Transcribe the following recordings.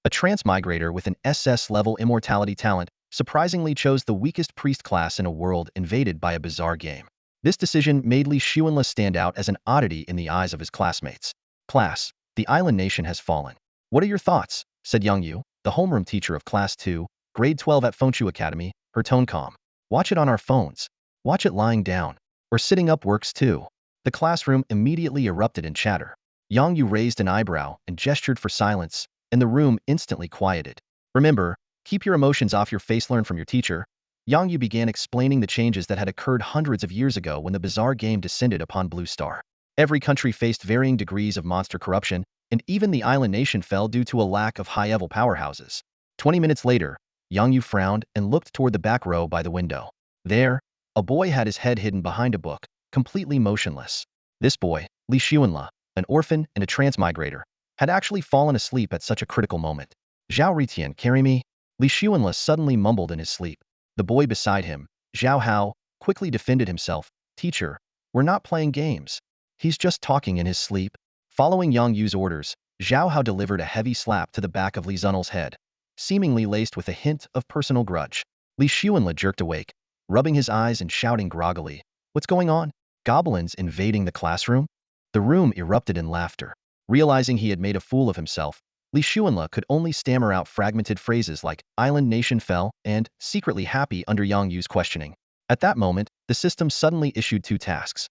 A transmigrator with an SS-level immortality talent surprisingly chose the weakest priest class in a world invaded by a bizarre game. This decision made Li Xuanle stand out as an oddity in the eyes of his classmates. Class, the island nation has fallen. What are your thoughts? Said Yang Yu, the homeroom teacher of Class 2, Grade 12 at Fengchu Academy, her tone calm. Watch it on our phones. Watch it lying down. Or sitting up works too. The classroom immediately erupted in chatter. Yang Yu raised an eyebrow and gestured for silence, and the room instantly quieted. Remember, keep your emotions off your face. Learn from your teacher. Yang Yu began explaining the changes that had occurred hundreds of years ago when the bizarre game descended upon Blue Star. Every country faced varying degrees of monster corruption, and even the island nation fell due to a lack of high-level powerhouses. 20 minutes later, Yang Yu frowned and looked toward the back row by the window. There, a boy had his head hidden behind a book, completely motionless. This boy, Li Xuanle, an orphan and a transmigrator, had actually fallen asleep at such a critical moment. Zhao Ritian, carry me? Li Xuanle suddenly mumbled in his sleep. The boy beside him, Zhao Hao, quickly defended himself. Teacher, we're not playing games. He's just talking in his sleep. Following Yang Yu's orders, Zhao Hao delivered a heavy slap to the back of Li Xuanle's head, seemingly laced with a hint of personal grudge. Li Xuanle jerked awake, rubbing his eyes and shouting groggily, "What's going on? Goblins invading the classroom?" The room erupted in laughter. Realizing he had made a fool of himself, Li Xuanle could only stammer out fragmented phrases like "island nation fell" and "secretly happy" under Yang Yu's questioning. At that moment, the system suddenly issued two tasks.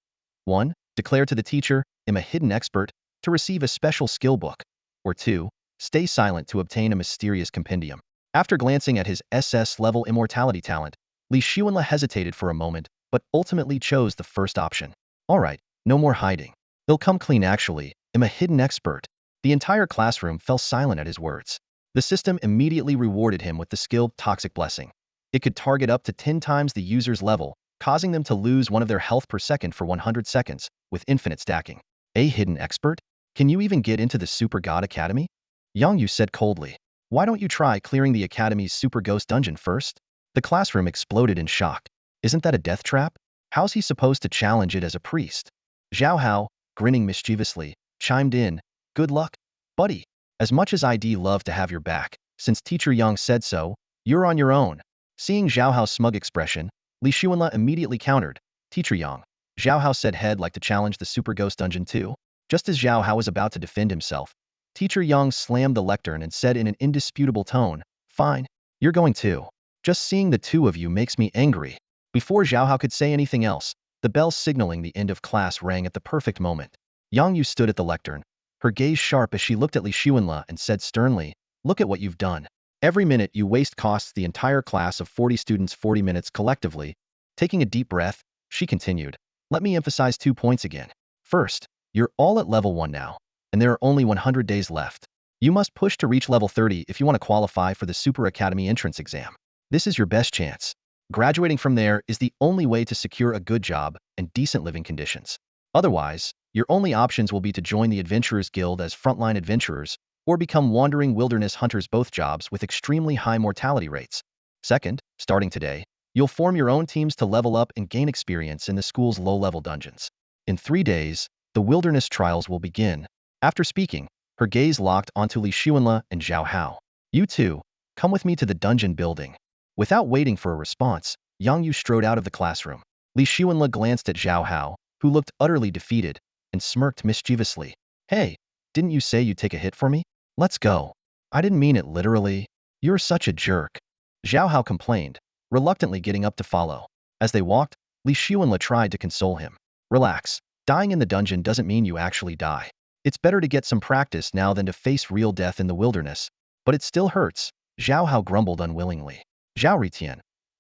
1. Declare to the teacher, "I'm a hidden expert," to receive a special skill book. Or 2. Stay silent to obtain a mysterious compendium. After glancing at his SS-level immortality talent, Li Xuanle hesitated for a moment, but ultimately chose the first option. Alright, no more hiding. They'll come clean actually, I'm a hidden expert. The entire classroom fell silent at his words. The system immediately rewarded him with the skill Toxic Blessing. It could target up to 10 times the user's level, causing them to lose 1 of their health per second for 100 seconds, with infinite stacking. A hidden expert? Can you even get into the Super God Academy? Yang Yu said coldly. Why don't you try clearing the Academy's Super Ghost Dungeon first? The classroom exploded in shock. Isn't that a death trap? How's he supposed to challenge it as a priest? Zhao Hao, grinning mischievously, chimed in, good luck, buddy. As much as I'd love to have your back, since Teacher Yang said so, you're on your own. Seeing Zhao Hao's smug expression, Li Xuanle immediately countered, Teacher Yang. Zhao Hao said he'd like to challenge the Super Ghost Dungeon too. Just as Zhao Hao was about to defend himself, Teacher Yang slammed the lectern and said in an indisputable tone, fine, you're going too. Just seeing the two of you makes me angry. Before Zhao Hao could say anything else, the bell signaling the end of class rang at the perfect moment. Yang Yu stood at the lectern, her gaze sharp as she looked at Li Xuanle and said sternly, look at what you've done. Every minute you waste costs the entire class of 40 students 40 minutes collectively. Taking a deep breath, she continued, let me emphasize 2 points again. First, you're all at level 1 now, and there are only 100 days left. You must push to reach level 30 if you want to qualify for the Super Academy entrance exam. This is your best chance. Graduating from there is the only way to secure a good job and decent living conditions. Otherwise, your only options will be to join the Adventurers Guild as frontline adventurers, or become wandering wilderness hunters, both jobs with extremely high mortality rates. Second, starting today, you'll form your own teams to level up and gain experience in the school's low-level dungeons. In 3 days, the wilderness trials will begin. After speaking, her gaze locked onto Li Xuanle and Zhao Hao. You two, come with me to the dungeon building. Without waiting for a response, Yang Yu strode out of the classroom. Li Xuanle glanced at Zhao Hao, who looked utterly defeated, and smirked mischievously. Hey, didn't you say you'd take a hit for me? Let's go. I didn't mean it literally. You're such a jerk. Zhao Hao complained, reluctantly getting up to follow. As they walked, Li Xuanle tried to console him. Relax. Dying in the dungeon doesn't mean you actually die. It's better to get some practice now than to face real death in the wilderness. But it still hurts. Zhao Hao grumbled unwillingly. Zhao Ritian,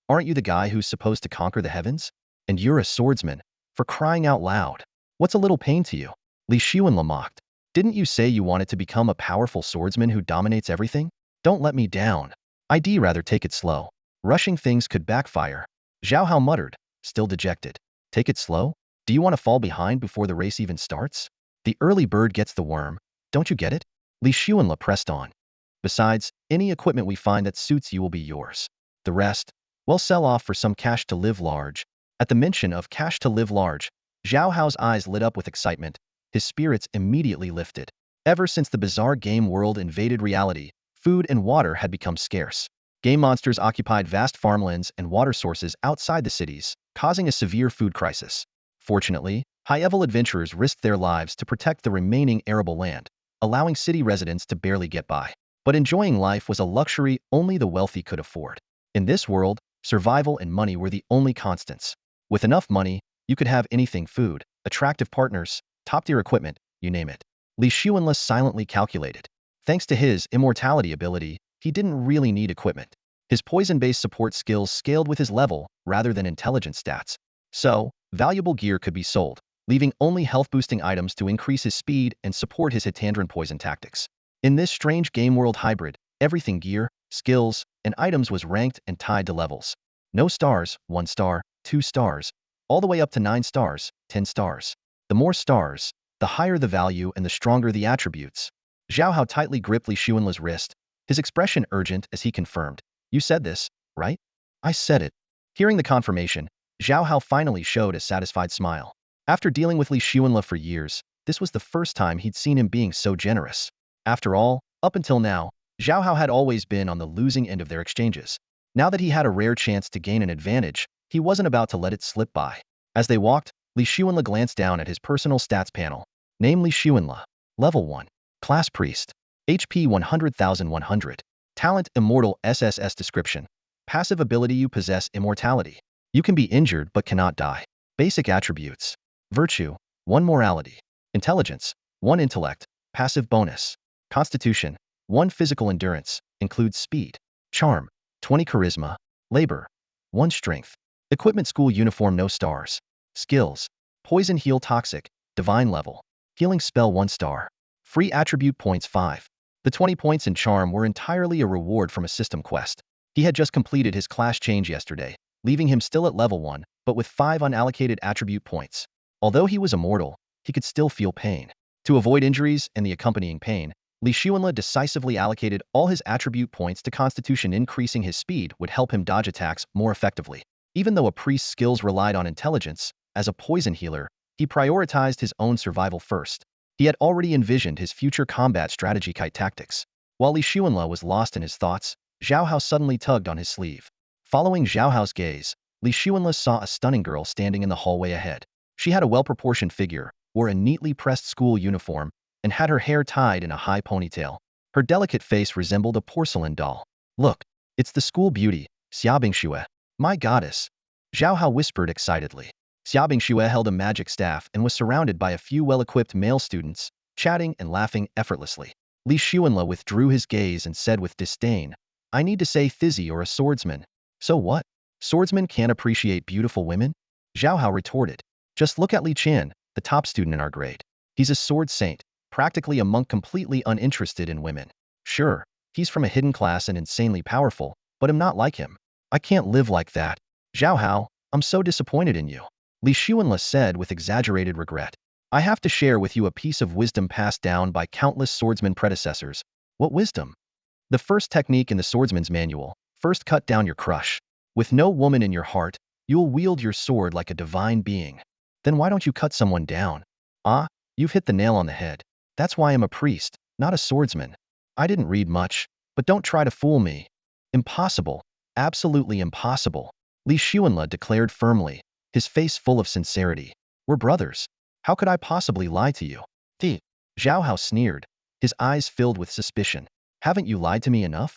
aren't you the guy who's supposed to conquer the heavens? And you're a swordsman, for crying out loud. What's a little pain to you? Li Xuanle mocked. Didn't you say you wanted to become a powerful swordsman who dominates everything? Don't let me down. I'd rather take it slow. Rushing things could backfire. Zhao Hao muttered, still dejected. Take it slow? Do you want to fall behind before the race even starts? The early bird gets the worm, don't you get it? Li Xuanle pressed on. Besides, any equipment we find that suits you will be yours. The rest, we'll sell off for some cash to live large. At the mention of cash to live large, Zhao Hao's eyes lit up with excitement. His spirits immediately lifted. Ever since the bizarre game world invaded reality, Food and water had become scarce. Game monsters occupied vast farmlands and water sources outside the cities, causing a severe food crisis. Fortunately, high-level adventurers risked their lives to protect the remaining arable land, allowing city residents to barely get by. But enjoying life was a luxury only the wealthy could afford. In this world, survival and money were the only constants. With enough money, you could have anything: food, attractive partners, top-tier equipment, you name it. Li Xuanle silently calculated. Thanks to his immortality ability, he didn't really need equipment. His poison-based support skills scaled with his level rather than intelligence stats. So, valuable gear could be sold, leaving only health-boosting items to increase his speed and support his Hitandran poison tactics. In this strange game world hybrid, everything: gear, skills, and items was ranked and tied to levels. No stars, 1 star, 2 stars, all the way up to 9 stars, 10 stars. The more stars, the higher the value and the stronger the attributes. Zhao Hao tightly gripped Li Xuanle's wrist, his expression urgent as he confirmed. You said this, right? I said it. Hearing the confirmation, Zhao Hao finally showed a satisfied smile. After dealing with Li Xuanle for years, this was the first time he'd seen him being so generous. After all, up until now, Zhao Hao had always been on the losing end of their exchanges. Now that he had a rare chance to gain an advantage, he wasn't about to let it slip by. As they walked, Li Xuanle glanced down at his personal stats panel. Name: Li Xuanle. Level 1. Class Priest. HP 100,100. Talent: Immortal. SSS description. Passive ability: you possess immortality. You can be injured but cannot die. Basic attributes. Virtue: 1 morality. Intelligence: 1 intellect. Passive bonus. Constitution: 1 physical endurance, includes speed. Charm: 20 charisma. Labor: 1 strength. Equipment: school uniform, no stars. Skills: poison, heal, toxic, divine level. Healing spell, 1 star. Free attribute points 5. The 20 points in charm were entirely a reward from a system quest. He had just completed his class change yesterday, leaving him still at level 1, but with 5 unallocated attribute points. Although he was immortal, he could still feel pain. To avoid injuries and the accompanying pain, Li Xuanle decisively allocated all his attribute points to Constitution. Increasing his speed would help him dodge attacks more effectively. Even though a priest's skills relied on intelligence, as a poison healer, he prioritized his own survival first. He had already envisioned his future combat strategy kite tactics. While Li Xuanle was lost in his thoughts, Zhao Hao suddenly tugged on his sleeve. Following Zhao Hao's gaze, Li Xuanle saw a stunning girl standing in the hallway ahead. She had a well-proportioned figure, wore a neatly pressed school uniform, and had her hair tied in a high ponytail. Her delicate face resembled a porcelain doll. Look, it's the school beauty, Xiaobingxue. My goddess. Zhao Hao whispered excitedly. Xiaobingxue held a magic staff and was surrounded by a few well-equipped male students, chatting and laughing effortlessly. Li Xuanle withdrew his gaze and said with disdain, I need to say Thizzy or a swordsman. So what? Swordsmen can't appreciate beautiful women? Zhao Hao retorted. Just look at Li Qian, the top student in our grade. He's a sword saint, practically a monk, completely uninterested in women. Sure, he's from a hidden class and insanely powerful, but I'm not like him. I can't live like that. Zhao Hao, I'm so disappointed in you. Li Xuanle said with exaggerated regret. I have to share with you a piece of wisdom passed down by countless swordsman predecessors. What wisdom? The first technique in the swordsman's manual: first cut down your crush. With no woman in your heart, you'll wield your sword like a divine being. Then why don't you cut someone down? Ah, you've hit the nail on the head. That's why I'm a priest, not a swordsman. I didn't read much, but don't try to fool me. Impossible. Absolutely impossible. Li Xuanle declared firmly, his face full of sincerity. We're brothers. How could I possibly lie to you? T. Zhao Hao sneered, his eyes filled with suspicion. Haven't you lied to me enough?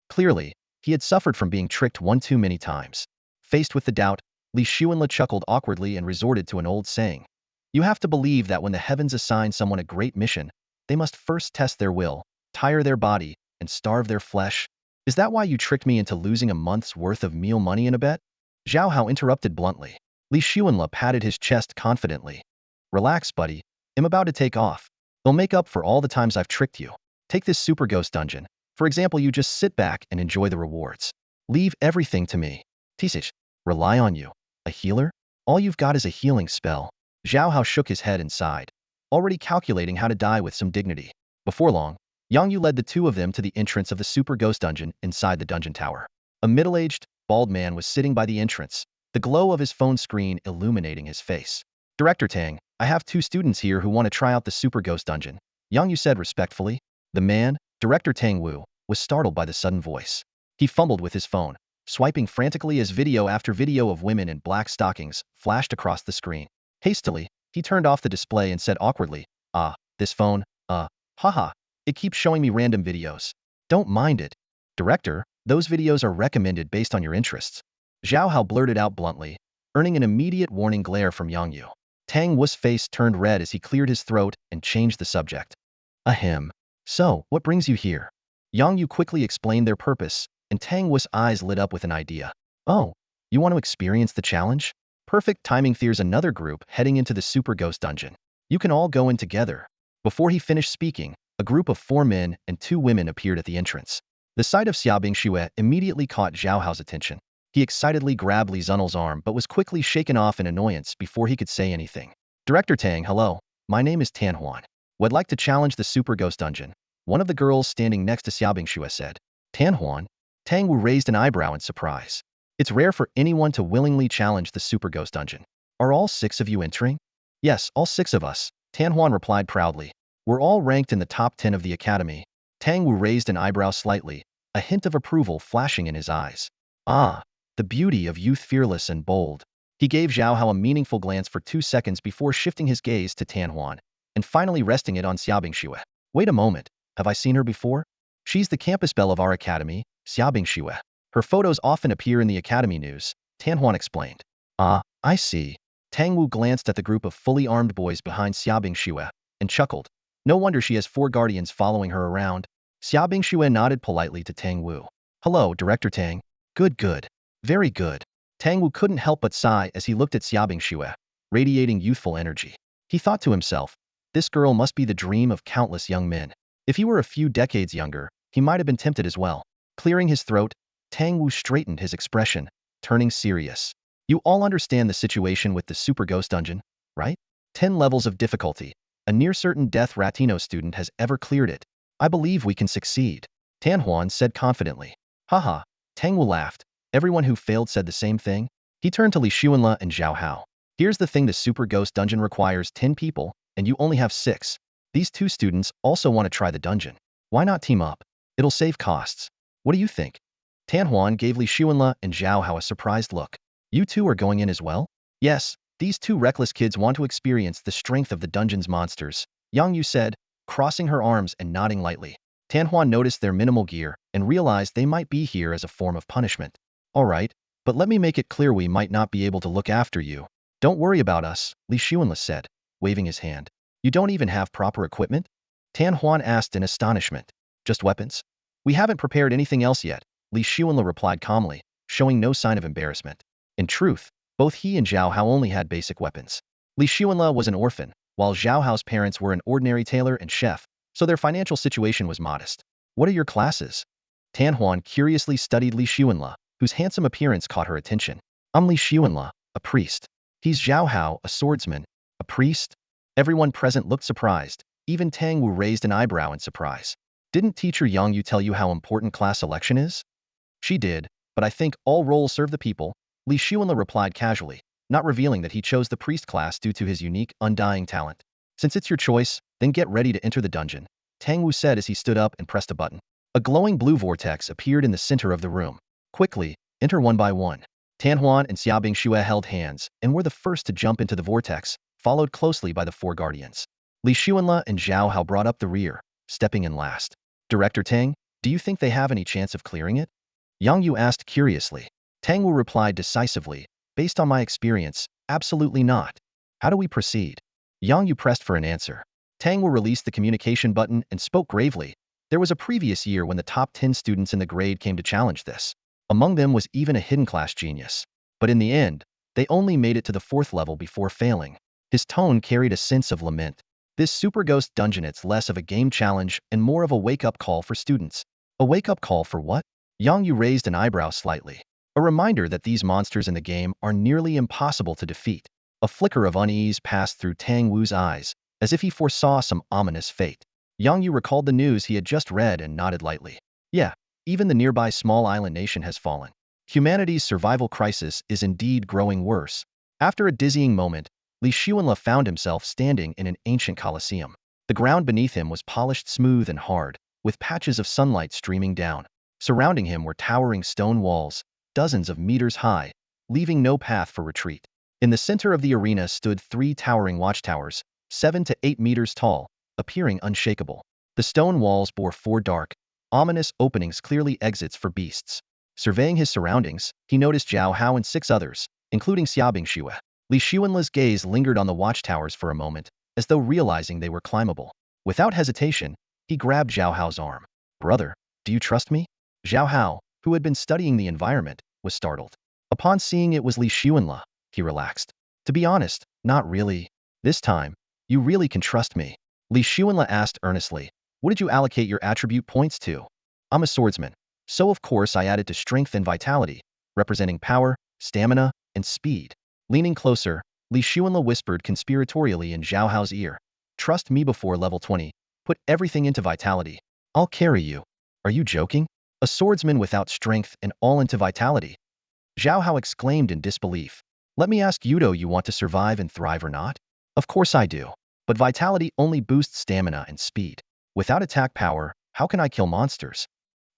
Clearly, he had suffered from being tricked one too many times. Faced with the doubt, Li Xuanle chuckled awkwardly and resorted to an old saying. You have to believe that when the heavens assign someone a great mission, they must first test their will, tire their body, and starve their flesh. Is that why you tricked me into losing a month's worth of meal money in a bet? Zhao Hao interrupted bluntly. Li Xuanle patted his chest confidently. Relax, buddy. I'm about to take off. They'll make up for all the times I've tricked you. Take this super ghost dungeon. For example, you just sit back and enjoy the rewards. Leave everything to me. Tisich, rely on you. A healer? All you've got is a healing spell. Zhao Hao shook his head and sighed, already calculating how to die with some dignity. Before long, Yang Yu led the two of them to the entrance of the super ghost dungeon inside the dungeon tower. A middle-aged, bald man was sitting by the entrance, the glow of his phone screen illuminating his face. Director Tang, I have 2 students here who want to try out the super ghost dungeon, Yang Yu said respectfully. The man, Director Tang Wu, was startled by the sudden voice. He fumbled with his phone, swiping frantically as video after video of women in black stockings flashed across the screen. Hastily, he turned off the display and said awkwardly, this phone, haha, it keeps showing me random videos. Don't mind it. Director, those videos are recommended based on your interests. Zhao Hao blurted out bluntly, earning an immediate warning glare from Yang Yu. Tang Wu's face turned red as he cleared his throat and changed the subject. Ahem. So, what brings you here? Yang Yu quickly explained their purpose, and Tang Wu's eyes lit up with an idea. Oh, you want to experience the challenge? Perfect timing. There's another group heading into the Super Ghost Dungeon. You can all go in together. Before he finished speaking, a group of 4 men and 2 women appeared at the entrance. The sight of Xiaobing Xue immediately caught Zhao Hao's attention. He excitedly grabbed Li Zunel's arm but was quickly shaken off in annoyance before he could say anything. Director Tang, hello. My name is Tan Huan. Would like to challenge the Super Ghost Dungeon. One of the girls standing next to Xiaobing Xue said. Tan Huan? Tang Wu raised an eyebrow in surprise. It's rare for anyone to willingly challenge the Super Ghost Dungeon. Are all 6 of you entering? Yes, all 6 of us, Tan Huan replied proudly. We're all ranked in the top 10 of the academy. Tang Wu raised an eyebrow slightly, a hint of approval flashing in his eyes. Ah, the beauty of youth, fearless and bold. He gave Zhao Hao a meaningful glance for 2 seconds before shifting his gaze to Tan Huan, and finally resting it on Xiaobing Xue. Wait a moment, have I seen her before? She's the campus belle of our academy, Xiaobing Xue. Her photos often appear in the academy news, Tan Huan explained. Ah, I see. Tang Wu glanced at the group of fully armed boys behind Xiaobing Xue and chuckled. No wonder she has 4 guardians following her around. Xiaobing Xue nodded politely to Tang Wu. Hello, Director Tang. Good. Very good. Tang Wu couldn't help but sigh as he looked at Xiaobing Xue, radiating youthful energy. He thought to himself, this girl must be the dream of countless young men. If he were a few decades younger, he might have been tempted as well. Clearing his throat, Tang Wu straightened his expression, turning serious. You all understand the situation with the Super Ghost Dungeon, right? 10 levels of difficulty. A near-certain death Ratino student has ever cleared it. I believe we can succeed. Tan Huan said confidently. Haha, Tang Wu laughed. Everyone who failed said the same thing. He turned to Li Xuanle and Zhao Hao. Here's the thing, the Super Ghost Dungeon requires 10 people, and you only have 6. These 2 students also want to try the dungeon. Why not team up? It'll save costs. What do you think? Tan Huan gave Li Xuanle and Zhao Hao a surprised look. You 2 are going in as well? Yes, these 2 reckless kids want to experience the strength of the dungeon's monsters, Yang Yu said, crossing her arms and nodding lightly. Tan Huan noticed their minimal gear and realized they might be here as a form of punishment. All right, but let me make it clear we might not be able to look after you. Don't worry about us, Li Xuanle said, waving his hand. You don't even have proper equipment? Tan Huan asked in astonishment. Just weapons? We haven't prepared anything else yet, Li Xuanle replied calmly, showing no sign of embarrassment. In truth, both he and Zhao Hao only had basic weapons. Li Xuanle was an orphan, while Zhao Hao's parents were an ordinary tailor and chef, so their financial situation was modest. What are your classes? Tan Huan curiously studied Li Xuanle, whose handsome appearance caught her attention. I'm Li Xuanle, a priest. He's Zhao Hao, a swordsman. A priest? Everyone present looked surprised. Even Tang Wu raised an eyebrow in surprise. Didn't teacher Yang Yu tell you how important class selection is? She did, but I think all roles serve the people, Li Xuanle replied casually, not revealing that he chose the priest class due to his unique, undying talent. Since it's your choice, then get ready to enter the dungeon, Tang Wu said as he stood up and pressed a button. A glowing blue vortex appeared in the center of the room. Quickly, enter one by one. Tan Huan and Xiaobing Xue held hands and were the first to jump into the vortex, followed closely by the 4 guardians. Li Xuanle and Zhao Hao brought up the rear, stepping in last. Director Tang, do you think they have any chance of clearing it? Yang Yu asked curiously. Tang Wu replied decisively, based on my experience, absolutely not. How do we proceed? Yang Yu pressed for an answer. Tang Wu released the communication button and spoke gravely. There was a previous year when the top 10 students in the grade came to challenge this. Among them was even a hidden class genius. But in the end, they only made it to the 4th level before failing. His tone carried a sense of lament. This Super Ghost Dungeon, it's less of a game challenge and more of a wake-up call for students. A wake-up call for what? Yang Yu raised an eyebrow slightly. A reminder that these monsters in the game are nearly impossible to defeat. A flicker of unease passed through Tang Wu's eyes, as if he foresaw some ominous fate. Yang Yu recalled the news he had just read and nodded lightly. Yeah, even the nearby small island nation has fallen. Humanity's survival crisis is indeed growing worse. After a dizzying moment, Li Xuanle found himself standing in an ancient coliseum. The ground beneath him was polished smooth and hard, with patches of sunlight streaming down. Surrounding him were towering stone walls, dozens of meters high, leaving no path for retreat. In the center of the arena stood 3 towering watchtowers, 7 to 8 meters tall, appearing unshakable. The stone walls bore 4 dark, ominous openings, clearly exits for beasts. Surveying his surroundings, he noticed Zhao Hao and 6 others, including Xiaobing Xue. Li Xuanla's gaze lingered on the watchtowers for a moment, as though realizing they were climbable. Without hesitation, he grabbed Zhao Hao's arm. "Brother, do you trust me?" Zhao Hao, who had been studying the environment, was startled. Upon seeing it was Li Xuanla, he relaxed. "To be honest, not really. This time, you really can trust me." Li Xuanla asked earnestly, "What did you allocate your attribute points to?" "I'm a swordsman, so of course I added to strength and vitality, representing power, stamina, and speed." Leaning closer, Li Xuanla whispered conspiratorially in Zhao Hao's ear, "Trust me before level 20. Put everything into vitality. I'll carry you." "Are you joking? A swordsman without strength and all into vitality?" Zhao Hao exclaimed in disbelief. "Let me ask you, do you want to survive and thrive or not?" "Of course I do. But vitality only boosts stamina and speed. Without attack power, how can I kill monsters?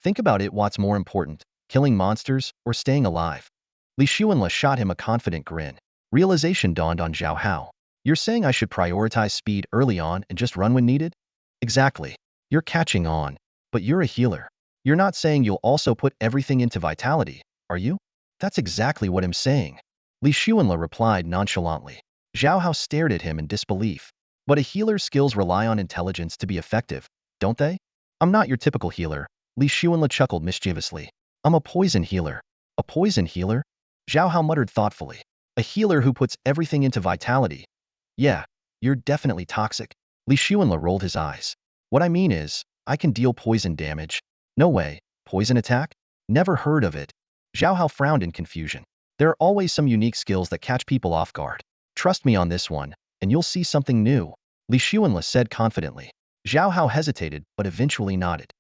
Think about it, what's more important, killing monsters or staying alive?" Li Xuanla shot him a confident grin. Realization dawned on Zhao Hao. "You're saying I should prioritize speed early on and just run when needed?" "Exactly. You're catching on. But you're a healer. You're not saying you'll also put everything into vitality, are you?" "That's exactly what I'm saying," Li Xuanla replied nonchalantly. Zhao Hao stared at him in disbelief. "But a healer's skills rely on intelligence to be effective, don't they?" "I'm not your typical healer," Li Xuanla chuckled mischievously. "I'm a poison healer." "A poison healer?" Zhao Hao muttered thoughtfully. "A healer who puts everything into vitality. Yeah, you're definitely toxic." Li Xuanla rolled his eyes. "What I mean is, I can deal poison damage." "No way. Poison attack? Never heard of it." Zhao Hao frowned in confusion. "There are always some unique skills that catch people off guard. Trust me on this one, and you'll see something new," Li Xuanla said confidently. Zhao Hao hesitated, but eventually nodded.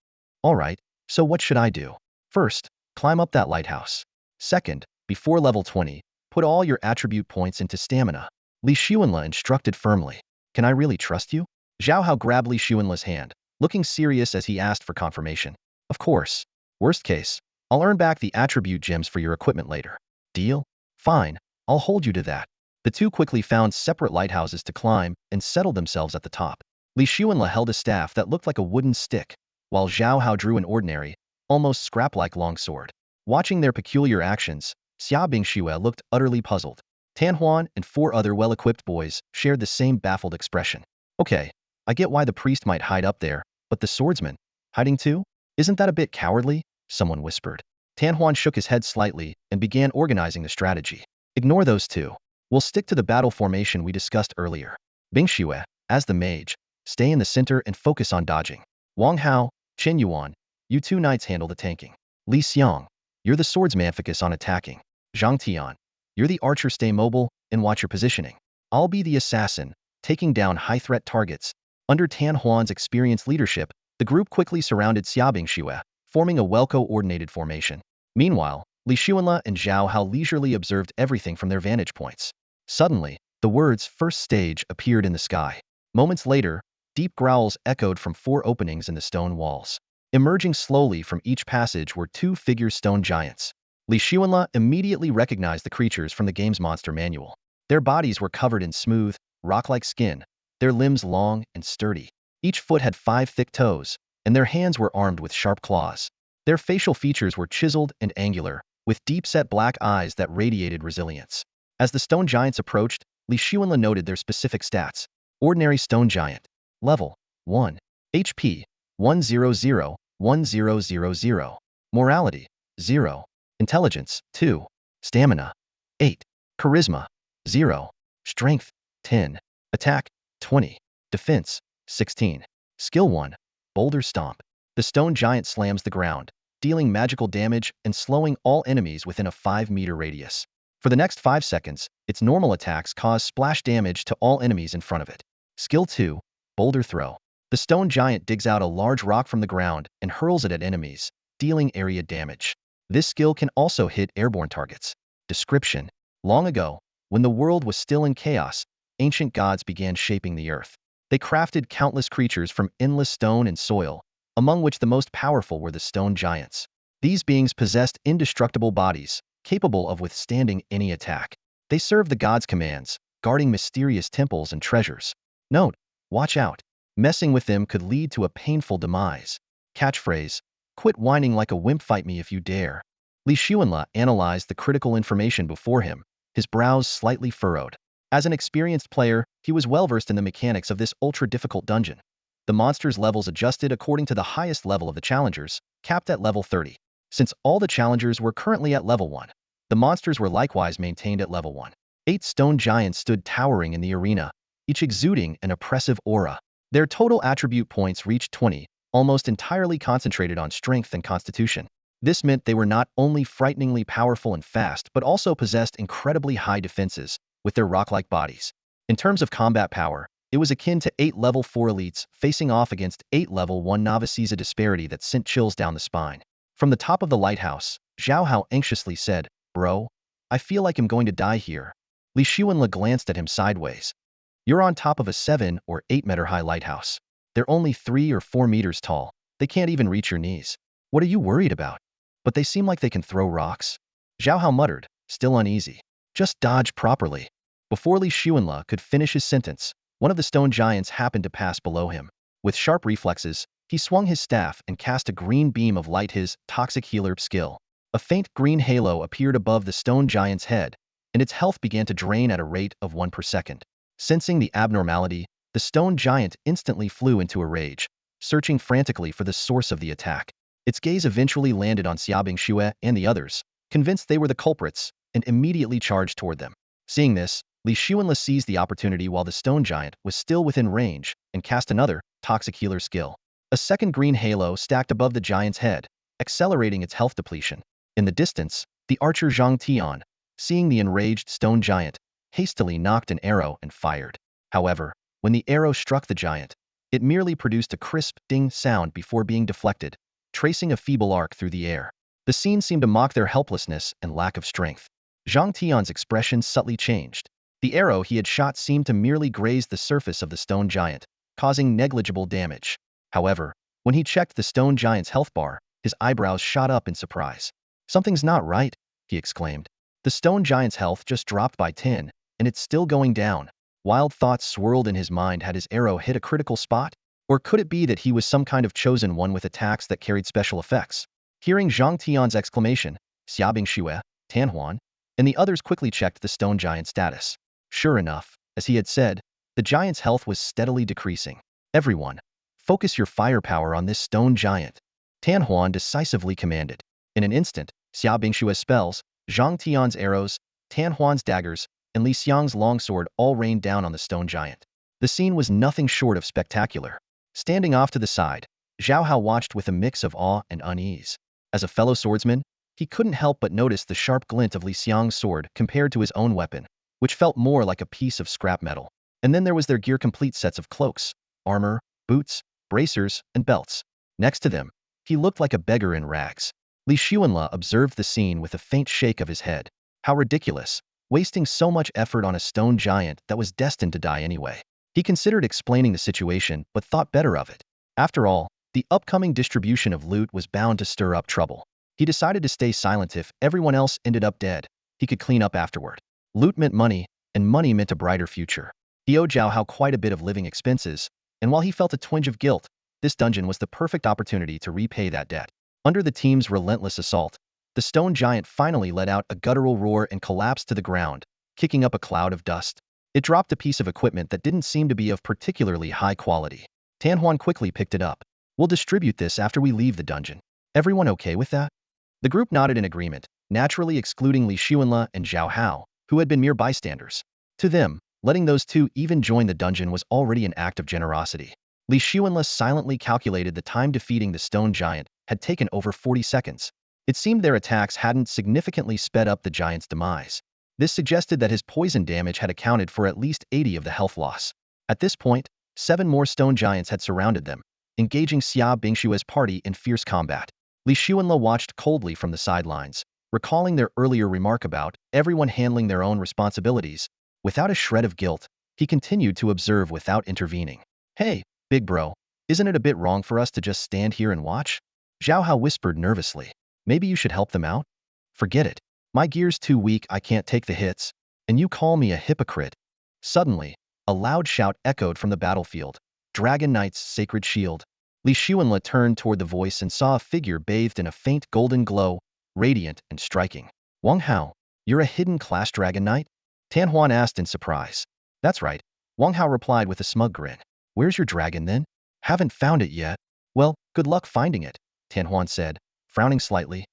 "All right, so what should I do?" "First, climb up that lighthouse. Second, before level 20, put all your attribute points into stamina," Li Xuanla instructed firmly. "Can I really trust you?" Zhao Hao grabbed Li Xuanla's hand, looking serious as he asked for confirmation. "Of course. Worst case, I'll earn back the attribute gems for your equipment later." "Deal? Fine, I'll hold you to that." The two quickly found separate lighthouses to climb and settled themselves at the top. Li Xuanla held a staff that looked like a wooden stick, while Zhao Hao drew an ordinary, almost scrap-like longsword. Watching their peculiar actions, Xiaobing Xue looked utterly puzzled. Tan Huan and 4 other well-equipped boys shared the same baffled expression. "Okay, I get why the priest might hide up there, but the swordsman? Hiding too? Isn't that a bit cowardly?" someone whispered. Tan Huan shook his head slightly and began organizing the strategy. "Ignore those two. We'll stick to the battle formation we discussed earlier. Bing Xue, as the mage, stay in the center and focus on dodging. Wang Hao, Chen Yuan, you 2 knights handle the tanking. Li Xiang, you're the swordsman, focus on attacking. Zhang Tian, you're the archer, stay mobile and watch your positioning. I'll be the assassin, taking down high-threat targets." Under Tan Huan's experienced leadership, the group quickly surrounded Xiaobing Xue, forming a well-coordinated formation. Meanwhile, Li Xuanla and Zhao Hao leisurely observed everything from their vantage points. Suddenly, the words "first stage" appeared in the sky. Moments later, deep growls echoed from 4 openings in the stone walls. Emerging slowly from each passage were 2 figure stone giants. Li Xuanla immediately recognized the creatures from the game's monster manual. Their bodies were covered in smooth, rock-like skin, their limbs long and sturdy. Each foot had 5 thick toes, and their hands were armed with sharp claws. Their facial features were chiseled and angular, with deep-set black eyes that radiated resilience. As the stone giants approached, Li Xuanla noted their specific stats. Ordinary stone giant. Level 1. HP 100, 1000. Morality 0. Intelligence 2. Stamina 8. Charisma 0. Strength 10. Attack 20. Defense 16. Skill 1. Boulder Stomp. The stone giant slams the ground, dealing magical damage and slowing all enemies within a 5-meter radius. For the next 5 seconds, its normal attacks cause splash damage to all enemies in front of it. Skill 2. Boulder Throw. The stone giant digs out a large rock from the ground and hurls it at enemies, dealing area damage. This skill can also hit airborne targets. Description: long ago, when the world was still in chaos, ancient gods began shaping the earth. They crafted countless creatures from endless stone and soil, among which the most powerful were the stone giants. These beings possessed indestructible bodies, capable of withstanding any attack. They served the gods' commands, guarding mysterious temples and treasures. Note: watch out. Messing with them could lead to a painful demise. Catchphrase: quit whining like a wimp, fight me if you dare. Li Xuanle analyzed the critical information before him, his brows slightly furrowed. As an experienced player, he was well-versed in the mechanics of this ultra-difficult dungeon. The monsters' levels adjusted according to the highest level of the challengers, capped at level 30. Since all the challengers were currently at level 1, the monsters were likewise maintained at level 1. 8 stone giants stood towering in the arena, each exuding an oppressive aura. Their total attribute points reached 20, almost entirely concentrated on strength and constitution. This meant they were not only frighteningly powerful and fast, but also possessed incredibly high defenses, with their rock-like bodies. In terms of combat power, it was akin to 8 level 4 elites facing off against 8 level 1 novices, a disparity that sent chills down the spine. From the top of the lighthouse, Zhao Hao anxiously said, "Bro, I feel like I'm going to die here." Li Xuanle glanced at him sideways. "You're on top of a 7 or 8 meter high lighthouse. They're only 3 or 4 meters tall. They can't even reach your knees. What are you worried about? But they seem like they can throw rocks." Zhao Hao muttered, still uneasy. "Just dodge properly." Before Li Xuanle could finish his sentence, one of the stone giants happened to pass below him. With sharp reflexes, he swung his staff and cast a green beam of light, his toxic healer skill. A faint green halo appeared above the stone giant's head, and its health began to drain at a rate of 1 per second. Sensing the abnormality, the stone giant instantly flew into a rage, searching frantically for the source of the attack. Its gaze eventually landed on Xiaobing Xue and the others, convinced they were the culprits, and immediately charged toward them. Seeing this, Li Xuanle seized the opportunity while the stone giant was still within range and cast another toxic healer skill. A second green halo stacked above the giant's head, accelerating its health depletion. In the distance, the archer Zhang Tian, seeing the enraged stone giant, hastily knocked an arrow and fired. However, when the arrow struck the giant, it merely produced a crisp ding sound before being deflected, tracing a feeble arc through the air. The scene seemed to mock their helplessness and lack of strength. Zhang Tian's expression subtly changed. The arrow he had shot seemed to merely graze the surface of the stone giant, causing negligible damage. However, when he checked the stone giant's health bar, his eyebrows shot up in surprise. "Something's not right," he exclaimed. "The stone giant's health just dropped by 10, and it's still going down." Wild thoughts swirled in his mind. Had his arrow hit a critical spot? Or could it be that he was some kind of chosen one with attacks that carried special effects? Hearing Zhang Tian's exclamation, Xiaobing Xue, Tan Huan, and the others quickly checked the stone giant's status. Sure enough, as he had said, the giant's health was steadily decreasing. "Everyone, focus your firepower on this stone giant," Tan Huan decisively commanded. In an instant, Xiaobing Xue's spells, Zhang Tian's arrows, Tan Huan's daggers, and Li Xiang's longsword all rained down on the stone giant. The scene was nothing short of spectacular. Standing off to the side, Zhao Hao watched with a mix of awe and unease. As a fellow swordsman, he couldn't help but notice the sharp glint of Li Xiang's sword compared to his own weapon, which felt more like a piece of scrap metal. And then there was their gear, complete sets of cloaks, armor, boots, bracers, and belts. Next to them, he looked like a beggar in rags. Li Xuanle observed the scene with a faint shake of his head. How ridiculous, wasting so much effort on a stone giant that was destined to die anyway. He considered explaining the situation, but thought better of it. After all, the upcoming distribution of loot was bound to stir up trouble. He decided to stay silent. If everyone else ended up dead, he could clean up afterward. Loot meant money, and money meant a brighter future. He owed Zhao Hao quite a bit of living expenses, and while he felt a twinge of guilt, this dungeon was the perfect opportunity to repay that debt. Under the team's relentless assault, the stone giant finally let out a guttural roar and collapsed to the ground, kicking up a cloud of dust. It dropped a piece of equipment that didn't seem to be of particularly high quality. Tan Huan quickly picked it up. "We'll distribute this after we leave the dungeon. Everyone okay with that?" The group nodded in agreement, naturally excluding Li Xuanle and Zhao Hao, who had been mere bystanders. To them, letting those two even join the dungeon was already an act of generosity. Li Xuanle silently calculated the time. Defeating the stone giant had taken over 40 seconds. It seemed their attacks hadn't significantly sped up the giant's demise. This suggested that his poison damage had accounted for at least 80 of the health loss. At this point, 7 more stone giants had surrounded them, engaging Xia Bingshue's party in fierce combat. Li Xuanle watched coldly from the sidelines, recalling their earlier remark about everyone handling their own responsibilities. Without a shred of guilt, he continued to observe without intervening. "Hey, big bro, Isn't it a bit wrong for us to just stand here and watch? Zhao Hao whispered nervously. Maybe you should help them out? Forget it. My gear's too weak, I can't take the hits. And you call me a hypocrite. Suddenly, a loud shout echoed from the battlefield. Dragon Knight's sacred shield. Li Xuanle turned toward the voice and saw a figure bathed in a faint golden glow, radiant and striking. Wang Hao, you're a hidden class Dragon Knight? Tan Huan asked in surprise. That's right. Wang Hao replied with a smug grin. Where's your dragon then? Haven't found it yet. Well, good luck finding it, Tan Huan said, frowning slightly.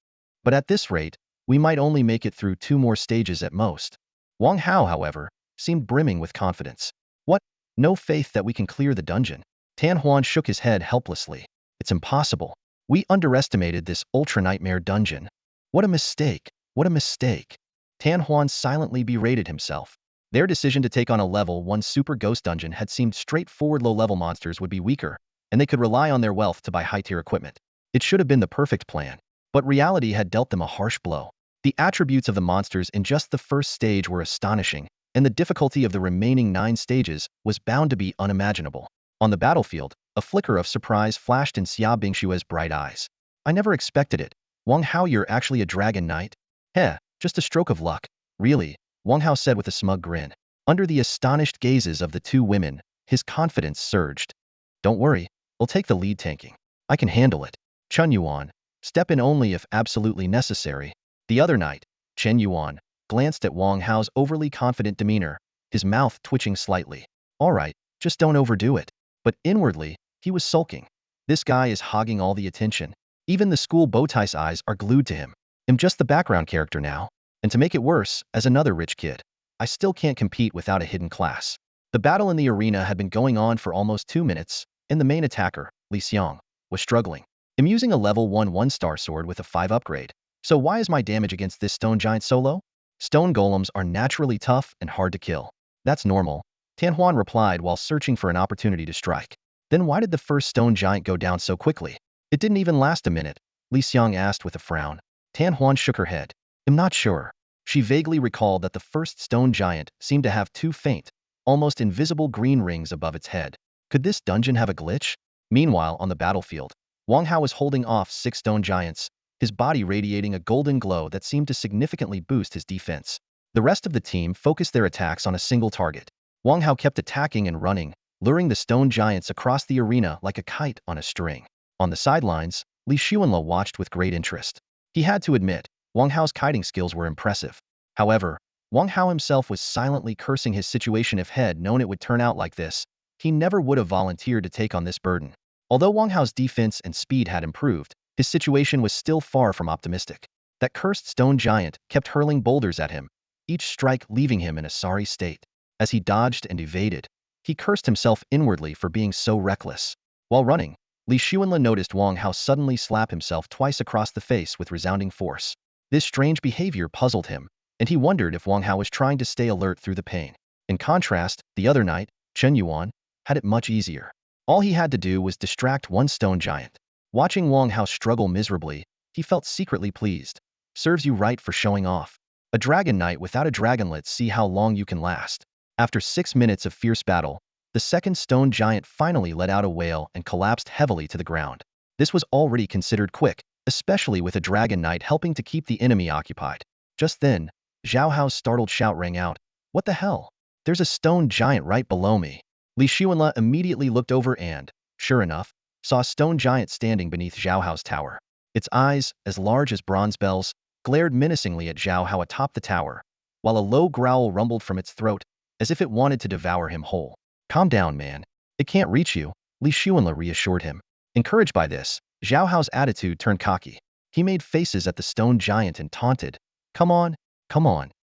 But at this rate, we might only make it through 2 more stages at most. Wang Hao, however, seemed brimming with confidence. What? No faith that we can clear the dungeon? Tan Huan shook his head helplessly. It's impossible. We underestimated this ultra-nightmare dungeon. What a mistake. What a mistake. Tan Huan silently berated himself. Their decision to take on a level 1 super ghost dungeon had seemed straightforward. Low-level monsters would be weaker, and they could rely on their wealth to buy high-tier equipment. It should have been the perfect plan. But reality had dealt them a harsh blow. The attributes of the monsters in just the first stage were astonishing, and the difficulty of the remaining 9 stages was bound to be unimaginable. On the battlefield, a flicker of surprise flashed in Xia Bingshue's bright eyes. I never expected it. Wang Hao, you're actually a dragon knight? Heh, just a stroke of luck. Really? Wang Hao said with a smug grin. Under the astonished gazes of the 2 women, his confidence surged. Don't worry, we'll take the lead tanking. I can handle it. Chun Yuan, step in only if absolutely necessary. The other knight, Chen Yuan, glanced at Wang Hao's overly confident demeanor, his mouth twitching slightly. All right, just don't overdo it. But inwardly, he was sulking. This guy is hogging all the attention. Even the school bowtie's eyes are glued to him. I'm just the background character now. And to make it worse, as another rich kid, I still can't compete without a hidden class. The battle in the arena had been going on for almost 2 minutes, and the main attacker, Li Xiang, was struggling. I'm using a level 1 1-star sword with a 5 upgrade. So why is my damage against this stone giant so low? Stone golems are naturally tough and hard to kill. That's normal, Tan Huan replied while searching for an opportunity to strike. Then why did the first stone giant go down so quickly? It didn't even last a minute, Li Xiang asked with a frown. Tan Huan shook her head. I'm not sure. She vaguely recalled that the first stone giant seemed to have 2 faint, almost invisible green rings above its head. Could this dungeon have a glitch? Meanwhile, on the battlefield, Wang Hao was holding off 6 stone giants, his body radiating a golden glow that seemed to significantly boost his defense. The rest of the team focused their attacks on a single target. Wang Hao kept attacking and running, luring the stone giants across the arena like a kite on a string. On the sidelines, Li Xuanle watched with great interest. He had to admit, Wang Hao's kiting skills were impressive. However, Wang Hao himself was silently cursing his situation. If had known it would turn out like this, he never would have volunteered to take on this burden. Although Wang Hao's defense and speed had improved, his situation was still far from optimistic. That cursed stone giant kept hurling boulders at him, each strike leaving him in a sorry state. As he dodged and evaded, he cursed himself inwardly for being so reckless. While running, Li Xuanle noticed Wang Hao suddenly slap himself twice across the face with resounding force. This strange behavior puzzled him, and he wondered if Wang Hao was trying to stay alert through the pain. In contrast, the other knight, Chen Yuan, had it much easier. All he had to do was distract 1 stone giant. Watching Wang Hao struggle miserably, he felt secretly pleased. Serves you right for showing off. A dragon knight without a dragon, let's see how long you can last. After 6 minutes of fierce battle, the second stone giant finally let out a wail and collapsed heavily to the ground. This was already considered quick, especially with a dragon knight helping to keep the enemy occupied. Just then, Zhao Hao's startled shout rang out. What the hell? There's a stone giant right below me. Li Xuanle immediately looked over and, sure enough, saw a stone giant standing beneath Zhao Hao's tower. Its eyes, as large as bronze bells, glared menacingly at Zhao Hao atop the tower, while a low growl rumbled from its throat, as if it wanted to devour him whole. Calm down, man. It can't reach you, Li Xuanle reassured him. Encouraged by this, Zhao Hao's attitude turned cocky. He made faces at the stone giant and taunted. Come on,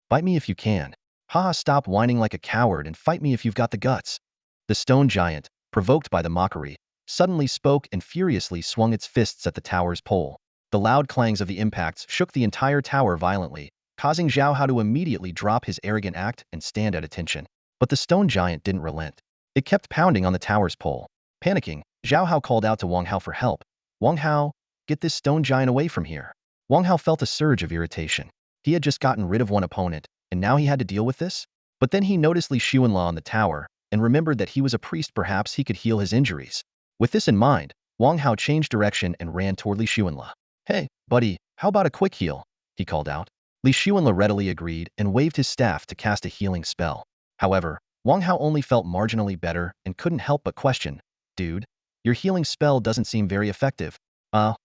bite me if you can. Haha, stop whining like a coward and fight me if you've got the guts. The stone giant, provoked by the mockery, suddenly spoke and furiously swung its fists at the tower's pole. The loud clangs of the impacts shook the entire tower violently, causing Zhao Hao to immediately drop his arrogant act and stand at attention. But the stone giant didn't relent. It kept pounding on the tower's pole. Panicking, Zhao Hao called out to Wang Hao for help. Wang Hao, get this stone giant away from here. Wang Hao felt a surge of irritation. He had just gotten rid of one opponent, and now he had to deal with this? But then he noticed Li Xuanle on the tower, and remembered that he was a priest. Perhaps he could heal his injuries. With this in mind, Wang Hao changed direction and ran toward Li Xuanla. Hey, buddy, how about a quick heal? He called out. Li Xuanla readily agreed and waved his staff to cast a healing spell. However, Wang Hao only felt marginally better and couldn't help but question, dude, your healing spell doesn't seem very effective.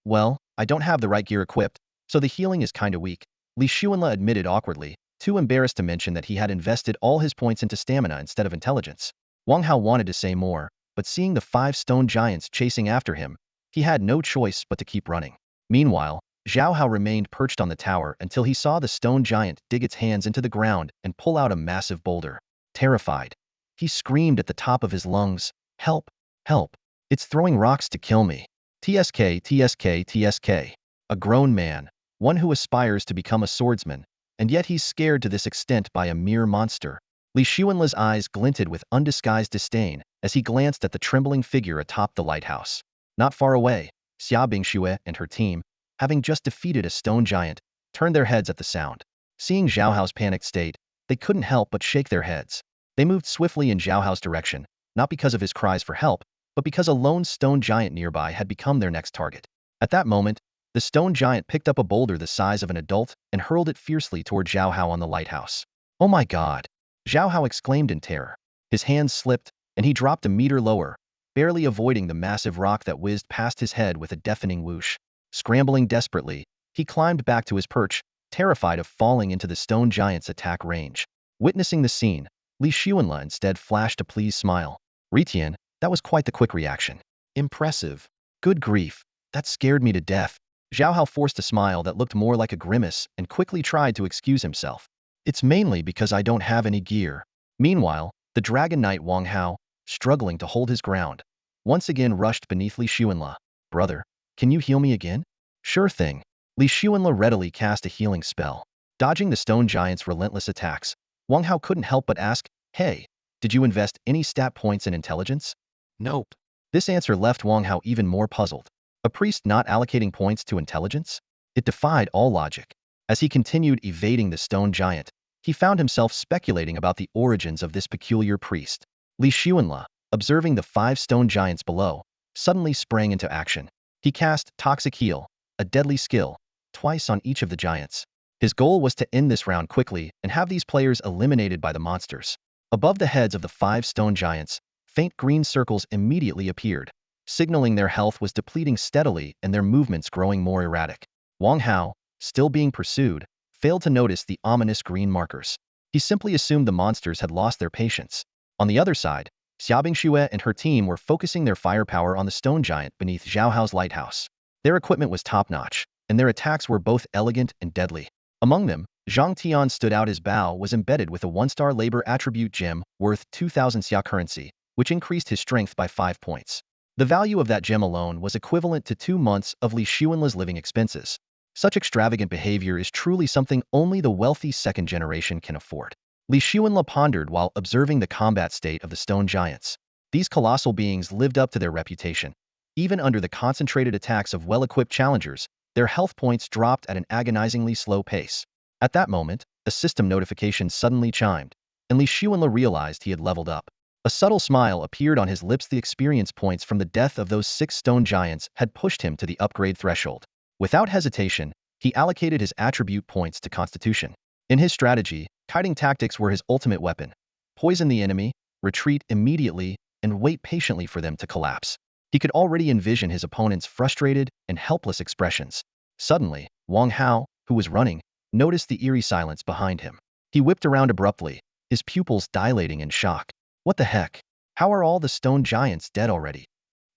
Well, I don't have the right gear equipped, so the healing is kinda weak. Li Xuanla admitted awkwardly, too embarrassed to mention that he had invested all his points into stamina instead of intelligence. Wang Hao wanted to say more, but seeing the 5 stone giants chasing after him, he had no choice but to keep running. Meanwhile, Zhao Hao remained perched on the tower until he saw the stone giant dig its hands into the ground and pull out a massive boulder. Terrified, he screamed at the top of his lungs, "Help! Help! It's throwing rocks to kill me. TSK, TSK, TSK. A grown man, one who aspires to become a swordsman, and yet he's scared to this extent by a mere monster." Li Xuanla's eyes glinted with undisguised disdain as he glanced at the trembling figure atop the lighthouse. Not far away, Xia Bingxue and her team, having just defeated a stone giant, turned their heads at the sound. Seeing Zhao Hao's panicked state, they couldn't help but shake their heads. They moved swiftly in Zhao Hao's direction, not because of his cries for help, but because a lone stone giant nearby had become their next target. At that moment, the stone giant picked up a boulder the size of an adult and hurled it fiercely toward Zhao Hao on the lighthouse. "Oh my god!" Zhao Hao exclaimed in terror. His hands slipped, and he dropped a meter lower, barely avoiding the massive rock that whizzed past his head with a deafening whoosh. Scrambling desperately, he climbed back to his perch, terrified of falling into the stone giant's attack range. Witnessing the scene, Li Xuanla instead flashed a pleased smile. "Ritian, that was quite the quick reaction. Impressive. Good grief, that scared me to death." Zhao Hao forced a smile that looked more like a grimace and quickly tried to excuse himself. "It's mainly because I don't have any gear." Meanwhile, the Dragon Knight Wang Hao, struggling to hold his ground, once again rushed beneath Li Xuanla. "Brother, can you heal me again?" "Sure thing." Li Xuanla readily cast a healing spell. Dodging the stone giant's relentless attacks, Wang Hao couldn't help but ask, "Hey, did you invest any stat points in intelligence?" "Nope." This answer left Wang Hao even more puzzled. A priest not allocating points to intelligence? It defied all logic. As he continued evading the stone giant, he found himself speculating about the origins of this peculiar priest. Li Xuanla, observing the 5 stone giants below, suddenly sprang into action. He cast Toxic Heal, a deadly skill, twice on each of the giants. His goal was to end this round quickly and have these players eliminated by the monsters. Above the heads of the 5 stone giants, faint green circles immediately appeared, signaling their health was depleting steadily and their movements growing more erratic. Wang Hao, still being pursued, failed to notice the ominous green markers. He simply assumed the monsters had lost their patience. On the other side, Xia Bingxue and her team were focusing their firepower on the stone giant beneath Zhao Hao's lighthouse. Their equipment was top-notch, and their attacks were both elegant and deadly. Among them, Zhang Tian stood out. His bow was embedded with a 1-star labor attribute gem worth 2,000 xia currency, which increased his strength by 5 points. The value of that gem alone was equivalent to 2 months of Li Xuanla's living expenses. Such extravagant behavior is truly something only the wealthy second generation can afford. Li Xuanla pondered while observing the combat state of the stone giants. These colossal beings lived up to their reputation. Even under the concentrated attacks of well-equipped challengers, their health points dropped at an agonizingly slow pace. At that moment, a system notification suddenly chimed, and Li Xuanla realized he had leveled up. A subtle smile appeared on his lips. The experience points from the death of those 6 stone giants had pushed him to the upgrade threshold. Without hesitation, he allocated his attribute points to Constitution. In his strategy, kiting tactics were his ultimate weapon. Poison the enemy, retreat immediately, and wait patiently for them to collapse. He could already envision his opponent's frustrated and helpless expressions. Suddenly, Wang Hao, who was running, noticed the eerie silence behind him. He whipped around abruptly, his pupils dilating in shock. What the heck? How are all the stone giants dead already?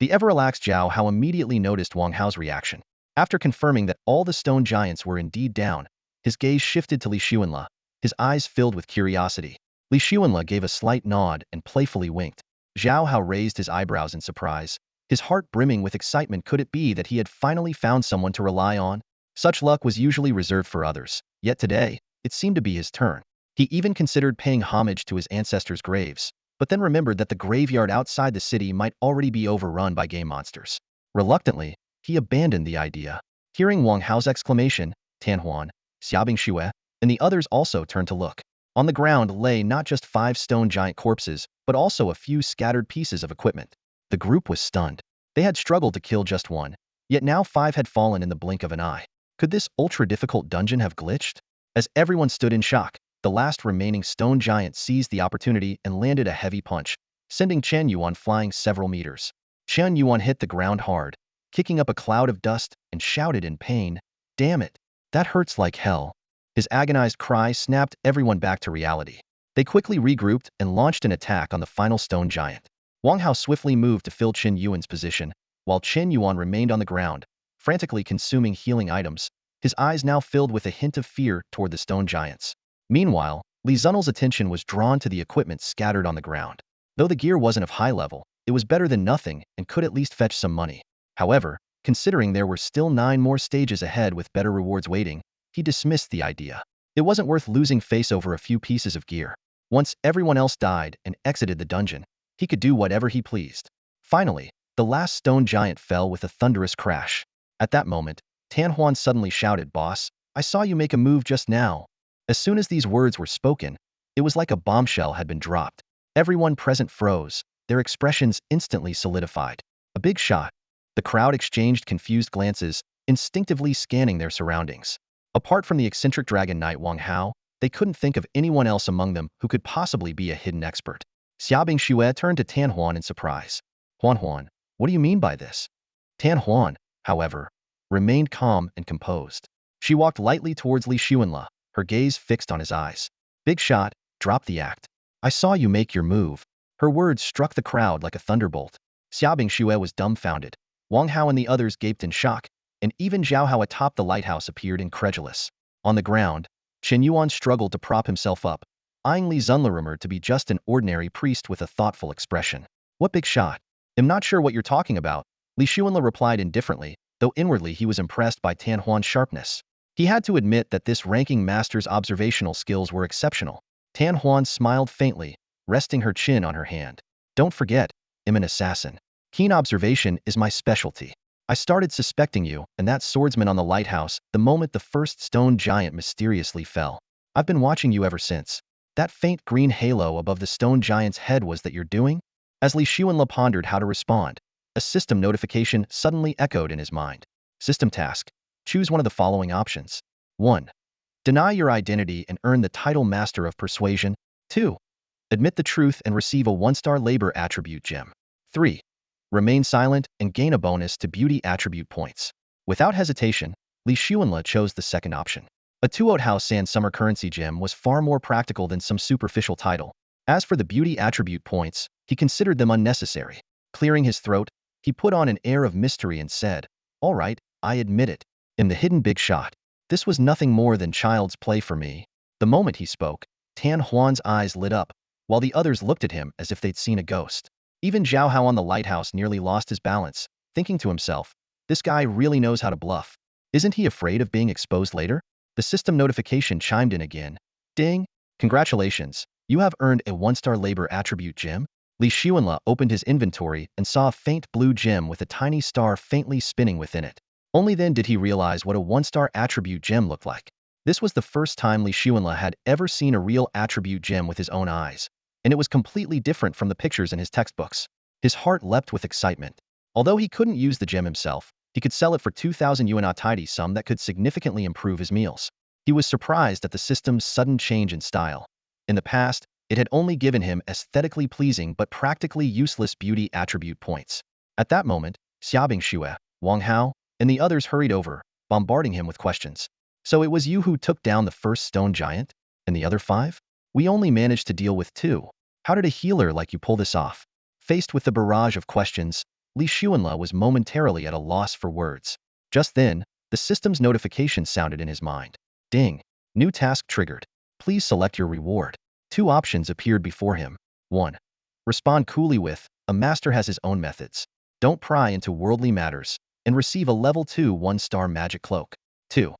The ever-relaxed Zhao Hao immediately noticed Wang Hao's reaction. After confirming that all the stone giants were indeed down, his gaze shifted to Li Xuanla, his eyes filled with curiosity. Li Xuanla gave a slight nod and playfully winked. Zhao Hao raised his eyebrows in surprise, his heart brimming with excitement. Could it be that he had finally found someone to rely on? Such luck was usually reserved for others, yet today, it seemed to be his turn. He even considered paying homage to his ancestors' graves, but then remembered that the graveyard outside the city might already be overrun by game monsters. Reluctantly, he abandoned the idea. Hearing Wang Hao's exclamation, Tanhuan, Xia Bingxue, and the others also turned to look. On the ground lay not just 5 stone giant corpses, but also a few scattered pieces of equipment. The group was stunned. They had struggled to kill just one, yet now 5 had fallen in the blink of an eye. Could this ultra-difficult dungeon have glitched? As everyone stood in shock, the last remaining stone giant seized the opportunity and landed a heavy punch, sending Chen Yuan flying several meters. Chen Yuan hit the ground hard, kicking up a cloud of dust, and shouted in pain, "Damn it! That hurts like hell." His agonized cry snapped everyone back to reality. They quickly regrouped and launched an attack on the final stone giant. Wang Hao swiftly moved to fill Chen Yuan's position, while Chen Yuan remained on the ground, frantically consuming healing items, his eyes now filled with a hint of fear toward the stone giants. Meanwhile, Li Zunel's attention was drawn to the equipment scattered on the ground. Though the gear wasn't of high level, it was better than nothing and could at least fetch some money. However, considering there were still 9 more stages ahead with better rewards waiting, he dismissed the idea. It wasn't worth losing face over a few pieces of gear. Once everyone else died and exited the dungeon, he could do whatever he pleased. Finally, the last stone giant fell with a thunderous crash. At that moment, Tan Huan suddenly shouted, "Boss, I saw you make a move just now." As soon as these words were spoken, it was like a bombshell had been dropped. Everyone present froze, their expressions instantly solidified. A big shot. The crowd exchanged confused glances, instinctively scanning their surroundings. Apart from the eccentric dragon knight Wang Hao, they couldn't think of anyone else among them who could possibly be a hidden expert. Xiaobing Xue turned to Tan Huan in surprise. "Huan, what do you mean by this?" Tan Huan, however, remained calm and composed. She walked lightly towards Li Xuanle, her gaze fixed on his eyes. "Big shot, drop the act. I saw you make your move." Her words struck the crowd like a thunderbolt. Xiaobing Xue was dumbfounded. Wang Hao and the others gaped in shock, and even Zhao Hao atop the lighthouse appeared incredulous. On the ground, Chen Yuan struggled to prop himself up, eyeing Li Zunle rumored to be just an ordinary priest with a thoughtful expression. "What big shot? I'm not sure what you're talking about," Li Xuanle replied indifferently, though inwardly he was impressed by Tan Huan's sharpness. He had to admit that this ranking master's observational skills were exceptional. Tan Huan smiled faintly, resting her chin on her hand. "Don't forget, I'm an assassin. Keen observation is my specialty. I started suspecting you and that swordsman on the lighthouse the moment the first stone giant mysteriously fell. I've been watching you ever since. That faint green halo above the stone giant's head was that you're doing?" As Li Xuanle pondered how to respond, a system notification suddenly echoed in his mind. System task. Choose one of the following options. 1. Deny your identity and earn the title Master of Persuasion. 2. Admit the truth and receive a 1-star labor attribute gem. 3. Remain silent and gain a bonus to beauty attribute points. Without hesitation, Li Xuanle chose the second option. A 2-House Sand Summer currency gem was far more practical than some superficial title. As for the beauty attribute points, he considered them unnecessary. Clearing his throat, he put on an air of mystery and said, "All right, I admit it. In the hidden big shot. This was nothing more than child's play for me." The moment he spoke, Tan Huan's eyes lit up, while the others looked at him as if they'd seen a ghost. Even Zhao Hao on the lighthouse nearly lost his balance, thinking to himself, "This guy really knows how to bluff. Isn't he afraid of being exposed later?" The system notification chimed in again. "Ding! Congratulations, you have earned a 1-star labor attribute gem." Li Xuanle opened his inventory and saw a faint blue gem with a tiny star faintly spinning within it. Only then did he realize what a 1-star attribute gem looked like. This was the first time Li Xuanle had ever seen a real attribute gem with his own eyes, and it was completely different from the pictures in his textbooks. His heart leapt with excitement. Although he couldn't use the gem himself, he could sell it for 2,000 yuan, a tidy sum that could significantly improve his meals. He was surprised at the system's sudden change in style. In the past, it had only given him aesthetically pleasing but practically useless beauty attribute points. At that moment, Xiaobing Xue, Wang Hao, and the others hurried over, bombarding him with questions. "So it was you who took down the first stone giant? And the other 5? We only managed to deal with 2. How did a healer like you pull this off?" Faced with the barrage of questions, Li Xuanle was momentarily at a loss for words. Just then, the system's notification sounded in his mind. Ding! New task triggered. Please select your reward. 2 options appeared before him. 1. Respond coolly with, "A master has his own methods. Don't pry into worldly matters," and receive a level 2 1-star magic cloak. 2.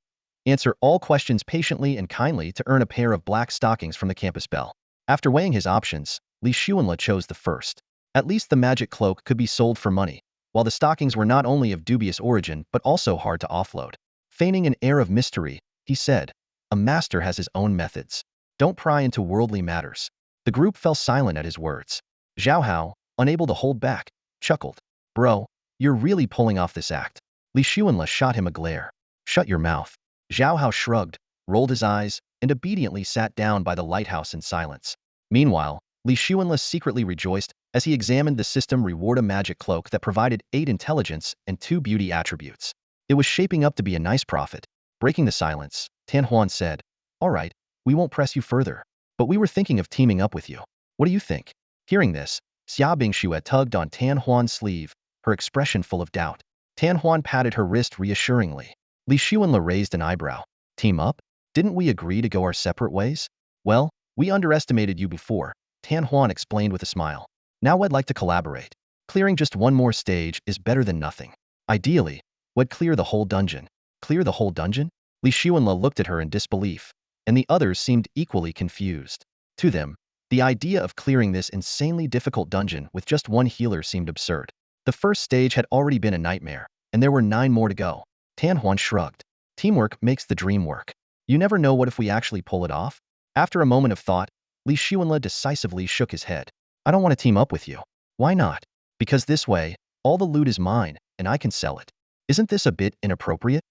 Answer all questions patiently and kindly to earn a pair of black stockings from the campus bell. After weighing his options, Li Xuanle chose the first. At least the magic cloak could be sold for money, while the stockings were not only of dubious origin but also hard to offload. Feigning an air of mystery, he said, "A master has his own methods. Don't pry into worldly matters." The group fell silent at his words. Zhao Hao, unable to hold back, chuckled. "Bro, You're really pulling off this act. Li Xuanle shot him a glare. Shut your mouth. Zhao Hao shrugged, rolled his eyes, and obediently sat down by the lighthouse in silence. Meanwhile, Li Xuanle secretly rejoiced as he examined the system reward a magic cloak that provided 8 intelligence and 2 beauty attributes. It was shaping up to be a nice profit. Breaking the silence, Tan Huan said, "All right, we won't press you further, but we were thinking of teaming up with you. What do you think?" Hearing this, Xia Bingxue tugged on Tan Huan's sleeve, her expression full of doubt. Tan Huan patted her wrist reassuringly. Li Xuanle raised an eyebrow. Team up? Didn't we agree to go our separate ways? Well, we underestimated you before, Tan Huan explained with a smile. Now I'd like to collaborate. Clearing just one more stage is better than nothing. Ideally, we'd clear the whole dungeon. Clear the whole dungeon? Li Xuanle looked at her in disbelief, and the others seemed equally confused. To them, the idea of clearing this insanely difficult dungeon with just one healer seemed absurd. The first stage had already been a nightmare, and there were 9 more to go. Tan Huan shrugged. Teamwork makes the dream work. You never know what if we actually pull it off? After a moment of thought, Li Xuanle decisively shook his head. I don't want to team up with you. Why not? Because this way, all the loot is mine, and I can sell it. Isn't this a bit inappropriate?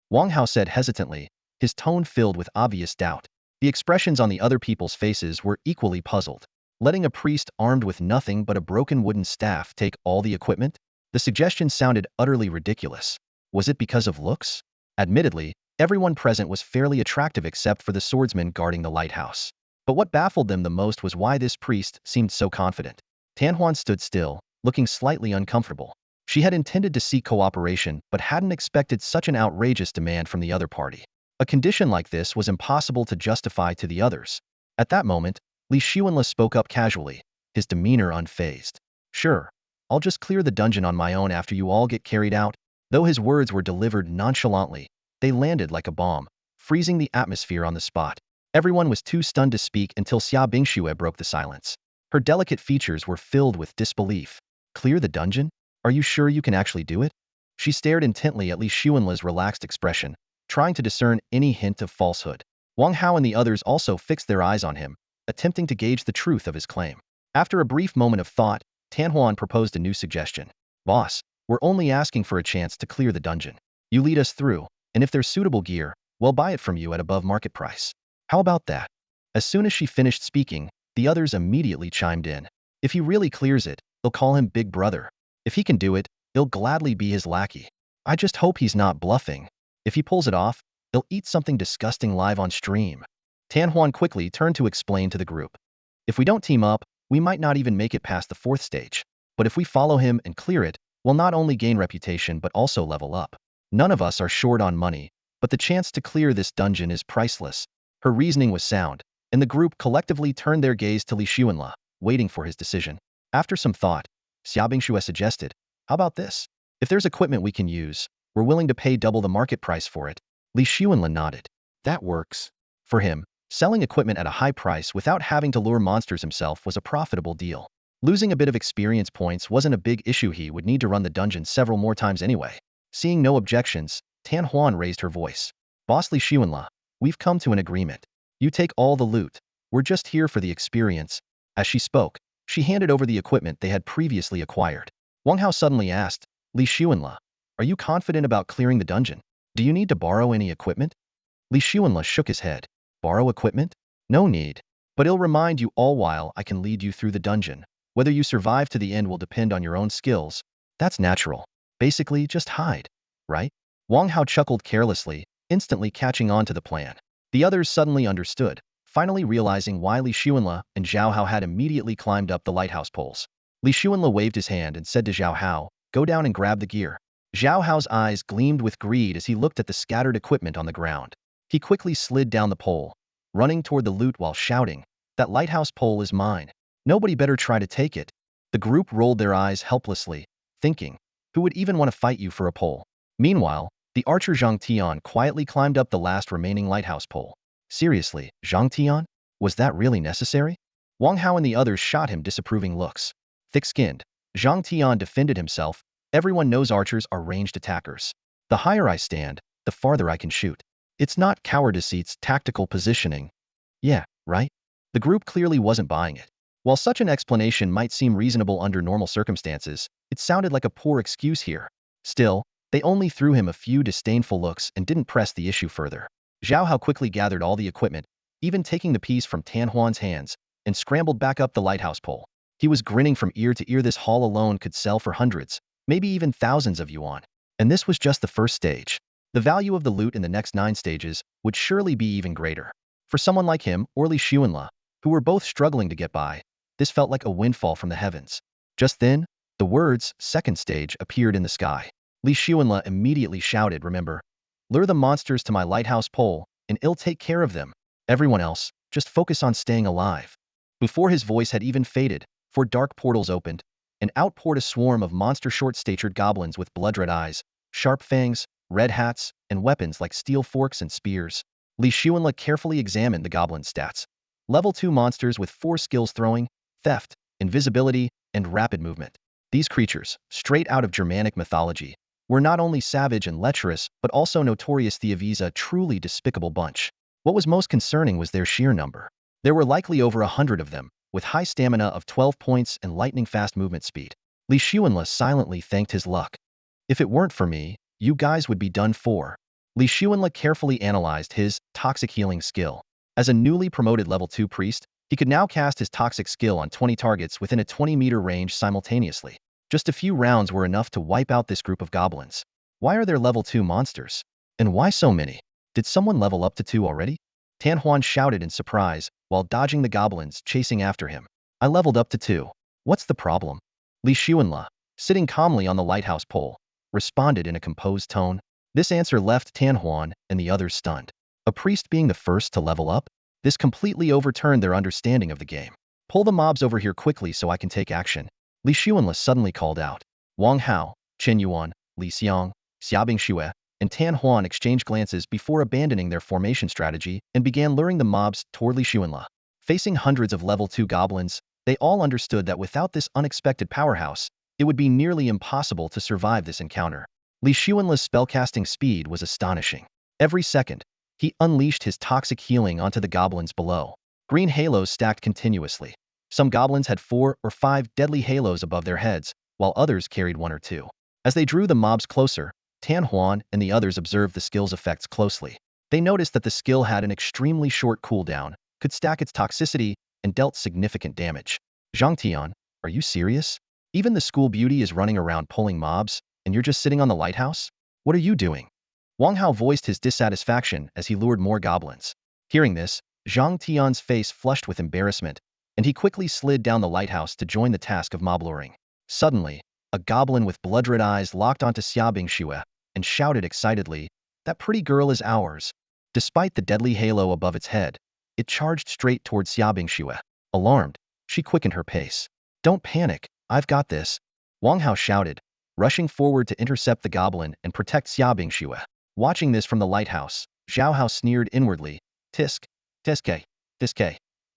Wang Hao said hesitantly, his tone filled with obvious doubt. The expressions on the other people's faces were equally puzzled. Letting a priest armed with nothing but a broken wooden staff take all the equipment? The suggestion sounded utterly ridiculous. Was it because of looks? Admittedly, everyone present was fairly attractive except for the swordsman guarding the lighthouse. But what baffled them the most was why this priest seemed so confident. Tan Huan stood still, looking slightly uncomfortable. She had intended to seek cooperation but hadn't expected such an outrageous demand from the other party. A condition like this was impossible to justify to the others. At that moment, Li Xuanle spoke up casually, his demeanor unfazed. Sure, I'll just clear the dungeon on my own after you all get carried out. Though his words were delivered nonchalantly, they landed like a bomb, freezing the atmosphere on the spot. Everyone was too stunned to speak until Xia Bingxue broke the silence. Her delicate features were filled with disbelief. Clear the dungeon? Are you sure you can actually do it? She stared intently at Li Xuanle's relaxed expression, trying to discern any hint of falsehood. Wang Hao and the others also fixed their eyes on him, attempting to gauge the truth of his claim. After a brief moment of thought, Tan Huan proposed a new suggestion. Boss, we're only asking for a chance to clear the dungeon. You lead us through, and if there's suitable gear, we'll buy it from you at above market price. How about that? As soon as she finished speaking, the others immediately chimed in. If he really clears it, they'll call him Big Brother. If he can do it, they'll gladly be his lackey. I just hope he's not bluffing. If he pulls it off, they'll eat something disgusting live on stream. Tan Huan quickly turned to explain to the group. If we don't team up, we might not even make it past the 4th stage. But if we follow him and clear it, we'll not only gain reputation but also level up. None of us are short on money, but the chance to clear this dungeon is priceless. Her reasoning was sound, and the group collectively turned their gaze to Li Xuanle, waiting for his decision. After some thought, Xia Bingxue suggested, how about this? If there's equipment we can use, we're willing to pay double the market price for it. Li Xuanle nodded. That works. For him, selling equipment at a high price without having to lure monsters himself was a profitable deal. Losing a bit of experience points wasn't a big issue. He would need to run the dungeon several more times anyway. Seeing no objections, Tan Huan raised her voice. Boss Li Xuanle, we've come to an agreement. You take all the loot. We're just here for the experience. As she spoke, she handed over the equipment they had previously acquired. Wang Hao suddenly asked, Li Xuanle, are you confident about clearing the dungeon? Do you need to borrow any equipment? Li Xuanle shook his head. Borrow equipment? No need. But I'll remind you all while I can lead you through the dungeon. Whether you survive to the end will depend on your own skills. That's natural. Basically, just hide. Right? Wang Hao chuckled carelessly, instantly catching on to the plan. The others suddenly understood, finally realizing why Li Xuanle and Zhao Hao had immediately climbed up the lighthouse poles. Li Xuanle waved his hand and said to Zhao Hao, go down and grab the gear. Zhao Hao's eyes gleamed with greed as he looked at the scattered equipment on the ground. He quickly slid down the pole, running toward the loot while shouting, that lighthouse pole is mine. Nobody better try to take it. The group rolled their eyes helplessly, thinking, who would even want to fight you for a pole? Meanwhile, the archer Zhang Tian quietly climbed up the last remaining lighthouse pole. Seriously, Zhang Tian? Was that really necessary? Wang Hao and the others shot him disapproving looks. Thick-skinned, Zhang Tian defended himself. Everyone knows archers are ranged attackers. The higher I stand, the farther I can shoot. It's not cowardice, it's tactical positioning. Yeah, right? The group clearly wasn't buying it. While such an explanation might seem reasonable under normal circumstances, It sounded like a poor excuse here. Still, they only threw him a few disdainful looks and didn't press the issue further. Zhao Hao quickly gathered all the equipment, even taking the piece from Tan Huan's hands, and scrambled back up the lighthouse pole. He was grinning from ear to ear. This haul alone could sell for hundreds, maybe even thousands of yuan. And this was just the first stage. The value of the loot in the next 9 stages would surely be even greater. For someone like him or Li Xuanle, who were both struggling to get by, this felt like a windfall from the heavens. Just then, the words, second stage, appeared in the sky. Li Xuanle immediately shouted, remember, lure the monsters to my lighthouse pole, and I'll take care of them. Everyone else, just focus on staying alive. Before his voice had even faded, 4 dark portals opened, and out poured a swarm of monster short-statured goblins with blood-red eyes, sharp fangs, red hats, and weapons like steel forks and spears. Li Xuanle carefully examined the goblin stats. Level 2 monsters with 4 skills: throwing, theft, invisibility, and rapid movement. These creatures, straight out of Germanic mythology, were not only savage and lecherous, but also notorious thieves, a truly despicable bunch. What was most concerning was their sheer number. There were likely over 100 of them, with high stamina of 12 points and lightning-fast movement speed. Li Xuanle silently thanked his luck. If it weren't for me, you guys would be done for. Li Xuanle carefully analyzed his toxic healing skill. As a newly promoted level 2 priest, he could now cast his toxic skill on 20 targets within a 20-meter range simultaneously. Just a few rounds were enough to wipe out this group of goblins. Why are there level 2 monsters? And why so many? Did someone level up to 2 already? Tan Huan shouted in surprise, while dodging the goblins chasing after him. I leveled up to 2. What's the problem? Li Xuanle, sitting calmly on the lighthouse pole, responded in a composed tone. This answer left Tan Huan and the others stunned. A priest being the first to level up? This completely overturned their understanding of the game. Pull the mobs over here quickly so I can take action. Li Xuanle suddenly called out. Wang Hao, Chen Yuan, Li Xiang, Xiaobing Xue, and Tan Huan exchanged glances before abandoning their formation strategy and began luring the mobs toward Li Xuanle. Facing hundreds of level 2 goblins, they all understood that without this unexpected powerhouse, it would be nearly impossible to survive this encounter. Li Xuanle's spellcasting speed was astonishing. Every second, he unleashed his toxic healing onto the goblins below. Green halos stacked continuously. Some goblins had 4 or 5 deadly halos above their heads, while others carried 1 or 2. As they drew the mobs closer, Tan Huan and the others observed the skill's effects closely. They noticed that the skill had an extremely short cooldown, could stack its toxicity, and dealt significant damage. Zhang Tian, are you serious? Even the school beauty is running around pulling mobs, and you're just sitting on the lighthouse? What are you doing? Wang Hao voiced his dissatisfaction as he lured more goblins. Hearing this, Zhang Tian's face flushed with embarrassment, and he quickly slid down the lighthouse to join the task of mob luring. Suddenly, a goblin with blood-red eyes locked onto Xiaobing Xue and shouted excitedly, that pretty girl is ours. Despite the deadly halo above its head, it charged straight towards Xiaobing Xue. Alarmed, she quickened her pace. Don't panic, I've got this, Wang Hao shouted, rushing forward to intercept the goblin and protect Xiaobing Xue. Watching this from the lighthouse, Zhao Hao sneered inwardly, Tisk, Tiske, Tiske.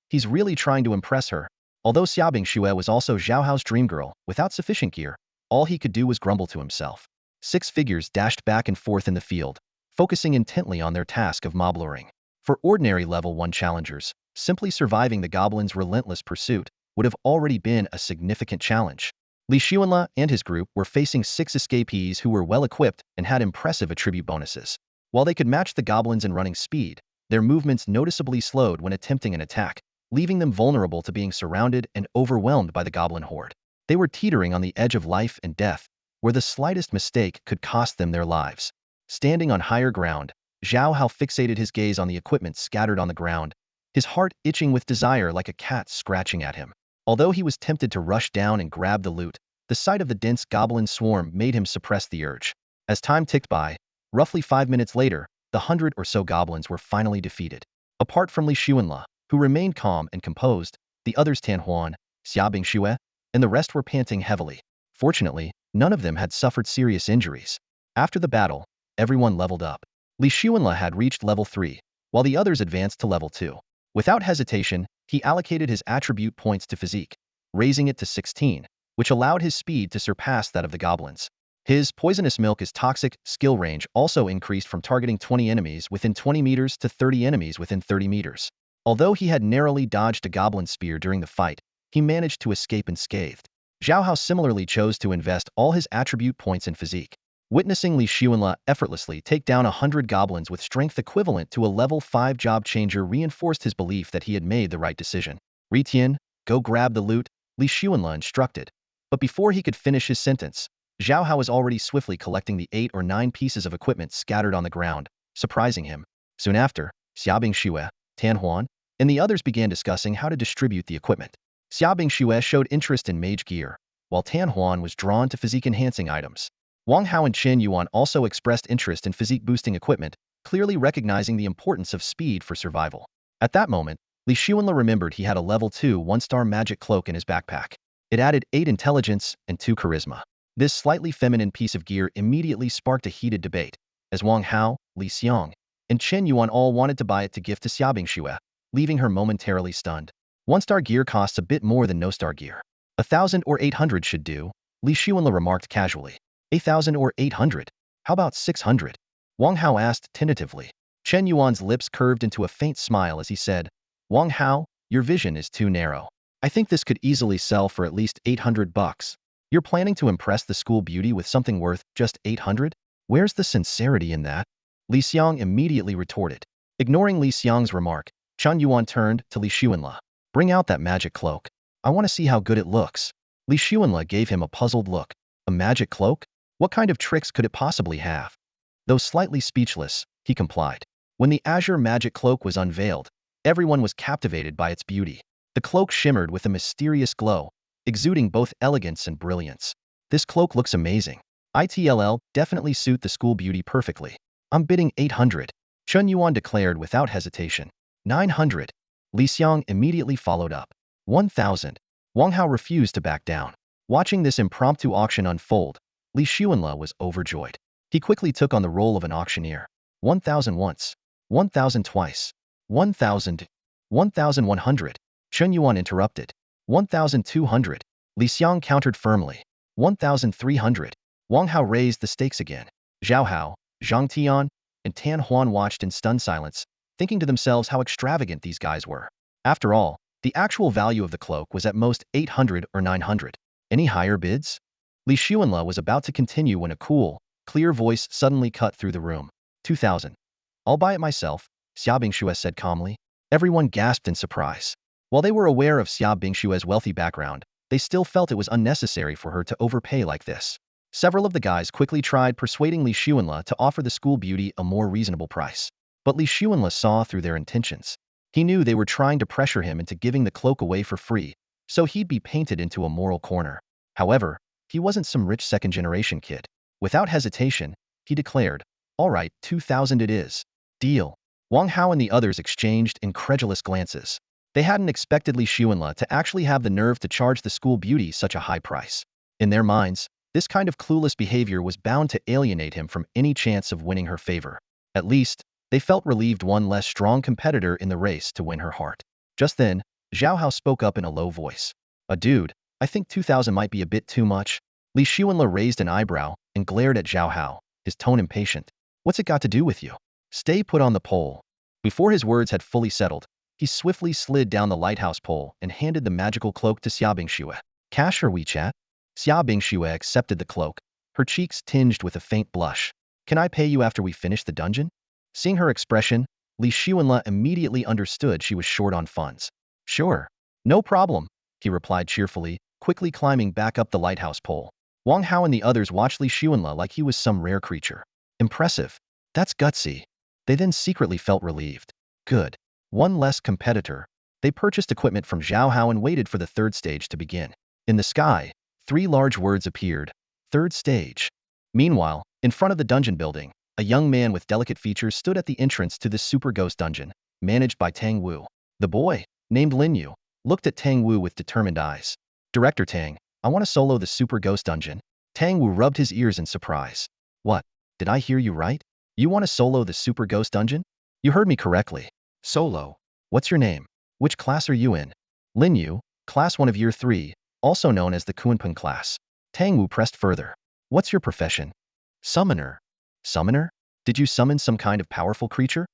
He's really trying to impress her. Although Xiaobing Xue was also Zhao Hao's dream girl, without sufficient gear, all he could do was grumble to himself. 6 figures dashed back and forth in the field, focusing intently on their task of mob luring. For ordinary level 1 challengers, simply surviving the goblins' relentless pursuit would have already been a significant challenge. Li Xuanle and his group were facing 6 escapees who were well-equipped and had impressive attribute bonuses. While they could match the goblins in running speed, their movements noticeably slowed when attempting an attack, leaving them vulnerable to being surrounded and overwhelmed by the goblin horde. They were teetering on the edge of life and death, where the slightest mistake could cost them their lives. Standing on higher ground, Zhao Hao fixated his gaze on the equipment scattered on the ground, his heart itching with desire like a cat scratching at him. Although he was tempted to rush down and grab the loot, the sight of the dense goblin swarm made him suppress the urge. As time ticked by, roughly 5 minutes later, the 100 or so goblins were finally defeated. Apart from Li Xuanle, who remained calm and composed, the others Tan Huan, Xiaobing Xue, and the rest were panting heavily. Fortunately, none of them had suffered serious injuries. After the battle, everyone leveled up. Li Xuanle had reached level 3, while the others advanced to level 2. Without hesitation, he allocated his attribute points to physique, raising it to 16, which allowed his speed to surpass that of the goblins. His poisonous milk is toxic skill range also increased from targeting 20 enemies within 20 meters to 30 enemies within 30 meters. Although he had narrowly dodged a goblin spear during the fight, he managed to escape unscathed. Zhao Hao similarly chose to invest all his attribute points in physique. Witnessing Li Xuanle effortlessly take down 100 goblins with strength equivalent to a level 5 job changer reinforced his belief that he had made the right decision. Ritian, go grab the loot, Li Xuanle instructed. But before he could finish his sentence, Zhao Hao was already swiftly collecting the 8 or 9 pieces of equipment scattered on the ground, surprising him. Soon after, Xiaobing Xue, Tan Huan, and the others began discussing how to distribute the equipment. Xiaobing Xue showed interest in mage gear, while Tan Huan was drawn to physique-enhancing items. Wang Hao and Chen Yuan also expressed interest in physique-boosting equipment, clearly recognizing the importance of speed for survival. At that moment, Li Xuanle remembered he had a level 2 one-star magic cloak in his backpack. It added 8 intelligence and 2 charisma. This slightly feminine piece of gear immediately sparked a heated debate, as Wang Hao, Li Xiong, and Chen Yuan all wanted to buy it to gift to Xiaobing Xue, leaving her momentarily stunned. One-star gear costs a bit more than no-star gear. 1,000 or 800 should do, Li Xuanle remarked casually. 8,000 or 800? How about 600? Wang Hao asked tentatively. Chen Yuan's lips curved into a faint smile as he said, Wang Hao, your vision is too narrow. I think this could easily sell for at least 800 bucks. You're planning to impress the school beauty with something worth just 800? Where's the sincerity in that? Li Xiong immediately retorted. Ignoring Li Xiong's remark, Chen Yuan turned to Li Xuanle. Bring out that magic cloak. I want to see how good it looks. Li Xuanle gave him a puzzled look. A magic cloak? What kind of tricks could it possibly have? Though slightly speechless, he complied. When the azure magic cloak was unveiled, everyone was captivated by its beauty. The cloak shimmered with a mysterious glow, exuding both elegance and brilliance. This cloak looks amazing. It'll definitely suit the school beauty perfectly. I'm bidding 800. Chen Yuan declared without hesitation. 900. Li Xiong immediately followed up. 1,000. Wang Hao refused to back down. Watching this impromptu auction unfold, Li Xuanle was overjoyed. He quickly took on the role of an auctioneer. 1,000 once. 1,000 twice. 1,000. 1,100. Chen Yuan interrupted. 1,200. Li Xiong countered firmly. 1,300. Wang Hao raised the stakes again. Zhao Hao, Zhang Tian, and Tan Huan watched in stunned silence, thinking to themselves how extravagant these guys were. After all, the actual value of the cloak was at most 800 or 900. Any higher bids? Li Xuanle was about to continue when a cool, clear voice suddenly cut through the room. 2,000. I'll buy it myself, Xiaobing Xue said calmly. Everyone gasped in surprise. While they were aware of Xiaobing Xue's wealthy background, they still felt it was unnecessary for her to overpay like this. Several of the guys quickly tried persuading Li Xuanle to offer the school beauty a more reasonable price. But Li Xuanle saw through their intentions. He knew they were trying to pressure him into giving the cloak away for free, so he'd be painted into a moral corner. However, he wasn't some rich second-generation kid. Without hesitation, he declared, all right, 2,000 it is. Deal. Wang Hao and the others exchanged incredulous glances. They hadn't expected Li Xuanle to actually have the nerve to charge the school beauty such a high price. In their minds, this kind of clueless behavior was bound to alienate him from any chance of winning her favor. At least, they felt relieved one less strong competitor in the race to win her heart. Just then, Zhao Hao spoke up in a low voice. Dude, I think 2,000 might be a bit too much. Li Xuanle raised an eyebrow and glared at Zhao Hao, his tone impatient. What's it got to do with you? Stay put on the pole. Before his words had fully settled, he swiftly slid down the lighthouse pole and handed the magical cloak to Xiaobing Xue. Cash or WeChat? Xiaobing Xue accepted the cloak, her cheeks tinged with a faint blush. Can I pay you after we finish the dungeon? Seeing her expression, Li Xuanle immediately understood she was short on funds. Sure. No problem, he replied cheerfully, quickly climbing back up the lighthouse pole. Wang Hao and the others watched Li Xuanle like he was some rare creature. Impressive. That's gutsy. They then secretly felt relieved. Good. One less competitor. They purchased equipment from Zhao Hao and waited for the third stage to begin. In the sky, 3 large words appeared. Third stage. Meanwhile, in front of the dungeon building, a young man with delicate features stood at the entrance to the Super Ghost Dungeon, managed by Tang Wu. The boy, named Lin Yu, looked at Tang Wu with determined eyes. Director Tang, I want to solo the Super Ghost Dungeon. Tang Wu rubbed his ears in surprise. What? Did I hear you right? You want to solo the Super Ghost Dungeon? You heard me correctly. Solo. What's your name? Which class are you in? Lin Yu, class 1 of year 3, also known as the Kunpeng class. Tang Wu pressed further. What's your profession? Summoner. Summoner? Did you summon some kind of powerful creature?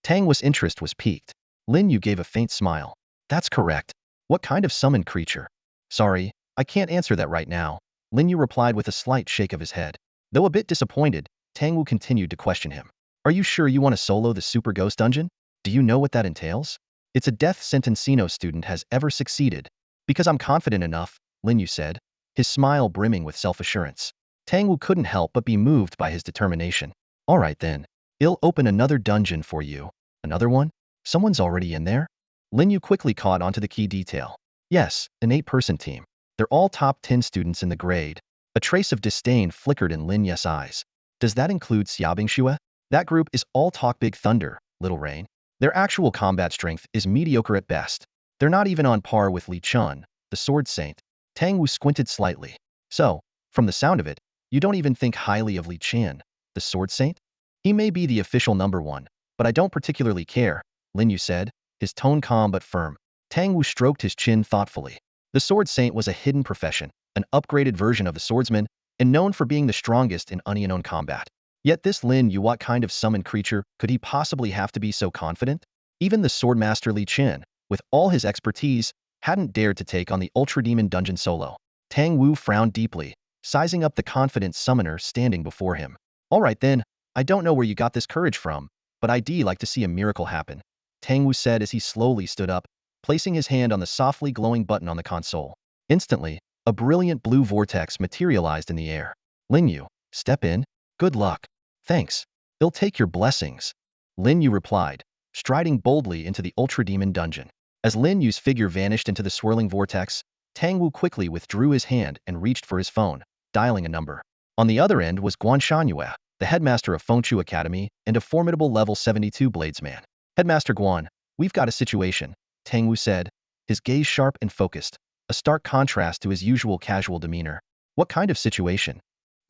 Tang Wu's interest was piqued. Lin Yu gave a faint smile. That's correct. What kind of summoned creature? Sorry, I can't answer that right now, Lin Yu replied with a slight shake of his head. Though a bit disappointed, Tang Wu continued to question him. Are you sure you want to solo the Super Ghost Dungeon? Do you know what that entails? It's a death sentence no student has ever succeeded. Because I'm confident enough, Lin Yu said, his smile brimming with self-assurance. Tang Wu couldn't help but be moved by his determination. All right then. I'll open another dungeon for you. Another one? Someone's already in there? Lin Yu quickly caught onto the key detail. Yes, an 8-person team. They're all top 10 students in the grade. A trace of disdain flickered in Lin Yu's eyes. Does that include Xiaobingxue? That group is all talk big thunder, little rain. Their actual combat strength is mediocre at best. They're not even on par with Li Chun, the sword saint. Tang Wu squinted slightly. So, from the sound of it, you don't even think highly of Li Chan, the sword saint? He may be the official number one, but I don't particularly care, Lin Yu said, his tone calm but firm. Tang Wu stroked his chin thoughtfully. The sword saint was a hidden profession, an upgraded version of the swordsman, and known for being the strongest in unknown combat. Yet this Lin Yu, what kind of summoned creature could he possibly have to be so confident? Even the swordmaster Li Chin, with all his expertise, hadn't dared to take on the Ultra Demon dungeon solo. Tang Wu frowned deeply, sizing up the confident summoner standing before him. All right then, I don't know where you got this courage from, but I'd like to see a miracle happen, Tang Wu said as he slowly stood up, placing his hand on the softly glowing button on the console. Instantly, a brilliant blue vortex materialized in the air. Lin Yu, step in. Good luck. Thanks. I'll take your blessings. Lin Yu replied, striding boldly into the Ultra Demon dungeon. As Lin Yu's figure vanished into the swirling vortex, Tang Wu quickly withdrew his hand and reached for his phone, dialing a number. On the other end was Guan Shangyue, the headmaster of Fengchu Academy and a formidable level 72 bladesman. Headmaster Guan, we've got a situation, Tang Wu said, his gaze sharp and focused, a stark contrast to his usual casual demeanor. What kind of situation?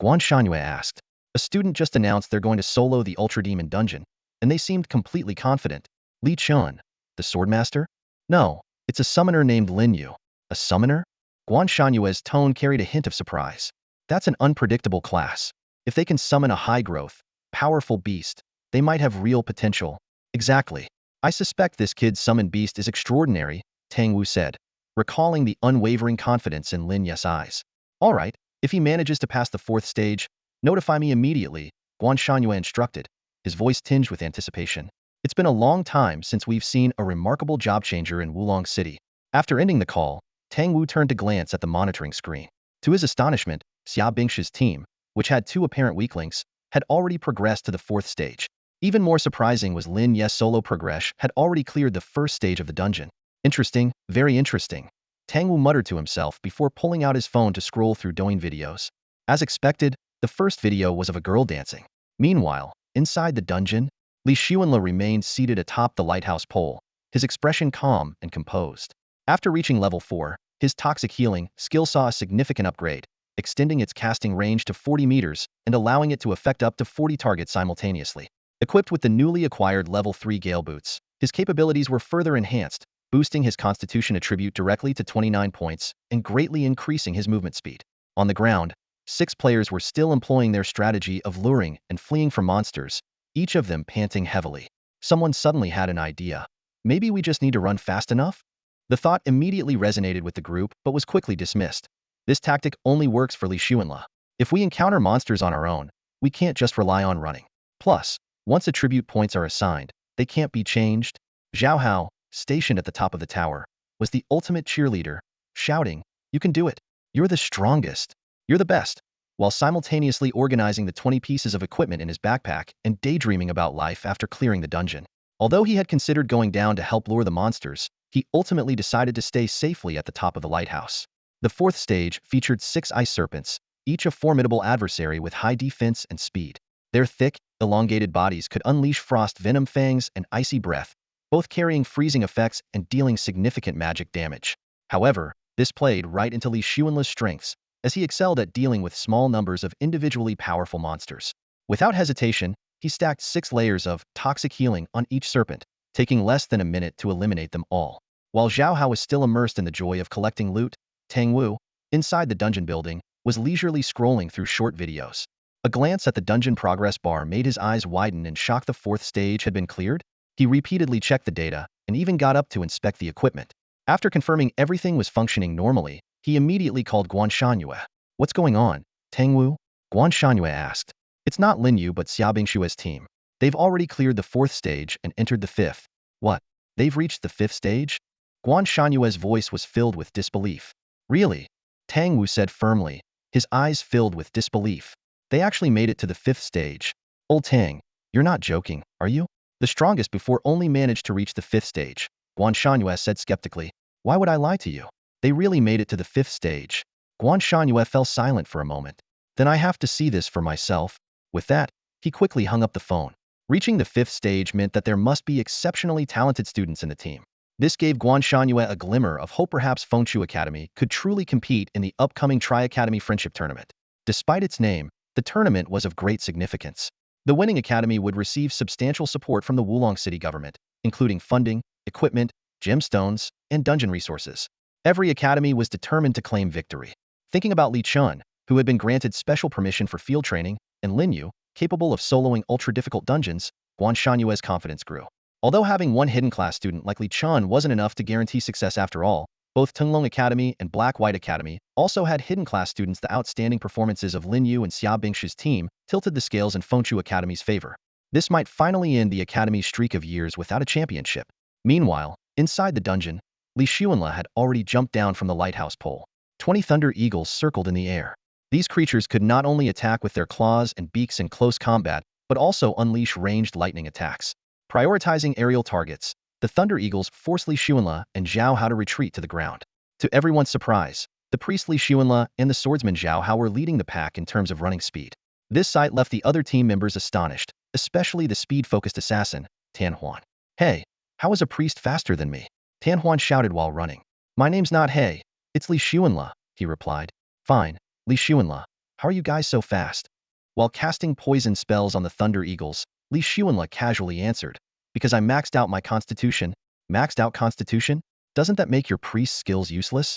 Guan Shangyue asked. A student just announced they're going to solo the Ultra Demon dungeon, and they seemed completely confident. Li Chun, the swordmaster? No, it's a summoner named Lin Yu. A summoner? Guan Shanyue's tone carried a hint of surprise. That's an unpredictable class. If they can summon a high-growth, powerful beast, they might have real potential. Exactly. I suspect this kid's summoned beast is extraordinary, Tang Wu said, recalling the unwavering confidence in Lin Yu's eyes. All right, if he manages to pass the 4th stage, notify me immediately, Guan Shanyue instructed, his voice tinged with anticipation. It's been a long time since we've seen a remarkable job changer in Wulong City. After ending the call, Tang Wu turned to glance at the monitoring screen. To his astonishment, Xia Bingshu's team, which had 2 apparent weaklings, had already progressed to the 4th stage. Even more surprising was Lin Yu's solo progress had already cleared the 1st stage of the dungeon. Interesting, very interesting. Tang Wu muttered to himself before pulling out his phone to scroll through Douyin videos. As expected, the first video was of a girl dancing. Meanwhile, inside the dungeon, Li Xuanle remained seated atop the lighthouse pole, his expression calm and composed. After reaching level 4, his toxic healing skill saw a significant upgrade, extending its casting range to 40 meters and allowing it to affect up to 40 targets simultaneously. Equipped with the newly acquired level 3 Gale Boots, his capabilities were further enhanced, boosting his constitution attribute directly to 29 points and greatly increasing his movement speed. On the ground, 6 players were still employing their strategy of luring and fleeing from monsters, each of them panting heavily. Someone suddenly had an idea. Maybe we just need to run fast enough? The thought immediately resonated with the group but was quickly dismissed. This tactic only works for Li Xuanle. If we encounter monsters on our own, we can't just rely on running. Plus, once attribute points are assigned, they can't be changed. Zhao Hao, stationed at the top of the tower, was the ultimate cheerleader, shouting, "You can do it! You're the strongest! You're the best!" while simultaneously organizing the 20 pieces of equipment in his backpack and daydreaming about life after clearing the dungeon. Although he had considered going down to help lure the monsters, he ultimately decided to stay safely at the top of the lighthouse. The 4th stage featured 6 ice serpents, each a formidable adversary with high defense and speed. Their thick, elongated bodies could unleash frost venom fangs and icy breath, both carrying freezing effects and dealing significant magic damage. However, this played right into Li Xuanle's strengths, as he excelled at dealing with small numbers of individually powerful monsters. Without hesitation, he stacked 6 layers of toxic healing on each serpent, taking less than a minute to eliminate them all. While Zhao Hao was still immersed in the joy of collecting loot, Tang Wu, inside the dungeon building, was leisurely scrolling through short videos. A glance at the dungeon progress bar made his eyes widen and shock. The 4th stage had been cleared. He repeatedly checked the data and even got up to inspect the equipment. After confirming everything was functioning normally, He immediately called Guan Shangyue. What's going on, Tangwu? Guan Shangyue asked. It's not Lin Yu but Xia Bingshue's team. They've already cleared the 4th stage and entered the 5th. What? They've reached the 5th stage? Guan Shanyue's voice was filled with disbelief. Really? Tang Wu said firmly, his eyes filled with disbelief. They actually made it to the 5th stage. Old Tang, you're not joking, are you? The strongest before only managed to reach the 5th stage, Guan Shanyue said skeptically. Why would I lie to you? They really made it to the 5th stage. Guan Shanyue fell silent for a moment. Then I have to see this for myself. With that, he quickly hung up the phone. Reaching the 5th stage meant that there must be exceptionally talented students in the team. This gave Guan Shangyue a glimmer of hope perhaps Fengshu Academy could truly compete in the upcoming Tri-Academy Friendship Tournament. Despite its name, the tournament was of great significance. The winning academy would receive substantial support from the Wulong City government, including funding, equipment, gemstones, and dungeon resources. Every academy was determined to claim victory. Thinking about Li Chun, who had been granted special permission for field training, and Lin Yu, capable of soloing ultra-difficult dungeons, Guan Shanyue's confidence grew. Although having one hidden class student like Li Chun wasn't enough to guarantee success after all, both Tunglong Academy and Black-White Academy also had hidden class students. The outstanding performances of Lin Yu and Xia Bingshu's team tilted the scales in Fengshu Academy's favor. This might finally end the academy's streak of years without a championship. Meanwhile, inside the dungeon, Li Xuanla had already jumped down from the lighthouse pole. 20 thunder eagles circled in the air. These creatures could not only attack with their claws and beaks in close combat, but also unleash ranged lightning attacks. Prioritizing aerial targets, the Thunder Eagles forced Li Xuanla and Zhao Hao to retreat to the ground. To everyone's surprise, the priest Li Xuanla and the swordsman Zhao Hao were leading the pack in terms of running speed. This sight left the other team members astonished, especially the speed-focused assassin, Tan Huan. Hey, how is a priest faster than me? Tan Huan shouted while running. My name's not Hey, it's Li Xuanla, he replied. Fine, Li Xuanla, how are you guys so fast? While casting poison spells on the Thunder Eagles, Li Xuanla casually answered, because I maxed out my constitution. Maxed out constitution? Doesn't that make your priest skills useless?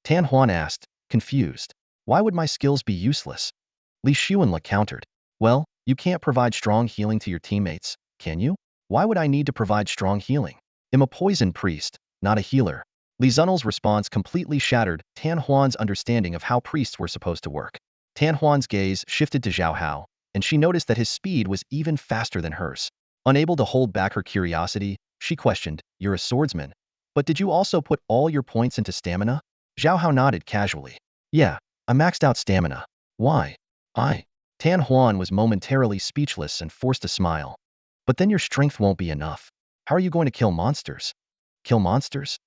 Tan Huan asked, confused. Why would my skills be useless? Li Xuanla countered. Well, you can't provide strong healing to your teammates, can you? Why would I need to provide strong healing? I'm a poison priest, not a healer. Li Zunel's response completely shattered Tan Huan's understanding of how priests were supposed to work. Tan Huan's gaze shifted to Zhao Hao, and she noticed that his speed was even faster than hers. Unable to hold back her curiosity, she questioned, You're a swordsman. But did you also put all your points into stamina? Zhao Hao nodded casually. Yeah, I maxed out stamina. Why? Tan Huan was momentarily speechless and forced a smile. But then your strength won't be enough. How are you going to kill monsters? Kill monsters?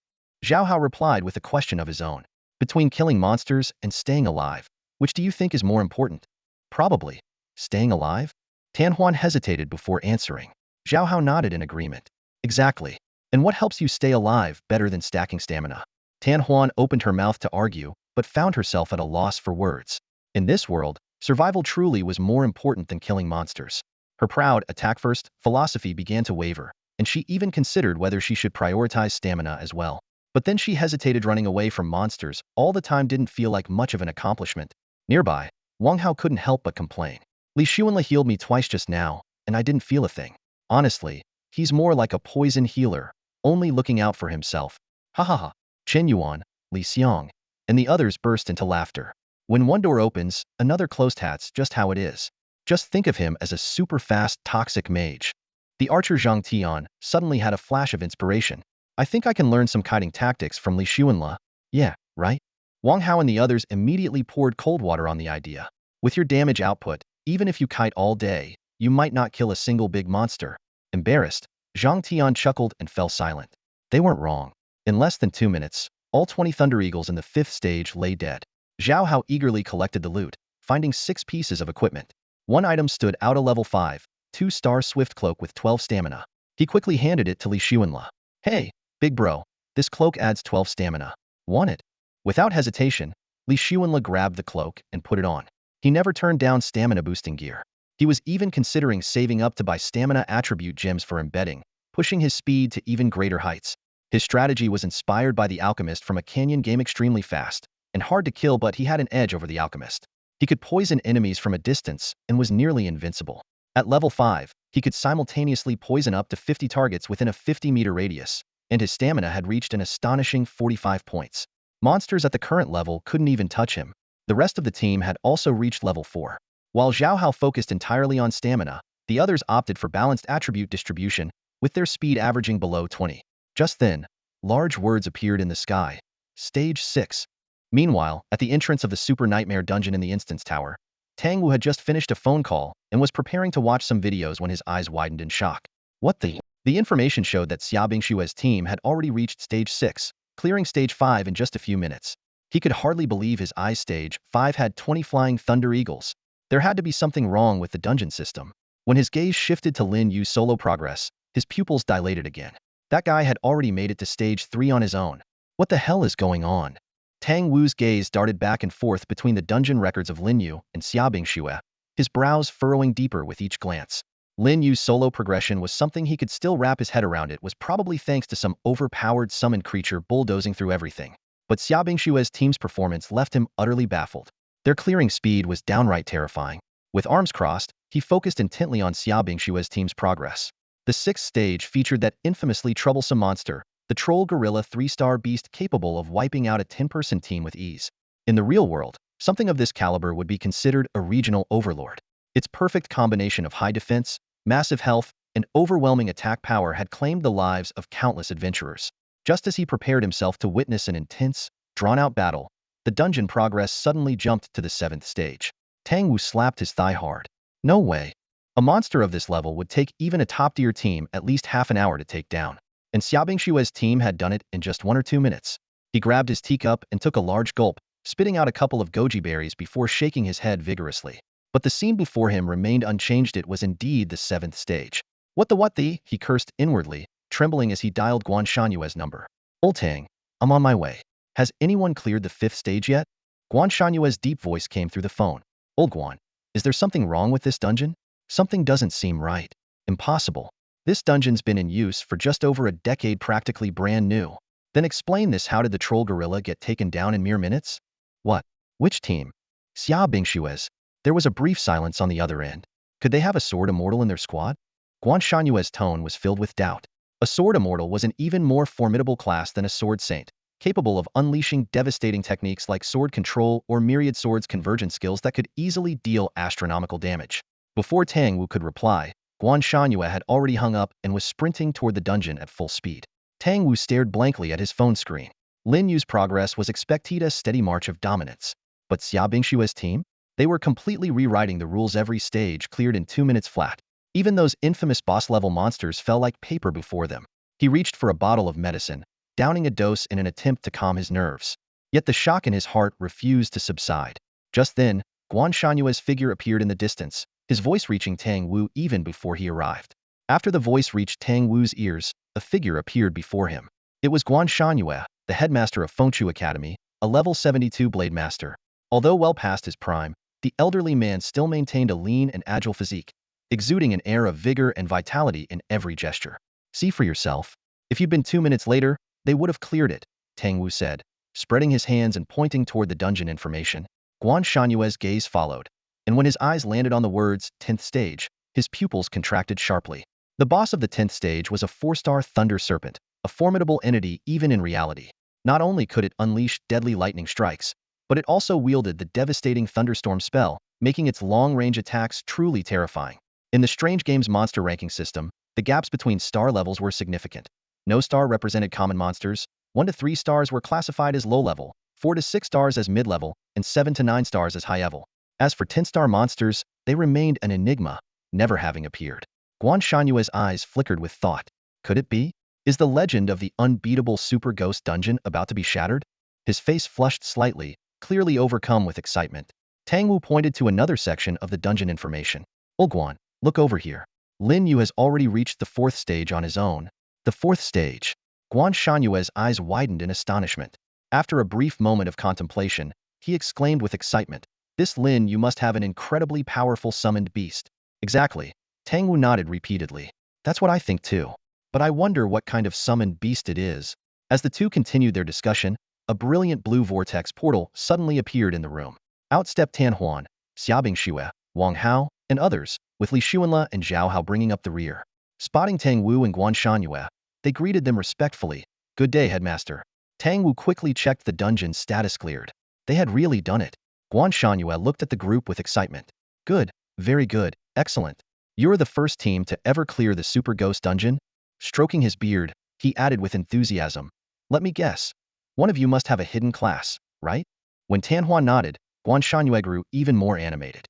Zhao Hao replied with a question of his own. Between killing monsters and staying alive, which do you think is more important? Probably staying alive? Tan Huan hesitated before answering. Zhao Hao nodded in agreement. Exactly. And what helps you stay alive better than stacking stamina? Tan Huan opened her mouth to argue, but found herself at a loss for words. In this world, survival truly was more important than killing monsters. Her proud, attack-first philosophy began to waver, and she even considered whether she should prioritize stamina as well. But then she hesitated. Running away from monsters all the time didn't feel like much of an accomplishment. Nearby, Wang Hao couldn't help but complain. Li Xuanla healed me twice just now, and I didn't feel a thing. Honestly, he's more like a poison healer, only looking out for himself. Hahaha. Chen Yuan, Li Xiong, and the others burst into laughter. When one door opens, another closed. That's just how it is. Just think of him as a super-fast, toxic mage. The archer Zhang Tian suddenly had a flash of inspiration. I think I can learn some kiting tactics from Li Xuanla. Yeah, right? Wang Hao and the others immediately poured cold water on the idea. With your damage output, even if you kite all day, you might not kill a single big monster. Embarrassed, Zhang Tian chuckled and fell silent. They weren't wrong. In less than 2 minutes, all 20 Thunder Eagles in the 5th stage lay dead. Zhao Hao eagerly collected the loot, finding 6 pieces of equipment. One item stood out: a level 5, 2-star swift cloak with 12 stamina. He quickly handed it to Li Xuanla. Hey, big bro, this cloak adds 12 stamina. Want it? Without hesitation, Li Xuanla grabbed the cloak and put it on. He never turned down stamina boosting gear. He was even considering saving up to buy stamina attribute gems for embedding, pushing his speed to even greater heights. His strategy was inspired by the Alchemist from a canyon game, extremely fast and hard to kill, but he had an edge over the Alchemist. He could poison enemies from a distance and was nearly invincible. At level 5, he could simultaneously poison up to 50 targets within a 50-meter radius, and his stamina had reached an astonishing 45 points. Monsters at the current level couldn't even touch him. The rest of the team had also reached level 4. While Zhao Hao focused entirely on stamina, the others opted for balanced attribute distribution, with their speed averaging below 20. Just then, large words appeared in the sky. Stage 6. Meanwhile, at the entrance of the Super Nightmare dungeon in the Instance Tower, Tang Wu had just finished a phone call and was preparing to watch some videos when his eyes widened in shock. What the? The information showed that Xia Bingshue's team had already reached Stage 6, clearing Stage 5 in just a few minutes. He could hardly believe his eyes. Stage 5 had 20 flying Thunder Eagles. There had to be something wrong with the dungeon system. When his gaze shifted to Lin Yu's solo progress, his pupils dilated again. That guy had already made it to Stage 3 on his own. What the hell is going on? Tang Wu's gaze darted back and forth between the dungeon records of Lin Yu and Xia Bingshue, his brows furrowing deeper with each glance. Lin Yu's solo progression was something he could still wrap his head around. It was probably thanks to some overpowered summoned creature bulldozing through everything. But Xia Bingshue's team's performance left him utterly baffled. Their clearing speed was downright terrifying. With arms crossed, he focused intently on Xia Bingshue's team's progress. The 6th stage featured that infamously troublesome monster, the troll gorilla 3-star beast capable of wiping out a 10-person team with ease. In the real world, something of this caliber would be considered a regional overlord. Its perfect combination of high defense, massive health, and overwhelming attack power had claimed the lives of countless adventurers. Just as he prepared himself to witness an intense, drawn-out battle, the dungeon progress suddenly jumped to the 7th stage. Tang Wu slapped his thigh hard. No way. A monster of this level would take even a top-tier team at least half an hour to take down. And Xia Bingshue's team had done it in just 1 or 2 minutes. He grabbed his teacup and took a large gulp, spitting out a couple of goji berries before shaking his head vigorously. But the scene before him remained unchanged. It was indeed the 7th stage. What the? He cursed inwardly, trembling as he dialed Guan Shanyue's number. Old Tang, I'm on my way. Has anyone cleared the 5th stage yet? Guan Shanyue's deep voice came through the phone. Old Guan, is there something wrong with this dungeon? Something doesn't seem right. Impossible. This dungeon's been in use for just over a decade, practically brand new. Then explain this. How did the troll gorilla get taken down in mere minutes? What? Which team? Xia Bingshue's. There was a brief silence on the other end. Could they have a sword immortal in their squad? Guan Shanyue's tone was filled with doubt. A sword immortal was an even more formidable class than a sword saint, capable of unleashing devastating techniques like sword control or myriad swords convergence skills that could easily deal astronomical damage. Before Tang Wu could reply, Guan Shanyue had already hung up and was sprinting toward the dungeon at full speed. Tang Wu stared blankly at his phone screen. Lin Yu's progress was expected a steady march of dominance. But Xia Bingshue's team? They were completely rewriting the rules. Every stage cleared in 2 minutes flat. Even those infamous boss-level monsters fell like paper before them. He reached for a bottle of medicine, downing a dose in an attempt to calm his nerves. Yet the shock in his heart refused to subside. Just then, Guan Shanyue's figure appeared in the distance, his voice reaching Tang Wu even before he arrived. After the voice reached Tang Wu's ears, a figure appeared before him. It was Guan Shanyue, the headmaster of Fengchu Academy, a level 72 blade master. Although well past his prime, the elderly man still maintained a lean and agile physique, exuding an air of vigor and vitality in every gesture. See for yourself. If you'd been 2 minutes later, they would have cleared it, Tang Wu said, spreading his hands and pointing toward the dungeon information. Guan Shanyue's gaze followed, and when his eyes landed on the words 10th stage, his pupils contracted sharply. The boss of the 10th stage was a 4-star thunder serpent, a formidable entity even in reality. Not only could it unleash deadly lightning strikes, but it also wielded the devastating thunderstorm spell, making its long-range attacks truly terrifying. In the Strange Games monster ranking system, the gaps between star levels were significant. No star represented common monsters, 1 to 3 stars were classified as low-level, 4 to 6 stars as mid-level, and 7 to 9 stars as high-level. As for 10-star monsters, they remained an enigma, never having appeared. Guan Shanyue's eyes flickered with thought. Could it be? Is the legend of the unbeatable Super Ghost Dungeon about to be shattered? His face flushed slightly, clearly overcome with excitement. Tang Wu pointed to another section of the dungeon information. Guan, look over here. Lin Yu has already reached the 4th stage on his own. The 4th stage. Guan Shanyue's eyes widened in astonishment. After a brief moment of contemplation, he exclaimed with excitement, "This Lin Yu must have an incredibly powerful summoned beast." Exactly. Tang Wu nodded repeatedly. That's what I think too. But I wonder what kind of summoned beast it is. As the two continued their discussion, a brilliant blue vortex portal suddenly appeared in the room. Out stepped Tan Huan, Xia Bingshue, Wang Hao, and others, with Li Xuanle and Zhao Hao bringing up the rear. Spotting Tang Wu and Guan Shanyue, they greeted them respectfully. "Good day, headmaster." Tang Wu quickly checked the dungeon's status cleared. They had really done it. Guan Shangyue looked at the group with excitement. Good, very good, excellent. You're the first team to ever clear the Super Ghost dungeon? Stroking his beard, he added with enthusiasm. Let me guess. One of you must have a hidden class, right? When Tanhuan nodded, Guan Shangyue grew even more animated.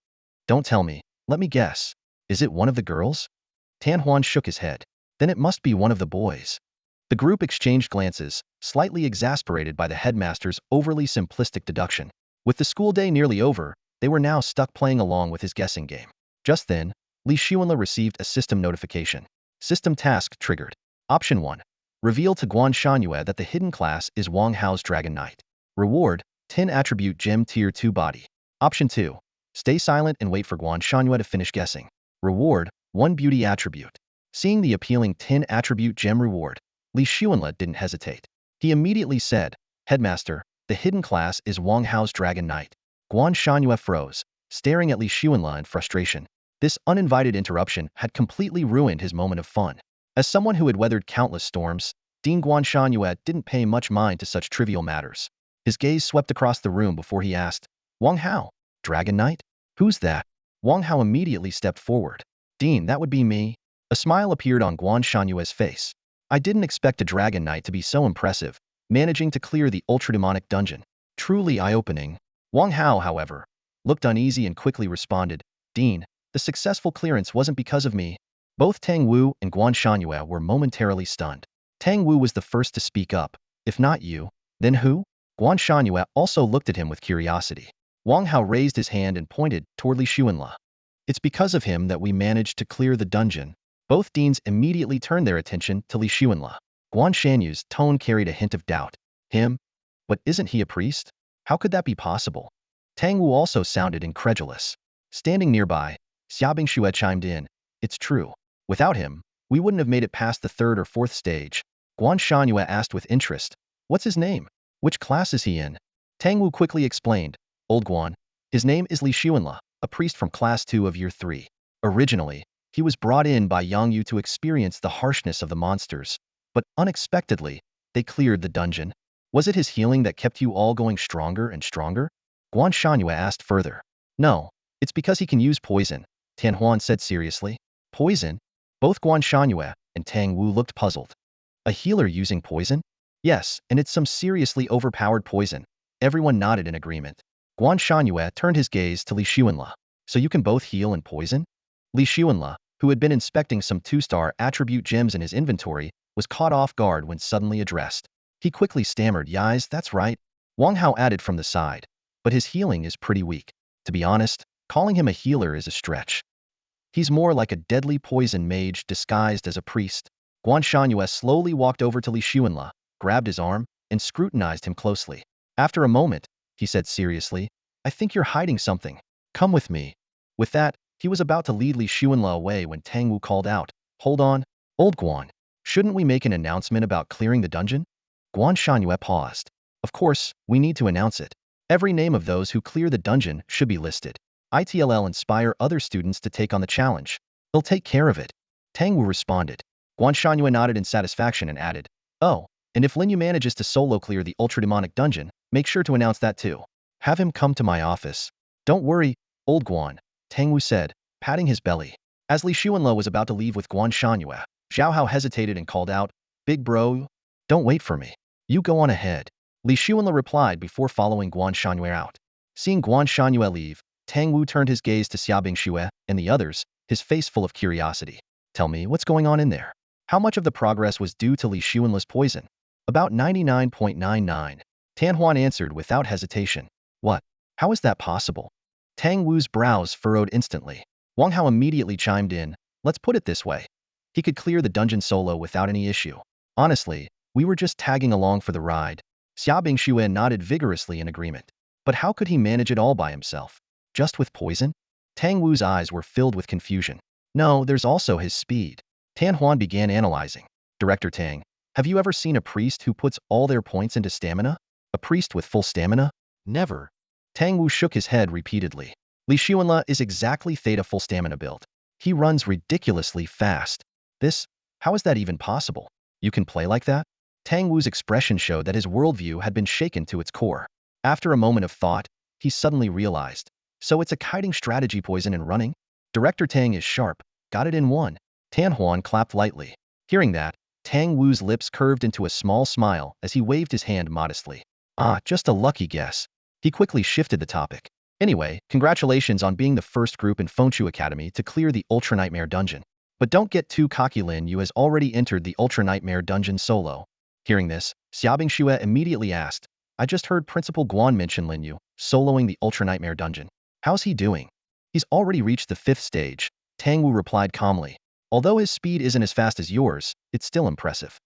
Don't tell me. Let me guess. Is it one of the girls? Tanhuan shook his head. Then it must be one of the boys. The group exchanged glances, slightly exasperated by the headmaster's overly simplistic deduction. With the school day nearly over, they were now stuck playing along with his guessing game. Just then, Li Xuanle received a system notification. System task triggered. Option 1. Reveal to Guan Shangyue that the hidden class is Wang Hao's Dragon Knight. Reward, 10 attribute gem tier 2 body. Option 2. Stay silent and wait for Guan Shangyue to finish guessing. Reward, 1 beauty attribute. Seeing the appealing 10 attribute gem reward, Li Xuanle didn't hesitate. He immediately said, Headmaster, the hidden class is Wang Hao's Dragon Knight. Guan Shangyue froze, staring at Li Xuanle in frustration. This uninvited interruption had completely ruined his moment of fun. As someone who had weathered countless storms, Dean Guan Shangyue didn't pay much mind to such trivial matters. His gaze swept across the room before he asked, Wang Hao, Dragon Knight? Who's that? Wang Hao immediately stepped forward. Dean, that would be me. A smile appeared on Guan Shanyue's face. I didn't expect a Dragon Knight to be so impressive, managing to clear the ultrademonic dungeon. Truly eye-opening. Wang Hao, however, looked uneasy and quickly responded, Dean, the successful clearance wasn't because of me. Both Tang Wu and Guan Shanyue were momentarily stunned. Tang Wu was the first to speak up. If not you, then who? Guan Shanyue also looked at him with curiosity. Wang Hao raised his hand and pointed toward Li Xuanle. It's because of him that we managed to clear the dungeon. Both deans immediately turned their attention to Li Xuanle. Guan Shanyue's tone carried a hint of doubt. Him? But isn't he a priest? How could that be possible? Tang Wu also sounded incredulous. Standing nearby, Xiaobing Xue chimed in. It's true. Without him, we wouldn't have made it past the 3rd or 4th stage. Guan Shanyue asked with interest. What's his name? Which class is he in? Tang Wu quickly explained. Old Guan. His name is Li Xuanle, a priest from class 2 of year 3. Originally, he was brought in by Yang Yu to experience the harshness of the monsters, but unexpectedly, they cleared the dungeon. Was it his healing that kept you all going stronger and stronger? Guan Shanyue asked further. No, it's because he can use poison, Tianhuan said seriously. Poison? Both Guan Shanyue and Tang Wu looked puzzled. A healer using poison? Yes, and it's some seriously overpowered poison. Everyone nodded in agreement. Guan Shanyue turned his gaze to Li Xuanle. So you can both heal and poison? Li Xuanle, who had been inspecting some 2-star attribute gems in his inventory, was caught off guard when suddenly addressed. He quickly stammered, Yes, that's right. Wang Hao added from the side. But his healing is pretty weak. To be honest, calling him a healer is a stretch. He's more like a deadly poison mage disguised as a priest. Guan Shanyue slowly walked over to Li Xuanle, grabbed his arm, and scrutinized him closely. After a moment, he said seriously, I think you're hiding something. Come with me. With that, he was about to lead Li Xuanle away when Tang Wu called out, Hold on, old Guan. Shouldn't we make an announcement about clearing the dungeon? Guan Shanyue paused. Of course, we need to announce it. Every name of those who clear the dungeon should be listed. ITLL inspire other students to take on the challenge. They'll take care of it. Tang Wu responded. Guan Shanyue nodded in satisfaction and added, Oh, and if Lin Yu manages to solo clear the ultrademonic dungeon, make sure to announce that too. Have him come to my office. Don't worry, old Guan, Tang Wu said, patting his belly. As Li Xuanle was about to leave with Guan Shanyue, Zhao Hao hesitated and called out, Big bro, don't wait for me. You go on ahead. Li Xuanle replied before following Guan Shanyue out. Seeing Guan Shanyue leave, Tang Wu turned his gaze to Xiaobing Xue and the others, his face full of curiosity. Tell me, what's going on in there? How much of the progress was due to Li Xuanle's poison? About 99.99. Tianhuan answered without hesitation. What? How is that possible? Tang Wu's brows furrowed instantly. Wang Hao immediately chimed in. Let's put it this way. He could clear the dungeon solo without any issue. Honestly, we were just tagging along for the ride. Xiaobing Xue nodded vigorously in agreement. But how could he manage it all by himself? Just with poison? Tang Wu's eyes were filled with confusion. No, there's also his speed. Tianhuan began analyzing. Director Tang, have you ever seen a priest who puts all their points into stamina? A priest with full stamina? Never. Tang Wu shook his head repeatedly. Li Xuanle is exactly Theta full stamina build. He runs ridiculously fast. How is that even possible? You can play like that? Tang Wu's expression showed that his worldview had been shaken to its core. After a moment of thought, he suddenly realized. So it's a kiting strategy poison and running? Director Tang is sharp. Got it in one. Tan Huan clapped lightly. Hearing that, Tang Wu's lips curved into a small smile as he waved his hand modestly. Ah, just a lucky guess. He quickly shifted the topic. Anyway, congratulations on being the first group in Fengchu Academy to clear the Ultra Nightmare Dungeon. But don't get too cocky, Lin Yu has already entered the Ultra Nightmare Dungeon solo. Hearing this, Xiaobing Xue immediately asked, I just heard Principal Guan mention Lin Yu soloing the Ultra Nightmare Dungeon. How's he doing? He's already reached the 5th stage, Tang Wu replied calmly. Although his speed isn't as fast as yours, it's still impressive.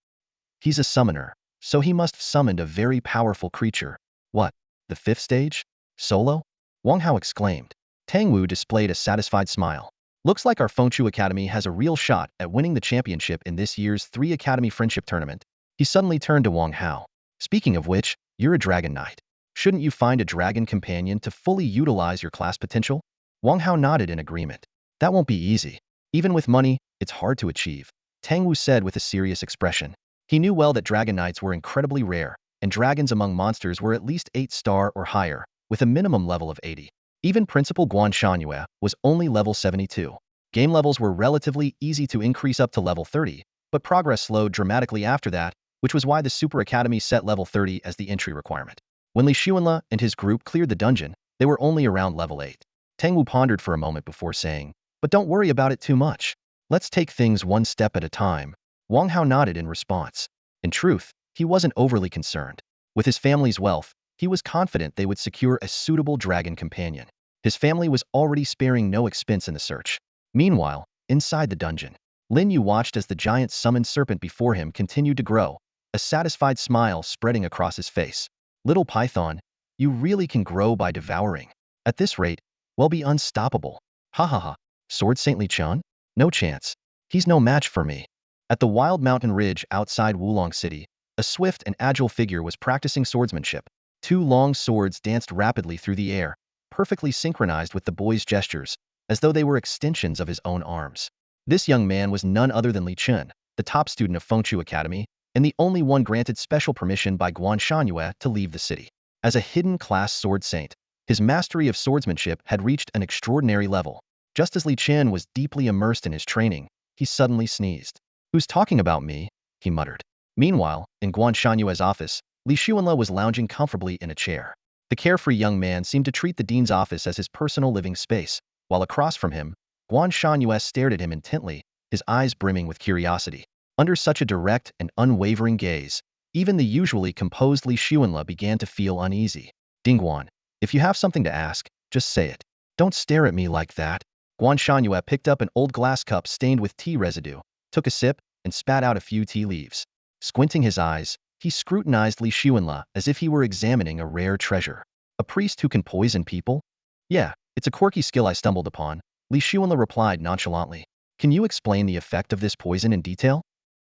He's a summoner, so he must have summoned a very powerful creature. What? The 5th stage? Solo? Wang Hao exclaimed. Tang Wu displayed a satisfied smile. Looks like our Fengchu Academy has a real shot at winning the championship in this year's 3 Academy Friendship Tournament. He suddenly turned to Wang Hao. Speaking of which, you're a dragon knight. Shouldn't you find a dragon companion to fully utilize your class potential? Wang Hao nodded in agreement. That won't be easy. Even with money, it's hard to achieve, Tang Wu said with a serious expression. He knew well that dragon knights were incredibly rare, and dragons among monsters were at least 8-star or higher, with a minimum level of 80. Even Principal Guan Shanyue was only level 72. Game levels were relatively easy to increase up to level 30, but progress slowed dramatically after that, which was why the Super Academy set level 30 as the entry requirement. When Li Xuanle and his group cleared the dungeon, they were only around level 8. Tang Wu pondered for a moment before saying, but don't worry about it too much. Let's take things one step at a time. Wang Hao nodded in response. In truth, he wasn't overly concerned. With his family's wealth, he was confident they would secure a suitable dragon companion. His family was already sparing no expense in the search. Meanwhile, inside the dungeon, Lin Yu watched as the giant summoned serpent before him continued to grow, a satisfied smile spreading across his face. Little Python, you really can grow by devouring. At this rate, we'll be unstoppable. Hahaha. Sword Saint Li Chun? No chance. He's no match for me. At the wild mountain ridge outside Wulong City, a swift and agile figure was practicing swordsmanship. 2 long swords danced rapidly through the air, perfectly synchronized with the boy's gestures, as though they were extensions of his own arms. This young man was none other than Li Chun, the top student of Fengchu Academy, and the only one granted special permission by Guan Shanyue to leave the city. As a hidden class sword saint, his mastery of swordsmanship had reached an extraordinary level. Just as Li Chun was deeply immersed in his training, he suddenly sneezed. Who's talking about me? He muttered. Meanwhile, in Guan Shanyue's office, Li Xuanle was lounging comfortably in a chair. The carefree young man seemed to treat the dean's office as his personal living space, while across from him, Guan Shanyue stared at him intently, his eyes brimming with curiosity. Under such a direct and unwavering gaze, even the usually composed Li Xuanle began to feel uneasy. Dingguan, if you have something to ask, just say it. Don't stare at me like that. Guan Shanyue picked up an old glass cup stained with tea residue, took a sip, and spat out a few tea leaves. Squinting his eyes, he scrutinized Li Xuanle as if he were examining a rare treasure. A priest who can poison people? Yeah, it's a quirky skill I stumbled upon, Li Xuanle replied nonchalantly. Can you explain the effect of this poison in detail?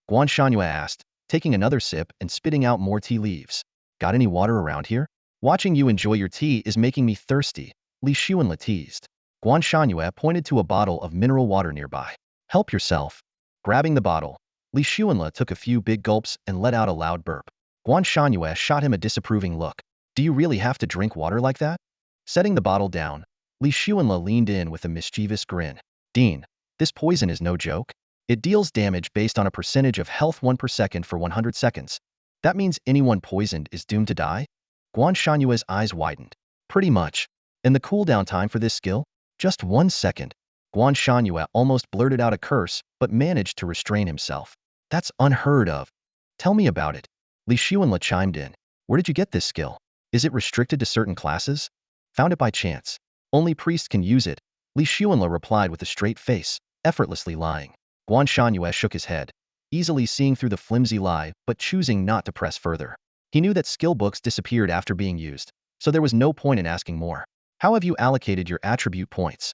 Guan Shanyue asked, taking another sip and spitting out more tea leaves. Got any water around here? Watching you enjoy your tea is making me thirsty, Li Xuanle teased. Guan Shanyue pointed to a bottle of mineral water nearby. Help yourself. Grabbing the bottle, Li Xuanle took a few big gulps and let out a loud burp. Guan Shanyue shot him a disapproving look. Do you really have to drink water like that? Setting the bottle down, Li Xuanle leaned in with a mischievous grin. Dean, this poison is no joke. It deals damage based on a percentage of health 1 per second for 100 seconds. That means anyone poisoned is doomed to die? Guan Shanyue's eyes widened. Pretty much. And the cooldown time for this skill? Just 1 second. Guan Shanyue almost blurted out a curse, but managed to restrain himself. That's unheard of. Tell me about it. Li Xuanle chimed in. Where did you get this skill? Is it restricted to certain classes? Found it by chance. Only priests can use it, Li Xuanle replied with a straight face, effortlessly lying. Guan Shanyue shook his head, easily seeing through the flimsy lie but choosing not to press further. He knew that skill books disappeared after being used, so there was no point in asking more. How have you allocated your attribute points?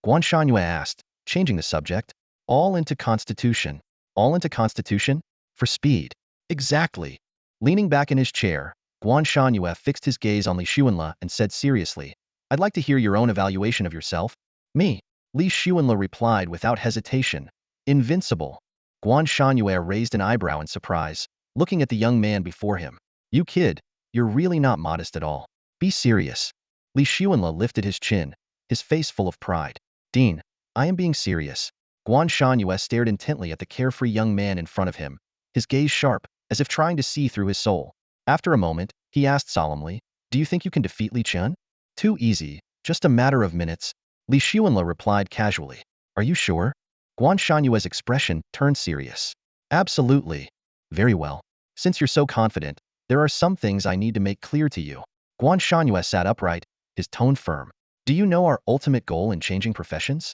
Guan Shanyue asked, changing the subject. All into Constitution. All into Constitution? For speed. Exactly. Leaning back in his chair, Guan Shanyue fixed his gaze on Li Xuanle and said seriously, I'd like to hear your own evaluation of yourself. Me. Li Xuanle replied without hesitation. Invincible. Guan Shanyue raised an eyebrow in surprise. looking at the young man before him. You kid, you're really not modest at all. Be serious. Li Xuanle lifted his chin, his face full of pride. Dean, I am being serious. Guan Shangyue stared intently at the carefree young man in front of him, his gaze sharp, as if trying to see through his soul. After a moment, he asked solemnly, do you think you can defeat Li Chen? Too easy, just a matter of minutes. Li Xuanle replied casually. Are you sure? Guan Shanyue's expression turned serious. Absolutely. Very well. Since you're so confident, there are some things I need to make clear to you. Guan Shanyue sat upright, his tone firm. Do you know our ultimate goal in changing professions?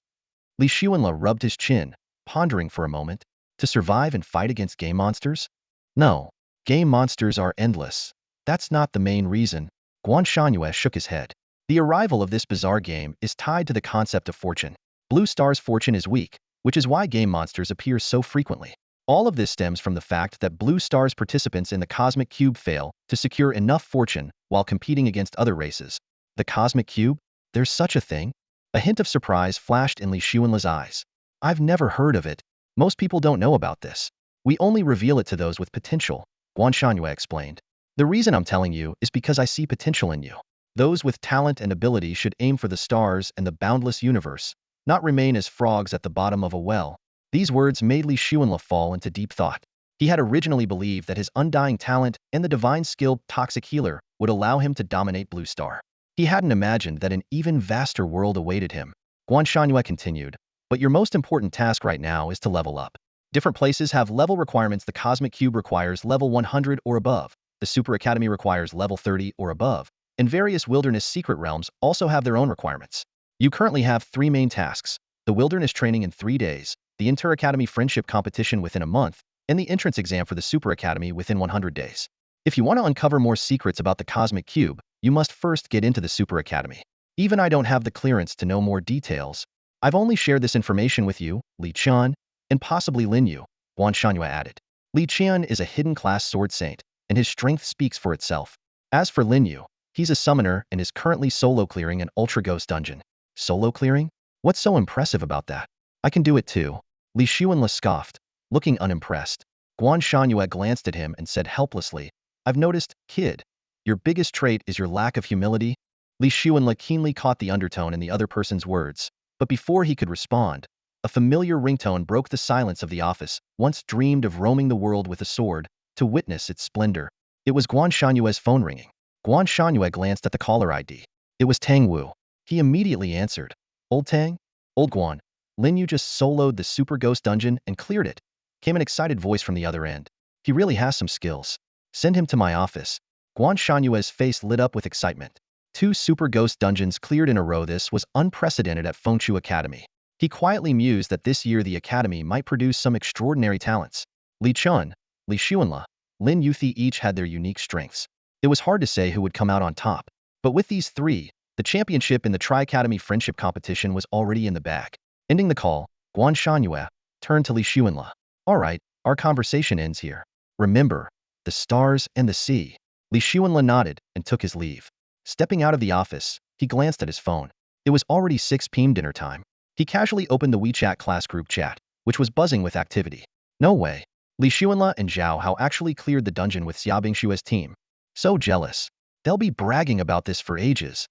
Li Xuanle rubbed his chin, pondering for a moment. To survive and fight against game monsters? No. Game monsters are endless. That's not the main reason. Guan Shanyue shook his head. The arrival of this bizarre game is tied to the concept of fortune. Blue Star's fortune is weak, which is why game monsters appear so frequently. All of this stems from the fact that Blue Star's participants in the Cosmic Cube fail to secure enough fortune while competing against other races. The Cosmic Cube? There's such a thing? A hint of surprise flashed in Li Xuanle's eyes. I've never heard of it. Most people don't know about this. We only reveal it to those with potential, Guan Shanyue explained. The reason I'm telling you is because I see potential in you. Those with talent and ability should aim for the stars and the boundless universe, not remain as frogs at the bottom of a well. These words made Li Xuanle fall into deep thought. He had originally believed that his undying talent and the divine skill Toxic Healer would allow him to dominate Blue Star. He hadn't imagined that an even vaster world awaited him. Guan Shanyue continued, but your most important task right now is to level up. Different places have level requirements. The Cosmic Cube requires level 100 or above, the Super Academy requires level 30 or above, and various wilderness secret realms also have their own requirements. You currently have 3 main tasks: the wilderness training in 3 days, the Inter-Academy friendship competition within a month, and the entrance exam for the Super Academy within 100 days. If you want to uncover more secrets about the Cosmic Cube, you must first get into the Super Academy. Even I don't have the clearance to know more details. I've only shared this information with you, Li Chen, and possibly Lin Yu, Guan Shanyue added. Li Chen is a hidden class sword saint, and his strength speaks for itself. As for Lin Yu, he's a summoner and is currently solo clearing an Ultra Ghost dungeon. Solo clearing? What's so impressive about that? I can do it too. Li Xuanle scoffed, looking unimpressed. Guan Shanyue glanced at him and said helplessly, I've noticed, kid. Your biggest trait is your lack of humility. Li Xuanle keenly caught the undertone in the other person's words, but before he could respond, a familiar ringtone broke the silence of the office. Once dreamed of roaming the world with a sword, to witness its splendor. It was Guan Shanyue's phone ringing. Guan Shanyue glanced at the caller ID. It was Tang Wu. He immediately answered. Old Tang? Old Guan. Lin Yu just soloed the Super Ghost dungeon and cleared it. Came an excited voice from the other end. He really has some skills. Send him to my office. Guan Shanyue's face lit up with excitement. 2 Super Ghost dungeons cleared in a row. This was unprecedented at Fengshu Academy. He quietly mused that this year the academy might produce some extraordinary talents. Li Chen, Li Xuanle, Lin Yuthi each had their unique strengths. It was hard to say who would come out on top. But with these 3, the championship in the Tri-Academy friendship competition was already in the bag. Ending the call, Guan Shanyue turned to Li Xuanle. All right, our conversation ends here. Remember, the stars and the sea. Li Xuanle nodded and took his leave. Stepping out of the office, he glanced at his phone. It was already 6 p.m. dinner time. He casually opened the WeChat class group chat, which was buzzing with activity. No way. Li Xuanle and Zhao Hao actually cleared the dungeon with Xia Bingshue's team. So jealous. They'll be bragging about this for ages.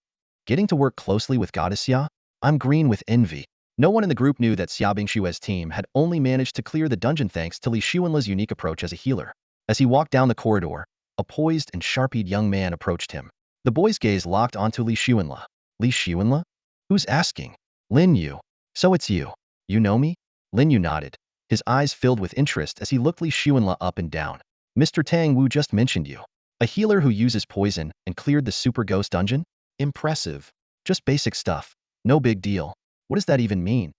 Getting to work closely with Goddess Xia? I'm green with envy. No one in the group knew that Xia Bingshue's team had only managed to clear the dungeon thanks to Li Xuanle's unique approach as a healer. As he walked down the corridor, a poised and sharp-eyed young man approached him. The boy's gaze locked onto Li Xuanle. Li Xuanle? Who's asking? Lin Yu. So it's you. You know me? Lin Yu nodded. His eyes filled with interest as he looked Li Xuanle up and down. Mr. Tang Wu just mentioned you. A healer who uses poison and cleared the Super Ghost dungeon? Impressive. Just basic stuff. No big deal. What does that even mean?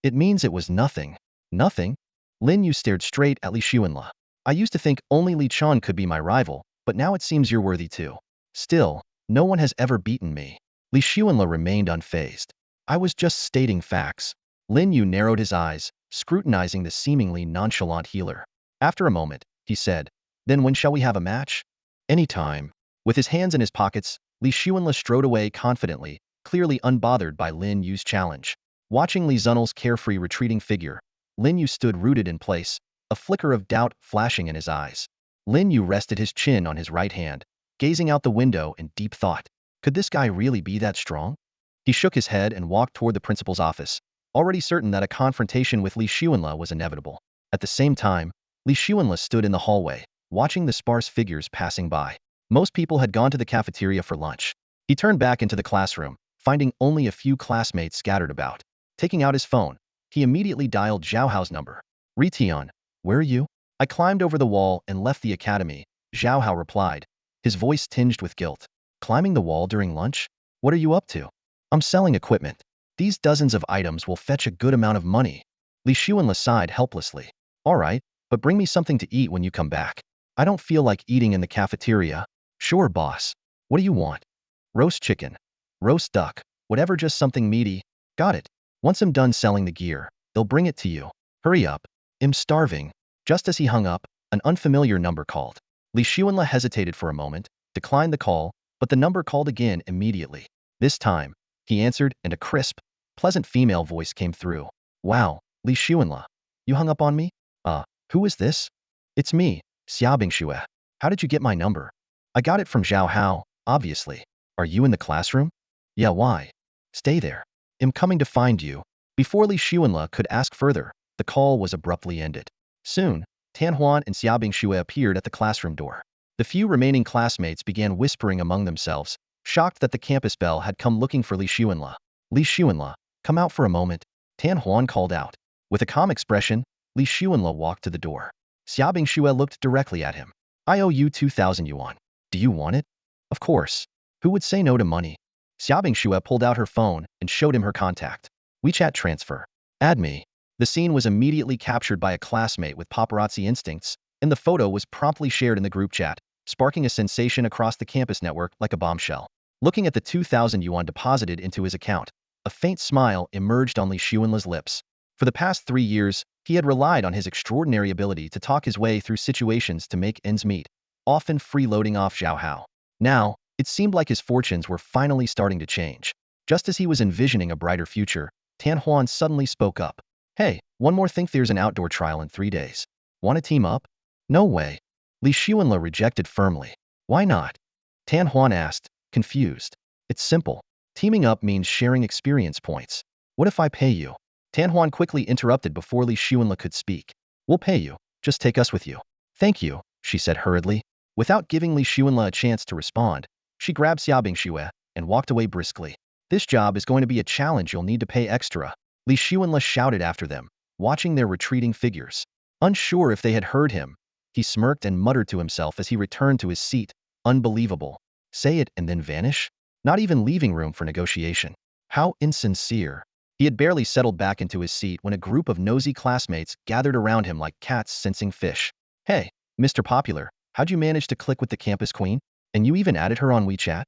It means it was nothing. Nothing? Lin Yu stared straight at Li Xuanle. I used to think only Li Chen could be my rival, but now it seems you're worthy too. Still, no one has ever beaten me. Li Xuanle remained unfazed. I was just stating facts. Lin Yu narrowed his eyes, scrutinizing the seemingly nonchalant healer. After a moment, he said, Then when shall we have a match? Anytime. With his hands in his pockets, Li Xuanle strode away confidently, clearly unbothered by Lin Yu's challenge. Watching Li Zunel's carefree retreating figure, Lin Yu stood rooted in place, a flicker of doubt flashing in his eyes. Lin Yu rested his chin on his right hand, gazing out the window in deep thought. Could this guy really be that strong? He shook his head and walked toward the principal's office, already certain that a confrontation with Li Xuanle was inevitable. At the same time, Li Xuanle stood in the hallway, watching the sparse figures passing by. Most people had gone to the cafeteria for lunch. He turned back into the classroom, finding only a few classmates scattered about. Taking out his phone, he immediately dialed Zhao Hao's number. Ritian, where are you? I climbed over the wall and left the academy, Zhao Hao replied, his voice tinged with guilt. Climbing the wall during lunch? What are you up to? I'm selling equipment. These dozens of items will fetch a good amount of money. Li Xuanle sighed helplessly. All right, but bring me something to eat when you come back. I don't feel like eating in the cafeteria. Sure, boss. What do you want? Roast chicken. Roast duck. Whatever, just something meaty. Got it. Once I'm done selling the gear, they'll bring it to you. Hurry up. I'm starving. Just as he hung up, an unfamiliar number called. Li Xuanle hesitated for a moment, declined the call, but the number called again immediately. This time, he answered and a crisp, pleasant female voice came through. Wow, Li Xuanle. You hung up on me? Who is this? It's me, Xiaobingxue. How did you get my number? I got it from Zhao Hao, obviously. Are you in the classroom? Yeah, why? Stay there. I'm coming to find you. Before Li Xuanle could ask further, the call was abruptly ended. Soon, Tanhuan and Xiaobingxue appeared at the classroom door. The few remaining classmates began whispering among themselves, shocked that the campus bell had come looking for Li Xuanle. Li Xuanle, come out for a moment, Tanhuan called out. With a calm expression, Li Xuanle walked to the door. Xiaobingxue looked directly at him. I owe you 2,000 yuan. Do you want it? Of course. Who would say no to money? Xiaobingxue pulled out her phone and showed him her contact. WeChat transfer. Add me. The scene was immediately captured by a classmate with paparazzi instincts, and the photo was promptly shared in the group chat, sparking a sensation across the campus network like a bombshell. Looking at the 2,000 yuan deposited into his account, a faint smile emerged on Li Xuanle's lips. For the past 3 years, he had relied on his extraordinary ability to talk his way through situations to make ends meet, often freeloading off Zhao Hao. Now, it seemed like his fortunes were finally starting to change. Just as he was envisioning a brighter future, Tanhuan suddenly spoke up. Hey, one more thing, there's an outdoor trial in 3 days. Want to team up? No way. Li Xuanle rejected firmly. Why not? Tanhuan asked, confused. It's simple. Teaming up means sharing experience points. What if I pay you? Tanhuan quickly interrupted before Li Xuanle could speak. We'll pay you. Just take us with you. Thank you, she said hurriedly. Without giving Li Xuanle a chance to respond, she grabbed Xiaobingxue and walked away briskly. This job is going to be a challenge, you'll need to pay extra. Li Xuanle shouted after them, watching their retreating figures. Unsure if they had heard him, he smirked and muttered to himself as he returned to his seat. Unbelievable. Say it and then vanish? Not even leaving room for negotiation. How insincere. He had barely settled back into his seat when a group of nosy classmates gathered around him like cats sensing fish. Hey, Mr. Popular, how'd you manage to click with the campus queen? And you even added her on WeChat?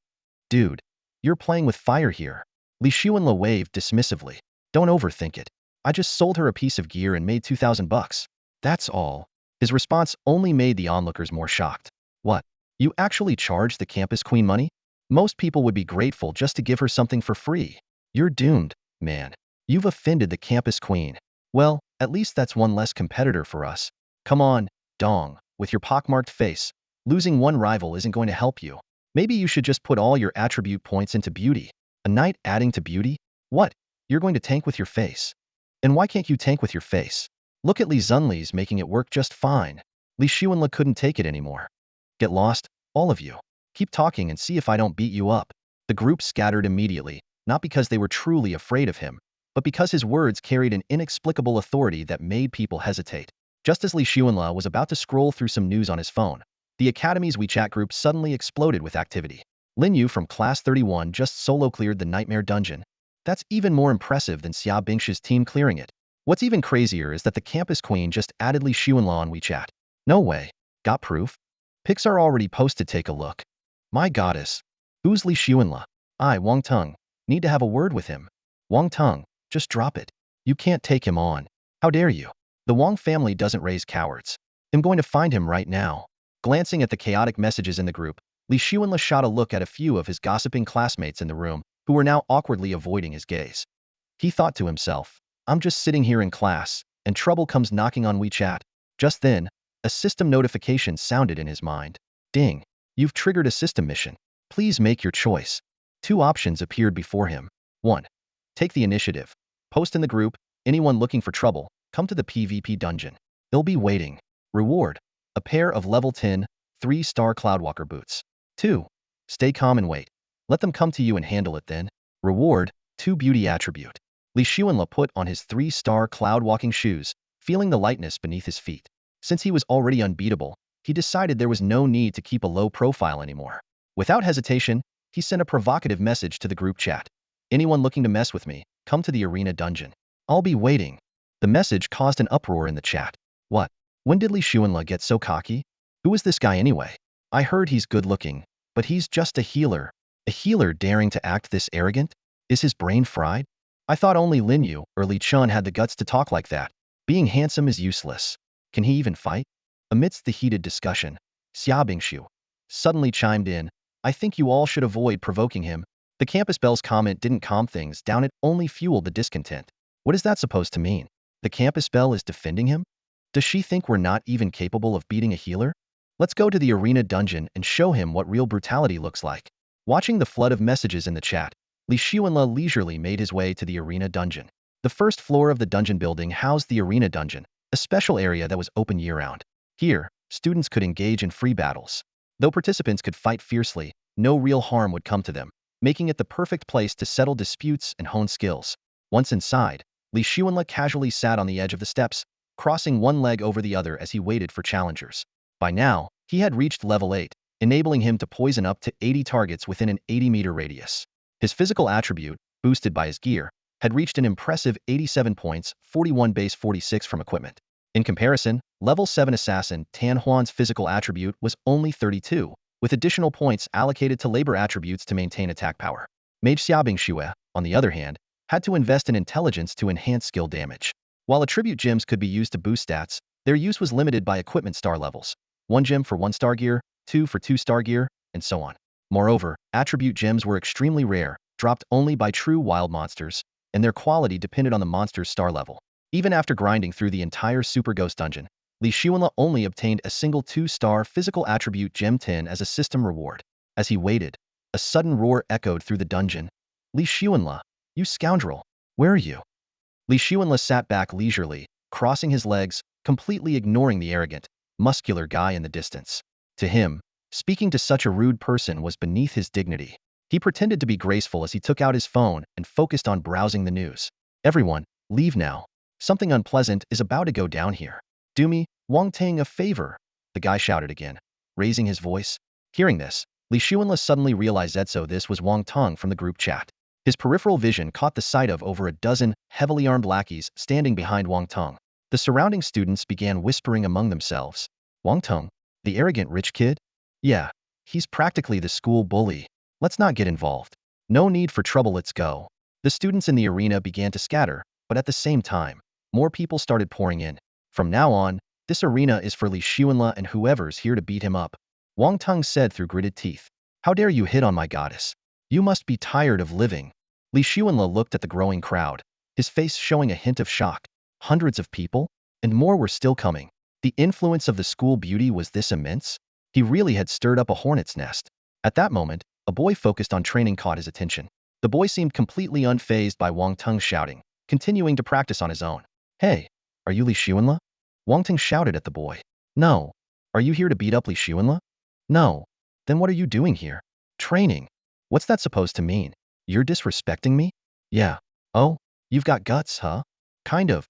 Dude, you're playing with fire here. Li Xuanle waved dismissively. Don't overthink it. I just sold her a piece of gear and made 2,000 bucks. That's all. His response only made the onlookers more shocked. What? You actually charged the campus queen money? Most people would be grateful just to give her something for free. You're doomed, man. You've offended the campus queen. Well, at least that's one less competitor for us. Come on, Dong, with your pockmarked face. Losing one rival isn't going to help you. Maybe you should just put all your attribute points into beauty. A knight adding to beauty? What? You're going to tank with your face. And why can't you tank with your face? Look at Li Zunli's making it work just fine. Li Xuanle couldn't take it anymore. Get lost, all of you. Keep talking and see if I don't beat you up. The group scattered immediately, not because they were truly afraid of him, but because his words carried an inexplicable authority that made people hesitate. Just as Li Xuanle was about to scroll through some news on his phone, the Academy's WeChat group suddenly exploded with activity. Lin Yu from Class 31 just solo cleared the Nightmare Dungeon. That's even more impressive than Xia Bingsh's team clearing it. What's even crazier is that the campus queen just added Li Xuanle on WeChat. No way. Got proof? Pics are already posted, take a look. My goddess. Who's Li Xuanle? Wang Teng. Need to have a word with him. Wang Teng, just drop it. You can't take him on. How dare you? The Wang family doesn't raise cowards. I'm going to find him right now. Glancing at the chaotic messages in the group, Li Xuanle shot a look at a few of his gossiping classmates in the room, who were now awkwardly avoiding his gaze. He thought to himself, I'm just sitting here in class, and trouble comes knocking on WeChat. Just then, A system notification sounded in his mind. Ding. You've triggered a system mission. Please make your choice. Two options appeared before him. 1. Take the initiative. Post in the group, anyone looking for trouble, come to the PvP dungeon. They'll be waiting. Reward. A pair of level 10, 3-star Cloudwalker boots. 2. Stay calm and wait. Let them come to you and handle it then. Reward. 2 beauty attribute. Li Xuanle put on his 3-star cloud-walking shoes, feeling the lightness beneath his feet. Since he was already unbeatable, he decided there was no need to keep a low profile anymore. Without hesitation, he sent a provocative message to the group chat. Anyone looking to mess with me, come to the arena dungeon. I'll be waiting. The message caused an uproar in the chat. What? When did Li Xuanle get so cocky? Who is this guy anyway? I heard he's good looking, but he's just a healer. A healer daring to act this arrogant? Is his brain fried? I thought only Lin Yu or Li Chun had the guts to talk like that. Being handsome is useless. Can he even fight? Amidst the heated discussion, Xia Bingshu suddenly chimed in. I think you all should avoid provoking him. The campus bell's comment didn't calm things down, it only fueled the discontent. What is that supposed to mean? The campus bell is defending him? Does she think we're not even capable of beating a healer? Let's go to the arena dungeon and show him what real brutality looks like. Watching the flood of messages in the chat, Li Xuanle leisurely made his way to the arena dungeon. The first floor of the dungeon building housed the arena dungeon, a special area that was open year-round. Here, students could engage in free battles. Though participants could fight fiercely, no real harm would come to them, making it the perfect place to settle disputes and hone skills. Once inside, Li Xuanle casually sat on the edge of the steps, crossing one leg over the other as he waited for challengers. By now, he had reached level 8, enabling him to poison up to 80 targets within an 80-meter radius. His physical attribute, boosted by his gear, had reached an impressive 87 points, 41 base 46 from equipment. In comparison, level 7 assassin Tan Huan's physical attribute was only 32, with additional points allocated to labor attributes to maintain attack power. Mage Xiaobing Xue, on the other hand, had to invest in intelligence to enhance skill damage. While attribute gems could be used to boost stats, their use was limited by equipment star levels. 1 gem for 1-star gear, 2 for 2-star gear, and so on. Moreover, attribute gems were extremely rare, dropped only by true wild monsters, and their quality depended on the monster's star level. Even after grinding through the entire Super Ghost dungeon, Li Xuanle only obtained a single 2-star physical attribute gem 10 as a system reward. As he waited, a sudden roar echoed through the dungeon. Li Xuanle, you scoundrel, where are you? Li Xuanle sat back leisurely, crossing his legs, completely ignoring the arrogant, muscular guy in the distance. To him, speaking to such a rude person was beneath his dignity. He pretended to be graceful as he took out his phone and focused on browsing the news. Everyone, leave now. Something unpleasant is about to go down here. Do me, Wang Tang, a favor, the guy shouted again, raising his voice. Hearing this, Li Xuanle suddenly realized that this was Wang Tang from the group chat. His peripheral vision caught the sight of over a dozen heavily armed lackeys standing behind Wang Tang. The surrounding students began whispering among themselves. Wang Tang, the arrogant rich kid? Yeah, he's practically the school bully. Let's not get involved. No need for trouble, let's go. The students in the arena began to scatter, but at the same time, more people started pouring in. From now on, this arena is for Li Xuanle and whoever's here to beat him up. Wang Tang said through gritted teeth. How dare you hit on my goddess? You must be tired of living. Li Xuanle looked at the growing crowd, his face showing a hint of shock. Hundreds of people? And more were still coming. The influence of the school beauty was this immense? He really had stirred up a hornet's nest. At that moment, a boy focused on training caught his attention. The boy seemed completely unfazed by Wang Tang's shouting, continuing to practice on his own. Hey, are you Li Xuanle? Wang Tang shouted at the boy. No. Are you here to beat up Li Xuanle? No. Then what are you doing here? Training. What's that supposed to mean? You're disrespecting me? Yeah. Oh, you've got guts, huh? Kind of.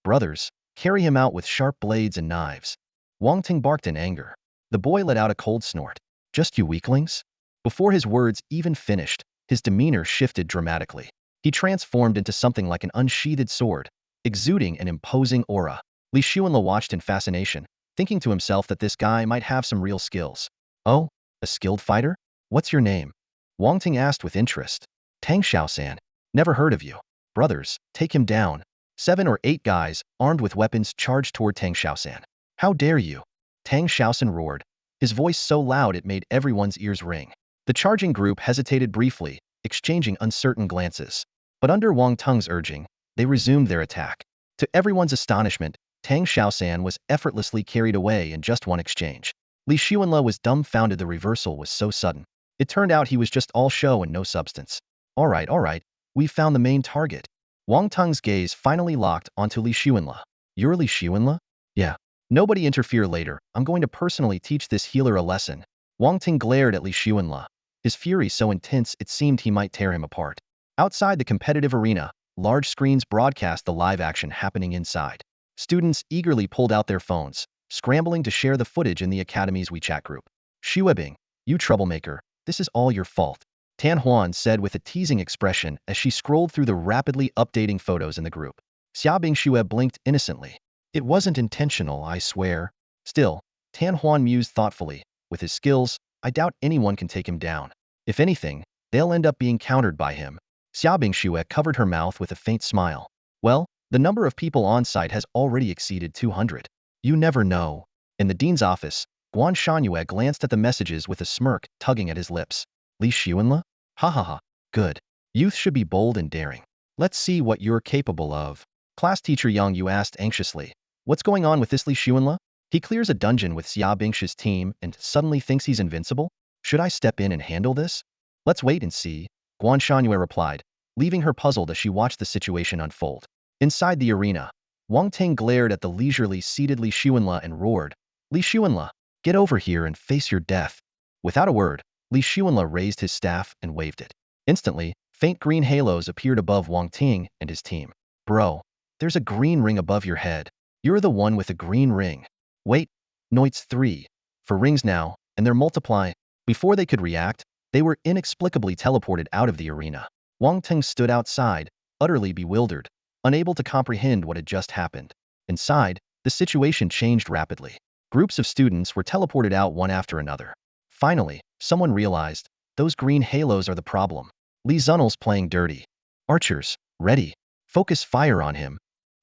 Brothers, carry him out with sharp blades and knives. Wang Tang barked in anger. The boy let out a cold snort. Just you weaklings? Before his words even finished, his demeanor shifted dramatically. He transformed into something like an unsheathed sword, exuding an imposing aura. Li Xuanle watched in fascination, thinking to himself that this guy might have some real skills. Oh, a skilled fighter? What's your name? Wang Tang asked with interest. Tang Xiaosan. Never heard of you. Brothers, take him down. 7 or 8 guys, armed with weapons, charged toward Tang Xiaosan. How dare you? Tang Xiaosan roared, his voice so loud it made everyone's ears ring. The charging group hesitated briefly, exchanging uncertain glances. But under Wang Tang's urging, they resumed their attack. To everyone's astonishment, Tang Xiaosan was effortlessly carried away in just one exchange. Li Xuanle was dumbfounded. The reversal was so sudden. It turned out he was just all show and no substance. All right, we found the main target. Wang Teng's gaze finally locked onto Li Xuanle. You're Li Xuanle? Yeah. Nobody interfere later. I'm going to personally teach this healer a lesson. Wang Teng glared at Li Xuanle, his fury so intense it seemed he might tear him apart. Outside the competitive arena, large screens broadcast the live action happening inside. Students eagerly pulled out their phones, scrambling to share the footage in the Academy's WeChat group. Xuebing, you troublemaker, this is all your fault, Tan Huan said with a teasing expression as she scrolled through the rapidly updating photos in the group. Xiaobing Xue blinked innocently. It wasn't intentional, I swear. Still, Tan Huan mused thoughtfully. With his skills, I doubt anyone can take him down. If anything, they'll end up being countered by him. Xiaobing Xue covered her mouth with a faint smile. Well, the number of people on site has already exceeded 200. You never know. In the dean's office, Guan Shangyue glanced at the messages with a smirk tugging at his lips. Li Xuanle? Hahaha. Good. Youth should be bold and daring. Let's see what you're capable of. Class teacher Yang Yu asked anxiously. What's going on with this Li Xuanle? He clears a dungeon with Xia Bingshi's team and suddenly thinks he's invincible? Should I step in and handle this? Let's wait and see, Guan Shangyue replied, leaving her puzzled as she watched the situation unfold. Inside the arena, Wang Teng glared at the leisurely seated Li Xuanle and roared, Li Xuanle, get over here and face your death. Without a word, Li Xuanle raised his staff and waved it. Instantly, faint green halos appeared above Wang Teng and his team. Bro, there's a green ring above your head. You're the one with a green ring. Wait, no, it's 3. For rings now, and they're multiply. Before they could react, they were inexplicably teleported out of the arena. Wang Teng stood outside, utterly bewildered, unable to comprehend what had just happened. Inside, the situation changed rapidly. Groups of students were teleported out one after another. Finally, someone realized, those green halos are the problem. Li Zunel's playing dirty. Archers, ready. Focus fire on him.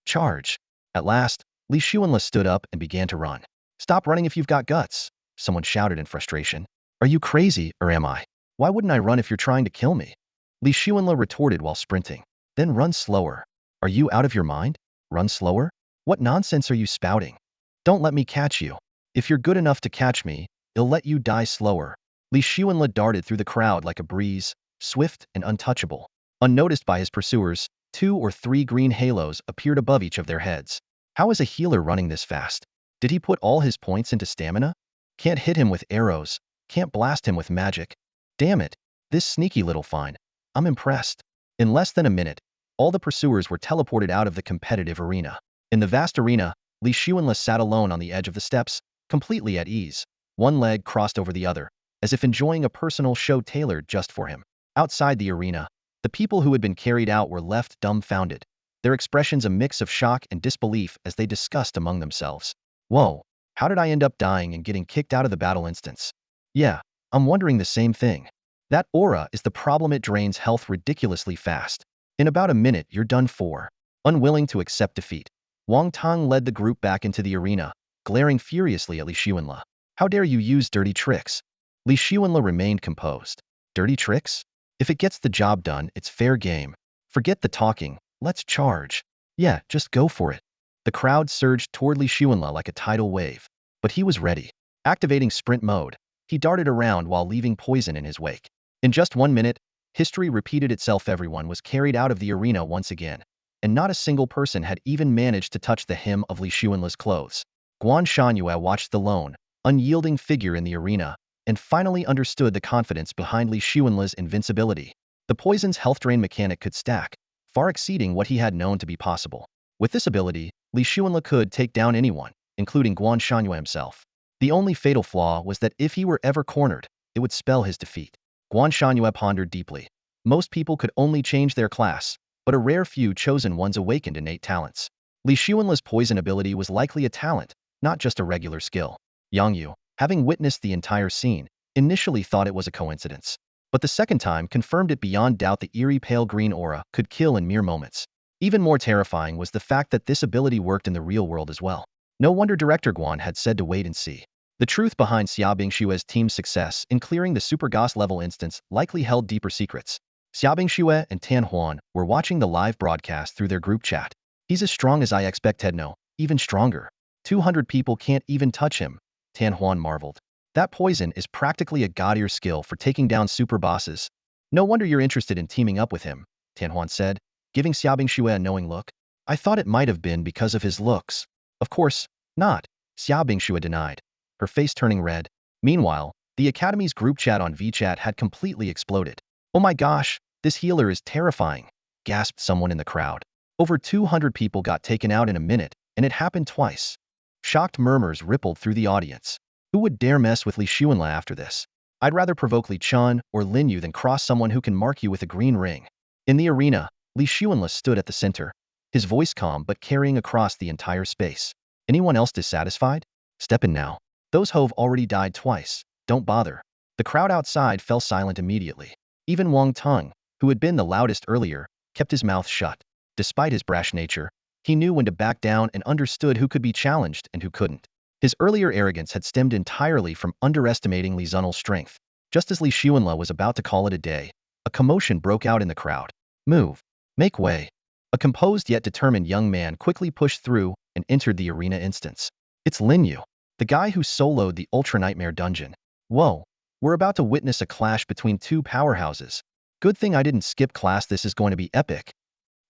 Charge. At last, Li Xuanle stood up and began to run. Stop running if you've got guts, someone shouted in frustration. Are you crazy, or am I? Why wouldn't I run if you're trying to kill me? Li Xuanle retorted while sprinting. Then run slower. Are you out of your mind? Run slower? What nonsense are you spouting? Don't let me catch you. If you're good enough to catch me, I'll let you die slower. Li Xuanle darted through the crowd like a breeze, swift and untouchable. Unnoticed by his pursuers, 2 or 3 green halos appeared above each of their heads. How is a healer running this fast? Did he put all his points into stamina? Can't hit him with arrows, can't blast him with magic. Damn it, this sneaky little find. I'm impressed. In less than a minute, all the pursuers were teleported out of the competitive arena. In the vast arena, Li Xuanle sat alone on the edge of the steps, completely at ease, one leg crossed over the other, as if enjoying a personal show tailored just for him. Outside the arena, the people who had been carried out were left dumbfounded, their expressions a mix of shock and disbelief as they discussed among themselves. Whoa, how did I end up dying and getting kicked out of the battle instance? Yeah, I'm wondering the same thing. That aura is the problem, it drains health ridiculously fast. In about a minute, you're done for. Unwilling to accept defeat, Wang Teng led the group back into the arena, glaring furiously at Li Xuanle. How dare you use dirty tricks? Li Xuanle remained composed. Dirty tricks? If it gets the job done, it's fair game. Forget the talking, let's charge. Yeah, just go for it. The crowd surged toward Li Xuanle like a tidal wave. But he was ready. Activating sprint mode, he darted around while leaving poison in his wake. In just 1 minute, history repeated itself. Everyone was carried out of the arena once again, and not a single person had even managed to touch the hem of Li Xuanle's clothes. Guan Shangyue watched the lone, unyielding figure in the arena, and finally understood the confidence behind Li Xuanle's invincibility. The poison's health drain mechanic could stack, far exceeding what he had known to be possible. With this ability, Li Xuanle could take down anyone, including Guan Shangyue himself. The only fatal flaw was that if he were ever cornered, it would spell his defeat. Guan Shangyue pondered deeply. Most people could only change their class, but a rare few chosen ones awakened innate talents. Li Xuanle's poison ability was likely a talent, not just a regular skill. Yang Yu, having witnessed the entire scene, initially thought it was a coincidence. But the second time confirmed it beyond doubt. The eerie pale green aura could kill in mere moments. Even more terrifying was the fact that this ability worked in the real world as well. No wonder Director Guan had said to wait and see. The truth behind Xiaobing Xue's team's success in clearing the Super Goss level instance likely held deeper secrets. Xiaobing Xue and Tan Huan were watching the live broadcast through their group chat. He's as strong as I expected, no. even stronger. 200 people can't even touch him, Tan Huan marveled. That poison is practically a god-tier skill for taking down super bosses. No wonder you're interested in teaming up with him, Tan Huan said, giving Xiaobing Xue a knowing look. I thought it might have been because of his looks. Of course, not, Xiaobing Xue denied, her face turning red. Meanwhile, the Academy's group chat on VChat had completely exploded. Oh my gosh, this healer is terrifying, gasped someone in the crowd. Over 200 people got taken out in a minute, and it happened twice. Shocked murmurs rippled through the audience. Who would dare mess with Li Xuanla after this? I'd rather provoke Li Chun or Lin Yu than cross someone who can mark you with a green ring. In the arena, Li Xuanla stood at the center, his voice calm but carrying across the entire space. Anyone else dissatisfied? Step in now. Those who've already died twice, don't bother. The crowd outside fell silent immediately. Even Wang Tung, who had been the loudest earlier, kept his mouth shut. Despite his brash nature, he knew when to back down and understood who could be challenged and who couldn't. His earlier arrogance had stemmed entirely from underestimating Li Zunel's strength. Just as Li Xuanla was about to call it a day, a commotion broke out in the crowd. Move. Make way. A composed yet determined young man quickly pushed through and entered the arena instance. It's Lin Yu, the guy who soloed the Ultra Nightmare dungeon. Whoa, we're about to witness a clash between two powerhouses. Good thing I didn't skip class, this is going to be epic.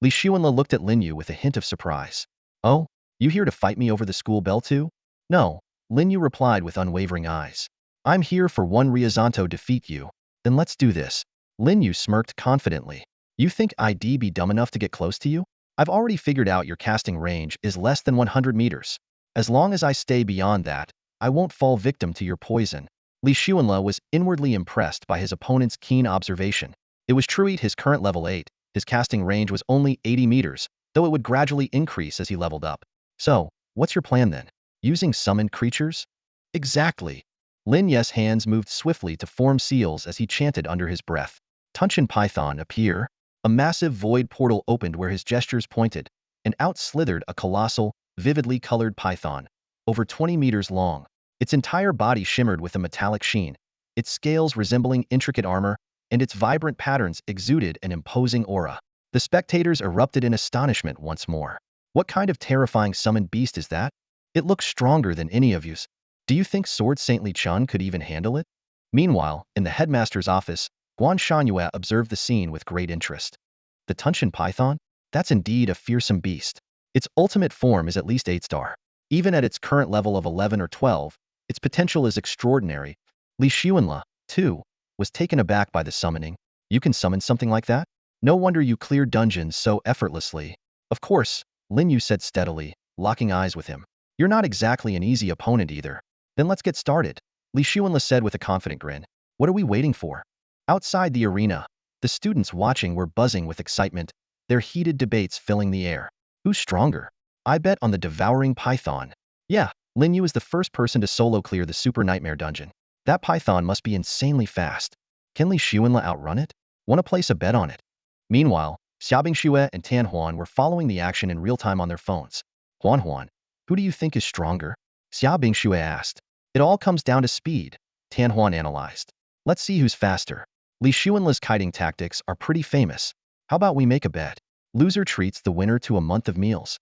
Li Xuanla looked at Lin Yu with a hint of surprise. Oh, you here to fight me over the school bell too? No, Lin Yu replied with unwavering eyes. I'm here for one Riazanto defeat you. Then let's do this. Lin Yu smirked confidently. You think I'd be dumb enough to get close to you? I've already figured out your casting range is less than 100 meters. As long as I stay beyond that, I won't fall victim to your poison. Li Xuanla was inwardly impressed by his opponent's keen observation. It was true at his current level 8, his casting range was only 80 meters, though it would gradually increase as he leveled up. So, what's your plan then? Using summoned creatures? Exactly. Lin Ye's hands moved swiftly to form seals as he chanted under his breath. Tunshin Python appear. A massive void portal opened where his gestures pointed, and out slithered a colossal, vividly colored python, over 20 meters long. Its entire body shimmered with a metallic sheen, its scales resembling intricate armor, and its vibrant patterns exuded an imposing aura. The spectators erupted in astonishment once more. What kind of terrifying summoned beast is that? It looks stronger than any of you's. Do you think Sword Saint Li Chun could even handle it? Meanwhile, in the headmaster's office, Guan Shanyue observed the scene with great interest. The Tunshin Python? That's indeed a fearsome beast. Its ultimate form is at least 8-star. Even at its current level of 11 or 12, its potential is extraordinary. Li Xuanla, too, was taken aback by the summoning. You can summon something like that? No wonder you clear dungeons so effortlessly. Of course, Lin Yu said steadily, locking eyes with him. You're not exactly an easy opponent either. Then let's get started, Li Xuanla said with a confident grin. What are we waiting for? Outside the arena, the students watching were buzzing with excitement, their heated debates filling the air. Who's stronger? I bet on the devouring python. Yeah, Lin Yu is the first person to solo clear the Super Nightmare dungeon. That python must be insanely fast. Can Li Xuanla outrun it? Want to place a bet on it? Meanwhile, Xiaobing Xue and Tan Huan were following the action in real time on their phones. Huan, who do you think is stronger? Xiaobing Xue asked. It all comes down to speed, Tan Huan analyzed. Let's see who's faster. Li Xuanla's kiting tactics are pretty famous. How about we make a bet? Loser treats the winner to a month of meals.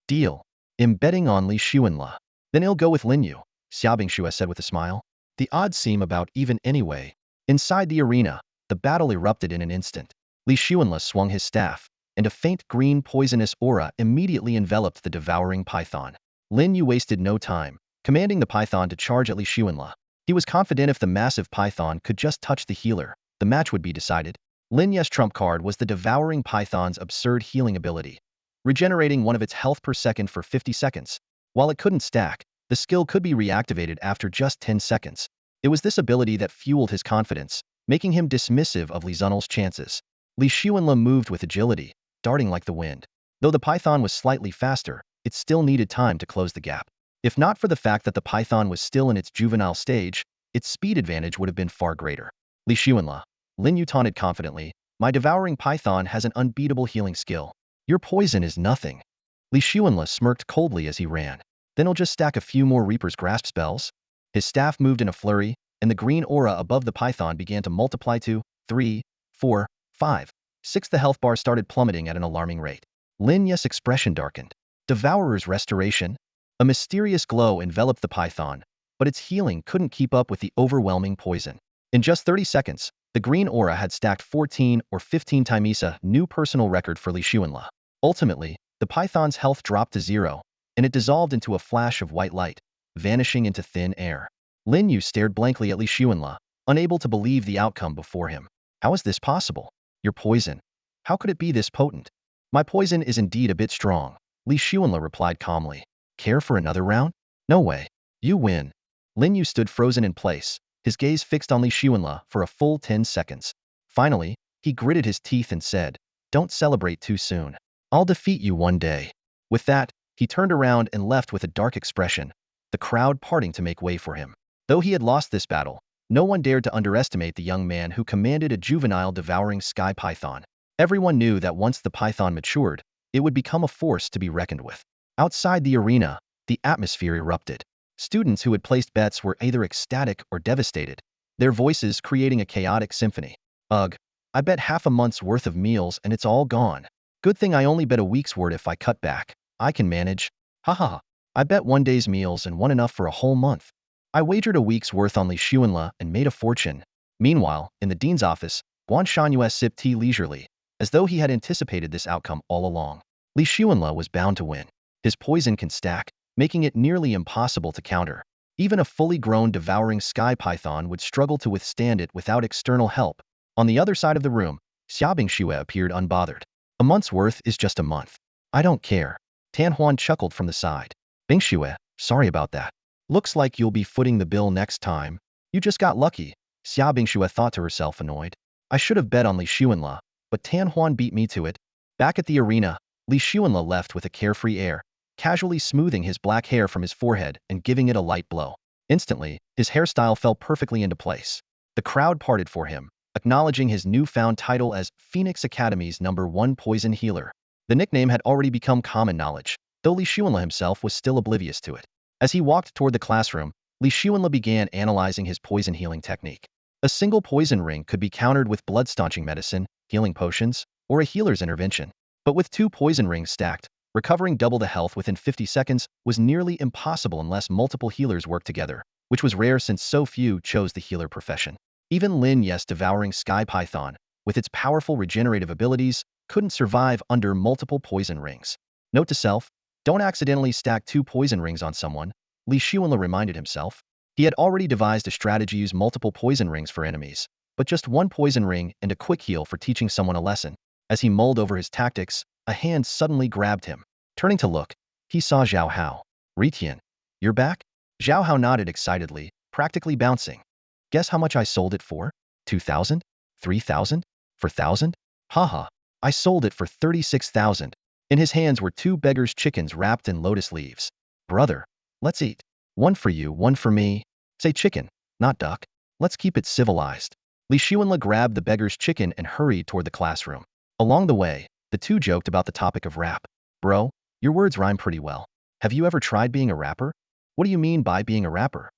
Deal. I'm betting on Li Xuanla. Then he'll go with Lin Yu, Xiaobing Xue said with a smile. The odds seem about even anyway. Inside the arena, the battle erupted in an instant. Li Xuanla swung his staff, and a faint green poisonous aura immediately enveloped the devouring python. Lin Yu wasted no time, commanding the python to charge at Li Xuanla. He was confident if the massive python could just touch the healer, the match would be decided. Lin Ye's trump card was the devouring python's absurd healing ability, regenerating one of its health per second for 50 seconds. While it couldn't stack, the skill could be reactivated after just 10 seconds. It was this ability that fueled his confidence, making him dismissive of Li Zunel's chances. Li Xuanla moved with agility, darting like the wind. Though the python was slightly faster, it still needed time to close the gap. If not for the fact that the python was still in its juvenile stage, its speed advantage would have been far greater. Li Xuanla, Lin Yu taunted confidently, my devouring python has an unbeatable healing skill. Your poison is nothing. Li Xuanla smirked coldly as he ran. Then he'll just stack a few more Reaper's Grasp spells. His staff moved in a flurry, and the green aura above the python began to multiply to 3, 4, 5, 6. The health bar started plummeting at an alarming rate. Lin Ye's expression darkened. Devourer's restoration? A mysterious glow enveloped the python, but its healing couldn't keep up with the overwhelming poison. In just 30 seconds, the green aura had stacked 14 or 15 times a new personal record for Li Xuanla. Ultimately, the python's health dropped to zero, and it dissolved into a flash of white light, vanishing into thin air. Lin Yu stared blankly at Li Xuanla, unable to believe the outcome before him. How is this possible? Your poison. How could it be this potent? My poison is indeed a bit strong, Li Xuanla replied calmly. Care for another round? No way. You win. Lin Yu stood frozen in place, his gaze fixed on Li Xuanla for a full 10 seconds. Finally, he gritted his teeth and said, Don't celebrate too soon. I'll defeat you one day. With that, he turned around and left with a dark expression, the crowd parting to make way for him. Though he had lost this battle, no one dared to underestimate the young man who commanded a juvenile devouring sky python. Everyone knew that once the python matured, it would become a force to be reckoned with. Outside the arena, the atmosphere erupted. Students who had placed bets were either ecstatic or devastated, their voices creating a chaotic symphony. Ugh, I bet half a month's worth of meals and it's all gone. Good thing I only bet a week's worth if I cut back. I can manage. Hahaha. I bet one day's meals and won enough for a whole month. I wagered a week's worth on Li Xuanla and made a fortune. Meanwhile, in the dean's office, Guan Shanyu sipped tea leisurely, as though he had anticipated this outcome all along. Li Xuanla was bound to win. His poison can stack, making it nearly impossible to counter. Even a fully grown devouring sky python would struggle to withstand it without external help. On the other side of the room, Xia Bingxue appeared unbothered. A month's worth is just a month. I don't care. Tan Huan chuckled from the side. Bingxue, sorry about that. Looks like you'll be footing the bill next time. You just got lucky, Xia Bingxue thought to herself, annoyed. I should have bet on Li Xuanla, but Tan Huan beat me to it. Back at the arena, Li Xuanla left with a carefree air, casually smoothing his black hair from his forehead and giving it a light blow. Instantly, his hairstyle fell perfectly into place. The crowd parted for him, acknowledging his newfound title as Phoenix Academy's #1 poison healer. The nickname had already become common knowledge, though Li Xuanla himself was still oblivious to it. As he walked toward the classroom, Li Xuanla began analyzing his poison healing technique. A single poison ring could be countered with blood-staunching medicine, healing potions, or a healer's intervention. But with 2 poison rings stacked, recovering double the health within 50 seconds was nearly impossible unless multiple healers worked together, which was rare since so few chose the healer profession. Even Lin Yu's devouring sky python, with its powerful regenerative abilities, couldn't survive under multiple poison rings. Note to self, don't accidentally stack 2 poison rings on someone, Li Xuanla reminded himself. He had already devised a strategy to use multiple poison rings for enemies, but just 1 poison ring and a quick heal for teaching someone a lesson. As he mulled over his tactics, a hand suddenly grabbed him. Turning to look, he saw Zhao Hao. Ritian, you're back? Zhao Hao nodded excitedly, practically bouncing. Guess how much I sold it for? 2,000? 3,000? 4,000? Haha, I sold it for 36,000. In his hands were 2 beggar's chickens wrapped in lotus leaves. Brother, let's eat. One for you, one for me. Say chicken, not duck. Let's keep it civilized. Li Xuanla grabbed the beggar's chicken and hurried toward the classroom. Along the way, the two joked about the topic of rap. Bro, your words rhyme pretty well. Have you ever tried being a rapper? What do you mean by being a rapper?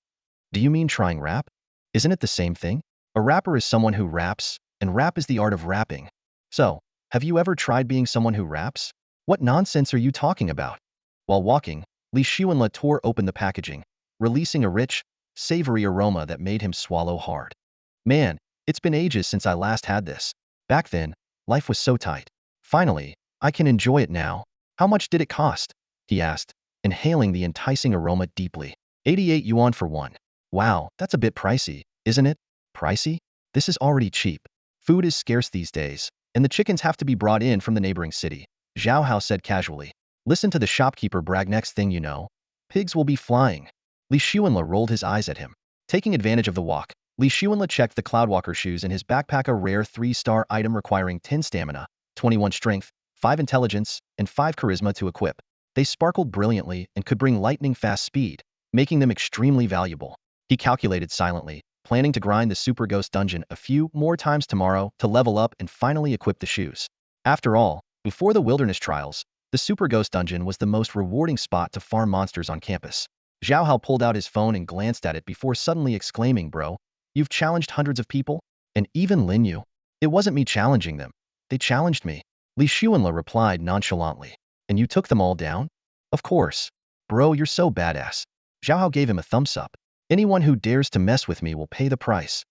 Do you mean trying rap? Isn't it the same thing? A rapper is someone who raps, and rap is the art of rapping. So, have you ever tried being someone who raps? What nonsense are you talking about? While walking, Li Xuanla tore open the packaging, releasing a rich, savory aroma that made him swallow hard. Man, it's been ages since I last had this. Back then, life was so tight. Finally, I can enjoy it now. How much did it cost? He asked, inhaling the enticing aroma deeply. 88 yuan for one. Wow, that's a bit pricey, isn't it? Pricey? This is already cheap. Food is scarce these days, and the chickens have to be brought in from the neighboring city, Zhao Hao said casually. Listen to the shopkeeper brag. Next thing you know, pigs will be flying. Li Xuanla rolled his eyes at him. Taking advantage of the walk, Li Xuanla checked the Cloudwalker shoes in his backpack, a rare 3-star item requiring 10 stamina, 21 strength, 5 intelligence, and 5 charisma to equip. They sparkled brilliantly and could bring lightning-fast speed, making them extremely valuable. He calculated silently, planning to grind the Super Ghost dungeon a few more times tomorrow to level up and finally equip the shoes. After all, before the wilderness trials, the Super Ghost dungeon was the most rewarding spot to farm monsters on campus. Zhao Hao pulled out his phone and glanced at it before suddenly exclaiming, Bro, you've challenged hundreds of people? And even Lin Yu? It wasn't me challenging them. They challenged me. Li Xuanla replied nonchalantly. And you took them all down? Of course. Bro, you're so badass. Zhao Hao gave him a thumbs up. Anyone who dares to mess with me will pay the price.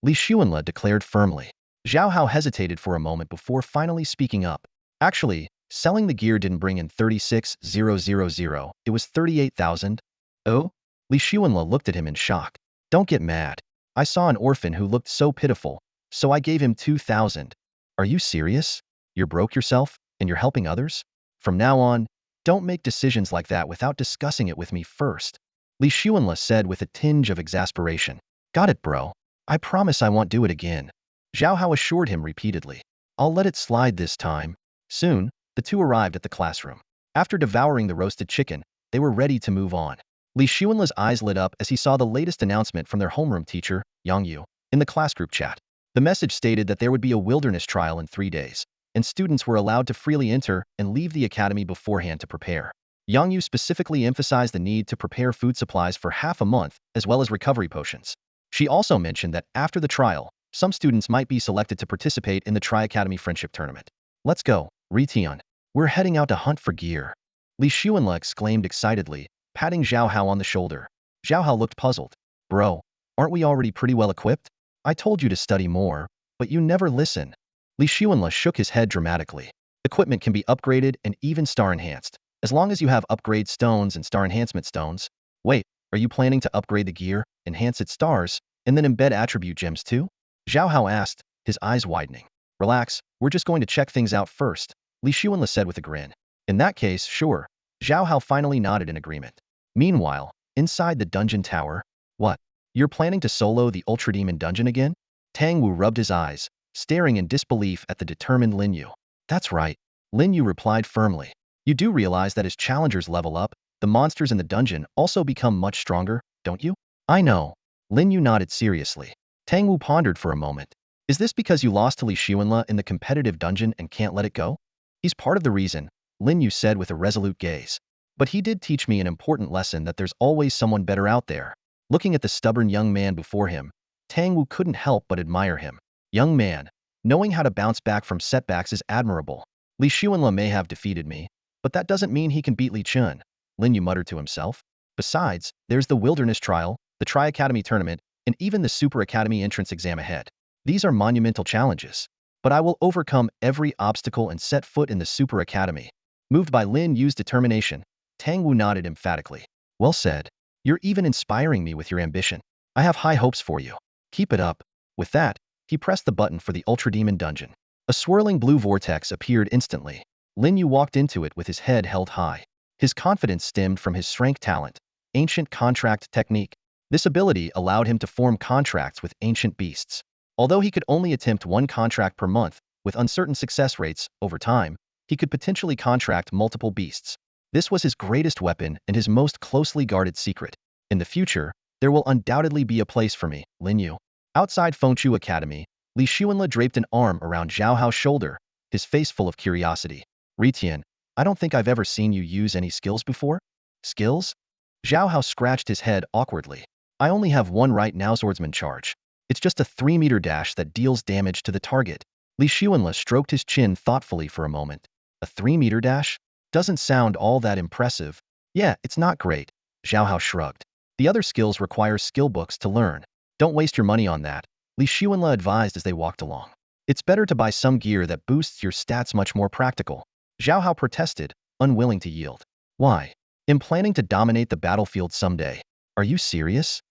Li Xuanle declared firmly. Zhao Hao hesitated for a moment before finally speaking up. Actually, selling the gear didn't bring in 36,000, it was 38,000. Oh? Li Xuanle looked at him in shock. Don't get mad. I saw an orphan who looked so pitiful, so I gave him 2,000. Are you serious? You're broke yourself, and you're helping others? From now on, don't make decisions like that without discussing it with me first. Li Xuanle said with a tinge of exasperation. Got it, bro. I promise I won't do it again. Zhao Hao assured him repeatedly. I'll let it slide this time. Soon, the two arrived at the classroom. After devouring the roasted chicken, they were ready to move on. Li Xuanle's eyes lit up as he saw the latest announcement from their homeroom teacher, Yang Yu, in the class group chat. The message stated that there would be a wilderness trial in 3 days, and students were allowed to freely enter and leave the academy beforehand to prepare. Yang Yu specifically emphasized the need to prepare food supplies for half a month, as well as recovery potions. She also mentioned that after the trial, some students might be selected to participate in the Tri-Academy Friendship Tournament. Let's go, Ritian. We're heading out to hunt for gear. Li Xuanle exclaimed excitedly, patting Zhao Hao on the shoulder. Zhao Hao looked puzzled. Bro, aren't we already pretty well equipped? I told you to study more, but you never listen. Li Xuanle shook his head dramatically. Equipment can be upgraded and even star enhanced, as long as you have upgrade stones and star enhancement stones. Wait, are you planning to upgrade the gear, enhance its stars, and then embed attribute gems too? Zhao Hao asked, his eyes widening. Relax, we're just going to check things out first, Li Xuanle said with a grin. In that case, sure. Zhao Hao finally nodded in agreement. Meanwhile, inside the dungeon tower, what? You're planning to solo the Ultra Demon dungeon again? Tang Wu rubbed his eyes, staring in disbelief at the determined Lin Yu. That's right. Lin Yu replied firmly. You do realize that as challengers level up, the monsters in the dungeon also become much stronger, don't you? I know. Lin Yu nodded seriously. Tang Wu pondered for a moment. Is this because you lost to Li Xuanle in the competitive dungeon and can't let it go? He's part of the reason, Lin Yu said with a resolute gaze. But he did teach me an important lesson that there's always someone better out there. Looking at the stubborn young man before him, Tang Wu couldn't help but admire him. Young man, knowing how to bounce back from setbacks is admirable. Li Xuanle may have defeated me, but that doesn't mean he can beat Li Chun, Lin Yu muttered to himself. Besides, there's the Wilderness Trial, the Tri-Academy Tournament, and even the Super Academy entrance exam ahead. These are monumental challenges. But I will overcome every obstacle and set foot in the Super Academy. Moved by Lin Yu's determination, Tang Wu nodded emphatically. Well said. You're even inspiring me with your ambition. I have high hopes for you. Keep it up. With that, he pressed the button for the Ultra Demon dungeon. A swirling blue vortex appeared instantly. Lin Yu walked into it with his head held high. His confidence stemmed from his strength talent, ancient contract technique. This ability allowed him to form contracts with ancient beasts. Although he could only attempt one contract per month, with uncertain success rates, over time, he could potentially contract multiple beasts. This was his greatest weapon and his most closely guarded secret. In the future, there will undoubtedly be a place for me, Lin Yu. Outside Fengchu Academy, Li Xuanle draped an arm around Zhao Hao's shoulder, his face full of curiosity. Ritian, I don't think I've ever seen you use any skills before? Skills? Zhao Hao scratched his head awkwardly. I only have one right now, swordsman charge. It's just a 3-meter dash that deals damage to the target. Li Xuanle stroked his chin thoughtfully for a moment. A 3-meter dash? Doesn't sound all that impressive. Yeah, it's not great. Zhao Hao shrugged. The other skills require skill books to learn. Don't waste your money on that, Li Xuanle advised as they walked along. It's better to buy some gear that boosts your stats, much more practical. Zhao Hao protested, unwilling to yield. Why? I'm planning to dominate the battlefield someday. Are you serious?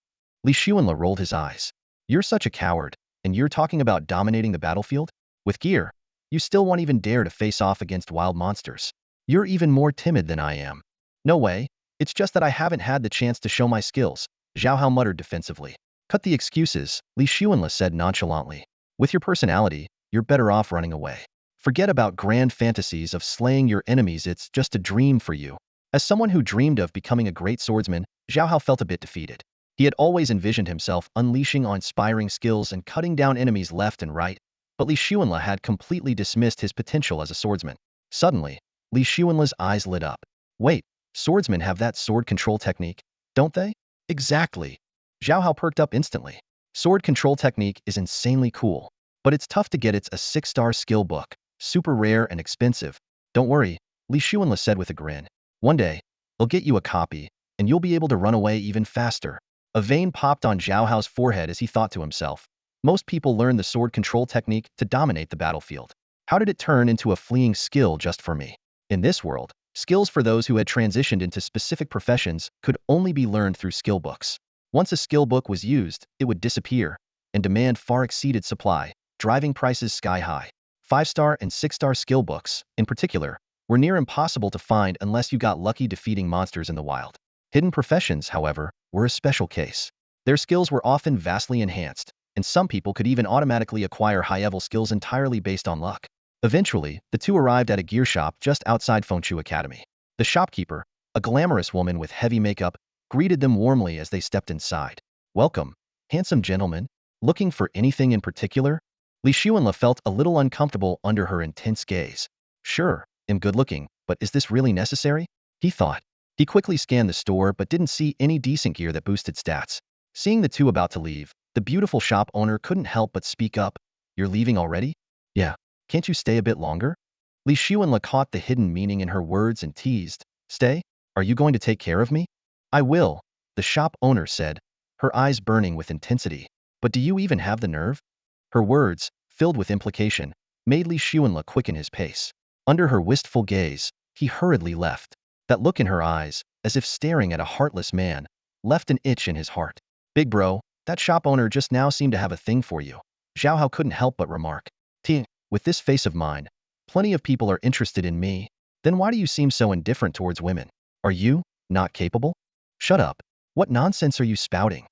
Li Xuanle rolled his eyes. You're such a coward, and you're talking about dominating the battlefield? With gear, you still won't even dare to face off against wild monsters. You're even more timid than I am. No way, it's just that I haven't had the chance to show my skills, Zhao Hao muttered defensively. Cut the excuses, Li Xuanle said nonchalantly. With your personality, you're better off running away. Forget about grand fantasies of slaying your enemies, it's just a dream for you. As someone who dreamed of becoming a great swordsman, Zhao Hao felt a bit defeated. He had always envisioned himself unleashing awe-inspiring skills and cutting down enemies left and right, but Li Xuanle had completely dismissed his potential as a swordsman. Suddenly, Li Xuanle's eyes lit up. Wait, swordsmen have that sword control technique, don't they? Exactly. Zhao Hao perked up instantly. Sword control technique is insanely cool, but it's tough to get. It's a 6-star skill book, super rare and expensive. Don't worry, Li Xuanle said with a grin. One day, They'll get you a copy, and you'll be able to run away even faster. A vein popped on Zhao Hao's forehead as he thought to himself. Most people learn the sword control technique to dominate the battlefield. How did it turn into a fleeing skill just for me? In this world, skills for those who had transitioned into specific professions could only be learned through skill books. Once a skill book was used, it would disappear, and demand far exceeded supply, driving prices sky high. 5-star and 6-star skill books, in particular, were near impossible to find unless you got lucky defeating monsters in the wild. Hidden professions, however, were a special case. Their skills were often vastly enhanced, and some people could even automatically acquire high-level skills entirely based on luck. Eventually, the two arrived at a gear shop just outside Fengshu Academy. The shopkeeper, a glamorous woman with heavy makeup, greeted them warmly as they stepped inside. "Welcome, handsome gentlemen. Looking for anything in particular?" Li Xuanle felt a little uncomfortable under her intense gaze. "Sure, I'm good-looking, but is this really necessary?" he thought. He quickly scanned the store but didn't see any decent gear that boosted stats. Seeing the two about to leave, the beautiful shop owner couldn't help but speak up. "You're leaving already?" "Yeah. Can't you stay a bit longer?" Li Xuanle caught the hidden meaning in her words and teased. "Stay? Are you going to take care of me?" "I will," the shop owner said, her eyes burning with intensity. "But do you even have the nerve?" Her words, filled with implication, made Li Xuanle quicken his pace. Under her wistful gaze, he hurriedly left. That look in her eyes, as if staring at a heartless man, left an itch in his heart. "Big bro, that shop owner just now seemed to have a thing for you." Zhao Hao couldn't help but remark. With this face of mine, plenty of people are interested in me. Then why do you seem so indifferent towards women? Are you not capable?" "Shut up. What nonsense are you spouting?"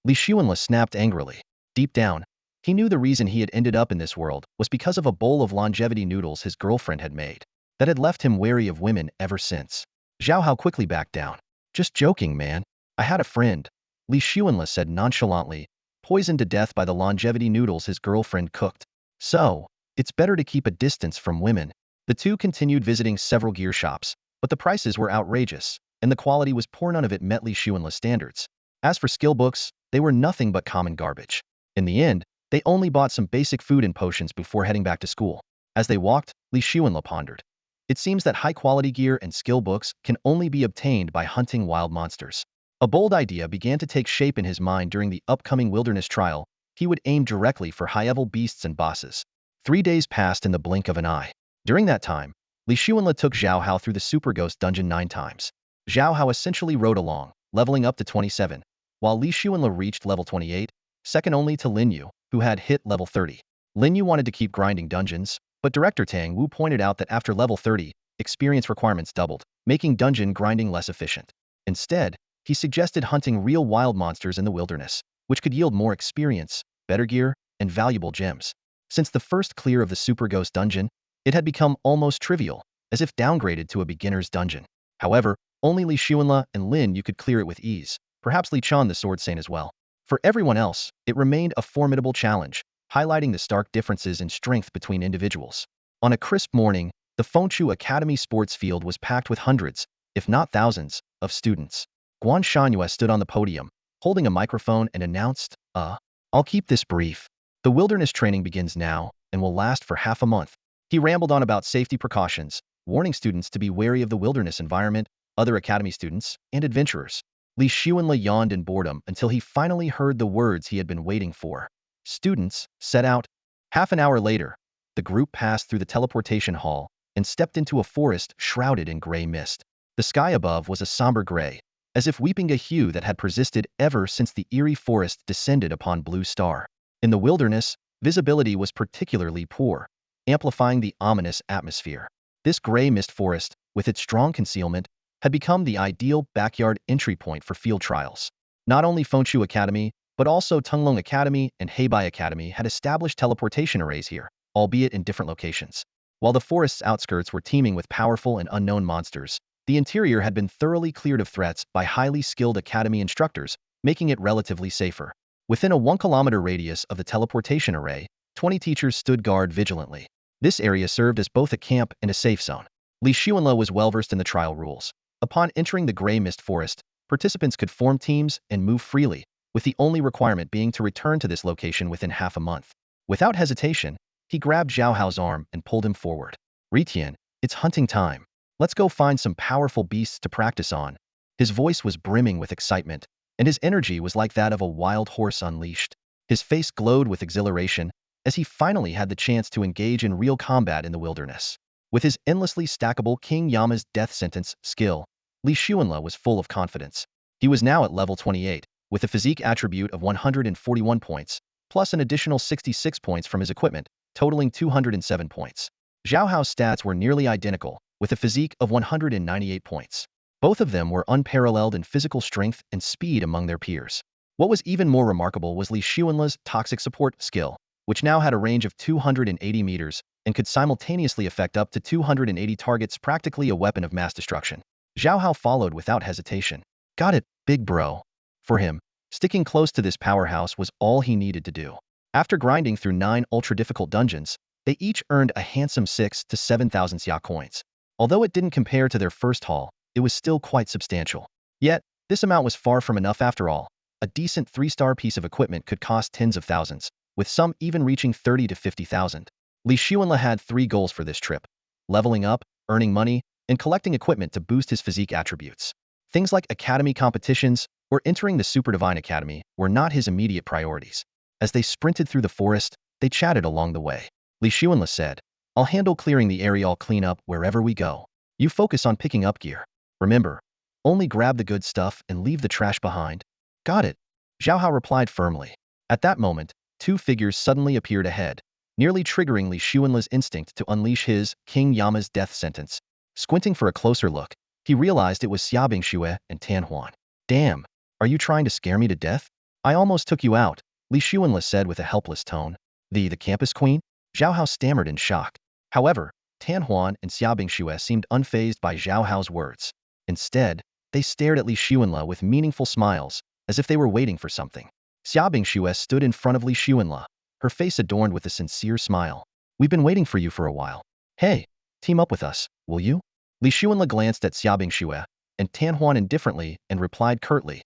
Li Xuanle snapped angrily. Deep down, he knew the reason he had ended up in this world was because of a bowl of longevity noodles his girlfriend had made. That had left him wary of women ever since. Zhao Hao quickly backed down. "Just joking, man. I had a friend," Li Xuanle said nonchalantly, "poisoned to death by the longevity noodles his girlfriend cooked. So, it's better to keep a distance from women." The two continued visiting several gear shops, but the prices were outrageous, and the quality was poor. None of it met Li Xuanle's standards. As for skill books, they were nothing but common garbage. In the end, they only bought some basic food and potions before heading back to school. As they walked, Li Xuanle pondered. It seems that high-quality gear and skill books can only be obtained by hunting wild monsters. A bold idea began to take shape in his mind during the upcoming wilderness trial. He would aim directly for high-level beasts and bosses. 3 days passed in the blink of an eye. During that time, Li Xuanle took Zhao Hao through the Super Ghost dungeon 9 times. Zhao Hao essentially rode along, leveling up to 27, while Li Xuanle reached level 28, second only to Lin Yu, who had hit level 30. Lin Yu wanted to keep grinding dungeons, but Director Tang Wu pointed out that after level 30, experience requirements doubled, making dungeon grinding less efficient. Instead, he suggested hunting real wild monsters in the wilderness, which could yield more experience, better gear, and valuable gems. Since the first clear of the Super Ghost dungeon, it had become almost trivial, as if downgraded to a beginner's dungeon. However, only Li Xuanle and Lin Yu could clear it with ease, perhaps Li Chan the Sword Saint as well. For everyone else, it remained a formidable challenge, highlighting the stark differences in strength between individuals. On a crisp morning, the Fengshu Academy sports field was packed with hundreds, if not thousands, of students. Guan Shanyue stood on the podium, holding a microphone and announced, I'll keep this brief. The wilderness training begins now, and will last for half a month." He rambled on about safety precautions, warning students to be wary of the wilderness environment, other academy students, and adventurers. Li Xuanle yawned in boredom until he finally heard the words he had been waiting for. "Students, set out." Half an hour later, the group passed through the teleportation hall and stepped into a forest shrouded in gray mist. The sky above was a somber gray, as if weeping a hue that had persisted ever since the eerie forest descended upon Blue Star. In the wilderness, visibility was particularly poor, amplifying the ominous atmosphere. This gray mist forest, with its strong concealment, had become the ideal backyard entry point for field trials. Not only Fengshu Academy, but also Tunglong Academy and Heibai Academy had established teleportation arrays here, albeit in different locations. While the forest's outskirts were teeming with powerful and unknown monsters, the interior had been thoroughly cleared of threats by highly skilled academy instructors, making it relatively safer. Within a 1-kilometer radius of the teleportation array, 20 teachers stood guard vigilantly. This area served as both a camp and a safe zone. Li Xuanle was well-versed in the trial rules. Upon entering the gray mist forest, participants could form teams and move freely, with the only requirement being to return to this location within half a month. Without hesitation, he grabbed Zhao Hao's arm and pulled him forward. "Ritian, it's hunting time." Let's go find some powerful beasts to practice on. His voice was brimming with excitement, and his energy was like that of a wild horse unleashed. His face glowed with exhilaration as he finally had the chance to engage in real combat in the wilderness. With his endlessly stackable King Yama's death sentence skill, Li Xuanle was full of confidence. He was now at level 28, with a physique attribute of 141 points, plus an additional 66 points from his equipment, totaling 207 points. Zhao Hao's stats were nearly identical, with a physique of 198 points. Both of them were unparalleled in physical strength and speed among their peers. What was even more remarkable was Li Xuanle's toxic support skill, which now had a range of 280 meters and could simultaneously affect up to 280 targets, practically a weapon of mass destruction. Zhao Hao followed without hesitation. Got it, big bro. For him, sticking close to this powerhouse was all he needed to do. After grinding through 9 ultra-difficult dungeons, they each earned a handsome 6 to 7,000 xia coins. Although it didn't compare to their first haul, it was still quite substantial. Yet, this amount was far from enough after all. A decent 3-star piece of equipment could cost tens of thousands, with some even reaching 30 to 50,000. Li Xuanle had 3 goals for this trip: leveling up, earning money, and collecting equipment to boost his physique attributes. Things like academy competitions or entering the Super Divine Academy were not his immediate priorities. As they sprinted through the forest, they chatted along the way. Li Xuanle said, "I'll handle clearing the area, I'll clean up wherever we go. You focus on picking up gear. Remember, only grab the good stuff and leave the trash behind." Got it, Zhao Hao replied firmly. At that moment, 2 figures suddenly appeared ahead, nearly triggering Li Xuanle's instinct to unleash his King Yama's death sentence. Squinting for a closer look, he realized it was Xiaobing Xue and Tan Huan. Damn, are you trying to scare me to death? I almost took you out, Li Xuanle said with a helpless tone. The campus queen? Zhao Hao stammered in shock. However, Tan Huan and Xiaobing Xue seemed unfazed by Zhao Hao's words. Instead, they stared at Li Xuanle with meaningful smiles, as if they were waiting for something. Xiaobing Xue stood in front of Li Xuanle, her face adorned with a sincere smile. We've been waiting for you for a while. Hey, team up with us, will you? Li Xuanle glanced at Xiaobing Xue and Tan Huan indifferently and replied curtly.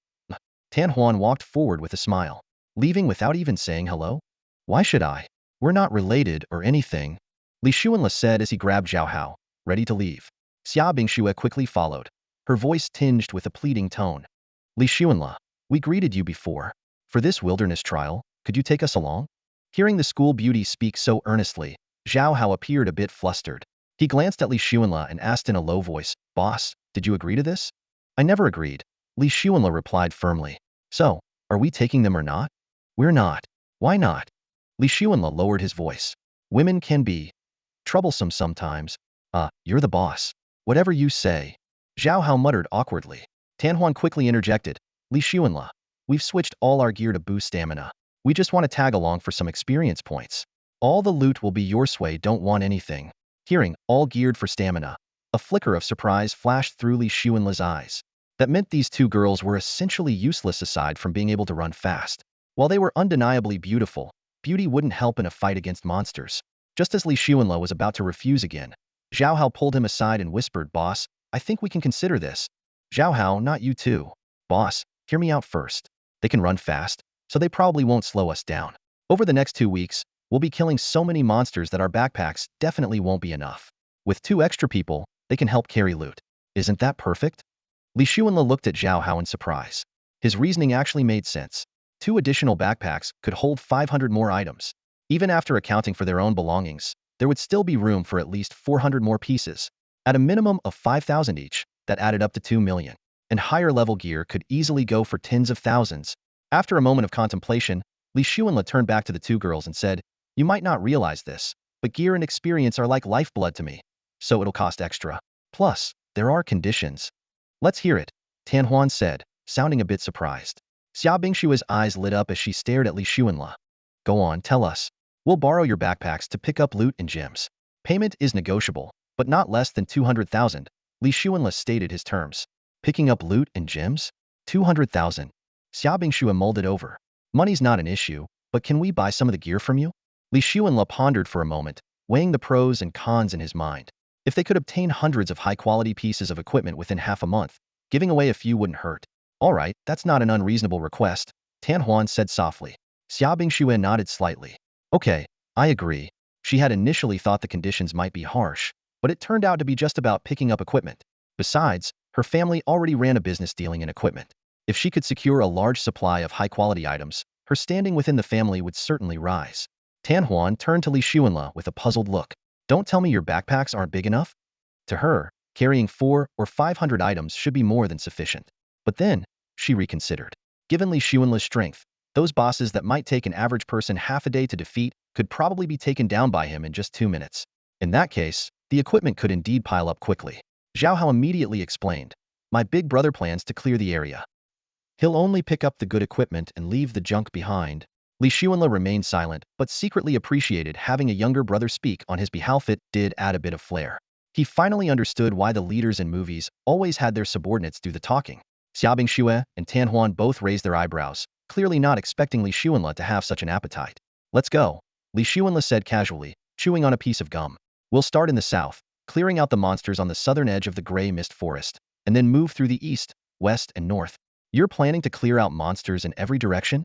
Tan Huan walked forward with a smile, leaving without even saying hello. Why should I? We're not related or anything, Li Xuanle said as he grabbed Zhao Hao, ready to leave. Xiaobing Xue quickly followed, her voice tinged with a pleading tone. Li Xuanle, we greeted you before. For this wilderness trial, could you take us along? Hearing the school beauty speak so earnestly, Zhao Hao appeared a bit flustered. He glanced at Li Xuanle and asked in a low voice, Boss, did you agree to this? I never agreed, Li Xuanle replied firmly. So, are we taking them or not? We're not. Why not? Li Xuanle lowered his voice. Women can be troublesome sometimes. You're the boss. Whatever you say. Zhao Hao muttered awkwardly. Tan Huan quickly interjected. Li Xuanle, we've switched all our gear to boost stamina. We just want to tag along for some experience points. All the loot will be your sway, don't want anything. Hearing, all geared for stamina, a flicker of surprise flashed through Li Xuanle's eyes. That meant these 2 girls were essentially useless aside from being able to run fast. While they were undeniably beautiful, beauty wouldn't help in a fight against monsters. Just as Li Xuanle was about to refuse again, Zhao Hao pulled him aside and whispered, Boss, I think we can consider this. Zhao Hao, not you too. Boss, hear me out first. They can run fast, so they probably won't slow us down. Over the next 2 weeks, we'll be killing so many monsters that our backpacks definitely won't be enough. With 2 extra people, they can help carry loot. Isn't that perfect? Li Xuanle looked at Zhao Hao in surprise. His reasoning actually made sense. 2 additional backpacks could hold 500 more items. Even after accounting for their own belongings, there would still be room for at least 400 more pieces. At a minimum of 5,000 each, that added up to 2 million. And higher level gear could easily go for tens of thousands. After a moment of contemplation, Li Xuanle turned back to the 2 girls and said, You might not realize this, but gear and experience are like lifeblood to me. So it'll cost extra. Plus, there are conditions. Let's hear it, Tan Huan said, sounding a bit surprised. Xiaobing Xue's eyes lit up as she stared at Li Xuanle. Go on, tell us. We'll borrow your backpacks to pick up loot and gems. Payment is negotiable, but not less than 200,000, Li Xuanle stated his terms. Picking up loot and gems? 200,000. Xiaobing Xue mulled over. Money's not an issue, but can we buy some of the gear from you? Li Xuanle pondered for a moment, weighing the pros and cons in his mind. If they could obtain hundreds of high-quality pieces of equipment within half a month, giving away a few wouldn't hurt. All right, that's not an unreasonable request, Tan Huan said softly. Xiaobing Xue nodded slightly. Okay, I agree. She had initially thought the conditions might be harsh, but it turned out to be just about picking up equipment. Besides, her family already ran a business dealing in equipment. If she could secure a large supply of high-quality items, her standing within the family would certainly rise. Tan Huan turned to Li Xuanle with a puzzled look. Don't tell me your backpacks aren't big enough? To her, carrying 400 or 500 items should be more than sufficient. But then, she reconsidered. Given Li Xuanle's strength, those bosses that might take an average person half a day to defeat could probably be taken down by him in just 2 minutes. In that case, the equipment could indeed pile up quickly. Zhao Hao immediately explained, "My big brother plans to clear the area. He'll only pick up the good equipment and leave the junk behind." Li Xuanle remained silent, but secretly appreciated having a younger brother speak on his behalf. It did add a bit of flair. He finally understood why the leaders in movies always had their subordinates do the talking. Xiaobing Xue and Tan Huan both raised their eyebrows, clearly not expecting Li Xuanle to have such an appetite. "Let's go," Li Xuanle said casually, chewing on a piece of gum. "We'll start in the south, clearing out the monsters on the southern edge of the gray mist forest, and then move through the east, west, and north." "You're planning to clear out monsters in every direction?"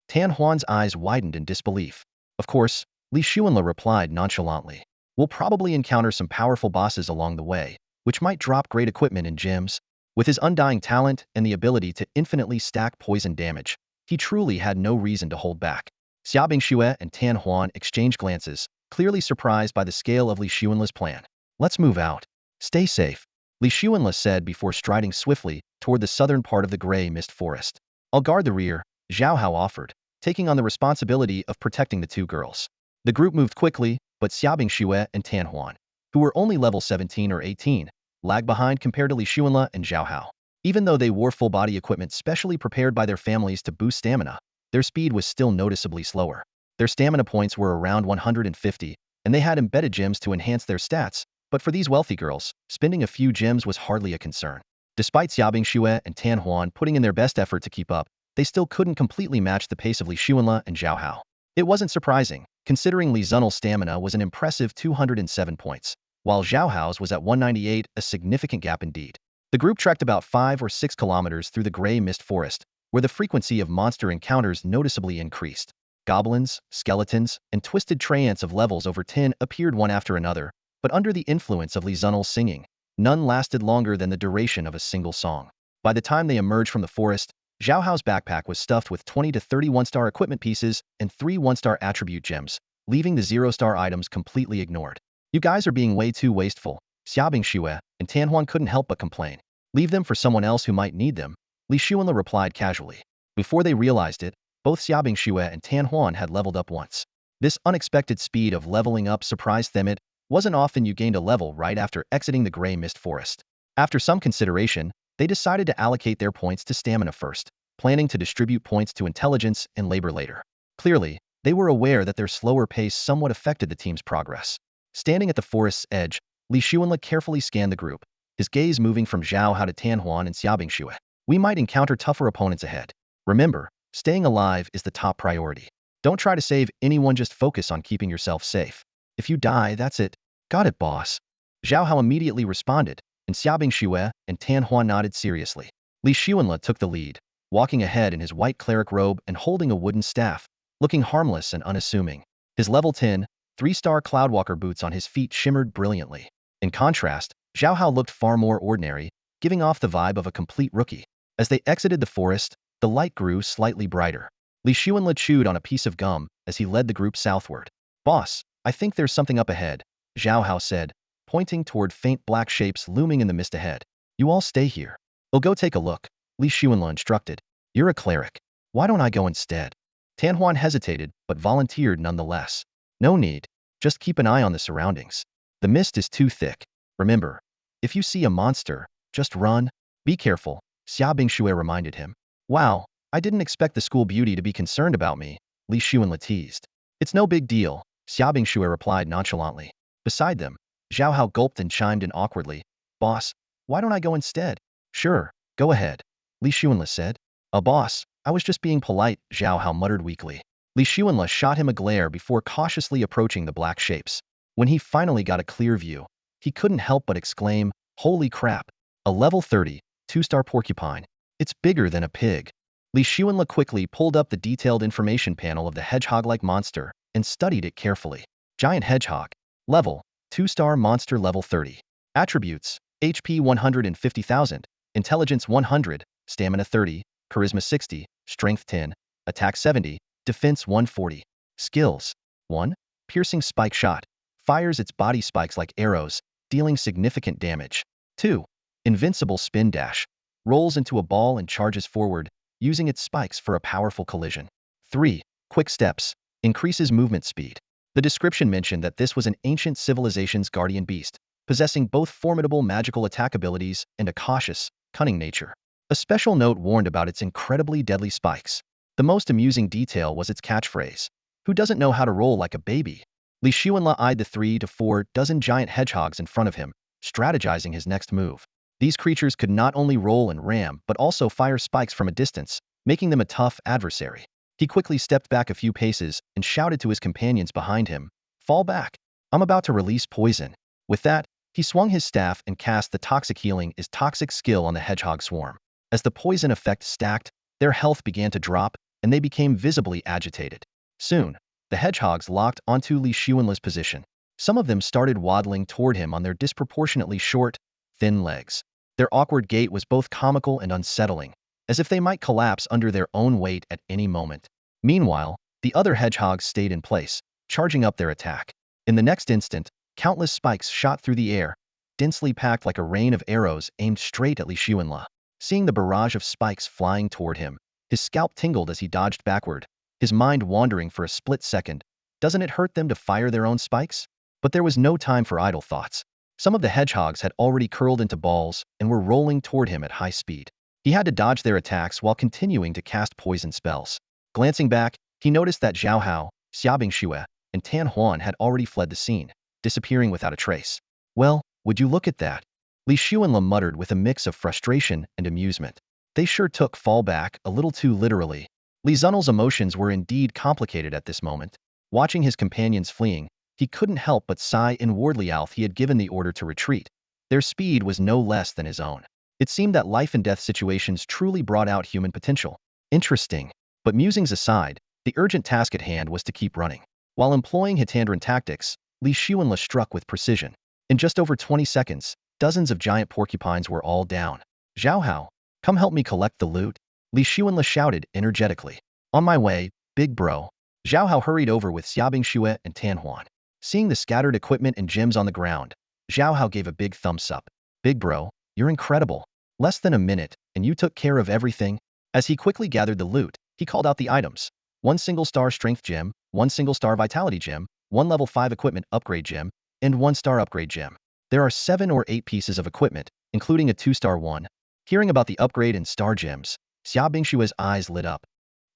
Tan Huan's eyes widened in disbelief. "Of course," Li Xuanle replied nonchalantly. "We'll probably encounter some powerful bosses along the way, which might drop great equipment and gems." With his undying talent and the ability to infinitely stack poison damage, he truly had no reason to hold back. Xiaobing Xue and Tan Huan exchanged glances, clearly surprised by the scale of Li Xuanle's plan. "Let's move out. Stay safe," Li Xuanle said before striding swiftly toward the southern part of the gray mist forest. "I'll guard the rear," Zhao Hao offered, taking on the responsibility of protecting the two girls. The group moved quickly, but Xiaobing Xue and Tan Huan, who were only level 17 or 18, lagged behind compared to Li Xuanle and Zhao Hao. Even though they wore full-body equipment specially prepared by their families to boost stamina, their speed was still noticeably slower. Their stamina points were around 150, and they had embedded gems to enhance their stats, but for these wealthy girls, spending a few gems was hardly a concern. Despite Xiaobing Xue and Tan Huan putting in their best effort to keep up, they still couldn't completely match the pace of Li Xuanle and Zhao Hao. It wasn't surprising, considering Li Zunel's stamina was an impressive 207 points, while Zhao Hao's was at 198, a significant gap indeed. The group trekked about 5 or 6 kilometers through the gray mist forest, where the frequency of monster encounters noticeably increased. Goblins, skeletons, and twisted treants of levels over 10 appeared one after another, but under the influence of Li Zunel's singing, none lasted longer than the duration of a single song. By the time they emerged from the forest, Zhao Hao's backpack was stuffed with 20 to 30 1-star equipment pieces and 3 1-star attribute gems, leaving the 0-star items completely ignored. "You guys are being way too wasteful," Xiaobing Xue and Tan Huan couldn't help but complain. "Leave them for someone else who might need them," Li Xuanle replied casually. Before they realized it, both Xiaobing Xue and Tan Huan had leveled up once. This unexpected speed of leveling up surprised them. It wasn't often you gained a level right after exiting the gray mist forest. After some consideration, they decided to allocate their points to stamina first, planning to distribute points to intelligence and labor later. Clearly, they were aware that their slower pace somewhat affected the team's progress. Standing at the forest's edge, Li Xuanle carefully scanned the group, his gaze moving from Zhao Hao to Tan Huan and Xiaobing Xue. "We might encounter tougher opponents ahead. Remember, staying alive is the top priority. Don't try to save anyone, just focus on keeping yourself safe. If you die, that's it." "Got it, boss," Zhao Hao immediately responded, and Xiaobing Xue and Tan Huan nodded seriously. Li Xuanle took the lead, walking ahead in his white cleric robe and holding a wooden staff, looking harmless and unassuming. His level 10, 3-star Cloudwalker boots on his feet shimmered brilliantly. In contrast, Zhao Hao looked far more ordinary, giving off the vibe of a complete rookie. As they exited the forest, the light grew slightly brighter. Li Xuanle chewed on a piece of gum as he led the group southward. "Boss, I think there's something up ahead," Zhao Hao said, pointing toward faint black shapes looming in the mist ahead. "You all stay here. I'll go take a look," Li Xuanle instructed. "You're a cleric. Why don't I go instead?" Tan Huan hesitated, but volunteered nonetheless. "No need. Just keep an eye on the surroundings. The mist is too thick. Remember, if you see a monster, just run." "Be careful," Xiaobing Xue reminded him. "Wow, I didn't expect the school beauty to be concerned about me," Li Xuanle teased. "It's no big deal," Xiaobing Xue replied nonchalantly. Beside them, Zhao Hao gulped and chimed in awkwardly. "Boss, why don't I go instead?" "Sure, go ahead," Li Xuanle said. Boss, I was just being polite," Zhao Hao muttered weakly. Li Xuanle shot him a glare before cautiously approaching the black shapes. When he finally got a clear view, he couldn't help but exclaim, "Holy crap! A level 30, 2-star porcupine. It's bigger than a pig." Li Xuanle quickly pulled up the detailed information panel of the hedgehog-like monster and studied it carefully. Giant hedgehog. Level, 2-star monster level 30. Attributes: HP 150,000, Intelligence 100, Stamina 30, Charisma 60, Strength 10, Attack 70, Defense 140. Skills: 1. Piercing spike shot. Fires its body spikes like arrows, dealing significant damage. 2. Invincible spin dash. Rolls into a ball and charges forward, using its spikes for a powerful collision. 3. Quick steps. Increases movement speed. The description mentioned that this was an ancient civilization's guardian beast, possessing both formidable magical attack abilities and a cautious, cunning nature. A special note warned about its incredibly deadly spikes. The most amusing detail was its catchphrase: "Who doesn't know how to roll like a baby?" Li Xuanla eyed the 3 to 4 dozen giant hedgehogs in front of him, strategizing his next move. These creatures could not only roll and ram but also fire spikes from a distance, making them a tough adversary. He quickly stepped back a few paces and shouted to his companions behind him, "Fall back! I'm about to release poison." With that, he swung his staff and cast the Toxic Healing is Toxic skill on the hedgehog swarm. As the poison effect stacked, their health began to drop, and they became visibly agitated. Soon, the hedgehogs locked onto Li Xuanla's position. Some of them started waddling toward him on their disproportionately short, thin legs. Their awkward gait was both comical and unsettling, as if they might collapse under their own weight at any moment. Meanwhile, the other hedgehogs stayed in place, charging up their attack. In the next instant, countless spikes shot through the air, densely packed like a rain of arrows aimed straight at Li Xuanla. Seeing the barrage of spikes flying toward him, his scalp tingled as he dodged backward, his mind wandering for a split second. Doesn't it hurt them to fire their own spikes? But there was no time for idle thoughts. Some of the hedgehogs had already curled into balls and were rolling toward him at high speed. He had to dodge their attacks while continuing to cast poison spells. Glancing back, he noticed that Zhao Hao, Xiaobingxue, and Tan Huan had already fled the scene, disappearing without a trace. "Well, would you look at that?" Li Xuanla muttered with a mix of frustration and amusement. They sure took fall back a little too literally. Li Zunel's emotions were indeed complicated at this moment. Watching his companions fleeing, he couldn't help but sigh inwardly. He had given the order to retreat. Their speed was no less than his own. It seemed that life and death situations truly brought out human potential. Interesting. But musings aside, the urgent task at hand was to keep running. While employing Hitandran tactics, Li Xuanla struck with precision. In just over 20 seconds, dozens of giant porcupines were all down. "Zhao Hao, come help me collect the loot," Li Xuanla shouted energetically. "On my way, big bro." Zhao Hao hurried over with Xiaobingxue and Tan Huan. Seeing the scattered equipment and gems on the ground, Zhao Hao gave a big thumbs up. "Big bro, you're incredible. Less than a minute, and you took care of everything." As he quickly gathered the loot, he called out the items: 1 single-star strength gem, 1 single-star vitality gem, 1 level 5 equipment upgrade gem, and 1-star upgrade gem. There are 7 or 8 pieces of equipment, including a 2-star one. Hearing about the upgrade and star gems, Xiaobingxue's eyes lit up.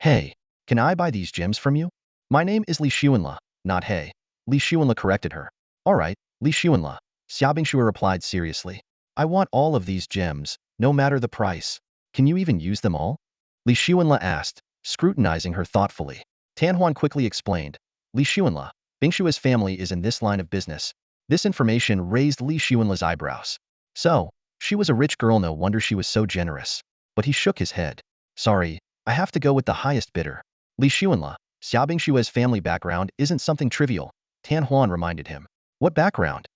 "Hey, can I buy these gems from you?" "My name is Li Xuanla, not Hey." Li Xuanla corrected her. "All right, Li Xuanla," Xiaobingxue replied seriously. "I want all of these gems, no matter the price. Can you even use them all?" Li Xuanla asked, scrutinizing her thoughtfully. Tan Huan quickly explained. "Li Xuanla, Bingshue's family is in this line of business." This information raised Li Xuanla's eyebrows. So, she was a rich girl, no wonder she was so generous. But he shook his head. "Sorry, I have to go with the highest bidder." Li Xuanla, Xiaobingxue's family background isn't something trivial, Tan Huan reminded him. "What background?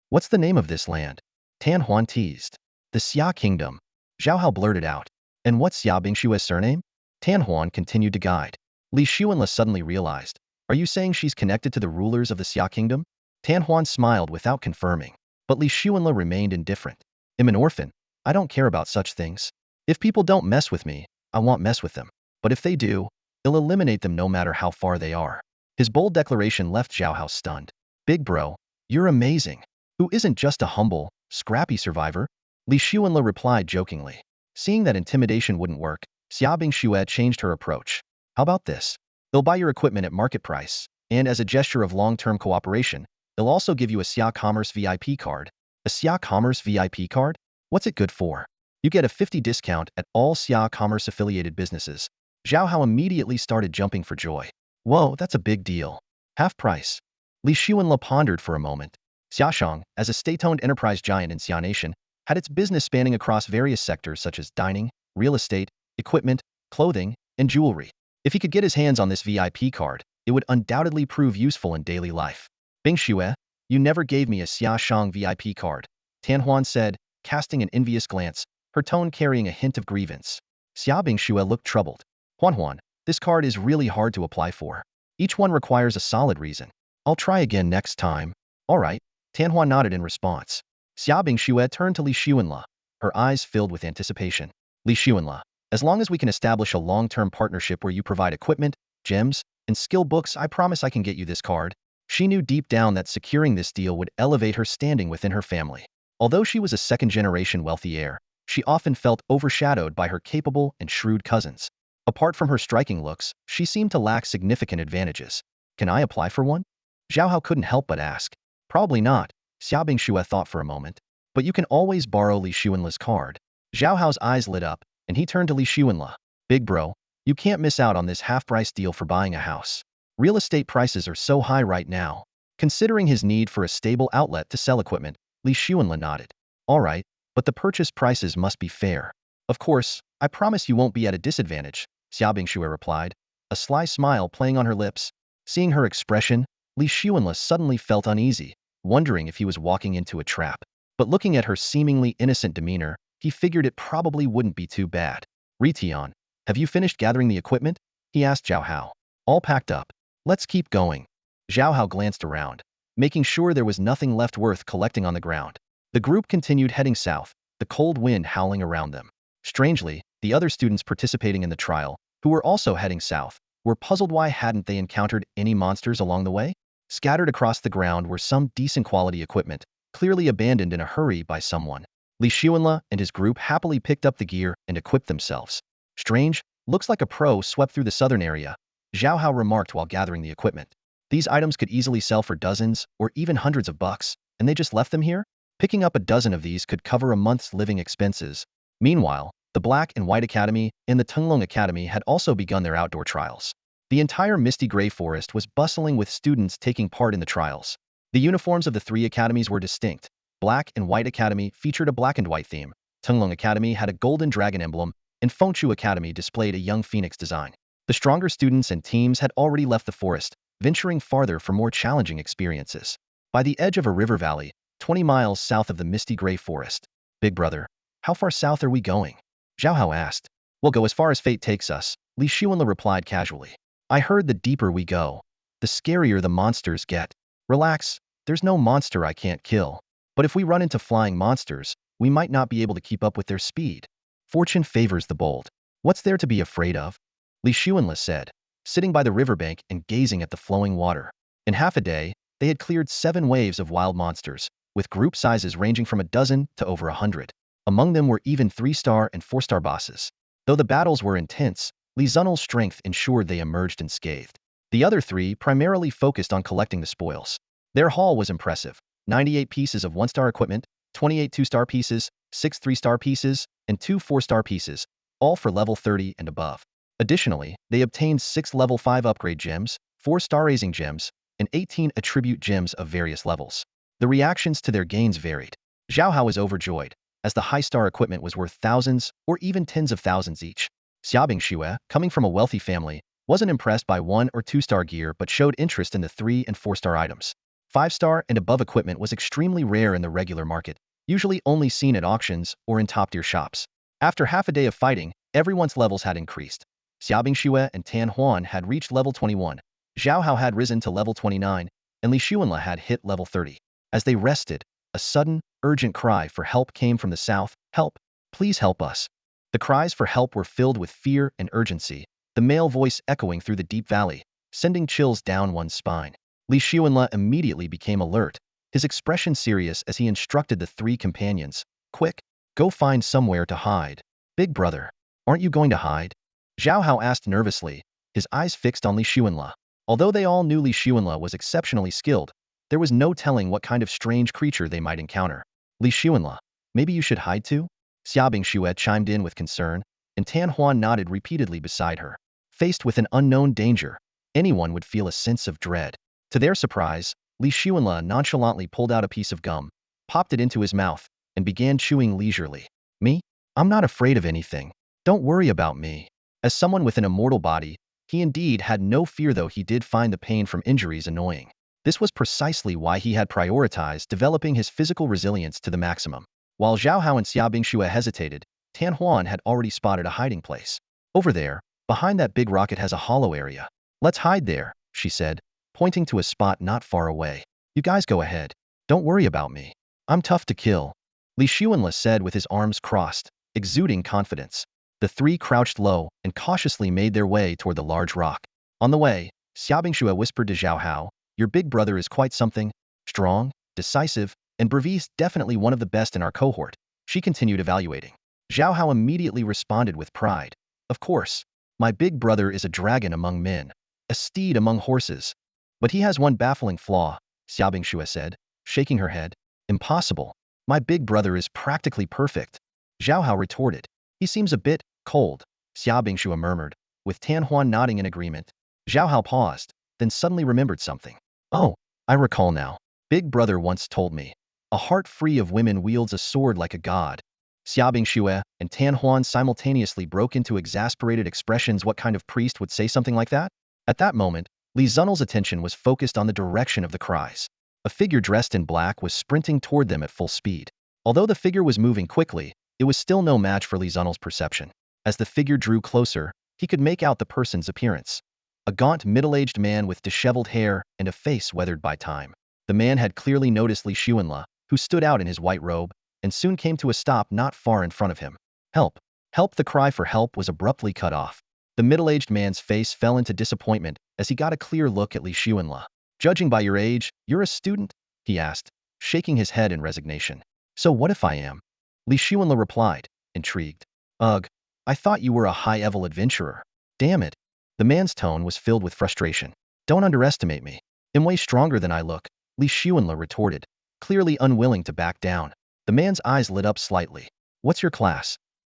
What's the name of this land?" Tan Huan teased. "The Xia Kingdom," Zhao Hao blurted out. "And what's Xiaobingxue's surname?" Tan Huan continued to guide. Li Xuanla suddenly realized. "Are you saying she's connected to the rulers of the Xia Kingdom?" Tan Huan smiled without confirming. But Li Xuanla remained indifferent. "I'm an orphan. I don't care about such things. If people don't mess with me, I won't mess with them. But if they do, I'll eliminate them no matter how far they are." His bold declaration left Zhao Hao stunned. "Big bro, you're amazing. Who isn't just a humble, scrappy survivor?" Li Xuanla replied jokingly. Seeing that intimidation wouldn't work, Xiaobingxue changed her approach. "How about this? They'll buy your equipment at market price, and as a gesture of long-term cooperation, they'll also give you a Xia Commerce VIP card." "A Xia Commerce VIP card? What's it good for?" "You get a 50% discount at all Xia Commerce affiliated businesses." Zhao Hao immediately started jumping for joy. "Whoa, that's a big deal. Half price." Li Xuanla pondered for a moment. Xiaoshang, as a state-owned enterprise giant in Xia Nation, had its business spanning across various sectors such as dining, real estate, equipment, clothing, and jewelry. If he could get his hands on this VIP card, it would undoubtedly prove useful in daily life. "Bingxue, You never gave me a Xiaoshang VIP card, Tianhuan said, casting an envious glance, her tone carrying a hint of grievance. Xia Bingxue looked troubled. Huan, this card is really hard to apply for. Each one requires a solid reason. I'll try again next time. All right, Tianhuan nodded in response. Xia Bingxue turned to Li Xuanle, her eyes filled with anticipation. Li Xuanle, as long as we can establish a long-term partnership where you provide equipment, gems, and skill books, I promise I can get you this card. She knew deep down that securing this deal would elevate her standing within her family. Although she was a second-generation wealthy heir, she often felt overshadowed by her capable and shrewd cousins. Apart from her striking looks, she seemed to lack significant advantages. Can I apply for one? Zhao Hao couldn't help but ask. Probably not, Xia Bingxue thought for a moment. But you can always borrow Li Xuanle's card. Zhao Hao's eyes lit up, and he turned to Li Xuanle. Big bro, you can't miss out on this half-price deal for buying a house. Real estate prices are so high right now. Considering his need for a stable outlet to sell equipment, Li Xuanle nodded. All right, but the purchase prices must be fair. Of course, I promise you won't be at a disadvantage, Xia Bingxue replied, a sly smile playing on her lips. Seeing her expression, Li Xuanle suddenly felt uneasy, wondering if he was walking into a trap. But looking at her seemingly innocent demeanor, he figured it probably wouldn't be too bad. Ritian, have you finished gathering the equipment? He asked Zhao Hao. All packed up. Let's keep going. Zhao Hao glanced around, making sure there was nothing left worth collecting on the ground. The group continued heading south, the cold wind howling around them. Strangely, the other students participating in the trial, who were also heading south, were puzzled why hadn't they encountered any monsters along the way? Scattered across the ground were some decent quality equipment, clearly abandoned in a hurry by someone. Li Xuanle and his group happily picked up the gear and equipped themselves. Strange, looks like a pro swept through the southern area, Zhao Hao remarked while gathering the equipment. These items could easily sell for dozens or even hundreds of bucks, and they just left them here? Picking up a dozen of these could cover a month's living expenses. Meanwhile, the Black and White Academy and the Tunglong Academy had also begun their outdoor trials. The entire misty gray forest was bustling with students taking part in the trials. The uniforms of the three academies were distinct. Black and White Academy featured a black and white theme, Tunglong Academy had a golden dragon emblem, and Fengshu Academy displayed a young phoenix design. The stronger students and teams had already left the forest, venturing farther for more challenging experiences. By the edge of a river valley, 20 miles south of the misty gray forest. Big brother, how far south are we going? Zhao Hao asked. We'll go as far as fate takes us, Li Xuanle replied casually. I heard the deeper we go, the scarier the monsters get. Relax, there's no monster I can't kill. But if we run into flying monsters, we might not be able to keep up with their speed. Fortune favors the bold. What's there to be afraid of? Li Xuanle said, sitting by the riverbank and gazing at the flowing water. In half a day, they had cleared 7 waves of wild monsters, with group sizes ranging from a dozen to over 100. Among them were even 3-star and 4-star bosses. Though the battles were intense, Li Zunel's strength ensured they emerged unscathed. The other 3 primarily focused on collecting the spoils. Their haul was impressive. 98 pieces of 1-star equipment, 28 2-star pieces, 6 3-star pieces, and 2 4-star pieces, all for level 30 and above. Additionally, they obtained 6 level 5 upgrade gems, 4 star raising gems, and 18 attribute gems of various levels. The reactions to their gains varied. Zhao Hao was overjoyed, as the high-star equipment was worth thousands or even tens of thousands each. Xia Bingxue, coming from a wealthy family, wasn't impressed by 1 or 2-star gear but showed interest in the 3 and 4-star items. 5-star and above equipment was extremely rare in the regular market, usually only seen at auctions or in top-tier shops. After half a day of fighting, everyone's levels had increased. Xia Bingxue and Tianhuan had reached level 21, Zhao Hao had risen to level 29, and Li Xuanle had hit level 30. As they rested, a sudden, urgent cry for help came from the south. Help! Please help us! The cries for help were filled with fear and urgency, the male voice echoing through the deep valley, sending chills down one's spine. Li Xuanle immediately became alert, his expression serious as he instructed the 3 companions. Quick, go find somewhere to hide. Big brother, aren't you going to hide? Zhao Hao asked nervously, his eyes fixed on Li Xuanle. Although they all knew Li Xuanle was exceptionally skilled, there was no telling what kind of strange creature they might encounter. Li Xuanle, maybe you should hide too? Xia Bingxue chimed in with concern, and Tianhuan nodded repeatedly beside her. Faced with an unknown danger, anyone would feel a sense of dread. To their surprise, Li Xuanle nonchalantly pulled out a piece of gum, popped it into his mouth, and began chewing leisurely. Me? I'm not afraid of anything. Don't worry about me. As someone with an immortal body, he indeed had no fear, though he did find the pain from injuries annoying. This was precisely why he had prioritized developing his physical resilience to the maximum. While Zhao Hao and Xia Bingxue hesitated, Tan Huan had already spotted a hiding place. Over there, behind that big rocket has a hollow area. Let's hide there, she said, pointing to a spot not far away. You guys go ahead. Don't worry about me. I'm tough to kill, Li Xuanle said with his arms crossed, exuding confidence. The three crouched low and cautiously made their way toward the large rock. On the way, Xia Bingxue whispered to Zhao Hao, your big brother is quite something. Strong, decisive, and Brevis definitely one of the best in our cohort. She continued evaluating. Zhao Hao immediately responded with pride. Of course, my big brother is a dragon among men, a steed among horses. But he has one baffling flaw, Xia Bingxue said, shaking her head. Impossible. My big brother is practically perfect. Zhao Hao retorted. He seems a bit cold, Xia Bingxue murmured, with Tan Huan nodding in agreement. Zhao Hao paused, then suddenly remembered something. Oh, I recall now. Big brother once told me, a heart free of women wields a sword like a god. Xia Bingxue and Tan Huan simultaneously broke into exasperated expressions. What kind of priest would say something like that? At that moment, Li Zunel's attention was focused on the direction of the cries. A figure dressed in black was sprinting toward them at full speed. Although the figure was moving quickly, it was still no match for Li Zunel's perception. As the figure drew closer, he could make out the person's appearance. A gaunt, middle-aged man with disheveled hair and a face weathered by time. The man had clearly noticed Li Xuanle, who stood out in his white robe, and soon came to a stop not far in front of him. Help! Help! The cry for help was abruptly cut off. The middle-aged man's face fell into disappointment as he got a clear look at Li Xuanle. Judging by your age, you're a student? He asked, shaking his head in resignation. So what if I am? Li Xuanle replied, intrigued. Ugh, I thought you were a high-level adventurer. Damn it. The man's tone was filled with frustration. Don't underestimate me. I'm way stronger than I look, Li Xuanle retorted, clearly unwilling to back down. The man's eyes lit up slightly. What's your class?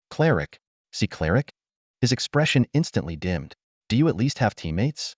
Cleric. See cleric? His expression instantly dimmed. Do you at least have teammates?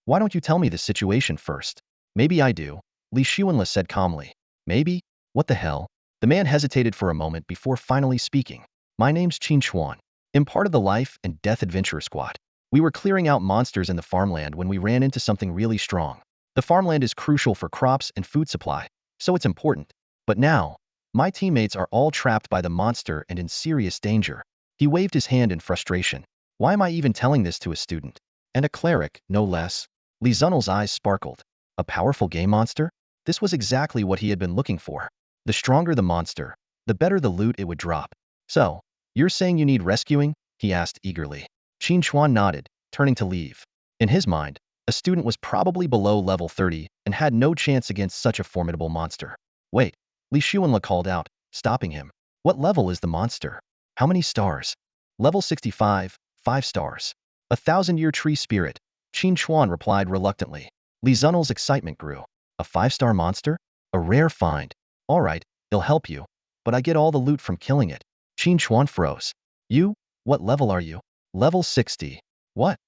Why don't you tell me the situation first? Maybe I do, Li Xuanle said calmly. Maybe? What the hell? The man hesitated for a moment before finally speaking. My name's Qin Chuan. I'm part of the Life and Death Adventurer Squad. We were clearing out monsters in the farmland when we ran into something really strong. The farmland is crucial for crops and food supply, so it's important. But now, my teammates are all trapped by the monster and in serious danger. He waved his hand in frustration. Why am I even telling this to a student? And a cleric, no less. Li Zunel's eyes sparkled. A powerful game monster? This was exactly what he had been looking for. The stronger the monster, the better the loot it would drop. So, you're saying you need rescuing? He asked eagerly. Qin Chuan nodded, turning to leave. In his mind, a student was probably below level 30 and had no chance against such a formidable monster. Wait, Li Xuanle called out, stopping him. What level is the monster? How many stars? Level 65, 5 stars. 1,000-year tree spirit, Qin Chuan replied reluctantly. Li Zunel's excitement grew. A 5-star monster? A rare find. All right, it'll help you, but I get all the loot from killing it. Qin Chuan froze. You? What level are you? Level 60. What?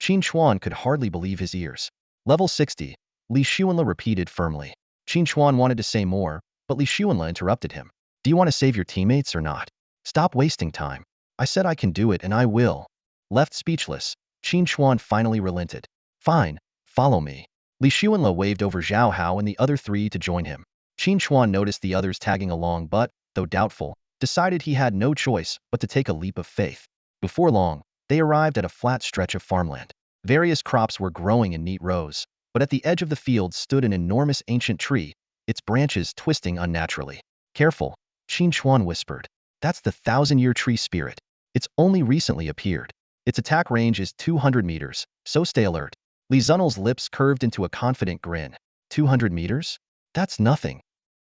Qin Chuan could hardly believe his ears. Level 60, Li Xuanle repeated firmly. Qin Chuan wanted to say more, but Li Xuanle interrupted him. Do you want to save your teammates or not? Stop wasting time. I said I can do it and I will. Left speechless, Qin Chuan finally relented. Fine, follow me. Li Xuanle waved over Zhao Hao and the other three to join him. Qin Chuan noticed the others tagging along but, though doubtful, decided he had no choice but to take a leap of faith. Before long, they arrived at a flat stretch of farmland. Various crops were growing in neat rows, but at the edge of the field stood an enormous ancient tree, its branches twisting unnaturally. Careful, Qin Chuan whispered. That's the 1,000-year tree spirit. It's only recently appeared. Its attack range is 200 meters, so stay alert. Li Zunel's lips curved into a confident grin. 200 meters? That's nothing.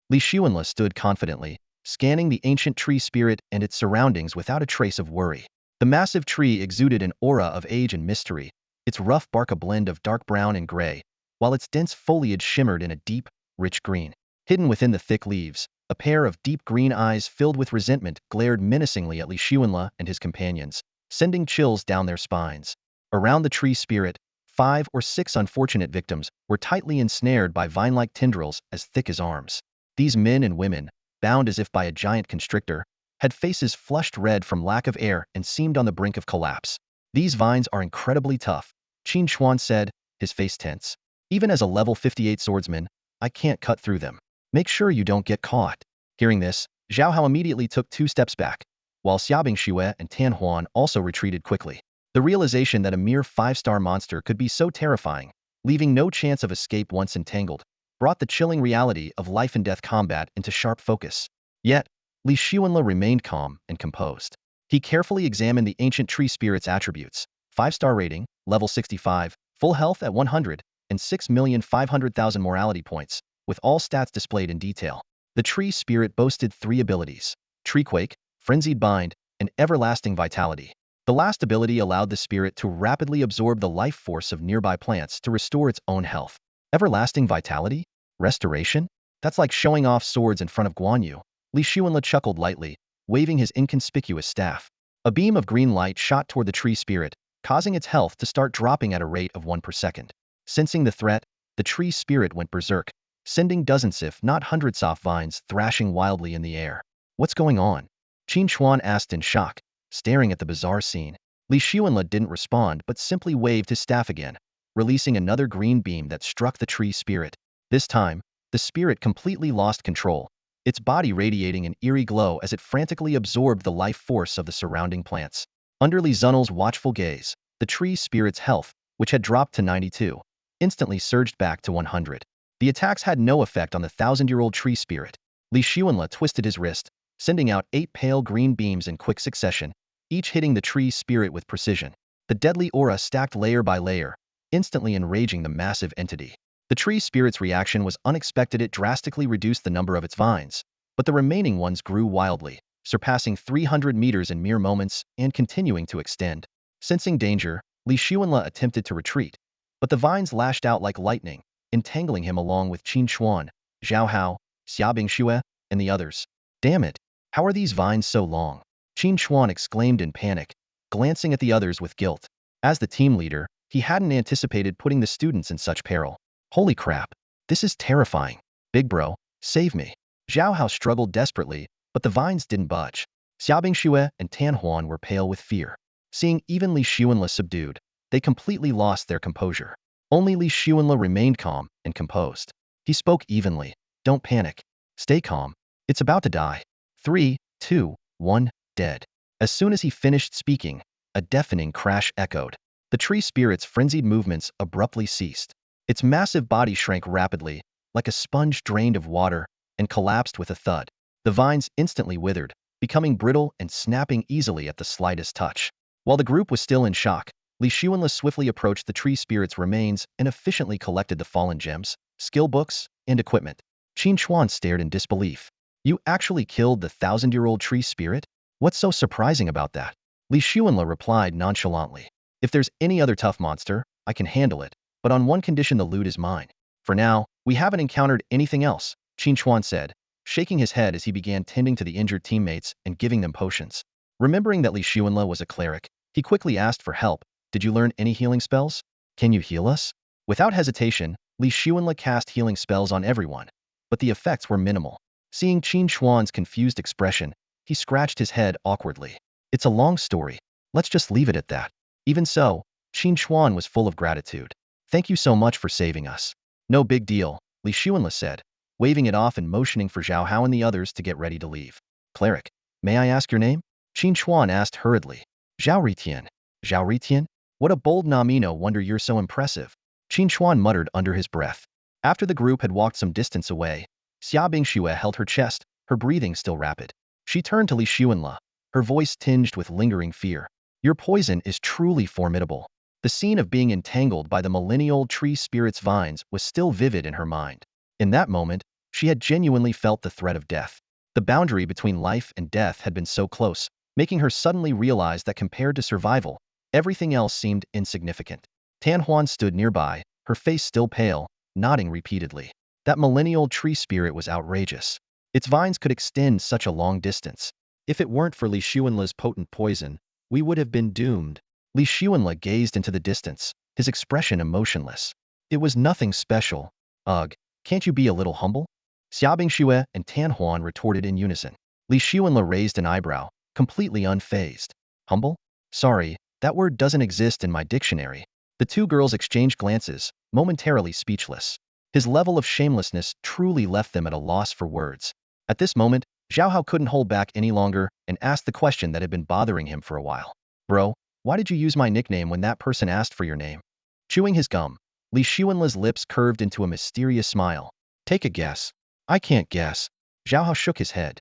Li Xuanle stood confidently, scanning the ancient tree spirit and its surroundings without a trace of worry. The massive tree exuded an aura of age and mystery, its rough bark a blend of dark brown and gray, while its dense foliage shimmered in a deep, rich green. Hidden within the thick leaves, a pair of deep green eyes filled with resentment glared menacingly at Li Xuanle and his companions, sending chills down their spines. Around the tree spirit, 5 or 6 unfortunate victims were tightly ensnared by vine-like tendrils as thick as arms. These men and women, bound as if by a giant constrictor, had faces flushed red from lack of air and seemed on the brink of collapse. These vines are incredibly tough, Qin Chuan said, his face tense. Even as a level 58 swordsman, I can't cut through them. Make sure you don't get caught. Hearing this, Zhao Hao immediately took 2 steps back, while Xiaobing Xue and Tan Huan also retreated quickly. The realization that a mere 5-star monster could be so terrifying, leaving no chance of escape once entangled, brought the chilling reality of life and death combat into sharp focus. Yet, Li Xuanle remained calm and composed. He carefully examined the ancient tree spirit's attributes: 5-star rating, level 65, full health at 100, and 6,500,000 morality points, with all stats displayed in detail. The tree spirit boasted 3 abilities: Treequake, Frenzied Bind, and Everlasting Vitality. The last ability allowed the spirit to rapidly absorb the life force of nearby plants to restore its own health. Everlasting Vitality? Restoration? That's like showing off swords in front of Guan Yu. Li Xuanle chuckled lightly, waving his inconspicuous staff. A beam of green light shot toward the tree spirit, causing its health to start dropping at a rate of 1 per second. Sensing the threat, the tree spirit went berserk, sending dozens if not hundreds of vines thrashing wildly in the air. What's going on? Qin Chuan asked in shock, staring at the bizarre scene. Li Xuanle didn't respond but simply waved his staff again, releasing another green beam that struck the tree spirit. This time, the spirit completely lost control, its body radiating an eerie glow as it frantically absorbed the life force of the surrounding plants. Under Li Zunel's watchful gaze, the tree spirit's health, which had dropped to 92, instantly surged back to 100. The attacks had no effect on the 1,000-year-old tree spirit. Li Xuanle twisted his wrist, sending out 8 pale green beams in quick succession, each hitting the tree spirit with precision. The deadly aura stacked layer by layer, instantly enraging the massive entity. The tree spirit's reaction was unexpected. It drastically reduced the number of its vines, but the remaining ones grew wildly, surpassing 300 meters in mere moments and continuing to extend. Sensing danger, Li Xuanle attempted to retreat, but the vines lashed out like lightning, entangling him along with Qin Chuan, Zhao Hao, Xiaobing Xue, and the others. Damn it! How are these vines so long? Qin Chuan exclaimed in panic, glancing at the others with guilt. As the team leader, he hadn't anticipated putting the students in such peril. Holy crap! This is terrifying. Big bro, save me. Zhao Hao struggled desperately, but the vines didn't budge. Xiaobing Xue and Tan Huan were pale with fear. Seeing even Li Xuanle subdued, they completely lost their composure. Only Li Xuanle remained calm and composed. He spoke evenly. Don't panic. Stay calm. It's about to die. 3, 2, 1, dead. As soon as he finished speaking, a deafening crash echoed. The tree spirit's frenzied movements abruptly ceased. Its massive body shrank rapidly, like a sponge drained of water, and collapsed with a thud. The vines instantly withered, becoming brittle and snapping easily at the slightest touch. While the group was still in shock, Li Xuanle swiftly approached the tree spirit's remains and efficiently collected the fallen gems, skill books, and equipment. Qin Chuan stared in disbelief. You actually killed the 1,000-year-old tree spirit? What's so surprising about that? Li Xuanle replied nonchalantly. If there's any other tough monster, I can handle it, but on one condition: the loot is mine. For now, we haven't encountered anything else, Qin Chuan said, shaking his head as he began tending to the injured teammates and giving them potions. Remembering that Li Xuanle was a cleric, he quickly asked for help. Did you learn any healing spells? Can you heal us? Without hesitation, Li Xuanle cast healing spells on everyone, but the effects were minimal. Seeing Qin Chuan's confused expression, he scratched his head awkwardly. It's a long story. Let's just leave it at that. Even so, Qin Chuan was full of gratitude. Thank you so much for saving us. No big deal, Li Xuanle said, waving it off and motioning for Zhao Hao and the others to get ready to leave. Cleric, may I ask your name? Qin Chuan asked hurriedly. Zhao Ritian. Zhao Ritian? What a bold name, no wonder you're so impressive. Qin Chuan muttered under his breath. After the group had walked some distance away, Xiaobing Xue held her chest, her breathing still rapid. She turned to Li Xuanle, her voice tinged with lingering fear. Your poison is truly formidable. The scene of being entangled by the millennial tree spirit's vines was still vivid in her mind. In that moment, she had genuinely felt the threat of death. The boundary between life and death had been so close, making her suddenly realize that compared to survival, everything else seemed insignificant. Tan Huan stood nearby, her face still pale, nodding repeatedly. That millennial tree spirit was outrageous. Its vines could extend such a long distance. If it weren't for Li Xuanle's potent poison, we would have been doomed. Li Xuanle gazed into the distance, his expression emotionless. It was nothing special. Ugh, can't you be a little humble? Xiaobing Xue and Tan Huan retorted in unison. Li Xuanle raised an eyebrow, completely unfazed. Humble? Sorry, that word doesn't exist in my dictionary. The two girls exchanged glances, momentarily speechless. His level of shamelessness truly left them at a loss for words. At this moment, Zhao Hao couldn't hold back any longer and asked the question that had been bothering him for a while. Bro, why did you use my nickname when that person asked for your name? Chewing his gum, Li Xuanle's lips curved into a mysterious smile. Take a guess. I can't guess. Zhao Hao shook his head.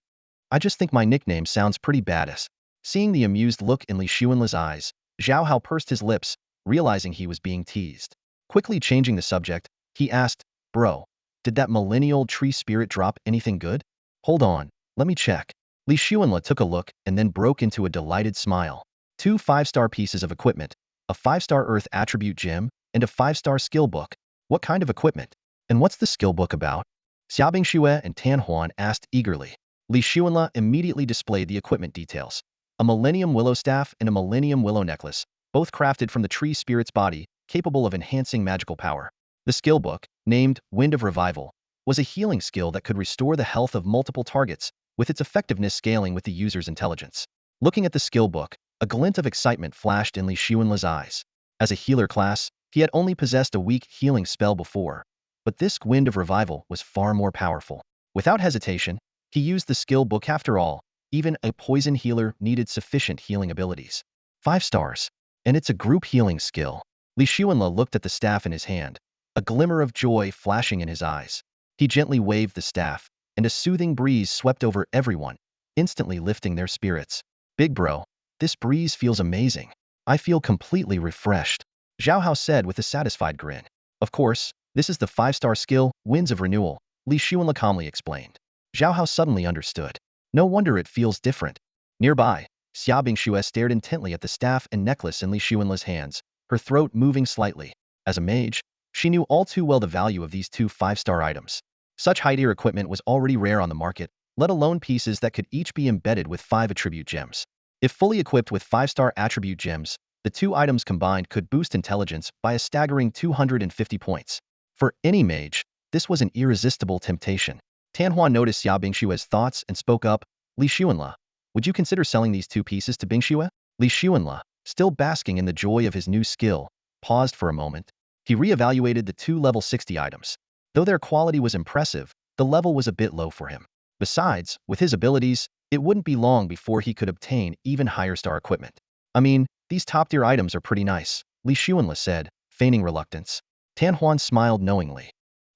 I just think my nickname sounds pretty badass. Seeing the amused look in Li Xuanle's eyes, Zhao Hao pursed his lips, realizing he was being teased. Quickly changing the subject, he asked, Bro, did that millennial tree spirit drop anything good? Hold on, let me check. Li Xuanle took a look and then broke into a delighted smile. 2 5-star pieces of equipment, a 5-star earth attribute gem, and a 5-star skill book. What kind of equipment? And what's the skill book about? Xiaobing Xue and Tan Huan asked eagerly. Li Xuanle immediately displayed the equipment details. A Millennium Willow Staff and a Millennium Willow Necklace, both crafted from the tree spirit's body, capable of enhancing magical power. The skill book, named Wind of Revival, was a healing skill that could restore the health of multiple targets, with its effectiveness scaling with the user's intelligence. Looking at the skill book, a glint of excitement flashed in Li Xuanle's eyes. As a healer class, he had only possessed a weak healing spell before, but this Wind of Revival was far more powerful. Without hesitation, he used the skill book. After all, even a poison healer needed sufficient healing abilities. 5 stars. And it's a group healing skill. Li Xuanle looked at the staff in his hand, a glimmer of joy flashing in his eyes. He gently waved the staff, and a soothing breeze swept over everyone, instantly lifting their spirits. Big bro, this breeze feels amazing. I feel completely refreshed, Zhao Hao said with a satisfied grin. Of course, this is the 5-star skill, Winds of Renewal, Li Xuanle calmly explained. Zhao Hao suddenly understood. No wonder it feels different. Nearby, Xiaobing Xue stared intently at the staff and necklace in Li Xuanle's hands, her throat moving slightly. As a mage, she knew all too well the value of these 2 5-star items. Such high-tier equipment was already rare on the market, let alone pieces that could each be embedded with 5 attribute gems. If fully equipped with 5-star attribute gems, the 2 items combined could boost intelligence by a staggering 250 points. For any mage, this was an irresistible temptation. Tan Huan noticed Xiaobing Xue's thoughts and spoke up, Li Xuanle, would you consider selling these 2 pieces to Bing Xue? Li Xuanle, still basking in the joy of his new skill, paused for a moment. He re-evaluated the 2 level 60 items. Though their quality was impressive, the level was a bit low for him. Besides, with his abilities, it wouldn't be long before he could obtain even higher star equipment. I mean, these top-tier items are pretty nice, Li Xuanle said, feigning reluctance. Tan Huan smiled knowingly.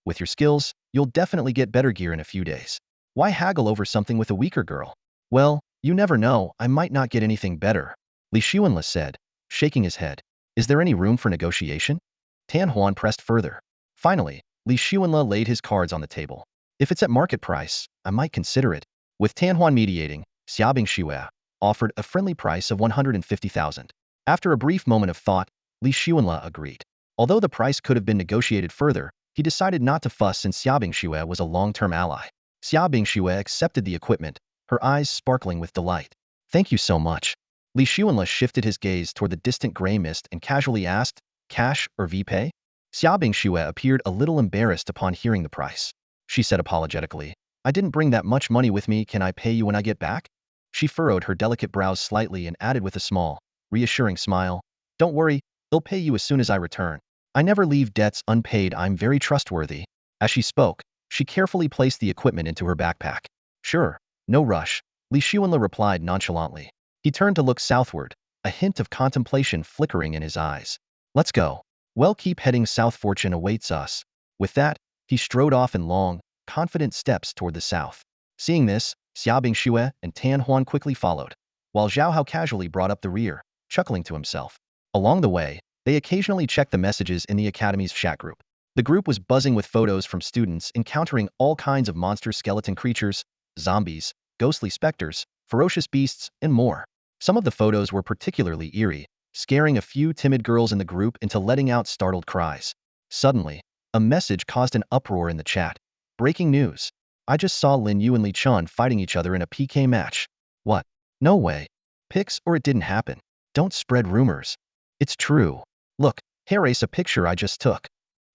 With your skills, you'll definitely get better gear in a few days. Why haggle over something with a weaker girl? Well, you never know, I might not get anything better, Li Xuanle said, shaking his head. Is there any room for negotiation? Tan Huan pressed further. Finally, Li Xuanle laid his cards on the table. If it's at market price, I might consider it. With Tan Huan mediating, Xiaobing Xue offered a friendly price of 150,000. After a brief moment of thought, Li Xuanle agreed. Although the price could have been negotiated further, he decided not to fuss since Xiaobing Xue was a long-term ally. Xiaobing Xue accepted the equipment, her eyes sparkling with delight. Thank you so much. Li Xuanle shifted his gaze toward the distant gray mist and casually asked, cash or VPay? Xiaobing Xue appeared a little embarrassed upon hearing the price. She said apologetically, I didn't bring that much money with me, can I pay you when I get back? She furrowed her delicate brows slightly and added with a small, reassuring smile, don't worry, I'll pay you as soon as I return. I never leave debts unpaid, I'm very trustworthy. As she spoke, she carefully placed the equipment into her backpack. Sure, no rush, Li Xuanle replied nonchalantly. He turned to look southward, a hint of contemplation flickering in his eyes. Let's go. Well, keep heading south, fortune awaits us. With that, he strode off in long, confident steps toward the south. Seeing this, Xiaobing Xue and Tan Huan quickly followed, while Zhao Hao casually brought up the rear, chuckling to himself. Along the way, they occasionally checked the messages in the Academy's chat group. The group was buzzing with photos from students encountering all kinds of monster skeleton creatures, zombies, ghostly specters, ferocious beasts, and more. Some of the photos were particularly eerie, scaring a few timid girls in the group into letting out startled cries. Suddenly, a message caused an uproar in the chat. Breaking news. I just saw Lin Yu and Li Chun fighting each other in a PK match. What? No way. Pics or it didn't happen. Don't spread rumors. It's true. Look, here is a picture I just took.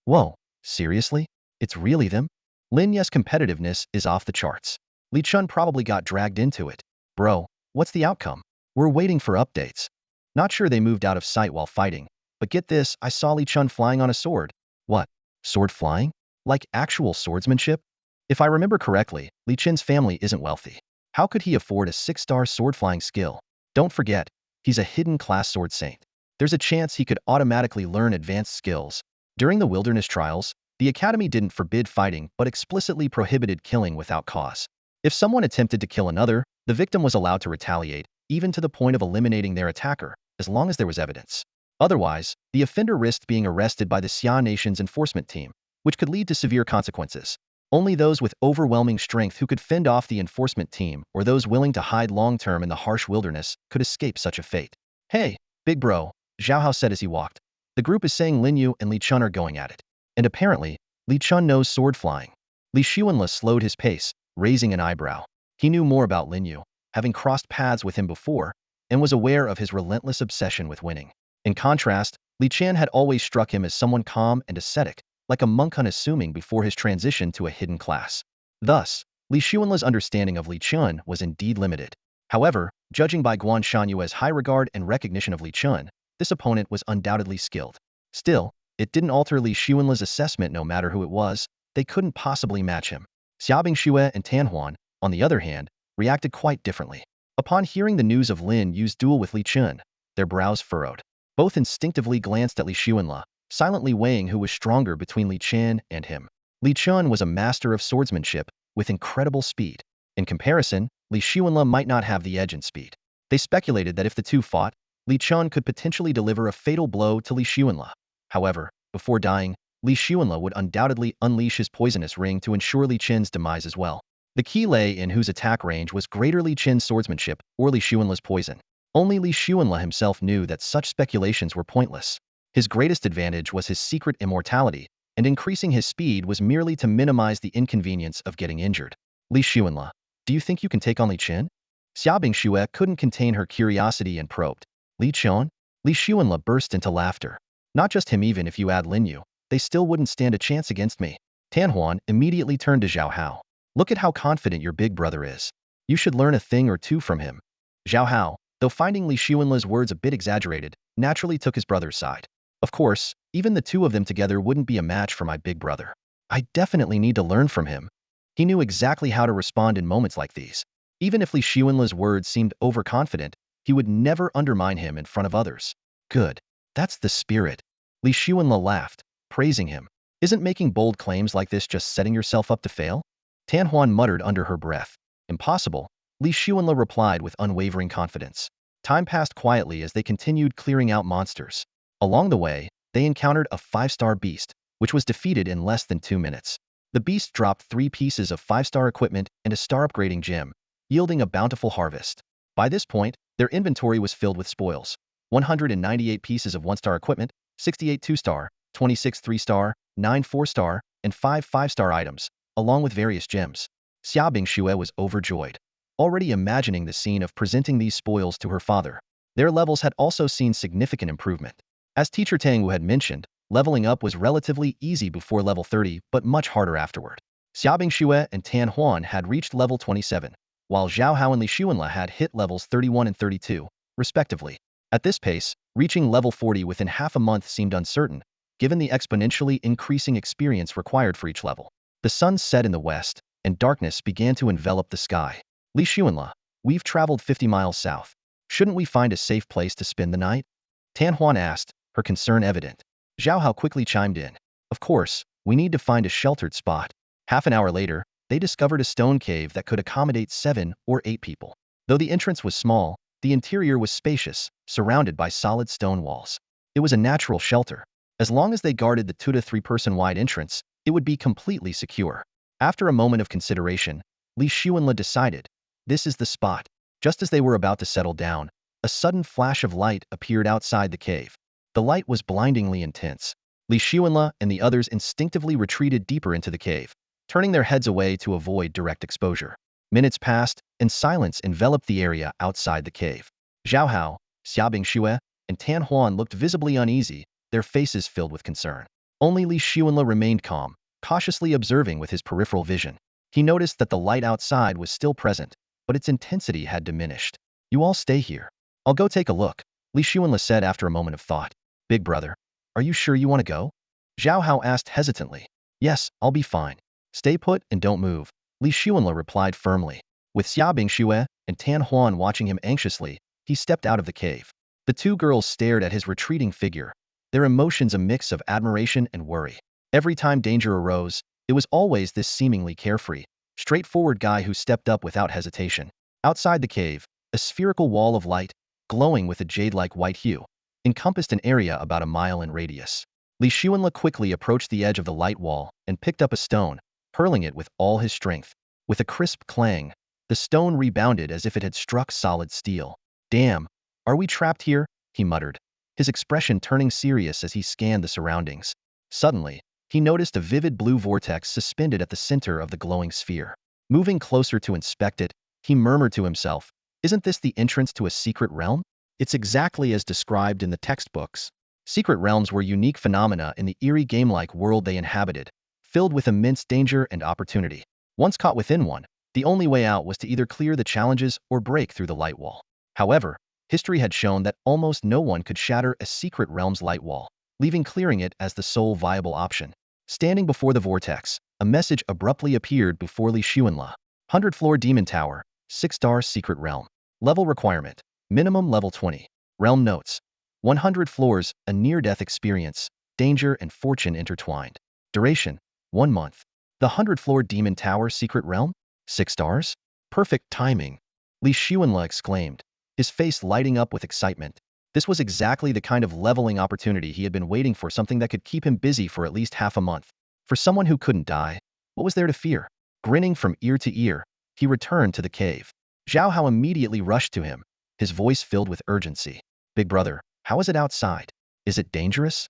Whoa, seriously? It's really them? Lin Yu's competitiveness is off the charts. Li Chun probably got dragged into it. Bro, what's the outcome? We're waiting for updates. Not sure they moved out of sight while fighting, but get this, I saw Li Chun flying on a sword. What? Sword flying? Like actual swordsmanship? If I remember correctly, Li Qin's family isn't wealthy. How could he afford a 6-star sword flying skill? Don't forget, he's a hidden class sword saint. There's a chance he could automatically learn advanced skills. During the wilderness trials, the academy didn't forbid fighting but explicitly prohibited killing without cause. If someone attempted to kill another, the victim was allowed to retaliate, even to the point of eliminating their attacker, as long as there was evidence. Otherwise, the offender risked being arrested by the Xia Nation's enforcement team, which could lead to severe consequences. Only those with overwhelming strength who could fend off the enforcement team or those willing to hide long-term in the harsh wilderness could escape such a fate. Hey, big bro, Zhao Hao said as he walked. The group is saying Lin Yu and Li Chun are going at it. And apparently, Li Chun knows sword flying. Li Xuanle slowed his pace, raising an eyebrow. He knew more about Lin Yu, having crossed paths with him before, and was aware of his relentless obsession with winning. In contrast, Li Chan had always struck him as someone calm and ascetic, like a monk unassuming before his transition to a hidden class. Thus, Li Xuanle's understanding of Li Chun was indeed limited. However, judging by Guan Shanyue's high regard and recognition of Li Chun, this opponent was undoubtedly skilled. Still, it didn't alter Li Xuanle's assessment no matter who it was, they couldn't possibly match him. Xiaobing Xue and Tan Huan, on the other hand, reacted quite differently. Upon hearing the news of Lin Yu's duel with Li Chun, their brows furrowed. Both instinctively glanced at Li Xuanle, silently weighing who was stronger between Li Chan and him. Li Chun was a master of swordsmanship, with incredible speed. In comparison, Li Xuanle might not have the edge in speed. They speculated that if the two fought, Li Chun could potentially deliver a fatal blow to Li Xuanle. However, before dying, Li Xuanle would undoubtedly unleash his poisonous ring to ensure Li Chen's demise as well. The key lay in whose attack range was greater, Li Chen's swordsmanship or Li Xuanle's poison. Only Li Xuanle himself knew that such speculations were pointless. His greatest advantage was his secret immortality, and increasing his speed was merely to minimize the inconvenience of getting injured. Li Xuanle, do you think you can take on Li Chen? Xiaobing Xue couldn't contain her curiosity and probed. Li Chen? Li Xuanle burst into laughter. Not just him, even if you add Lin Yu, they still wouldn't stand a chance against me. Tan Huan immediately turned to Zhao Hao. Look at how confident your big brother is. You should learn a thing or two from him. Zhao Hao, though finding Li Xuanle's words a bit exaggerated, naturally took his brother's side. Of course, even the two of them together wouldn't be a match for my big brother. I definitely need to learn from him. He knew exactly how to respond in moments like these. Even if Li Xuanle's words seemed overconfident, he would never undermine him in front of others. Good. That's the spirit. Li Xuanle laughed, praising him. Isn't making bold claims like this just setting yourself up to fail? Tan Huan muttered under her breath. Impossible. Li Xuanle replied with unwavering confidence. Time passed quietly as they continued clearing out monsters. Along the way, they encountered a 5-star beast, which was defeated in less than 2 minutes. The beast dropped 3 pieces of 5-star equipment and a star upgrading gem, yielding a bountiful harvest. By this point, their inventory was filled with spoils. 198 pieces of 1-star equipment, 68 2-star, 26 3-star, 9 4-star, and 5 5-star items, along with various gems. Xiaobing Xue was overjoyed, already imagining the scene of presenting these spoils to her father. Their levels had also seen significant improvement. As teacher Tang Wu had mentioned, leveling up was relatively easy before level 30 but much harder afterward. Xiaobing Xue and Tan Huan had reached level 27, while Zhao Hao and Li Xuanle had hit levels 31 and 32, respectively. At this pace, reaching level 40 within half a month seemed uncertain, given the exponentially increasing experience required for each level. The sun set in the west, and darkness began to envelop the sky. Li Xuanle, we've traveled 50 miles south. Shouldn't we find a safe place to spend the night? Tan Huan asked, her concern evident. Zhao Hao quickly chimed in. Of course, we need to find a sheltered spot. Half an hour later, they discovered a stone cave that could accommodate 7 or 8 people. Though the entrance was small, the interior was spacious, surrounded by solid stone walls. It was a natural shelter. As long as they guarded the 2 to 3 person wide entrance, it would be completely secure. After a moment of consideration, Li Xuanle decided, this is the spot. Just as they were about to settle down, a sudden flash of light appeared outside the cave. The light was blindingly intense. Li Xuanle and the others instinctively retreated deeper into the cave, turning their heads away to avoid direct exposure. Minutes passed, and silence enveloped the area outside the cave. Zhao Hao, Xiaobing Xue, and Tan Huan looked visibly uneasy, their faces filled with concern. Only Li Xuanle remained calm, cautiously observing with his peripheral vision. He noticed that the light outside was still present, but its intensity had diminished. You all stay here. I'll go take a look, Li Xuanle said after a moment of thought. Big brother, are you sure you want to go? Zhao Hao asked hesitantly. Yes, I'll be fine. Stay put and don't move, Li Xuanle replied firmly. With Xia Bingxue and Tan Huan watching him anxiously, he stepped out of the cave. The two girls stared at his retreating figure, their emotions a mix of admiration and worry. Every time danger arose, it was always this seemingly carefree, straightforward guy who stepped up without hesitation. Outside the cave, a spherical wall of light, glowing with a jade-like white hue, encompassed an area about a mile in radius. Li Xuanle quickly approached the edge of the light wall and picked up a stone, hurling it with all his strength. With a crisp clang, the stone rebounded as if it had struck solid steel. Damn, are we trapped here? He muttered, his expression turning serious as he scanned the surroundings. Suddenly, he noticed a vivid blue vortex suspended at the center of the glowing sphere. Moving closer to inspect it, he murmured to himself, isn't this the entrance to a secret realm? It's exactly as described in the textbooks. Secret realms were unique phenomena in the eerie game-like world they inhabited, filled with immense danger and opportunity. Once caught within one, the only way out was to either clear the challenges or break through the light wall. However, history had shown that almost no one could shatter a secret realm's light wall, leaving clearing it as the sole viable option. Standing before the vortex, a message abruptly appeared before Li Xuanle. 100th-floor Demon Tower, 6-star secret realm. Level requirement, minimum level 20. Realm notes. 100 floors, a near-death experience, danger and fortune intertwined. Duration, 1 month. The 100th-floor Demon Tower secret realm? 6 stars? Perfect timing, Li Xuanle exclaimed, his face lighting up with excitement. This was exactly the kind of leveling opportunity he had been waiting for, something that could keep him busy for at least half a month. For someone who couldn't die, what was there to fear? Grinning from ear to ear, he returned to the cave. Zhao Hao immediately rushed to him, his voice filled with urgency. Big brother, how is it outside? Is it dangerous?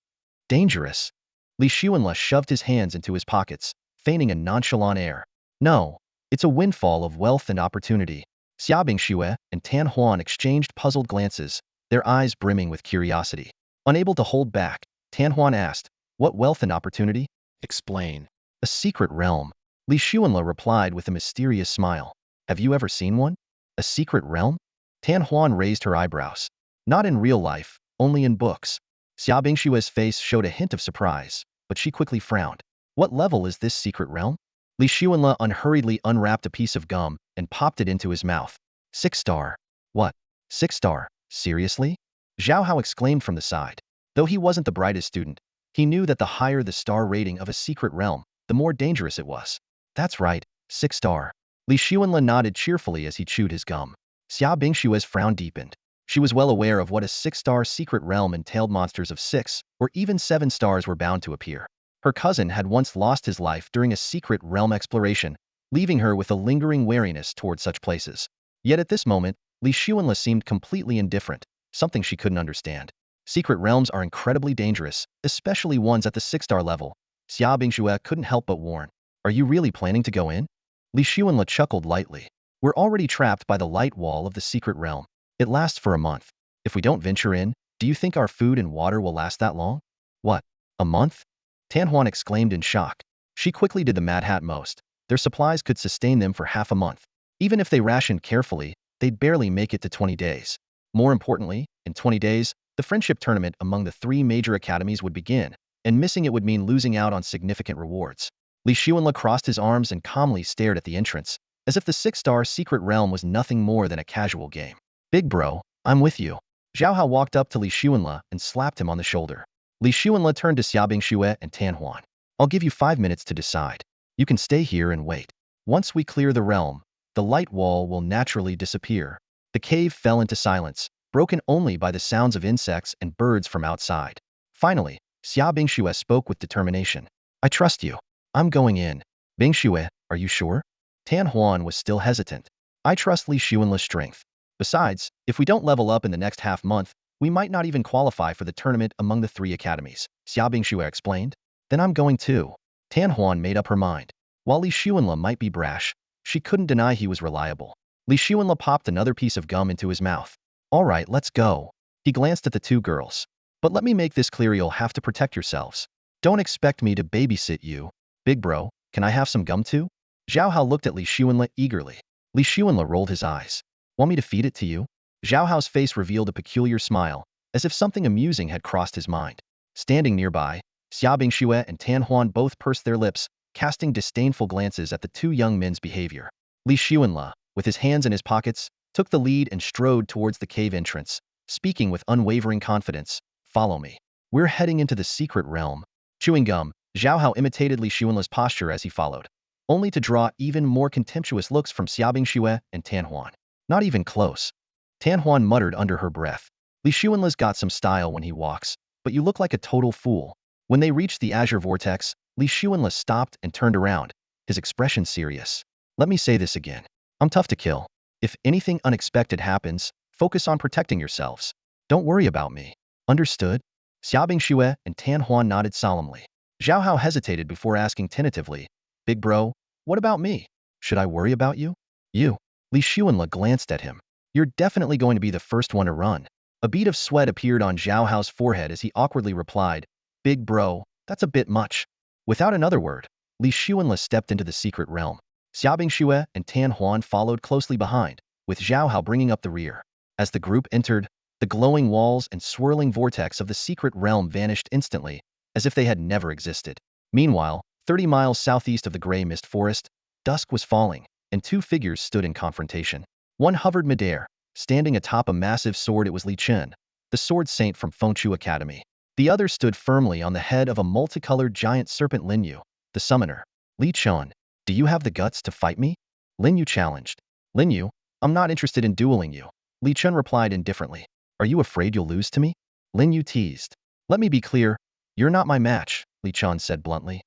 Dangerous? Li Xuanle shoved his hands into his pockets, feigning a nonchalant air. No, it's a windfall of wealth and opportunity. Xia Bingxue and Tan Huan exchanged puzzled glances, their eyes brimming with curiosity. Unable to hold back, Tan Huan asked, what wealth and opportunity? Explain. A secret realm, Li Xuanle replied with a mysterious smile. Have you ever seen one? A secret realm? Tan Huan raised her eyebrows. Not in real life, only in books. Xia Bingxue's face showed a hint of surprise, but she quickly frowned. What level is this secret realm? Li Xuanle unhurriedly unwrapped a piece of gum and popped it into his mouth. 6-star. What? 6-star? Seriously? Zhao Hao exclaimed from the side. Though he wasn't the brightest student, he knew that the higher the star rating of a secret realm, the more dangerous it was. That's right, 6-star. Li Xuanle nodded cheerfully as he chewed his gum. Xia Bingxue's frown deepened. She was well aware of what a 6-star secret realm entailed. Monsters of 6 or even 7 stars were bound to appear. Her cousin had once lost his life during a secret realm exploration, leaving her with a lingering wariness toward such places. Yet at this moment, Li Xuanle seemed completely indifferent, something she couldn't understand. Secret realms are incredibly dangerous, especially ones at the 6-star level. Xia Bingxue couldn't help but warn. Are you really planning to go in? Li Xuanle chuckled lightly. We're already trapped by the light wall of the secret realm. It lasts for a month. If we don't venture in, do you think our food and water will last that long? What? A month? Tan Huan exclaimed in shock. She quickly did the Mad Hat most. Their supplies could sustain them for half a month. Even if they rationed carefully, they'd barely make it to 20 days. More importantly, in 20 days, the friendship tournament among the 3 major academies would begin, and missing it would mean losing out on significant rewards. Li Xuanle crossed his arms and calmly stared at the entrance, as if the 6-star secret realm was nothing more than a casual game. Big bro, I'm with you. Zhao Hao walked up to Li Xuanle and slapped him on the shoulder. Li Xuanle turned to Xia Bingxue and Tan Huan. I'll give you 5 minutes to decide. You can stay here and wait. Once we clear the realm, the light wall will naturally disappear. The cave fell into silence, broken only by the sounds of insects and birds from outside. Finally, Xia Bingxue spoke with determination. I trust you. I'm going in. Bingxue, are you sure? Tan Huan was still hesitant. I trust Li Xuanle's strength. Besides, if we don't level up in the next half-month, we might not even qualify for the tournament among the 3 academies, Xia Bingxue explained. Then I'm going too. Tan Huan made up her mind. While Li Xuanle might be brash, she couldn't deny he was reliable. Li Xuanle popped another piece of gum into his mouth. All right, let's go. He glanced at the 2 girls. But let me make this clear, you'll have to protect yourselves. Don't expect me to babysit you. Big bro, can I have some gum too? Zhao Hao looked at Li Xuanle eagerly. Li Xuanle rolled his eyes. Want me to feed it to you? Zhao Hao's face revealed a peculiar smile, as if something amusing had crossed his mind. Standing nearby, Xia Bingxue and Tan Huan both pursed their lips, casting disdainful glances at the two young men's behavior. Li Xuanle, with his hands in his pockets, took the lead and strode towards the cave entrance, speaking with unwavering confidence. Follow me. We're heading into the secret realm. Chewing gum, Zhao Hao imitated Li Xuanle's posture as he followed, only to draw even more contemptuous looks from Xia Bingxue and Tan Huan. Not even close. Tan Huan muttered under her breath. Li Xuanle's got some style when he walks, but you look like a total fool. When they reached the azure vortex, Li Xuanle stopped and turned around, his expression serious. Let me say this again. I'm tough to kill. If anything unexpected happens, focus on protecting yourselves. Don't worry about me. Understood? Xia Bingxue and Tan Huan nodded solemnly. Zhao Hao hesitated before asking tentatively, Big bro, what about me? Should I worry about you? You. Li Xuanle glanced at him. You're definitely going to be the first one to run. A bead of sweat appeared on Zhao Hao's forehead as he awkwardly replied, Big bro, that's a bit much. Without another word, Li Xuanle stepped into the secret realm. Xia Bingxue and Tan Huan followed closely behind, with Zhao Hao bringing up the rear. As the group entered, the glowing walls and swirling vortex of the secret realm vanished instantly, as if they had never existed. Meanwhile, 30 miles southeast of the gray mist forest, dusk was falling, and two figures stood in confrontation. One hovered midair, standing atop a massive sword. It was Li Chen, the sword saint from Fengchu Academy. The other stood firmly on the head of a multicolored giant serpent. Lin Yu, the summoner. Li Chen, do you have the guts to fight me? Lin Yu challenged. Lin Yu, I'm not interested in dueling you. Li Chen replied indifferently. Are you afraid you'll lose to me? Lin Yu teased. Let me be clear, you're not my match, Li Chen said bluntly.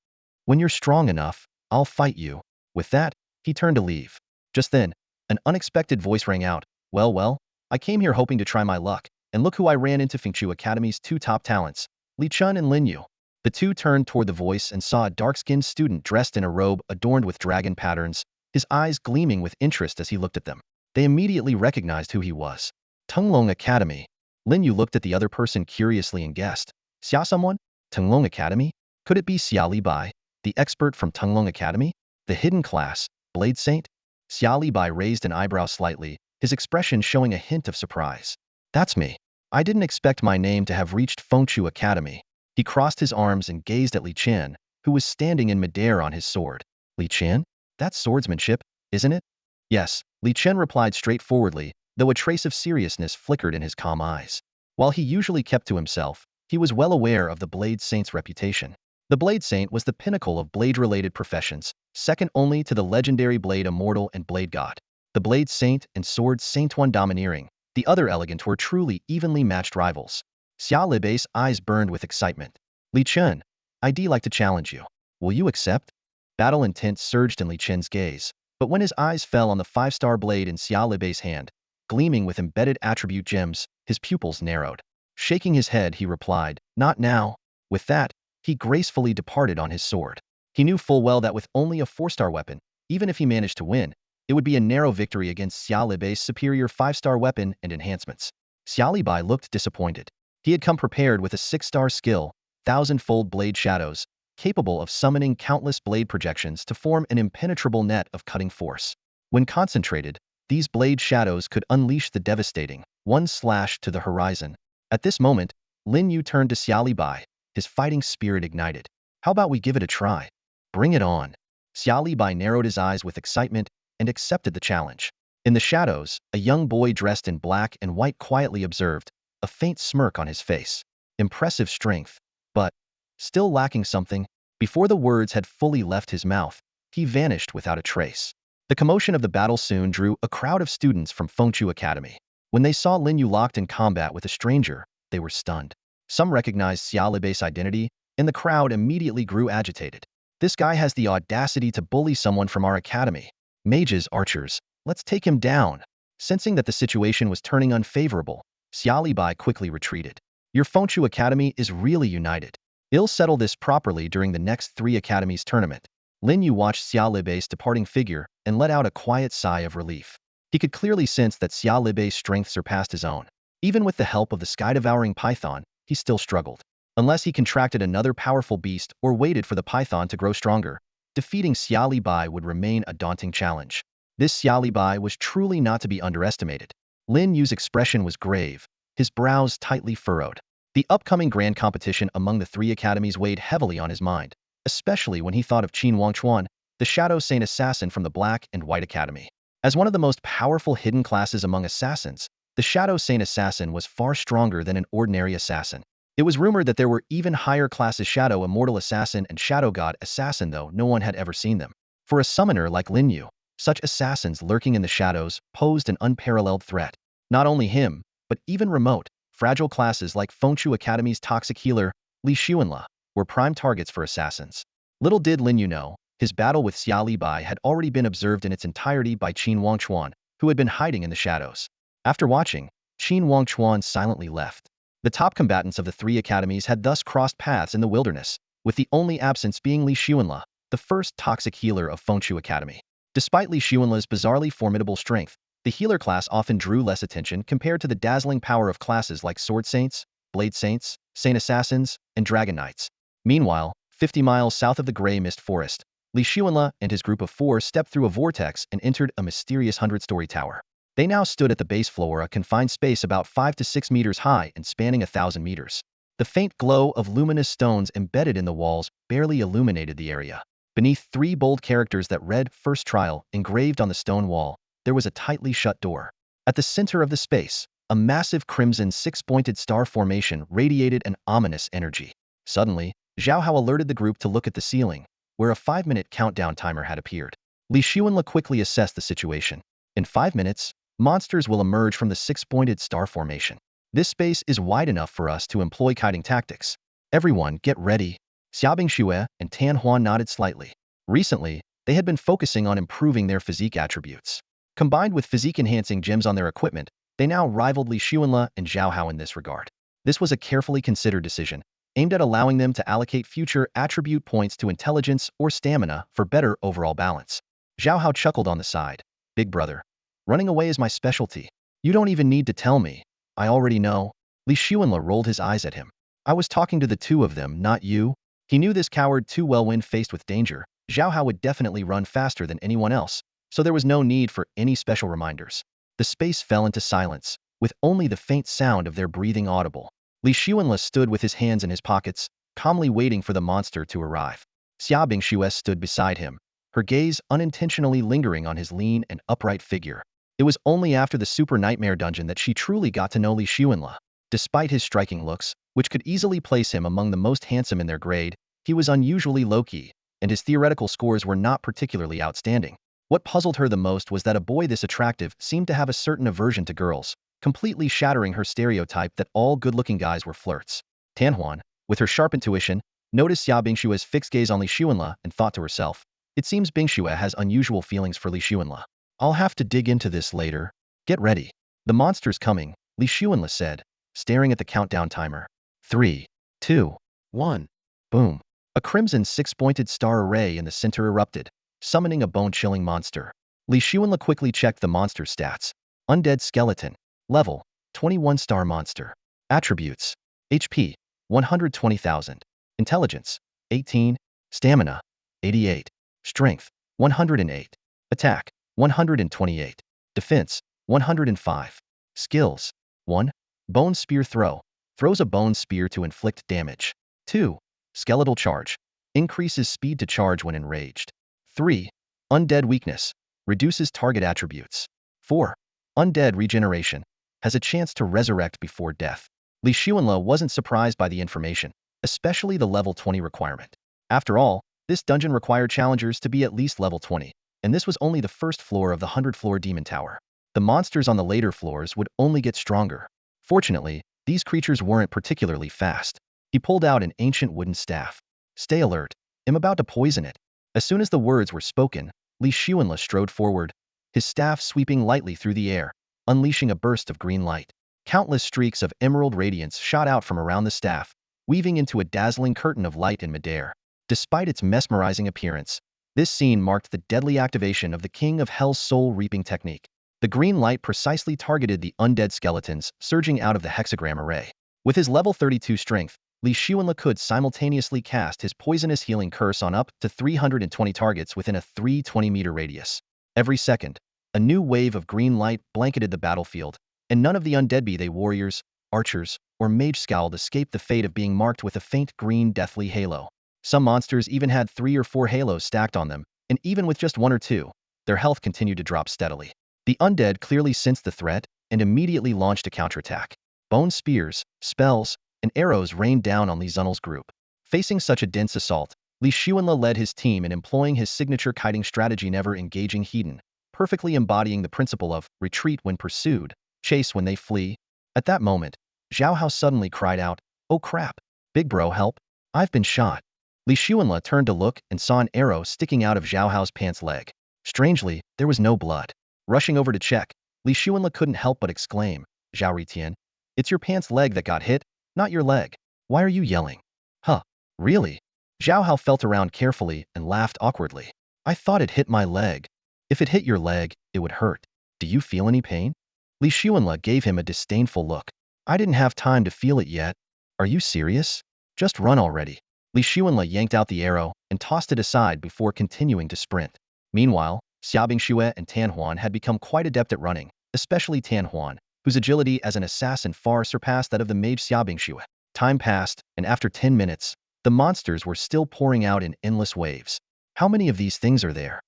When you're strong enough, I'll fight you. With that, he turned to leave. Just then, an unexpected voice rang out. Well, I came here hoping to try my luck, and look who I ran into. Fengchu Academy's two top talents, Li Chen and Lin Yu. The two turned toward the voice and saw a dark-skinned student dressed in a robe adorned with dragon patterns, his eyes gleaming with interest as he looked at them. They immediately recognized who he was. Tunglong Academy. Lin Yu looked at the other person curiously and guessed. Xia someone? Tunglong Academy? Could it be Xia Li Bai, the expert from Tunglong Academy? The hidden class, Blade Saint? Xia Li Bai raised an eyebrow slightly, his expression showing a hint of surprise. That's me. I didn't expect my name to have reached Fengchu Academy. He crossed his arms and gazed at Li Chen, who was standing in midair on his sword. Li Chen? That's swordsmanship, isn't it? Yes, Li Chen replied straightforwardly, though a trace of seriousness flickered in his calm eyes. While he usually kept to himself, he was well aware of the Blade Saint's reputation. The Blade Saint was the pinnacle of blade-related professions, second only to the legendary Blade Immortal and Blade God. The Blade Saint and Sword Saint, one domineering, the other elegant, were truly evenly matched rivals. Xia Libei's eyes burned with excitement. Li Chen, I'd like to challenge you. Will you accept? Battle intent surged in Li Chen's gaze, but when his eyes fell on the five-star blade in Xia Libei's hand, gleaming with embedded attribute gems, his pupils narrowed. Shaking his head, he replied, Not now. With that, he gracefully departed on his sword. He knew full well that with only a 4-star weapon, even if he managed to win, it would be a narrow victory against Xia Libei's superior 5-star weapon and enhancements. Xia Li Bai looked disappointed. He had come prepared with a 6-star skill, 1,000-fold blade shadows, capable of summoning countless blade projections to form an impenetrable net of cutting force. When concentrated, these blade shadows could unleash the devastating one slash to the horizon. At this moment, Lin Yu turned to Xia Li Bai, his fighting spirit ignited. How about we give it a try? Bring it on. Xia Li Bai narrowed his eyes with excitement and accepted the challenge. In the shadows, a young boy dressed in black and white quietly observed, a faint smirk on his face. Impressive strength, but still lacking something. Before the words had fully left his mouth, he vanished without a trace. The commotion of the battle soon drew a crowd of students from Fengchu Academy. When they saw Lin Yu locked in combat with a stranger, they were stunned. Some recognized Xia Libei's identity, and the crowd immediately grew agitated. This guy has the audacity to bully someone from our academy. Mages, archers, let's take him down. Sensing that the situation was turning unfavorable, Xia Li Bai quickly retreated. Your Fengchu Academy is really united. He'll settle this properly during the next 3 academies tournament. Lin Yu watched Xia Libei's departing figure and let out a quiet sigh of relief. He could clearly sense that Xia Libei's strength surpassed his own. Even with the help of the sky-devouring python, he still struggled. Unless he contracted another powerful beast or waited for the python to grow stronger, defeating Xia Li Bai would remain a daunting challenge. This Xia Li Bai was truly not to be underestimated. Lin Yu's expression was grave, his brows tightly furrowed. The upcoming grand competition among the three academies weighed heavily on his mind, especially when he thought of Qin Wangchuan, the Shadow Saint assassin from the Black and White Academy. As one of the most powerful hidden classes among assassins, the Shadow Saint assassin was far stronger than an ordinary assassin. It was rumored that there were even higher classes Shadow Immortal Assassin and Shadow God Assassin, though no one had ever seen them. For a summoner like Lin Yu, such assassins lurking in the shadows posed an unparalleled threat. Not only him, but even remote, fragile classes like Fengshu Academy's toxic healer, Li Xuanla, were prime targets for assassins. Little did Lin Yu know, his battle with Xia Libai had already been observed in its entirety by Qin Wangchuan, who had been hiding in the shadows. After watching, Qin Wangchuan silently left. The top combatants of the three academies had thus crossed paths in the wilderness, with the only absence being Li Xuanla, the first toxic healer of Fengshu Academy. Despite Li Xuanla's bizarrely formidable strength, the healer class often drew less attention compared to the dazzling power of classes like Sword Saints, Blade Saints, Saint Assassins, and Dragon Knights. Meanwhile, 50 miles south of the Grey Mist Forest, Li Xuanla and his group of four stepped through a vortex and entered a mysterious 100-story tower. They now stood at the base floor, a confined space about 5 to 6 meters high and spanning 1,000 meters. The faint glow of luminous stones embedded in the walls barely illuminated the area. Beneath three bold characters that read "First Trial" engraved on the stone wall, there was a tightly shut door. At the center of the space, a massive crimson six-pointed star formation radiated an ominous energy. Suddenly, Zhao Hao alerted the group to look at the ceiling, where a 5-minute countdown timer had appeared. Li Xuanla quickly assessed the situation. In 5 minutes, monsters will emerge from the six-pointed star formation. This space is wide enough for us to employ kiting tactics. Everyone, get ready. Xiaobing Xue and Tan Huan nodded slightly. Recently, they had been focusing on improving their physique attributes. Combined with physique-enhancing gems on their equipment, they now rivaled Li Xuanla and Zhao Hao in this regard. This was a carefully considered decision, aimed at allowing them to allocate future attribute points to intelligence or stamina for better overall balance. Zhao Hao chuckled on the side. Big brother, running away is my specialty. You don't even need to tell me. I already know. Li Xuanla rolled his eyes at him. I was talking to the two of them, not you. He knew this coward too well. When faced with danger, Zhao Hao would definitely run faster than anyone else, so there was no need for any special reminders. The space fell into silence, with only the faint sound of their breathing audible. Li Xuanla stood with his hands in his pockets, calmly waiting for the monster to arrive. Xia Bingxue stood beside him, her gaze unintentionally lingering on his lean and upright figure. It was only after the Super Nightmare dungeon that she truly got to know Li Xuanla. Despite his striking looks, which could easily place him among the most handsome in their grade, he was unusually low-key, and his theoretical scores were not particularly outstanding. What puzzled her the most was that a boy this attractive seemed to have a certain aversion to girls, completely shattering her stereotype that all good-looking guys were flirts. Tan Huan, with her sharp intuition, noticed Xia Bingshue's fixed gaze on Li Xuanla and thought to herself, it seems Bingxue has unusual feelings for Li Xuanla. I'll have to dig into this later. Get ready. The monster's coming, Li Xuanla said, staring at the countdown timer. 3, 2, 1. Boom. A crimson six-pointed star array in the center erupted, summoning a bone-chilling monster. Li Xuanla quickly checked the monster's stats. Undead skeleton. Level, 21 star monster. Attributes. HP, 120,000. Intelligence, 18. Stamina, 88. Strength, 108. Attack, 128. Defense, 105. Skills. 1. Bone Spear Throw. Throws a bone spear to inflict damage. 2. Skeletal Charge. Increases speed to charge when enraged. 3. Undead Weakness. Reduces target attributes. 4. Undead Regeneration. Has a chance to resurrect before death. Li Xuanla wasn't surprised by the information, especially the level 20 requirement. After all, this dungeon required challengers to be at least level 20, and this was only the first floor of the 100-floor demon tower. The monsters on the later floors would only get stronger. Fortunately, these creatures weren't particularly fast. He pulled out an ancient wooden staff. Stay alert. I'm about to poison it. As soon as the words were spoken, Li Xuanla strode forward, his staff sweeping lightly through the air, unleashing a burst of green light. Countless streaks of emerald radiance shot out from around the staff, weaving into a dazzling curtain of light in midair. Despite its mesmerizing appearance, this scene marked the deadly activation of the King of Hell's soul-reaping technique. The green light precisely targeted the undead skeletons surging out of the hexagram array. With his level 32 strength, Li Xuanla could simultaneously cast his poisonous healing curse on up to 320 targets within a 320-meter radius. Every second, a new wave of green light blanketed the battlefield, and none of the undead, be they warriors, archers, or mage scowled escaped the fate of being marked with a faint green deathly halo. Some monsters even had 3 or 4 halos stacked on them, and even with just 1 or 2, their health continued to drop steadily. The undead clearly sensed the threat and immediately launched a counterattack. Bone spears, spells, and arrows rained down on Li Zunel's group. Facing such a dense assault, Li Xuanle led his team in employing his signature kiting strategy, never engaging Hedon, perfectly embodying the principle of retreat when pursued, chase when they flee. At that moment, Zhao Hao suddenly cried out, "Oh crap! Big bro, help! I've been shot." Li Xuanle turned to look and saw an arrow sticking out of Zhao Hao's pants leg. Strangely, there was no blood. Rushing over to check, Li Xuanle couldn't help but exclaim, "Zhao Ritian, it's your pants leg that got hit, not your leg. Why are you yelling?" "Huh, really?" Zhao Hao felt around carefully and laughed awkwardly. "I thought it hit my leg. If it hit your leg, it would hurt. Do you feel any pain?" Li Xuanle gave him a disdainful look. "I didn't have time to feel it yet. Are you serious? Just run already." Li Xuanle yanked out the arrow and tossed it aside before continuing to sprint. Meanwhile, Xiaobingxue and Tan Huan had become quite adept at running, especially Tan Huan, whose agility as an assassin far surpassed that of the mage Xiaobingxue. Time passed, and after 10 minutes, the monsters were still pouring out in endless waves. "How many of these things are there?"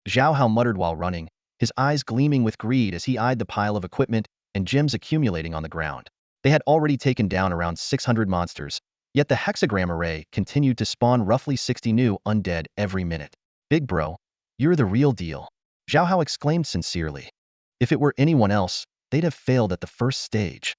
Zhao Hao muttered while running, his eyes gleaming with greed as he eyed the pile of equipment and gems accumulating on the ground. They had already taken down around 600 monsters, yet the hexagram array continued to spawn roughly 60 new undead every minute. "Big bro, you're the real deal," Zhao Hao exclaimed sincerely. If it were anyone else, they'd have failed at the first stage.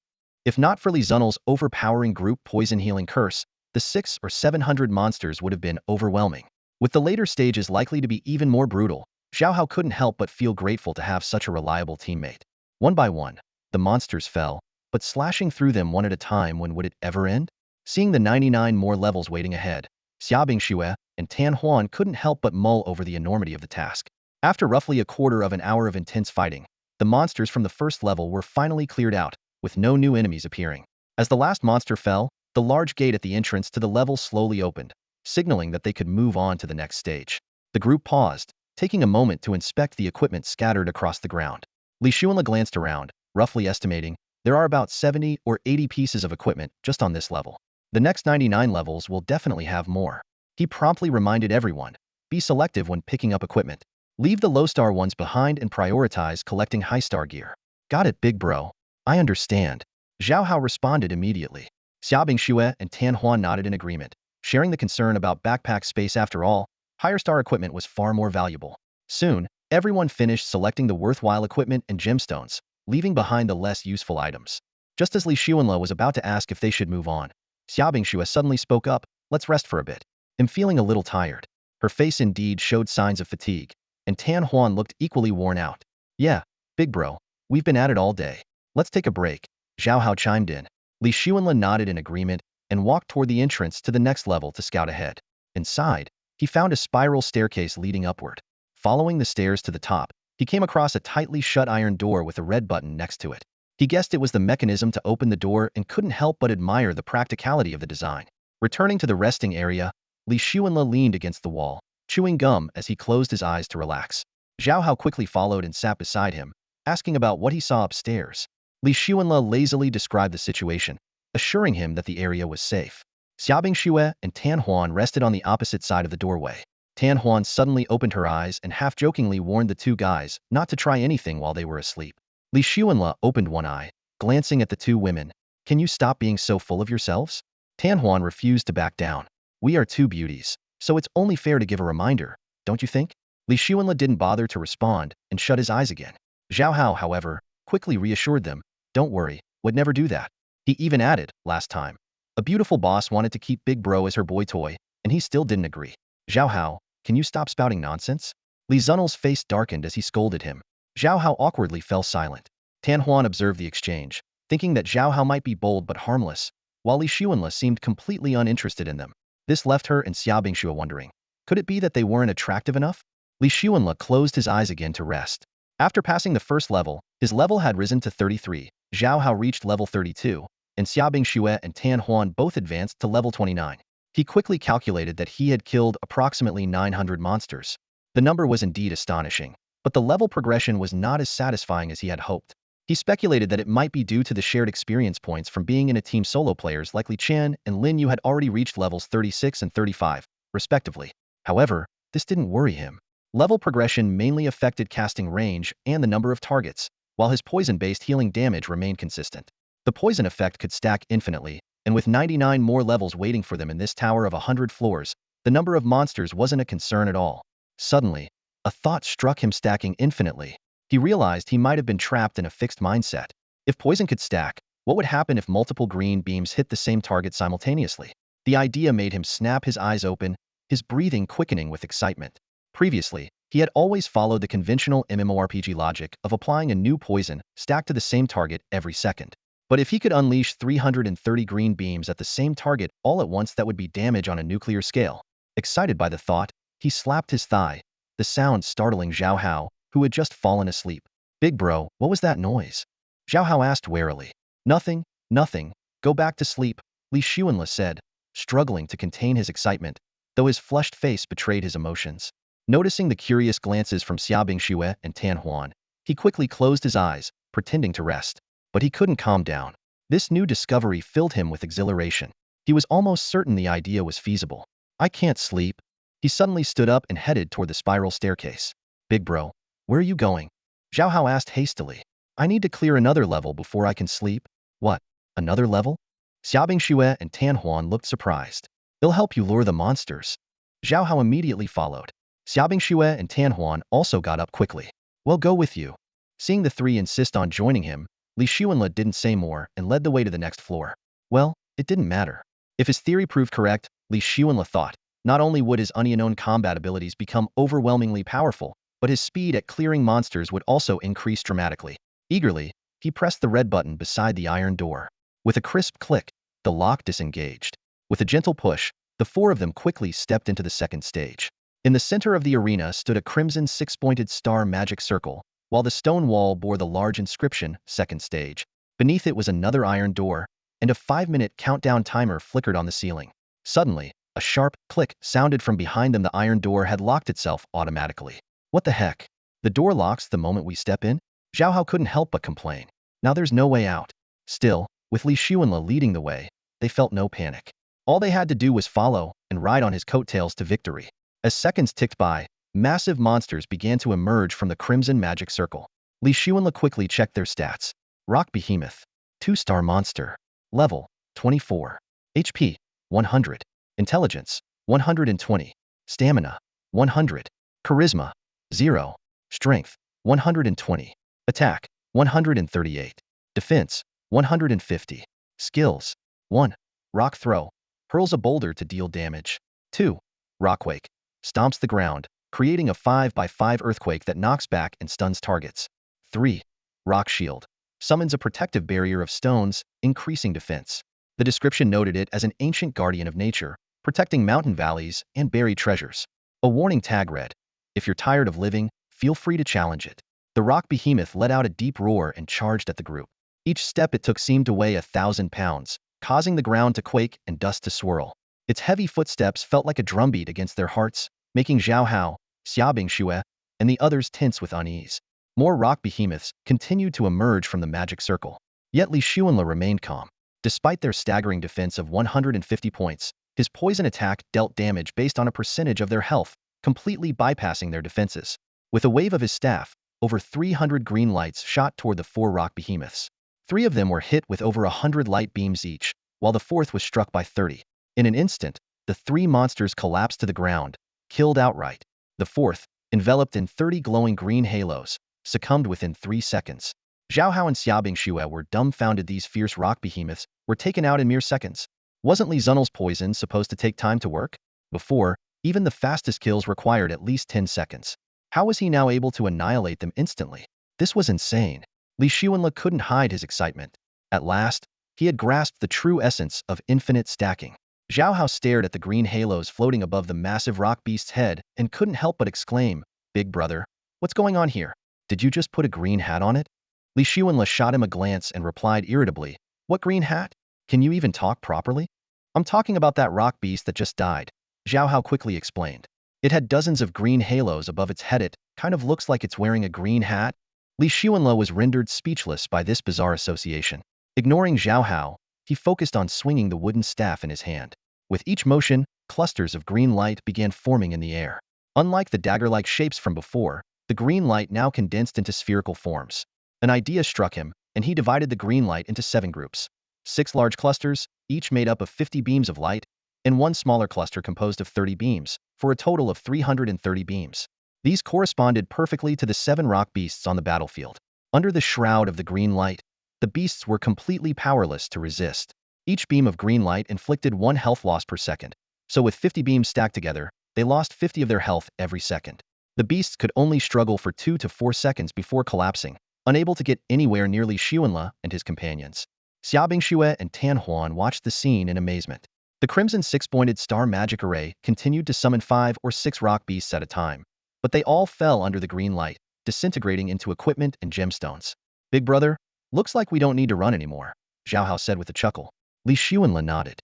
If not for Li Zunel's overpowering group poison healing curse, the 600 or 700 monsters would have been overwhelming. With the later stages likely to be even more brutal, Zhao Hao couldn't help but feel grateful to have such a reliable teammate. One by one, the monsters fell, but slashing through them one at a time, when would it ever end? Seeing the 99 more levels waiting ahead, Xiaobingxue and Tan Huan couldn't help but mull over the enormity of the task. After roughly a quarter of an hour of intense fighting, the monsters from the first level were finally cleared out, with no new enemies appearing. As the last monster fell, the large gate at the entrance to the level slowly opened, signaling that they could move on to the next stage. The group paused, taking a moment to inspect the equipment scattered across the ground. Li Xuanle glanced around, roughly estimating there are about 70 or 80 pieces of equipment just on this level. The next 99 levels will definitely have more. He promptly reminded everyone, be selective when picking up equipment. Leave the low-star ones behind and prioritize collecting high-star gear. "Got it, big bro. I understand." Zhao Hao responded immediately. Xiaobingxue and Tan Huan nodded in agreement, sharing the concern about backpack space. After all, higher-star equipment was far more valuable. Soon, everyone finished selecting the worthwhile equipment and gemstones, leaving behind the less useful items. Just as Li Xuanle was about to ask if they should move on, Xiaobingxue suddenly spoke up, "Let's rest for a bit. I'm feeling a little tired." Her face indeed showed signs of fatigue, and Tan Huan looked equally worn out. "Yeah, big bro, we've been at it all day. Let's take a break," Zhao Hao chimed in. Li Xuanle nodded in agreement and walked toward the entrance to the next level to scout ahead. Inside, he found a spiral staircase leading upward. Following the stairs to the top, he came across a tightly shut iron door with a red button next to it. He guessed it was the mechanism to open the door and couldn't help but admire the practicality of the design. Returning to the resting area, Li Xuanle leaned against the wall, chewing gum as he closed his eyes to relax. Zhao Hao quickly followed and sat beside him, asking about what he saw upstairs. Li Xuanle lazily described the situation, assuring him that the area was safe. Xiaobingxue and Tan Huan rested on the opposite side of the doorway. Tan Huan suddenly opened her eyes and half-jokingly warned the two guys not to try anything while they were asleep. Li Xuanle opened one eye, glancing at the two women. "Can you stop being so full of yourselves?" Tan Huan refused to back down. "We are two beauties, so it's only fair to give a reminder, don't you think?" Li Xuanle didn't bother to respond and shut his eyes again. Zhao Hao, however, quickly reassured them, "Don't worry, would never do that." He even added, "Last time, a beautiful boss wanted to keep Big Bro as her boy toy, and he still didn't agree." "Zhao Hao, can you stop spouting nonsense?" Li Zunel's face darkened as he scolded him. Zhao Hao awkwardly fell silent. Tan Huan observed the exchange, thinking that Zhao Hao might be bold but harmless, while Li Xuanle seemed completely uninterested in them. This left her and Xiaobingxue wondering, could it be that they weren't attractive enough? Li Xuanle closed his eyes again to rest. After passing the first level, his level had risen to 33, Zhao Hao reached level 32, and Xiaobingxue and Tan Huan both advanced to level 29. He quickly calculated that he had killed approximately 900 monsters. The number was indeed astonishing, but the level progression was not as satisfying as he had hoped. He speculated that it might be due to the shared experience points from being in a team. Solo players like Li Qian and Lin Yu had already reached levels 36 and 35, respectively. However, this didn't worry him. Level progression mainly affected casting range and the number of targets, while his poison-based healing damage remained consistent. The poison effect could stack infinitely, and with 99 more levels waiting for them in this tower of 100 floors, the number of monsters wasn't a concern at all. Suddenly, a thought struck him. Stacking infinitely. He realized he might have been trapped in a fixed mindset. If poison could stack, what would happen if multiple green beams hit the same target simultaneously? The idea made him snap his eyes open, his breathing quickening with excitement. Previously, he had always followed the conventional MMORPG logic of applying a new poison stacked to the same target every second. But if he could unleash 330 green beams at the same target all at once, that would be damage on a nuclear scale. Excited by the thought, he slapped his thigh, the sound startling Zhao Hao, who had just fallen asleep. "Big bro, what was that noise?" Zhao Hao asked warily. Nothing, nothing. Go back to sleep," Li Xuanle said, struggling to contain his excitement, though his flushed face betrayed his emotions. Noticing the curious glances from Xiaobing Xue and Tan Huan, he quickly closed his eyes, pretending to rest. But he couldn't calm down. This new discovery filled him with exhilaration. He was almost certain the idea was feasible. "I can't sleep." He suddenly stood up and headed toward the spiral staircase. "Big bro, where are you going?" Zhao Hao asked hastily. "I need to clear another level before I can sleep." "What? Another level?" Xiaobing Xue and Tan Huan looked surprised. "It'll help you lure the monsters." Zhao Hao immediately followed. Xiaobing Xue and Tan Huan also got up quickly. "We'll go with you." Seeing the three insist on joining him, Li Xuanle didn't say more and led the way to the next floor. Well, it didn't matter. If his theory proved correct, Li Xuanle thought, not only would his unknown combat abilities become overwhelmingly powerful, but his speed at clearing monsters would also increase dramatically. Eagerly, he pressed the red button beside the iron door. With a crisp click, the lock disengaged. With a gentle push, the four of them quickly stepped into the second stage. In the center of the arena stood a crimson six-pointed star magic circle, while the stone wall bore the large inscription, "Second Stage." Beneath it was another iron door, and a 5-minute countdown timer flickered on the ceiling. Suddenly, a sharp click sounded from behind them. The iron door had locked itself automatically. "What the heck? The door locks the moment we step in?" Zhao Hao couldn't help but complain. Now there's no way out. Still, with Li Xuanle leading the way, they felt no panic. All they had to do was follow and ride on his coattails to victory. As seconds ticked by, massive monsters began to emerge from the crimson magic circle. Li Xuanle quickly checked their stats. Rock Behemoth, 2-star monster. Level, 24. HP, 100. Intelligence, 120. Stamina, 100. Charisma, 0. Strength, 120. Attack, 138. Defense, 150. Skills, 1. Rock Throw, hurls a boulder to deal damage. 2. Rockquake, stomps the ground, creating a 5x5 earthquake that knocks back and stuns targets. 3. Rock Shield, summons a protective barrier of stones, increasing defense. The description noted it as an ancient guardian of nature, protecting mountain valleys and buried treasures. A warning tag read, "If you're tired of living, feel free to challenge it." The rock behemoth let out a deep roar and charged at the group. Each step it took seemed to weigh 1,000 pounds, causing the ground to quake and dust to swirl. Its heavy footsteps felt like a drumbeat against their hearts, making Zhao Hao, Xiaobing Xue, and the others tense with unease. More rock behemoths continued to emerge from the magic circle. Yet Li Xuanle remained calm. Despite their staggering defense of 150 points, his poison attack dealt damage based on a percentage of their health, completely bypassing their defenses. With a wave of his staff, over 300 green lights shot toward the 4 rock behemoths. 3 of them were hit with over 100 light beams each, while the 4th was struck by 30. In an instant, the 3 monsters collapsed to the ground, killed outright. The 4th, enveloped in 30 glowing green halos, succumbed within 3 seconds. Zhao Hao and Xiaobing Xue were dumbfounded. These fierce rock behemoths were taken out in mere seconds. Wasn't Li Zunel's poison supposed to take time to work? Before, even the fastest kills required at least 10 seconds. How was he now able to annihilate them instantly? This was insane. Li Xuanle couldn't hide his excitement. At last, he had grasped the true essence of infinite stacking. Zhao Hao stared at the green halos floating above the massive rock beast's head and couldn't help but exclaim, "Big brother, what's going on here? Did you just put a green hat on it?" Li Xuanle shot him a glance and replied irritably, "What green hat? Can you even talk properly?" "I'm talking about that rock beast that just died," Zhao Hao quickly explained. "It had dozens of green halos above its head. It kind of looks like it's wearing a green hat." Li Xuanle was rendered speechless by this bizarre association. Ignoring Zhao Hao, he focused on swinging the wooden staff in his hand. With each motion, clusters of green light began forming in the air. Unlike the dagger-like shapes from before, the green light now condensed into spherical forms. An idea struck him, and he divided the green light into 7 groups. 6 large clusters, each made up of 50 beams of light, and 1 smaller cluster composed of 30 beams, for a total of 330 beams. These corresponded perfectly to the 7 rock beasts on the battlefield. Under the shroud of the green light, the beasts were completely powerless to resist. Each beam of green light inflicted 1 health loss per second, so with 50 beams stacked together, they lost 50 of their health every second. The beasts could only struggle for 2 to 4 seconds before collapsing, unable to get anywhere near Li Xuanle and his companions. Xiaobingxue and Tan Huan watched the scene in amazement. The Crimson 6-pointed star magic array continued to summon 5 or 6 rock beasts at a time, but they all fell under the green light, disintegrating into equipment and gemstones. Big brother, looks like we don't need to run anymore, Zhao Hao said with a chuckle. Li Xuanle nodded.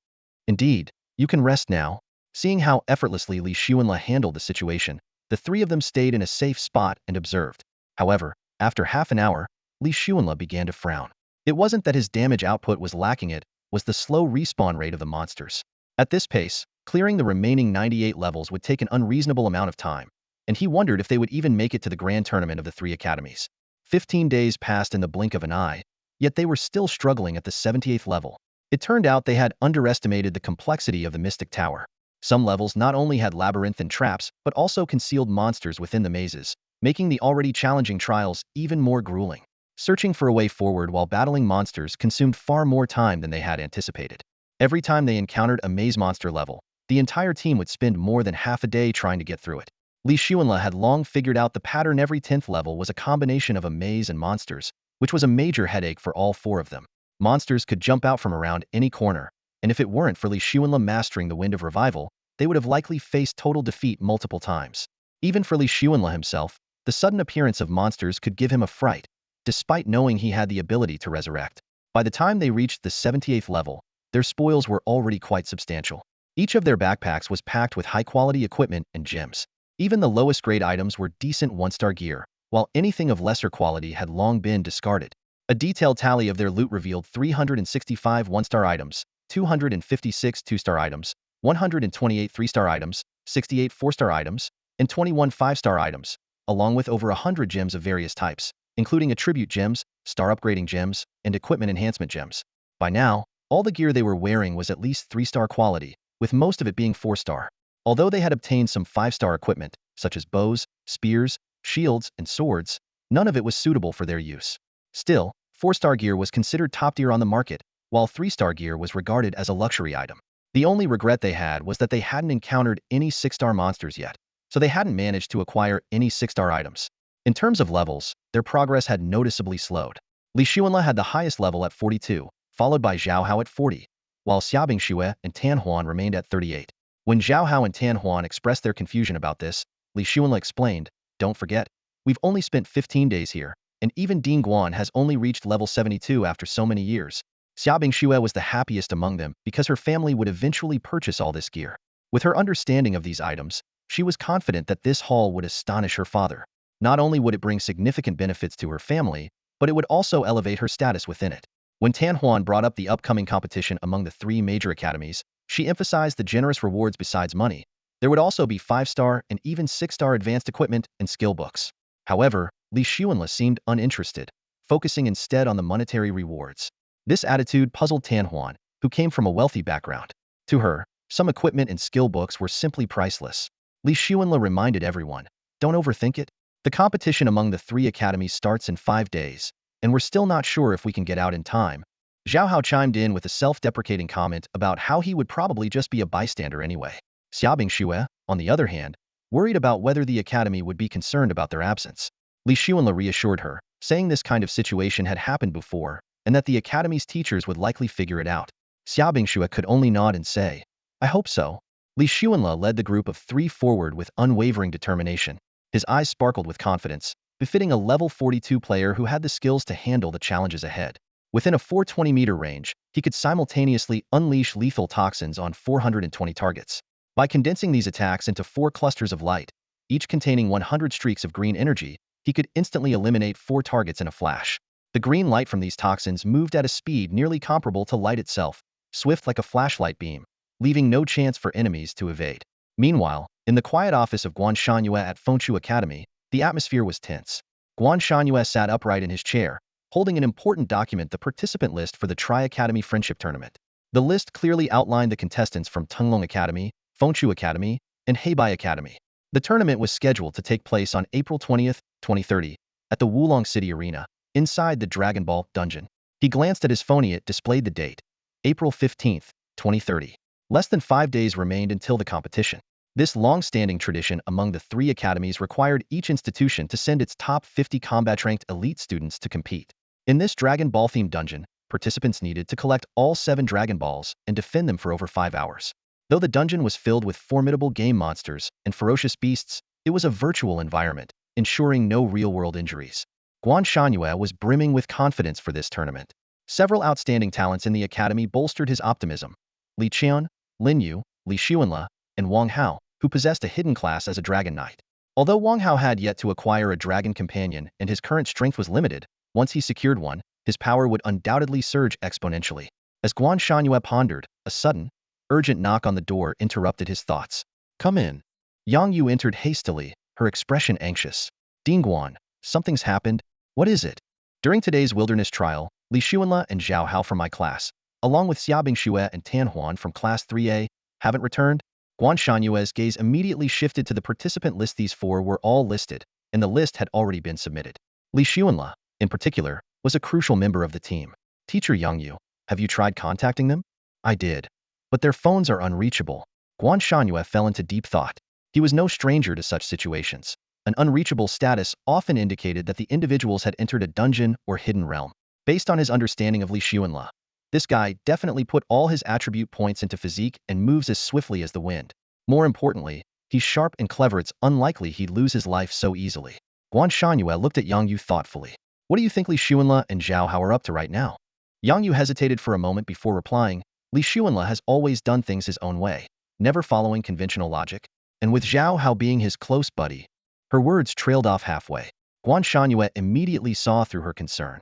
Indeed, you can rest now. Seeing how effortlessly Li Xuanle handled the situation, the 3 of them stayed in a safe spot and observed. However, after half an hour, Li Xuanle began to frown. It wasn't that his damage output was lacking, it was the slow respawn rate of the monsters. At this pace, clearing the remaining 98 levels would take an unreasonable amount of time, and he wondered if they would even make it to the grand tournament of the 3 academies. 15 days passed in the blink of an eye, yet they were still struggling at the 78th level. It turned out they had underestimated the complexity of the Mystic Tower. Some levels not only had labyrinthine traps, but also concealed monsters within the mazes, making the already challenging trials even more grueling. Searching for a way forward while battling monsters consumed far more time than they had anticipated. Every time they encountered a maze monster level, the entire team would spend more than half a day trying to get through it. Li Xuanle had long figured out the pattern. Every 10th level was a combination of a maze and monsters, which was a major headache for all 4 of them. Monsters could jump out from around any corner, and if it weren't for Li Xuanle mastering the Wind of Revival, they would have likely faced total defeat multiple times. Even for Li Xuanle himself, the sudden appearance of monsters could give him a fright, despite knowing he had the ability to resurrect. By the time they reached the 78th level, their spoils were already quite substantial. Each of their backpacks was packed with high-quality equipment and gems. Even the lowest-grade items were decent 1-star gear, while anything of lesser quality had long been discarded. A detailed tally of their loot revealed 365 1-star items, 256 2-star items, 128 3-star items, 68 4-star items, and 21 5-star items, along with over 100 gems of various types, including attribute gems, star upgrading gems, and equipment enhancement gems. By now, all the gear they were wearing was at least 3-star quality, with most of it being 4-star. Although they had obtained some 5-star equipment, such as bows, spears, shields, and swords, none of it was suitable for their use. Still, 4-star gear was considered top tier on the market, while 3-star gear was regarded as a luxury item. The only regret they had was that they hadn't encountered any 6-star monsters yet, so they hadn't managed to acquire any 6-star items. In terms of levels, their progress had noticeably slowed. Li Xuanle had the highest level at 42, followed by Zhao Hao at 40, while Xiaobingxue and Tan Huan remained at 38. When Zhao Hao and Tan Huan expressed their confusion about this, Li Xuanle explained, "Don't forget, we've only spent 15 days here, and even Ding Guan has only reached level 72 after so many years." Xiaobingxue was the happiest among them because her family would eventually purchase all this gear. With her understanding of these items, she was confident that this haul would astonish her father. Not only would it bring significant benefits to her family, but it would also elevate her status within it. When Tan Huan brought up the upcoming competition among the 3 major academies, she emphasized the generous rewards. Besides money, there would also be 5-star and even 6-star advanced equipment and skill books. However, Li Xuanle seemed uninterested, focusing instead on the monetary rewards. This attitude puzzled Tan Huan, who came from a wealthy background. To her, some equipment and skill books were simply priceless. Li Xuanle reminded everyone, "Don't overthink it. The competition among the 3 academies starts in 5 days, and we're still not sure if we can get out in time." Zhao Hao chimed in with a self-deprecating comment about how he would probably just be a bystander anyway. Xiaobingxue, on the other hand, worried about whether the academy would be concerned about their absence. Li Xuanle reassured her, saying this kind of situation had happened before, and that the academy's teachers would likely figure it out. Xiaobingxue could only nod and say, "I hope so." Li Xuanle led the group of 3 forward with unwavering determination. His eyes sparkled with confidence, befitting a level 42 player who had the skills to handle the challenges ahead. Within a 420-meter range, he could simultaneously unleash lethal toxins on 420 targets. By condensing these attacks into 4 clusters of light, each containing 100 streaks of green energy, he could instantly eliminate 4 targets in a flash. The green light from these toxins moved at a speed nearly comparable to light itself, swift like a flashlight beam, leaving no chance for enemies to evade. Meanwhile, in the quiet office of Guan Shanyue at Fengchu Academy, the atmosphere was tense. Guan Shanyue sat upright in his chair, holding an important document, the participant list for the Tri-Academy Friendship Tournament. The list clearly outlined the contestants from Tenglong Academy, Fengchu Academy, and Hebei Academy. The tournament was scheduled to take place on April 20th, 2030, at the Wulong City Arena, inside the Dragon Ball dungeon. He glanced at his phone. It displayed the date, April 15th, 2030. Less than 5 days remained until the competition. This long-standing tradition among the 3 academies required each institution to send its top 50 combat-ranked elite students to compete. In this Dragon Ball-themed dungeon, participants needed to collect all 7 Dragon Balls and defend them for over 5 hours. Though the dungeon was filled with formidable game monsters and ferocious beasts, it was a virtual environment, ensuring no real-world injuries. Guan Shanyue was brimming with confidence for this tournament. Several outstanding talents in the academy bolstered his optimism. Li Qian, Lin Yu, Li Xuanle, and Wang Hao, who possessed a hidden class as a Dragon Knight. Although Wang Hao had yet to acquire a dragon companion and his current strength was limited, once he secured one, his power would undoubtedly surge exponentially. As Guan Shanyue pondered, a sudden, urgent knock on the door interrupted his thoughts. "Come in." Yang Yu entered hastily, her expression anxious. "Dingguan, something's happened. What is it?" "During today's wilderness trial, Li Xuanle and Zhao Hao from my class, along with Xiaobing Xue and Tan Huan from Class 3A, haven't returned." Guan Shanyue's gaze immediately shifted to the participant list. These 4 were all listed, and the list had already been submitted. Li Xuanle, in particular, was a crucial member of the team. "Teacher Yang Yu, have you tried contacting them?" "I did. But their phones are unreachable." Guan Shanyue fell into deep thought. He was no stranger to such situations. An unreachable status often indicated that the individuals had entered a dungeon or hidden realm. Based on his understanding of Li Xuanle, this guy definitely put all his attribute points into physique and moves as swiftly as the wind. More importantly, he's sharp and clever. It's unlikely he'd lose his life so easily. Guan Shanyue looked at Yang Yu thoughtfully. "What do you think Li Xuanle and Zhao Hao are up to right now?" Yang Yu hesitated for a moment before replying. Li Xuanle has always done things his own way, never following conventional logic, and with Zhao Hao being his close buddy. Her words trailed off halfway. Guan Shanyue immediately saw through her concern.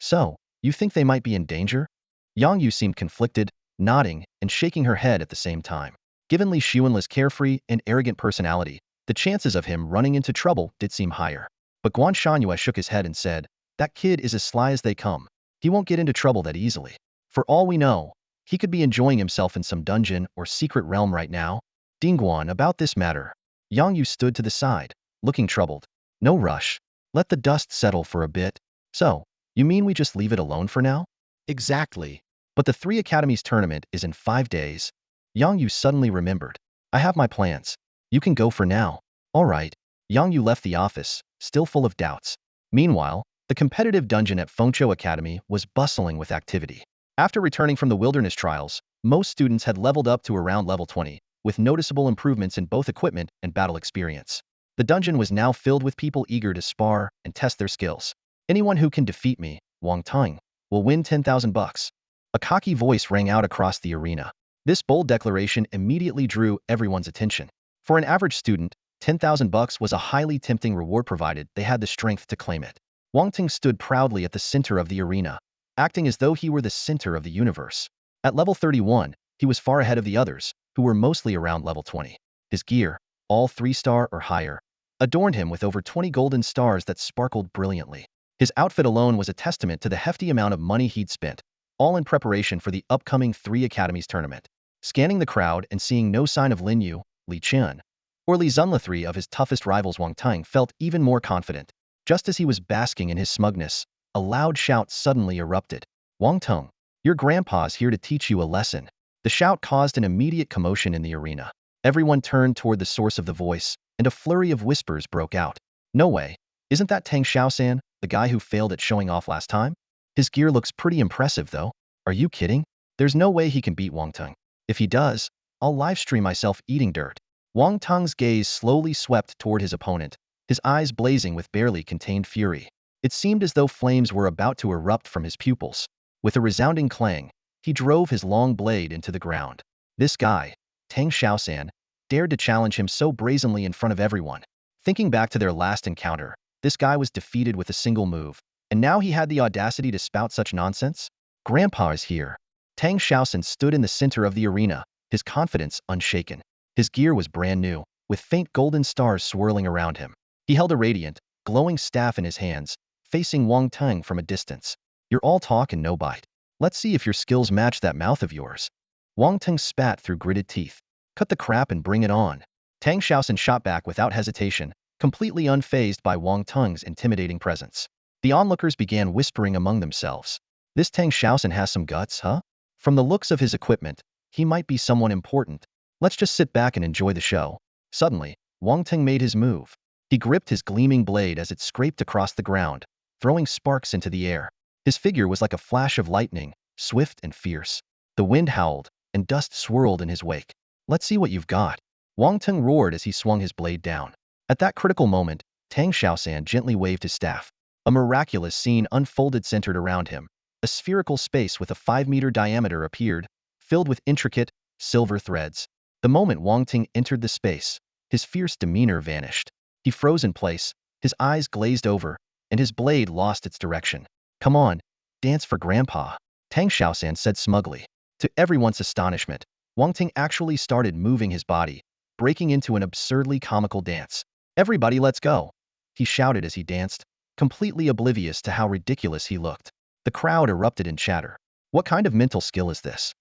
"So, you think they might be in danger?" Yang Yu seemed conflicted, nodding and shaking her head at the same time. Given Li Xuanle's carefree and arrogant personality, the chances of him running into trouble did seem higher. But Guan Shanyue shook his head and said, "That kid is as sly as they come. He won't get into trouble that easily. For all we know, he could be enjoying himself in some dungeon or secret realm right now." "Dingguan, about this matter." Yang Yu stood to the side, looking troubled. "No rush. Let the dust settle for a bit." "So, you mean we just leave it alone for now?" "Exactly. But the 3 academies tournament is in 5 days. Yang Yu suddenly remembered. "I have my plans. You can go for now." "All right." Yang Yu left the office, still full of doubts. Meanwhile, the competitive dungeon at Fengchu Academy was bustling with activity. After returning from the wilderness trials, most students had leveled up to around level 20, with noticeable improvements in both equipment and battle experience. The dungeon was now filled with people eager to spar and test their skills. "Anyone who can defeat me, Wang Teng, will win 10,000 bucks." A cocky voice rang out across the arena. This bold declaration immediately drew everyone's attention. For an average student, 10,000 bucks was a highly tempting reward provided they had the strength to claim it. Wang Teng stood proudly at the center of the arena, acting as though he were the center of the universe. At level 31, he was far ahead of the others, who were mostly around level 20. His gear, all 3-star or higher, adorned him with over 20 golden stars that sparkled brilliantly. His outfit alone was a testament to the hefty amount of money he'd spent, all in preparation for the upcoming 3 academies tournament. Scanning the crowd and seeing no sign of Lin Yu, Li Qian, or Li Zunle, 3 of his toughest rivals, Wang Teng felt even more confident. Just as he was basking in his smugness, a loud shout suddenly erupted. "Wang Teng, your grandpa's here to teach you a lesson." The shout caused an immediate commotion in the arena. Everyone turned toward the source of the voice, and a flurry of whispers broke out. "No way. Isn't that Tang Xiaosan, the guy who failed at showing off last time? His gear looks pretty impressive though. Are you kidding? There's no way he can beat Wang Teng. If he does, I'll livestream myself eating dirt." Wang Teng's gaze slowly swept toward his opponent, his eyes blazing with barely contained fury. It seemed as though flames were about to erupt from his pupils. With a resounding clang, he drove his long blade into the ground. This guy, Tang Xiaosan, dared to challenge him so brazenly in front of everyone. Thinking back to their last encounter, This guy was defeated with a single move, and now he had the audacity to spout such nonsense? Grandpa is here. Tang Xiaosan stood in the center of the arena, his confidence unshaken. His gear was brand new, with faint golden stars swirling around him. He held a radiant, glowing staff in his hands, facing Wang Tang from a distance. You're all talk and no bite. Let's see if your skills match that mouth of yours. Wang Tang spat through gritted teeth. Cut the crap and bring it on. Tang Xiaosan shot back without hesitation, completely unfazed by Wang Tang's intimidating presence. The onlookers began whispering among themselves. This Tang Xiaosan has some guts, huh? From the looks of his equipment, he might be someone important. Let's just sit back and enjoy the show. Suddenly, Wang Tang made his move. He gripped his gleaming blade as it scraped across the ground, throwing sparks into the air. His figure was like a flash of lightning, swift and fierce. The wind howled, and dust swirled in his wake. Let's see what you've got. Wang Tang roared as he swung his blade down. At that critical moment, Tang Xiaosan gently waved his staff. A miraculous scene unfolded centered around him. A spherical space with a 5-meter diameter appeared, filled with intricate, silver threads. The moment Wang Tang entered the space, his fierce demeanor vanished. He froze in place, his eyes glazed over, and his blade lost its direction. Come on, dance for Grandpa, Tang Xiaosan said smugly. To everyone's astonishment, Wang Tang actually started moving his body, breaking into an absurdly comical dance. Everybody let's go, he shouted as he danced, completely oblivious to how ridiculous he looked. The crowd erupted in chatter. What kind of mental skill is this?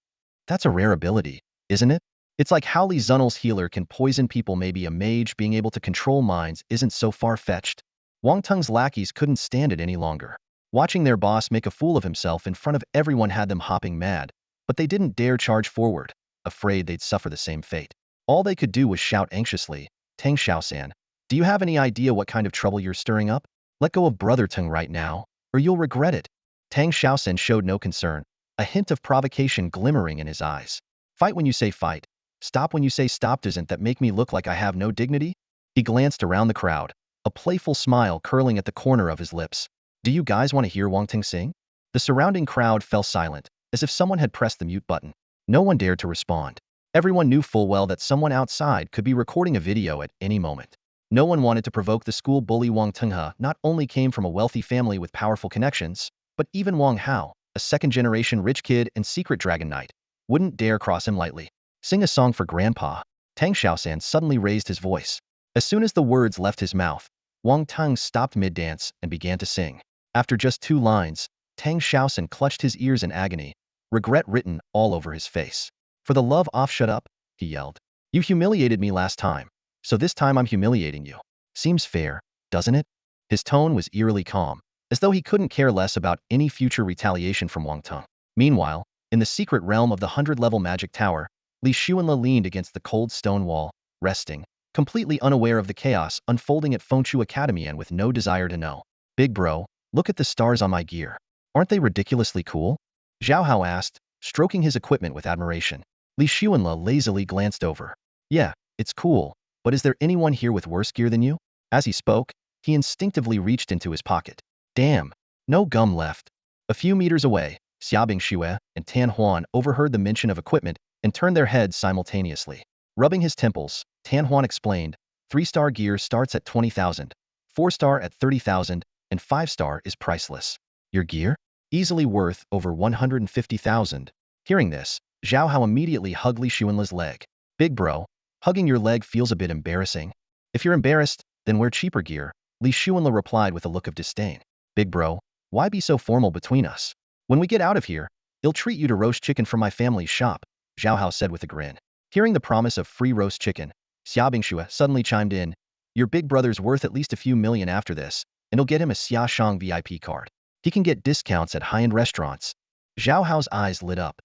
That's a rare ability, isn't it? It's like how Li Zunel's healer can poison people. Maybe a mage being able to control minds isn't so far-fetched. Wang Tung's lackeys couldn't stand it any longer. Watching their boss make a fool of himself in front of everyone had them hopping mad, but they didn't dare charge forward, afraid they'd suffer the same fate. All they could do was shout anxiously, Tang Xiaosan, do you have any idea what kind of trouble you're stirring up? Let go of Brother Tang right now, or you'll regret it. Tang Xiaosan showed no concern, a hint of provocation glimmering in his eyes. Fight when you say fight. Stop when you say stop. Doesn't that make me look like I have no dignity? He glanced around the crowd, a playful smile curling at the corner of his lips. Do you guys want to hear Wang Tang sing? The surrounding crowd fell silent, as if someone had pressed the mute button. No one dared to respond. Everyone knew full well that someone outside could be recording a video at any moment. No one wanted to provoke the school bully. Wang Tenghe not only came from a wealthy family with powerful connections, but even Wang Hao, a second-generation rich kid and secret dragon knight, wouldn't dare cross him lightly. Sing a song for Grandpa. Tang Xiaosan suddenly raised his voice. As soon as the words left his mouth, Wang Tang stopped mid-dance and began to sing. After just 2 lines, Tang Xiaosan clutched his ears in agony, regret written all over his face. For the love of shut up, he yelled. You humiliated me last time, so this time I'm humiliating you. Seems fair, doesn't it? His tone was eerily calm, as though he couldn't care less about any future retaliation from Wang Tang. Meanwhile, in the secret realm of the 100-level magic tower, Li Xuanle leaned against the cold stone wall, resting, completely unaware of the chaos unfolding at Fengshu Academy and with no desire to know. Big bro, look at the stars on my gear. Aren't they ridiculously cool? Zhao Hao asked, stroking his equipment with admiration. Li Xuanle lazily glanced over. Yeah, it's cool, but is there anyone here with worse gear than you? As he spoke, he instinctively reached into his pocket. Damn, no gum left. A few meters away, Xiaobing Xue and Tan Huan overheard the mention of equipment and turned their heads simultaneously. Rubbing his temples, Tan Huan explained, 3-star gear starts at 20,000, 4-star at 30,000, and 5-star is priceless. Your gear? Easily worth over 150,000. Hearing this, Zhao Hao immediately hugged Li Xuanle's leg. Big bro, hugging your leg feels a bit embarrassing. If you're embarrassed, then wear cheaper gear, Li Xuanle replied with a look of disdain. Big bro, why be so formal between us? When we get out of here, I'll treat you to roast chicken from my family's shop, Zhao Hao said with a grin. Hearing the promise of free roast chicken, Xiaobing Xue suddenly chimed in. Your big brother's worth at least a few million after this, and it'll get him a Xiaoshang VIP card. He can get discounts at high-end restaurants. Zhao Hao's eyes lit up.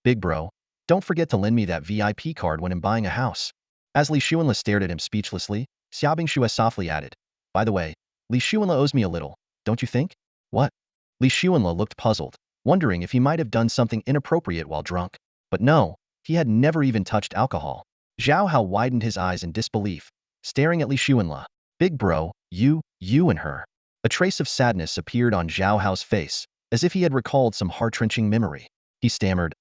Big bro, don't forget to lend me that VIP card when I'm buying a house. As Li Xuanle stared at him speechlessly, Xiaobing Xue softly added, by the way, Li Xuanle owes me a little, don't you think? What? Li Xuanle looked puzzled, wondering if he might have done something inappropriate while drunk. But no, he had never even touched alcohol. Zhao Hao widened his eyes in disbelief, staring at Li Xuanle. Big bro, you and her. A trace of sadness appeared on Zhao Hao's face, as if he had recalled some heart-wrenching memory. He stammered,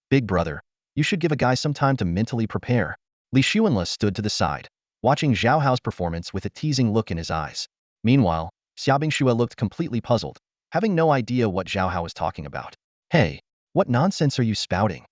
big brother, you should give a guy some time to mentally prepare. Li Xuanle stood to the side, watching Zhao Hao's performance with a teasing look in his eyes. Meanwhile, Xia Bingxue looked completely puzzled, having no idea what Zhao Hao was talking about. Hey, what nonsense are you spouting?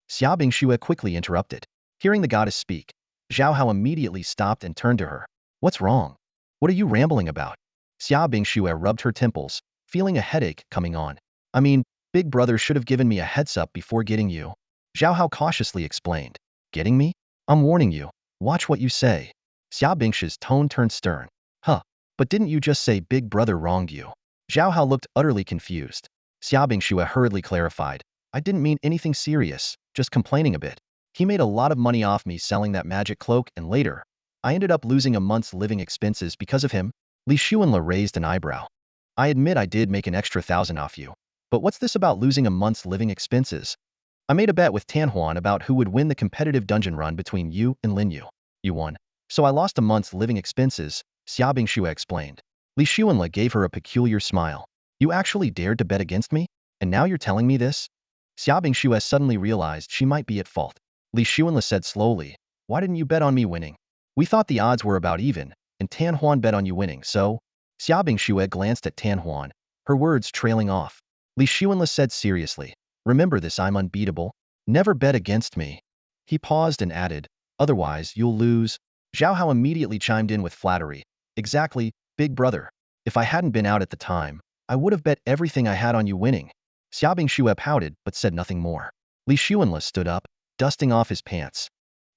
Xia Bingxue quickly interrupted. Hearing the goddess speak, Zhao Hao immediately stopped and turned to her. What's wrong? What are you rambling about? Xia Bingxue rubbed her temples, feeling a headache coming on. I mean, Big Brother should have given me a heads up before getting you. Zhao Hao cautiously explained. Getting me? I'm warning you. Watch what you say. Xia Bingxue's tone turned stern. Huh, but didn't you just say Big Brother wronged you? Zhao Hao looked utterly confused. Xia Bingxue hurriedly clarified. I didn't mean anything serious, just complaining a bit. He made a lot of money off me selling that magic cloak, and later, I ended up losing a month's living expenses because of him. Li Xuanla raised an eyebrow. I admit I did make an extra 1,000 off you. But what's this about losing a month's living expenses? I made a bet with Tan Huan about who would win the competitive dungeon run between you and Lin Yu. You won. So I lost a month's living expenses, Xia Bingxue explained. Li Xuanla gave her a peculiar smile. You actually dared to bet against me? And now you're telling me this? Xia Bingxue suddenly realized she might be at fault. Li Xuanla said slowly, why didn't you bet on me winning? We thought the odds were about even, and Tan Huan bet on you winning, so? Xia Bingxue glanced at Tan Huan, her words trailing off. Li Xuanla said seriously, remember this, I'm unbeatable. Never bet against me. He paused and added, otherwise you'll lose. Zhao Hao immediately chimed in with flattery. Exactly, Big Brother. If I hadn't been out at the time, I would have bet everything I had on you winning. Xia Bingxue pouted but said nothing more. Li Xuanla stood up, dusting off his pants.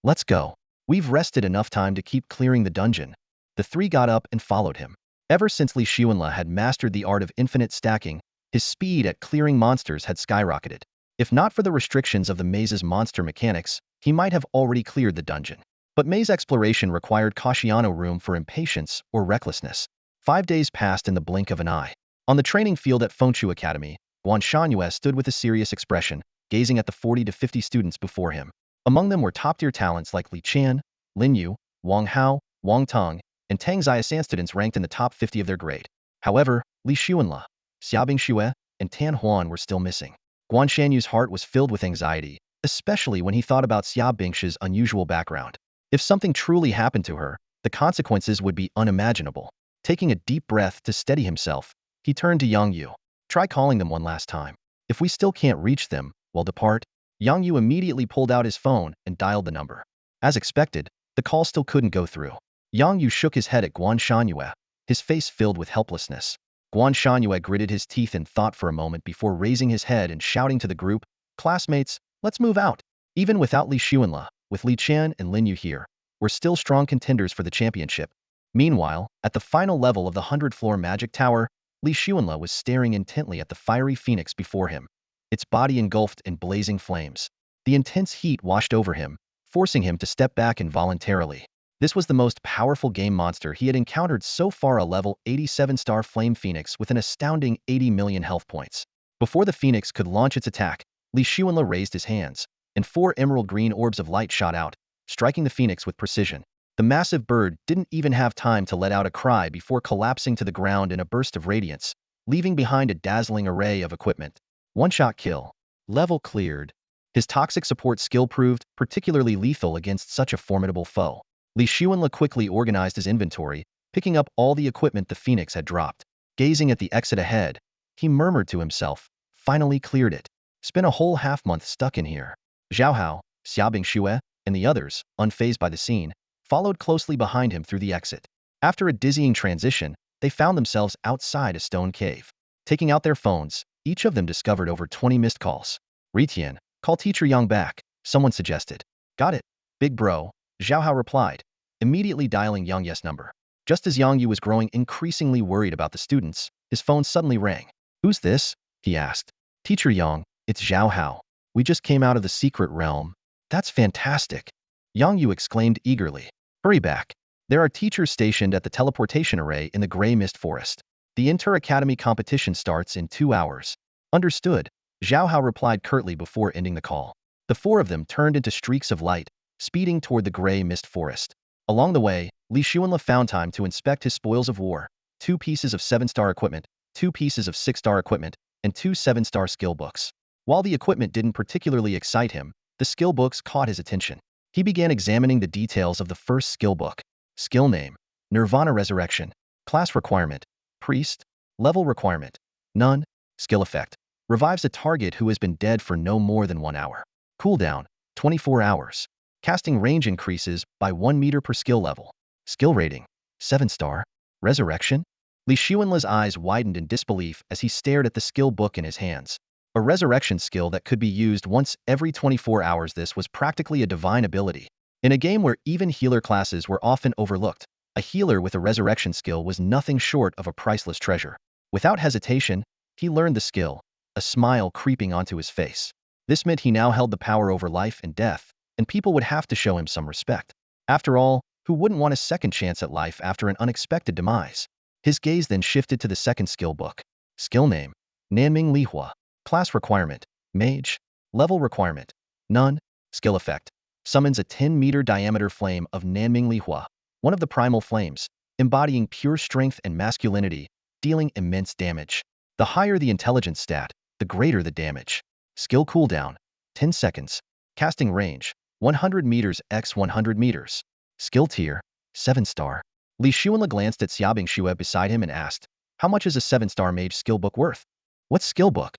Let's go. We've rested enough time to keep clearing the dungeon. The three got up and followed him. Ever since Li Xuanla had mastered the art of infinite stacking, his speed at clearing monsters had skyrocketed. If not for the restrictions of the maze's monster mechanics, he might have already cleared the dungeon. But maze exploration required Cauciano room for impatience or recklessness. 5 days passed in the blink of an eye. On the training field at Fengchu Academy, Guan Shangyue stood with a serious expression, gazing at the 40 to 50 students before him. Among them were top-tier talents like Li Qian, Lin Yu, Wang Hao, Wang Tong, and Tang Xiaosan, students ranked in the top 50 of their grade. However, Li Xuanla, Xia Bingxue, and Tan Huan were still missing. Guan Shanyu's heart was filled with anxiety, especially when he thought about Xia Bingxue's unusual background. If something truly happened to her, the consequences would be unimaginable. Taking a deep breath to steady himself, he turned to Yang Yu. Try calling them one last time. If we still can't reach them, well, depart. Yang Yu immediately pulled out his phone and dialed the number. As expected, the call still couldn't go through. Yang Yu shook his head at Guan Shangyue, his face filled with helplessness. Guan Shangyue gritted his teeth in thought for a moment before raising his head and shouting to the group, classmates, let's move out. Even without Li Xuanla, with Li Qian and Lin Yu here, we're still strong contenders for the championship. Meanwhile, at the final level of the 100th-floor magic tower, Li Xuanla was staring intently at the fiery phoenix before him, its body engulfed in blazing flames. The intense heat washed over him, forcing him to step back involuntarily. This was the most powerful game monster he had encountered so far, a level 87-star flame phoenix with an astounding 80 million health points. Before the phoenix could launch its attack, Li Xuanla raised his hands, and 4 emerald green orbs of light shot out, striking the phoenix with precision. The massive bird didn't even have time to let out a cry before collapsing to the ground in a burst of radiance, leaving behind a dazzling array of equipment. One-shot kill. Level cleared. His toxic support skill proved particularly lethal against such a formidable foe. Li Xuanla quickly organized his inventory, picking up all the equipment the phoenix had dropped. Gazing at the exit ahead, he murmured to himself, finally cleared it. Spent a whole half-month stuck in here. Zhao Hao, Xia Bingxue, and the others, unfazed by the scene, followed closely behind him through the exit. After a dizzying transition, they found themselves outside a stone cave. Taking out their phones, each of them discovered over 20 missed calls. Ritian, call Teacher Yang back, someone suggested. Got it, big bro, Zhao Hao replied, immediately dialing Yang Ye's number. Just as Yang Yu was growing increasingly worried about the students, his phone suddenly rang. Who's this? He asked. Teacher Yang, it's Zhao Hao. We just came out of the secret realm. That's fantastic. Yang Yu exclaimed eagerly. Hurry back. There are teachers stationed at the teleportation array in the Grey Mist Forest. The inter-academy competition starts in 2 hours. Understood, Zhao Hao replied curtly before ending the call. The 4 of them turned into streaks of light, speeding toward the Grey Mist Forest. Along the way, Li Xuanla found time to inspect his spoils of war, 2 pieces of 7-star equipment, 2 pieces of 6-star equipment, and 2 7-star skill books. While the equipment didn't particularly excite him, the skill books caught his attention. He began examining the details of the first skill book. Skill name, Nirvana Resurrection. Class requirement. Priest. Level requirement. None. Skill effect. Revives a target who has been dead for no more than 1 hour. Cooldown. 24 hours. Casting range increases by 1 meter per skill level. Skill rating. 7 star. Resurrection. Li Xuanle's eyes widened in disbelief as he stared at the skill book in his hands. A resurrection skill that could be used once every 24 hours. This was practically a divine ability. In a game where even healer classes were often overlooked, a healer with a resurrection skill was nothing short of a priceless treasure. Without hesitation, he learned the skill, a smile creeping onto his face. This meant he now held the power over life and death, and people would have to show him some respect. After all, who wouldn't want a second chance at life after an unexpected demise? His gaze then shifted to the second skill book. Skill name. Nanming Lihua. Class requirement. Mage. Level requirement. None. Skill effect. Summons a 10-meter diameter flame of Nanming Lihua, one of the primal flames, embodying pure strength and masculinity, dealing immense damage. The higher the intelligence stat, the greater the damage. Skill cooldown. 10 seconds. Casting range. 100 meters x 100 meters. Skill tier. 7 star. Li Xuanle glanced at Xiaobing Xue beside him and asked, "How much is a 7-star mage skill book worth?" "What skill book?"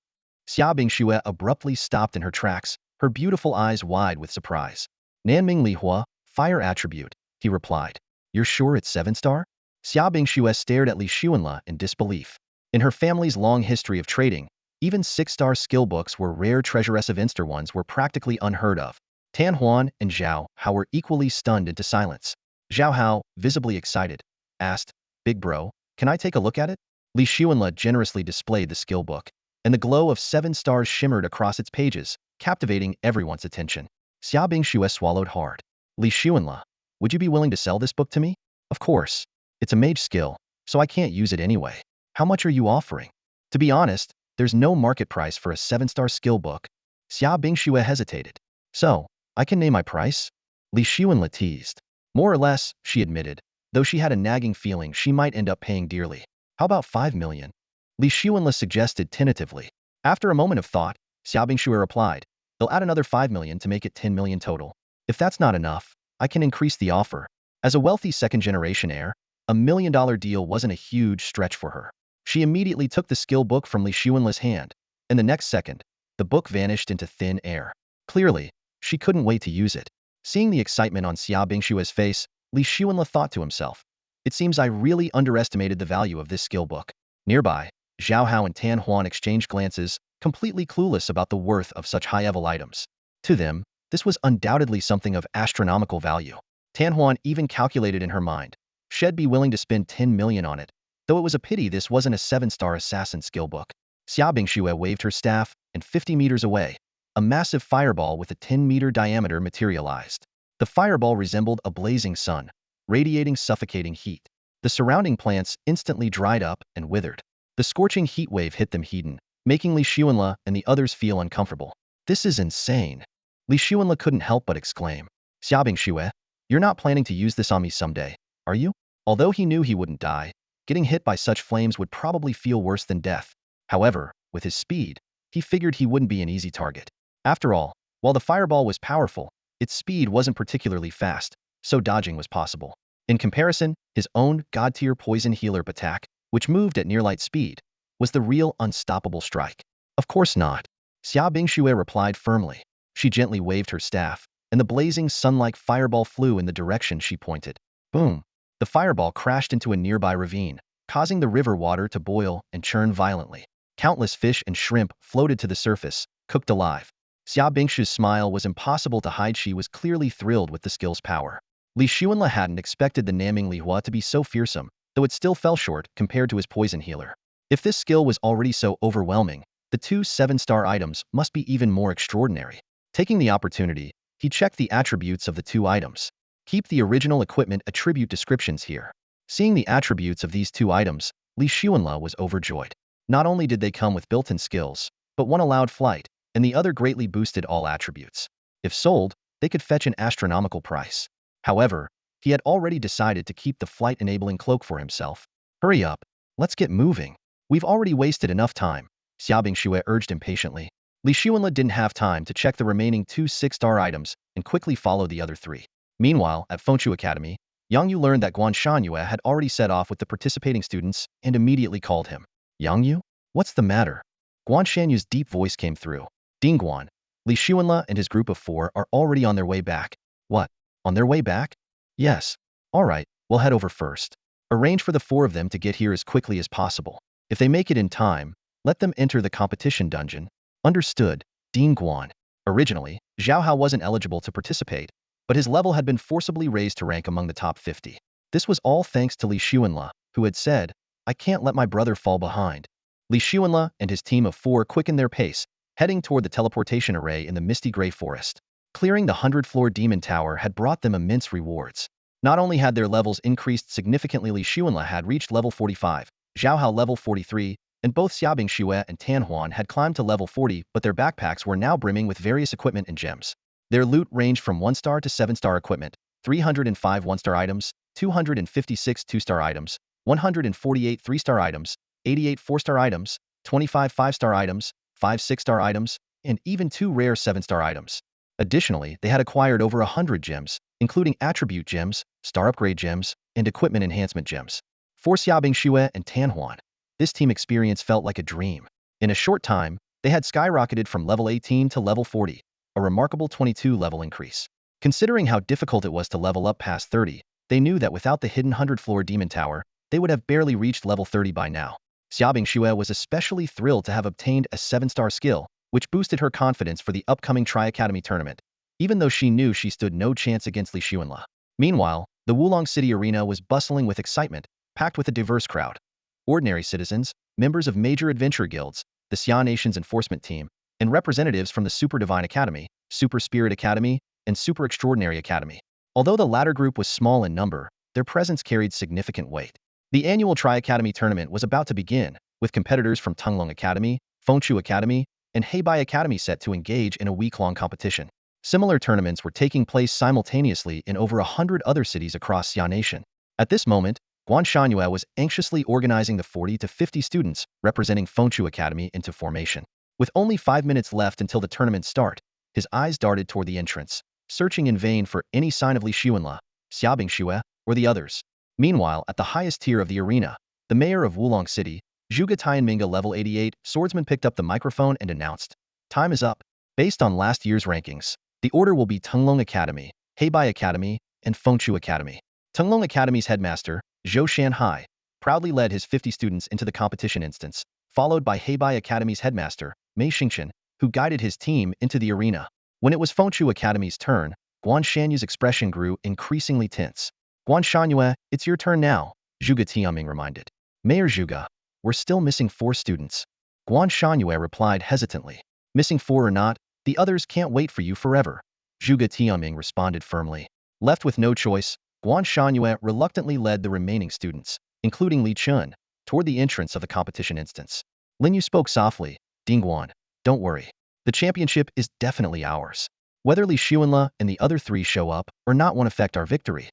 Xiaobing Xue abruptly stopped in her tracks, her beautiful eyes wide with surprise. "Nanming Lihua, fire attribute," he replied. "You're sure it's 7-star?" Xiaobing Xue stared at Li Xuanle in disbelief. In her family's long history of trading, even 6-star skill books were rare treasures. Of Inster ones were practically unheard of. Tan Huan and Zhao Hao were equally stunned into silence. Zhao Hao, visibly excited, asked, "Big bro, can I take a look at it?" Li Xuanle generously displayed the skill book, and the glow of 7 stars shimmered across its pages, captivating everyone's attention. Xiaobing Xue swallowed hard. "Li Xuanle, would you be willing to sell this book to me?" "Of course. It's a mage skill, so I can't use it anyway. How much are you offering?" "To be honest, there's no market price for a 7-star skill book." Xiaobing Xue hesitated. "So, I can name my price?" Li Xuanle teased. "More or less," she admitted, though she had a nagging feeling she might end up paying dearly. "How about 5 million? Li Xuanle suggested tentatively. After a moment of thought, Xiaobing Xue replied, "They'll add another 5 million to make it 10 million total. If that's not enough, I can increase the offer." As a wealthy second-generation heir, a $1 million deal wasn't a huge stretch for her. She immediately took the skill book from Li Xuanle's hand, and the next second, the book vanished into thin air. Clearly, she couldn't wait to use it. Seeing the excitement on Xiaobing Xue's face, Li Xuanle thought to himself, "It seems I really underestimated the value of this skill book." Nearby, Zhao Hao and Tan Huan exchanged glances, completely clueless about the worth of such high-level items. To them, this was undoubtedly something of astronomical value. Tan Huan even calculated in her mind, she'd be willing to spend 10 million on it, though it was a pity this wasn't a 7-star assassin skill book. Xiaobing Xue waved her staff, and 50 meters away, a massive fireball with a 10-meter diameter materialized. The fireball resembled a blazing sun, radiating suffocating heat. The surrounding plants instantly dried up and withered. The scorching heat wave hit them heated, making Li Xuanle and the others feel uncomfortable. "This is insane." Li Xuanle couldn't help but exclaim. "Xiaobing Xue, you're not planning to use this on me someday, are you?" Although he knew he wouldn't die, getting hit by such flames would probably feel worse than death. However, with his speed, he figured he wouldn't be an easy target. After all, while the fireball was powerful, its speed wasn't particularly fast, so dodging was possible. In comparison, his own god-tier poison healer attack, which moved at near-light speed, was the real unstoppable strike. "Of course not," Xiaobing Xue replied firmly. She gently waved her staff, and the blazing sun-like fireball flew in the direction she pointed. Boom! The fireball crashed into a nearby ravine, causing the river water to boil and churn violently. Countless fish and shrimp floated to the surface, cooked alive. Xiaobing Xue's smile was impossible to hide. She was clearly thrilled with the skill's power. Li Xuanle hadn't expected the Nanming Lihua to be so fearsome, though it still fell short compared to his poison healer. If this skill was already so overwhelming, the two 7-star items must be even more extraordinary. Taking the opportunity, he checked the attributes of the two items. Keep the original equipment attribute descriptions here. Seeing the attributes of these two items, Li Xuanle was overjoyed. Not only did they come with built-in skills, but one allowed flight, and the other greatly boosted all attributes. If sold, they could fetch an astronomical price. However, he had already decided to keep the flight-enabling cloak for himself. "Hurry up, let's get moving. We've already wasted enough time," Xiaobing Xue urged impatiently. Li Xuanle didn't have time to check the remaining two 6-star items and quickly followed the other three. Meanwhile, at Fengchu Academy, Yang Yu learned that Guan Shangyue had already set off with the participating students and immediately called him. Yang Yu? What's the matter? Guan Shanyu's deep voice came through. Ding Guan. Li Xuanla and his group of 4 are already on their way back. What? On their way back? Yes. Alright, we'll head over first. Arrange for the 4 of them to get here as quickly as possible. If they make it in time, let them enter the competition dungeon. Understood, Ding Guan. Originally, Zhao Hao wasn't eligible to participate, but his level had been forcibly raised to rank among the top 50. This was all thanks to Li Xuanla, who had said, I can't let my brother fall behind. Li Xuanla and his team of 4 quickened their pace, heading toward the teleportation array in the misty gray forest. Clearing the 100-floor demon tower had brought them immense rewards. Not only had their levels increased significantly, Li Xuanla had reached level 45, Zhao Hao level 43, and both Xiaobing Xue and Tan Huan had climbed to level 40, but their backpacks were now brimming with various equipment and gems. Their loot ranged from 1-star to 7-star equipment, 305 1-star items, 256 2-star items, 148 3-star items, 88 4-star items, 25 5-star items, 5 6-star items, and even 2 rare 7-star items. Additionally, they had acquired over 100 gems, including attribute gems, star upgrade gems, and equipment enhancement gems. For Xiaobing Xue and Tan Huan, this team experience felt like a dream. In a short time, they had skyrocketed from level 18 to level 40, a remarkable 22-level increase. Considering how difficult it was to level up past 30, they knew that without the hidden 100-floor demon tower, they would have barely reached level 30 by now. Xiaobing Xue was especially thrilled to have obtained a 7-star skill, which boosted her confidence for the upcoming Tri-Academy tournament, even though she knew she stood no chance against Li Xuanla. Meanwhile, the Wulong City arena was bustling with excitement, packed with a diverse crowd. Ordinary citizens, members of major adventure guilds, the Xia Nation's enforcement team, and representatives from the Super Divine Academy, Super Spirit Academy, and Super Extraordinary Academy. Although the latter group was small in number, their presence carried significant weight. The annual Tri-Academy tournament was about to begin, with competitors from Tunglong Academy, Fengshu Academy, and Heibai Academy set to engage in a week-long competition. Similar tournaments were taking place simultaneously in over 100 other cities across Xia Nation. At this moment, Guan Shangyue was anxiously organizing the 40 to 50 students representing Fengshu Academy into formation. With only 5 minutes left until the tournament's start, his eyes darted toward the entrance, searching in vain for any sign of Li Xuanla, Xiaobing Xue, or the others. Meanwhile, at the highest tier of the arena, the mayor of Wulong City, Zhuge Tianminga level 88, swordsman picked up the microphone and announced, time is up. Based on last year's rankings, the order will be Tunglong Academy, Heibai Academy, and Fengshu Academy. Tunglong Academy's headmaster, Zhou Shanhai, proudly led his 50 students into the competition instance, followed by Heibai Academy's headmaster, Mei Xingqian, who guided his team into the arena. When it was Fengshu Academy's turn, Guan Shanyu's expression grew increasingly tense. Guan Shangyue, it's your turn now, Zhuge Tianming reminded. Mayor Zhuge, we're still missing 4 students. Guan Shangyue replied hesitantly. Missing 4 or not, the others can't wait for you forever, Zhuge Tianming responded firmly. Left with no choice, Guan Shangyue reluctantly led the remaining students, including Li Chun, toward the entrance of the competition instance. Lin Yu spoke softly, Ding Guan, don't worry. The championship is definitely ours. Whether Li Xuanla and the other 3 show up or not won't affect our victory.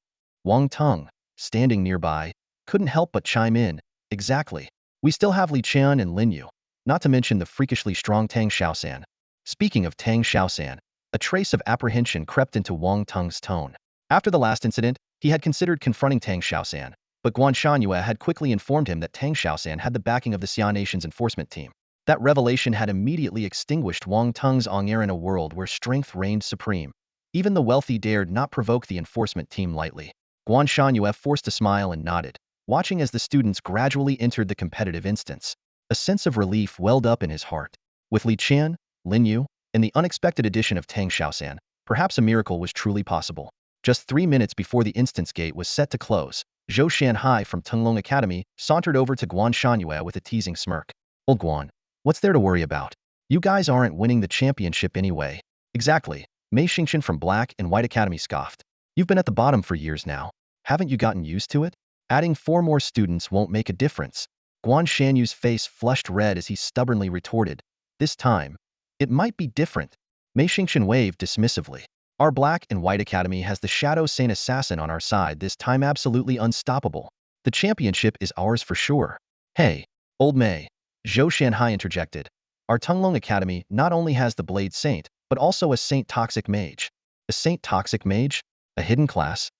Wang Teng, standing nearby, couldn't help but chime in, exactly. We still have Li Qian and Lin Yu, not to mention the freakishly strong Tang Xiaosan. Speaking of Tang Xiaosan, a trace of apprehension crept into Wang Teng's tone. After the last incident, he had considered confronting Tang Xiaosan, but Guan Shangyue had quickly informed him that Tang Xiaosan had the backing of the Xia Nation's enforcement team. That revelation had immediately extinguished Wang Teng's anger in a world where strength reigned supreme. Even the wealthy dared not provoke the enforcement team lightly. Guan Shangyue forced a smile and nodded, watching as the students gradually entered the competitive instance. A sense of relief welled up in his heart. With Li Qian, Lin Yu, and the unexpected addition of Tang Xiaosan, perhaps a miracle was truly possible. Just 3 minutes before the instance gate was set to close, Zhou Shanhai from Tunglong Academy sauntered over to Guan Shangyue with a teasing smirk. Old Guan, what's there to worry about? You guys aren't winning the championship anyway. Exactly, Mei Xingqian from Black and White Academy scoffed. You've been at the bottom for years now. Haven't you gotten used to it? Adding 4 more students won't make a difference. Guan Shanyu's face flushed red as he stubbornly retorted. This time, it might be different. Mei Xingqian waved dismissively. Our Black and White Academy has the Shadow Saint Assassin on our side, this time absolutely unstoppable. The championship is ours for sure. Hey, old Mei, Zhou Shanhai interjected. Our Tunglong Academy not only has the Blade Saint, but also a Saint Toxic Mage. A Saint Toxic Mage? A hidden class?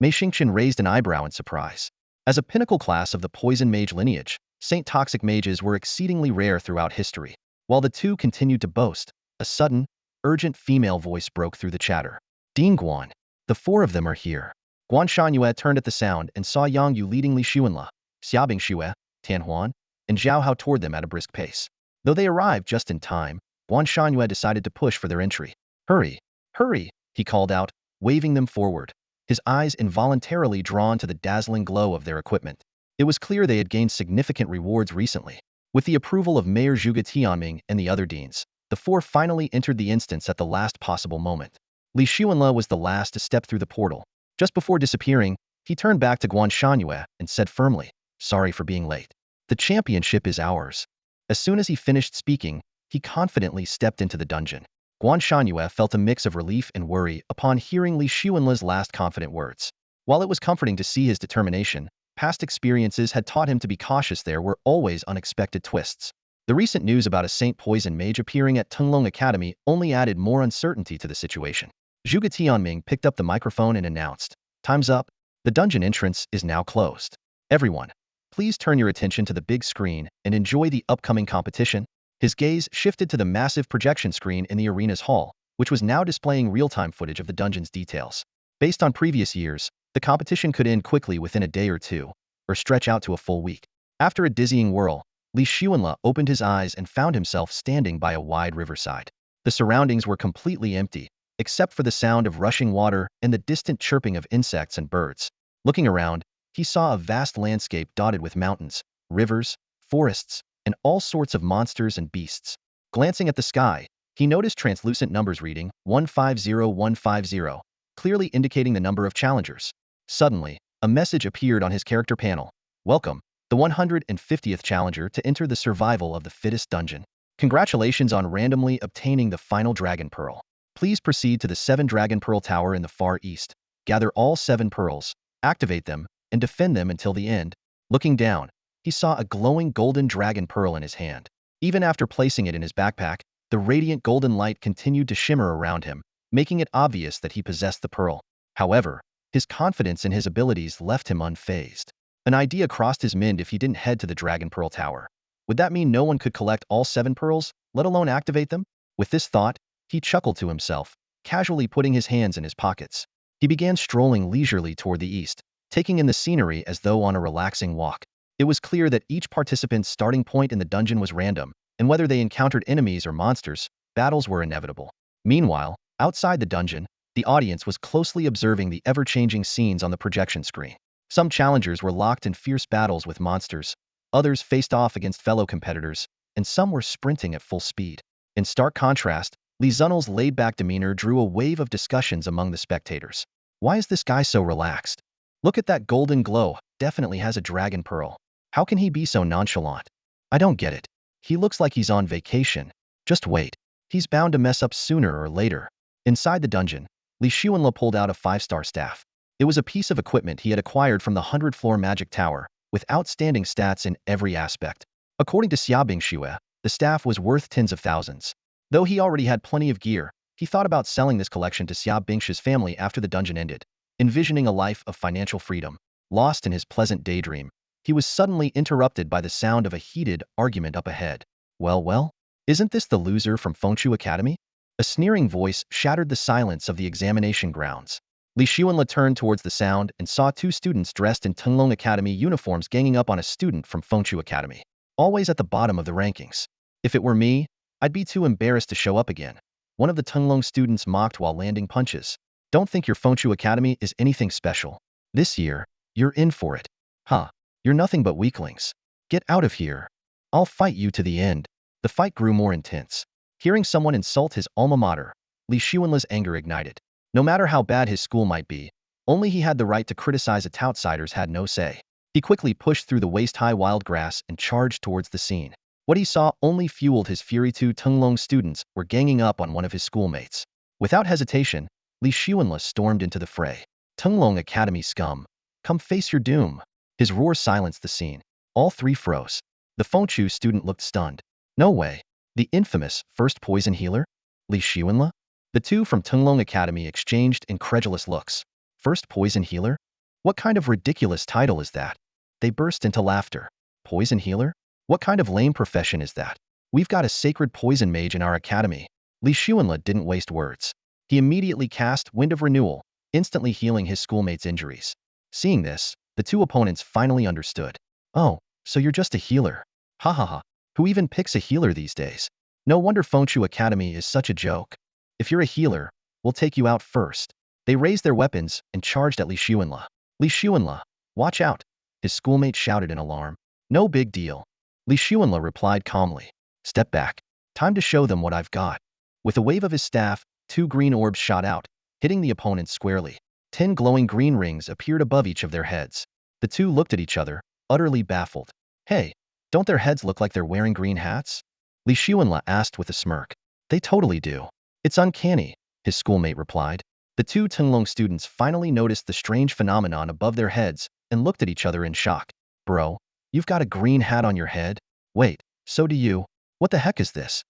Mei Xingqian raised an eyebrow in surprise. As a pinnacle class of the poison mage lineage, Saint Toxic mages were exceedingly rare throughout history. While the two continued to boast, a sudden, urgent female voice broke through the chatter. Ding Guan. The four of them are here. Guan Shangyue turned at the sound and saw Yang Yu leading Li Xuanla, Xiaobing Xue, Tian Huan, and Zhao Hao toward them at a brisk pace. Though they arrived just in time, Guan Shangyue decided to push for their entry. Hurry! Hurry! He called out, waving them forward, his eyes involuntarily drawn to the dazzling glow of their equipment. It was clear they had gained significant rewards recently. With the approval of Mayor Zhuge Tianming and the other deans, the four finally entered the instance at the last possible moment. Li Xuanle was the last to step through the portal. Just before disappearing, he turned back to Guan Shangyue and said firmly, "Sorry for being late. The championship is ours." As soon as he finished speaking, he confidently stepped into the dungeon. Guan Shangyue felt a mix of relief and worry upon hearing Li Xuanle's last confident words. While it was comforting to see his determination, past experiences had taught him to be cautious. There were always unexpected twists. The recent news about a Saint Poison mage appearing at Tunglong Academy only added more uncertainty to the situation. Zhuge Tianming picked up the microphone and announced, "Time's up. The dungeon entrance is now closed. Everyone, please turn your attention to the big screen and enjoy the upcoming competition." His gaze shifted to the massive projection screen in the arena's hall, which was now displaying real-time footage of the dungeon's details. Based on previous years, the competition could end quickly within a day or two, or stretch out to a full week. After a dizzying whirl, Li Xuanle opened his eyes and found himself standing by a wide riverside. The surroundings were completely empty, except for the sound of rushing water and the distant chirping of insects and birds. Looking around, he saw a vast landscape dotted with mountains, rivers, forests, and all sorts of monsters and beasts. Glancing at the sky, he noticed translucent numbers reading 150150, clearly indicating the number of challengers. Suddenly, a message appeared on his character panel. "Welcome, the 150th challenger to enter the survival of the fittest dungeon. Congratulations on randomly obtaining the final Dragon Pearl. Please proceed to the 7 Dragon Pearl Tower in the far east. Gather all 7 pearls, activate them, and defend them until the end." Looking down, he saw a glowing golden dragon pearl in his hand. Even after placing it in his backpack, the radiant golden light continued to shimmer around him, making it obvious that he possessed the pearl. However, his confidence in his abilities left him unfazed. An idea crossed his mind. If he didn't head to the Dragon Pearl Tower, would that mean no one could collect all 7 pearls, let alone activate them? With this thought, he chuckled to himself, casually putting his hands in his pockets. He began strolling leisurely toward the east, taking in the scenery as though on a relaxing walk. It was clear that each participant's starting point in the dungeon was random, and whether they encountered enemies or monsters, battles were inevitable. Meanwhile, outside the dungeon, the audience was closely observing the ever-changing scenes on the projection screen. Some challengers were locked in fierce battles with monsters, others faced off against fellow competitors, and some were sprinting at full speed. In stark contrast, Li Zunel's laid-back demeanor drew a wave of discussions among the spectators. "Why is this guy so relaxed? Look at that golden glow, definitely has a dragon pearl. How can he be so nonchalant? I don't get it. He looks like he's on vacation. Just wait. He's bound to mess up sooner or later." Inside the dungeon, Li Xuanle pulled out a 5-star staff. It was a piece of equipment he had acquired from the 100th-floor magic tower, with outstanding stats in every aspect. According to Xiaobing Xue, the staff was worth tens of thousands. Though he already had plenty of gear, he thought about selling this collection to Xiaobing Xue's family after the dungeon ended. Envisioning a life of financial freedom, lost in his pleasant daydream, he was suddenly interrupted by the sound of a heated argument up ahead. Well, isn't this the loser from Fengshu Academy?" A sneering voice shattered the silence of the examination grounds. Li Xuanle turned towards the sound and saw 2 students dressed in Tunglong Academy uniforms ganging up on a student from Fengshu Academy. Always at the bottom of the rankings. "If it were me, I'd be too embarrassed to show up again," one of the Tunglong students mocked while landing punches. "Don't think your Fengshu Academy is anything special. This year, you're in for it. Huh. You're nothing but weaklings. Get out of here. I'll fight you to the end." The fight grew more intense. Hearing someone insult his alma mater, Li Xuanle's anger ignited. No matter how bad his school might be, only he had the right to criticize it. Outsiders had no say. He quickly pushed through the waist-high wild grass and charged towards the scene. What he saw only fueled his fury. 2 Tunglong students were ganging up on one of his schoolmates. Without hesitation, Li Xuanle stormed into the fray. "Tunglong Academy scum, come face your doom." His roar silenced the scene. All 3 froze. The Fengshu student looked stunned. "No way. The infamous first poison healer? Li Xuanle?" The 2 from Tunglong Academy exchanged incredulous looks. First poison healer? What kind of ridiculous title is that? They burst into laughter. Poison healer? What kind of lame profession is that? We've got a sacred poison mage in our academy. Li Xuanle didn't waste words. He immediately cast Wind of Renewal, instantly healing his schoolmate's injuries. Seeing this, the two opponents finally understood. Oh, so you're just a healer. Hahaha. Who even picks a healer these days? No wonder Fengshu Academy is such a joke. If you're a healer, we'll take you out first. They raised their weapons and charged at Li Xuanle. Li Xuanle, watch out, his schoolmate shouted in alarm. No big deal. Li Xuanle replied calmly. Step back. Time to show them what I've got. With a wave of his staff, two green orbs shot out, hitting the opponents squarely. 10 glowing green rings appeared above each of their heads. The two looked at each other, utterly baffled. Hey, don't their heads look like they're wearing green hats? Li Xuanle asked with a smirk. They totally do. It's uncanny, his schoolmate replied. The two Tenglong students finally noticed the strange phenomenon above their heads and looked at each other in shock. Bro, you've got a green hat on your head? Wait, so do you? What the heck is this?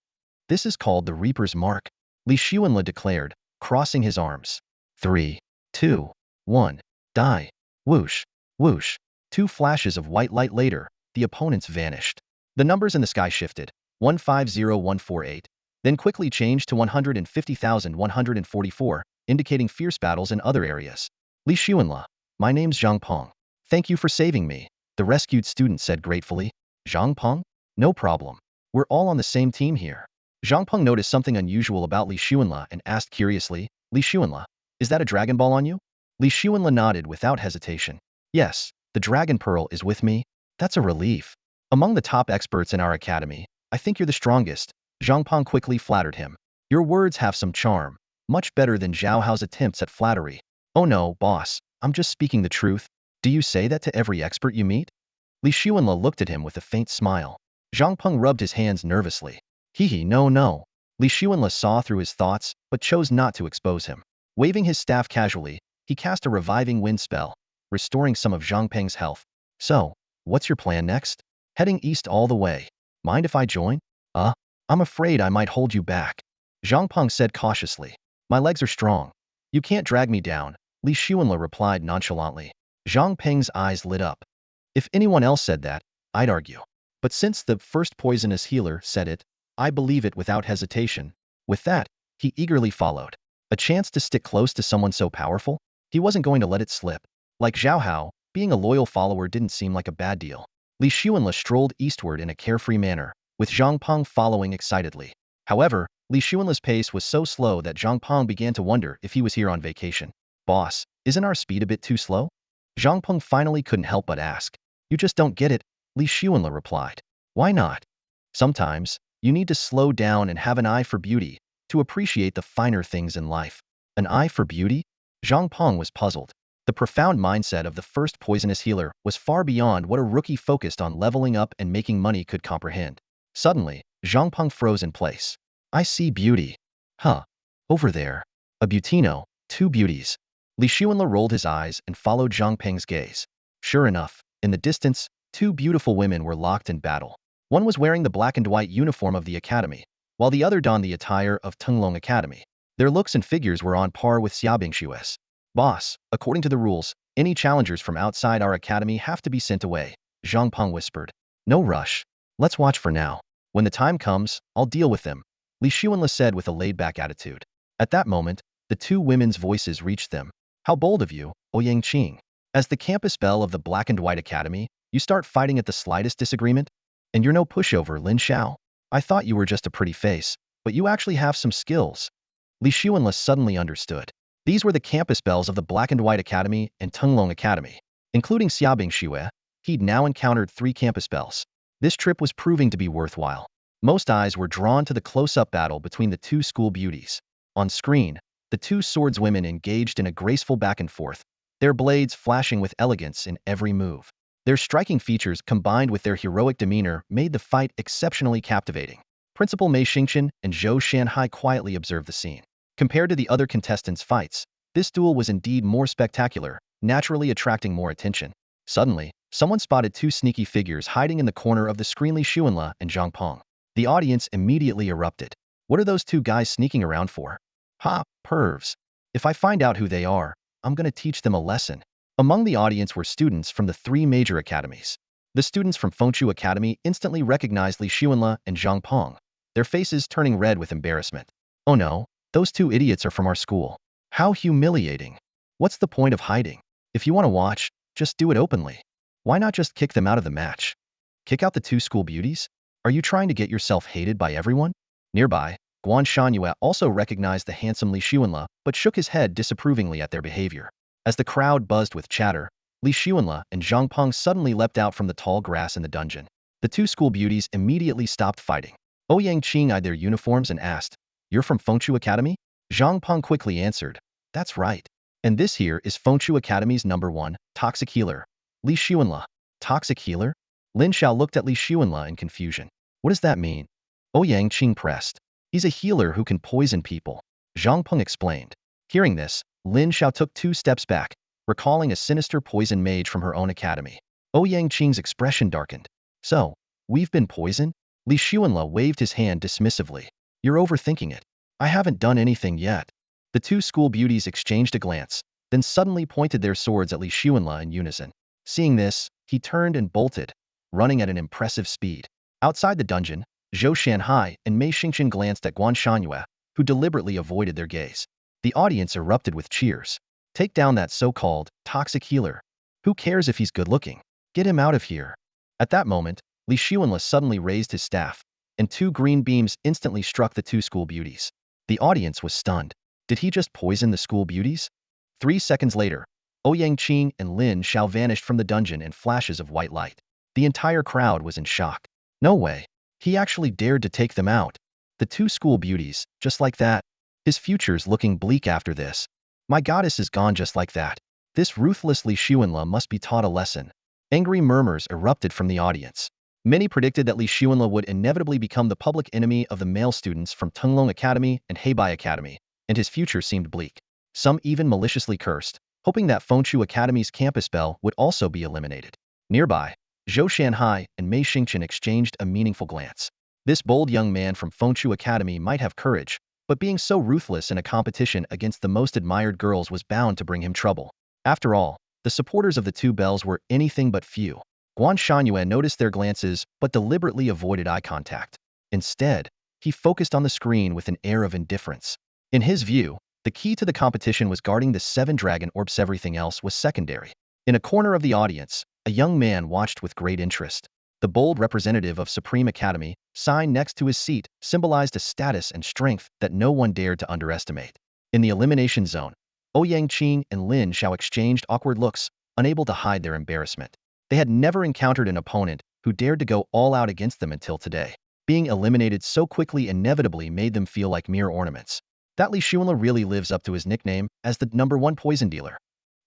This is called the Reaper's Mark, Li Xuanle declared, crossing his arms. 3, 2, 1, die. Whoosh, whoosh. Two flashes of white light later, the opponents vanished. The numbers in the sky shifted, 150148, then quickly changed to 150,144, indicating fierce battles in other areas. Li Xuanle, my name's Zhang Peng. Thank you for saving me, the rescued student said gratefully. Zhang Peng? No problem. We're all on the same team here. Zhang Peng noticed something unusual about Li Xuanle and asked curiously, Li Xuanle, is that a Dragon Ball on you? Li Xuanle nodded without hesitation. Yes, the Dragon Pearl is with me. That's a relief. Among the top experts in our academy, I think you're the strongest. Zhang Peng quickly flattered him. Your words have some charm, much better than Zhao Hao's attempts at flattery. Oh no, boss, I'm just speaking the truth. Do you say that to every expert you meet? Li Xuanle looked at him with a faint smile. Zhang Peng rubbed his hands nervously. Hehe, no. Li Xuanle saw through his thoughts, but chose not to expose him. Waving his staff casually, he cast a reviving wind spell, restoring some of Zhang Peng's health. So, what's your plan next? Heading east all the way. Mind if I join? I'm afraid I might hold you back. Zhang Peng said cautiously. My legs are strong. You can't drag me down, Li Xuanle replied nonchalantly. Zhang Peng's eyes lit up. If anyone else said that, I'd argue. But since the first poisonous healer said it, I believe it without hesitation. With that, he eagerly followed. A chance to stick close to someone so powerful? He wasn't going to let it slip. Like Zhao Hao, being a loyal follower didn't seem like a bad deal. Li Xuanle strolled eastward in a carefree manner, with Zhang Peng following excitedly. However, Li Xuanle's pace was so slow that Zhang Peng began to wonder if he was here on vacation. Boss, isn't our speed a bit too slow? Zhang Peng finally couldn't help but ask. You just don't get it, Li Xuanle replied. Why not? Sometimes, you need to slow down and have an eye for beauty, to appreciate the finer things in life. An eye for beauty? Zhang Peng was puzzled. The profound mindset of the first poisonous healer was far beyond what a rookie focused on leveling up and making money could comprehend. Suddenly, Zhang Peng froze in place. I see beauty. Huh. Over there. A Butino, two beauties. Li Xuanle rolled his eyes and followed Zhang Peng's gaze. Sure enough, in the distance, two beautiful women were locked in battle. One was wearing the black and white uniform of the academy, while the other donned the attire of Tenglong Academy. Their looks and figures were on par with Xiaobingshu's. Boss, according to the rules, any challengers from outside our academy have to be sent away, Zhang Peng whispered. No rush. Let's watch for now. When the time comes, I'll deal with them, Li Xuanle said with a laid-back attitude. At that moment, the two women's voices reached them. How bold of you, Ouyang Qing. As the campus belle of the Black and White Academy, you start fighting at the slightest disagreement? And you're no pushover, Lin Xiao. I thought you were just a pretty face, but you actually have some skills. Li Xuanle suddenly understood. These were the campus belles of the Black and White Academy and Tenglong Academy. Including Xiaobingshu, he'd now encountered 3 campus belles. This trip was proving to be worthwhile. Most eyes were drawn to the close-up battle between the two school beauties. On screen, the two swordswomen engaged in a graceful back and forth, their blades flashing with elegance in every move. Their striking features combined with their heroic demeanor made the fight exceptionally captivating. Principal Mei Xingqian and Zhou Shanhai quietly observed the scene. Compared to the other contestants' fights, this duel was indeed more spectacular, naturally attracting more attention. Suddenly, someone spotted 2 sneaky figures hiding in the corner of the screen. Li Xuanle and Zhang Peng. The audience immediately erupted. What are those 2 guys sneaking around for? Ha, pervs. If I find out who they are, I'm gonna teach them a lesson. Among the audience were students from the three major academies. The students from Fengshu Academy instantly recognized Li Xuanle and Zhang Peng, their faces turning red with embarrassment. Oh no, those two idiots are from our school. How humiliating. What's the point of hiding? If you want to watch, just do it openly. Why not just kick them out of the match? Kick out the two school beauties? Are you trying to get yourself hated by everyone? Nearby, Guan Shangyue also recognized the handsome Li Xuanle, but shook his head disapprovingly at their behavior. As the crowd buzzed with chatter, Li Xuanle and Zhang Peng suddenly leapt out from the tall grass in the dungeon. The two school beauties immediately stopped fighting. Ouyang Qing eyed their uniforms and asked, "You're from Fengshu Academy?" Zhang Peng quickly answered, "That's right. And this here is Fengshu Academy's #1, toxic healer, Li Xuanle." Toxic healer? Lin Xiao looked at Li Xuanle in confusion. What does that mean? Ouyang Qing pressed. He's a healer who can poison people. Zhang Peng explained. Hearing this, Lin Xiao took 2 steps back, recalling a sinister poison mage from her own academy. Ouyang Qing's expression darkened. So, we've been poisoned? Li Xuanle waved his hand dismissively. You're overthinking it. I haven't done anything yet. The two school beauties exchanged a glance, then suddenly pointed their swords at Li Xuanle in unison. Seeing this, he turned and bolted, running at an impressive speed. Outside the dungeon, Zhou Shanhai and Mei Xingqian glanced at Guan Shangyue, who deliberately avoided their gaze. The audience erupted with cheers. Take down that so-called toxic healer. Who cares if he's good-looking? Get him out of here. At that moment, Li Xuanle suddenly raised his staff, and 2 green beams instantly struck the two school beauties. The audience was stunned. Did he just poison the school beauties? 3 seconds later, Ouyang Qing and Lin Xiao vanished from the dungeon in flashes of white light. The entire crowd was in shock. No way. He actually dared to take them out. The two school beauties, just like that. His future's looking bleak after this. My goddess is gone just like that. This ruthless Li Xuanle must be taught a lesson. Angry murmurs erupted from the audience. Many predicted that Li Xuanle would inevitably become the public enemy of the male students from Tenglong Academy and Heibai Academy, and his future seemed bleak. Some even maliciously cursed, hoping that Fengshu Academy's campus bell would also be eliminated. Nearby, Zhou Shanhai and Mei Xingqian exchanged a meaningful glance. This bold young man from Fengshu Academy might have courage, but being so ruthless in a competition against the most admired girls was bound to bring him trouble. After all, the supporters of the two bells were anything but few. Guan Shangyue noticed their glances but deliberately avoided eye contact. Instead, he focused on the screen with an air of indifference. In his view, the key to the competition was guarding the 7 dragon orbs. Everything else was secondary. In a corner of the audience, a young man watched with great interest. The bold representative of Supreme Academy, sign next to his seat, symbolized a status and strength that no one dared to underestimate. In the elimination zone, Ouyang Qing and Lin Xiao exchanged awkward looks, unable to hide their embarrassment. They had never encountered an opponent who dared to go all out against them until today. Being eliminated so quickly inevitably made them feel like mere ornaments. That Li Xuanle really lives up to his nickname as the #1 poison dealer.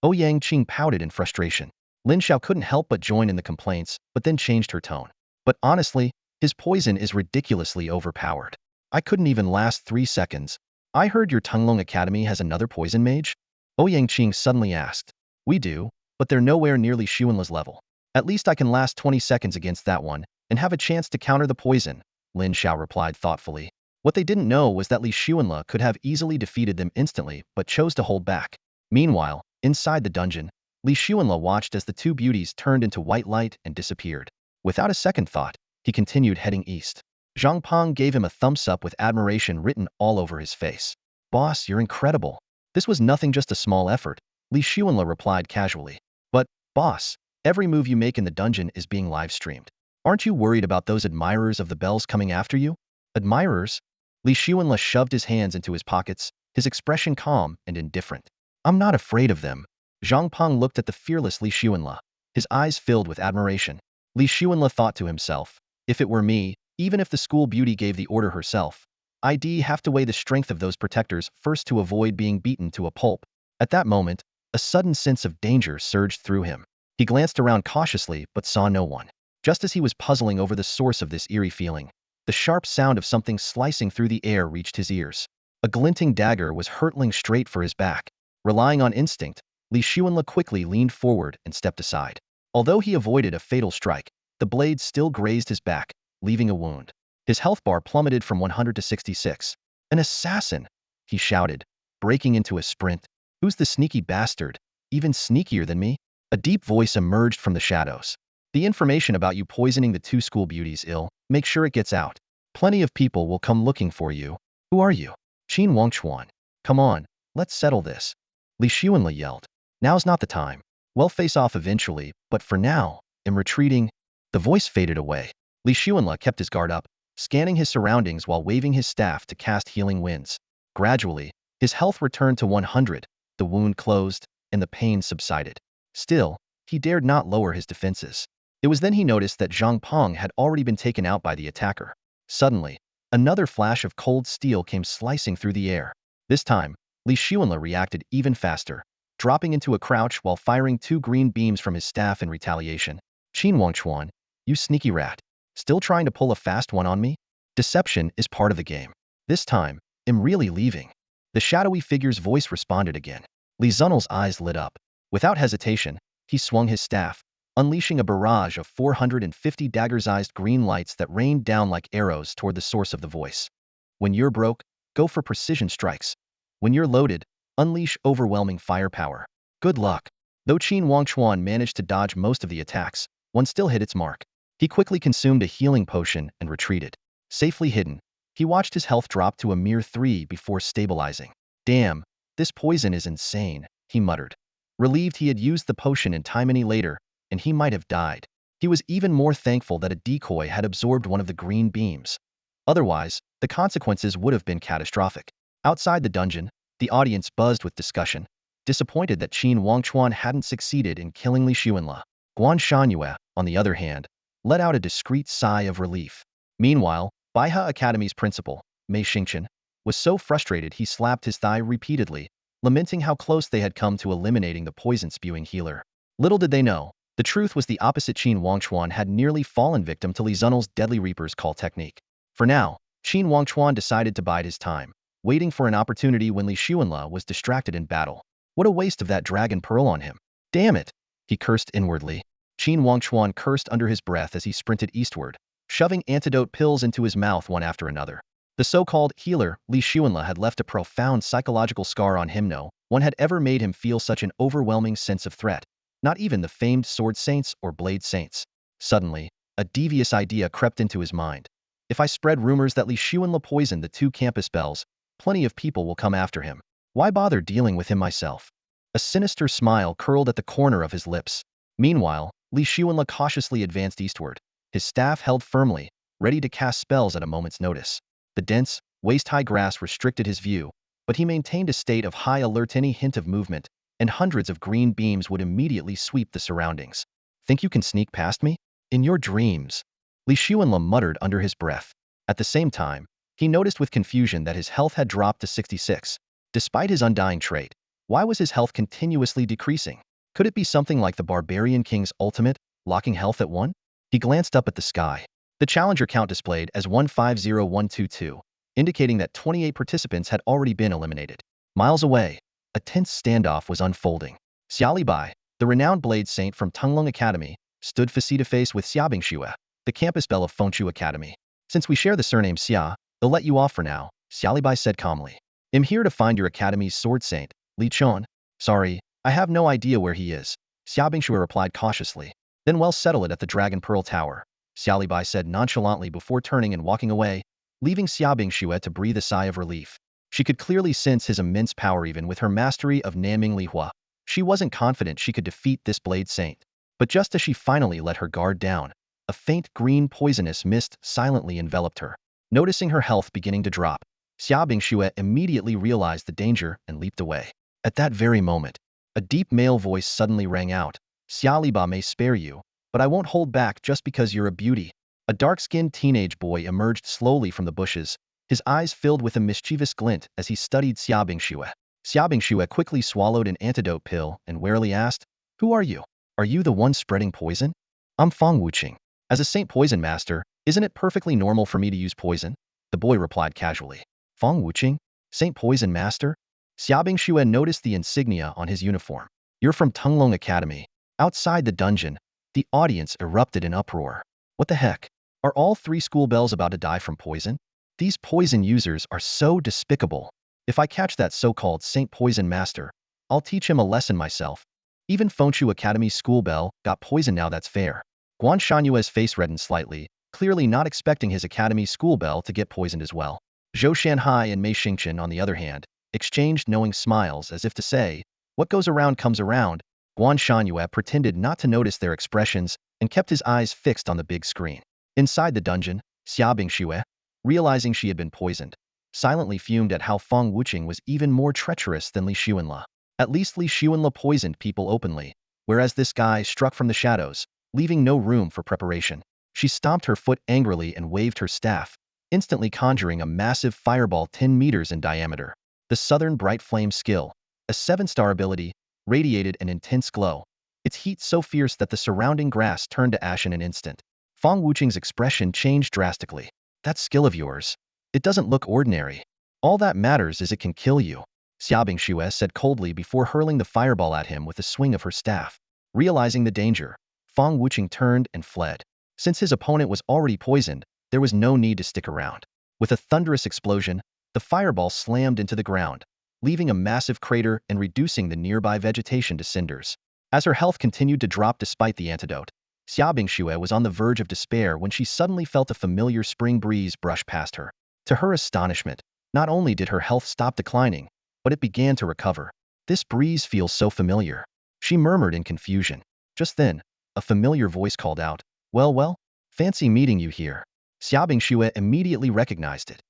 Ouyang Qing pouted in frustration. Lin Xiao couldn't help but join in the complaints, but then changed her tone. But honestly, his poison is ridiculously overpowered. I couldn't even last 3 seconds. I heard your Tenglong Academy has another poison mage? Ouyang Qing suddenly asked. We do, but they're nowhere near Li Xuanle's level. At least I can last 20 seconds against that one, and have a chance to counter the poison, Lin Xiao replied thoughtfully. What they didn't know was that Li Xuanle could have easily defeated them instantly, but chose to hold back. Meanwhile, inside the dungeon, Li Xuanle watched as the two beauties turned into white light and disappeared. Without a second thought, he continued heading east. Zhang Peng gave him a thumbs up with admiration written all over his face. Boss, you're incredible. This was nothing, just a small effort, Li Xuanle replied casually. But, boss, every move you make in the dungeon is being live-streamed. Aren't you worried about those admirers of the bells coming after you? Admirers? Li Xuanle shoved his hands into his pockets, his expression calm and indifferent. I'm not afraid of them. Zhang Peng looked at the fearless Li Xuanle, his eyes filled with admiration. Li Xuanle thought to himself, if it were me, even if the school beauty gave the order herself, I'd have to weigh the strength of those protectors first to avoid being beaten to a pulp. At that moment, a sudden sense of danger surged through him. He glanced around cautiously but saw no one. Just as he was puzzling over the source of this eerie feeling, the sharp sound of something slicing through the air reached his ears. A glinting dagger was hurtling straight for his back. Relying on instinct, Li Xuanle quickly leaned forward and stepped aside. Although he avoided a fatal strike, the blade still grazed his back, leaving a wound. His health bar plummeted from 100 to 66. An assassin! He shouted, breaking into a sprint. Who's the sneaky bastard? even sneakier than me? A deep voice emerged from the shadows. The information about you poisoning the two school beauties ill, make sure it gets out. Plenty of people will come looking for you. Who are you? Qin Wangchuan. Come on, let's settle this. Li Xuanla yelled. Now's not the time. We'll face off eventually, but for now, I'm retreating. The voice faded away. Li Xuanla kept his guard up, scanning his surroundings while waving his staff to cast healing winds. Gradually, his health returned to 100, the wound closed, and the pain subsided. Still, he dared not lower his defenses. It was then he noticed that Zhang Peng had already been taken out by the attacker. Suddenly, another flash of cold steel came slicing through the air. This time, Li Xuanla reacted even faster, dropping into a crouch while firing two green beams from his staff in retaliation. Qin Wangchuan, you sneaky rat. Still trying to pull a fast one on me? Deception is part of the game. This time, I'm really leaving. The shadowy figure's voice responded again. Li Zunel's eyes lit up. Without hesitation, he swung his staff, unleashing a barrage of 450 dagger-sized green lights that rained down like arrows toward the source of the voice. When you're broke, go for precision strikes. When you're loaded, unleash overwhelming firepower. Good luck. Though Qin Wangchuan managed to dodge most of the attacks, one still hit its mark. He quickly consumed a healing potion and retreated. Safely hidden, he watched his health drop to a mere 3 before stabilizing. Damn, this poison is insane, he muttered. Relieved he had used the potion in time any later, and he might have died. He was even more thankful that a decoy had absorbed one of the green beams. Otherwise, the consequences would have been catastrophic. Outside the dungeon, the audience buzzed with discussion, disappointed that Qin Wangchuan hadn't succeeded in killing Li Xuanla. Guan Shanyue, on the other hand, let out a discreet sigh of relief. Meanwhile, Baihe Academy's principal, Mei Xingchen, was so frustrated he slapped his thigh repeatedly, lamenting how close they had come to eliminating the poison-spewing healer. Little did they know, the truth was the opposite. Qin Wangchuan had nearly fallen victim to Li Zunel's deadly Reaper's Call technique. For now, Qin Wangchuan decided to bide his time, waiting for an opportunity when Li Xuanla was distracted in battle. What a waste of that dragon pearl on him. Damn it, he cursed inwardly. Qin Wangchuan cursed under his breath as he sprinted eastward, shoving antidote pills into his mouth one after another. The so-called healer, Li Xuanla, had left a profound psychological scar on him. No one had ever made him feel such an overwhelming sense of threat, not even the famed sword saints or blade saints. Suddenly, a devious idea crept into his mind. If I spread rumors that Li Xuanla poisoned the two campus bells, plenty of people will come after him. Why bother dealing with him myself? A sinister smile curled at the corner of his lips. Meanwhile, Li Xuanla cautiously advanced eastward, his staff held firmly, ready to cast spells at a moment's notice. The dense, waist-high grass restricted his view, but he maintained a state of high alert. Any hint of movement, and hundreds of green beams would immediately sweep the surroundings. Think you can sneak past me? In your dreams. Li Xuanla muttered under his breath. At the same time, he noticed with confusion that his health had dropped to 66. Despite his undying trait, why was his health continuously decreasing? Could it be something like the Barbarian King's ultimate, locking health at 1? He glanced up at the sky. The challenger count displayed as 150122, indicating that 28 participants had already been eliminated. Miles away, a tense standoff was unfolding. Xia Libai, the renowned blade saint from Tunglong Academy, stood face-to-face with Xia Bingxue, the campus belle of Fengchu Academy. Since we share the surname Xia, they'll let you off for now, Xia Libai said calmly. I'm here to find your academy's sword saint, Li Chun. Sorry, I have no idea where he is, Xia Bingxue replied cautiously. Then we'll settle it at the Dragon Pearl Tower, Xia Libai said nonchalantly before turning and walking away, leaving Xia Bingxue to breathe a sigh of relief. She could clearly sense his immense power even with her mastery of Nanming Lihua. She wasn't confident she could defeat this blade saint. But just as she finally let her guard down, a faint green poisonous mist silently enveloped her. Noticing her health beginning to drop, Xia Bingxue immediately realized the danger and leaped away. At that very moment, a deep male voice suddenly rang out. Xia Liba may spare you, but I won't hold back just because you're a beauty. A dark-skinned teenage boy emerged slowly from the bushes, his eyes filled with a mischievous glint as he studied Xia Bingxue. Xia Bingxue quickly swallowed an antidote pill and warily asked, "Who are you? Are you the one spreading poison?" "I'm Feng Wuqing. As a Saint Poison Master, isn't it perfectly normal for me to use poison?" the boy replied casually. "Feng Wuqing? Saint Poison Master?" Xia Bingxue noticed the insignia on his uniform. "You're from Tunglong Academy." Outside the dungeon, the audience erupted in uproar. What the heck? Are all 3 school bells about to die from poison? These poison users are so despicable. If I catch that so-called Saint Poison Master, I'll teach him a lesson myself, Even Fengchu Academy's school bell got poisoned now, that's fair. Guan Shanyue's face reddened slightly, clearly not expecting his academy school bell to get poisoned as well. Zhou Shanhai and Mei Xingqian, on the other hand, exchanged knowing smiles as if to say, what goes around comes around. Guan Shanyue pretended not to notice their expressions and kept his eyes fixed on the big screen. Inside the dungeon, Xia Bingxue, realizing she had been poisoned, silently fumed at how Feng Wuqing was even more treacherous than Li Xuanle. At least Li Xuanle poisoned people openly, whereas this guy struck from the shadows, leaving no room for preparation. She stomped her foot angrily and waved her staff, instantly conjuring a massive fireball 10 meters in diameter. The Southern Bright Flame skill, a 7-star ability, radiated an intense glow, its heat so fierce that the surrounding grass turned to ash in an instant. Feng Wuqing's expression changed drastically. That skill of yours, it doesn't look ordinary. All that matters is it can kill you, Xia Bingxue said coldly before hurling the fireball at him with a swing of her staff. Realizing the danger, Feng Wuqing turned and fled. Since his opponent was already poisoned, there was no need to stick around. With a thunderous explosion, the fireball slammed into the ground, leaving a massive crater and reducing the nearby vegetation to cinders. As her health continued to drop despite the antidote, Xia Bingxue was on the verge of despair when she suddenly felt a familiar spring breeze brush past her. To her astonishment, not only did her health stop declining, but it began to recover. This breeze feels so familiar, she murmured in confusion. Just then, a familiar voice called out, well, fancy meeting you here. Xia Bingxue immediately recognized it.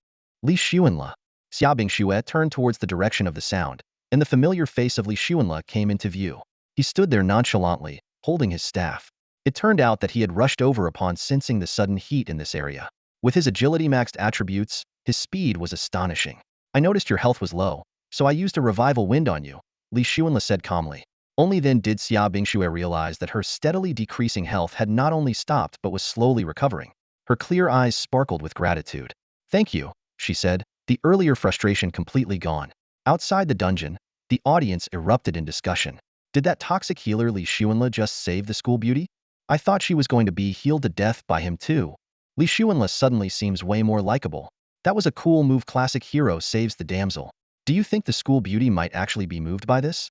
Li Xuanle. Xia Bingxue turned towards the direction of the sound, and the familiar face of Li Xuanle came into view. He stood there nonchalantly, holding his staff. It turned out that he had rushed over upon sensing the sudden heat in this area. With his agility maxed attributes, his speed was astonishing. I noticed your health was low, so I used a revival wind on you, Li Xuanle said calmly. Only then did Xia Bingxue realize that her steadily decreasing health had not only stopped but was slowly recovering. Her clear eyes sparkled with gratitude. Thank you, she said, the earlier frustration completely gone. Outside the dungeon, the audience erupted in discussion. Did that toxic healer Li Xuanle just save the school beauty? I thought she was going to be healed to death by him too. Li Xuanle suddenly seems way more likable. That was a cool move, classic hero saves the damsel. Do you think the school beauty might actually be moved by this?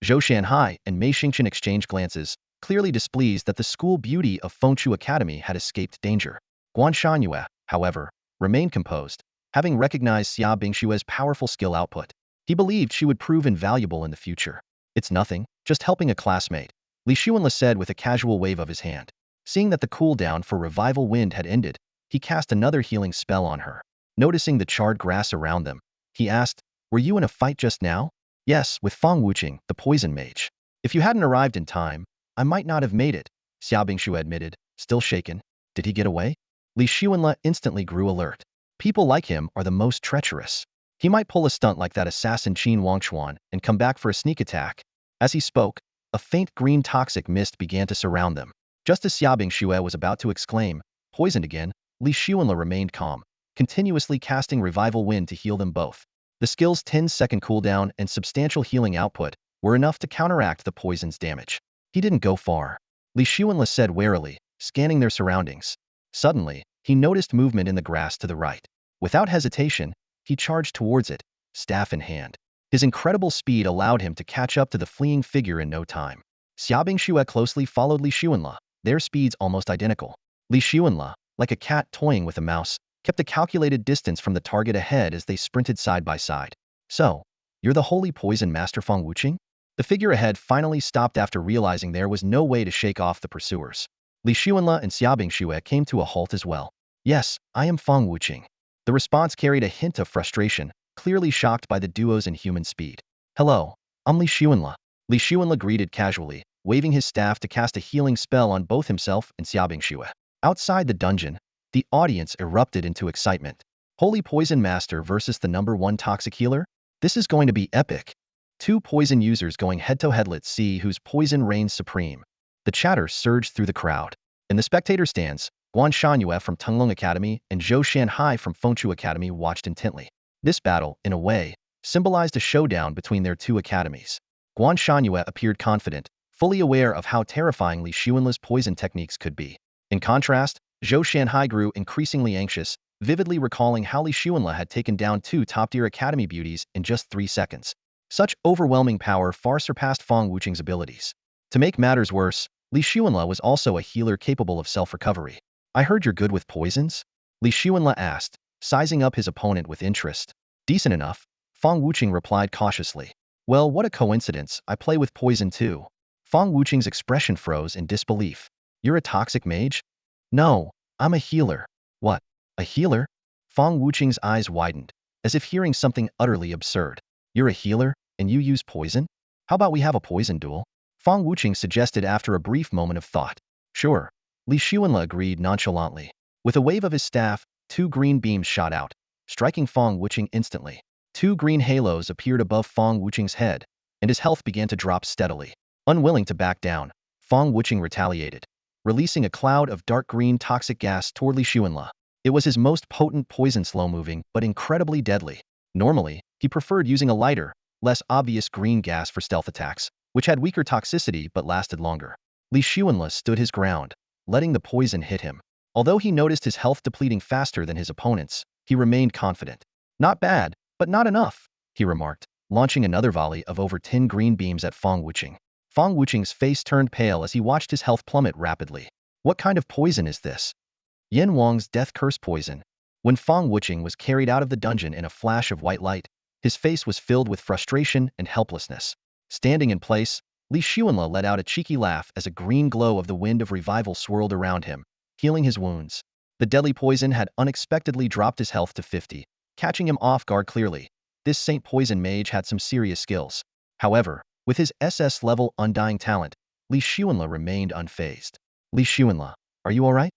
Zhou Shanhai and Mei Xingqian exchanged glances, clearly displeased that the school beauty of Fengchu Academy had escaped danger. Guan Shanyue, however, remained composed, having recognized Xia Bingxue's powerful skill output. He believed she would prove invaluable in the future. It's nothing, just helping a classmate, Li Xuanle said with a casual wave of his hand. Seeing that the cooldown for Revival Wind had ended, he cast another healing spell on her. Noticing the charred grass around them, he asked, were you in a fight just now? Yes, with Feng Wuqing, the poison mage. If you hadn't arrived in time, I might not have made it, Xia Bingxue admitted, still shaken. Did he get away? Li Xuanle instantly grew alert. People like him are the most treacherous. He might pull a stunt like that assassin Qin Wangchuan and come back for a sneak attack. As he spoke, a faint green toxic mist began to surround them. Just as Xia Bingxue was about to exclaim, poisoned again, Li Xuanle remained calm, continuously casting Revival Wind to heal them both. The skill's 10-second cooldown and substantial healing output were enough to counteract the poison's damage. He didn't go far, Li Xuanle said warily, scanning their surroundings. Suddenly, he noticed movement in the grass to the right. Without hesitation, he charged towards it, staff in hand. His incredible speed allowed him to catch up to the fleeing figure in no time. Xia Bingxue closely followed Li Xuanle, their speeds almost identical. Li Xuanle, like a cat toying with a mouse, kept a calculated distance from the target ahead as they sprinted side by side. So, you're the holy poison master Feng Wuqing? The figure ahead finally stopped after realizing there was no way to shake off the pursuers. Li Xuanle and Xia Bingxue came to a halt as well. Yes, I am Feng Wuqing. The response carried a hint of frustration, clearly shocked by the duo's inhuman speed. Hello, I'm Li Xuanle. Li Xuanle greeted casually, waving his staff to cast a healing spell on both himself and Xia Bingxue. Outside the dungeon, the audience erupted into excitement. Holy Poison Master versus the #1 toxic healer? This is going to be epic. Two poison users going head-to-head, let's see whose poison reigns supreme. The chatter surged through the crowd. In the spectator stands, Guan Shanyue from Tunglong Academy and Zhou Shanhai from Fengchu Academy watched intently. This battle, in a way, symbolized a showdown between their two academies. Guan Shanyue appeared confident, fully aware of how terrifying Li Xuanle's poison techniques could be. In contrast, Zhou Shanhai grew increasingly anxious, vividly recalling how Li Xuanle had taken down two top-tier academy beauties in just 3 seconds. Such overwhelming power far surpassed Feng Wuqing's abilities. To make matters worse, Li Xuanla was also a healer capable of self-recovery. I heard you're good with poisons? Li Xuanla asked, sizing up his opponent with interest. Decent enough, Fang Wuqing replied cautiously. Well, what a coincidence, I play with poison too. Fang Wuqing's expression froze in disbelief. You're a toxic mage? No, I'm a healer. What? A healer? Fang Wuqing's eyes widened, as if hearing something utterly absurd. You're a healer, and you use poison? How about we have a poison duel? Fang Wuqing suggested after a brief moment of thought. Sure. Li Xuanla agreed nonchalantly. With a wave of his staff, 2 green beams shot out, striking Fang Wuqing instantly. 2 green halos appeared above Fang Wuqing's head, and his health began to drop steadily. Unwilling to back down, Fang Wuqing retaliated, releasing a cloud of dark green toxic gas toward Li Xuanla. It was his most potent poison, slow-moving but incredibly deadly. Normally, he preferred using a lighter, less obvious green gas for stealth attacks, which had weaker toxicity but lasted longer. Li Xuanla stood his ground, letting the poison hit him. Although he noticed his health depleting faster than his opponent's, he remained confident. Not bad, but not enough, he remarked, launching another volley of over 10 green beams at Fang Wuqing. Fang Wuqing's face turned pale as he watched his health plummet rapidly. What kind of poison is this? Yin Wang's death curse poison. When Fang Wuqing was carried out of the dungeon in a flash of white light, his face was filled with frustration and helplessness. Standing in place, Li Xuanla let out a cheeky laugh as a green glow of the wind of revival swirled around him, healing his wounds. The deadly poison had unexpectedly dropped his health to 50, catching him off guard clearly. This Saint Poison mage had some serious skills. However, with his SS-level undying talent, Li Xuanla remained unfazed. Li Xuanla, are you alright?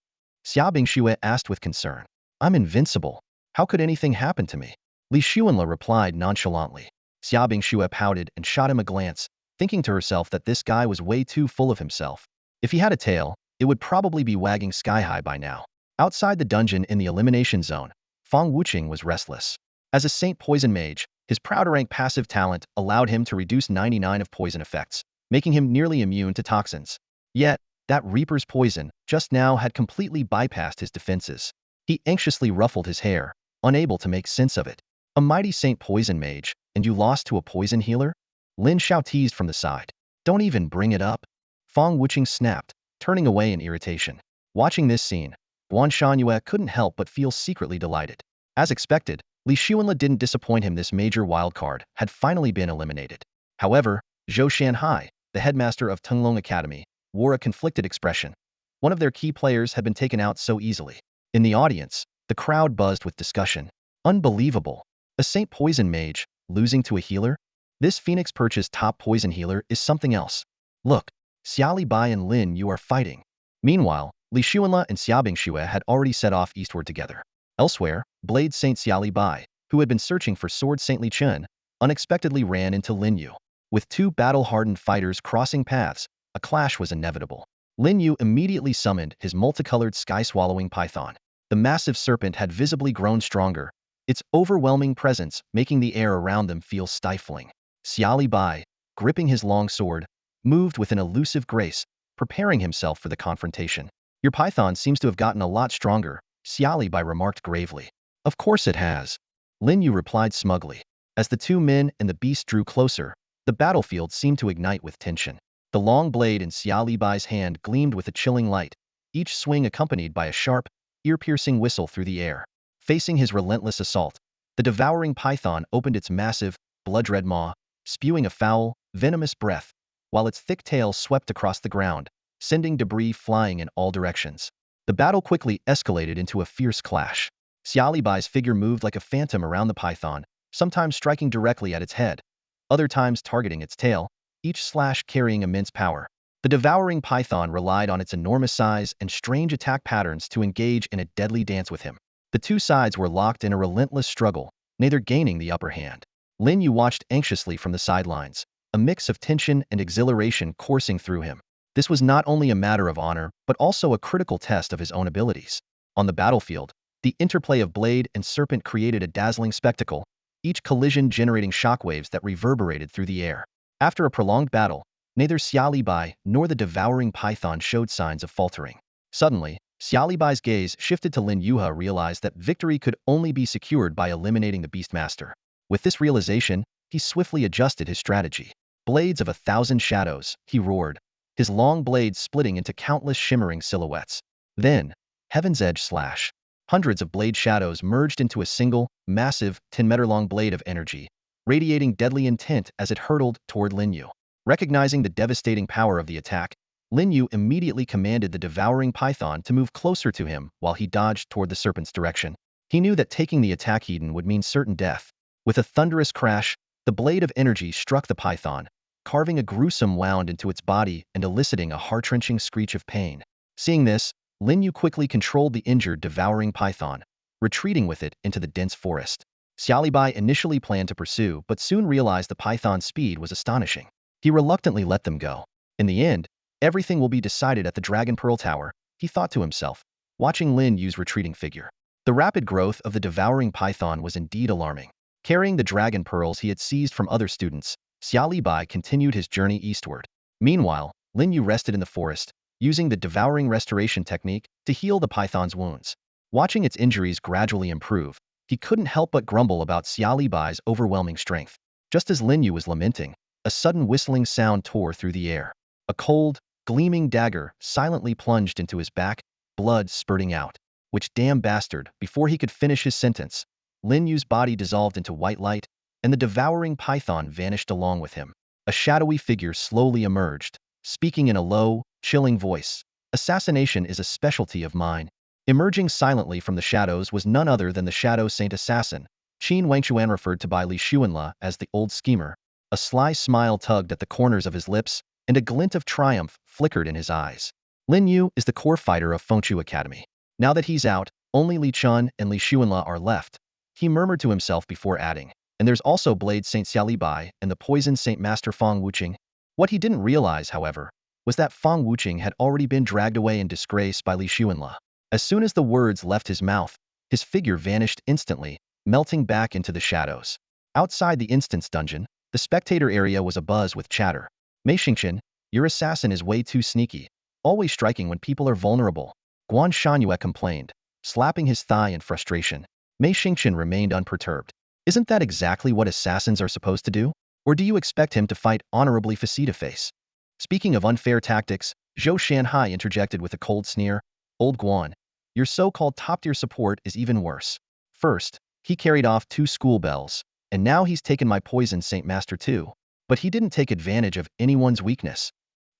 Xia Bingxue asked with concern. I'm invincible. How could anything happen to me? Li Xuanla replied nonchalantly. Xia Bingxue pouted and shot him a glance, thinking to herself that this guy was way too full of himself. If he had a tail, it would probably be wagging sky-high by now. Outside the dungeon in the elimination zone, Fang Wuqing was restless. As a Saint Poison mage, his proud-rank passive talent allowed him to reduce 99 of poison effects, making him nearly immune to toxins. Yet, that Reaper's poison just now had completely bypassed his defenses. He anxiously ruffled his hair, unable to make sense of it. A mighty Saint Poison mage, and you lost to a poison healer? Lin Xiao teased from the side. Don't even bring it up. Fang Wuqing snapped, turning away in irritation. Watching this scene, Guan Shangyue couldn't help but feel secretly delighted. As expected, Li Xuanla didn't disappoint him. This major wildcard had finally been eliminated. However, Zhou Shanhai, the headmaster of Tenglong Academy, wore a conflicted expression. One of their key players had been taken out so easily. In the audience, the crowd buzzed with discussion. Unbelievable. A Saint Poison mage, losing to a healer? This Phoenix Perch's top poison healer is something else. Look, Xiali Bai and Lin Yu are fighting. Meanwhile, Li Xuanla and Xia Bingxue had already set off eastward together. Elsewhere, Blade Saint Xiali Bai, who had been searching for Sword Saint Li Chen, unexpectedly ran into Lin Yu. With 2 battle-hardened fighters crossing paths, a clash was inevitable. Lin Yu immediately summoned his multicolored sky-swallowing python. The massive serpent had visibly grown stronger, its overwhelming presence making the air around them feel stifling. Xiali Bai, gripping his long sword, moved with an elusive grace, preparing himself for the confrontation. Your python seems to have gotten a lot stronger, Xiali Bai remarked gravely. Of course it has. Lin Yu replied smugly. As the 2 men and the beast drew closer, the battlefield seemed to ignite with tension. The long blade in Xiali Bai's hand gleamed with a chilling light, each swing accompanied by a sharp, ear-piercing whistle through the air. Facing his relentless assault, the devouring python opened its massive, blood-red maw, spewing a foul, venomous breath, while its thick tail swept across the ground, sending debris flying in all directions. The battle quickly escalated into a fierce clash. Xiali Bai's figure moved like a phantom around the python, sometimes striking directly at its head, other times targeting its tail, each slash carrying immense power. The devouring python relied on its enormous size and strange attack patterns to engage in a deadly dance with him. The 2 sides were locked in a relentless struggle, neither gaining the upper hand. Lin Yu watched anxiously from the sidelines, a mix of tension and exhilaration coursing through him. This was not only a matter of honor, but also a critical test of his own abilities. On the battlefield, the interplay of blade and serpent created a dazzling spectacle, each collision generating shockwaves that reverberated through the air. After a prolonged battle, neither Xiali Bai nor the devouring python showed signs of faltering. Suddenly, Xiali Bai's gaze shifted to Lin Yuha, realized that victory could only be secured by eliminating the Beastmaster. With this realization, he swiftly adjusted his strategy. Blades of 1,000 shadows, he roared, his long blade splitting into countless shimmering silhouettes. Then, heaven's edge slash. Hundreds of blade shadows merged into a single, massive, 10-meter-long blade of energy, radiating deadly intent as it hurtled toward Lin Yu. Recognizing the devastating power of the attack, Lin Yu immediately commanded the devouring python to move closer to him while he dodged toward the serpent's direction. He knew that taking the attack Eden would mean certain death. With a thunderous crash, the blade of energy struck the python, carving a gruesome wound into its body and eliciting a heart-wrenching screech of pain. Seeing this, Lin Yu quickly controlled the injured devouring python, retreating with it into the dense forest. Xiaolibai initially planned to pursue but soon realized the python's speed was astonishing. He reluctantly let them go. In the end, everything will be decided at the Dragon Pearl Tower, he thought to himself, watching Lin Yu's retreating figure. The rapid growth of the devouring python was indeed alarming. Carrying the dragon pearls he had seized from other students, Xiaolibai continued his journey eastward. Meanwhile, Lin Yu rested in the forest, using the devouring restoration technique to heal the python's wounds. Watching its injuries gradually improve, he couldn't help but grumble about Xiaolibai's overwhelming strength. Just as Lin Yu was lamenting, a sudden whistling sound tore through the air. A cold, gleaming dagger silently plunged into his back, blood spurting out. Which damn bastard! Before he could finish his sentence, Lin Yu's body dissolved into white light, and the devouring python vanished along with him. A shadowy figure slowly emerged, speaking in a low, chilling voice. Assassination is a specialty of mine. Emerging silently from the shadows was none other than the Shadow Saint Assassin, Qin Wangchuan, referred to by Li Xuanla as the Old Schemer. A sly smile tugged at the corners of his lips, and a glint of triumph flickered in his eyes. Lin Yu is the core fighter of Fengshu Academy. Now that he's out, only Li Chun and Li Xuanla are left, he murmured to himself before adding. And there's also Blade Saint Xiaolibai and the Poison Saint Master Fang Wuqing. What he didn't realize, however, was that Fang Wuqing had already been dragged away in disgrace by Li Xuanla. As soon as the words left his mouth, his figure vanished instantly, melting back into the shadows. Outside the instance dungeon, the spectator area was abuzz with chatter. Mei Xingqian, your assassin is way too sneaky, always striking when people are vulnerable, Guan Shanyue complained, slapping his thigh in frustration. Mei Xingqian remained unperturbed. Isn't that exactly what assassins are supposed to do? Or do you expect him to fight honorably face-to-face? Speaking of unfair tactics, Zhou Shanhai interjected with a cold sneer. Old Guan, your so-called top-tier support is even worse. First, he carried off 2 school bells, and now he's taken my Poison Saint Master too. But he didn't take advantage of anyone's weakness.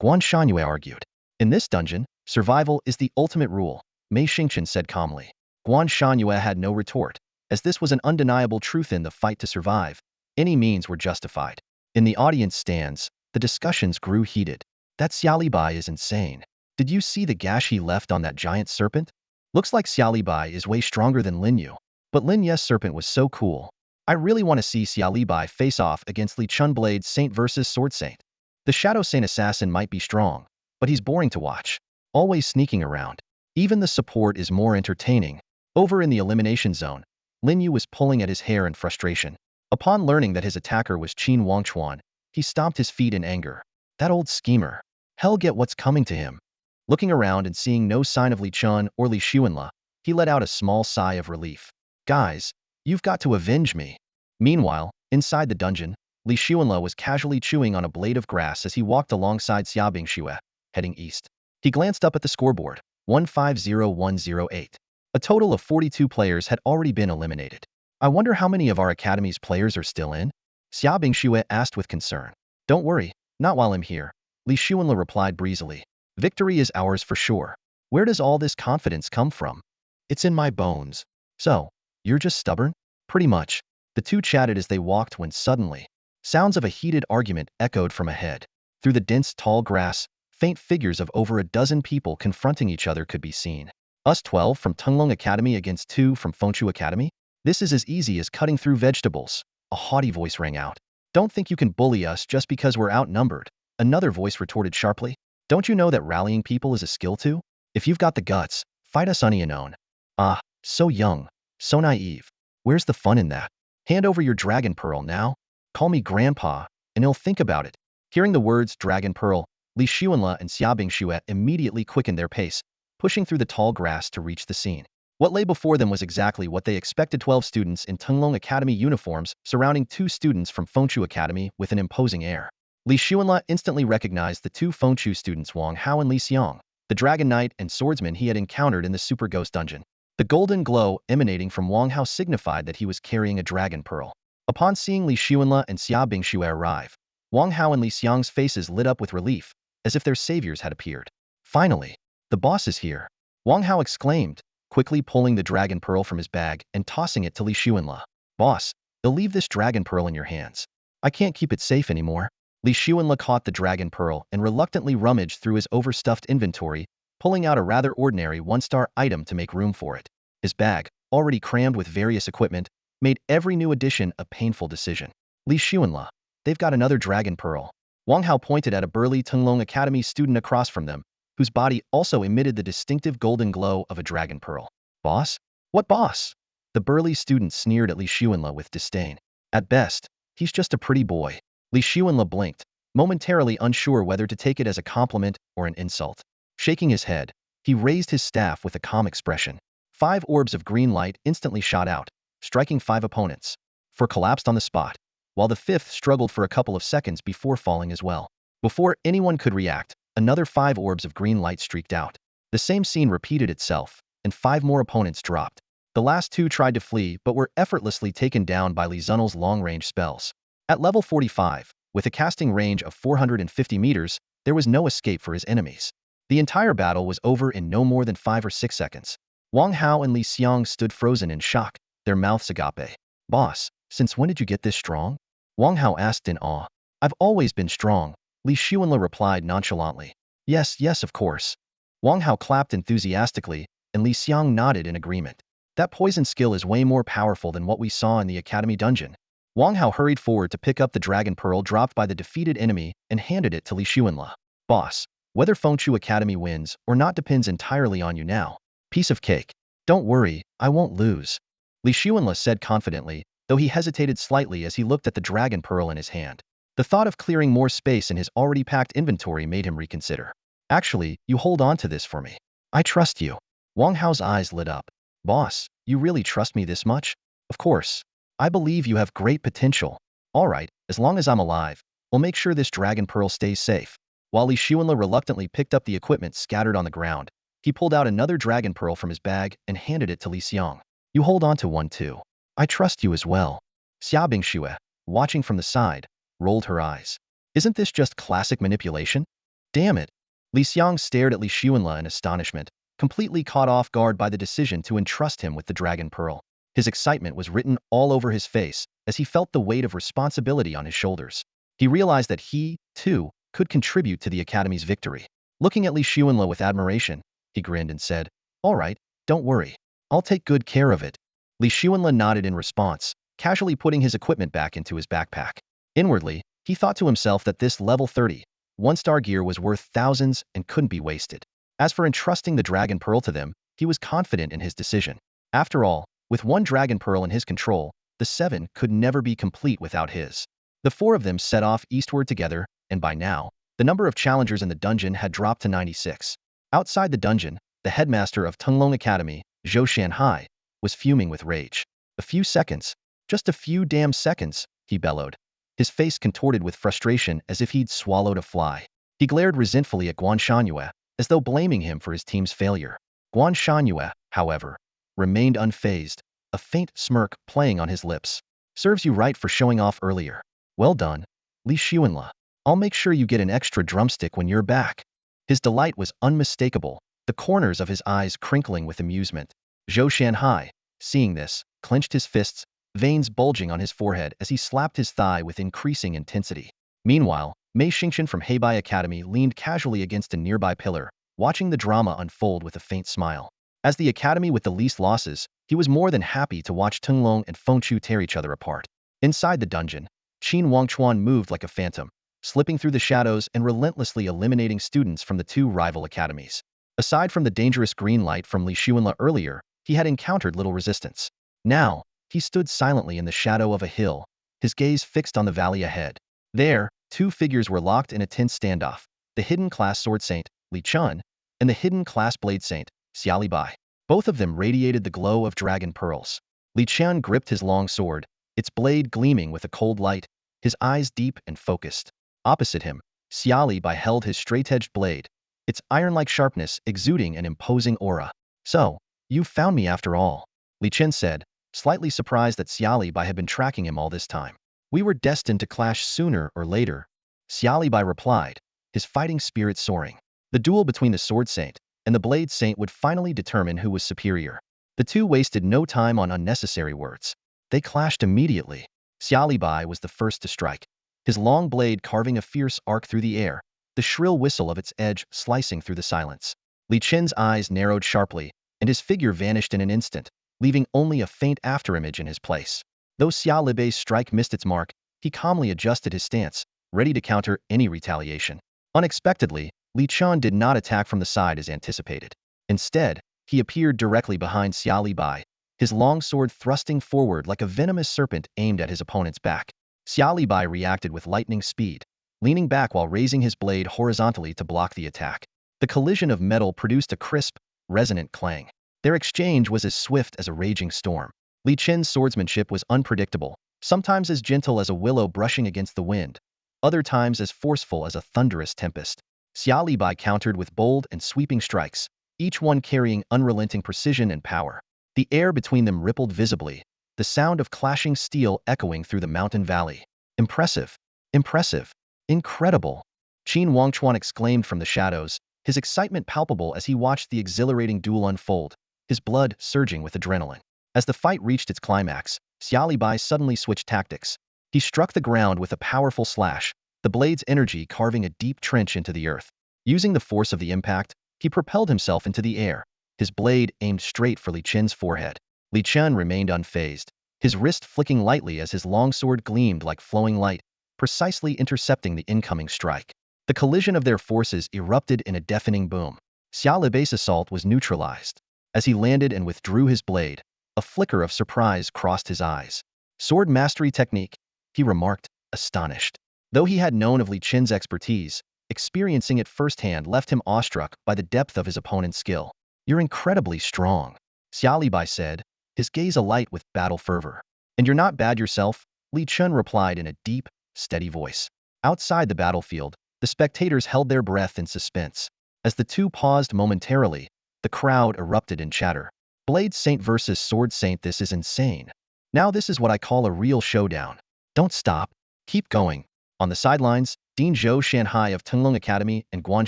Guan Shanyue argued. In this dungeon, survival is the ultimate rule, Mei Xingqian said calmly. Guan Shanyue had no retort, as this was an undeniable truth. In the fight to survive, any means were justified. In the audience stands, the discussions grew heated. That Xiaolibai is insane. Did you see the gash he left on that giant serpent? Looks like Xiaolibai is way stronger than Lin Yu. But Lin Yu's serpent was so cool. I really want to see Xiaolibai face off against Li Chun Blade Saint versus Sword Saint. The Shadow Saint Assassin might be strong, but he's boring to watch. Always sneaking around. Even the support is more entertaining. Over in the elimination zone, Lin Yu was pulling at his hair in frustration. Upon learning that his attacker was Qin Wangchuan, he stomped his feet in anger. That old schemer. Hell, get what's coming to him. Looking around and seeing no sign of Li Chun or Li Xuanla, he let out a small sigh of relief. Guys, you've got to avenge me. Meanwhile, inside the dungeon, Li Xuanla was casually chewing on a blade of grass as he walked alongside Xia Bingxue, heading east. He glanced up at the scoreboard, 150108. A total of 42 players had already been eliminated. I wonder how many of our academy's players are still in? Xia Bingxue asked with concern. Don't worry, not while I'm here, Li Xuanla replied breezily. Victory is ours for sure. Where does all this confidence come from? It's in my bones. So, you're just stubborn? Pretty much. The two chatted as they walked when suddenly, sounds of a heated argument echoed from ahead. Through the dense tall grass, faint figures of over a dozen people confronting each other could be seen. Us 12 from Tunglong Academy against 2 from Fengshu Academy? This is as easy as cutting through vegetables. A haughty voice rang out. Don't think you can bully us just because we're outnumbered. Another voice retorted sharply. Don't you know that rallying people is a skill too? If you've got the guts, fight us unknown. Ah, so young, so naive. Where's the fun in that? Hand over your dragon pearl now. Call me grandpa, and he'll think about it. Hearing the words dragon pearl, Li Xuanla and Xia Bingxue immediately quickened their pace, pushing through the tall grass to reach the scene. What lay before them was exactly what they expected. 12 students in Tunglong Academy uniforms surrounding 2 students from Fengshu Academy with an imposing air. Li Xuanla instantly recognized the two Fengchu students Wang Hao and Li Xiang, the dragon knight and swordsman he had encountered in the Super Ghost dungeon. The golden glow emanating from Wang Hao signified that he was carrying a dragon pearl. Upon seeing Li Xuanla and Xia Bingxue arrive, Wang Hao and Li Xiang's faces lit up with relief, as if their saviors had appeared. Finally, the boss is here, Wang Hao exclaimed, quickly pulling the dragon pearl from his bag and tossing it to Li Xuanla. Boss, you'll leave this dragon pearl in your hands. I can't keep it safe anymore. Li Xuanla caught the dragon pearl and reluctantly rummaged through his overstuffed inventory, pulling out a rather ordinary one-star item to make room for it. His bag, already crammed with various equipment, made every new addition a painful decision. Li Xuanla, they've got another dragon pearl. Wang Hao pointed at a burly Tunglong Academy student across from them, whose body also emitted the distinctive golden glow of a dragon pearl. Boss? What boss? The burly student sneered at Li Xuanla with disdain. At best, he's just a pretty boy. Li Xuanla blinked, momentarily unsure whether to take it as a compliment or an insult. Shaking his head, he raised his staff with a calm expression. 5 orbs of green light instantly shot out, striking 5 opponents. 4 collapsed on the spot, while the 5th struggled for a couple of seconds before falling as well. Before anyone could react, another 5 orbs of green light streaked out. The same scene repeated itself, and 5 more opponents dropped. The last 2 tried to flee but were effortlessly taken down by Li Zunel's long-range spells. At level 45, with a casting range of 450 meters, there was no escape for his enemies. The entire battle was over in no more than 5 or 6 seconds. Wang Hao and Li Xiang stood frozen in shock, their mouths agape. Boss, since when did you get this strong? Wang Hao asked in awe. I've always been strong, Li Xuanla replied nonchalantly. Yes, of course. Wang Hao clapped enthusiastically, and Li Xiang nodded in agreement. That poison skill is way more powerful than what we saw in the Academy dungeon. Wang Hao hurried forward to pick up the dragon pearl dropped by the defeated enemy and handed it to Li Xuanla. Boss, whether Fengchu Academy wins or not depends entirely on you now. Piece of cake. Don't worry, I won't lose. Li Xuanla said confidently, though he hesitated slightly as he looked at the dragon pearl in his hand. The thought of clearing more space in his already packed inventory made him reconsider. Actually, you hold on to this for me. I trust you. Wang Hao's eyes lit up. Boss, you really trust me this much? Of course. I believe you have great potential. All right, as long as I'm alive, we'll make sure this dragon pearl stays safe. While Li Xuanla reluctantly picked up the equipment scattered on the ground, he pulled out another dragon pearl from his bag and handed it to Li Xiang. You hold on to one too. I trust you as well. Xia Bingxue, watching from the side, rolled her eyes. Isn't this just classic manipulation? Damn it. Li Xiang stared at Li Xuanla in astonishment, completely caught off guard by the decision to entrust him with the dragon pearl. His excitement was written all over his face as he felt the weight of responsibility on his shoulders. He realized that he, too, could contribute to the Academy's victory. Looking at Li Xuanla with admiration, he grinned and said, All right, don't worry. I'll take good care of it. Li Xuanla nodded in response, casually putting his equipment back into his backpack. Inwardly, he thought to himself that this level 30, one-star gear was worth thousands and couldn't be wasted. As for entrusting the dragon pearl to them, he was confident in his decision. After all, with one dragon pearl in his control, the 7 could never be complete without his. The 4 of them set off eastward together, and by now, the number of challengers in the dungeon had dropped to 96. Outside the dungeon, the headmaster of Tunglong Academy, Zhou Shanhai, was fuming with rage. A few seconds, just a few damn seconds, he bellowed. His face contorted with frustration as if he'd swallowed a fly. He glared resentfully at Guan Shangyue, as though blaming him for his team's failure. Guan Shangyue, however, remained unfazed, a faint smirk playing on his lips. Serves you right for showing off earlier. Well done, Li Xuanla. I'll make sure you get an extra drumstick when you're back. His delight was unmistakable, the corners of his eyes crinkling with amusement. Zhou Shanhai, seeing this, clenched his fists, veins bulging on his forehead as he slapped his thigh with increasing intensity. Meanwhile, Mei Xingqian from Heibai Academy leaned casually against a nearby pillar, watching the drama unfold with a faint smile. As the academy with the least losses, he was more than happy to watch Tunglong and Fengchu tear each other apart. Inside the dungeon, Qin Wangchuan moved like a phantom, slipping through the shadows and relentlessly eliminating students from the 2 rival academies. Aside from the dangerous green light from Li Xuanla earlier, he had encountered little resistance. Now, he stood silently in the shadow of a hill, his gaze fixed on the valley ahead. There, 2 figures were locked in a tense standoff, the hidden class sword saint, Li Chun, and the hidden class blade saint, Xia Li Bai. Both of them radiated the glow of dragon pearls. Li Chun gripped his long sword, its blade gleaming with a cold light, his eyes deep and focused. Opposite him, Xiali Bai held his straight-edged blade, its iron-like sharpness exuding an imposing aura. "So, you found me after all," Li Chen said, slightly surprised that Xiali Bai had been tracking him all this time. "We were destined to clash sooner or later," Xiali Bai replied, his fighting spirit soaring. The duel between the Sword Saint and the Blade Saint would finally determine who was superior. The two wasted no time on unnecessary words. They clashed immediately. Xiali Bai was the first to strike, his long blade carving a fierce arc through the air, the shrill whistle of its edge slicing through the silence. Li Chen's eyes narrowed sharply, and his figure vanished in an instant, leaving only a faint afterimage in his place. Though Xiali Bai's strike missed its mark, he calmly adjusted his stance, ready to counter any retaliation. Unexpectedly, Li Chen did not attack from the side as anticipated. Instead, he appeared directly behind Xiali Bai, his long sword thrusting forward like a venomous serpent aimed at his opponent's back. Xiali Bai reacted with lightning speed, leaning back while raising his blade horizontally to block the attack. The collision of metal produced a crisp, resonant clang. Their exchange was as swift as a raging storm. Li Chen's swordsmanship was unpredictable, sometimes as gentle as a willow brushing against the wind, other times as forceful as a thunderous tempest. Xiali Bai countered with bold and sweeping strikes, each one carrying unrelenting precision and power. The air between them rippled visibly, the sound of clashing steel echoing through the mountain valley. "Impressive! Impressive! Incredible!" Qin Wangchuan exclaimed from the shadows, his excitement palpable as he watched the exhilarating duel unfold, his blood surging with adrenaline. As the fight reached its climax, Xiali Bai suddenly switched tactics. He struck the ground with a powerful slash, the blade's energy carving a deep trench into the earth. Using the force of the impact, he propelled himself into the air, his blade aimed straight for Li Chen's forehead. Li Chen remained unfazed, his wrist flicking lightly as his longsword gleamed like flowing light, precisely intercepting the incoming strike. The collision of their forces erupted in a deafening boom. Xiali Bai's assault was neutralized. As he landed and withdrew his blade, a flicker of surprise crossed his eyes. "Sword mastery technique," he remarked, astonished. Though he had known of Li Chen's expertise, experiencing it firsthand left him awestruck by the depth of his opponent's skill. "You're incredibly strong," Xiali Bai said, his gaze alight with battle fervor. "And you're not bad yourself," Li Chen replied in a deep, steady voice. Outside the battlefield, the spectators held their breath in suspense. As the two paused momentarily, the crowd erupted in chatter. "Blade Saint versus Sword Saint, this is insane. Now this is what I call a real showdown. Don't stop. Keep going." On the sidelines, Dean Zhou Shanhai of Tenglong Academy and Guan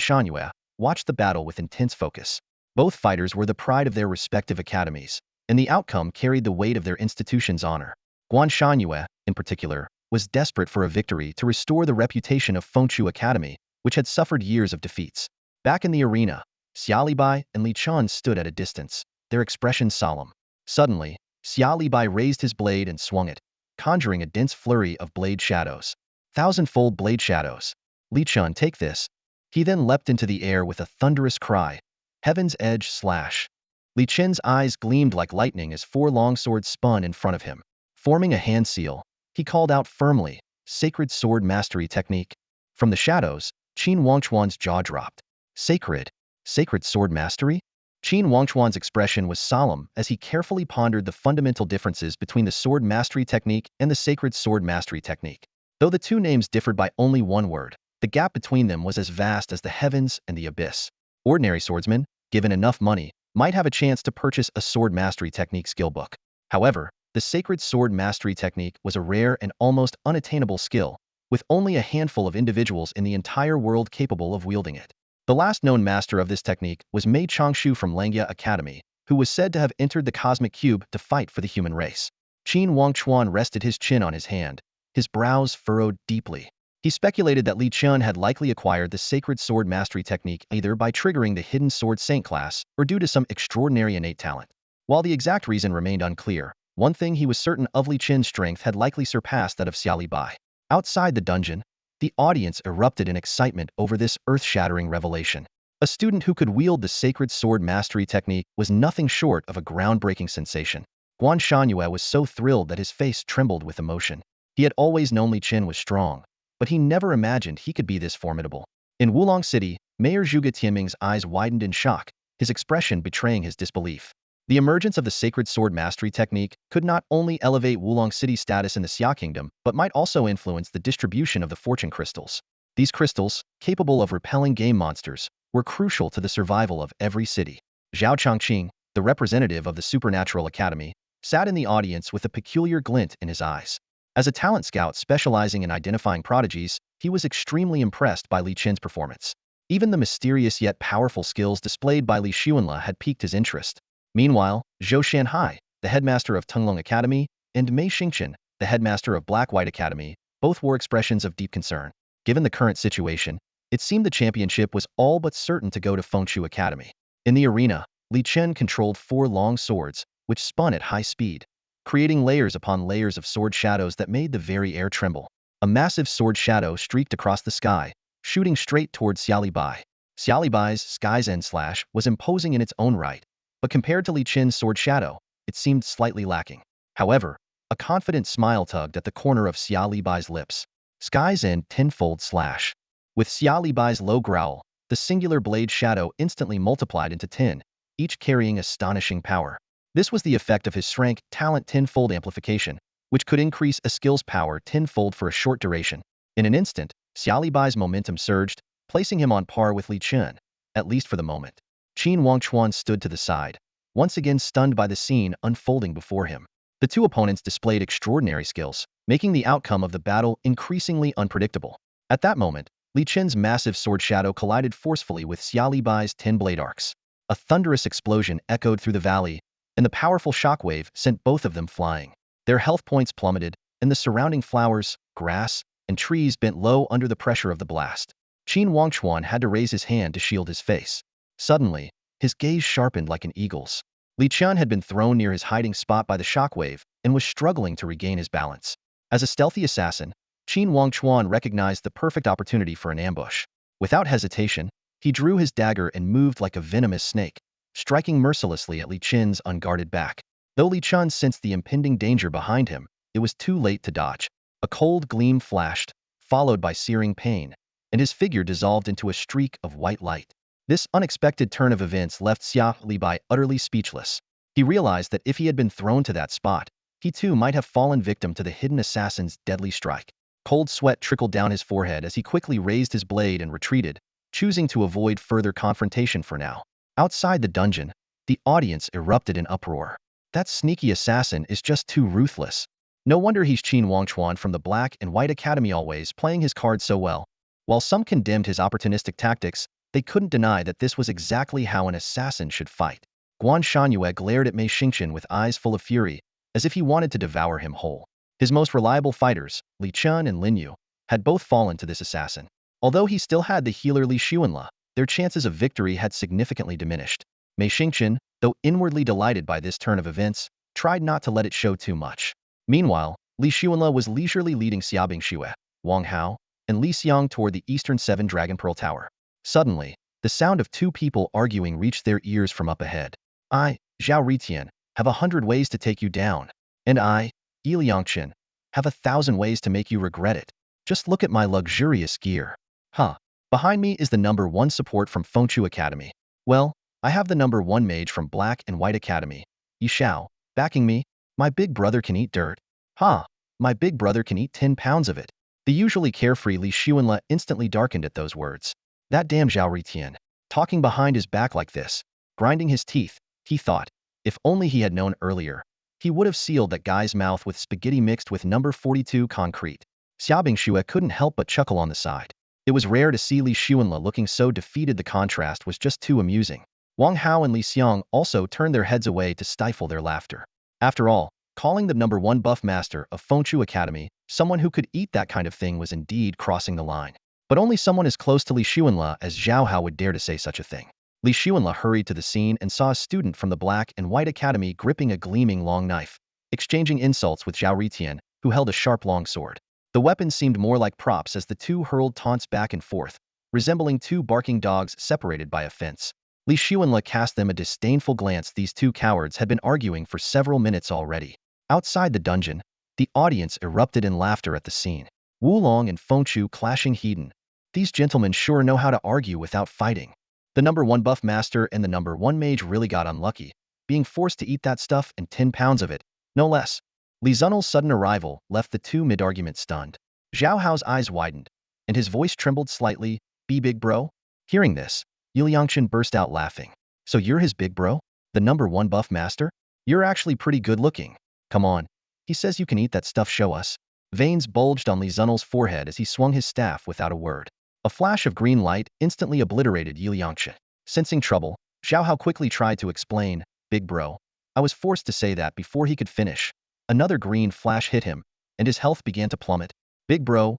Shanyue watched the battle with intense focus. Both fighters were the pride of their respective academies, and the outcome carried the weight of their institution's honor. Guan Shanyue, in particular, was desperate for a victory to restore the reputation of Fengchu Academy, which had suffered years of defeats. Back in the arena, Xiali Bai and Li Chen stood at a distance, their expressions solemn. Suddenly, Xiali Bai raised his blade and swung it, conjuring a dense flurry of blade shadows. "Thousandfold blade shadows. Li Chen, take this." He then leapt into the air with a thunderous cry, "Heaven's edge slash." Li Chen's eyes gleamed like lightning as four longswords spun in front of him. Forming a hand seal, he called out firmly, "Sacred sword mastery technique." From the shadows, Qin Wangchuan's jaw dropped. "Sacred? Sacred sword mastery?" Qin Wangchuan's expression was solemn as he carefully pondered the fundamental differences between the sword mastery technique and the sacred sword mastery technique. Though the two names differed by only one word, the gap between them was as vast as the heavens and the abyss. Ordinary swordsmen, given enough money, might have a chance to purchase a sword mastery technique skill book. However, the sacred sword mastery technique was a rare and almost unattainable skill, with only a handful of individuals in the entire world capable of wielding it. The last known master of this technique was Mei Changshu from Langya Academy, who was said to have entered the cosmic cube to fight for the human race. Qin Wangchuan rested his chin on his hand, his brows furrowed deeply. He speculated that Li Chen had likely acquired the sacred sword mastery technique either by triggering the hidden sword saint class or due to some extraordinary innate talent. While the exact reason remained unclear, one thing he was certain of: Li Chen's strength had likely surpassed that of Xiali Bai. Outside the dungeon, the audience erupted in excitement over this earth-shattering revelation. A student who could wield the sacred sword mastery technique was nothing short of a groundbreaking sensation. Guan Shanyue was so thrilled that his face trembled with emotion. He had always known Li Chen was strong, but he never imagined he could be this formidable. In Wulong City, Mayor Zhuge Tianming's eyes widened in shock, his expression betraying his disbelief. The emergence of the sacred sword mastery technique could not only elevate Wulong City's status in the Xia Kingdom, but might also influence the distribution of the fortune crystals. These crystals, capable of repelling game monsters, were crucial to the survival of every city. Zhao Chongqing, the representative of the Supernatural Academy, sat in the audience with a peculiar glint in his eyes. As a talent scout specializing in identifying prodigies, he was extremely impressed by Li Qin's performance. Even the mysterious yet powerful skills displayed by Li Xuanle had piqued his interest. Meanwhile, Zhou Shanhai, the headmaster of Tunglong Academy, and Mei Xingqian, the headmaster of Black-White Academy, both wore expressions of deep concern. Given the current situation, it seemed the championship was all but certain to go to Fengshu Academy. In the arena, Li Chen controlled 4 long swords, which spun at high speed, creating layers upon layers of sword shadows that made the very air tremble. A massive sword shadow streaked across the sky, shooting straight towards Xiao Bai. Xiao Bai's Sky's End Slash was imposing in its own right, but compared to Li Chen's sword shadow, it seemed slightly lacking. However, a confident smile tugged at the corner of Xiao Bai's lips. Sky's End Tenfold Slash. With Xiao Bai's low growl, the singular blade shadow instantly multiplied into 10, each carrying astonishing power. This was the effect of his rank talent tenfold amplification, which could increase a skill's power tenfold for a short duration. In an instant, Xiao Bai's momentum surged, placing him on par with Li Chen, at least for the moment. Qin Wangchuan stood to the side, once again stunned by the scene unfolding before him. The two opponents displayed extraordinary skills, making the outcome of the battle increasingly unpredictable. At that moment, Li Chen's massive sword shadow collided forcefully with Xiao Bai's 10 blade arcs. A thunderous explosion echoed through the valley, and the powerful shockwave sent both of them flying. Their health points plummeted, and the surrounding flowers, grass, and trees bent low under the pressure of the blast. Qin Wangchuan had to raise his hand to shield his face. Suddenly, his gaze sharpened like an eagle's. Li Chen had been thrown near his hiding spot by the shockwave and was struggling to regain his balance. As a stealthy assassin, Qin Wangchuan recognized the perfect opportunity for an ambush. Without hesitation, he drew his dagger and moved like a venomous snake, striking mercilessly at Li Chen's unguarded back. Though Li Chen sensed the impending danger behind him, it was too late to dodge. A cold gleam flashed, followed by searing pain, and his figure dissolved into a streak of white light. This unexpected turn of events left Xiao Bai utterly speechless. He realized that if he had been thrown to that spot, he too might have fallen victim to the hidden assassin's deadly strike. Cold sweat trickled down his forehead as he quickly raised his blade and retreated, choosing to avoid further confrontation for now. Outside the dungeon, the audience erupted in uproar. That sneaky assassin is just too ruthless. No wonder he's Qin Wangchuan from the Black and White Academy, always playing his cards so well. While some condemned his opportunistic tactics, they couldn't deny that this was exactly how an assassin should fight. Guan Shanyue glared at Mei Xingqian with eyes full of fury, as if he wanted to devour him whole. His most reliable fighters, Li Chen and Lin Yu, had both fallen to this assassin. Although he still had the healer Li Xuanle, their chances of victory had significantly diminished. Mei Xingqian, though inwardly delighted by this turn of events, tried not to let it show too much. Meanwhile, Li Xuanle was leisurely leading Xiaobing Xue, Wang Hao, and Li Xiang toward the eastern 7 Dragon Pearl Tower. Suddenly, the sound of 2 people arguing reached their ears from up ahead. I, Zhao Ritian, have 100 ways to take you down. And I, Yi Liangqin, have 1,000 ways to make you regret it. Just look at my luxurious gear. Huh. Behind me is the #1 support from Fengshu Academy. Well, I have the #1 mage from Black and White Academy, Yi Shao, backing me. My big brother can eat dirt. Ha! My big brother can eat 10 pounds of it. The usually carefree Li Xuanle instantly darkened at those words. That damn Zhao Ritian, talking behind his back like this. Grinding his teeth, he thought, if only he had known earlier, he would have sealed that guy's mouth with spaghetti mixed with #42 concrete. Xiaobing Xue couldn't help but chuckle on the side. It was rare to see Li Xuanle looking so defeated. The contrast was just too amusing. Wang Hao and Li Xiang also turned their heads away to stifle their laughter. After all, calling the #1 buff master of Fengshu Academy someone who could eat that kind of thing was indeed crossing the line. But only someone as close to Li Xuanle as Zhao Hao would dare to say such a thing. Li Xuanle hurried to the scene and saw a student from the Black and White Academy gripping a gleaming long knife, exchanging insults with Zhao Ritian, who held a sharp long sword. The weapons seemed more like props as the two hurled taunts back and forth, resembling 2 barking dogs separated by a fence. Li Xuanle cast them a disdainful glance. These 2 cowards had been arguing for several minutes already. Outside the dungeon, the audience erupted in laughter at the scene. Wulong and Fengshu clashing heathen. These gentlemen sure know how to argue without fighting. The #1 buff master and the #1 mage really got unlucky, being forced to eat that stuff and 10 pounds of it, no less. Li Zunel's sudden arrival left the two mid-argument stunned. Zhao Hao's eyes widened, and his voice trembled slightly. Be big bro? Hearing this, Liangshan burst out laughing. So you're his big bro? The #1 buff master? You're actually pretty good looking. Come on. He says you can eat that stuff, show us. Veins bulged on Li Zunel's forehead as he swung his staff without a word. A flash of green light instantly obliterated Liangshan. Sensing trouble, Zhao Hao quickly tried to explain, big bro. I was forced to say that before he could finish. Another green flash hit him, and his health began to plummet. Big bro,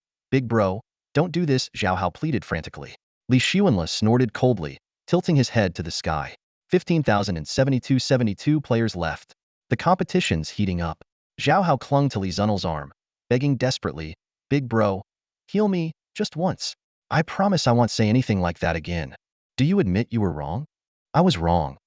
don't do this, Zhao Hao pleaded frantically. Li Xuanle snorted coldly, tilting his head to the sky. 15,072 players left. The competition's heating up. Zhao Hao clung to Li Zunel's arm, begging desperately, big bro, heal me, just once. I promise I won't say anything like that again. Do you admit you were wrong? I was wrong.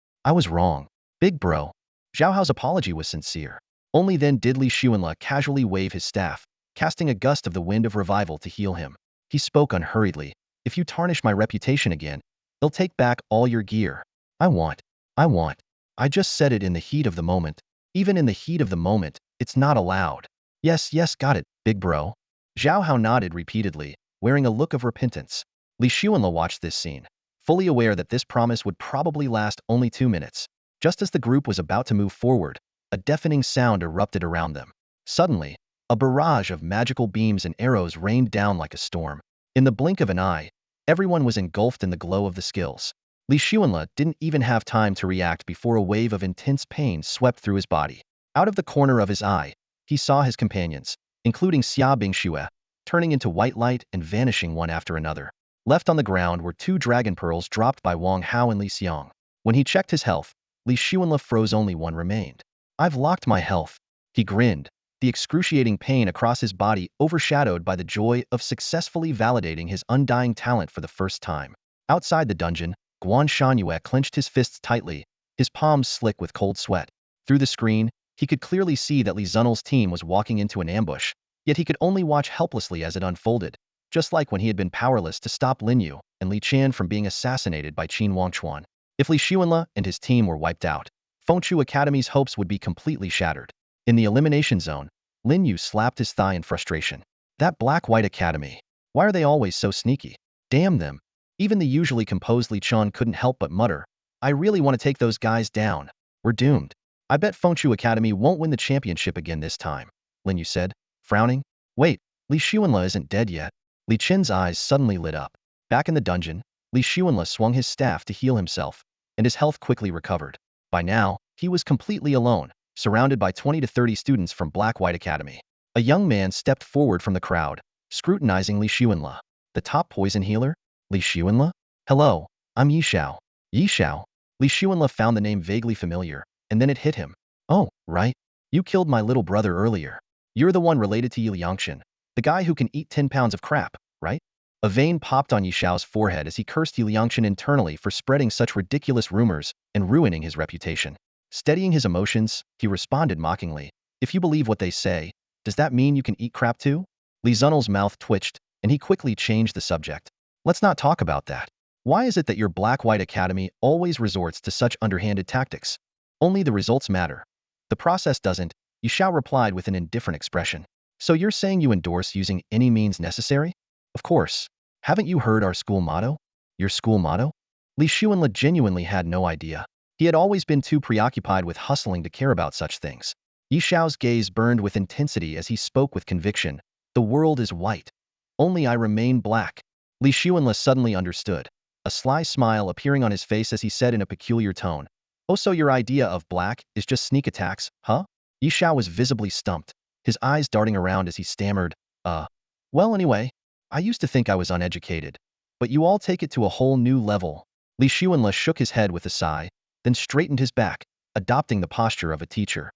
Big bro. Zhao Hao's apology was sincere. Only then did Li Xuanle casually wave his staff, casting a gust of the wind of revival to heal him. He spoke unhurriedly. If you tarnish my reputation again, they'll take back all your gear. I want. I just said it in the heat of the moment. Even in the heat of the moment, it's not allowed. Yes, got it, big bro. Zhao Hao nodded repeatedly, wearing a look of repentance. Li Xuanle watched this scene, fully aware that this promise would probably last only 2 minutes. Just as the group was about to move forward, a deafening sound erupted around them. Suddenly, a barrage of magical beams and arrows rained down like a storm. In the blink of an eye, everyone was engulfed in the glow of the skills. Li Xuanle didn't even have time to react before a wave of intense pain swept through his body. Out of the corner of his eye, he saw his companions, including Xia Bingxue, turning into white light and vanishing one after another. Left on the ground were 2 dragon pearls dropped by Wang Hao and Li Xiang. When he checked his health, Li Xuanle froze, only 1 remained. I've locked my health. He grinned, the excruciating pain across his body overshadowed by the joy of successfully validating his undying talent for the first time. Outside the dungeon, Guan Shangyue clenched his fists tightly, his palms slick with cold sweat. Through the screen, he could clearly see that Li Zunel's team was walking into an ambush, yet he could only watch helplessly as it unfolded, just like when he had been powerless to stop Lin Yu and Li Qian from being assassinated by Qin Wangchuan. If Li Xuanle and his team were wiped out, Fengchu Academy's hopes would be completely shattered. In the elimination zone, Lin Yu slapped his thigh in frustration. That Black-White Academy. Why are they always so sneaky? Damn them. Even the usually composed Li Qian couldn't help but mutter, I really want to take those guys down. We're doomed. I bet Fengchu Academy won't win the championship again this time, Lin Yu said, frowning. Wait, Li Xuanle isn't dead yet. Li Qian's eyes suddenly lit up. Back in the dungeon, Li Xuanle swung his staff to heal himself, and his health quickly recovered. By now, he was completely alone, surrounded by 20 to 30 students from Black-White Academy. A young man stepped forward from the crowd, scrutinizing Li Xuanle. The top poison healer? Li Xuanle? Hello, I'm Yishao. Yishao? Li Xuanle found the name vaguely familiar, and then it hit him. Oh, right. You killed my little brother earlier. You're the one related to Liangshan, the guy who can eat 10 pounds of crap, right? A vein popped on Yishao's forehead as he cursed Liangshan internally for spreading such ridiculous rumors and ruining his reputation. Steadying his emotions, he responded mockingly, if you believe what they say, does that mean you can eat crap too? Li Zunel's mouth twitched, and he quickly changed the subject. Let's not talk about that. Why is it that your Black-White Academy always resorts to such underhanded tactics? Only the results matter. The process doesn't, Yishao replied with an indifferent expression. So you're saying you endorse using any means necessary? Of course. Haven't you heard our school motto? Your school motto? Li Xuanle genuinely had no idea. He had always been too preoccupied with hustling to care about such things. Yishao's gaze burned with intensity as he spoke with conviction. The world is white. Only I remain black. Li Xuanle suddenly understood, a sly smile appearing on his face as he said in a peculiar tone. Oh, so your idea of black is just sneak attacks, huh? Yishao was visibly stumped, his eyes darting around as he stammered, well anyway, I used to think I was uneducated. But you all take it to a whole new level. Li Xuanle shook his head with a sigh, then straightened his back, adopting the posture of a teacher.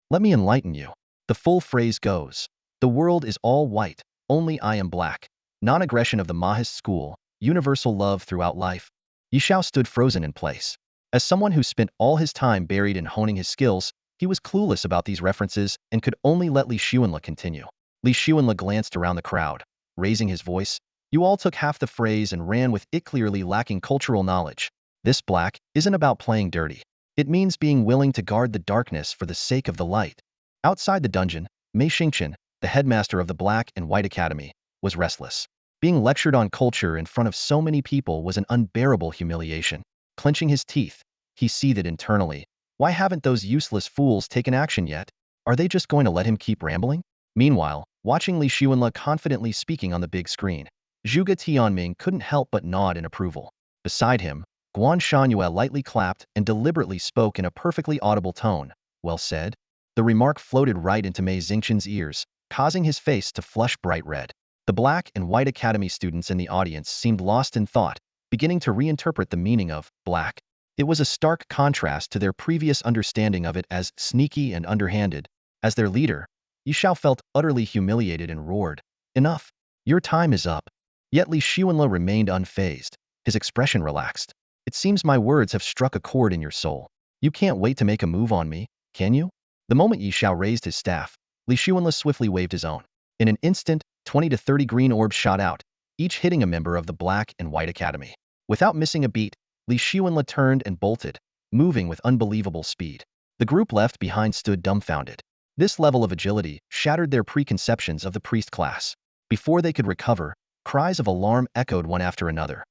Let me enlighten you. The full phrase goes, the world is all white, only I am black. Non-aggression of the Mahist school, universal love throughout life. Yishao stood frozen in place. As someone who spent all his time buried in honing his skills, he was clueless about these references and could only let Li Xuanle continue. Li Xuanle glanced around the crowd, raising his voice. You all took half the phrase and ran with it, clearly lacking cultural knowledge. This black isn't about playing dirty. It means being willing to guard the darkness for the sake of the light. Outside the dungeon, Mei Xingqian, the headmaster of the Black and White Academy, was restless. Being lectured on culture in front of so many people was an unbearable humiliation. Clenching his teeth, he seethed internally. Why haven't those useless fools taken action yet? Are they just going to let him keep rambling? Meanwhile, watching Li Xuanle confidently speaking on the big screen, Zhuge Tianming couldn't help but nod in approval. Beside him, Guan Shangyue lightly clapped and deliberately spoke in a perfectly audible tone. Well said. The remark floated right into Mei Xingqian's ears, causing his face to flush bright red. The Black and White Academy students in the audience seemed lost in thought, beginning to reinterpret the meaning of black. It was a stark contrast to their previous understanding of it as sneaky and underhanded. As their leader, Yishao felt utterly humiliated and roared, "Enough! Your time is up." Yet Li Xuanle remained unfazed. His expression relaxed. "It seems my words have struck a chord in your soul. You can't wait to make a move on me, can you?" The moment Yishao raised his staff, Li Xuanle swiftly waved his own. In an instant, 20 to 30 green orbs shot out, each hitting a member of the Black and White Academy. Without missing a beat, Li Xuanle turned and bolted, moving with unbelievable speed. The group left behind stood dumbfounded. This level of agility shattered their preconceptions of the priest class. Before they could recover, cries of alarm echoed one after another.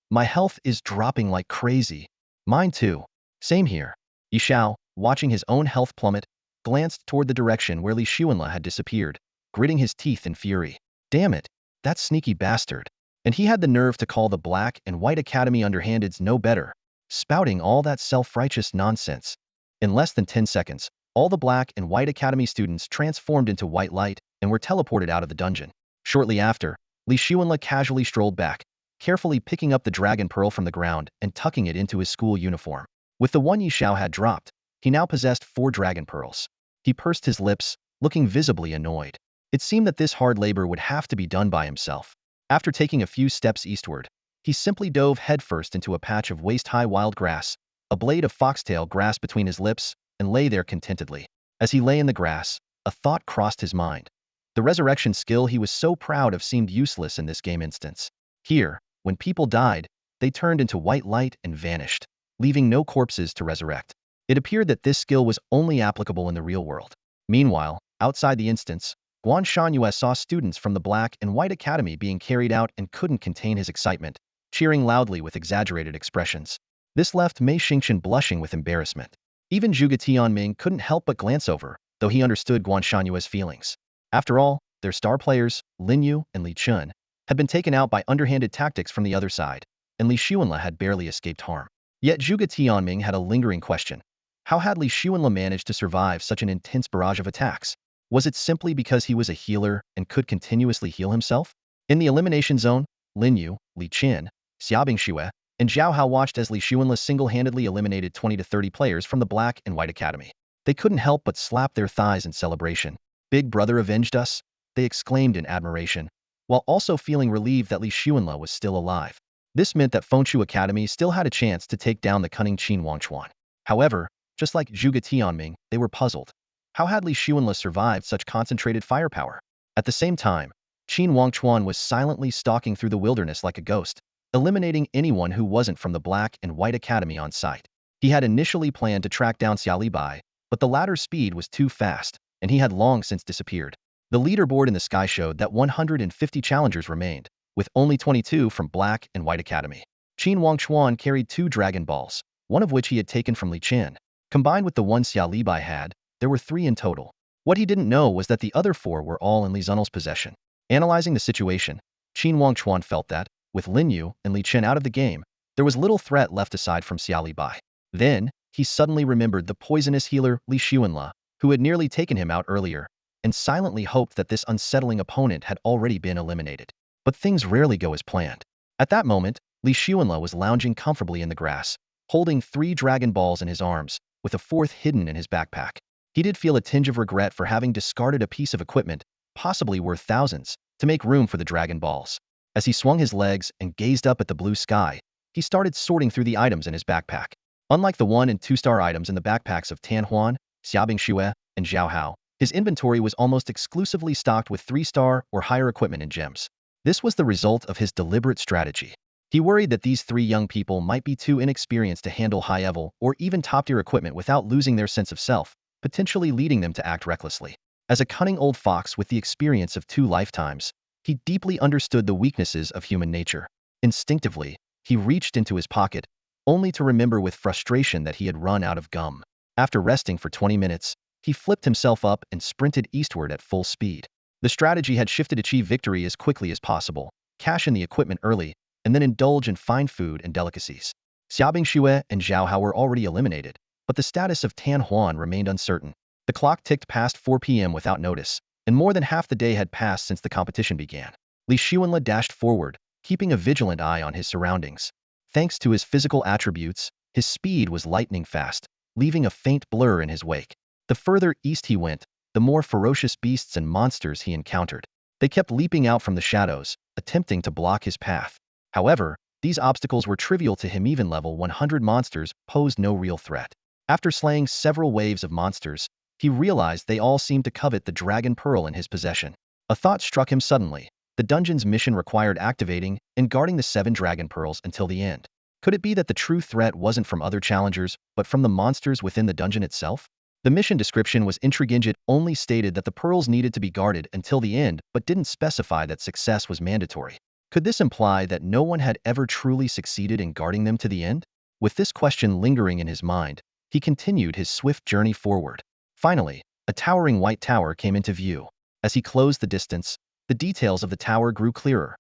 "My health is dropping like crazy." "Mine too." "Same here." Yishao, watching his own health plummet, glanced toward the direction where Li Xuanle had disappeared, gritting his teeth in fury. Damn it, that sneaky bastard. And he had the nerve to call the Black and White Academy underhandeds no better, spouting all that self-righteous nonsense. In less than 10 seconds, all the Black and White Academy students transformed into white light and were teleported out of the dungeon. Shortly after, Li Xuanle casually strolled back, carefully picking up the dragon pearl from the ground and tucking it into his school uniform. With the one Yishao had dropped, he now possessed 4 dragon pearls. He pursed his lips, looking visibly annoyed. It seemed that this hard labor would have to be done by himself. After taking a few steps eastward, he simply dove headfirst into a patch of waist-high wild grass, a blade of foxtail grass between his lips, and lay there contentedly. As he lay in the grass, a thought crossed his mind. The resurrection skill he was so proud of seemed useless in this game instance. Here, when people died, they turned into white light and vanished, leaving no corpses to resurrect. It appeared that this skill was only applicable in the real world. Meanwhile, outside the instance, Guan Shangyue saw students from the Black and White Academy being carried out and couldn't contain his excitement, cheering loudly with exaggerated expressions. This left Mei Xingqian blushing with embarrassment. Even Zhuge Tianming couldn't help but glance over, though he understood Guan Shanyue's feelings. After all, their star players, Lin Yu and Li Chun, had been taken out by underhanded tactics from the other side, and Li Xuanle had barely escaped harm. Yet Zhuge Tianming had a lingering question. How had Li Xuanle managed to survive such an intense barrage of attacks? Was it simply because he was a healer and could continuously heal himself? In the elimination zone, Lin Yu, Li Qin, Xiaobing Xue, and Zhao Hao watched as Li Xuanle single-handedly eliminated 20 to 30 players from the Black and White Academy. They couldn't help but slap their thighs in celebration. "Big brother avenged us," they exclaimed in admiration, while also feeling relieved that Li Xuanle was still alive. This meant that Fengshu Academy still had a chance to take down the cunning Qin Wangchuan. However, just like Zhuge Tianming, they were puzzled. How had Li Xuanle survived such concentrated firepower? At the same time, Qin Wangchuan was silently stalking through the wilderness like a ghost, eliminating anyone who wasn't from the Black and White Academy on sight. He had initially planned to track down Xia Libai, but the latter's speed was too fast, and he had long since disappeared. The leaderboard in the sky showed that 150 challengers remained, with only 22 from Black and White Academy. Qin Wangchuan carried 2 Dragon Balls, one of which he had taken from Li Qin. Combined with the one Xia Libai had, there were 3 in total. What he didn't know was that the other 4 were all in Li Zunel's possession. Analyzing the situation, Qin Wangchuan felt that, with Lin Yu and Li Qin out of the game, there was little threat left aside from Xia Libai. Then, he suddenly remembered the poisonous healer Li Xuanle, who had nearly taken him out earlier, and silently hoped that this unsettling opponent had already been eliminated. But things rarely go as planned. At that moment, Li Xuanle was lounging comfortably in the grass, holding 3 Dragon Balls in his arms, with a 4th hidden in his backpack. He did feel a tinge of regret for having discarded a piece of equipment, possibly worth thousands, to make room for the Dragon Balls. As he swung his legs and gazed up at the blue sky, he started sorting through the items in his backpack. Unlike the 1- and 2-star items in the backpacks of Tan Huan, Xiaobing Xue, and Zhao Hao, his inventory was almost exclusively stocked with 3-star or higher equipment and gems. This was the result of his deliberate strategy. He worried that these 3 young people might be too inexperienced to handle high-level or even top-tier equipment without losing their sense of self, potentially leading them to act recklessly. As a cunning old fox with the experience of 2 lifetimes, He deeply understood the weaknesses of human nature. Instinctively, he reached into his pocket, only to remember with frustration that he had run out of gum. After resting for 20 minutes, he flipped himself up and sprinted eastward at full speed. The strategy had shifted to achieve victory as quickly as possible, cash in the equipment early, and then indulge in fine food and delicacies. Xiaobing Xue and Zhao Hao were already eliminated, but the status of Tan Huan remained uncertain. The clock ticked past 4 p.m. without notice, and more than half the day had passed since the competition began. Li Xuanle dashed forward, keeping a vigilant eye on his surroundings. Thanks to his physical attributes, his speed was lightning fast, leaving a faint blur in his wake. The further east he went, the more ferocious beasts and monsters he encountered. They kept leaping out from the shadows, attempting to block his path. However, these obstacles were trivial to him. Even level 100 monsters posed no real threat. After slaying several waves of monsters, he realized they all seemed to covet the dragon pearl in his possession. A thought struck him suddenly. The dungeon's mission required activating and guarding the 7 dragon pearls until the end. Could it be that the true threat wasn't from other challengers, but from the monsters within the dungeon itself? The mission description was intriguing. It only stated that the pearls needed to be guarded until the end, but didn't specify that success was mandatory. Could this imply that no one had ever truly succeeded in guarding them to the end? With this question lingering in his mind, he continued his swift journey forward. Finally, a towering white tower came into view. As he closed the distance, the details of the tower grew clearer.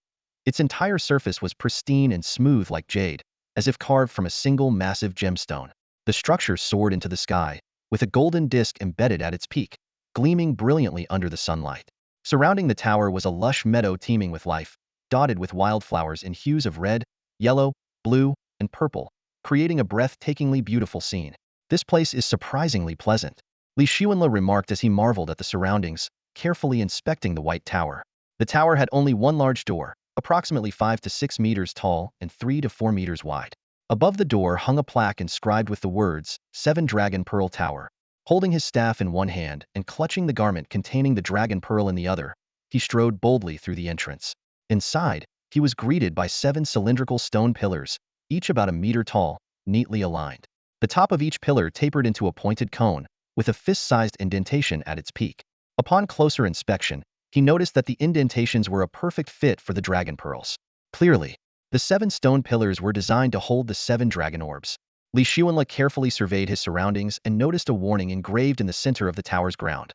Its entire surface was pristine and smooth like jade, as if carved from a single massive gemstone. The structure soared into the sky, with a golden disk embedded at its peak, gleaming brilliantly under the sunlight. Surrounding the tower was a lush meadow teeming with life, dotted with wildflowers in hues of red, yellow, blue, and purple, creating a breathtakingly beautiful scene. This place is surprisingly pleasant, Li Xuanle remarked as he marveled at the surroundings, carefully inspecting the white tower. The tower had only one large door, approximately 5 to 6 meters tall and 3 to 4 meters wide. Above the door hung a plaque inscribed with the words, 7 Dragon Pearl Tower. Holding his staff in one hand and clutching the garment containing the dragon pearl in the other, he strode boldly through the entrance. Inside, he was greeted by 7 cylindrical stone pillars, each about a meter tall, neatly aligned. The top of each pillar tapered into a pointed cone, with a fist-sized indentation at its peak. Upon closer inspection, he noticed that the indentations were a perfect fit for the dragon pearls. Clearly, the 7 stone pillars were designed to hold the 7 dragon orbs. Li Xuanle carefully surveyed his surroundings and noticed a warning engraved in the center of the tower's ground.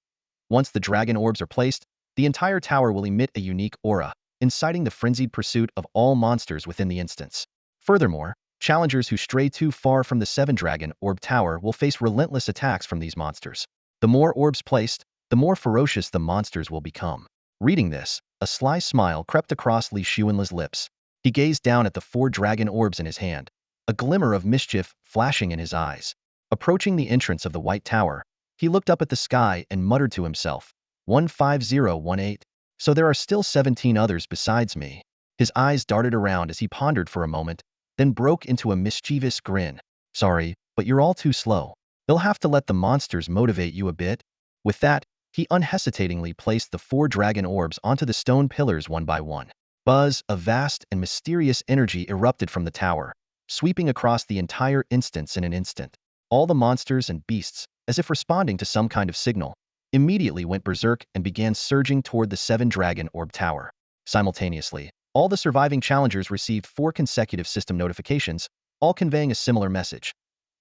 Once the dragon orbs are placed, the entire tower will emit a unique aura, inciting the frenzied pursuit of all monsters within the instance. Furthermore, challengers who stray too far from the 7 dragon orb tower will face relentless attacks from these monsters. The more orbs placed, the more ferocious the monsters will become. Reading this, a sly smile crept across Li Xuanle's lips. He gazed down at the 4 dragon orbs in his hand, a glimmer of mischief flashing in his eyes. Approaching the entrance of the white tower, he looked up at the sky and muttered to himself, 15018. So there are still 17 others besides me. His eyes darted around as he pondered for a moment, then broke into a mischievous grin. Sorry, but you're all too slow. You'll have to let the monsters motivate you a bit. With that, he unhesitatingly placed the 4 dragon orbs onto the stone pillars one by one. Buzz, a vast and mysterious energy erupted from the tower, sweeping across the entire instance in an instant. All the monsters and beasts, as if responding to some kind of signal, immediately went berserk and began surging toward the 7 dragon orb tower. Simultaneously, all the surviving challengers received 4 consecutive system notifications, all conveying a similar message.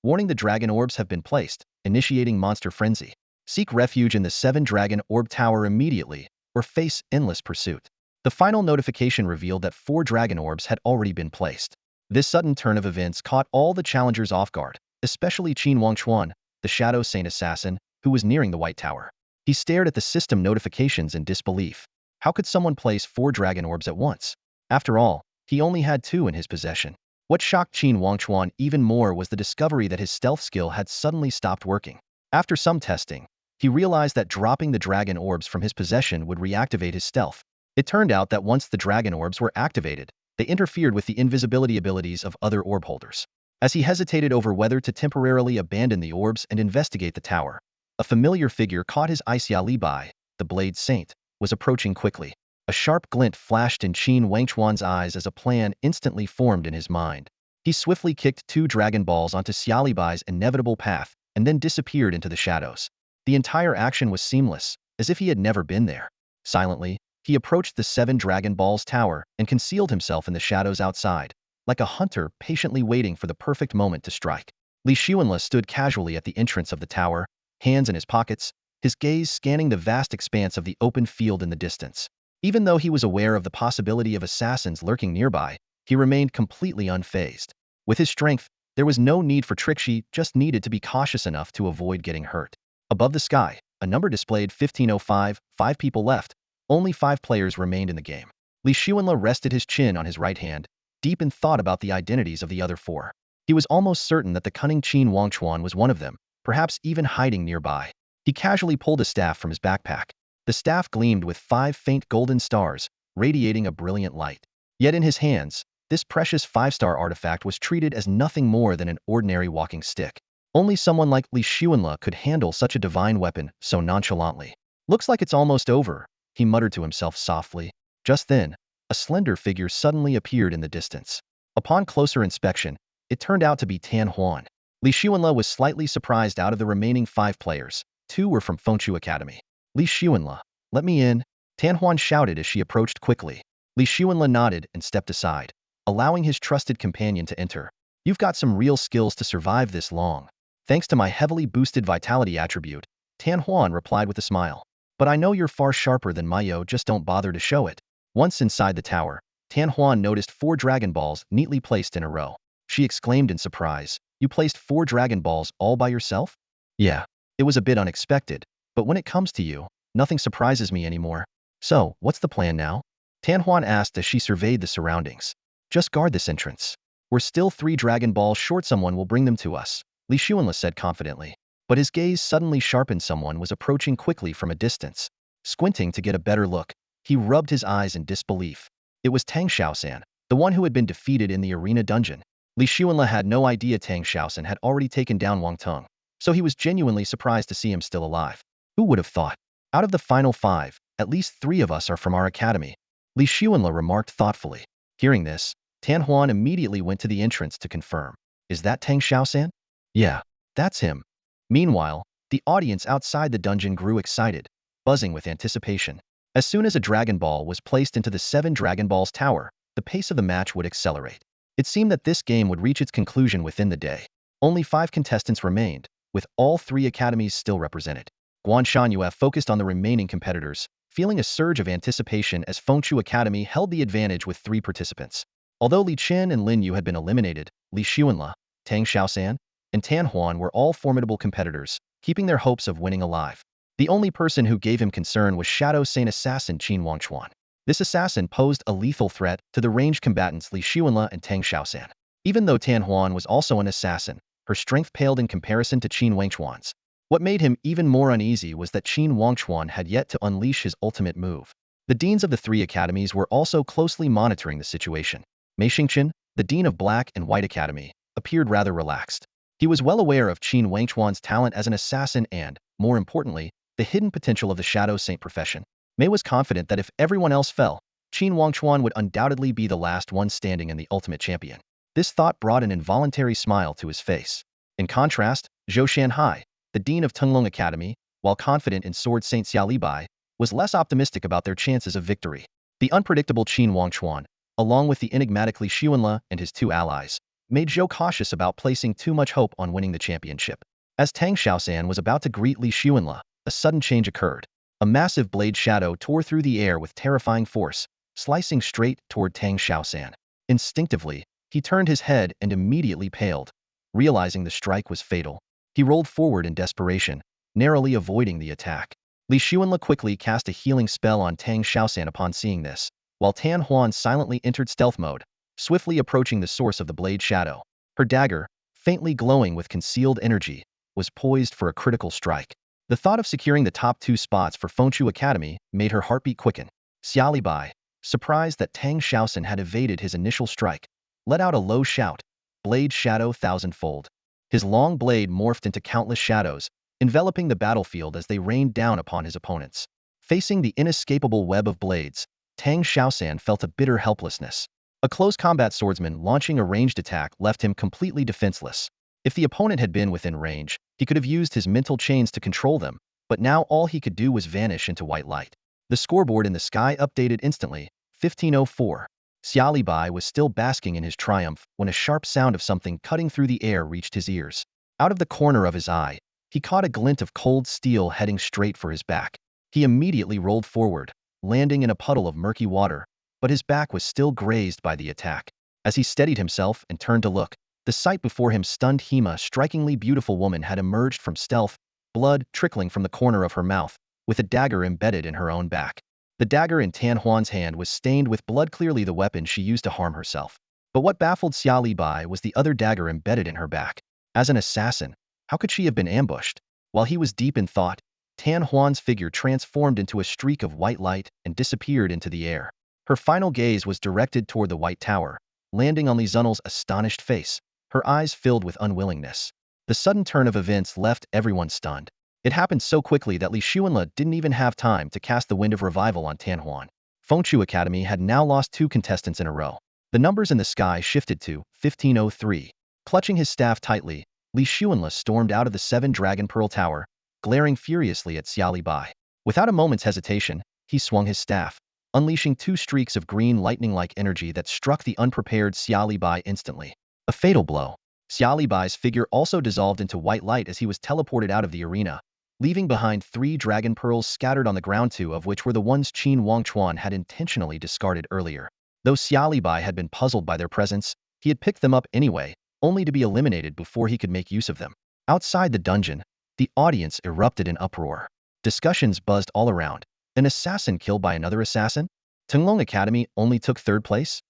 Warning: the dragon orbs have been placed, initiating monster frenzy. Seek refuge in the 7 dragon orb tower immediately, or face endless pursuit. The final notification revealed that 4 dragon orbs had already been placed. This sudden turn of events caught all the challengers off guard, especially Qin Wangchuan, the Shadow Saint assassin, who was nearing the white tower. He stared at the system notifications in disbelief. How could someone place 4 dragon orbs at once? After all, he only had 2 in his possession. What shocked Qin Wangchuan even more was the discovery that his stealth skill had suddenly stopped working. After some testing, he realized that dropping the dragon orbs from his possession would reactivate his stealth. It turned out that once the dragon orbs were activated, they interfered with the invisibility abilities of other orb holders. As he hesitated over whether to temporarily abandon the orbs and investigate the tower, a familiar figure caught his eye. Xia Libai, the Blade Saint, was approaching quickly. A sharp glint flashed in Qin Wangchuan's eyes as a plan instantly formed in his mind. He swiftly kicked 2 dragon balls onto Xia Libai's inevitable path and then disappeared into the shadows. The entire action was seamless, as if he had never been there. Silently, He approached the 7 Dragon Balls tower and concealed himself in the shadows outside, like a hunter patiently waiting for the perfect moment to strike. Li Xuanle stood casually at the entrance of the tower, hands in his pockets, his gaze scanning the vast expanse of the open field in the distance. Even though he was aware of the possibility of assassins lurking nearby, he remained completely unfazed. With his strength, there was no need for trick, she just needed to be cautious enough to avoid getting hurt. Above the sky, a number displayed 15:05, 5 people left. Only 5 players remained in the game. Li Xuanle rested his chin on his right hand, deep in thought about the identities of the other 4. He was almost certain that the cunning Qin Wangchuan was one of them, perhaps even hiding nearby. He casually pulled a staff from his backpack. The staff gleamed with 5 faint golden stars, radiating a brilliant light. Yet in his hands, this precious 5-star artifact was treated as nothing more than an ordinary walking stick. Only someone like Li Xuanle could handle such a divine weapon so nonchalantly. Looks like it's almost over, he muttered to himself softly. Just then, a slender figure suddenly appeared in the distance. Upon closer inspection, it turned out to be Tan Huan. Li Xuanle was slightly surprised. Out of the remaining 5 players, 2 were from Fengshu Academy. Li Xuanle, let me in, Tan Huan shouted as she approached quickly. Li Xuanle nodded and stepped aside, allowing his trusted companion to enter. You've got some real skills to survive this long. Thanks to my heavily boosted vitality attribute, Tan Huan replied with a smile. But I know you're far sharper than Mayo, just don't bother to show it. Once inside the tower, Tan Huan noticed 4 Dragon Balls neatly placed in a row. She exclaimed in surprise, you placed 4 Dragon Balls all by yourself? Yeah, it was a bit unexpected, but when it comes to you, nothing surprises me anymore. So, what's the plan now? Tan Huan asked as she surveyed the surroundings. Just guard this entrance. We're still 3 Dragon Balls short, someone will bring them to us, Li Xuanle said confidently. But his gaze suddenly sharpened. Someone was approaching quickly from a distance. Squinting to get a better look, he rubbed his eyes in disbelief. It was Tang Xiaosan, the one who had been defeated in the arena dungeon. Li Xuanle had no idea Tang Xiaosan had already taken down Wang Teng, so he was genuinely surprised to see him still alive. Who would have thought? Out of the final 5, at least 3 of us are from our academy, Li Xuanle remarked thoughtfully. Hearing this, Tan Huan immediately went to the entrance to confirm. Is that Tang Xiaosan? Yeah, that's him. Meanwhile, the audience outside the dungeon grew excited, buzzing with anticipation. As soon as a Dragon Ball was placed into the 7 Dragon Balls tower, the pace of the match would accelerate. It seemed that this game would reach its conclusion within the day. Only 5 contestants remained, with all 3 academies still represented. Guan Shanyu focused on the remaining competitors, feeling a surge of anticipation as Fengshu Academy held the advantage with 3 participants. Although Li Chen and Lin Yu had been eliminated, Li Xuanle, Tang Xiaosan, and Tan Huan were all formidable competitors, keeping their hopes of winning alive. The only person who gave him concern was Shadow Saint assassin Qin Wangchuan. This assassin posed a lethal threat to the ranged combatants Li Xuanle and Tang Xiaosan. Even though Tan Huan was also an assassin, her strength paled in comparison to Qin Wangchuan's. What made him even more uneasy was that Qin Wangchuan had yet to unleash his ultimate move. The deans of the 3 academies were also closely monitoring the situation. Mei Xingqian, the dean of Black and White Academy, appeared rather relaxed. He was well aware of Qin Wangchuan's talent as an assassin and, more importantly, the hidden potential of the Shadow Saint profession. Mei was confident that if everyone else fell, Qin Wangchuan would undoubtedly be the last one standing and the ultimate champion. This thought brought an involuntary smile to his face. In contrast, Zhou Shanhai, the dean of Tunglong Academy, while confident in Sword Saint Xia Libai, was less optimistic about their chances of victory. The unpredictable Qin Wangchuan, along with the enigmatic Li Xuanle and his 2 allies, made Zhou cautious about placing too much hope on winning the championship. As Tang Xiaosan was about to greet Li Xuanle, a sudden change occurred. A massive blade shadow tore through the air with terrifying force, slicing straight toward Tang Xiaosan. Instinctively, he turned his head and immediately paled, realizing the strike was fatal. He rolled forward in desperation, narrowly avoiding the attack. Li Xuanle quickly cast a healing spell on Tang Xiaosan upon seeing this, while Tan Huan silently entered stealth mode, swiftly approaching the source of the blade shadow. Her dagger, faintly glowing with concealed energy, was poised for a critical strike. The thought of securing the top 2 spots for Fengshu Academy made her heartbeat quicken. Xia Libai, surprised that Tang Xiaosan had evaded his initial strike, let out a low shout, blade shadow thousandfold. His long blade morphed into countless shadows, enveloping the battlefield as they rained down upon his opponents. Facing the inescapable web of blades, Tang Xiaosan felt a bitter helplessness. A close combat swordsman launching a ranged attack left him completely defenseless. If the opponent had been within range, he could have used his mental chains to control them, but now all he could do was vanish into white light. The scoreboard in the sky updated instantly. 15:04. Xiao Bai was still basking in his triumph when a sharp sound of something cutting through the air reached his ears. Out of the corner of his eye, he caught a glint of cold steel heading straight for his back. He immediately rolled forward, landing in a puddle of murky water, but his back was still grazed by the attack. As he steadied himself and turned to look, the sight before him stunned him. A strikingly beautiful woman had emerged from stealth, blood trickling from the corner of her mouth, with a dagger embedded in her own back. The dagger in Tan Huan's hand was stained with blood, clearly the weapon she used to harm herself. But what baffled Xiao Bai was the other dagger embedded in her back. As an assassin, how could she have been ambushed? While he was deep in thought, Tan Huan's figure transformed into a streak of white light and disappeared into the air. Her final gaze was directed toward the White Tower, landing on Li Zunel's astonished face, her eyes filled with unwillingness. The sudden turn of events left everyone stunned. It happened so quickly that Li Xuanle didn't even have time to cast the Wind of Revival on Tan Huan. Fengshu Academy had now lost 2 contestants in a row. The numbers in the sky shifted to 15:03. Clutching his staff tightly, Li Xuanle stormed out of the 7 Dragon Pearl Tower, glaring furiously at Xiao Bai. Without a moment's hesitation, he swung his staff, unleashing 2 streaks of green lightning-like energy that struck the unprepared Xiao Bai instantly. A fatal blow. Xiao Bai's figure also dissolved into white light as he was teleported out of the arena, leaving behind 3 dragon pearls scattered on the ground, 2 of which were the ones Qin Wangchuan had intentionally discarded earlier. Though Xiao Bai had been puzzled by their presence, he had picked them up anyway, only to be eliminated before he could make use of them. Outside the dungeon, the audience erupted in uproar. Discussions buzzed all around. An assassin killed by another assassin? Tenglong Academy only took 3rd place?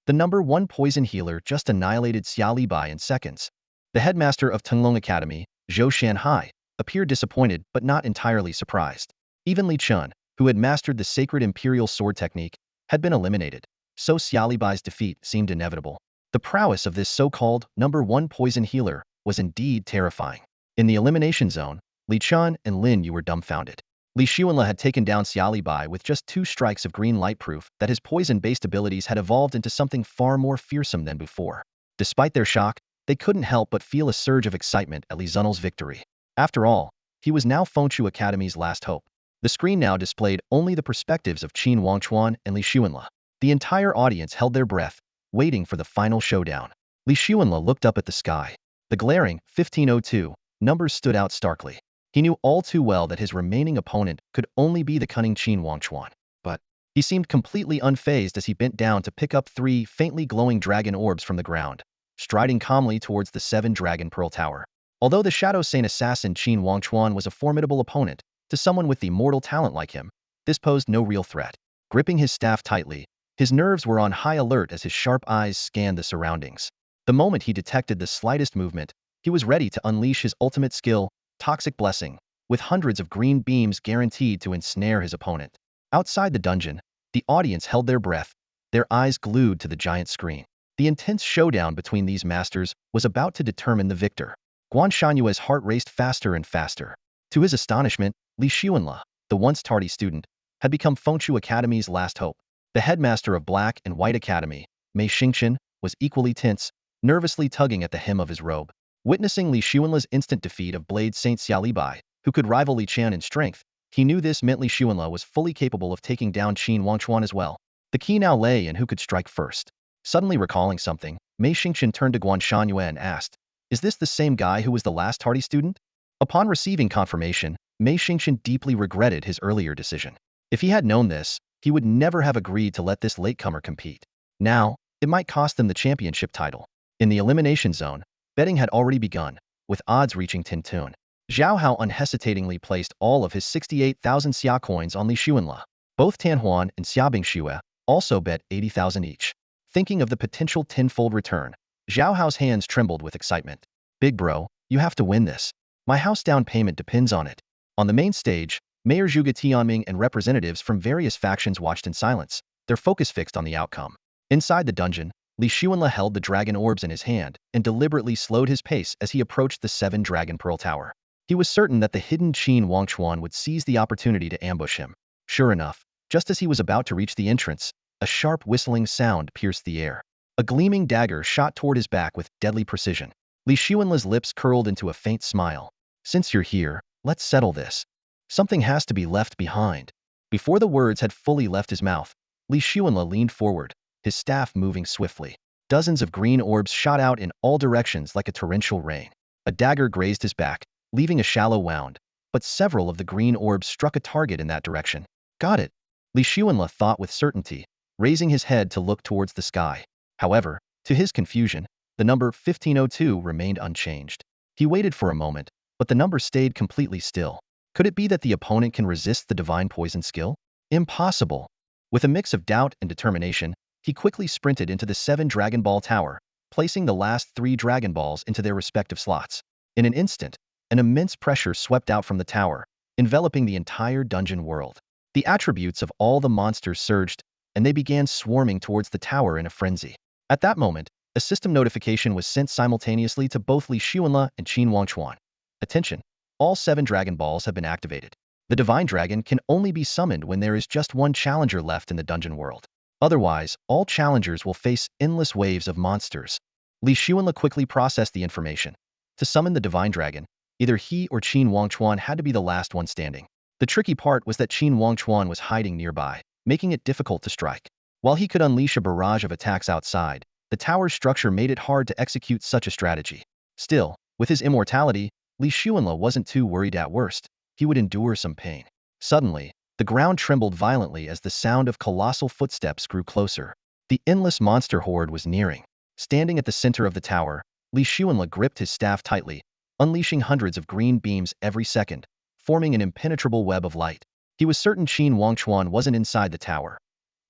The number 1 poison healer just annihilated Xiao Bai in seconds. The headmaster of Tenglong Academy, Zhou Shanhai, appeared disappointed but not entirely surprised. Even Li Chun, who had mastered the sacred imperial sword technique, had been eliminated, so Xiao Bai's defeat seemed inevitable. The prowess of this so-called number 1 poison healer was indeed terrifying. In the elimination zone, Li Chun and Lin Yu were dumbfounded. Li Xuanle had taken down Xiao Bai with just 2 strikes of green light, proof that his poison-based abilities had evolved into something far more fearsome than before. Despite their shock, they couldn't help but feel a surge of excitement at Li Zunel's victory. After all, he was now Fengshu Academy's last hope. The screen now displayed only the perspectives of Qin Wangchuan and Li Xuanle. The entire audience held their breath, waiting for the final showdown. Li Xuanle looked up at the sky. The glaring 15:02 numbers stood out starkly. He knew all too well that his remaining opponent could only be the cunning Qin Wangchuan. But he seemed completely unfazed as he bent down to pick up 3 faintly glowing dragon orbs from the ground, striding calmly towards the 7 Dragon Pearl Tower. Although the Shadow Saint assassin Qin Wangchuan was a formidable opponent, to someone with the mortal talent like him, this posed no real threat. Gripping his staff tightly, his nerves were on high alert as his sharp eyes scanned the surroundings. The moment he detected the slightest movement, he was ready to unleash his ultimate skill, Toxic Blessing, with hundreds of green beams guaranteed to ensnare his opponent. Outside the dungeon, the audience held their breath, their eyes glued to the giant screen. The intense showdown between these masters was about to determine the victor. Guan Shanyue's heart raced faster and faster. To his astonishment, Li Xuanle, the once tardy student, had become Fengshu Academy's last hope. The headmaster of Black and White Academy, Mei Xingqian, was equally tense, nervously tugging at the hem of his robe. Witnessing Li Xuanle's instant defeat of Blade Saint Xiao Bai, who could rival Li Qian in strength, he knew this meant Li Xuanle was fully capable of taking down Qin Wangchuan as well. The key now lay in who could strike first. Suddenly recalling something, Mei Xingqian turned to Guan Shanyue and asked, "Is this the same guy who was the last tardy student?" Upon receiving confirmation, Mei Xingqian deeply regretted his earlier decision. If he had known this, he would never have agreed to let this latecomer compete. Now, it might cost them the championship title. In the elimination zone, betting had already begun, with odds reaching 10 tun. Zhao Hao unhesitatingly placed all of his 68,000 xia coins on Li Xuanle. Both Tan Huan and Xiaobing Xue also bet 80,000 each. Thinking of the potential tenfold return, Zhao Hao's hands trembled with excitement. "Big bro, you have to win this. My house down payment depends on it." On the main stage, Mayor Zhuge Tianming and representatives from various factions watched in silence, their focus fixed on the outcome. Inside the dungeon, Li Xuanle held the dragon orbs in his hand and deliberately slowed his pace as he approached the 7 Dragon Pearl Tower. He was certain that the hidden Qin Wangchuan would seize the opportunity to ambush him. Sure enough, just as he was about to reach the entrance, a sharp whistling sound pierced the air. A gleaming dagger shot toward his back with deadly precision. Li Xuanle's lips curled into a faint smile. "Since you're here, let's settle this. Something has to be left behind." Before the words had fully left his mouth, Li Xuanle leaned forward, his staff moving swiftly. Dozens of green orbs shot out in all directions like a torrential rain. A dagger grazed his back, leaving a shallow wound, but several of the green orbs struck a target in that direction. Got it, Li Xuanle thought with certainty, raising his head to look towards the sky. However, to his confusion, the number 1502 remained unchanged. He waited for a moment, but the number stayed completely still. Could it be that the opponent can resist the divine poison skill? Impossible. With a mix of doubt and determination, he quickly sprinted into the 7 Dragon Ball Tower, placing the last 3 Dragon Balls into their respective slots. In an instant, an immense pressure swept out from the tower, enveloping the entire dungeon world. The attributes of all the monsters surged, and they began swarming towards the tower in a frenzy. At that moment, a system notification was sent simultaneously to both Li Xuanle and Qin Wangchuan. Attention! All 7 Dragon Balls have been activated. The Divine Dragon can only be summoned when there is just one challenger left in the dungeon world. Otherwise, all challengers will face endless waves of monsters. Li Xuanle quickly processed the information. To summon the Divine Dragon, either he or Qin Wangchuan had to be the last one standing. The tricky part was that Qin Wangchuan was hiding nearby, making it difficult to strike. While he could unleash a barrage of attacks outside, the tower's structure made it hard to execute such a strategy. Still, with his immortality, Li Xuanle wasn't too worried. At worst, he would endure some pain. Suddenly, the ground trembled violently as the sound of colossal footsteps grew closer. The endless monster horde was nearing. Standing at the center of the tower, Li Xuanle gripped his staff tightly, unleashing hundreds of green beams every second, forming an impenetrable web of light. He was certain Qin Wangchuan wasn't inside the tower.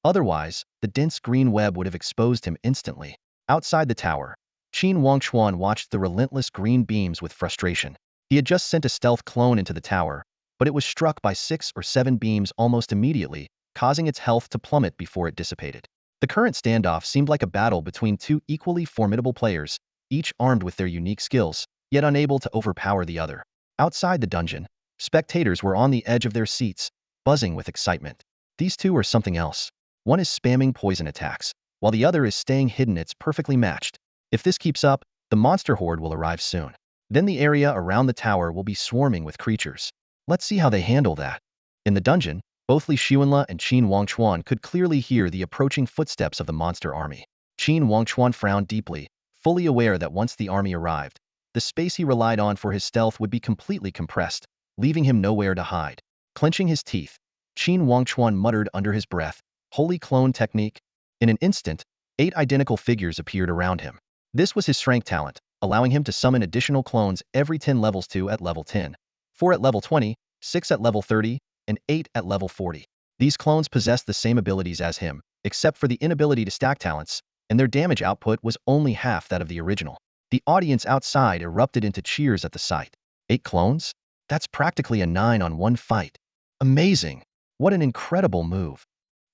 Otherwise, the dense green web would have exposed him instantly. Outside the tower, Qin Wangchuan watched the relentless green beams with frustration. He had just sent a stealth clone into the tower, but it was struck by 6 or 7 beams almost immediately, causing its health to plummet before it dissipated. The current standoff seemed like a battle between 2 equally formidable players, each armed with their unique skills, yet unable to overpower the other. Outside the dungeon, spectators were on the edge of their seats, buzzing with excitement. These two are something else. One is spamming poison attacks, while the other is staying hidden. It's perfectly matched. If this keeps up, the monster horde will arrive soon. Then the area around the tower will be swarming with creatures. Let's see how they handle that. In the dungeon, both Li Xuanle and Qin Wangchuan could clearly hear the approaching footsteps of the monster army. Qin Wangchuan frowned deeply, fully aware that once the army arrived, the space he relied on for his stealth would be completely compressed, leaving him nowhere to hide. Clenching his teeth, Qin Wangchuan muttered under his breath, "Holy clone technique." In an instant, 8 identical figures appeared around him. This was his strength talent, allowing him to summon additional clones every 10 levels, 2 at level 10, 4 at level 20, 6 at level 30, and 8 at level 40. These clones possessed the same abilities as him, except for the inability to stack talents, and their damage output was only half that of the original. The audience outside erupted into cheers at the sight. 8 clones? That's practically a 9-on-1 fight. Amazing! What an incredible move!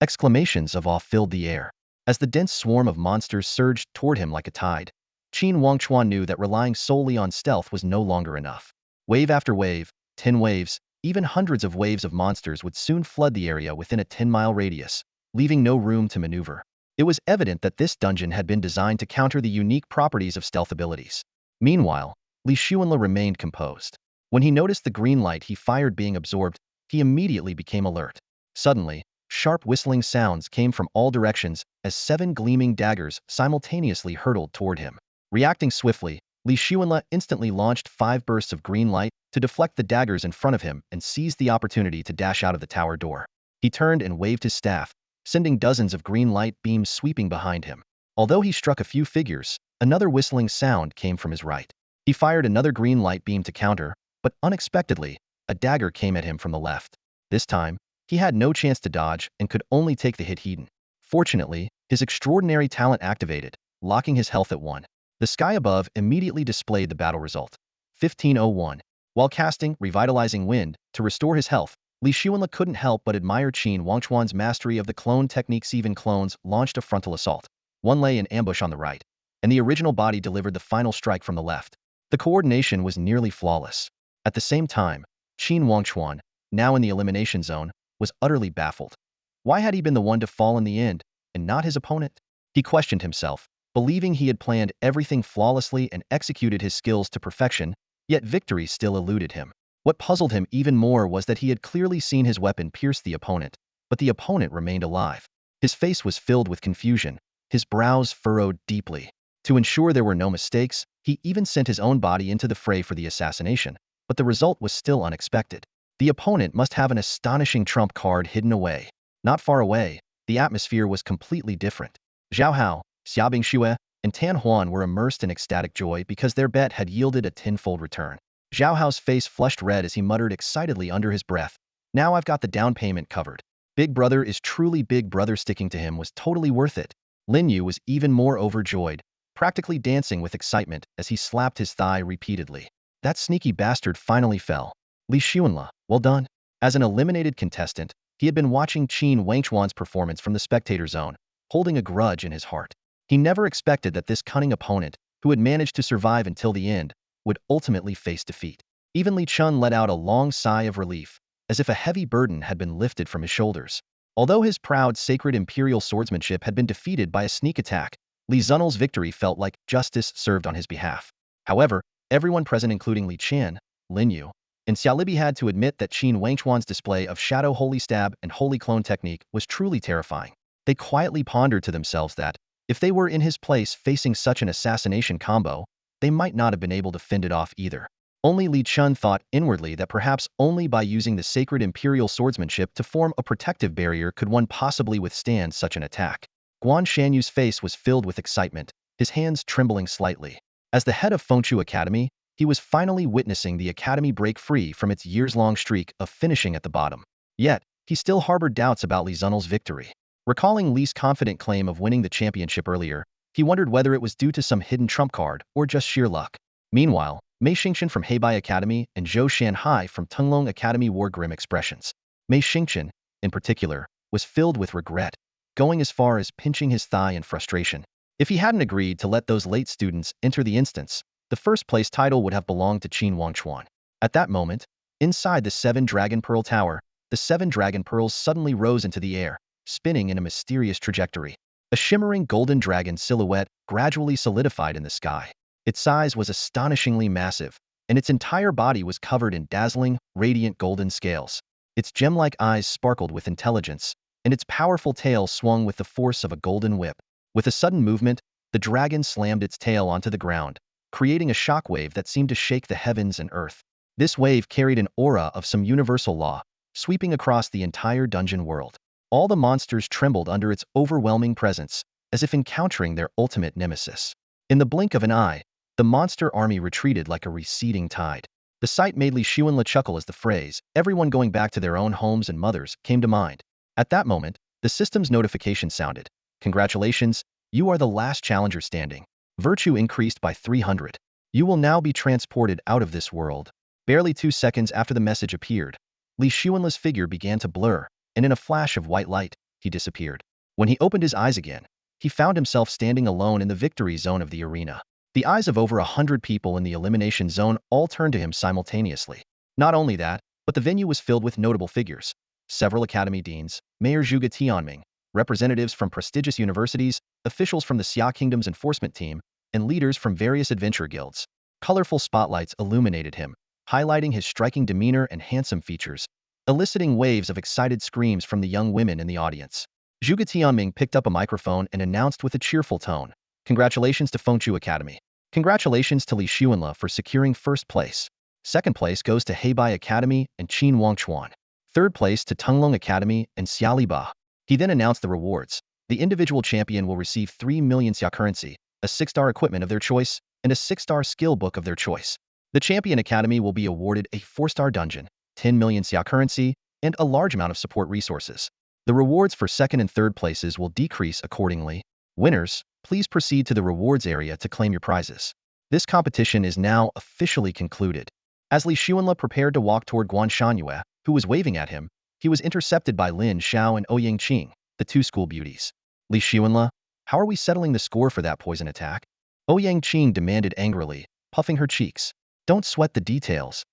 Exclamations of awe filled the air. As the dense swarm of monsters surged toward him like a tide, Qin Wangchuan knew that relying solely on stealth was no longer enough. Wave after wave, 10 waves, even hundreds of waves of monsters would soon flood the area within a 10-mile radius, leaving no room to maneuver. It was evident that this dungeon had been designed to counter the unique properties of stealth abilities. Meanwhile, Li Xuanle remained composed. When he noticed the green light he fired being absorbed, he immediately became alert. Suddenly, sharp whistling sounds came from all directions as 7 gleaming daggers simultaneously hurtled toward him. Reacting swiftly, Li Xuanle instantly launched 5 bursts of green light to deflect the daggers in front of him and seized the opportunity to dash out of the tower door. He turned and waved his staff, sending dozens of green light beams sweeping behind him. Although he struck a few figures, another whistling sound came from his right. He fired another green light beam to counter, but unexpectedly, a dagger came at him from the left. This time, he had no chance to dodge and could only take the hit hidden. Fortunately, his extraordinary talent activated, locking his health at 1. The sky above immediately displayed the battle result. 1501. While casting Revitalizing Wind to restore his health, Li Xuanle couldn't help but admire Qin Wangchuan's mastery of the clone technique. 7 clones launched a frontal assault. One lay in ambush on the right, and the original body delivered the final strike from the left. The coordination was nearly flawless. At the same time, Qin Wangchuan, now in the elimination zone, was utterly baffled. Why had he been the one to fall in the end, and not his opponent? He questioned himself, believing he had planned everything flawlessly and executed his skills to perfection, yet victory still eluded him. What puzzled him even more was that he had clearly seen his weapon pierce the opponent, but the opponent remained alive. His face was filled with confusion, his brows furrowed deeply. To ensure there were no mistakes, he even sent his own body into the fray for the assassination, but the result was still unexpected. The opponent must have an astonishing trump card hidden away. Not far away, the atmosphere was completely different. Zhao Hao, Xiaobing Xue, and Tan Huan were immersed in ecstatic joy because their bet had yielded a tenfold return. Zhao Hao's face flushed red as he muttered excitedly under his breath, "Now I've got the down payment covered. Big Brother is truly Big Brother. Sticking to him was totally worth it." Lin Yu was even more overjoyed, practically dancing with excitement as he slapped his thigh repeatedly. That sneaky bastard finally fell. Li Xuanle, well done. As an eliminated contestant, he had been watching Qin Wangchuan's performance from the spectator zone, holding a grudge in his heart. He never expected that this cunning opponent, who had managed to survive until the end, would ultimately face defeat. Even Li Chun let out a long sigh of relief, as if a heavy burden had been lifted from his shoulders. Although his proud sacred imperial swordsmanship had been defeated by a sneak attack, Li Zunle's victory felt like justice served on his behalf. However, everyone present, including Li Qian, Lin Yu, and Xiaolibi, had to admit that Qin Wangchuan's display of Shadow Holy Stab and Holy Clone technique was truly terrifying. They quietly pondered to themselves that, if they were in his place facing such an assassination combo, they might not have been able to fend it off either. Only Li Chun thought inwardly that perhaps only by using the sacred imperial swordsmanship to form a protective barrier could one possibly withstand such an attack. Guan Shanyu's face was filled with excitement, his hands trembling slightly. As the head of Fengshu Academy, he was finally witnessing the academy break free from its years-long streak of finishing at the bottom. Yet, he still harbored doubts about Li Zunle's victory. Recalling Li's confident claim of winning the championship earlier, he wondered whether it was due to some hidden trump card or just sheer luck. Meanwhile, Mei Xingqian from Heibai Academy and Zhou Shanhai from Tunglong Academy wore grim expressions. Mei Xingqian, in particular, was filled with regret, going as far as pinching his thigh in frustration. If he hadn't agreed to let those late students enter the instance, the first-place title would have belonged to Qin Wangchuan. At that moment, inside the 7 Dragon Pearl Tower, the 7 Dragon Pearls suddenly rose into the air, spinning in a mysterious trajectory. A shimmering golden dragon silhouette gradually solidified in the sky. Its size was astonishingly massive, and its entire body was covered in dazzling, radiant golden scales. Its gem-like eyes sparkled with intelligence, and its powerful tail swung with the force of a golden whip. With a sudden movement, the dragon slammed its tail onto the ground, creating a shockwave that seemed to shake the heavens and earth. This wave carried an aura of some universal law, sweeping across the entire dungeon world. All the monsters trembled under its overwhelming presence, as if encountering their ultimate nemesis. In the blink of an eye, the monster army retreated like a receding tide. The sight made Li Xuanle chuckle as the phrase, "everyone going back to their own homes and mothers," came to mind. At that moment, the system's notification sounded. "Congratulations, you are the last challenger standing. Virtue increased by 300. You will now be transported out of this world." Barely 2 seconds after the message appeared, Li Xuanle's figure began to blur, and in a flash of white light, he disappeared. When he opened his eyes again, he found himself standing alone in the victory zone of the arena. The eyes of over 100 people in the elimination zone all turned to him simultaneously. Not only that, but the venue was filled with notable figures. Several academy deans, Mayor Zhuge Tianming, representatives from prestigious universities, officials from the Xia Kingdom's enforcement team, and leaders from various adventure guilds. Colorful spotlights illuminated him, highlighting his striking demeanor and handsome features, eliciting waves of excited screams from the young women in the audience. Zhuge Tianming picked up a microphone and announced with a cheerful tone, "Congratulations to Fengshu Academy. Congratulations to Li Xuanle for securing first place. Second place goes to Heibai Academy and Qin Wangchuan. Third place to Tunglong Academy and Xiaoliba." He then announced the rewards. The individual champion will receive 3 million xia currency, a 6-star equipment of their choice, and a 6-star skill book of their choice. The champion academy will be awarded a 4-star dungeon, 10 million xia currency, and a large amount of support resources. The rewards for second and third places will decrease accordingly. Winners, please proceed to the rewards area to claim your prizes. This competition is now officially concluded. As Li Xuanle prepared to walk toward Guan Shanyue, who was waving at him, he was intercepted by Lin Xiao and Ouyang Qing, the 2 school beauties. "Li Xuanle, how are we settling the score for that poison attack?" Ouyang Qing demanded angrily, puffing her cheeks. "Don't sweat the details."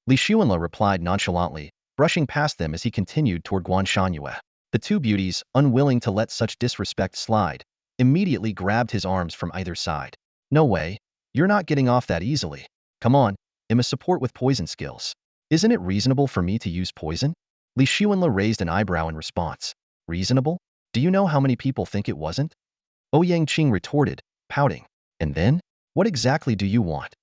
Li Xuanle replied nonchalantly, brushing past them as he continued toward Guan Shanyue. The 2 beauties, unwilling to let such disrespect slide, immediately grabbed his arms from either side. "No way, you're not getting off that easily. Come on, I'm a support with poison skills." Isn't it reasonable for me to use poison? Li Xuanla raised an eyebrow in response. Reasonable? Do you know how many people think it wasn't? Ouyang Qing retorted, pouting. And then? What exactly do you want?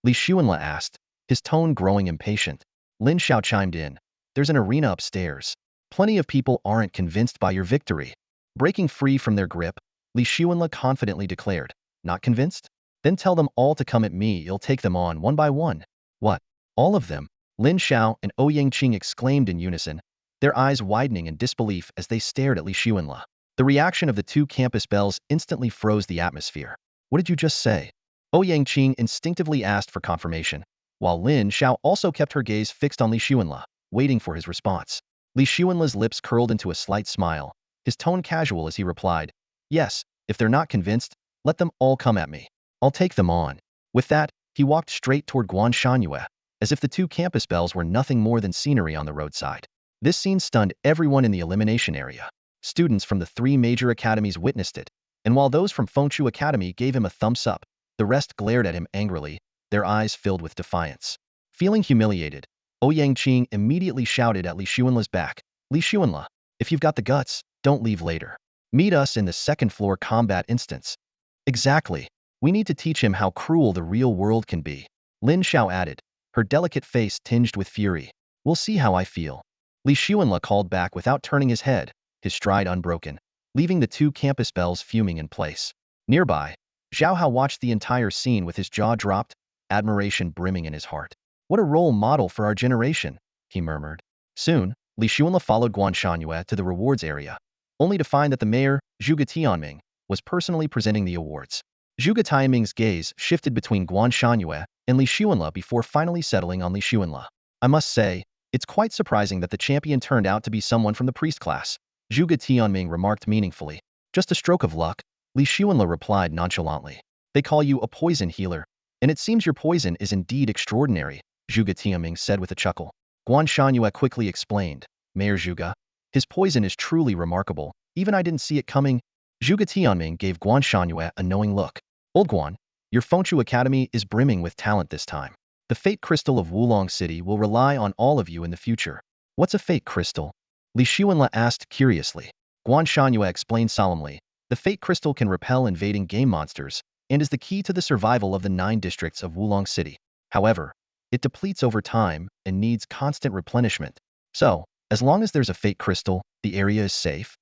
Li Xuanla asked, his tone growing impatient. Lin Xiao chimed in. There's an arena upstairs. Plenty of people aren't convinced by your victory. Breaking free from their grip, Li Xuanla confidently declared. Not convinced? Then tell them all to come at me, you'll take them on one by one. What? All of them? Lin Xiao and Ouyang Qing exclaimed in unison, their eyes widening in disbelief as they stared at Li Xuanla. The reaction of the two campus belles instantly froze the atmosphere. What did you just say? Ouyang Qing instinctively asked for confirmation, while Lin Xiao also kept her gaze fixed on Li Xuanla, waiting for his response. Li Xuanla's lips curled into a slight smile, his tone casual as he replied, yes, if they're not convinced, let them all come at me. I'll take them on. With that, he walked straight toward Guan Shanyue, as if the two campus belles were nothing more than scenery on the roadside. This scene stunned everyone in the elimination area. Students from the three major academies witnessed it, and while those from Fengshu Academy gave him a thumbs up, the rest glared at him angrily, their eyes filled with defiance. Feeling humiliated, Ouyang Qing immediately shouted at Li Xuanla's back, Li Xuanla, if you've got the guts, don't leave later. Meet us in the second-floor combat instance. Exactly. We need to teach him how cruel the real world can be. Lin Xiao added, her delicate face tinged with fury. We'll see how I feel. Li Xuanla called back without turning his head, his stride unbroken, leaving the two campus belles fuming in place. Nearby, Zhao Hao watched the entire scene with his jaw dropped, admiration brimming in his heart. What a role model for our generation, he murmured. Soon, Li Xuanla followed Guan Shanyue to the rewards area, only to find that the mayor, Zhuge Tianming, was personally presenting the awards. Zhuge Tianming's gaze shifted between Guan Shanyue and Li Xuanla before finally settling on Li Xuanla. I must say, it's quite surprising that the champion turned out to be someone from the priest class, Zhuge Tianming remarked meaningfully. Just a stroke of luck, Li Xuanla replied nonchalantly. They call you a poison healer, and it seems your poison is indeed extraordinary, Zhuge Tianming said with a chuckle. Guan Shanyue quickly explained, Mayor Zhuge, his poison is truly remarkable, even I didn't see it coming. Zhuge Tianming gave Guan Shanyue a knowing look. Old Guan, your Fengshu Academy is brimming with talent this time. The Fate Crystal of Wulong City will rely on all of you in the future. What's a Fate Crystal? Li Xuanla asked curiously. Guan Shanyue explained solemnly, the Fate Crystal can repel invading game monsters, and is the key to the survival of the 9 districts of Wulong City. However, it depletes over time and needs constant replenishment. So, as long as there's a Fate Crystal, the area is safe.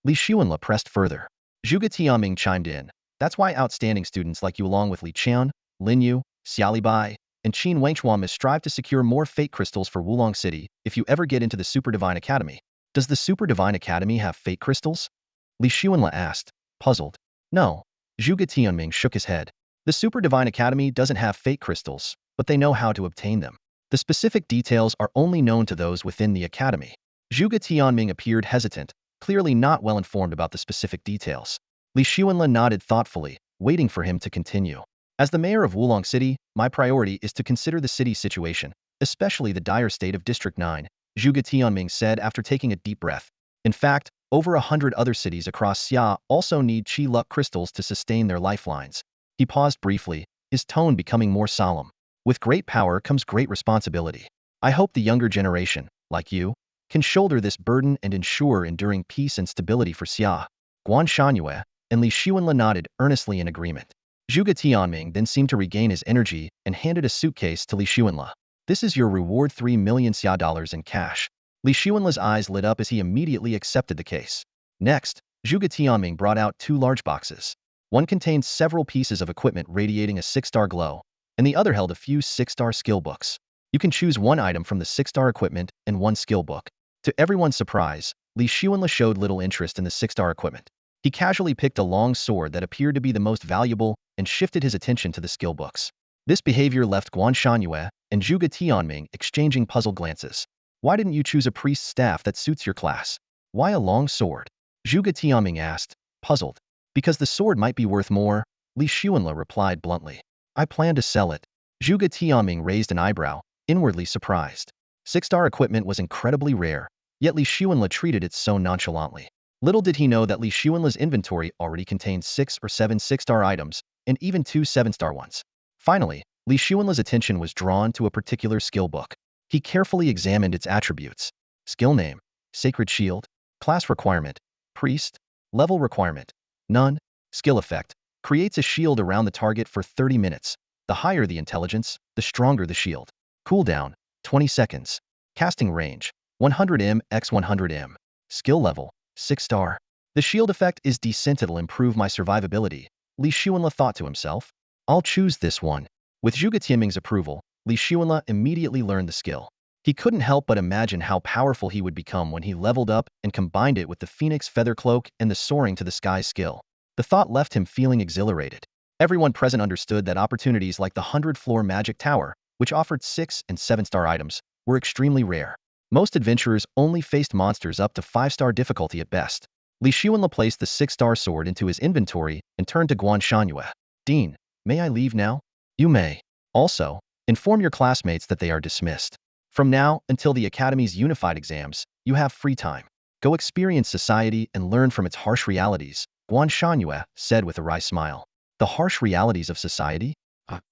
Li Xuanla pressed further. Zhuge Tianming chimed in. That's why outstanding students like you along with Li Qian, Lin Yu, Xiali Bai, and Qin Wangchuan must strive to secure more Fate Crystals for Wulong City if you ever get into the Super Divine Academy. Does the Super Divine Academy have Fate Crystals? Li Xuanla asked, puzzled. No. Zhuge Tianming shook his head. The Super Divine Academy doesn't have Fate Crystals, but they know how to obtain them. The specific details are only known to those within the academy. Zhuge Tianming appeared hesitant, clearly not well informed about the specific details. Li Xuanla nodded thoughtfully, waiting for him to continue. As the mayor of Wulong City, my priority is to consider the city's situation, especially the dire state of District 9, Zhuge Tianming said after taking a deep breath. In fact, over 100 other cities across Xia also need Qi Luck crystals to sustain their lifelines. He paused briefly, his tone becoming more solemn. With great power comes great responsibility. I hope the younger generation, like you, can shoulder this burden and ensure enduring peace and stability for Xia. Guan Shanyue and Li Xuanla nodded earnestly in agreement. Zhuge Tianming then seemed to regain his energy and handed a suitcase to Li Xuanla. This is your reward, 3 million Xia dollars in cash. Li Xuanla's eyes lit up as he immediately accepted the case. Next, Zhuge Tianming brought out 2 large boxes. One contained several pieces of equipment radiating a 6-star glow, and the other held a few 6-star skill books. You can choose one item from the 6-star equipment and one skill book. To everyone's surprise, Li Xuanla showed little interest in the 6-star equipment. He casually picked a long sword that appeared to be the most valuable and shifted his attention to the skill books. This behavior left Guan Shanyue and Zhuge Tianming exchanging puzzled glances. Why didn't you choose a priest's staff that suits your class? Why a long sword? Zhuge Tianming asked, puzzled. Because the sword might be worth more, Li Xuanla replied bluntly. I plan to sell it. Zhuge Tianming raised an eyebrow, inwardly surprised. 6-star equipment was incredibly rare, yet Li Xuanla treated it so nonchalantly. Little did he know that Li Xuanla's inventory already contained 6 or 7 6-star items, and even 2 7-star ones. Finally, Li Xuanla's attention was drawn to a particular skill book. He carefully examined its attributes. Skill name, sacred shield, class requirement, priest, level requirement, none, skill effect, creates a shield around the target for 30 minutes. The higher the intelligence, the stronger the shield. Cooldown, 20 seconds. Casting range, 100 x 100 Skill level, 6 star. The shield effect is decent, it'll improve my survivability, Li Xuanle thought to himself. I'll choose this one. With Zhuge Tianming's approval, Li Xuanle immediately learned the skill. He couldn't help but imagine how powerful he would become when he leveled up and combined it with the Phoenix Feather Cloak and the Soaring to the Sky skill. The thought left him feeling exhilarated. Everyone present understood that opportunities like the 100-floor Magic Tower, which offered 6- and 7-star items, were extremely rare. Most adventurers only faced monsters up to 5-star difficulty at best. Li Xuanle placed the 6-star sword into his inventory and turned to Guan Shangyue. Dean, may I leave now? You may. Also, inform your classmates that they are dismissed. From now until the Academy's unified exams, you have free time. Go experience society and learn from its harsh realities, Guan Shangyue said with a wry smile. The harsh realities of society?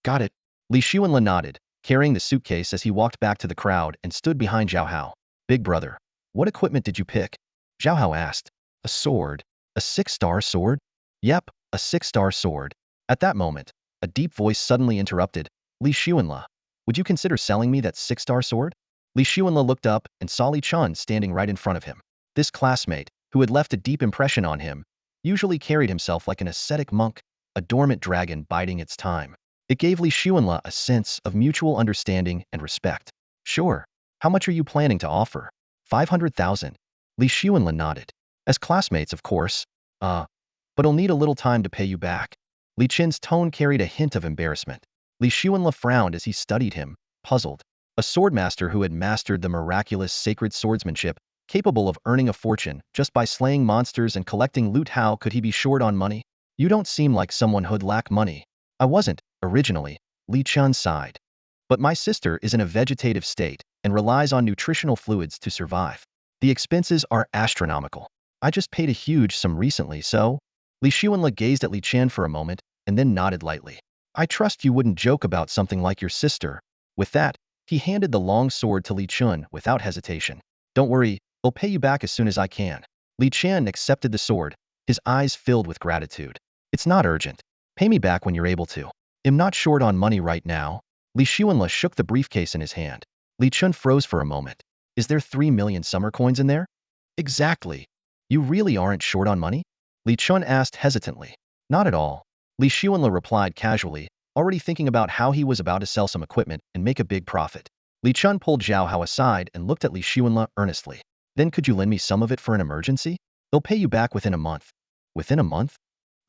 Got it. Li Xuanle nodded, carrying the suitcase as he walked back to the crowd and stood behind Zhao Hao. Big brother, what equipment did you pick? Zhao Hao asked. A sword. A 6-star sword? Yep, a 6-star sword. At that moment, a deep voice suddenly interrupted. Li Xuanle, would you consider selling me that 6-star sword? Li Xuanle looked up and saw Li Chun standing right in front of him. This classmate, who had left a deep impression on him, usually carried himself like an ascetic monk, a dormant dragon biding its time. It gave Li Xuanle a sense of mutual understanding and respect. Sure. How much are you planning to offer? 500,000. Li Xuanle nodded. As classmates, of course. But I'll need a little time to pay you back. Li Chen's tone carried a hint of embarrassment. Li Xuanle frowned as he studied him, puzzled. A swordmaster who had mastered the miraculous sacred swordsmanship, capable of earning a fortune just by slaying monsters and collecting loot. How could he be short on money? You don't seem like someone who'd lack money. I wasn't, originally, Li Chun sighed. But my sister is in a vegetative state and relies on nutritional fluids to survive. The expenses are astronomical. I just paid a huge sum recently, so? Li Xuanle gazed at Li Chen for a moment and then nodded lightly. I trust you wouldn't joke about something like your sister. With that, he handed the long sword to Li Chun without hesitation. Don't worry, I'll pay you back as soon as I can. Li Chen accepted the sword, his eyes filled with gratitude. It's not urgent. Pay me back when you're able to. I'm not short on money right now. Li Xuanle shook the briefcase in his hand. Li Chun froze for a moment. Is there 3 million summer coins in there? Exactly. You really aren't short on money? Li Chun asked hesitantly. Not at all. Li Xuanle replied casually, already thinking about how he was about to sell some equipment and make a big profit. Li Chun pulled Zhao Hao aside and looked at Li Xuanle earnestly. Then could you lend me some of it for an emergency? I'll pay you back within a month. Within a month?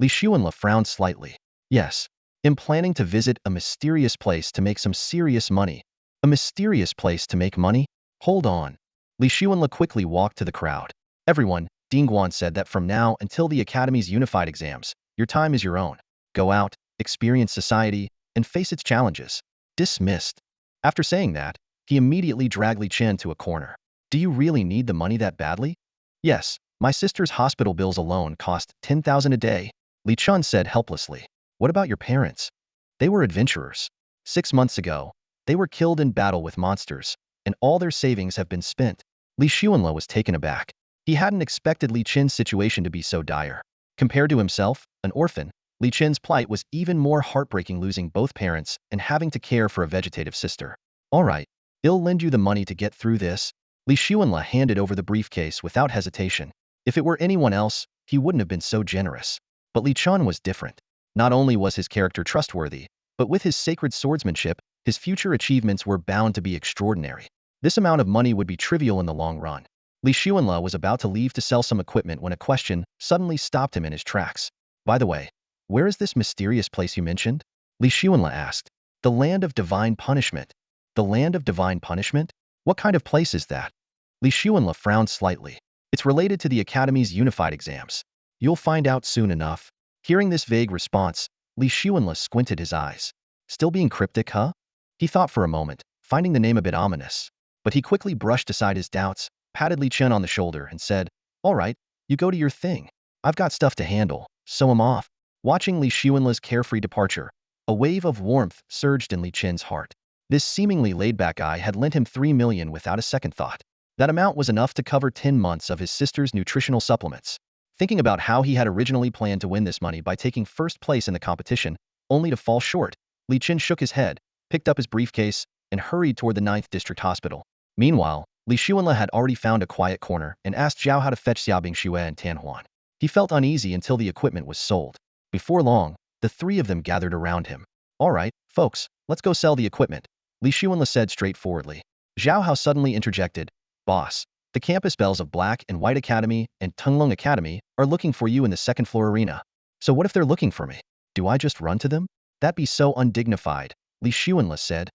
Li Xuanle frowned slightly. Yes. I'm planning to visit a mysterious place to make some serious money. A mysterious place to make money? Hold on. Li Xuanle quickly walked to the crowd. Everyone, Ding Guan said that from now until the Academy's unified exams, your time is your own. Go out, experience society, and face its challenges. Dismissed. After saying that, he immediately dragged Li Chen to a corner. Do you really need the money that badly? Yes, my sister's hospital bills alone cost 10,000 a day, Li Chun said helplessly. What about your parents? They were adventurers. 6 months ago, they were killed in battle with monsters, and all their savings have been spent. Li Xuanle was taken aback. He hadn't expected Li Chen's situation to be so dire. Compared to himself, an orphan, Li Chen's plight was even more heartbreaking, losing both parents and having to care for a vegetative sister. All right, I'll lend you the money to get through this. Li Xuanle handed over the briefcase without hesitation. If it were anyone else, he wouldn't have been so generous. But Li Chun was different. Not only was his character trustworthy, but with his sacred swordsmanship, his future achievements were bound to be extraordinary. This amount of money would be trivial in the long run. Li Xuanle was about to leave to sell some equipment when a question suddenly stopped him in his tracks. By the way, where is this mysterious place you mentioned? Li Xuanle asked. The land of divine punishment. The land of divine punishment? What kind of place is that? Li Xuanle frowned slightly. It's related to the Academy's unified exams. You'll find out soon enough. Hearing this vague response, Li Xuanle squinted his eyes. Still being cryptic, huh? He thought for a moment, finding the name a bit ominous. But he quickly brushed aside his doubts, patted Li Chen on the shoulder and said, all right, you go to your thing. I've got stuff to handle, so I'm off. Watching Li Xuanle's carefree departure, a wave of warmth surged in Li Chen's heart. This seemingly laid-back guy had lent him 3 million without a second thought. That amount was enough to cover 10 months of his sister's nutritional supplements. Thinking about how he had originally planned to win this money by taking first place in the competition, only to fall short, Li Qin shook his head, picked up his briefcase, and hurried toward the 9th District Hospital. Meanwhile, Li Xuanle had already found a quiet corner and asked Zhao how to fetch Xiaobing Xue and Tan Huan. He felt uneasy until the equipment was sold. Before long, the three of them gathered around him. All right, folks, let's go sell the equipment, Li Xuanle said straightforwardly. Zhao Hao suddenly interjected, Boss, the campus bells of Black and White Academy and Tunglong Academy are looking for you in the second floor arena. So what if they're looking for me? Do I just run to them? That'd be so undignified, Li Xuanle said,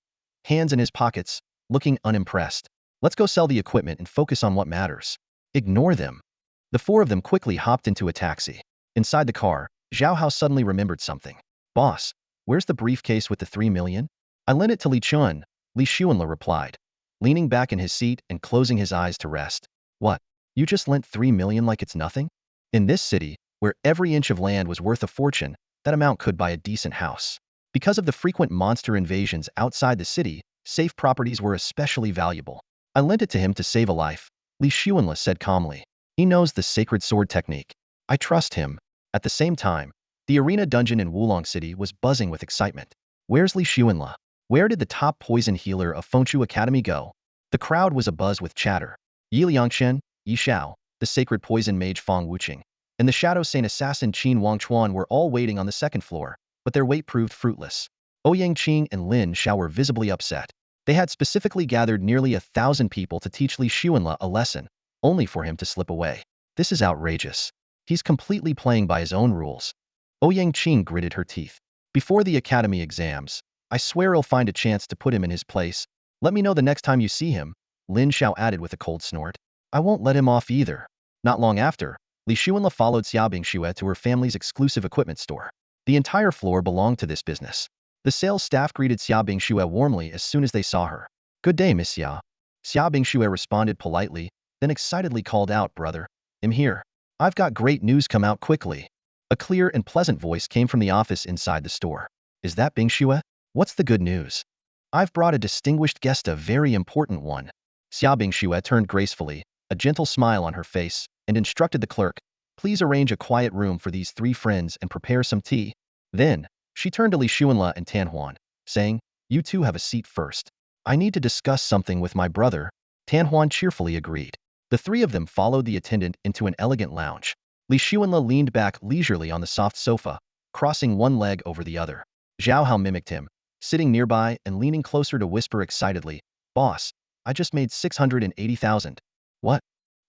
hands in his pockets, looking unimpressed. Let's go sell the equipment and focus on what matters. Ignore them. The four of them quickly hopped into a taxi. Inside the car, Zhao Hao suddenly remembered something. Boss, where's the briefcase with the 3 million? I lent it to Li Chun, Li Xuanle replied, leaning back in his seat and closing his eyes to rest. What? You just lent 3 million like it's nothing? In this city, where every inch of land was worth a fortune, that amount could buy a decent house. Because of the frequent monster invasions outside the city, safe properties were especially valuable. I lent it to him to save a life, Li Xuanle said calmly. He knows the sacred sword technique. I trust him. At the same time, the arena dungeon in Wulong City was buzzing with excitement. Where's Li Xuanle? Where did the top poison healer of Fengshu Academy go? The crowd was abuzz with chatter. Yi Liangchen, Yi Xiao, the sacred poison mage Fang Wuqing, and the Shadow Saint assassin Qin Wangchuan were all waiting on the second floor, but their wait proved fruitless. Ouyang Qing and Lin Xiao were visibly upset. They had specifically gathered nearly 1,000 people to teach Li Xuanle a lesson, only for him to slip away. This is outrageous. He's completely playing by his own rules. Ouyang Qing gritted her teeth. Before the academy exams, I swear I'll find a chance to put him in his place. Let me know the next time you see him, Lin Xiao added with a cold snort. I won't let him off either. Not long after, Li Xuanle followed Xiaobing Xue to her family's exclusive equipment store. The entire floor belonged to this business. The sales staff greeted Xiaobing Xue warmly as soon as they saw her. Good day, Miss Xia. Xiaobing Xue responded politely, then excitedly called out, Brother, I'm here. I've got great news, come out quickly. A clear and pleasant voice came from the office inside the store. Is that Bing Xue? What's the good news? I've brought a distinguished guest, a very important one. Xiaobing Xue turned gracefully, a gentle smile on her face, and instructed the clerk, please arrange a quiet room for these three friends and prepare some tea. Then, she turned to Li Xuanle and Tan Huan, saying, you two have a seat first. I need to discuss something with my brother. Tan Huan cheerfully agreed. The three of them followed the attendant into an elegant lounge. Li Xuanle leaned back leisurely on the soft sofa, crossing one leg over the other. Zhao Hao mimicked him, sitting nearby and leaning closer to whisper excitedly, Boss, I just made 680,000. What?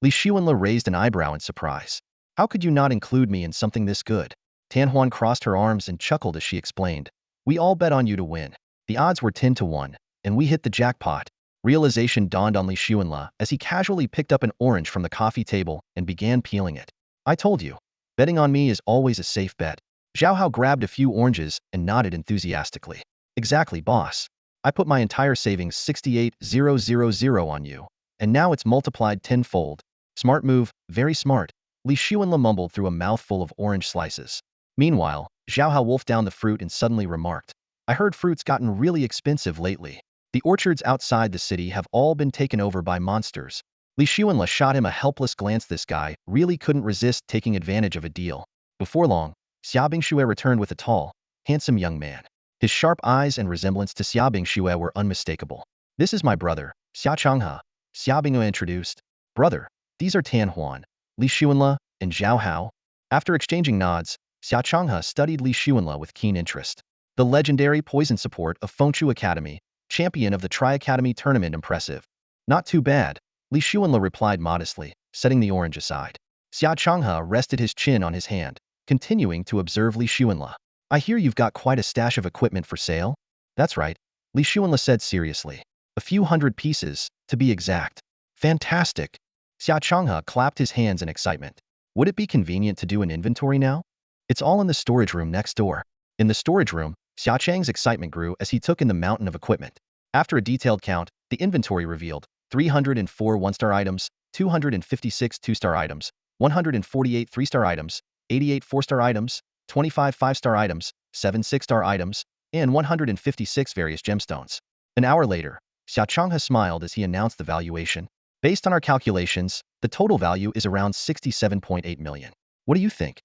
Li Xuanle raised an eyebrow in surprise. How could you not include me in something this good? Tan Huan crossed her arms and chuckled as she explained. We all bet on you to win. The odds were 10 to 1, and we hit the jackpot. Realization dawned on Li Xuanle as he casually picked up an orange from the coffee table and began peeling it. I told you, betting on me is always a safe bet. Zhao Hao grabbed a few oranges and nodded enthusiastically. Exactly, boss. I put my entire savings 68,000 on you, and now it's multiplied tenfold. Smart move, very smart, Li Xuanle mumbled through a mouthful of orange slices. Meanwhile, Zhao Hao wolfed down the fruit and suddenly remarked, I heard fruit's gotten really expensive lately. The orchards outside the city have all been taken over by monsters. Li Xuanle shot him a helpless glance. This guy really couldn't resist taking advantage of a deal. Before long, Xiaobing Xue returned with a tall, handsome young man. His sharp eyes and resemblance to Xiaobing Xue were unmistakable. This is my brother, Xia Changhe, Xiaobing Xue introduced. Brother, these are Tan Huan, Li Xuanle, and Zhao Hao. After exchanging nods, Xia Changhe studied Li Xuanle with keen interest. The legendary poison support of Fengshu Academy, champion of the Tri-Academy tournament, impressive. Not too bad, Li Xuanle replied modestly, setting the orange aside. Xia Changhe rested his chin on his hand, continuing to observe Li Xuanle. I hear you've got quite a stash of equipment for sale? That's right, Li Xuanle said seriously. A few hundred pieces, to be exact. Fantastic. Xia Changhe clapped his hands in excitement. Would it be convenient to do an inventory now? It's all in the storage room next door. In the storage room, Xia Chang's excitement grew as he took in the mountain of equipment. After a detailed count, the inventory revealed 304 one-star items, 256 two-star items, 148 three-star items, 88 four-star items, 25 five-star items, 7 six-star items, and 156 various gemstones. An hour later, Xia Changhe smiled as he announced the valuation. Based on our calculations, the total value is around 67.8 million. What do you think?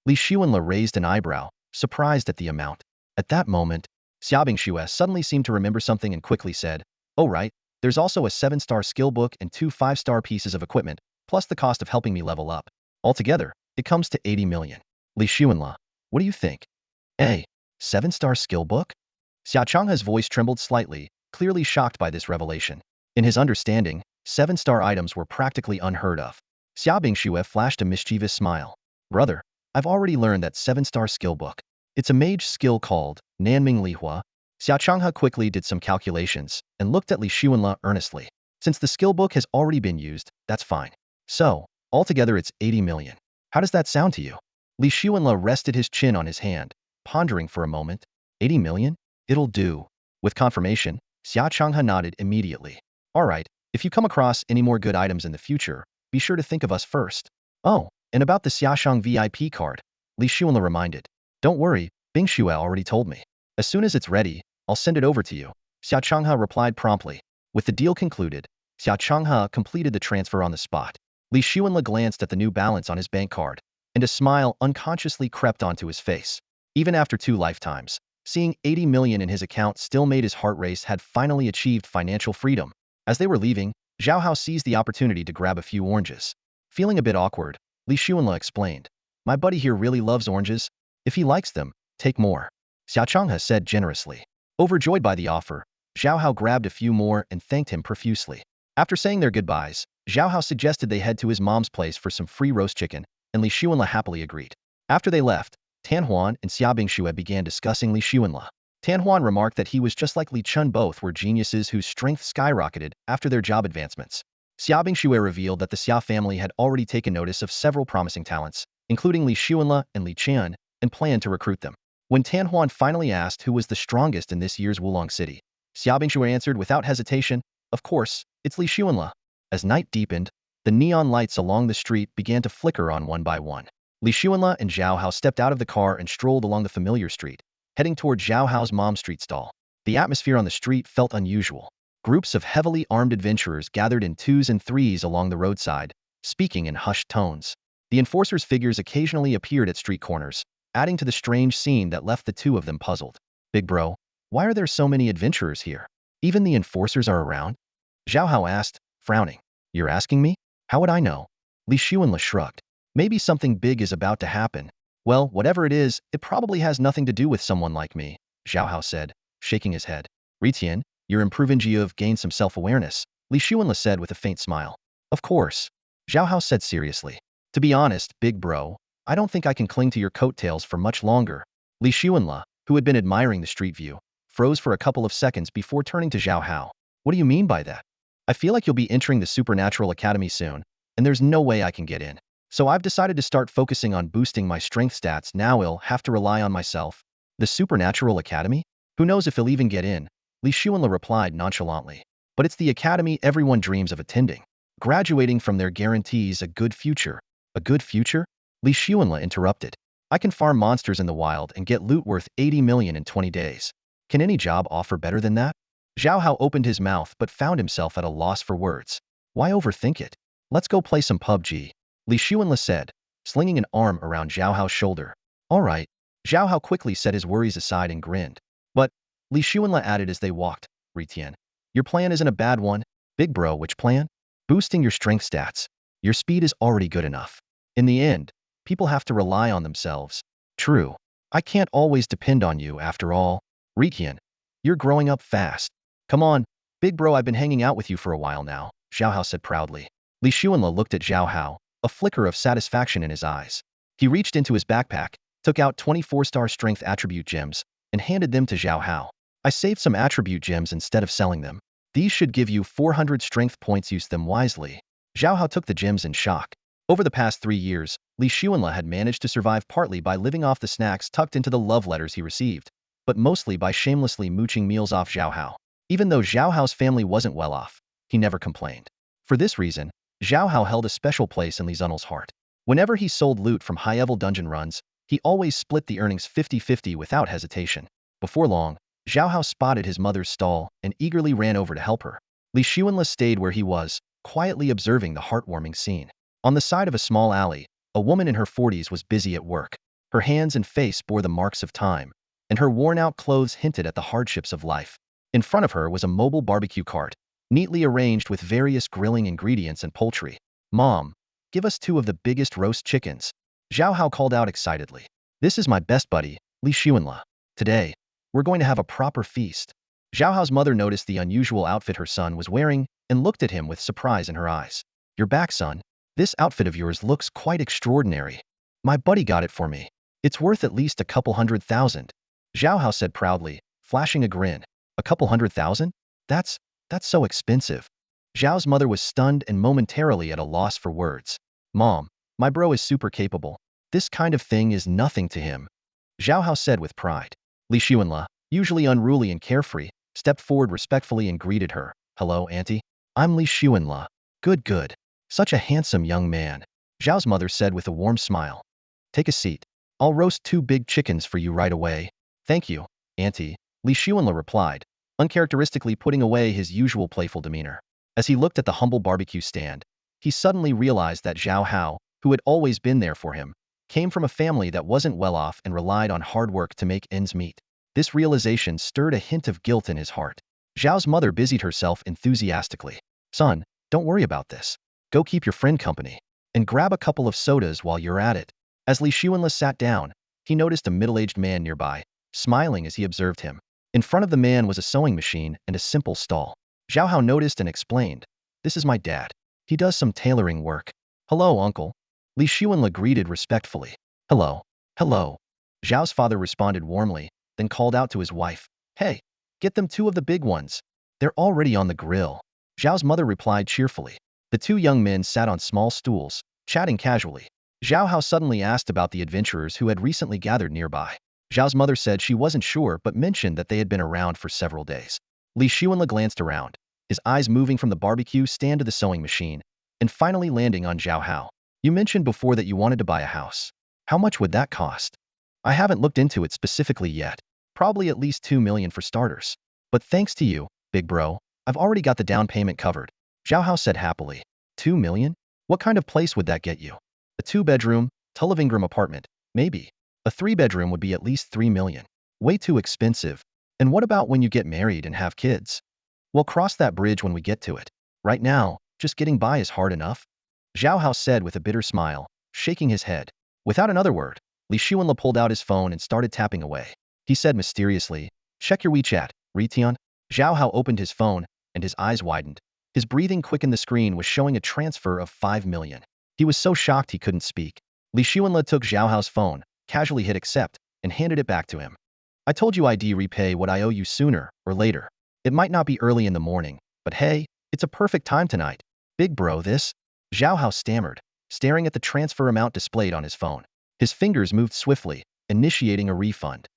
Li Xuanle raised an eyebrow, surprised at the amount. At that moment, Xiaobing Xue suddenly seemed to remember something and quickly said, "Oh right, there's also a 7-star skill book and 2 5-star pieces of equipment, plus the cost of helping me level up. Altogether, it comes to 80 million. Li Xuanle, what do you think?" A 7-star skill book? Xia Changhe's voice trembled slightly, clearly shocked by this revelation. In his understanding, 7-star items were practically unheard of. Xiaobing Xue flashed a mischievous smile. "Brother, I've already learned that 7-star skill book. It's a mage skill called Nanming Lihua." Xia Changhe quickly did some calculations and looked at Li Xuanle earnestly. "Since the skill book has already been used, that's fine. So, altogether it's 80 million. How does that sound to you?" Li Xuanle rested his chin on his hand, pondering for a moment. 80 million? It'll do. With confirmation, Xia Changhe nodded immediately. "Alright, if you come across any more good items in the future, be sure to think of us first." "Oh, and about the Xiaoshang VIP card," Li Xuanle reminded. "Don't worry, Bing Xue already told me. As soon as it's ready, I'll send it over to you." Xia Changhe replied promptly. With the deal concluded, Xia Changhe completed the transfer on the spot. Li Xuanle glanced at the new balance on his bank card, and a smile unconsciously crept onto his face. Even after 2 lifetimes, seeing 80 million in his account still made his heart race. Had finally achieved financial freedom. As they were leaving, Zhao Hao seized the opportunity to grab a few oranges. Feeling a bit awkward, Li Xuanle explained, "My buddy here really loves oranges. If he likes them, take more." Xia Changhe said generously. Overjoyed by the offer, Zhao Hao grabbed a few more and thanked him profusely. After saying their goodbyes, Zhao Hao suggested they head to his mom's place for some free roast chicken, and Li Xuanle happily agreed. After they left, Tan Huan and Xiaobing Xue began discussing Li Xuanle. Tan Huan remarked that he was just like Li Chun. Both were geniuses whose strength skyrocketed after their job advancements. Xiaobing Xue revealed that the Xia family had already taken notice of several promising talents, including Li Xuanle and Li Qian, and planned to recruit them. When Tan Huan finally asked who was the strongest in this year's Wulong City, Xiaobing Xue answered without hesitation, "Of course, it's Li Xuanle." As night deepened, the neon lights along the street began to flicker on one by one. Li Xuanle and Zhao Hao stepped out of the car and strolled along the familiar street, heading toward Zhao Hao's mom's street stall. The atmosphere on the street felt unusual. Groups of heavily armed adventurers gathered in 2s and 3s along the roadside, speaking in hushed tones. The enforcers' figures occasionally appeared at street corners, adding to the strange scene that left the two of them puzzled. "Big bro, why are there so many adventurers here? Even the enforcers are around?" Zhao Hao asked, frowning. "You're asking me? How would I know?" Li Xuanle shrugged. "Maybe something big is about to happen. Well, whatever it is, it probably has nothing to do with someone like me," Zhao Hao said, shaking his head. "Ritian, you're improving. You've gained some self-awareness," Li Xuanle said with a faint smile. "Of course," Zhao Hao said seriously. "To be honest, big bro, I don't think I can cling to your coattails for much longer." Li Xuanle, who had been admiring the street view, froze for a couple of seconds before turning to Zhao Hao. "What do you mean by that?" "I feel like you'll be entering the Supernatural Academy soon, and there's no way I can get in. So I've decided to start focusing on boosting my strength stats. Now I'll have to rely on myself." "The Supernatural Academy? Who knows if he'll even get in?" Li Xuanle replied nonchalantly. "But it's the academy everyone dreams of attending. Graduating from there guarantees a good future." "A good future?" Li Xuanle interrupted. "I can farm monsters in the wild and get loot worth 80 million in 20 days. Can any job offer better than that?" Zhao Hao opened his mouth but found himself at a loss for words. "Why overthink it? Let's go play some PUBG," Li Xuanle said, slinging an arm around Zhao Hao's shoulder. "All right." Zhao Hao quickly set his worries aside and grinned. "But," Li Xuanle added as they walked, "Ritian, your plan isn't a bad one." "Big bro, which plan?" "Boosting your strength stats. Your speed is already good enough. In the end, people have to rely on themselves." "True. I can't always depend on you after all." "Ritian, you're growing up fast." "Come on, big bro, I've been hanging out with you for a while now," Zhao Hao said proudly. Li Xuanle looked at Zhao Hao, a flicker of satisfaction in his eyes. He reached into his backpack, took out 24-star strength attribute gems, and handed them to Zhao Hao. "I saved some attribute gems instead of selling them. These should give you 400 strength points. Use them wisely." Zhao Hao took the gems in shock. Over the past 3 years, Li Xuanle had managed to survive partly by living off the snacks tucked into the love letters he received, but mostly by shamelessly mooching meals off Zhao Hao. Even though Zhao Hao's family wasn't well off, he never complained. For this reason, Zhao Hao held a special place in Li Zunel's heart. Whenever he sold loot from high-level dungeon runs, he always split the earnings 50-50 without hesitation. Before long, Zhao Hao spotted his mother's stall and eagerly ran over to help her. Li Xuanla stayed where he was, quietly observing the heartwarming scene. On the side of a small alley, a woman in her 40s was busy at work. Her hands and face bore the marks of time, and her worn-out clothes hinted at the hardships of life. In front of her was a mobile barbecue cart, neatly arranged with various grilling ingredients and poultry. "Mom, give us 2 of the biggest roast chickens," Zhao Hao called out excitedly. "This is my best buddy, Li Xuanla. Today, we're going to have a proper feast." Zhao Hao's mother noticed the unusual outfit her son was wearing and looked at him with surprise in her eyes. "You're back, son. This outfit of yours looks quite extraordinary. My buddy got it for me. It's worth at least a couple $100,000. Zhao Hao said proudly, flashing a grin. "A couple $100,000? That's so expensive." Zhao's mother was stunned and momentarily at a loss for words. "Mom, my bro is super capable. This kind of thing is nothing to him," Zhao Hao said with pride. Li Xuanla, usually unruly and carefree, stepped forward respectfully and greeted her. "Hello, auntie. I'm Li Xuanla. Good. Such a handsome young man," Zhao's mother said with a warm smile. "Take a seat. I'll roast 2 big chickens for you right away." "Thank you, auntie," Li Xuanla replied, uncharacteristically putting away his usual playful demeanor. As he looked at the humble barbecue stand, he suddenly realized that Zhao Hao, who had always been there for him, came from a family that wasn't well off and relied on hard work to make ends meet. This realization stirred a hint of guilt in his heart. Zhao's mother busied herself enthusiastically. "Son, don't worry about this. Go keep your friend company, and grab a couple of sodas while you're at it." As Li Xuanla sat down, he noticed a middle-aged man nearby, smiling as he observed him. In front of the man was a sewing machine and a simple stall. Zhao Hao noticed and explained, "This is my dad. He does some tailoring work." "Hello, uncle," Li Xuanla greeted respectfully. Hello. Zhao's father responded warmly, then called out to his wife. "Hey, get them 2 of the big ones. They're already on the grill." Zhao's mother replied cheerfully. The 2 young men sat on small stools, chatting casually. Zhao Hao suddenly asked about the adventurers who had recently gathered nearby. Zhao's mother said she wasn't sure but mentioned that they had been around for several days. Li Xuanla glanced around, his eyes moving from the barbecue stand to the sewing machine, and finally landing on Zhao Hao. "You mentioned before that you wanted to buy a house. How much would that cost?" "I haven't looked into it specifically yet. Probably at least 2 million for starters. But thanks to you, big bro, I've already got the down payment covered," Zhao Hao said happily. 2 million? What kind of place would that get you? A 2-bedroom, Tullivingram apartment, maybe. A 3-bedroom would be at least 3 million. Way too expensive. And what about when you get married and have kids? We'll cross that bridge when we get to it. Right now, just getting by is hard enough," Zhao Hao said with a bitter smile, shaking his head. Without another word, Li Xuanla pulled out his phone and started tapping away. He said mysteriously, "Check your WeChat, Ritian." Zhao Hao opened his phone, and his eyes widened. His breathing quickened. The screen was showing a transfer of 5 million. He was so shocked he couldn't speak. Li Xuanla took Zhao Hao's phone, casually hit accept, and handed it back to him. "I told you I'd repay what I owe you sooner or later. It might not be early in the morning, but hey, it's a perfect time tonight. Big bro this," Zhao Hao stammered, staring at the transfer amount displayed on his phone. His fingers moved swiftly, initiating a refund.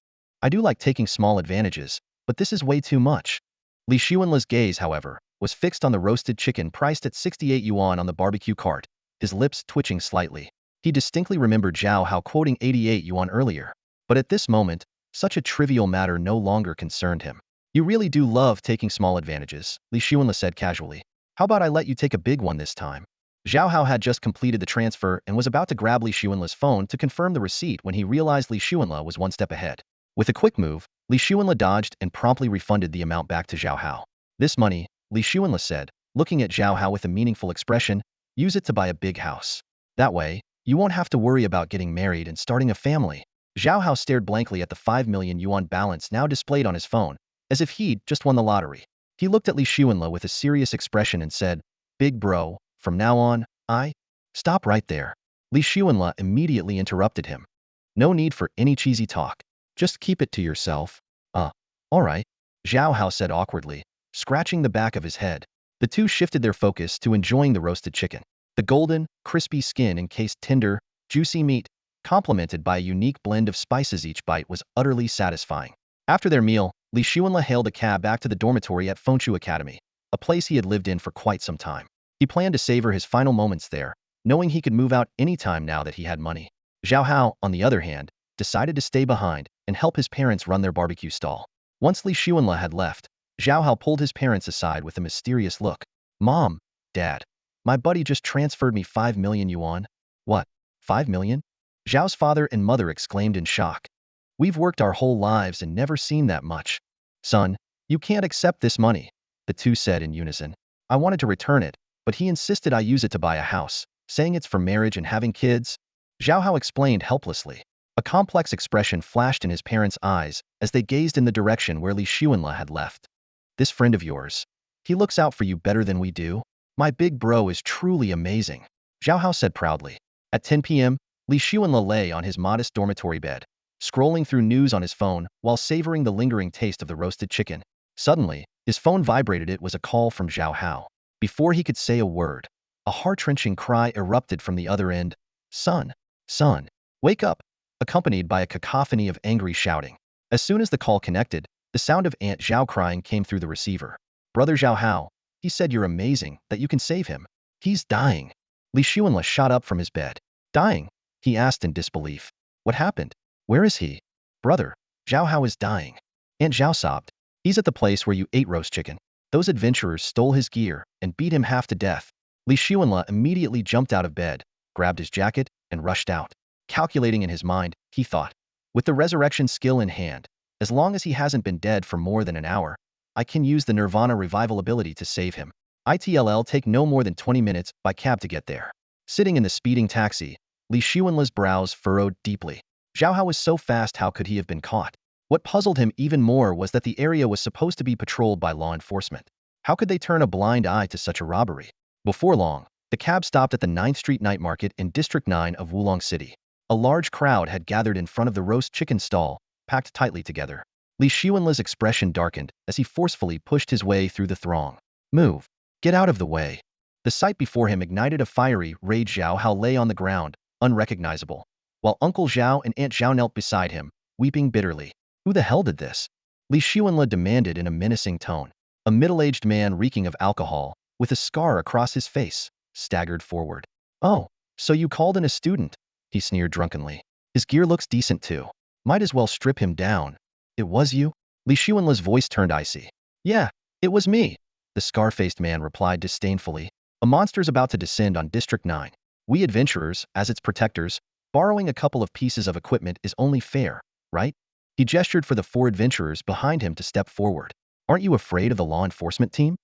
"I do like taking small advantages, but this is way too much." Li Xuanla's gaze, however, was fixed on the roasted chicken priced at 68 yuan on the barbecue cart, his lips twitching slightly. He distinctly remembered Zhao Hao quoting 88 yuan earlier, but at this moment, such a trivial matter no longer concerned him. "You really do love taking small advantages," Li Xuanla said casually. "How about I let you take a big one this time?" Zhao Hao had just completed the transfer and was about to grab Li Xuanla's phone to confirm the receipt when he realized Li Xuanla was one step ahead. With a quick move, Li Xuanla dodged and promptly refunded the amount back to Zhao Hao. "This money," Li Xuanla said, looking at Zhao Hao with a meaningful expression, "use it to buy a big house. That way, you won't have to worry about getting married and starting a family." Zhao Hao stared blankly at the 5 million yuan balance now displayed on his phone, as if he'd just won the lottery. He looked at Li Xuanla with a serious expression and said, "Big bro, from now on, I..." "Stop right there." Li Xuanla immediately interrupted him. "No need for any cheesy talk. Just keep it to yourself." All right," Zhao Hao said awkwardly, scratching the back of his head. The two shifted their focus to enjoying the roasted chicken. The golden, crispy skin encased tender, juicy meat, complemented by a unique blend of spices. Each bite was utterly satisfying. After their meal, Li Xuanla hailed a cab back to the dormitory at Fengshu Academy, a place he had lived in for quite some time. He planned to savor his final moments there, knowing he could move out anytime now that he had money. Zhao Hao, on the other hand, decided to stay behind and help his parents run their barbecue stall. Once Li Xuanle had left, Zhao Hao pulled his parents aside with a mysterious look. Mom, Dad, my buddy just transferred me 5 million yuan. What? 5 million? Zhao's father and mother exclaimed in shock. We've worked our whole lives and never seen that much. Son, you can't accept this money, the two said in unison. I wanted to return it, but he insisted I use it to buy a house, saying it's for marriage and having kids. Zhao Hao explained helplessly. A complex expression flashed in his parents' eyes as they gazed in the direction where Li Xuanle had left. This friend of yours, he looks out for you better than we do. My big bro is truly amazing, Zhao Hao said proudly. At 10 p.m., Li Xuanle lay on his modest dormitory bed, scrolling through news on his phone while savoring the lingering taste of the roasted chicken. Suddenly, his phone vibrated. It was a call from Zhao Hao. Before he could say a word, a heart-wrenching cry erupted from the other end. Son, wake up, accompanied by a cacophony of angry shouting. As soon as the call connected, the sound of Aunt Zhao crying came through the receiver. Brother Zhao Hao, he said you're amazing, that you can save him. He's dying. Li Xuanle shot up from his bed. Dying? He asked in disbelief. What happened? Where is he? Brother, Zhao Hao is dying. Aunt Zhao sobbed. He's at the place where you ate roast chicken. Those adventurers stole his gear and beat him half to death. Li Xuanle immediately jumped out of bed, grabbed his jacket, and rushed out. Calculating in his mind, he thought, with the resurrection skill in hand, as long as he hasn't been dead for more than an hour, I can use the Nirvana revival ability to save him. It'll take no more than 20 minutes by cab to get there. Sitting in the speeding taxi, Li Xuanle's brows furrowed deeply. Zhao Hao was so fast, how could he have been caught? What puzzled him even more was that the area was supposed to be patrolled by law enforcement. How could they turn a blind eye to such a robbery? Before long, the cab stopped at the 9th Street Night Market in District 9 of Wulong City. A large crowd had gathered in front of the roast chicken stall, packed tightly together. Li Xuanle's expression darkened as he forcefully pushed his way through the throng. Move! Get out of the way! The sight before him ignited a fiery rage. Zhao Hao lay on the ground, unrecognizable, while Uncle Zhao and Aunt Zhao knelt beside him, weeping bitterly. Who the hell did this? Li Xuanle demanded in a menacing tone. A middle-aged man reeking of alcohol, with a scar across his face, staggered forward. Oh, so you called in a student? He sneered drunkenly. His gear looks decent too. Might as well strip him down. It was you? Li Xuanle's voice turned icy. Yeah, it was me, the scar-faced man replied disdainfully. A monster's about to descend on District 9. We adventurers, as its protectors, borrowing a couple of pieces of equipment is only fair, right? He gestured for the 4 adventurers behind him to step forward. Aren't you afraid of the law enforcement team?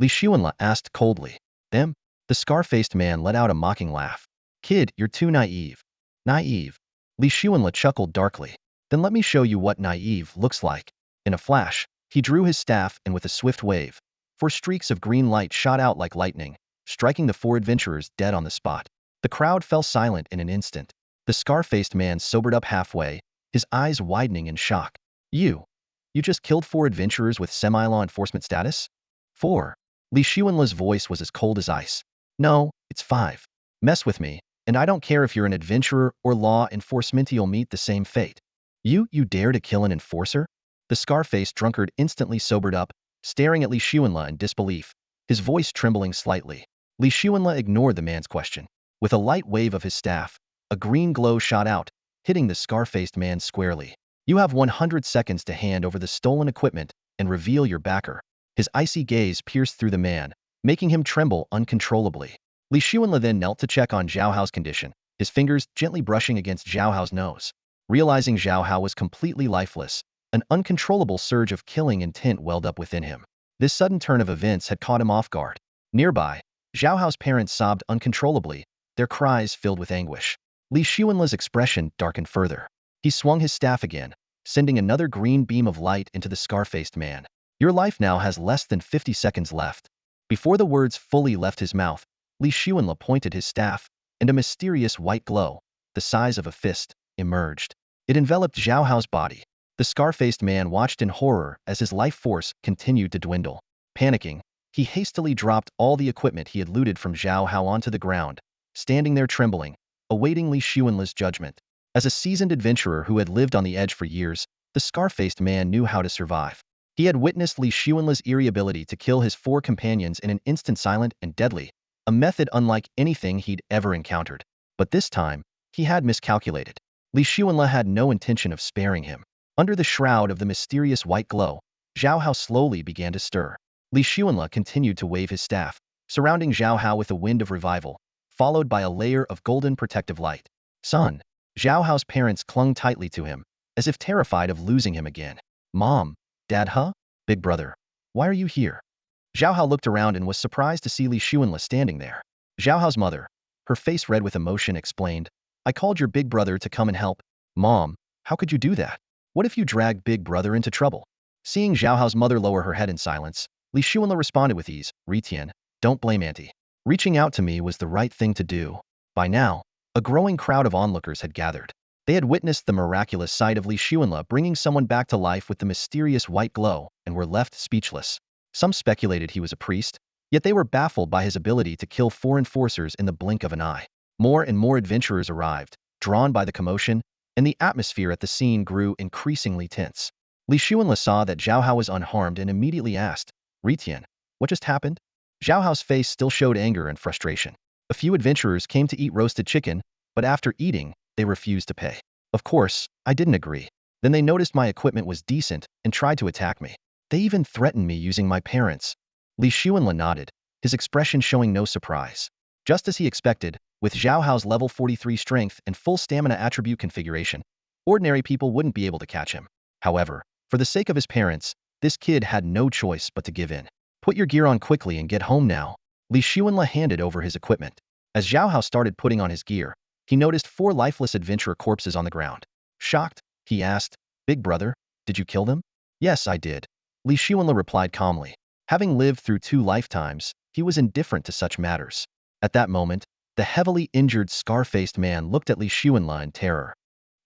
Li Xuanle asked coldly. Them? The scar-faced man let out a mocking laugh. Kid, you're too naive. Naive? Li Xuanle chuckled darkly. Then let me show you what naive looks like. In a flash, he drew his staff and with a swift wave, 4 streaks of green light shot out like lightning, striking the 4 adventurers dead on the spot. The crowd fell silent in an instant. The scar-faced man sobered up halfway, his eyes widening in shock. You just killed 4 adventurers with semi-law enforcement status? 4. Li Xuanle's voice was as cold as ice. No, it's 5. Mess with me, and I don't care if you're an adventurer or law enforcement, you'll meet the same fate. You dare to kill an enforcer? The scar-faced drunkard instantly sobered up, staring at Li Xuanle in disbelief, his voice trembling slightly. Li Xuanle ignored the man's question. With a light wave of his staff, a green glow shot out, hitting the scar-faced man squarely. You have 100 seconds to hand over the stolen equipment and reveal your backer. His icy gaze pierced through the man, making him tremble uncontrollably. Li Xuanle then knelt to check on Zhao Hao's condition, his fingers gently brushing against Zhao Hao's nose. Realizing Zhao Hao was completely lifeless, an uncontrollable surge of killing intent welled up within him. This sudden turn of events had caught him off guard. Nearby, Zhao Hao's parents sobbed uncontrollably, their cries filled with anguish. Li Xuanle's expression darkened further. He swung his staff again, sending another green beam of light into the scar-faced man. Your life now has less than 50 seconds left. Before the words fully left his mouth, Li Xuanle pointed his staff, and a mysterious white glow, the size of a fist, emerged. It enveloped Zhao Hao's body. The scar-faced man watched in horror as his life force continued to dwindle. Panicking, he hastily dropped all the equipment he had looted from Zhao Hao onto the ground, standing there trembling, awaiting Li Xuanle's judgment. As a seasoned adventurer who had lived on the edge for years, the scar-faced man knew how to survive. He had witnessed Li Xuanle's eerie ability to kill his 4 companions in an instant, silent and deadly, a method unlike anything he'd ever encountered. But this time, he had miscalculated. Li Xuanle had no intention of sparing him. Under the shroud of the mysterious white glow, Zhao Hao slowly began to stir. Li Xuanle continued to wave his staff, surrounding Zhao Hao with a wind of revival, followed by a layer of golden protective light. Son. Zhao Hao's parents clung tightly to him, as if terrified of losing him again. Mom. Dad, huh? Big brother. Why are you here? Zhao Hao looked around and was surprised to see Li Xuanle standing there. Zhao Hao's mother, her face red with emotion, explained, I called your big brother to come and help. Mom, how could you do that? What if you dragged big brother into trouble? Seeing Zhao Hao's mother lower her head in silence, Li Xuanle responded with ease, Ritian, don't blame auntie. Reaching out to me was the right thing to do. By now, a growing crowd of onlookers had gathered. They had witnessed the miraculous sight of Li Xuanle bringing someone back to life with the mysterious white glow and were left speechless. Some speculated he was a priest, yet they were baffled by his ability to kill 4 enforcers in the blink of an eye. More and more adventurers arrived, drawn by the commotion, and the atmosphere at the scene grew increasingly tense. Li Xuanle saw that Zhao Hao was unharmed and immediately asked, Ritian, what just happened? Zhao Hao's face still showed anger and frustration. A few adventurers came to eat roasted chicken, but after eating, they refused to pay. Of course, I didn't agree. Then they noticed my equipment was decent and tried to attack me. They even threatened me using my parents. Li Xuanle nodded, his expression showing no surprise. Just as he expected, with Zhao Hao's level 43 strength and full stamina attribute configuration, ordinary people wouldn't be able to catch him. However, for the sake of his parents, this kid had no choice but to give in. Put your gear on quickly and get home now. Li Xuanle handed over his equipment. As Zhao Hao started putting on his gear, he noticed 4 lifeless adventurer corpses on the ground. Shocked, he asked, Big brother, did you kill them? Yes, I did. Li Xuanle replied calmly. Having lived through 2 lifetimes, he was indifferent to such matters. At that moment, the heavily injured, scar-faced man looked at Li Xuanle in terror.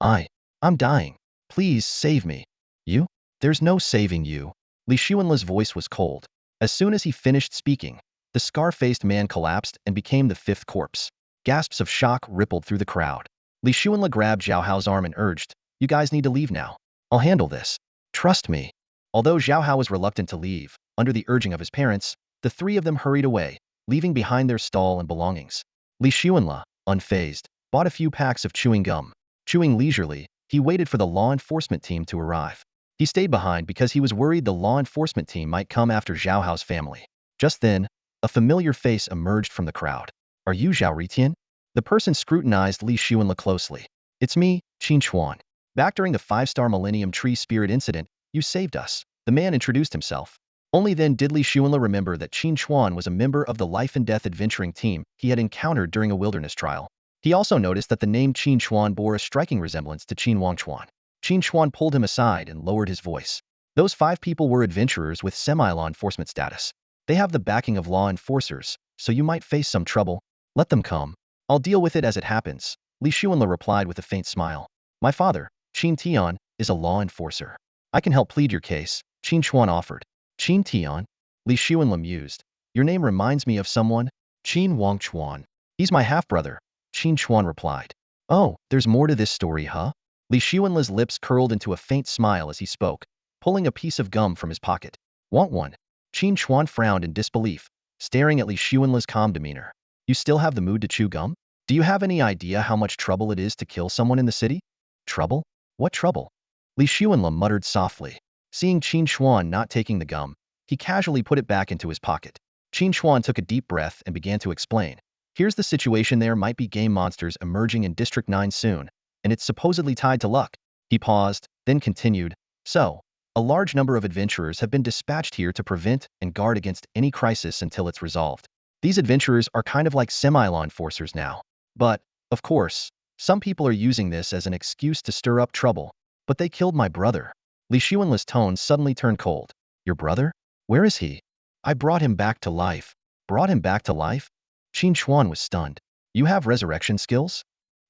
I'm dying. Please save me. You? There's no saving you. Li Xuanle's voice was cold. As soon as he finished speaking, the scar-faced man collapsed and became the 5th corpse. Gasps of shock rippled through the crowd. Li Xuanle grabbed Zhao Hao's arm and urged, You guys need to leave now. I'll handle this. Trust me. Although Zhao Hao was reluctant to leave, under the urging of his parents, the 3 of them hurried away, leaving behind their stall and belongings. Li Xuanle, unfazed, bought a few packs of chewing gum. Chewing leisurely, he waited for the law enforcement team to arrive. He stayed behind because he was worried the law enforcement team might come after Zhao Hao's family. Just then, a familiar face emerged from the crowd. Are you Zhao Ritian? The person scrutinized Li Xuanle closely. It's me, Qin Chuan. Back during the 5-star Millennium Tree Spirit incident, you saved us. The man introduced himself. Only then did Li Xuanle remember that Qin Chuan was a member of the life and death adventuring team he had encountered during a wilderness trial. He also noticed that the name Qin Chuan bore a striking resemblance to Qin Wangchuan. Qin Chuan pulled him aside and lowered his voice. Those 5 people were adventurers with semi-law enforcement status. They have the backing of law enforcers, so you might face some trouble. Let them come. I'll deal with it as it happens, Li Xuanle replied with a faint smile. My father, Qin Tian, is a law enforcer. I can help plead your case, Qin Chuan offered. Qin Tian? Li Xuanle mused. Your name reminds me of someone? Qin Wangchuan. He's my half-brother, Qin Chuan replied. Oh, there's more to this story, huh? Li Xuanle's lips curled into a faint smile as he spoke, pulling a piece of gum from his pocket. Want one? Qin Chuan frowned in disbelief, staring at Li Xuanle's calm demeanor. You still have the mood to chew gum? Do you have any idea how much trouble it is to kill someone in the city? Trouble? What trouble? Li Xuanle muttered softly. Seeing Qin Chuan not taking the gum, he casually put it back into his pocket. Qin Chuan took a deep breath and began to explain. Here's the situation: there might be game monsters emerging in District 9 soon, and it's supposedly tied to luck. He paused, then continued. So, a large number of adventurers have been dispatched here to prevent and guard against any crisis until it's resolved. These adventurers are kind of like semi-law enforcers now. But, of course, some people are using this as an excuse to stir up trouble. But they killed my brother. Li Xuanle's tone suddenly turned cold. Your brother? Where is he? I brought him back to life. Brought him back to life? Qin Chuan was stunned. You have resurrection skills?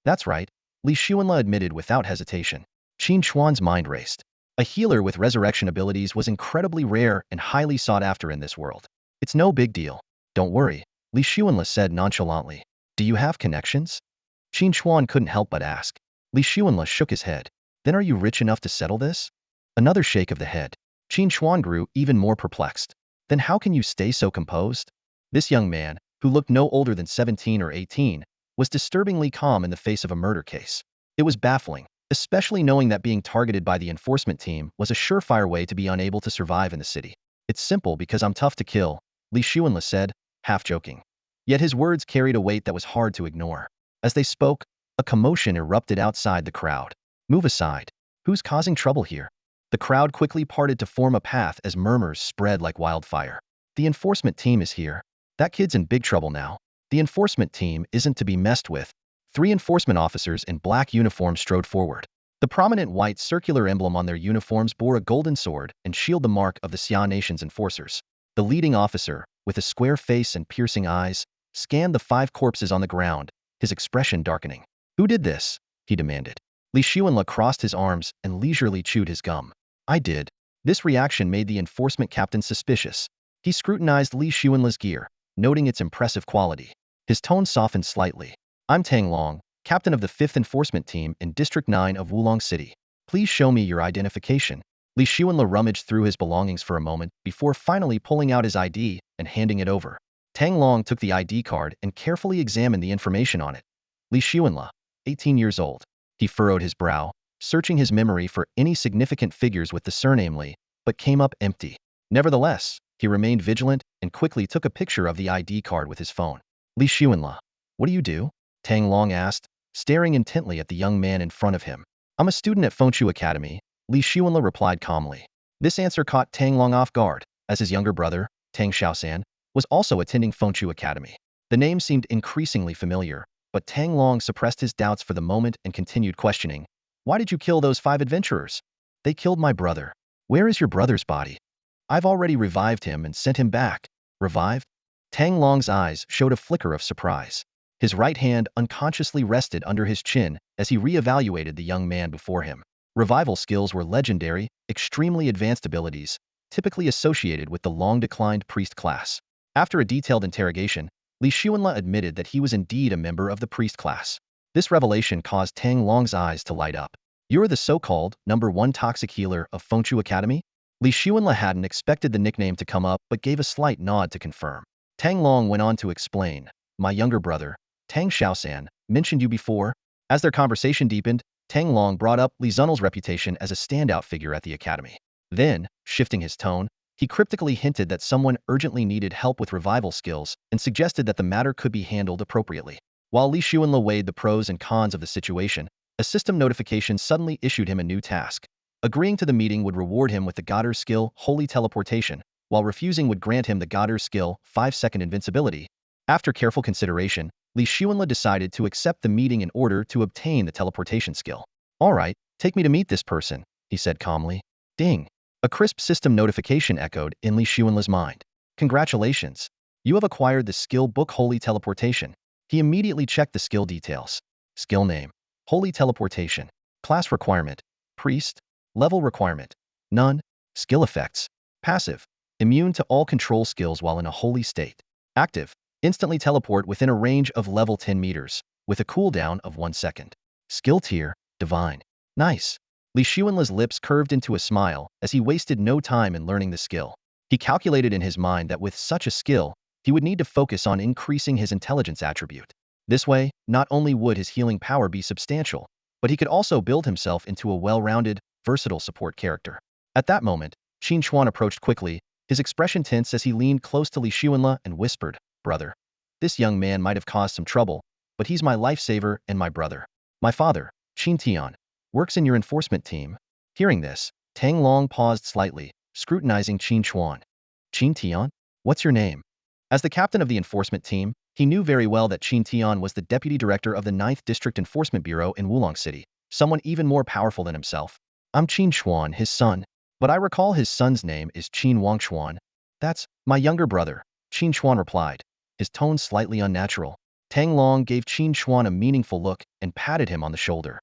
That's right, Li Xuanle admitted without hesitation. Qin Chuan's mind raced. A healer with resurrection abilities was incredibly rare and highly sought after in this world. It's no big deal. Don't worry, Li Xuanle said nonchalantly. Do you have connections? Qin Chuan couldn't help but ask. Li Xuanle shook his head. Then are you rich enough to settle this? Another shake of the head. Qin Chuan grew even more perplexed. Then how can you stay so composed? This young man, who looked no older than 17 or 18, was disturbingly calm in the face of a murder case. It was baffling. especially knowing that being targeted by the enforcement team was a surefire way to be unable to survive in the city. It's simple because I'm tough to kill, Li Xuanle said, half joking. Yet his words carried a weight that was hard to ignore. As they spoke, a commotion erupted outside the crowd. Move aside. Who's causing trouble here? The crowd quickly parted to form a path as murmurs spread like wildfire. The enforcement team is here. That kid's in big trouble now. The enforcement team isn't to be messed with. 3 enforcement officers in black uniforms strode forward. The prominent white circular emblem on their uniforms bore a golden sword and shield, the mark of the Xia Nation's enforcers. The leading officer, with a square face and piercing eyes, scanned the 5 corpses on the ground, his expression darkening. Who did this? He demanded. Li Xuanle crossed his arms and leisurely chewed his gum. I did. This reaction made the enforcement captain suspicious. He scrutinized Li Xuanle's gear, noting its impressive quality. His tone softened slightly. I'm Tang Long, captain of the 5th Enforcement Team in District 9 of Wulong City. Please show me your identification. Li Xuanle rummaged through his belongings for a moment before finally pulling out his ID and handing it over. Tang Long took the ID card and carefully examined the information on it. Li Xuanle, 18 years old. He furrowed his brow, searching his memory for any significant figures with the surname Li, but came up empty. Nevertheless, he remained vigilant and quickly took a picture of the ID card with his phone. Li Xuanle, what do you do? Tang Long asked, staring intently at the young man in front of him. I'm a student at Fengshu Academy, Li Xuanle replied calmly. This answer caught Tang Long off guard, as his younger brother, Tang Xiaosan, was also attending Fengshu Academy. The name seemed increasingly familiar, but Tang Long suppressed his doubts for the moment and continued questioning. Why did you kill those 5 adventurers? They killed my brother. Where is your brother's body? I've already revived him and sent him back. Revived? Tang Long's eyes showed a flicker of surprise. His right hand unconsciously rested under his chin as he re-evaluated the young man before him. Revival skills were legendary, extremely advanced abilities, typically associated with the long-declined priest class. After a detailed interrogation, Li Xuanle admitted that he was indeed a member of the priest class. This revelation caused Tang Long's eyes to light up. You're the so-called number 1 toxic healer of Fengshu Academy? Li Xuanle hadn't expected the nickname to come up but gave a slight nod to confirm. Tang Long went on to explain, my younger brother, Tang Xiaosan, mentioned you before. As their conversation deepened, Tang Long brought up Li Zunel's reputation as a standout figure at the academy. Then, shifting his tone, he cryptically hinted that someone urgently needed help with revival skills and suggested that the matter could be handled appropriately. While Li Xuanle weighed the pros and cons of the situation, a system notification suddenly issued him a new task. Agreeing to the meeting would reward him with the Godder's skill, Holy Teleportation, while refusing would grant him the Godder's skill, 5-second invincibility. After careful consideration, Li Xuanle decided to accept the meeting in order to obtain the teleportation skill. All right, take me to meet this person, he said calmly. Ding! A crisp system notification echoed in Li Xuanle's mind. Congratulations! You have acquired the skill book Holy Teleportation. He immediately checked the skill details. Skill name: Holy Teleportation. Class requirement: Priest. Level requirement: None. Skill effects: Passive. Immune to all control skills while in a holy state. Active. Instantly teleport within a range of level 10 meters, with a cooldown of 1 second. Skill tier: Divine. Nice. Li Xuanle's lips curved into a smile as he wasted no time in learning the skill. He calculated in his mind that with such a skill, he would need to focus on increasing his intelligence attribute. This way, not only would his healing power be substantial, but he could also build himself into a well-rounded, versatile support character. At that moment, Qin Chuan approached quickly, his expression tense as he leaned close to Li Xuanle and whispered, Brother. This young man might have caused some trouble, but he's my lifesaver and my brother. My father, Qin Tian, works in your enforcement team. Hearing this, Tang Long paused slightly, scrutinizing Qin Chuan. Qin Tian? What's your name? As the captain of the enforcement team, he knew very well that Qin Tian was the deputy director of the 9th District Enforcement Bureau in Wulong City, someone even more powerful than himself. I'm Qin Chuan, his son, but I recall his son's name is Qin Wangchuan. That's my younger brother, Qin Chuan replied, his tone slightly unnatural. Tang Long gave Qin Chuan a meaningful look and patted him on the shoulder.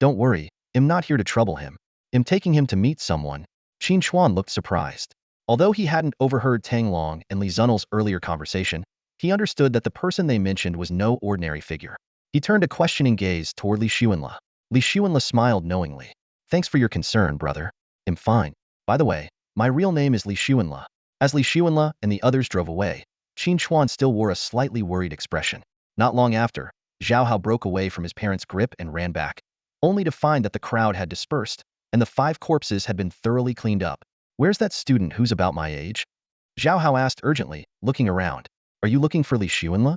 Don't worry, I'm not here to trouble him. I'm taking him to meet someone. Qin Chuan looked surprised. Although he hadn't overheard Tang Long and Li Zunel's earlier conversation, he understood that the person they mentioned was no ordinary figure. He turned a questioning gaze toward Li Xuanle. Li Xuanle smiled knowingly. Thanks for your concern, brother. I'm fine. By the way, my real name is Li Xuanle. As Li Xuanle and the others drove away, Qin Chuan still wore a slightly worried expression. Not long after, Zhao Hao broke away from his parents' grip and ran back. only to find that the crowd had dispersed, and the 5 corpses had been thoroughly cleaned up. Where's that student who's about my age? Zhao Hao asked urgently, looking around. Are you looking for Li Xuanle?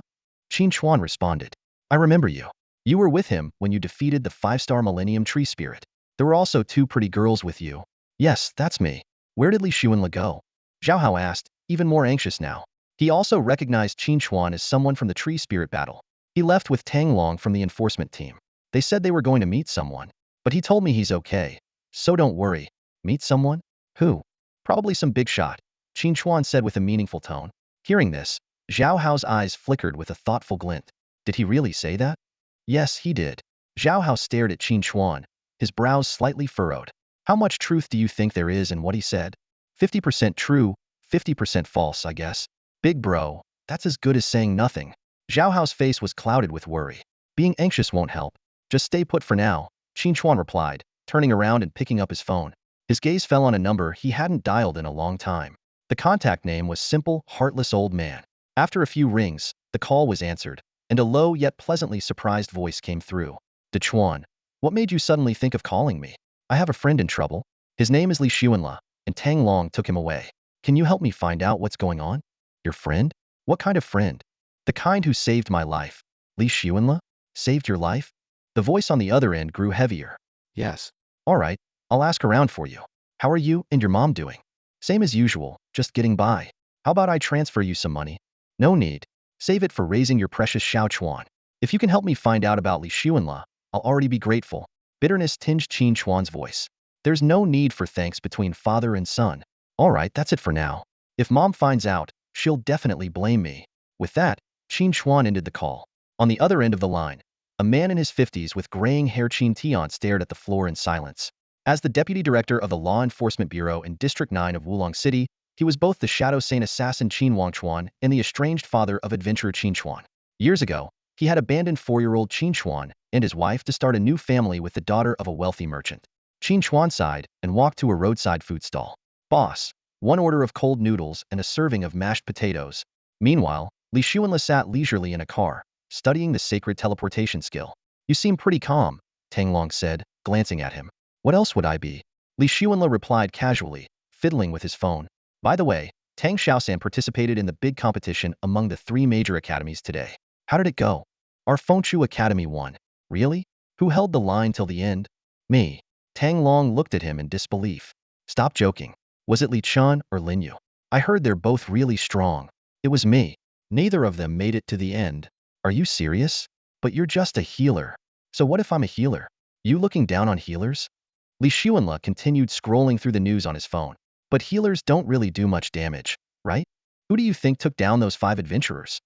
Qin Chuan responded. I remember you. You were with him when you defeated the 5-star Millennium Tree Spirit. There were also 2 pretty girls with you. Yes, that's me. Where did Li Xuanle go? Zhao Hao asked, even more anxious now. He also recognized Qin Chuan as someone from the Tree Spirit battle. He left with Tang Long from the enforcement team. They said they were going to meet someone, but he told me he's okay. So don't worry. Meet someone? Who? Probably some big shot, Qin Chuan said with a meaningful tone. Hearing this, Zhao Hao's eyes flickered with a thoughtful glint. Did he really say that? Yes, he did. Zhao Hao stared at Qin Chuan, his brows slightly furrowed. How much truth do you think there is in what he said? 50% true, 50% false, I guess. Big bro, that's as good as saying nothing. Zhao Hao's face was clouded with worry. Being anxious won't help. Just stay put for now, Qin Chuan replied, turning around and picking up his phone. His gaze fell on a number he hadn't dialed in a long time. The contact name was Simple, Heartless Old Man. After a few rings, the call was answered, and a low yet pleasantly surprised voice came through. De Chuan, what made you suddenly think of calling me? I have a friend in trouble. His name is Li Xuanle, and Tang Long took him away. Can you help me find out what's going on? Your friend? What kind of friend? The kind who saved my life. Li Xuanle? Saved your life? The voice on the other end grew heavier. Yes. All right, I'll ask around for you. How are you and your mom doing? Same as usual, just getting by. How about I transfer you some money? No need. Save it for raising your precious Xiao Chuan. If you can help me find out about Li Xuanle, I'll already be grateful. Bitterness tinged Qin Chuan's voice. There's no need for thanks between father and son. All right, that's it for now. If mom finds out, she'll definitely blame me. With that, Qin Chuan ended the call. On the other end of the line, a man in his 50s with graying hair Qin Tian stared at the floor in silence. As the deputy director of the Law Enforcement Bureau in District 9 of Wulong City, he was both the Shadow Saint assassin Qin Wangchuan and the estranged father of adventurer Qin Chuan. Years ago, he had abandoned 4-year-old Qin Chuan and his wife to start a new family with the daughter of a wealthy merchant. Qin Chuan sighed and walked to a roadside food stall. Boss, 1 order of cold noodles and a serving of mashed potatoes. Meanwhile, Li Xuanle sat leisurely in a car, studying the sacred teleportation skill. You seem pretty calm, Tang Long said, glancing at him. What else would I be? Li Xuanle replied casually, fiddling with his phone. By the way, Tang Xiaosan participated in the big competition among the 3 major academies today. How did it go? Our Fengshu Academy won. Really? Who held the line till the end? Me. Tang Long looked at him in disbelief. Stop joking. Was it Li Chun or Lin Yu? I heard they're both really strong. It was me. Neither of them made it to the end. Are you serious? But you're just a healer. So what if I'm a healer? You looking down on healers? Li Xuanle continued scrolling through the news on his phone. But healers don't really do much damage, right? Who do you think took down those 5 adventurers?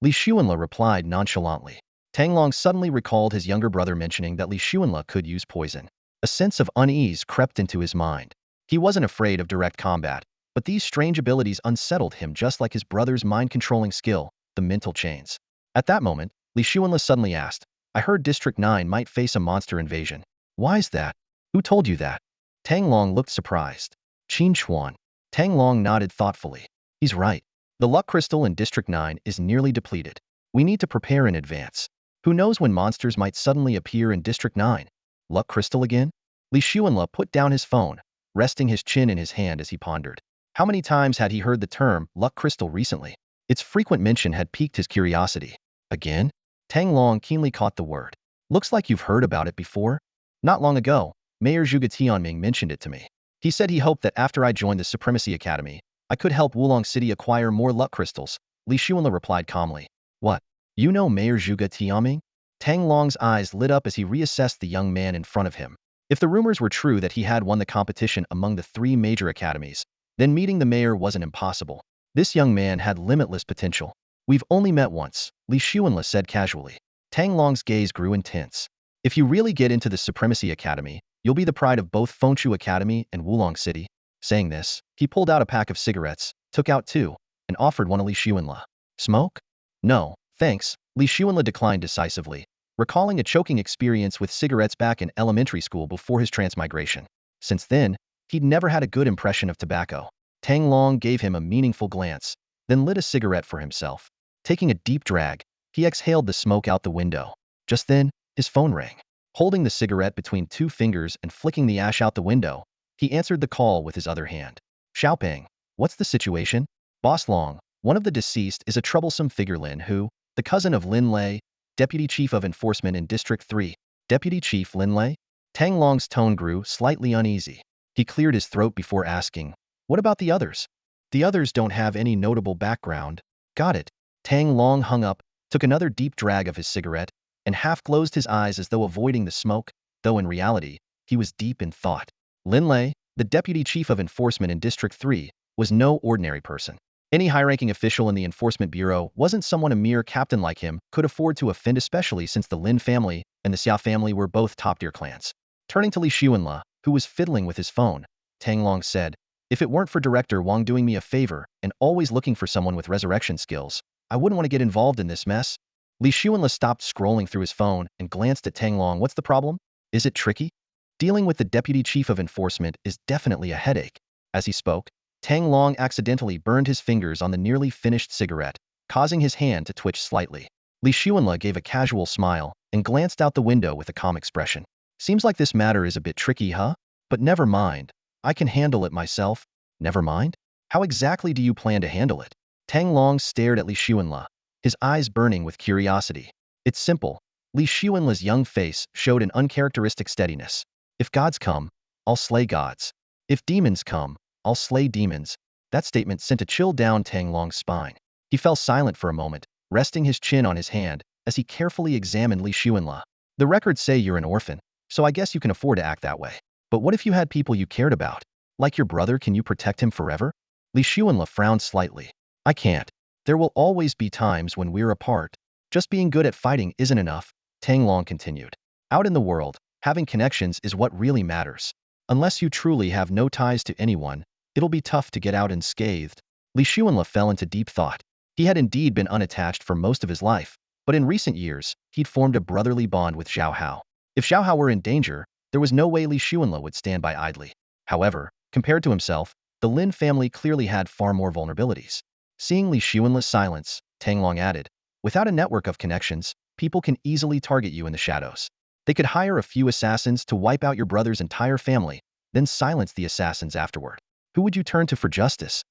Li Xuanle replied nonchalantly. Tang Long suddenly recalled his younger brother mentioning that Li Xuanle could use poison. A sense of unease crept into his mind. He wasn't afraid of direct combat, but these strange abilities unsettled him just like his brother's mind-controlling skill, the mental chains. At that moment, Li Xuanle suddenly asked, I heard District 9 might face a monster invasion. Why is that? Who told you that? Tang Long looked surprised. Qin Chuan. Tang Long nodded thoughtfully. He's right. The luck crystal in District 9 is nearly depleted. We need to prepare in advance. Who knows when monsters might suddenly appear in District 9? Luck crystal again? Li Xuanle put down his phone, resting his chin in his hand as he pondered. How many times had he heard the term luck crystal recently? Its frequent mention had piqued his curiosity. Again? Tang Long keenly caught the word. Looks like you've heard about it before. Not long ago, Mayor Zhuge Tianming mentioned it to me. He said he hoped that after I joined the Supremacy Academy, I could help Wulong City acquire more luck crystals. Li Xuanle replied calmly. What? You know Mayor Zhuge Tianming? Tang Long's eyes lit up as he reassessed the young man in front of him. If the rumors were true that he had won the competition among the 3 major academies, then meeting the mayor wasn't impossible. This young man had limitless potential. We've only met once, Li Xuanle said casually. Tang Long's gaze grew intense. If you really get into the Supremacy Academy, you'll be the pride of both Fengshu Academy and Wulong City. Saying this, he pulled out a pack of cigarettes, took out 2, and offered one to Li Xuanle. Smoke? No, thanks, Li Xuanle declined decisively, recalling a choking experience with cigarettes back in elementary school before his transmigration. Since then, he'd never had a good impression of tobacco. Tang Long gave him a meaningful glance, then lit a cigarette for himself. Taking a deep drag, he exhaled the smoke out the window. Just then, his phone rang. Holding the cigarette between two fingers and flicking the ash out the window, he answered the call with his other hand. Xiaoping, what's the situation? Boss Long, one of the deceased, is a troublesome figure. Lin Hu, the cousin of Lin Lei, Deputy Chief of Enforcement in District 3. Deputy Chief Lin Lei? Tang Long's tone grew slightly uneasy. He cleared his throat before asking, what about the others? The others don't have any notable background. Got it. Tang Long hung up, took another deep drag of his cigarette, and half closed his eyes as though avoiding the smoke, though in reality, he was deep in thought. Lin Lei, the Deputy Chief of Enforcement in District 3, was no ordinary person. Any high-ranking official in the Enforcement Bureau wasn't someone a mere captain like him could afford to offend, especially since the Lin family and the Xia family were both top-tier clans. Turning to Li Xuanle, who was fiddling with his phone, Tang Long said, if it weren't for Director Wang doing me a favor and always looking for someone with resurrection skills, I wouldn't want to get involved in this mess. Li Xuanle stopped scrolling through his phone and glanced at Tang Long. What's the problem? Is it tricky? Dealing with the Deputy Chief of Enforcement is definitely a headache. As he spoke, Tang Long accidentally burned his fingers on the nearly finished cigarette, causing his hand to twitch slightly. Li Xuanle gave a casual smile and glanced out the window with a calm expression. Seems like this matter is a bit tricky, huh? But never mind. I can handle it myself. Never mind? How exactly do you plan to handle it? Tang Long stared at Li Xuanle, his eyes burning with curiosity. It's simple. Li Xuanle's young face showed an uncharacteristic steadiness. If gods come, I'll slay gods. If demons come, I'll slay demons. That statement sent a chill down Tang Long's spine. He fell silent for a moment, resting his chin on his hand as he carefully examined Li Xuanle. The records say you're an orphan, so I guess you can afford to act that way. But what if you had people you cared about? Like your brother, can you protect him forever? Li Xuanle frowned slightly. I can't. There will always be times when we're apart. Just being good at fighting isn't enough, Tang Long continued. Out in the world, having connections is what really matters. Unless you truly have no ties to anyone, it'll be tough to get out unscathed. Li Xuanle fell into deep thought. He had indeed been unattached for most of his life, but in recent years, he'd formed a brotherly bond with Zhao Hao. If Zhao Hao were in danger, there was no way Li Xuanle would stand by idly. However, compared to himself, the Lin family clearly had far more vulnerabilities. Seeing Li Xuanle's silence, Tang Long added, without a network of connections, people can easily target you in the shadows. They could hire a few assassins to wipe out your brother's entire family, then silence the assassins afterward. Who would you turn to for justice?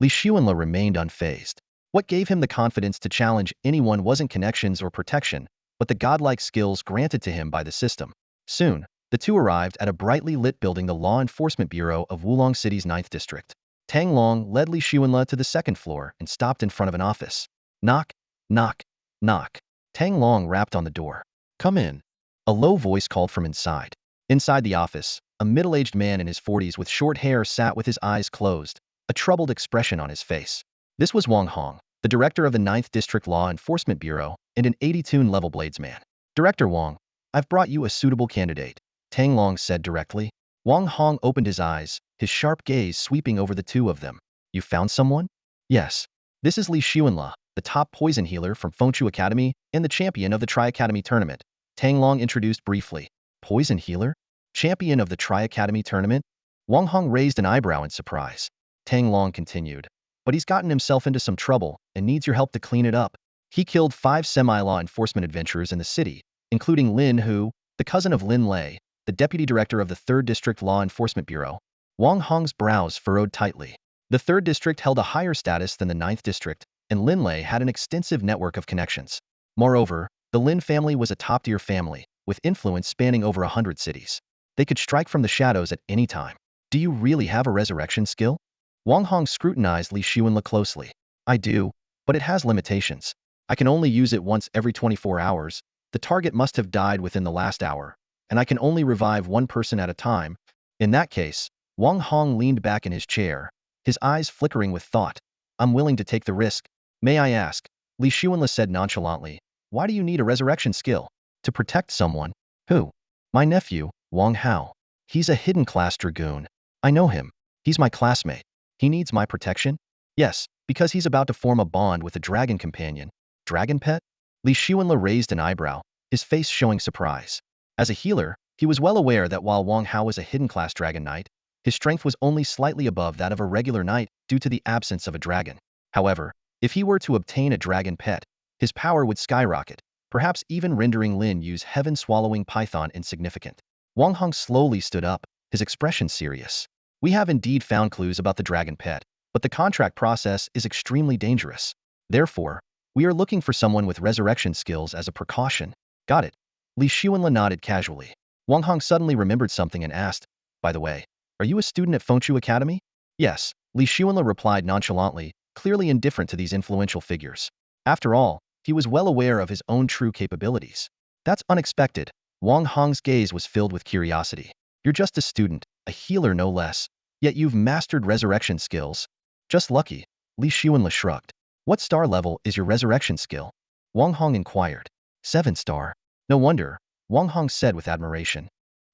Li Xuanle remained unfazed. What gave him the confidence to challenge anyone wasn't connections or protection, but the godlike skills granted to him by the system. Soon, the two arrived at a brightly lit building, the Law Enforcement Bureau of Wulong City's 9th District. Tang Long led Li Xuanle to the second floor and stopped in front of an office. Knock, knock, knock. Tang Long rapped on the door. Come in. A low voice called from inside. Inside the office, a middle-aged man in his 40s with short hair sat with his eyes closed, a troubled expression on his face. This was Wang Hong, the director of the 9th District Law Enforcement Bureau and an 82-level bladesman. Director Wang, I've brought you a suitable candidate, Tang Long said directly. Wang Hong opened his eyes, his sharp gaze sweeping over the two of them. You found someone? Yes. This is Li Xuanle, the top poison healer from Fengshu Academy and the champion of the Tri-Academy tournament, Tang Long introduced briefly. Poison healer? Champion of the Tri-Academy tournament? Wang Hong raised an eyebrow in surprise. Tang Long continued. But he's gotten himself into some trouble and needs your help to clean it up. He killed 5 semi-law enforcement adventurers in the city, including Lin Hu, the cousin of Lin Lei, the deputy director of the 3rd District Law Enforcement Bureau. Wang Hong's brows furrowed tightly. The 3rd District held a higher status than the 9th District, and Lin Lei had an extensive network of connections. Moreover, the Lin family was a top-tier family, with influence spanning over 100 cities. They could strike from the shadows at any time. Do you really have a resurrection skill? Wang Hong scrutinized Li Xuanle closely. I do, but it has limitations. I can only use it once every 24 hours. The target must have died within the last hour, and I can only revive one person at a time. In that case, Wang Hong leaned back in his chair, his eyes flickering with thought. I'm willing to take the risk. May I ask? Li Xuanle said nonchalantly. Why do you need a resurrection skill? To protect someone? Who? My nephew, Wang Hao. He's a hidden class dragoon. I know him. He's my classmate. He needs my protection? Yes, because he's about to form a bond with a dragon companion. Dragon pet? Li Xuanle raised an eyebrow, his face showing surprise. As a healer, he was well aware that while Wang Hao was a hidden class dragon knight, his strength was only slightly above that of a regular knight due to the absence of a dragon. However, if he were to obtain a dragon pet, his power would skyrocket. perhaps even rendering Lin Yu's heaven-swallowing python insignificant. Wang Hong slowly stood up, his expression serious. We have indeed found clues about the dragon pet, but the contract process is extremely dangerous. Therefore, we are looking for someone with resurrection skills as a precaution. Got it. Li Xuanla nodded casually. Wang Hong suddenly remembered something and asked, by the way, are you a student at Fengshu Academy? Yes, Li Xuanla replied nonchalantly, clearly indifferent to these influential figures. After all, he was well aware of his own true capabilities. That's unexpected. Wang Hong's gaze was filled with curiosity. You're just a student, a healer no less, yet you've mastered resurrection skills. Just lucky, Li Xuanla shrugged. What star level is your resurrection skill? Wang Hong inquired. 7 star. No wonder, Wang Hong said with admiration.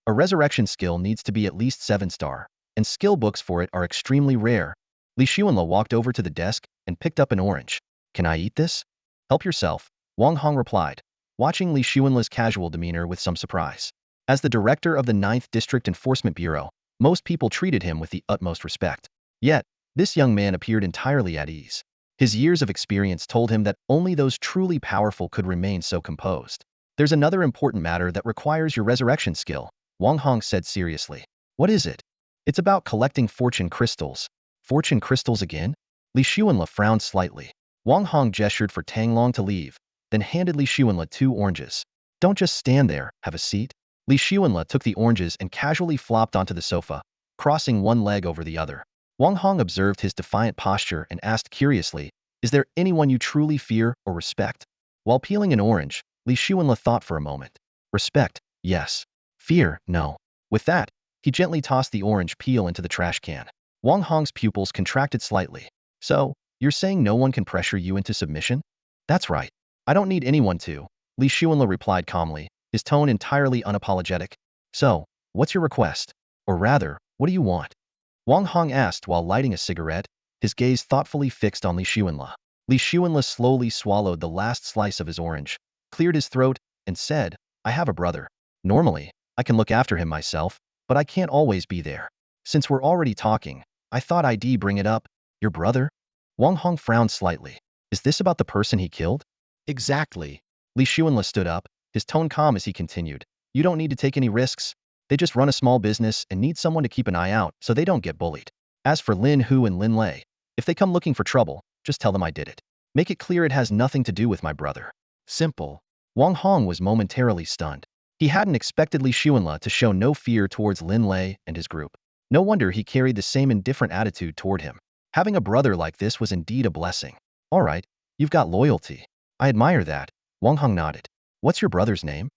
A resurrection skill needs to be at least 7 star, and skill books for it are extremely rare. Li Xuanla walked over to the desk and picked up an orange. Can I eat this? Help yourself, Wang Hong replied, watching Li Xuanla's casual demeanor with some surprise. As the director of the 9th District Enforcement Bureau, most people treated him with the utmost respect. Yet, this young man appeared entirely at ease. His years of experience told him that only those truly powerful could remain so composed. There's another important matter that requires your resurrection skill, Wang Hong said seriously. What is it? It's about collecting fortune crystals. Fortune crystals again? Li Xuanla frowned slightly. Wang Hong gestured for Tang Long to leave, then handed Li Xuanla 2 oranges. Don't just stand there, have a seat. Li Xuanla took the oranges and casually flopped onto the sofa, crossing one leg over the other. Wang Hong observed his defiant posture and asked curiously, is there anyone you truly fear or respect? While peeling an orange, Li Xuanla thought for a moment. Respect, yes. Fear, no. With that, he gently tossed the orange peel into the trash can. Wang Hong's pupils contracted slightly. So, you're saying no one can pressure you into submission? That's right. I don't need anyone to, Li Xuanla replied calmly, his tone entirely unapologetic. So, what's your request? Or rather, what do you want? Wang Hong asked while lighting a cigarette, his gaze thoughtfully fixed on Li Xuanla. Li Xuanla slowly swallowed the last slice of his orange, cleared his throat, and said, I have a brother. Normally, I can look after him myself, but I can't always be there. Since we're already talking, I thought I'd bring it up. Your brother? Wang Hong frowned slightly. Is this about the person he killed? Exactly. Li Xuanla stood up, his tone calm as he continued. You don't need to take any risks. They just run a small business and need someone to keep an eye out so they don't get bullied. As for Lin Hu and Lin Lei, if they come looking for trouble, just tell them I did it. Make it clear it has nothing to do with my brother. Simple. Wang Hong was momentarily stunned. He hadn't expected Li Xuanla to show no fear towards Lin Lei and his group. No wonder he carried the same indifferent attitude toward him. Having a brother like this was indeed a blessing. All right, you've got loyalty. I admire that, Wang Hong nodded. What's your brother's name?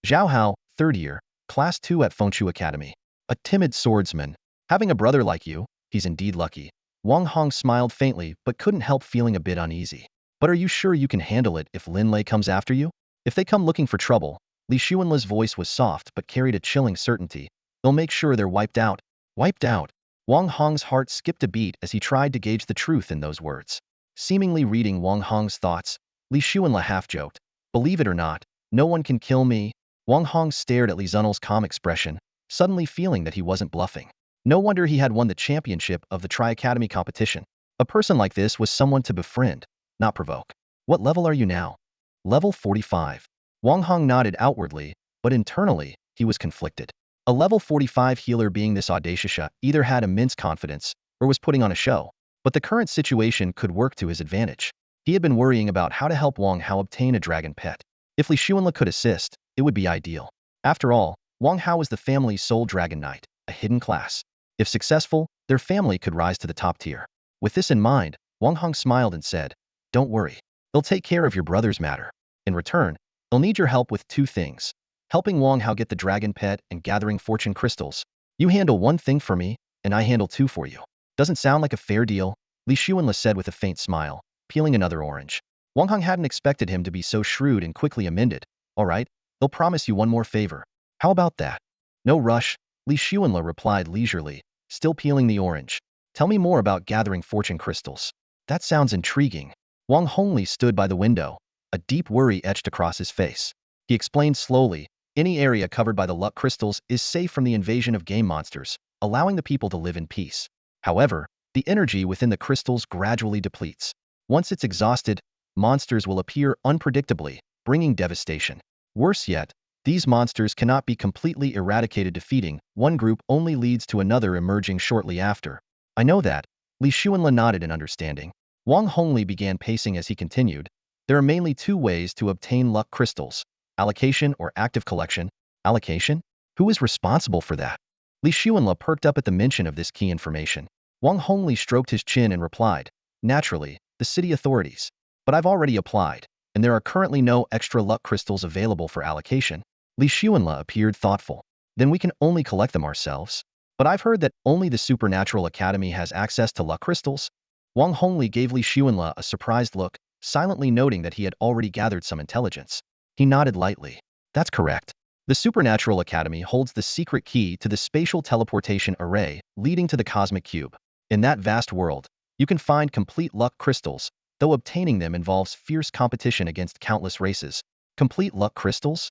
Zhao Hao, 3rd year, Class 2 at Fengshu Academy. A timid swordsman. Having a brother like you, he's indeed lucky. Wang Hong smiled faintly but couldn't help feeling a bit uneasy. But are you sure you can handle it if Lin Lei comes after you? If they come looking for trouble, Li Xuanla's voice was soft but carried a chilling certainty. They'll make sure they're wiped out. Wiped out. Wang Hong's heart skipped a beat as he tried to gauge the truth in those words. Seemingly reading Wang Hong's thoughts, Li Xuanla half-joked. Believe it or not, no one can kill me. Wang Hong stared at Li Zunel's calm expression, suddenly feeling that he wasn't bluffing. No wonder he had won the championship of the Tri-Academy competition. A person like this was someone to befriend, not provoke. What level are you now? Level 45. Wang Hong nodded outwardly, but internally, he was conflicted. A level 45 healer being this audacious either had immense confidence or was putting on a show, but the current situation could work to his advantage. He had been worrying about how to help Wang Hao obtain a dragon pet. If Li Xuanla could assist, it would be ideal. After all, Wang Hao was the family's sole dragon knight, a hidden class. If successful, their family could rise to the top tier. With this in mind, Wang Hong smiled and said, Don't worry. They'll take care of your brother's matter. In return, they'll need your help with 2 things. Helping Wang Hao get the dragon pet and gathering fortune crystals. You handle 1 thing for me, and I handle 2 for you. Doesn't sound like a fair deal, Li Xuanla said with a faint smile, peeling another orange. Wang Hong hadn't expected him to be so shrewd and quickly amended. All right, they'll promise you 1 more favor. How about that? No rush, Li Xuanla replied leisurely, still peeling the orange. Tell me more about gathering fortune crystals. That sounds intriguing. Wang Hongli stood by the window, a deep worry etched across his face. He explained slowly, any area covered by the luck crystals is safe from the invasion of game monsters, allowing the people to live in peace. However, the energy within the crystals gradually depletes. Once it's exhausted, monsters will appear unpredictably, bringing devastation. Worse yet, these monsters cannot be completely eradicated. Defeating one group only leads to another emerging shortly after. I know that. Li Xuanla nodded in understanding. Wang Hongli began pacing as he continued. There are mainly two ways to obtain luck crystals: allocation or active collection. Allocation? Who is responsible for that? Li Xuanla perked up at the mention of this key information. Wang Hongli stroked his chin and replied, naturally, the city authorities. But I've already applied, and there are currently no extra luck crystals available for allocation. Li Xuanla appeared thoughtful. Then we can only collect them ourselves. But I've heard that only the Supernatural Academy has access to luck crystals. Wang Hongli gave Li Xuanla a surprised look, silently noting that he had already gathered some intelligence. He nodded lightly. That's correct. The Supernatural Academy holds the secret key to the spatial teleportation array leading to the cosmic cube. In that vast world, you can find complete luck crystals, though obtaining them involves fierce competition against countless races. Complete luck crystals?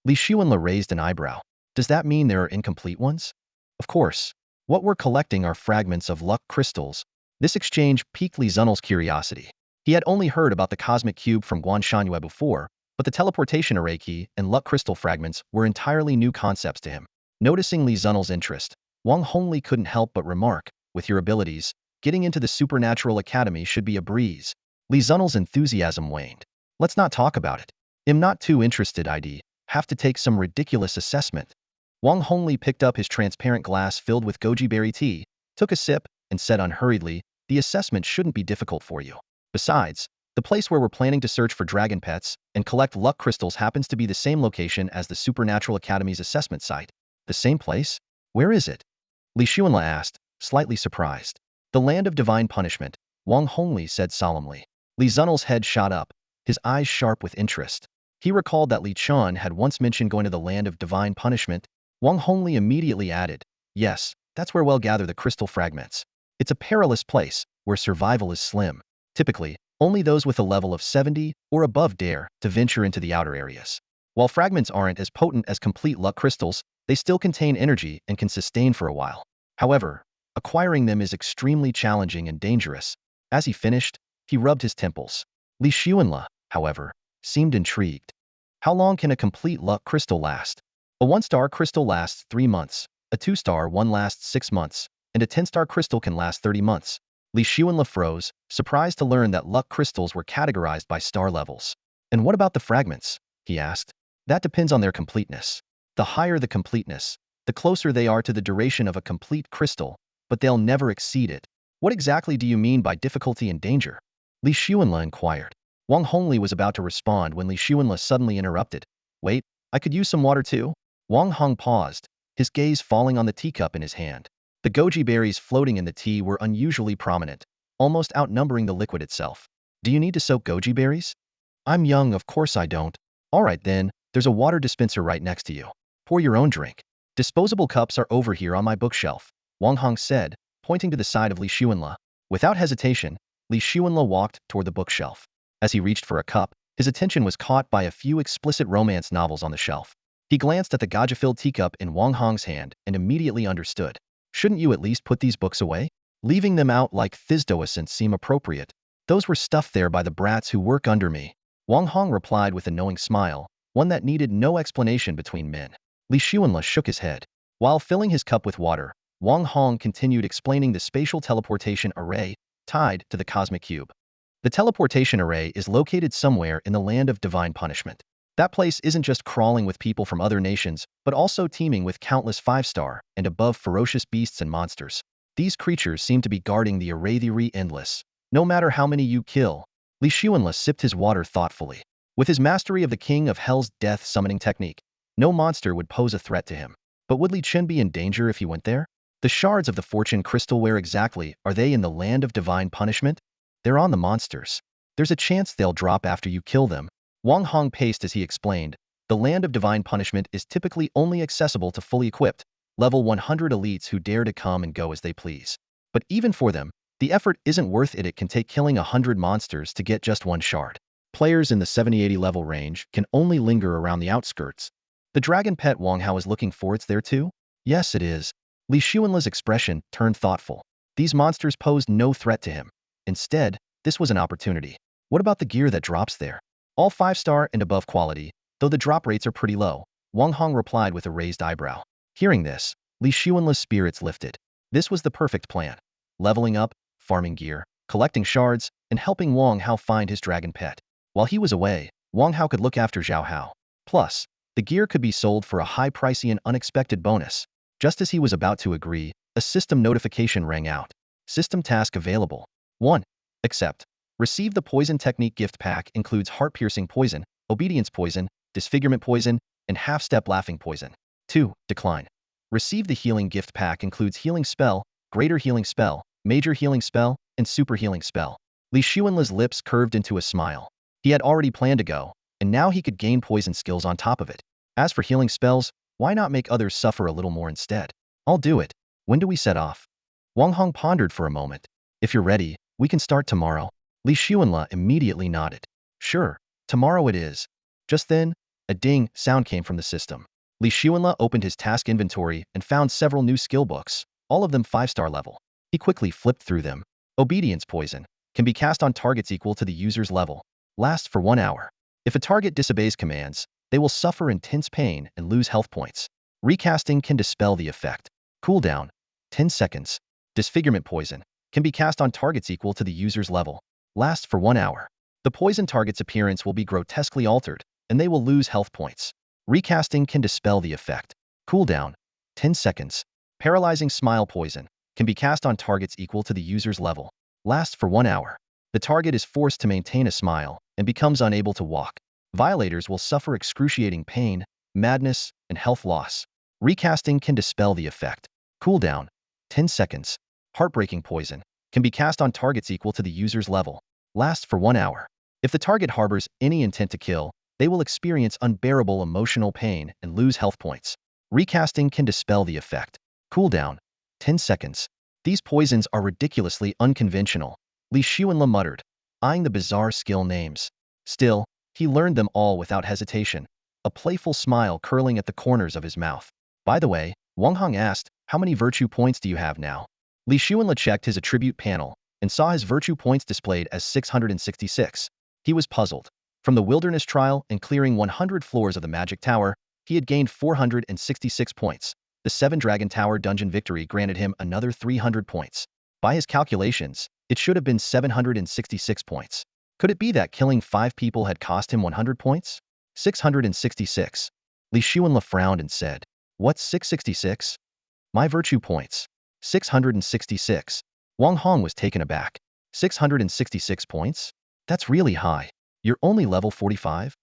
Li Xuanla raised an eyebrow. Does that mean there are incomplete ones? Of course. What we're collecting are fragments of luck crystals. This exchange piqued Li Zunel's curiosity. He had only heard about the cosmic cube from Guan Shangyue before, but the teleportation array key and luck crystal fragments were entirely new concepts to him. Noticing Li Zunel's interest, Wang Hongli couldn't help but remark, with your abilities, getting into the Supernatural Academy should be a breeze. Li Zunel's enthusiasm waned. Let's not talk about it. I'm not too interested. I'd have to take some ridiculous assessment. Wang Hongli picked up his transparent glass filled with goji berry tea, took a sip, and said unhurriedly, the assessment shouldn't be difficult for you. Besides, the place where we're planning to search for dragon pets and collect luck crystals happens to be the same location as the Supernatural Academy's assessment site. The same place? Where is it? Li Xuanla asked, slightly surprised. The land of divine punishment, Wang Hongli said solemnly. Li Zunel's head shot up, his eyes sharp with interest. He recalled that Li Chuan had once mentioned going to the land of divine punishment. Wang Hongli immediately added, yes, that's where we'll gather the crystal fragments. It's a perilous place, where survival is slim. Typically, only those with a level of 70 or above dare to venture into the outer areas. While fragments aren't as potent as complete luck crystals, they still contain energy and can sustain for a while. However, acquiring them is extremely challenging and dangerous. As he finished, he rubbed his temples. Li Xuanla, however, seemed intrigued. How long can a complete luck crystal last? A 1-star crystal lasts 3 months, a 2-star one lasts 6 months, and a 10-star crystal can last 30 months. Li Xuanla froze, surprised to learn that luck crystals were categorized by star levels. And what about the fragments? He asked. That depends on their completeness. The higher the completeness, the closer they are to the duration of a complete crystal, but they'll never exceed it. What exactly do you mean by difficulty and danger? Li Xuanla inquired. Wang Hongli was about to respond when Li Xuanla suddenly interrupted. Wait, I could use some water too? Wang Hong paused, his gaze falling on the teacup in his hand. The goji berries floating in the tea were unusually prominent, almost outnumbering the liquid itself. Do you need to soak goji berries? I'm young, of course I don't. All right then, there's a water dispenser right next to you. Pour your own drink. Disposable cups are over here on my bookshelf, Wang Hong said, pointing to the side of Li Xuanla. Without hesitation, Li Xuanla walked toward the bookshelf. As he reached for a cup, his attention was caught by a few explicit romance novels on the shelf. He glanced at the gaja-filled teacup in Wang Hong's hand and immediately understood. Shouldn't you at least put these books away? Leaving them out like thysdoescents seem appropriate. Those were stuffed there by the brats who work under me. Wang Hong replied with a knowing smile, one that needed no explanation between men. Li Xuanla shook his head. While filling his cup with water, Wang Hong continued explaining the spatial teleportation array tied to the cosmic cube. The teleportation array is located somewhere in the land of divine punishment. That place isn't just crawling with people from other nations, but also teeming with countless 5-star and above ferocious beasts and monsters. These creatures seem to be guarding the array endless. No matter how many you kill. Li Xuanla sipped his water thoughtfully. With his mastery of the King of Hell's death summoning technique, no monster would pose a threat to him. But would Li Chen be in danger if he went there? The shards of the fortune crystal, where exactly are they in the land of divine punishment? They're on the monsters. There's a chance they'll drop after you kill them. Wang Hong paced as he explained. The land of divine punishment is typically only accessible to fully equipped, level 100 elites who dare to come and go as they please. But even for them, the effort isn't worth it. It can take killing 100 monsters to get just one shard. Players in the 70-80 level range can only linger around the outskirts. The dragon pet Wang Hao is looking for, it's there too? Yes, it is. Li Xuanla's expression turned thoughtful. These monsters posed no threat to him. Instead, this was an opportunity. What about the gear that drops there? All 5-star and above quality, though the drop rates are pretty low, Wang Hong replied with a raised eyebrow. Hearing this, Li Xuanle's spirits lifted. This was the perfect plan. Leveling up, farming gear, collecting shards, and helping Wang Hao find his dragon pet. While he was away, Wang Hao could look after Zhao Hao. Plus, the gear could be sold for a high pricey and unexpected bonus. Just as he was about to agree, a system notification rang out. System task available. 1. Accept. Receive the poison technique gift pack includes heart-piercing poison, obedience poison, disfigurement poison, and half-step laughing poison. 2. Decline. Receive the healing gift pack includes healing spell, greater healing spell, major healing spell, and super healing spell. Li Xuanle's lips curved into a smile. He had already planned to go, and now he could gain poison skills on top of it. As for healing spells, why not make others suffer a little more instead? I'll do it. When do we set off? Wang Hong pondered for a moment. If you're ready, we can start tomorrow. Li Xuanle immediately nodded. Sure, tomorrow it is. Just then, a ding sound came from the system. Li Xuanle opened his task inventory and found several new skill books, all of them 5-star level. He quickly flipped through them. Obedience poison can be cast on targets equal to the user's level. Lasts for 1 hour. If a target disobeys commands, they will suffer intense pain and lose health points. Recasting can dispel the effect. Cooldown, 10 seconds. Disfigurement poison can be cast on targets equal to the user's level. Lasts for 1 hour. The poison target's appearance will be grotesquely altered, and they will lose health points. Recasting can dispel the effect. Cooldown, 10 seconds. Paralyzing smile poison can be cast on targets equal to the user's level. Lasts for 1 hour. The target is forced to maintain a smile and becomes unable to walk. Violators will suffer excruciating pain, madness, and health loss. Recasting can dispel the effect. Cooldown, 10 seconds. Heartbreaking poison can be cast on targets equal to the user's level. Lasts for 1 hour. If the target harbors any intent to kill, they will experience unbearable emotional pain and lose health points. Recasting can dispel the effect. Cooldown, 10 seconds. These poisons are ridiculously unconventional, Li Xuanle muttered, eyeing the bizarre skill names. Still, he learned them all without hesitation, a playful smile curling at the corners of his mouth. By the way, Wang Hong asked, how many virtue points do you have now? Li Xuanle checked his attribute panel and saw his virtue points displayed as 666. He was puzzled. From the wilderness trial and clearing 100 floors of the magic tower, he had gained 466 points. The 7-Dragon Tower dungeon victory granted him another 300 points. By his calculations, it should have been 766 points. Could it be that killing 5 people had cost him 100 points? 666. Li Xuanle frowned and said, what's 666? My virtue points. 666. Wang Hong was taken aback. 666 points? That's really high. You're only level 45?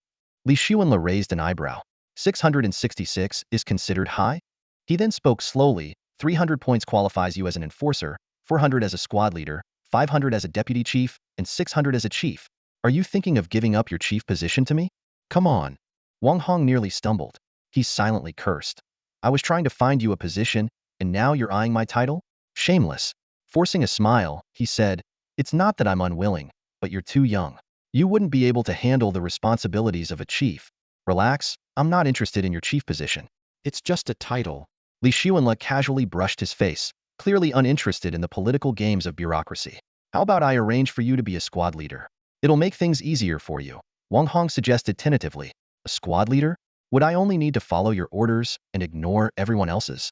Li Xuanle raised an eyebrow. 666 is considered high? He then spoke slowly. 300 points qualifies you as an enforcer, 400 as a squad leader, 500 as a deputy chief, and 600 as a chief. Are you thinking of giving up your chief position to me? Come on. Wang Hong nearly stumbled. He silently cursed. I was trying to find you a position, and now you're eyeing my title? Shameless. Forcing a smile, he said, it's not that I'm unwilling, but you're too young. You wouldn't be able to handle the responsibilities of a chief. Relax, I'm not interested in your chief position. It's just a title. Li Xuanle casually brushed his face, clearly uninterested in the political games of bureaucracy. How about I arrange for you to be a squad leader? It'll make things easier for you, Wang Hong suggested tentatively. A squad leader? Would I only need to follow your orders and ignore everyone else's?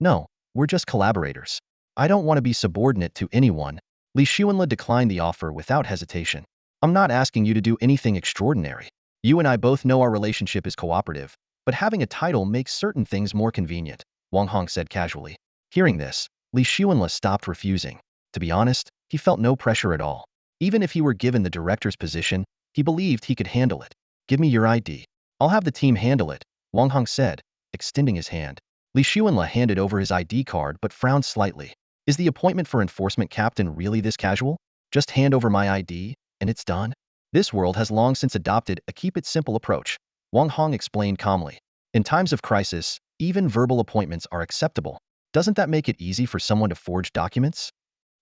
No, we're just collaborators. I don't want to be subordinate to anyone. Li Xuanle declined the offer without hesitation. I'm not asking you to do anything extraordinary. You and I both know our relationship is cooperative, but having a title makes certain things more convenient, Wang Hong said casually. Hearing this, Li Xuanle stopped refusing. To be honest, he felt no pressure at all. Even if he were given the director's position, he believed he could handle it. Give me your ID. I'll have the team handle it, Wang Hong said, extending his hand. Li Xuanle handed over his ID card but frowned slightly. Is the appointment for enforcement captain really this casual? Just hand over my ID, and it's done? This world has long since adopted a keep-it-simple approach, Wang Hong explained calmly. In times of crisis, even verbal appointments are acceptable. Doesn't that make it easy for someone to forge documents?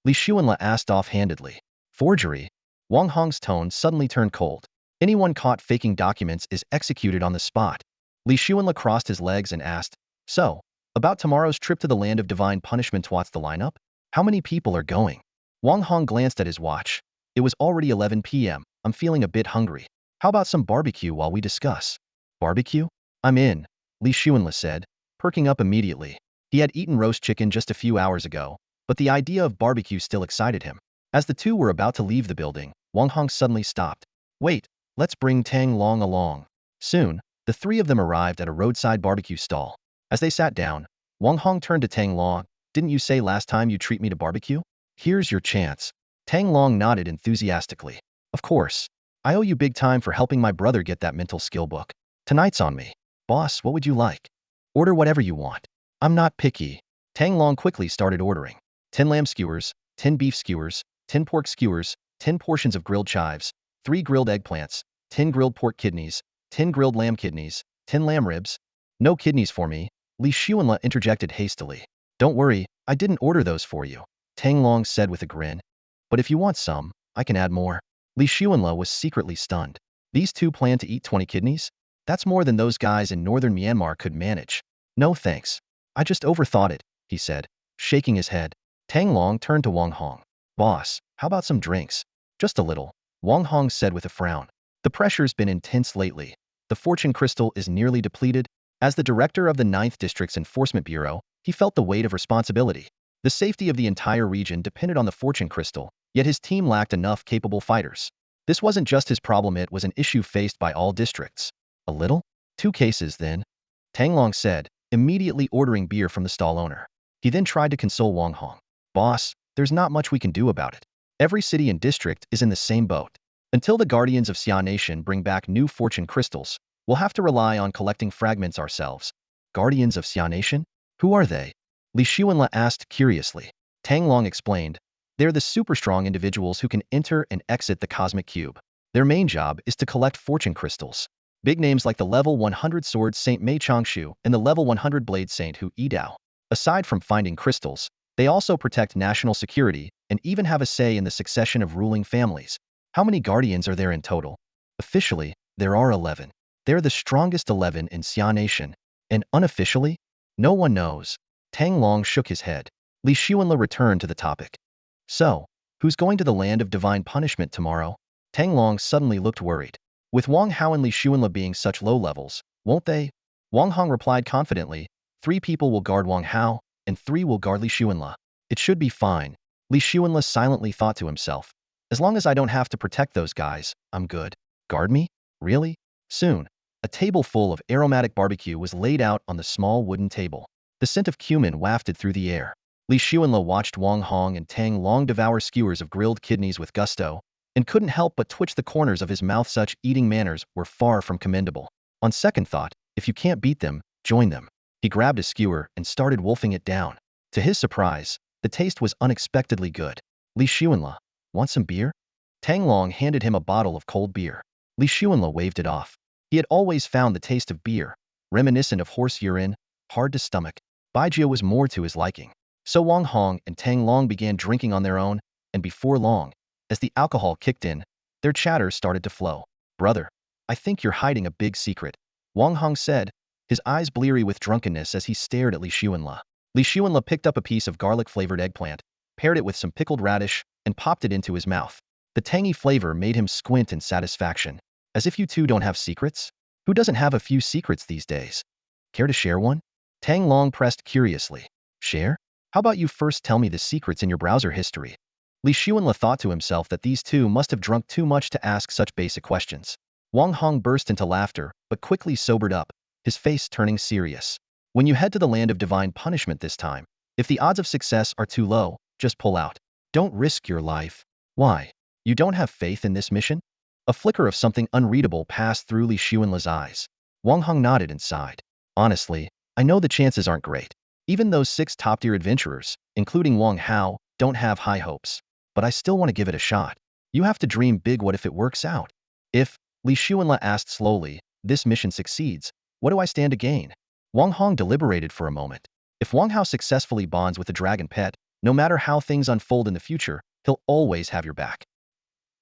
Li Xuanle asked offhandedly. Forgery? Wang Hong's tone suddenly turned cold. Anyone caught faking documents is executed on the spot. Li Xuanle crossed his legs and asked, so, about tomorrow's trip to the land of divine punishment, what's the lineup? How many people are going? Wang Hong glanced at his watch. It was already 11 p.m. I'm feeling a bit hungry. How about some barbecue while we discuss? Barbecue? I'm in, Li Xuanle said, perking up immediately. He had eaten roast chicken just a few hours ago, but the idea of barbecue still excited him. As the two were about to leave the building, Wang Hong suddenly stopped. Wait, let's bring Tang Long along. Soon, the three of them arrived at a roadside barbecue stall. As they sat down, Wang Hong turned to Tang Long. Didn't you say last time you treat me to barbecue? Here's your chance. Tang Long nodded enthusiastically. Of course. I owe you big time for helping my brother get that mental skill book. Tonight's on me. Boss, what would you like? Order whatever you want. I'm not picky. Tang Long quickly started ordering. 10 lamb skewers, 10 beef skewers, 10 pork skewers, 10 portions of grilled chives, 3 grilled eggplants, 10 grilled pork kidneys, 10 grilled lamb kidneys, 10 lamb ribs. No kidneys for me, Li Xuanle interjected hastily. Don't worry, I didn't order those for you, Tang Long said with a grin. But if you want some, I can add more. Li Xuanle was secretly stunned. These two plan to eat 20 kidneys? That's more than those guys in northern Myanmar could manage. No thanks. I just overthought it, he said, shaking his head. Tang Long turned to Wang Hong. Boss, how about some drinks? Just a little, Wang Hong said with a frown. The pressure's been intense lately. The fortune crystal is nearly depleted. As the director of the 9th District's Enforcement Bureau, he felt the weight of responsibility. The safety of the entire region depended on the fortune crystal, yet his team lacked enough capable fighters. This wasn't just his problem, it was an issue faced by all districts. A little? 2 cases, then, Tang Long said, immediately ordering beer from the stall owner. He then tried to console Wang Hong. Boss, there's not much we can do about it. Every city and district is in the same boat. Until the Guardians of Xia Nation bring back new fortune crystals, we'll have to rely on collecting fragments ourselves. Guardians of Xia Nation? Who are they? Li Xuanle asked curiously. Tang Long explained. They're the super-strong individuals who can enter and exit the cosmic cube. Their main job is to collect fortune crystals. Big names like the level 100 Sword Saint Mei Changshu and the level 100 Blade Saint Hu Yidao. Aside from finding crystals, they also protect national security and even have a say in the succession of ruling families. How many guardians are there in total? Officially, there are 11. They're the strongest 11 in Xia Nation. And unofficially? No one knows. Tang Long shook his head. Li Xuanle returned to the topic. So, who's going to the land of divine punishment tomorrow? Tang Long suddenly looked worried. With Wang Hao and Li Xuanle being such low levels, won't they? Wang Hong replied confidently. 3 people will guard Wang Hao, and 3 will guard Li Xuanle. It should be fine. Li Xuanle silently thought to himself. As long as I don't have to protect those guys, I'm good. Guard me? Really? Soon, a table full of aromatic barbecue was laid out on the small wooden table. The scent of cumin wafted through the air. Li Xuanle watched Wang Hong and Tang Long devour skewers of grilled kidneys with gusto, and couldn't help but twitch the corners of his mouth. Such eating manners were far from commendable. On second thought, if you can't beat them, join them. He grabbed a skewer and started wolfing it down. To his surprise, the taste was unexpectedly good. Li Xuanle, want some beer? Tang Long handed him a bottle of cold beer. Li Xuanle waved it off. He had always found the taste of beer, reminiscent of horse urine, hard to stomach. Baijia was more to his liking. So Wang Hong and Tang Long began drinking on their own, and before long, as the alcohol kicked in, their chatter started to flow. Brother, I think you're hiding a big secret, Wang Hong said, his eyes bleary with drunkenness as he stared at Li Xuanle. Li Xuanle picked up a piece of garlic-flavored eggplant, paired it with some pickled radish, and popped it into his mouth. The tangy flavor made him squint in satisfaction. As if you two don't have secrets? Who doesn't have a few secrets these days? Care to share one? Tang Long pressed curiously. Share? How about you first tell me the secrets in your browser history? Li Xuanle thought to himself that these two must have drunk too much to ask such basic questions. Wang Hong burst into laughter, but quickly sobered up, his face turning serious. When you head to the land of divine punishment this time, if the odds of success are too low, just pull out. Don't risk your life. Why? You don't have faith in this mission? A flicker of something unreadable passed through Li Xuanle's eyes. Wang Hong nodded and sighed. Honestly, I know the chances aren't great. Even those 6 top-tier adventurers, including Wang Hao, don't have high hopes. But I still want to give it a shot. You have to dream big. What if it works out? If, Li Xuanle asked slowly, this mission succeeds, what do I stand to gain? Wang Hong deliberated for a moment. If Wang Hao successfully bonds with the dragon pet, no matter how things unfold in the future, he'll always have your back.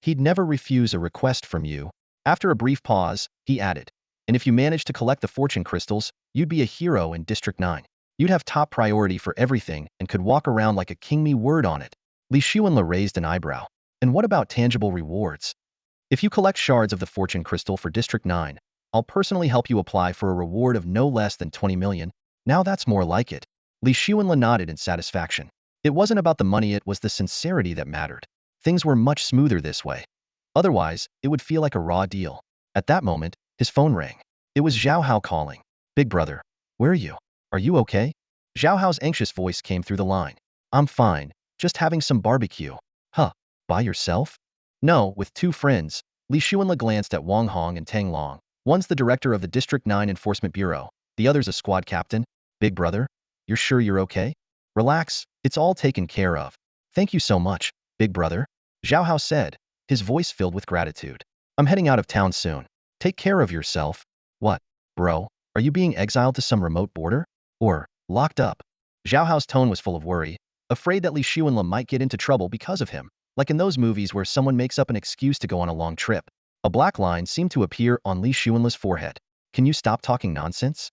He'd never refuse a request from you. After a brief pause, he added, and if you manage to collect the fortune crystals, you'd be a hero in District 9. You'd have top priority for everything and could walk around like a king. Me word on it. Li Xuanle raised an eyebrow. And what about tangible rewards? If you collect shards of the fortune crystal for District 9, I'll personally help you apply for a reward of no less than 20 million. Now that's more like it. Li Xuanla nodded in satisfaction. It wasn't about the money, it was the sincerity that mattered. Things were much smoother this way. Otherwise, it would feel like a raw deal. At that moment, his phone rang. It was Zhao Hao calling. Big brother, where are you? Are you okay? Zhao Hao's anxious voice came through the line. I'm fine, just having some barbecue. Huh, by yourself? No, with two friends. Li Xuanla glanced at Wang Hong and Tang Long. One's the director of the District 9 Enforcement Bureau, the other's a squad captain. Big brother, you're sure you're okay? Relax, it's all taken care of. Thank you so much, big brother. Zhao Hao said, his voice filled with gratitude. I'm heading out of town soon. Take care of yourself. What, bro, are you being exiled to some remote border? Or, locked up? Zhao Hao's tone was full of worry, afraid that Li Xuanla might get into trouble because of him, like in those movies where someone makes up an excuse to go on a long trip. A black line seemed to appear on Li Xuanla's forehead. Can you stop talking nonsense?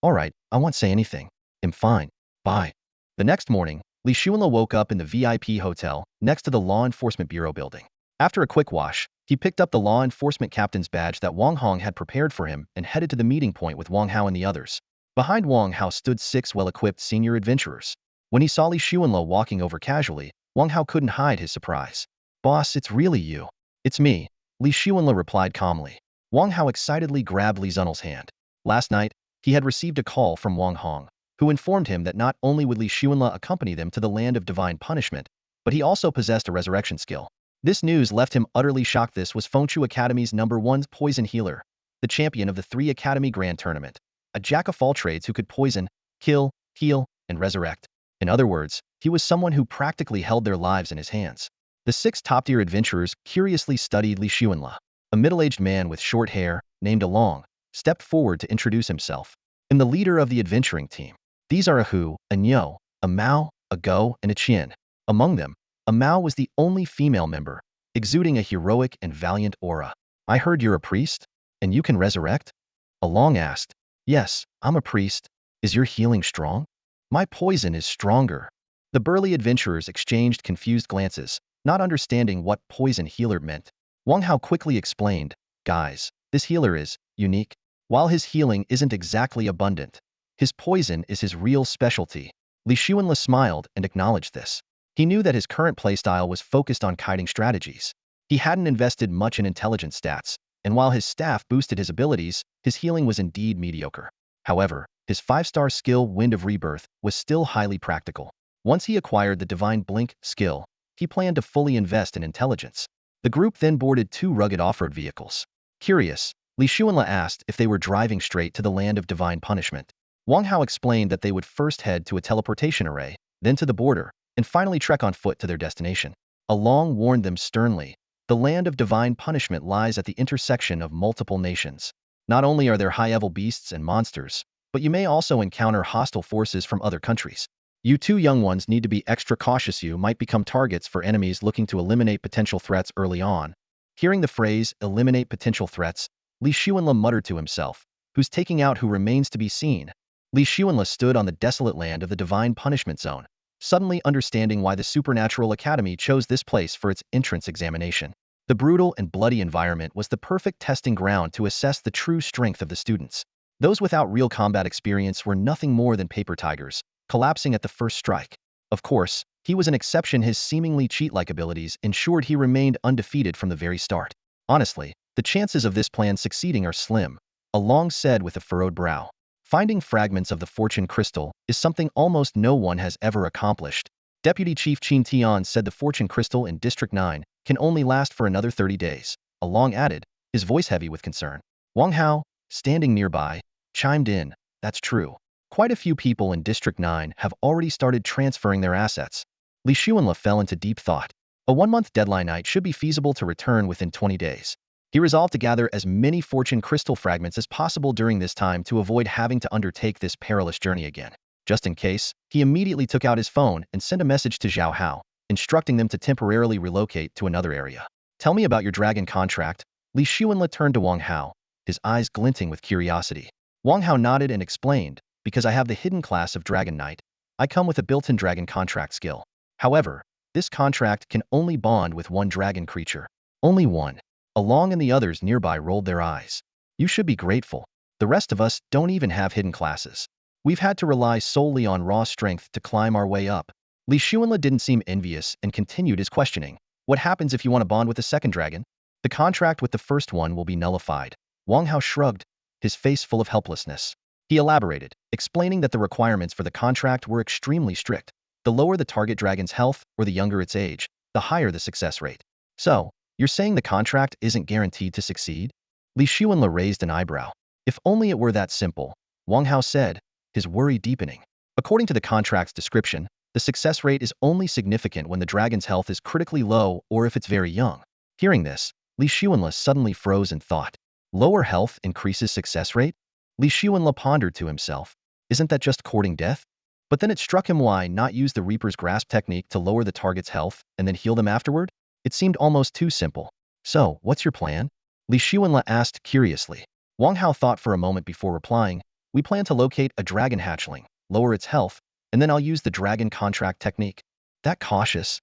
Alright, I won't say anything. I'm fine. Bye. The next morning, Li Xuanla woke up in the VIP hotel next to the Law Enforcement Bureau building. After a quick wash, he picked up the law enforcement captain's badge that Wang Hong had prepared for him and headed to the meeting point with Wang Hao and the others. Behind Wang Hao stood 6 well-equipped senior adventurers. When he saw Li Xuanla walking over casually, Wang Hao couldn't hide his surprise. Boss, it's really you. It's me, Li Xuanla replied calmly. Wang Hao excitedly grabbed Li Zunel's hand. Last night, he had received a call from Wang Hong, who informed him that not only would Li Xuanla accompany them to the land of divine punishment, but he also possessed a resurrection skill. This news left him utterly shocked. This was Fengshu Academy's #1 poison healer, the champion of the 3 Academy Grand Tournament, a jack of all trades who could poison, kill, heal, and resurrect. In other words, he was someone who practically held their lives in his hands. The 6 top-tier adventurers curiously studied Li Xuanla. A middle-aged man with short hair, named Along, stepped forward to introduce himself. I'm the leader of the adventuring team. These are a Hu, a Nyo, a Mao, a Go, and a Qian. Among them, a Mao was the only female member, exuding a heroic and valiant aura. I heard you're a priest? And you can resurrect? Along asked. Yes, I'm a priest. Is your healing strong? My poison is stronger. The burly adventurers exchanged confused glances, not understanding what poison healer meant. Wang Hao quickly explained, guys, this healer is unique. While his healing isn't exactly abundant, his poison is his real specialty. Li Xuanla smiled and acknowledged this. He knew that his current playstyle was focused on kiting strategies. He hadn't invested much in intelligence stats, and while his staff boosted his abilities, his healing was indeed mediocre. However, his 5-star skill Wind of Rebirth was still highly practical. Once he acquired the Divine Blink skill, he planned to fully invest in intelligence. The group then boarded 2 rugged off-road vehicles. Curious, Li Xuanla asked if they were driving straight to the land of divine punishment. Wang Hao explained that they would first head to a teleportation array, then to the border, and finally trek on foot to their destination. Along warned them sternly, the land of divine punishment lies at the intersection of multiple nations. Not only are there high-level beasts and monsters, but you may also encounter hostile forces from other countries. You 2 young ones need to be extra cautious. You might become targets for enemies looking to eliminate potential threats early on. Hearing the phrase, eliminate potential threats, Li Xuanla muttered to himself, who's taking out who remains to be seen. Li Xuanla stood on the desolate land of the divine punishment zone, suddenly understanding why the Supernatural Academy chose this place for its entrance examination. The brutal and bloody environment was the perfect testing ground to assess the true strength of the students. Those without real combat experience were nothing more than paper tigers, collapsing at the first strike. Of course, he was an exception. His seemingly cheat-like abilities ensured he remained undefeated from the very start. Honestly, the chances of this plan succeeding are slim, Along said with a furrowed brow. Finding fragments of the fortune crystal is something almost no one has ever accomplished. Deputy Chief Qin Tian said the fortune crystal in District 9 can only last for another 30 days. Along added, his voice heavy with concern. Wang Hao, standing nearby, chimed in, that's true. Quite a few people in District 9 have already started transferring their assets. Li Xuanla fell into deep thought. A 1-month deadline night should be feasible to return within 20 days. He resolved to gather as many fortune crystal fragments as possible during this time to avoid having to undertake this perilous journey again. Just in case, he immediately took out his phone and sent a message to Zhao Hao, instructing them to temporarily relocate to another area. Tell me about your dragon contract. Li Xuanla turned to Wang Hao, his eyes glinting with curiosity. Wang Hao nodded and explained, because I have the hidden class of Dragon Knight, I come with a built-in dragon contract skill. However, this contract can only bond with one dragon creature. Only one. Along and the others nearby rolled their eyes. You should be grateful. The rest of us don't even have hidden classes. We've had to rely solely on raw strength to climb our way up. Li Xuanla didn't seem envious and continued his questioning. What happens if you want to bond with a second dragon? The contract with the first one will be nullified. Wang Hao shrugged, his face full of helplessness. He elaborated, explaining that the requirements for the contract were extremely strict. The lower the target dragon's health or the younger its age, the higher the success rate. So, you're saying the contract isn't guaranteed to succeed? Li Xuanla raised an eyebrow. If only it were that simple, Wang Hao said, his worry deepening. According to the contract's description, the success rate is only significant when the dragon's health is critically low or if it's very young. Hearing this, Li Xuanla suddenly froze in thought. Lower health increases success rate? Li Xuanla pondered to himself. Isn't that just courting death? But then it struck him, why not use the Reaper's Grasp technique to lower the target's health and then heal them afterward? It seemed almost too simple. So, what's your plan? Li Xuanla asked curiously. Wang Hao thought for a moment before replying. We plan to locate a dragon hatchling, lower its health, and then I'll use the dragon contract technique. That cautious?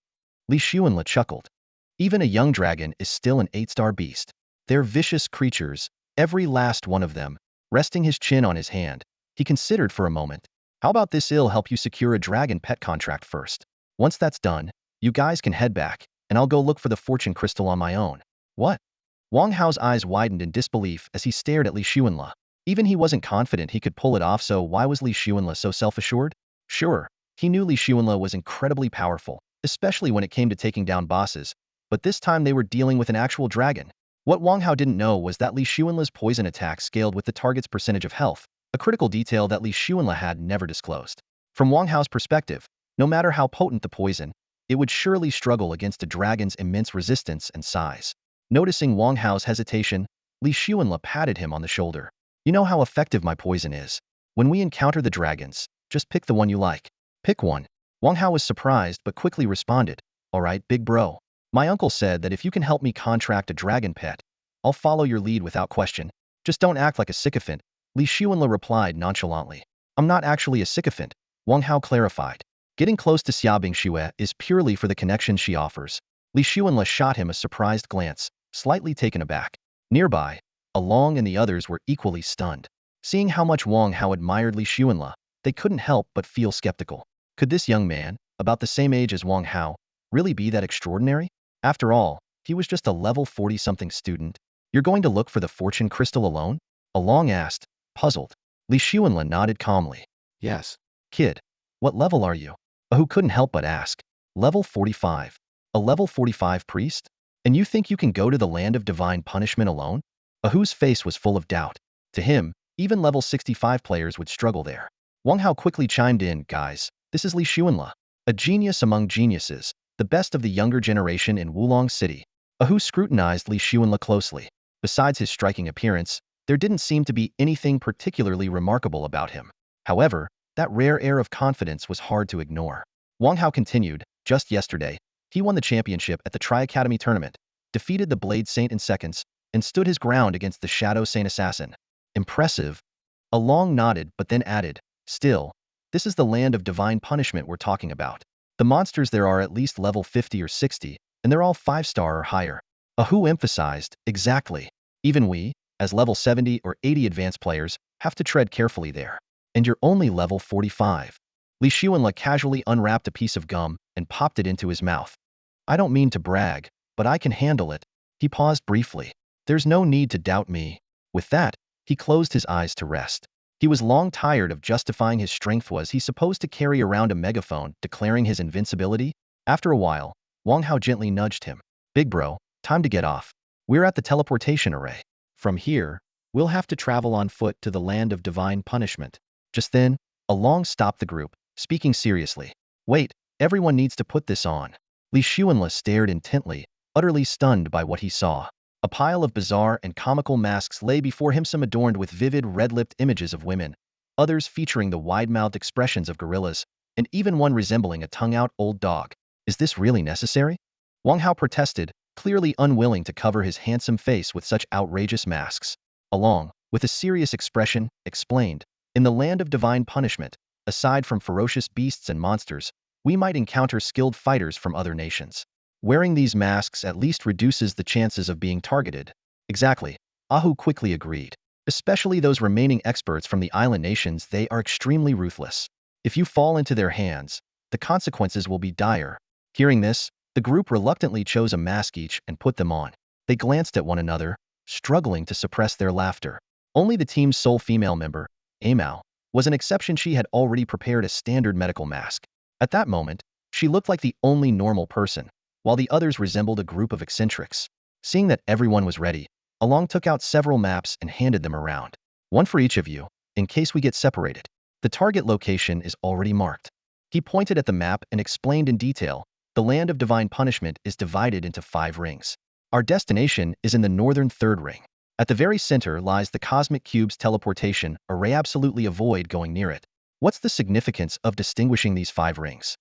Li Xuanla chuckled. Even a young dragon is still an 8-star beast. They're vicious creatures, every last one of them. Resting his chin on his hand, he considered for a moment. How about this? I'll help you secure a dragon pet contract first. Once that's done, you guys can head back, and I'll go look for the fortune crystal on my own. What? Wang Hao's eyes widened in disbelief as he stared at Li Xuanla. Even he wasn't confident he could pull it off, so why was Li Xuanla so self-assured? Sure, he knew Li Xuanla was incredibly powerful, especially when it came to taking down bosses, but this time they were dealing with an actual dragon. What Wang Hao didn't know was that Li Xuanla's poison attack scaled with the target's percentage of health, a critical detail that Li Xuanla had never disclosed. From Wang Hao's perspective, no matter how potent the poison, it would surely struggle against a dragon's immense resistance and size. Noticing Wang Hao's hesitation, Li Xuanla patted him on the shoulder. You know how effective my poison is. When we encounter the dragons, just pick the one you like. Pick one. Wang Hao was surprised but quickly responded. All right, big bro. My uncle said that if you can help me contract a dragon pet, I'll follow your lead without question. Just don't act like a sycophant, Li Xuanla replied nonchalantly. I'm not actually a sycophant, Wang Hao clarified. Getting close to Xia Bingxue is purely for the connection she offers. Li Xuanla shot him a surprised glance, slightly taken aback. Nearby, Along and the others were equally stunned. Seeing how much Wang Hao admired Li Xuanla, they couldn't help but feel skeptical. Could this young man, about the same age as Wang Hao, really be that extraordinary? After all, he was just a level 40-something student. You're going to look for the fortune crystal alone? Along asked, puzzled. Li Xuanla nodded calmly. Yes. Kid, what level are you? Ahu couldn't help but ask. Level 45. A level 45 priest? And you think you can go to the land of divine punishment alone? Ahu's face was full of doubt. To him, even level 65 players would struggle there. Wang Hao quickly chimed in, guys, this is Li Xuanla, a genius among geniuses, the best of the younger generation in Wulong City. Ahu scrutinized Li Xuanla closely. Besides his striking appearance, there didn't seem to be anything particularly remarkable about him. However, that rare air of confidence was hard to ignore. Wang Hao continued, just yesterday, he won the championship at the Tri-Academy tournament, defeated the Blade Saint in seconds, and stood his ground against the Shadow Saint assassin. Impressive. Along nodded but then added, still, this is the land of divine punishment we're talking about. The monsters there are at least level 50 or 60, and they're all 5-star or higher. Ahu emphasized, exactly. Even we, as level 70 or 80 advanced players, have to tread carefully there. And you're only level 45. Li Xuanla casually unwrapped a piece of gum and popped it into his mouth. I don't mean to brag, but I can handle it. He paused briefly. There's no need to doubt me. With that, he closed his eyes to rest. He was long tired of justifying his strength. Was he supposed to carry around a megaphone declaring his invincibility? After a while, Wang Hao gently nudged him. Big bro, time to get off. We're at the teleportation array. From here, we'll have to travel on foot to the land of divine punishment. Just then, Along stopped the group, speaking seriously. Wait, everyone needs to put this on. Li Xuanla stared intently, utterly stunned by what he saw. A pile of bizarre and comical masks lay before him, some adorned with vivid red-lipped images of women, others featuring the wide-mouthed expressions of gorillas, and even one resembling a tongue-out old dog. Is this really necessary? Wang Hao protested, clearly unwilling to cover his handsome face with such outrageous masks. Along, with a serious expression, explained, in the land of divine punishment, aside from ferocious beasts and monsters, we might encounter skilled fighters from other nations. Wearing these masks at least reduces the chances of being targeted. Exactly. Ahu quickly agreed. Especially those remaining experts from the island nations, they are extremely ruthless. If you fall into their hands, the consequences will be dire. Hearing this, the group reluctantly chose a mask each and put them on. They glanced at one another, struggling to suppress their laughter. Only the team's sole female member, Amao, was an exception. She had already prepared a standard medical mask. At that moment, she looked like the only normal person, while the others resembled a group of eccentrics. Seeing that everyone was ready, Along took out several maps and handed them around. One for each of you, in case we get separated. The target location is already marked. He pointed at the map and explained in detail, the land of divine punishment is divided into 5 rings. Our destination is in the northern 3rd ring. At the very center lies the cosmic cube's teleportation array. Absolutely avoid going near it. What's the significance of distinguishing these 5 rings?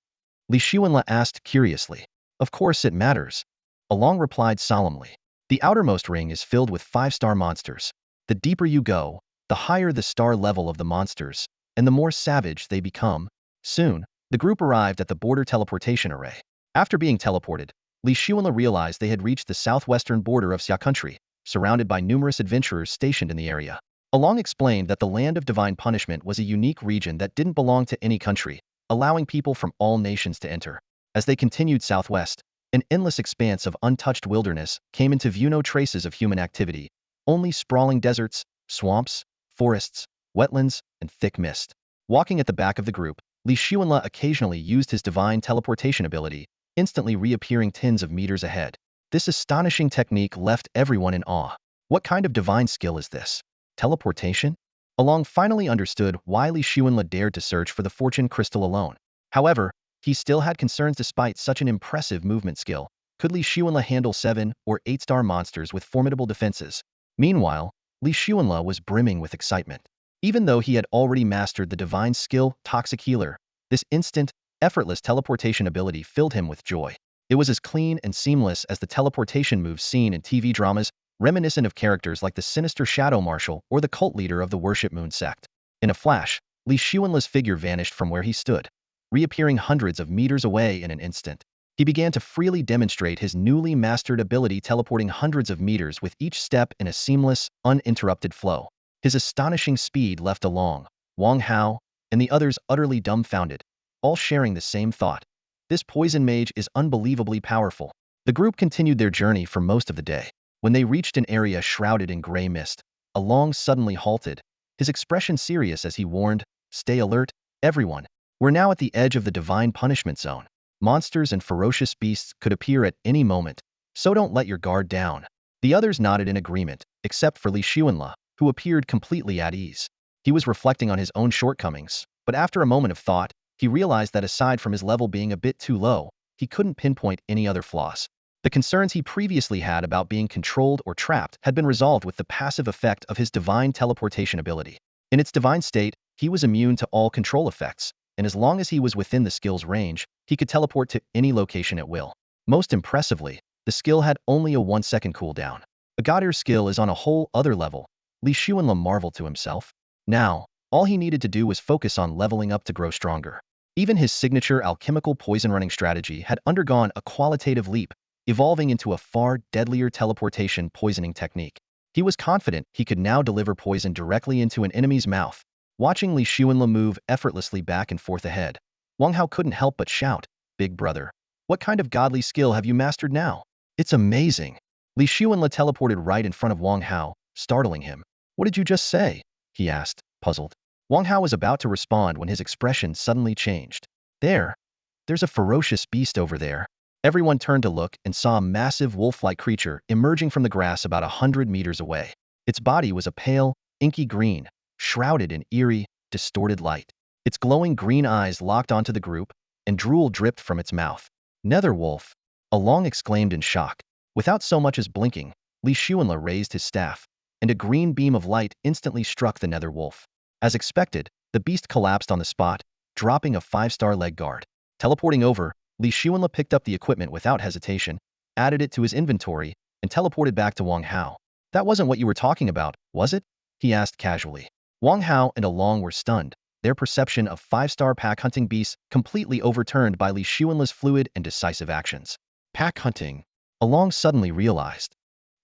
Li Xuanla asked curiously. Of course it matters. Along replied solemnly. The outermost ring is filled with 5-star monsters. The deeper you go, the higher the star level of the monsters, and the more savage they become. Soon, the group arrived at the border teleportation array. After being teleported, Li Xuanla realized they had reached the southwestern border of Xia country, surrounded by numerous adventurers stationed in the area. Along explained that the land of divine punishment was a unique region that didn't belong to any country, allowing people from all nations to enter. As they continued southwest, an endless expanse of untouched wilderness came into view. No traces of human activity, only sprawling deserts, swamps, forests, wetlands, and thick mist. Walking at the back of the group, Li Xuanla occasionally used his divine teleportation ability, instantly reappearing tens of meters ahead. This astonishing technique left everyone in awe. What kind of divine skill is this? Teleportation? Along finally understood why Li Xuanla dared to search for the fortune crystal alone. However, he still had concerns. Despite such an impressive movement skill, could Li Xuanla handle 7 or 8-star monsters with formidable defenses? Meanwhile, Li Xuanla was brimming with excitement. Even though he had already mastered the divine skill, Toxic Healer, this instant, effortless teleportation ability filled him with joy. It was as clean and seamless as the teleportation moves seen in TV dramas, reminiscent of characters like the sinister Shadow Marshal or the cult leader of the Worship Moon sect. In a flash, Li Xuanla's figure vanished from where he stood, reappearing hundreds of meters away in an instant. He began to freely demonstrate his newly mastered ability, teleporting hundreds of meters with each step in a seamless, uninterrupted flow. His astonishing speed left Along, Wang Hao, and the others utterly dumbfounded, all sharing the same thought. This poison mage is unbelievably powerful. The group continued their journey for most of the day. When they reached an area shrouded in gray mist, Along suddenly halted, his expression serious as he warned, "Stay alert, everyone. We're now at the edge of the divine punishment zone. Monsters and ferocious beasts could appear at any moment, so don't let your guard down." The others nodded in agreement, except for Li Xuanla, who appeared completely at ease. He was reflecting on his own shortcomings, but after a moment of thought, he realized that aside from his level being a bit too low, he couldn't pinpoint any other flaws. The concerns he previously had about being controlled or trapped had been resolved with the passive effect of his divine teleportation ability. In its divine state, he was immune to all control effects, and as long as he was within the skill's range, he could teleport to any location at will. Most impressively, the skill had only a 1-second cooldown. A god-ear skill is on a whole other level. Li Xuanla marveled to himself. Now, all he needed to do was focus on leveling up to grow stronger. Even his signature alchemical poison running strategy had undergone a qualitative leap, evolving into a far deadlier teleportation poisoning technique. He was confident he could now deliver poison directly into an enemy's mouth. Watching Li Xuanla move effortlessly back and forth ahead, Wang Hao couldn't help but shout, "Big brother, what kind of godly skill have you mastered now? It's amazing." Li Xuanla teleported right in front of Wang Hao, startling him. "What did you just say?" he asked, puzzled. Wang Hao was about to respond when his expression suddenly changed. There's a ferocious beast over there." Everyone turned to look and saw a massive wolf-like creature emerging from the grass about 100 meters away. Its body was a pale, inky green, shrouded in eerie, distorted light. Its glowing green eyes locked onto the group, and drool dripped from its mouth. "Nether wolf!" Along exclaimed in shock. Without so much as blinking, Li Xuanla raised his staff, and a green beam of light instantly struck the nether wolf. As expected, the beast collapsed on the spot, dropping a 5-star leg guard. Teleporting over, Li Xuanla picked up the equipment without hesitation, added it to his inventory, and teleported back to Wang Hao. "That wasn't what you were talking about, was it?" he asked casually. Wang Hao and Along were stunned, their perception of 5-star pack hunting beasts completely overturned by Li Xuanla's fluid and decisive actions. Pack hunting. Along suddenly realized.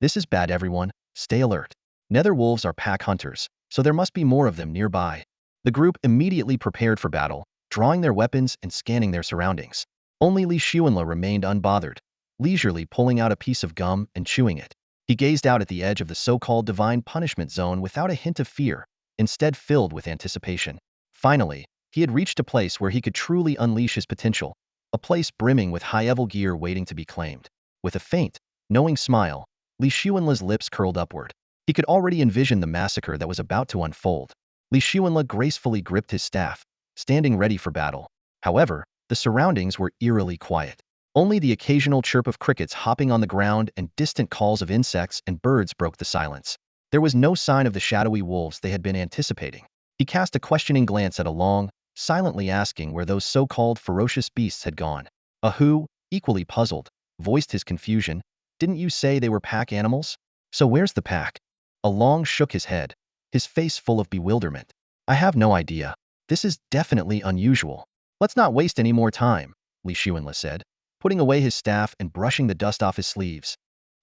This is bad, everyone. Stay alert. Nether wolves are pack hunters, so there must be more of them nearby. The group immediately prepared for battle, drawing their weapons and scanning their surroundings. Only Li Xuanle remained unbothered, leisurely pulling out a piece of gum and chewing it. He gazed out at the edge of the so-called divine punishment zone without a hint of fear, instead filled with anticipation. Finally, he had reached a place where he could truly unleash his potential, a place brimming with high-level gear waiting to be claimed. With a faint, knowing smile, Li Xuanle's lips curled upward. He could already envision the massacre that was about to unfold. Li Xuanle gracefully gripped his staff, standing ready for battle. However, the surroundings were eerily quiet. Only the occasional chirp of crickets hopping on the ground and distant calls of insects and birds broke the silence. There was no sign of the shadowy wolves they had been anticipating. He cast a questioning glance at Along, silently asking where those so-called ferocious beasts had gone. Ahu, equally puzzled, voiced his confusion. Didn't you say they were pack animals? So where's the pack? Along shook his head, his face full of bewilderment. I have no idea. This is definitely unusual. Let's not waste any more time, Li Xuanle said, putting away his staff and brushing the dust off his sleeves.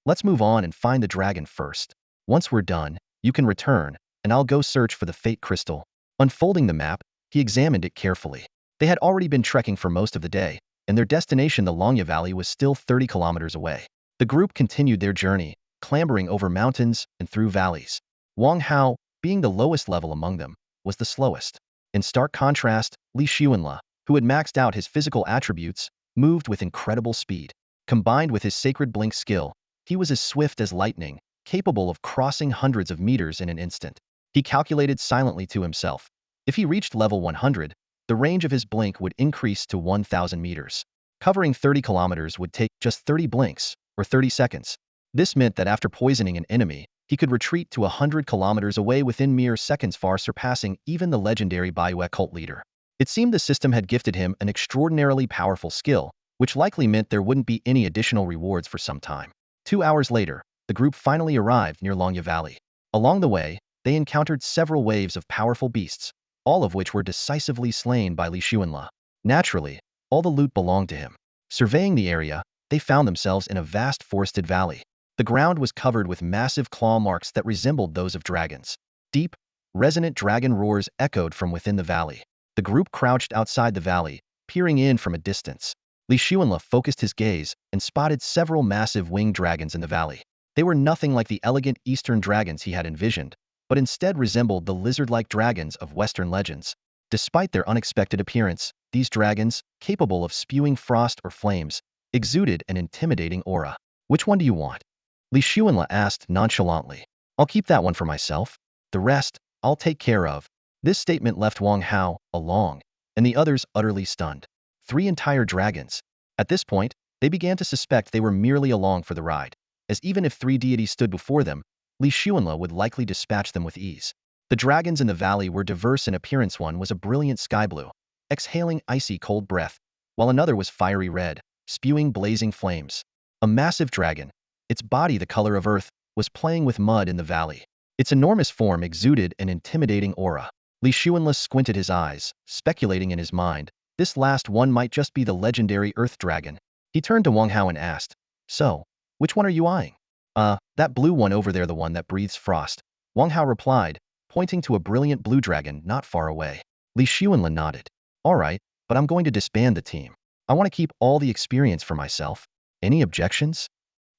Let's move on and find the dragon first. Once we're done, you can return, and I'll go search for the fate crystal. Unfolding the map, he examined it carefully. They had already been trekking for most of the day, and their destination, the Longya Valley, was still 30 kilometers away. The group continued their journey, clambering over mountains and through valleys. Wang Hao, being the lowest level among them, was the slowest. In stark contrast, Li Xuanle, who had maxed out his physical attributes, moved with incredible speed. Combined with his sacred blink skill, he was as swift as lightning, capable of crossing hundreds of meters in an instant. He calculated silently to himself. If he reached level 100, the range of his blink would increase to 1,000 meters. Covering 30 kilometers would take just 30 blinks, or 30 seconds. This meant that after poisoning an enemy, he could retreat to 100 kilometers away within mere seconds, far surpassing even the legendary Bayue cult leader. It seemed the system had gifted him an extraordinarily powerful skill, which likely meant there wouldn't be any additional rewards for some time. 2 hours later, the group finally arrived near Longya Valley. Along the way, they encountered several waves of powerful beasts, all of which were decisively slain by Li Xuanle. Naturally, all the loot belonged to him. Surveying the area, they found themselves in a vast forested valley. The ground was covered with massive claw marks that resembled those of dragons. Deep, resonant dragon roars echoed from within the valley. The group crouched outside the valley, peering in from a distance. Li Xuanle focused his gaze and spotted several massive winged dragons in the valley. They were nothing like the elegant eastern dragons he had envisioned, but instead resembled the lizard-like dragons of Western legends. Despite their unexpected appearance, these dragons, capable of spewing frost or flames, exuded an intimidating aura. Which one do you want? Li Xuanle asked nonchalantly. I'll keep that one for myself. The rest, I'll take care of. This statement left Wang Hao, Along, and the others utterly stunned. 3 entire dragons. At this point, they began to suspect they were merely along for the ride, as even if 3 deities stood before them, Li Xuanle would likely dispatch them with ease. The dragons in the valley were diverse in appearance. One was a brilliant sky blue, exhaling icy cold breath, while another was fiery red, spewing blazing flames. A massive dragon, its body the color of earth, was playing with mud in the valley. Its enormous form exuded an intimidating aura. Li Xuanle squinted his eyes, speculating in his mind, this last one might just be the legendary earth dragon. He turned to Wang Hao and asked, so, which one are you eyeing? That blue one over there, the one that breathes frost. Wang Hao replied, pointing to a brilliant blue dragon not far away. Li Xuanle nodded. All right, but I'm going to disband the team. I want to keep all the experience for myself. Any objections?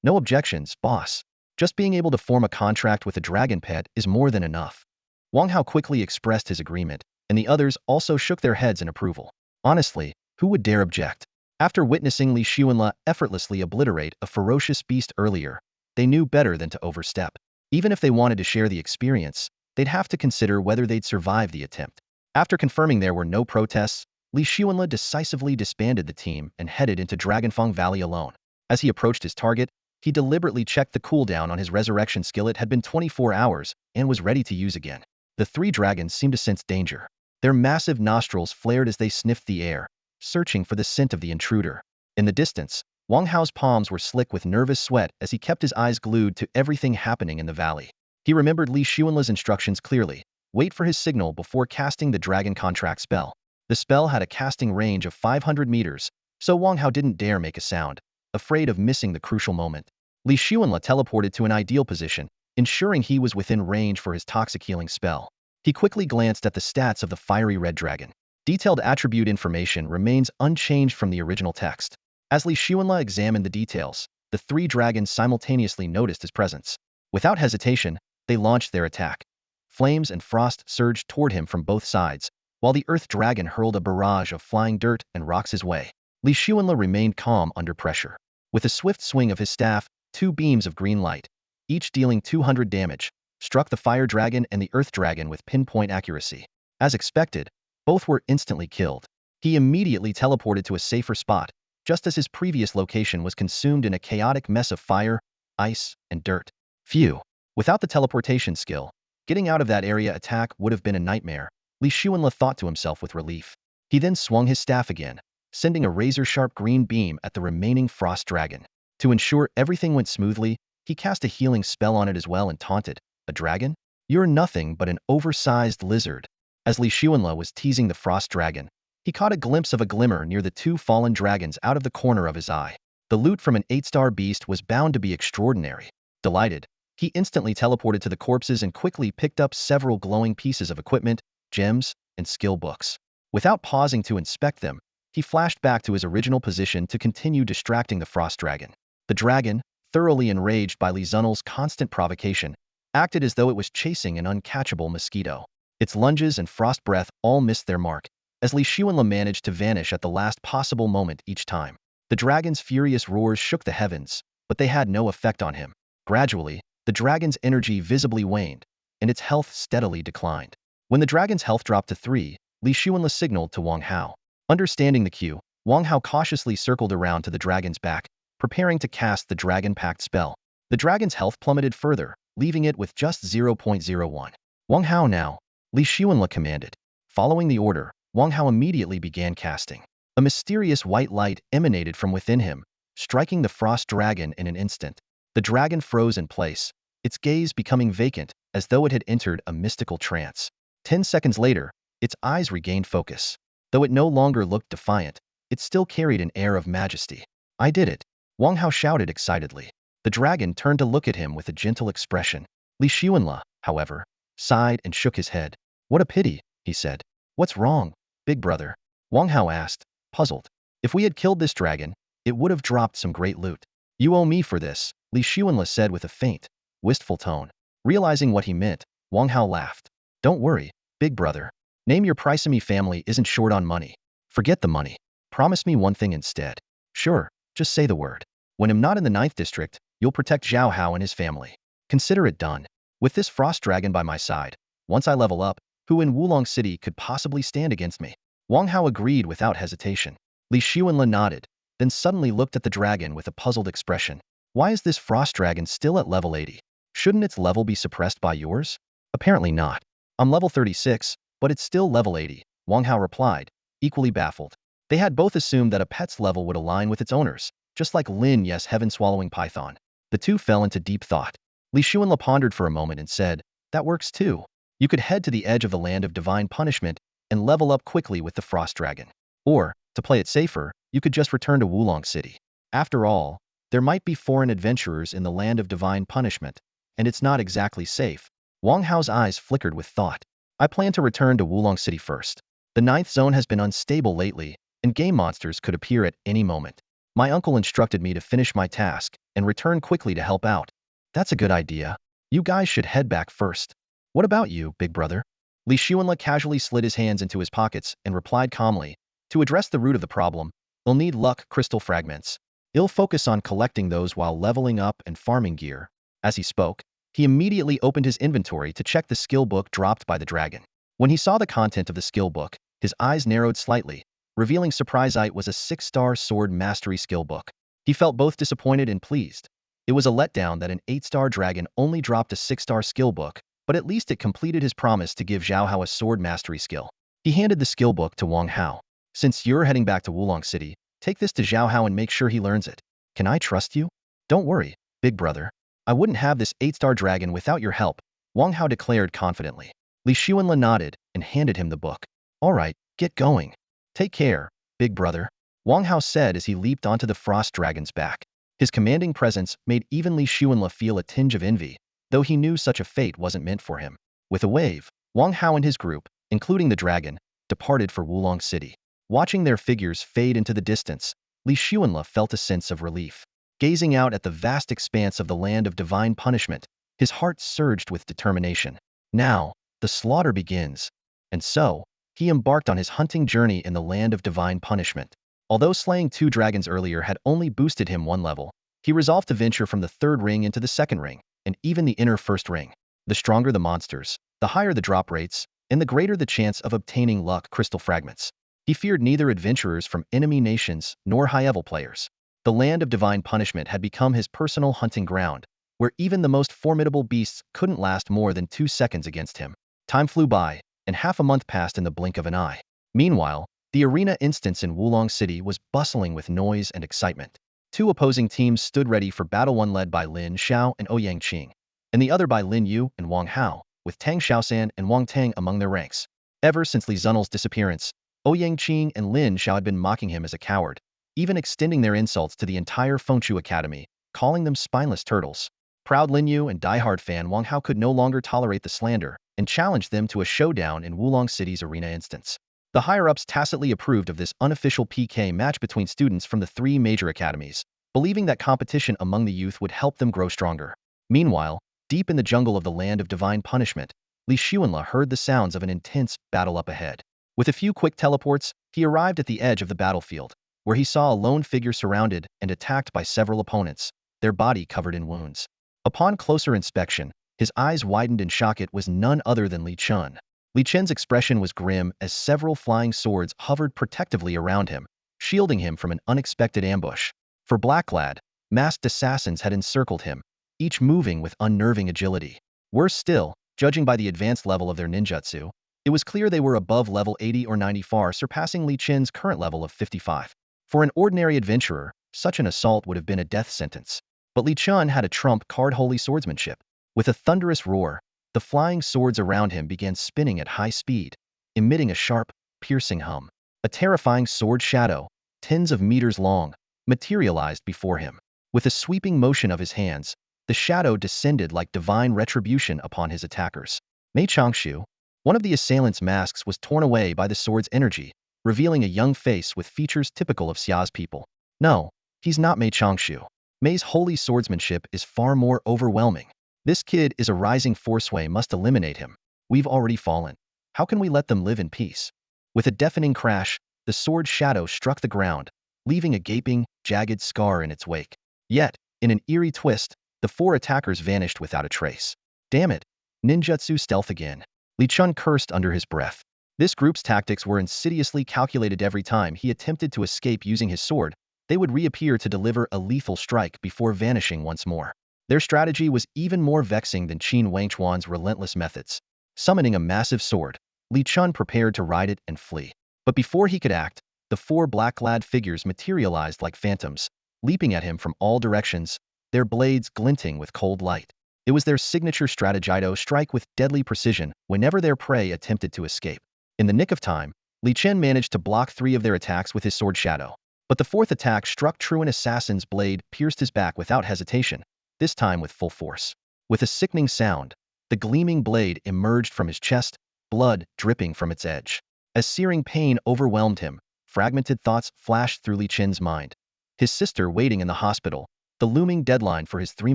No objections, boss. Just being able to form a contract with a dragon pet is more than enough. Wang Hao quickly expressed his agreement, and the others also shook their heads in approval. Honestly, who would dare object? After witnessing Li Xuanle effortlessly obliterate a ferocious beast earlier, they knew better than to overstep. Even if they wanted to share the experience, they'd have to consider whether they'd survive the attempt. After confirming there were no protests, Li Xuanle decisively disbanded the team and headed into Dragonfang Valley alone. As he approached his target, he deliberately checked the cooldown on his resurrection skill. It had been 24 hours and was ready to use again. The 3 dragons seemed to sense danger. Their massive nostrils flared as they sniffed the air, searching for the scent of the intruder. In the distance, Wang Hao's palms were slick with nervous sweat as he kept his eyes glued to everything happening in the valley. He remembered Li Xuanle's instructions clearly. Wait for his signal before casting the dragon contract spell. The spell had a casting range of 500 meters, so Wang Hao didn't dare make a sound, afraid of missing the crucial moment. Li Xuanle teleported to an ideal position, ensuring he was within range for his toxic healing spell. He quickly glanced at the stats of the fiery red dragon. Detailed attribute information remains unchanged from the original text. As Li Xuanle examined the details, the three dragons simultaneously noticed his presence. Without hesitation, they launched their attack. Flames and frost surged toward him from both sides, while the earth dragon hurled a barrage of flying dirt and rocks his way. Li Xuanle remained calm under pressure. With a swift swing of his staff, two beams of green light, each dealing 200 damage, struck the fire dragon and the earth dragon with pinpoint accuracy. As expected, both were instantly killed. He immediately teleported to a safer spot, just as his previous location was consumed in a chaotic mess of fire, ice, and dirt. Phew. Without the teleportation skill, getting out of that area attack would have been a nightmare, Li Xuanle thought to himself with relief. He then swung his staff again, sending a razor-sharp green beam at the remaining frost dragon. To ensure everything went smoothly, he cast a healing spell on it as well and taunted, "A dragon? You're nothing but an oversized lizard." As Li Xuanle was teasing the frost dragon, he caught a glimpse of a glimmer near the two fallen dragons out of the corner of his eye. The loot from an 8-star beast was bound to be extraordinary. Delighted, he instantly teleported to the corpses and quickly picked up several glowing pieces of equipment, gems, and skill books. Without pausing to inspect them, he flashed back to his original position to continue distracting the frost dragon. The dragon, thoroughly enraged by Li Xuanle's constant provocation, acted as though it was chasing an uncatchable mosquito. Its lunges and frost breath all missed their mark, as Li Xuanle managed to vanish at the last possible moment each time. The dragon's furious roars shook the heavens, but they had no effect on him. Gradually, the dragon's energy visibly waned, and its health steadily declined. When the dragon's health dropped to 3, Li Xuanle signaled to Wang Hao. Understanding the cue, Wang Hao cautiously circled around to the dragon's back, preparing to cast the dragon-pact spell. The dragon's health plummeted further, leaving it with just 0.01. Wang Hao now, Li Xuanle commanded. Following the order, Wang Hao immediately began casting. A mysterious white light emanated from within him, striking the frost dragon in an instant. The dragon froze in place, its gaze becoming vacant as though it had entered a mystical trance. 10 seconds later, its eyes regained focus. Though it no longer looked defiant, it still carried an air of majesty. "I did it!" Wang Hao shouted excitedly. The dragon turned to look at him with a gentle expression. Li Xuanle, however, sighed and shook his head. "What a pity," he said. "What's wrong, big brother?" Wang Hao asked, puzzled. "If we had killed this dragon, it would have dropped some great loot." "You owe me for this," Li Xuanle said with a faint, wistful tone. Realizing what he meant, Wang Hao laughed. "Don't worry, big brother. Name your price and me family isn't short on money. Forget the money. Promise me one thing instead." "Sure, just say the word. When I'm not in the 9th district, you'll protect Zhao Hao and his family. Consider it done. With this frost dragon by my side, once I level up, who in Wulong City could possibly stand against me?" Wang Hao agreed without hesitation. Li Xuanle nodded, then suddenly looked at the dragon with a puzzled expression. "Why is this frost dragon still at level 80? Shouldn't its level be suppressed by yours?" "Apparently not. I'm level 36, but it's still level 80, Wang Hao replied, equally baffled. They had both assumed that a pet's level would align with its owner's, just like Lin Yes heaven-swallowing python. The two fell into deep thought. Li Xuanle pondered for a moment and said, "That works too. You could head to the edge of the land of divine punishment and level up quickly with the frost dragon. Or, to play it safer, you could just return to Wulong City. After all, there might be foreign adventurers in the land of divine punishment, and it's not exactly safe." Wang Hao's eyes flickered with thought. "I plan to return to Wulong City first. The 9th zone has been unstable lately, and game monsters could appear at any moment. My uncle instructed me to finish my task and return quickly to help out." "That's a good idea. You guys should head back first. What about you, big brother?" Li Xuanle casually slid his hands into his pockets and replied calmly, "To address the root of the problem, you'll need luck crystal fragments. You'll focus on collecting those while leveling up and farming gear." As he spoke, he immediately opened his inventory to check the skill book dropped by the dragon. When he saw the content of the skill book, his eyes narrowed slightly, revealing surprise it was a 6-star sword mastery skill book. He felt both disappointed and pleased. It was a letdown that an 8-star dragon only dropped a 6-star skill book, but at least it completed his promise to give Zhao Hao a sword mastery skill. He handed the skill book to Wang Hao. "Since you're heading back to Wulong City, take this to Zhao Hao and make sure he learns it. Can I trust you?" "Don't worry, big brother. I wouldn't have this 8-star dragon without your help," Wang Hao declared confidently. Li Xuanle nodded and handed him the book. "All right, get going. Take care, big brother." Wang Hao said as he leaped onto the frost dragon's back. His commanding presence made even Li Xuanle feel a tinge of envy, though he knew such a fate wasn't meant for him. With a wave, Wang Hao and his group, including the dragon, departed for Wulong City. Watching their figures fade into the distance, Li Xuanle felt a sense of relief. Gazing out at the vast expanse of the land of divine punishment, his heart surged with determination. Now, the slaughter begins. And so, he embarked on his hunting journey in the land of divine punishment. Although slaying 2 dragons earlier had only boosted him 1 level, he resolved to venture from the 3rd ring into the 2nd ring, and even the inner 1st ring. The stronger the monsters, the higher the drop rates, and the greater the chance of obtaining luck crystal fragments. He feared neither adventurers from enemy nations nor high-level players. The land of divine punishment had become his personal hunting ground, where even the most formidable beasts couldn't last more than 2 seconds against him. Time flew by, and half a month passed in the blink of an eye. Meanwhile, the arena instance in Wulong City was bustling with noise and excitement. 2 opposing teams stood ready for battle, one led by Lin Xiao and Ouyang Qing, and the other by Lin Yu and Wang Hao, with Tang Xiaosan and Wang Tang among their ranks. Ever since Li Zunel's disappearance, Ouyang Qing and Lin Xiao had been mocking him as a coward, even extending their insults to the entire Fengchu Academy, calling them spineless turtles. Proud Lin Yu and diehard fan Wang Hao could no longer tolerate the slander, and challenged them to a showdown in Wulong City's arena instance. The higher-ups tacitly approved of this unofficial PK match between students from the 3 major academies, believing that competition among the youth would help them grow stronger. Meanwhile, deep in the jungle of the land of divine punishment, Li Xuanle heard the sounds of an intense battle up ahead. With a few quick teleports, he arrived at the edge of the battlefield, where he saw a lone figure surrounded and attacked by several opponents, their body covered in wounds. Upon closer inspection, his eyes widened in shock. It was none other than Li Chun. Li Chen's expression was grim as several flying swords hovered protectively around him, shielding him from an unexpected ambush. For Blacklad, masked assassins had encircled him, each moving with unnerving agility. Worse still, judging by the advanced level of their ninjutsu, it was clear they were above level 80 or 90, far surpassing Li Chen's current level of 55. For an ordinary adventurer, such an assault would have been a death sentence. But Li Chun had a trump card: holy swordsmanship. With a thunderous roar, the flying swords around him began spinning at high speed, emitting a sharp, piercing hum. A terrifying sword shadow, tens of meters long, materialized before him. With a sweeping motion of his hands, the shadow descended like divine retribution upon his attackers. Mei Changshu, one of the assailants' masks was torn away by the sword's energy, revealing a young face with features typical of Xia's people. No, he's not Mei Changshu. Mei's holy swordsmanship is far more overwhelming. This kid is a rising force. We must eliminate him. We've already fallen. How can we let them live in peace? With a deafening crash, the sword shadow struck the ground, leaving a gaping, jagged scar in its wake. Yet, in an eerie twist, the 4 attackers vanished without a trace. Damn it! Ninjutsu stealth again. Li Chun cursed under his breath. This group's tactics were insidiously calculated. Every time he attempted to escape using his sword, they would reappear to deliver a lethal strike before vanishing once more. Their strategy was even more vexing than Qin Wangchuan's relentless methods. Summoning a massive sword, Li Chun prepared to ride it and flee. But before he could act, the 4 black-clad figures materialized like phantoms, leaping at him from all directions, their blades glinting with cold light. It was their signature strategy to strike with deadly precision whenever their prey attempted to escape. In the nick of time, Li Chen managed to block 3 of their attacks with his sword shadow. But the 4th attack struck true. An assassin's blade pierced his back without hesitation, this time with full force. With a sickening sound, the gleaming blade emerged from his chest, blood dripping from its edge. As searing pain overwhelmed him, fragmented thoughts flashed through Li Chen's mind. His sister waiting in the hospital, the looming deadline for his 3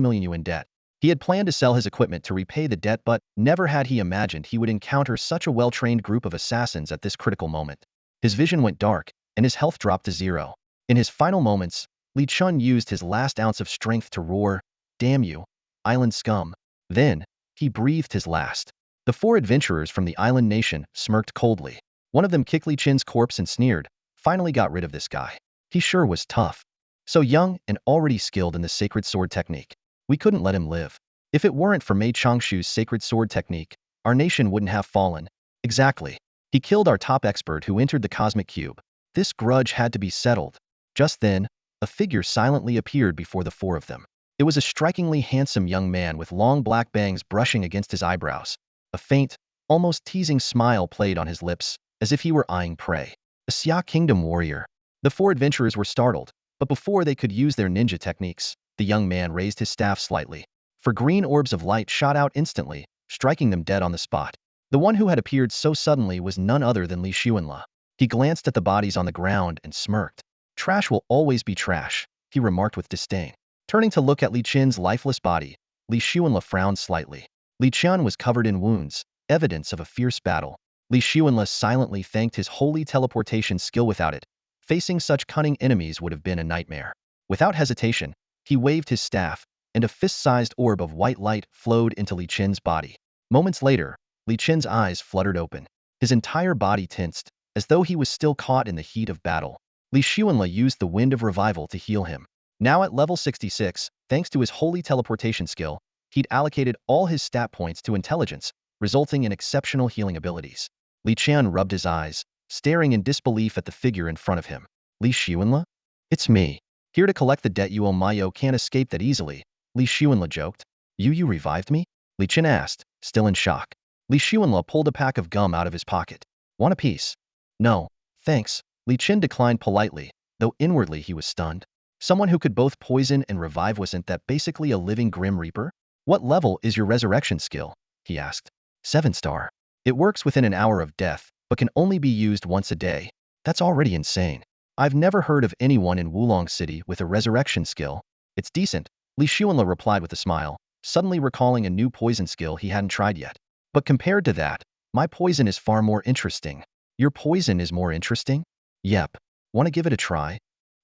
million yuan debt. He had planned to sell his equipment to repay the debt, but never had he imagined he would encounter such a well-trained group of assassins at this critical moment. His vision went dark, and his health dropped to 0. In his final moments, Li Chun used his last ounce of strength to roar, "Damn you, island scum." Then, he breathed his last. The 4 adventurers from the island nation smirked coldly. One of them kicked Li Chen's corpse and sneered, "Finally got rid of this guy. He sure was tough. So young and already skilled in the sacred sword technique. We couldn't let him live. If it weren't for Mei Changshu's sacred sword technique, our nation wouldn't have fallen." Exactly. He killed our top expert who entered the cosmic cube. This grudge had to be settled. Just then, a figure silently appeared before the 4 of them. It was a strikingly handsome young man with long black bangs brushing against his eyebrows. A faint, almost teasing smile played on his lips, as if he were eyeing prey. A Xia Kingdom warrior. The four adventurers were startled, but before they could use their ninja techniques, the young man raised his staff slightly. For green orbs of light shot out instantly, striking them dead on the spot. The one who had appeared so suddenly was none other than Li Xuanle. He glanced at the bodies on the ground and smirked. Trash will always be trash, he remarked with disdain. Turning to look at Li Qin's lifeless body, Li Xuanle frowned slightly. Li Qian was covered in wounds, evidence of a fierce battle. Li Xuanle silently thanked his holy teleportation skill. Without it, facing such cunning enemies would have been a nightmare. Without hesitation, he waved his staff, and a fist-sized orb of white light flowed into Li Qin's body. Moments later, Li Qin's eyes fluttered open. His entire body tensed, as though he was still caught in the heat of battle. Li Xuanle used the wind of revival to heal him. Now at level 66, thanks to his holy teleportation skill, he'd allocated all his stat points to intelligence, resulting in exceptional healing abilities. Li Qian rubbed his eyes, staring in disbelief at the figure in front of him. Li Xuanle? It's me. Here to collect the debt you owe. Mayo can't escape that easily, Li Xuanle joked. You revived me? Li Qian asked, still in shock. Li Xuanle pulled a pack of gum out of his pocket. Want a piece? No, thanks. Li Qian declined politely, though inwardly he was stunned. Someone who could both poison and revive, wasn't that basically a living Grim Reaper? What level is your resurrection skill? He asked. 7-star. It works within an hour of death, but can only be used once a day. That's already insane. I've never heard of anyone in Wulong City with a resurrection skill. It's decent, Li Xuanle replied with a smile, suddenly recalling a new poison skill he hadn't tried yet. But compared to that, my poison is far more interesting. Your poison is more interesting? Yep. Want to give it a try?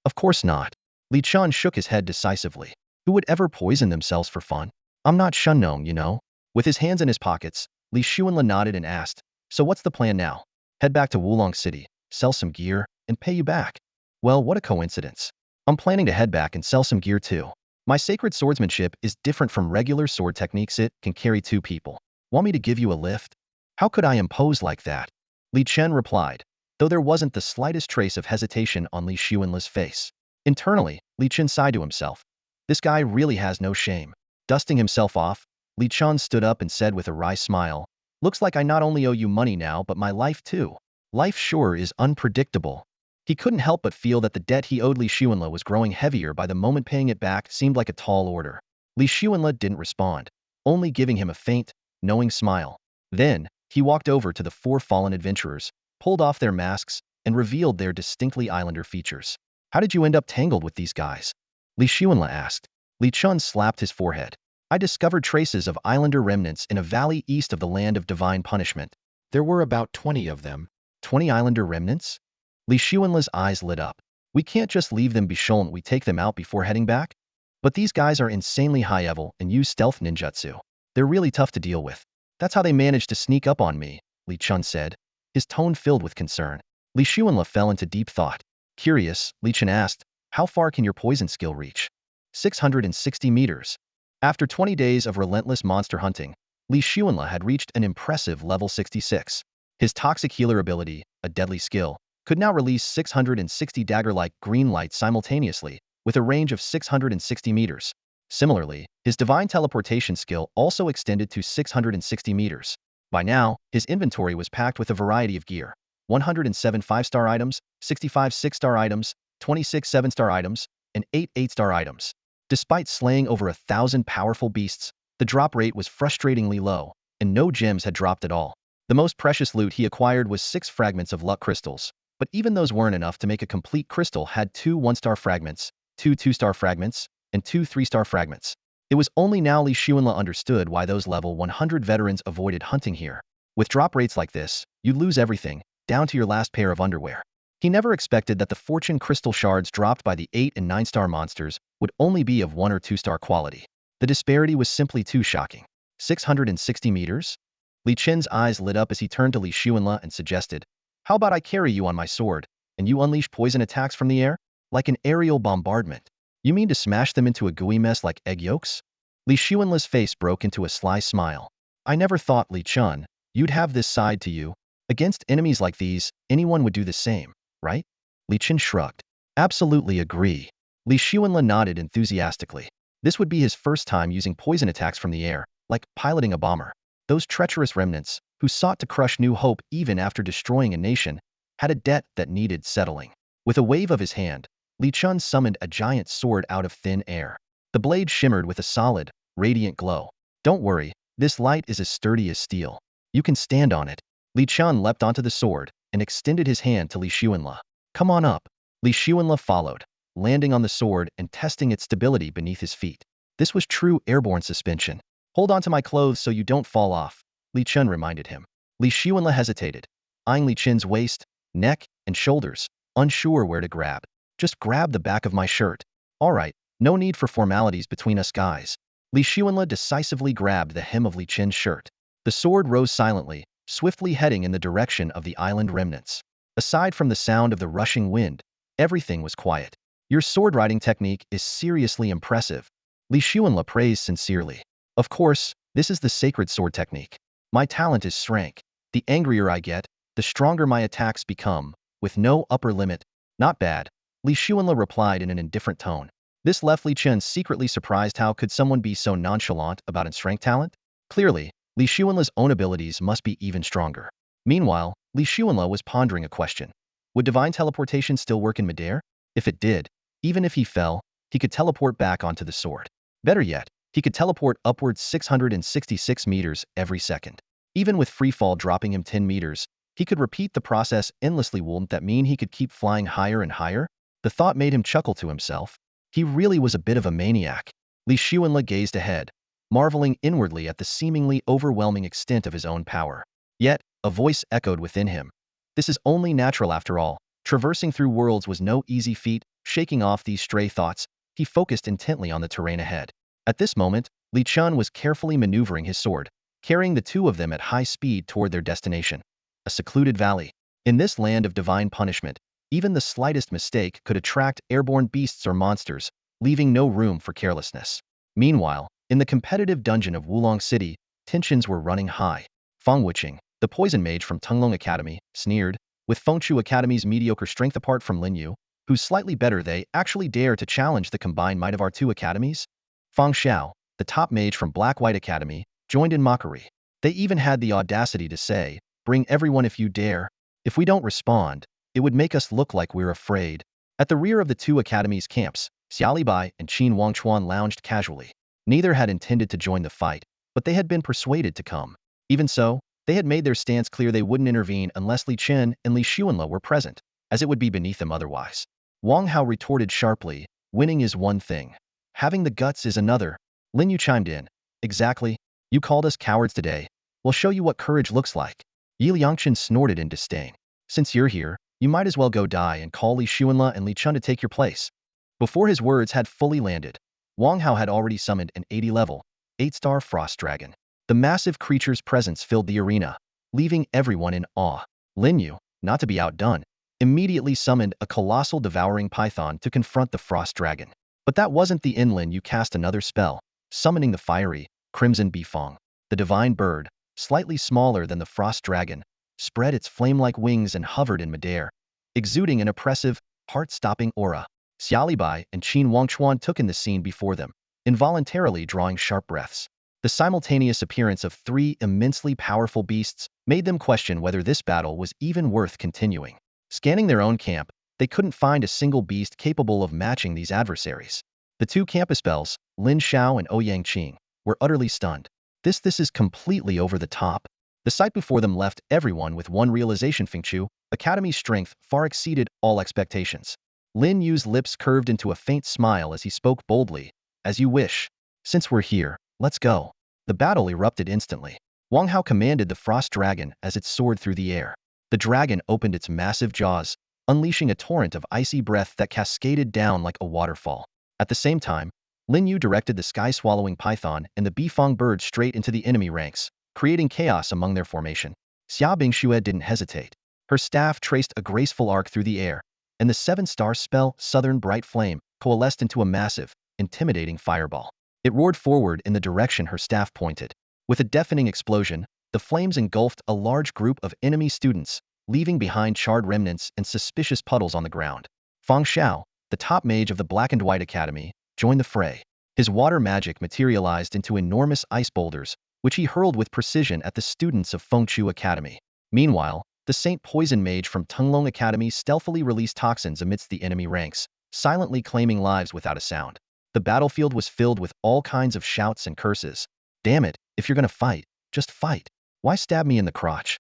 Of course not. Li Qian shook his head decisively. Who would ever poison themselves for fun? I'm not Shunnong, you know. With his hands in his pockets, Li Xuanle nodded and asked, so what's the plan now? Head back to Wulong City, sell some gear, and pay you back. Well, what a coincidence. I'm planning to head back and sell some gear too. My sacred swordsmanship is different from regular sword techniques. It can carry 2 people. Want me to give you a lift? How could I impose like that? Li Qian replied, though there wasn't the slightest trace of hesitation on Li Xuanle's face. Internally, Li Qian sighed to himself. This guy really has no shame. Dusting himself off, Li Qian stood up and said with a wry smile, looks like I not only owe you money now but my life too. Life sure is unpredictable. He couldn't help but feel that the debt he owed Li Xuanle was growing heavier by the moment. Paying it back seemed like a tall order. Li Xuanle didn't respond, only giving him a faint, knowing smile. Then, he walked over to the 4 fallen adventurers, pulled off their masks, and revealed their distinctly islander features. How did you end up tangled with these guys? Li Xuanle asked. Li Qian slapped his forehead. I discovered traces of islander remnants in a valley east of the land of divine punishment. There were about 20 of them. 20 islander remnants? Li Xuanle's eyes lit up. We can't just leave them be shown. We take them out before heading back? But these guys are insanely high level and use stealth ninjutsu. They're really tough to deal with. That's how they managed to sneak up on me, Li Qian said, his tone filled with concern. Li Xuanle fell into deep thought. Curious, Li Qian asked, how far can your poison skill reach? 660 meters. After 20 days of relentless monster hunting, Li Xuanle had reached an impressive level 66. His toxic healer ability, a deadly skill, could now release 660 dagger-like green light simultaneously, with a range of 660 meters. Similarly, his divine teleportation skill also extended to 660 meters. By now, his inventory was packed with a variety of gear. 107 5-star items, 65 6-star items, 26 7-star items, and 8 8-star items. Despite slaying over 1,000 powerful beasts, the drop rate was frustratingly low, and no gems had dropped at all. The most precious loot he acquired was 6 fragments of luck crystals, but even those weren't enough to make a complete crystal. Had 2 1-star fragments, 2 2-star fragments, and 2 3-star fragments. It was only now Li Xuanle understood why those level 100 veterans avoided hunting here. With drop rates like this, you'd lose everything, down to your last pair of underwear. He never expected that the fortune crystal shards dropped by the 8 and 9-star monsters would only be of 1 or 2-star quality. The disparity was simply too shocking. 660 meters? Li Qian's eyes lit up as he turned to Li Xuanle and suggested, how about I carry you on my sword, and you unleash poison attacks from the air? Like an aerial bombardment. You mean to smash them into a gooey mess like egg yolks? Li Xuanle's face broke into a sly smile. I never thought, Li Qian, you'd have this side to you. Against enemies like these, anyone would do the same, right? Li Qian shrugged. Absolutely agree. Li Xuanle nodded enthusiastically. This would be his first time using poison attacks from the air, like piloting a bomber. Those treacherous remnants, who sought to crush New Hope even after destroying a nation, had a debt that needed settling. With a wave of his hand, Li Chun summoned a giant sword out of thin air. The blade shimmered with a solid, radiant glow. Don't worry, this light is as sturdy as steel. You can stand on it. Li Chun leapt onto the sword and extended his hand to Li Xuanle. Come on up. Li Xuanle followed, landing on the sword and testing its stability beneath his feet. This was true airborne suspension. Hold on to my clothes so you don't fall off, Li Chun reminded him. Li Xuanle hesitated, eyeing Li Chun's waist, neck, and shoulders, unsure where to grab. Just grab the back of my shirt. All right, no need for formalities between us guys. Li Xuanle decisively grabbed the hem of Li Chun's shirt. The sword rose silently, swiftly heading in the direction of the island remnants. Aside from the sound of the rushing wind, everything was quiet. Your sword riding technique is seriously impressive, Li Xuanle praised sincerely. Of course, this is the sacred sword technique. My talent is strength. The angrier I get, the stronger my attacks become, with no upper limit. Not bad, Li Xuanle replied in an indifferent tone. This left Li Chun secretly surprised. How could someone be so nonchalant about his strength talent? Clearly, Li Xuanle's own abilities must be even stronger. Meanwhile, Li Xuanle was pondering a question. Would divine teleportation still work in midair? If it did, even if he fell, he could teleport back onto the sword. Better yet, he could teleport upwards 666 meters every second. Even with freefall dropping him 10 meters, he could repeat the process endlessly. Wouldn't that mean he could keep flying higher and higher? The thought made him chuckle to himself. He really was a bit of a maniac. Li Xuanle gazed ahead, marveling inwardly at the seemingly overwhelming extent of his own power. Yet, a voice echoed within him. This is only natural after all. Traversing through worlds was no easy feat. Shaking off these stray thoughts, he focused intently on the terrain ahead. At this moment, Li Chun was carefully maneuvering his sword, carrying the two of them at high speed toward their destination. A secluded valley. In this land of divine punishment, even the slightest mistake could attract airborne beasts or monsters, leaving no room for carelessness. Meanwhile, in the competitive dungeon of Wulong City, tensions were running high. Feng Wuqing, the poison mage from Tunglong Academy, sneered, with Fengchu Academy's mediocre strength apart from Lin Yu, who's slightly better, they actually dare to challenge the combined might of our two academies? Feng Xiao, the top mage from Black-White Academy, joined in mockery. They even had the audacity to say, bring everyone if you dare. If we don't respond, it would make us look like we're afraid. At the rear of the two academies' camps, Xiaolibai and Qin Wangchuan lounged casually. Neither had intended to join the fight, but they had been persuaded to come. Even so, they had made their stance clear. They wouldn't intervene unless Li Chun and Li Xuanle were present, as it would be beneath them otherwise. Wang Hao retorted sharply, winning is one thing. Having the guts is another. Lin Yu chimed in. Exactly. You called us cowards today. We'll show you what courage looks like. Yi Liangchen snorted in disdain. Since you're here, you might as well go die and call Li Xuanle and Li Chun to take your place. Before his words had fully landed, Wang Hao had already summoned an 80-level, 8-star frost dragon. The massive creature's presence filled the arena, leaving everyone in awe. Lin Yu, not to be outdone, immediately summoned a colossal devouring python to confront the frost dragon. But that wasn't the end. Lin Yu cast another spell, summoning the fiery, crimson Bifong. The divine bird, slightly smaller than the frost dragon, spread its flame-like wings and hovered in midair, exuding an oppressive, heart-stopping aura. Xiaolibai and Qin Wangchuan took in the scene before them, involuntarily drawing sharp breaths. The simultaneous appearance of three immensely powerful beasts made them question whether this battle was even worth continuing. Scanning their own camp, they couldn't find a single beast capable of matching these adversaries. The two campus bells, Lin Xiao and Ouyang Qing, were utterly stunned. This is completely over the top. The sight before them left everyone with one realization: Fengchu Academy's strength far exceeded all expectations. Lin Yu's lips curved into a faint smile as he spoke boldly. As you wish. Since we're here, let's go. The battle erupted instantly. Wang Hao commanded the frost dragon as it soared through the air. The dragon opened its massive jaws, unleashing a torrent of icy breath that cascaded down like a waterfall. At the same time, Lin Yu directed the sky-swallowing python and the Bifong bird straight into the enemy ranks, creating chaos among their formation. Xia Bingxue didn't hesitate. Her staff traced a graceful arc through the air, and the 7-star spell, Southern Bright Flame, coalesced into a massive, intimidating fireball. It roared forward in the direction her staff pointed. With a deafening explosion, the flames engulfed a large group of enemy students, leaving behind charred remnants and suspicious puddles on the ground. Feng Xiao, the top mage of the Black and White Academy, joined the fray. His water magic materialized into enormous ice boulders, which he hurled with precision at the students of Fengchu Academy. Meanwhile, The Saint Poison Mage from Tunglong Academy stealthily released toxins amidst the enemy ranks, silently claiming lives without a sound. The battlefield was filled with all kinds of shouts and curses. Damn it, if you're gonna fight, just fight. Why stab me in the crotch?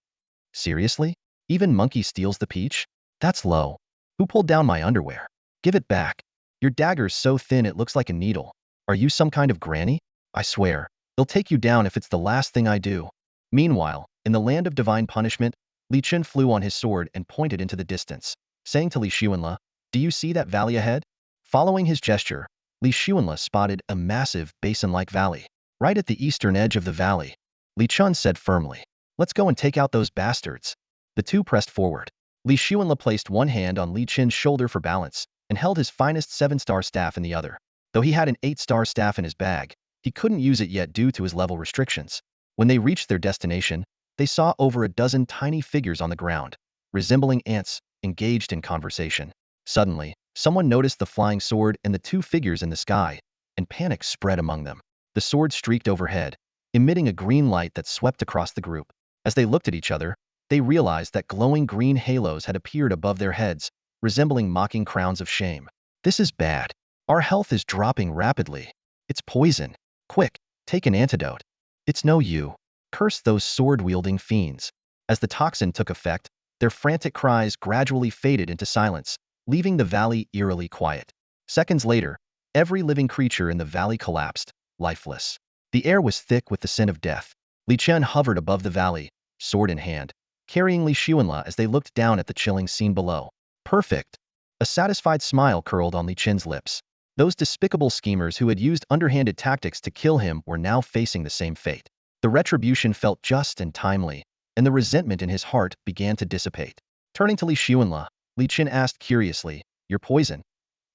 Seriously? Even Monkey steals the peach? That's low. Who pulled down my underwear? Give it back. Your dagger's so thin it looks like a needle. Are you some kind of granny? I swear, they'll take you down if it's the last thing I do. Meanwhile, in the land of divine punishment, Li Chen flew on his sword and pointed into the distance, saying to Li Xuanla, "Do you see that valley ahead?" Following his gesture, Li Xuanla spotted a massive, basin-like valley. Right at the eastern edge of the valley, Li Chun said firmly, "Let's go and take out those bastards." The two pressed forward. Li Xuanla placed one hand on Li Chen's shoulder for balance and held his finest 7-star staff in the other. Though he had an 8-star staff in his bag, he couldn't use it yet due to his level restrictions. When they reached their destination, they saw over a dozen tiny figures on the ground, resembling ants, engaged in conversation. Suddenly, someone noticed the flying sword and the two figures in the sky, and panic spread among them. The sword streaked overhead, emitting a green light that swept across the group. As they looked at each other, they realized that glowing green halos had appeared above their heads, resembling mocking crowns of shame. This is bad. Our health is dropping rapidly. It's poison. Quick, take an antidote. It's no you. Curse those sword-wielding fiends. As the toxin took effect, their frantic cries gradually faded into silence, leaving the valley eerily quiet. Seconds later, every living creature in the valley collapsed, lifeless. The air was thick with the scent of death. Li Chen hovered above the valley, sword in hand, carrying Li Xuanla as they looked down at the chilling scene below. Perfect. A satisfied smile curled on Li Chen's lips. Those despicable schemers who had used underhanded tactics to kill him were now facing the same fate. The retribution felt just and timely, and the resentment in his heart began to dissipate. Turning to Li Xuanla, Li Chen asked curiously, "Your poison?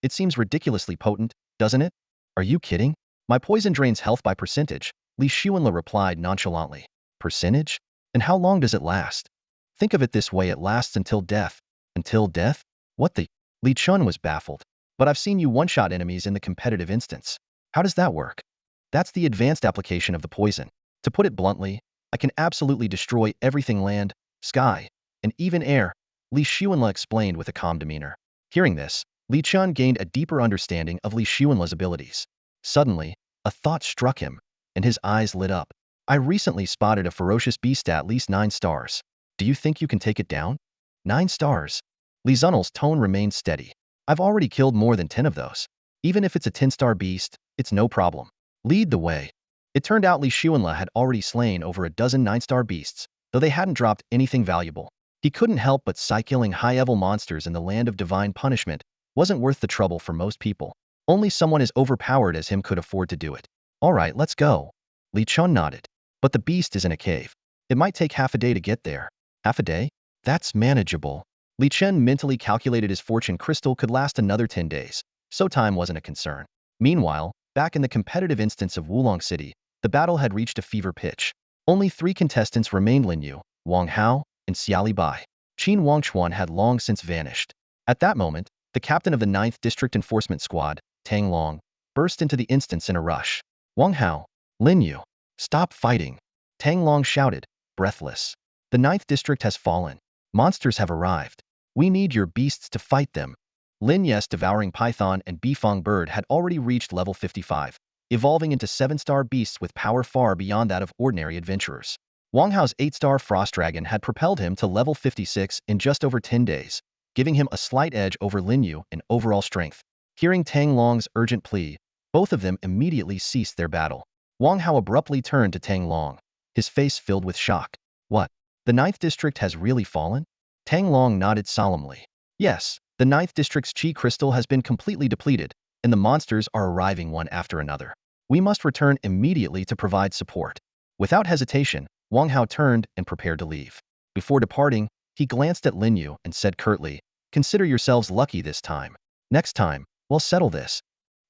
It seems ridiculously potent, doesn't it?" "Are you kidding? My poison drains health by percentage," Li Xuanla replied nonchalantly. "Percentage? And how long does it last?" "Think of it this way, it lasts until death." "Until death? What the?" Li Chun was baffled. "But I've seen you one-shot enemies in the competitive instance. How does that work?" "That's the advanced application of the poison. To put it bluntly, I can absolutely destroy everything land, sky, and even air," Li Xuanla explained with a calm demeanor. Hearing this, Li Chun gained a deeper understanding of Li Xuanla's abilities. Suddenly, a thought struck him, and his eyes lit up. "I recently spotted a ferocious beast at least 9 stars. Do you think you can take it down?" 9 stars? Li Zunel's tone remained steady. "I've already killed more than 10 of those. Even if it's a 10-star beast, it's no problem. Lead the way." It turned out Li Xuanla had already slain over a dozen 9-star beasts, though they hadn't dropped anything valuable. He couldn't help but sigh. Killing high-level monsters in the land of divine punishment wasn't worth the trouble for most people. Only someone as overpowered as him could afford to do it. "All right, let's go." Li Chun nodded. "But the beast is in a cave. It might take half a day to get there." "Half a day? That's manageable." Li Chen mentally calculated his fortune crystal could last another 10 days, so time wasn't a concern. Meanwhile, back in the competitive instance of Wulong City, the battle had reached a fever pitch. Only 3 contestants remained: Lin Yu, Wang Hao, and Xiali Bai. Qin Wangchuan had long since vanished. At that moment, the captain of the 9th District Enforcement Squad, Tang Long, burst into the instance in a rush. "Wang Hao, Lin Yu, stop fighting!" Tang Long shouted, breathless. "The 9th District has fallen. Monsters have arrived. We need your beasts to fight them." Lin Yes Devouring Python and Bifong Bird had already reached level 55, evolving into 7-star beasts with power far beyond that of ordinary adventurers. Wang Hao's 8-star Frost Dragon had propelled him to level 56 in just over 10 days, giving him a slight edge over Lin Yu in overall strength. Hearing Tang Long's urgent plea, both of them immediately ceased their battle. Wang Hao abruptly turned to Tang Long, his face filled with shock. "What? The 9th District has really fallen?" Tang Long nodded solemnly. "Yes, the 9th District's Qi crystal has been completely depleted, and the monsters are arriving one after another. We must return immediately to provide support." Without hesitation, Wang Hao turned and prepared to leave. Before departing, he glanced at Lin Yu and said curtly, "Consider yourselves lucky this time. Next time, we'll settle this."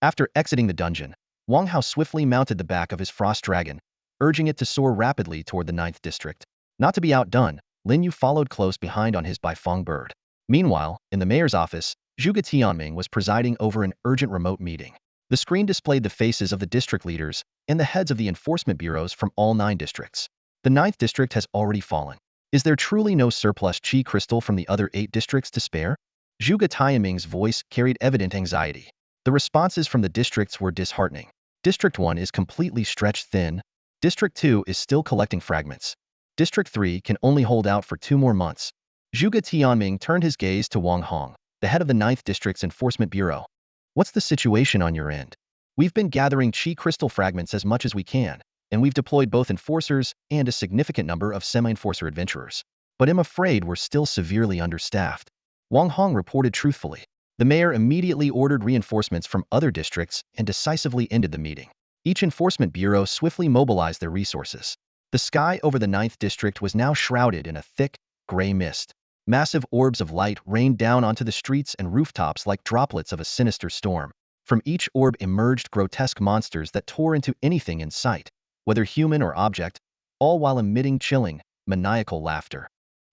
After exiting the dungeon, Wang Hao swiftly mounted the back of his Frost Dragon, urging it to soar rapidly toward the 9th District. Not to be outdone, Lin Yu followed close behind on his Bifong Bird. Meanwhile, in the mayor's office, Zhuge Tianming was presiding over an urgent remote meeting. The screen displayed the faces of the district leaders and the heads of the enforcement bureaus from all 9 districts. The 9th District has already fallen. Is there truly no surplus chi crystal from the other 8 districts to spare? Zhuge Tianming's voice carried evident anxiety. The responses from the districts were disheartening. District 1 is completely stretched thin. District 2 is still collecting fragments. District 3 can only hold out for 2 more months. Zhuge Tianming turned his gaze to Wang Hong, the head of the 9th District's Enforcement Bureau. What's the situation on your end? We've been gathering chi crystal fragments as much as we can, and we've deployed both enforcers and a significant number of semi-enforcer adventurers. But I'm afraid we're still severely understaffed. Wang Hong reported truthfully. The mayor immediately ordered reinforcements from other districts and decisively ended the meeting. Each enforcement bureau swiftly mobilized their resources. The sky over the 9th District was now shrouded in a thick, gray mist. Massive orbs of light rained down onto the streets and rooftops like droplets of a sinister storm. From each orb emerged grotesque monsters that tore into anything in sight, whether human or object, all while emitting chilling, maniacal laughter.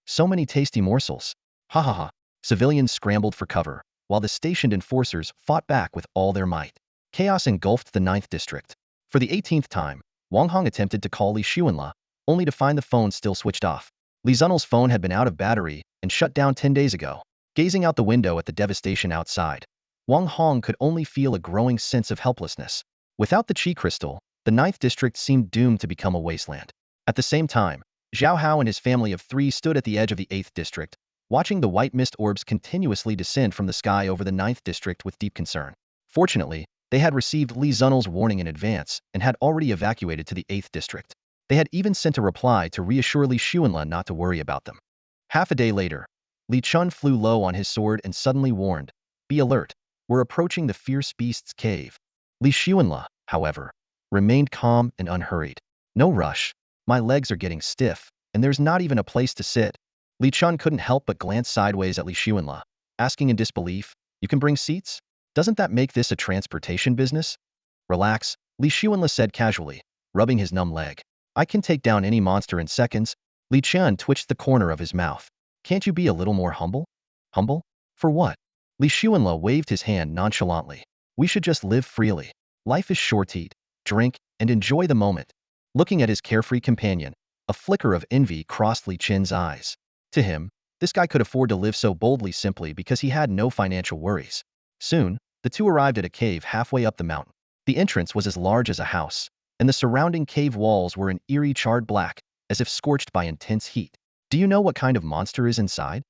So many tasty morsels. Hahaha. Civilians scrambled for cover, while the stationed enforcers fought back with all their might. Chaos engulfed the 9th District. For the 18th time, Wang Hong attempted to call Li Xuanla, only to find the phone still switched off. Li Zunel's phone had been out of battery and shut down 10 days ago. Gazing out the window at the devastation outside, Wang Hong could only feel a growing sense of helplessness. Without the chi crystal, the 9th District seemed doomed to become a wasteland. At the same time, Zhao Hao and his family of 3 stood at the edge of the 8th District, watching the white mist orbs continuously descend from the sky over the 9th District with deep concern. Fortunately, they had received Li Zunel's warning in advance and had already evacuated to the 8th District. They had even sent a reply to reassure Li Xuanla not to worry about them. Half a day later, Li Chun flew low on his sword and suddenly warned, "Be alert, we're approaching the fierce beast's cave." Li Xuanla, however, remained calm and unhurried. "No rush. My legs are getting stiff, and there's not even a place to sit." Li Chun couldn't help but glance sideways at Li Xuanla, asking in disbelief, "You can bring seats? Doesn't that make this a transportation business?" "Relax," Li Xuanla said casually, rubbing his numb leg. "I can take down any monster in seconds." Li Chun twitched the corner of his mouth. "Can't you be a little more humble?" "Humble? For what?" Li Xuanla waved his hand nonchalantly. "We should just live freely. Life is short. Eat, drink, and enjoy the moment." Looking at his carefree companion, a flicker of envy crossed Li Chen's eyes. To him, this guy could afford to live so boldly simply because he had no financial worries. Soon, the two arrived at a cave halfway up the mountain. The entrance was as large as a house, and the surrounding cave walls were an eerie charred black, as if scorched by intense heat. "Do you know what kind of monster is inside?"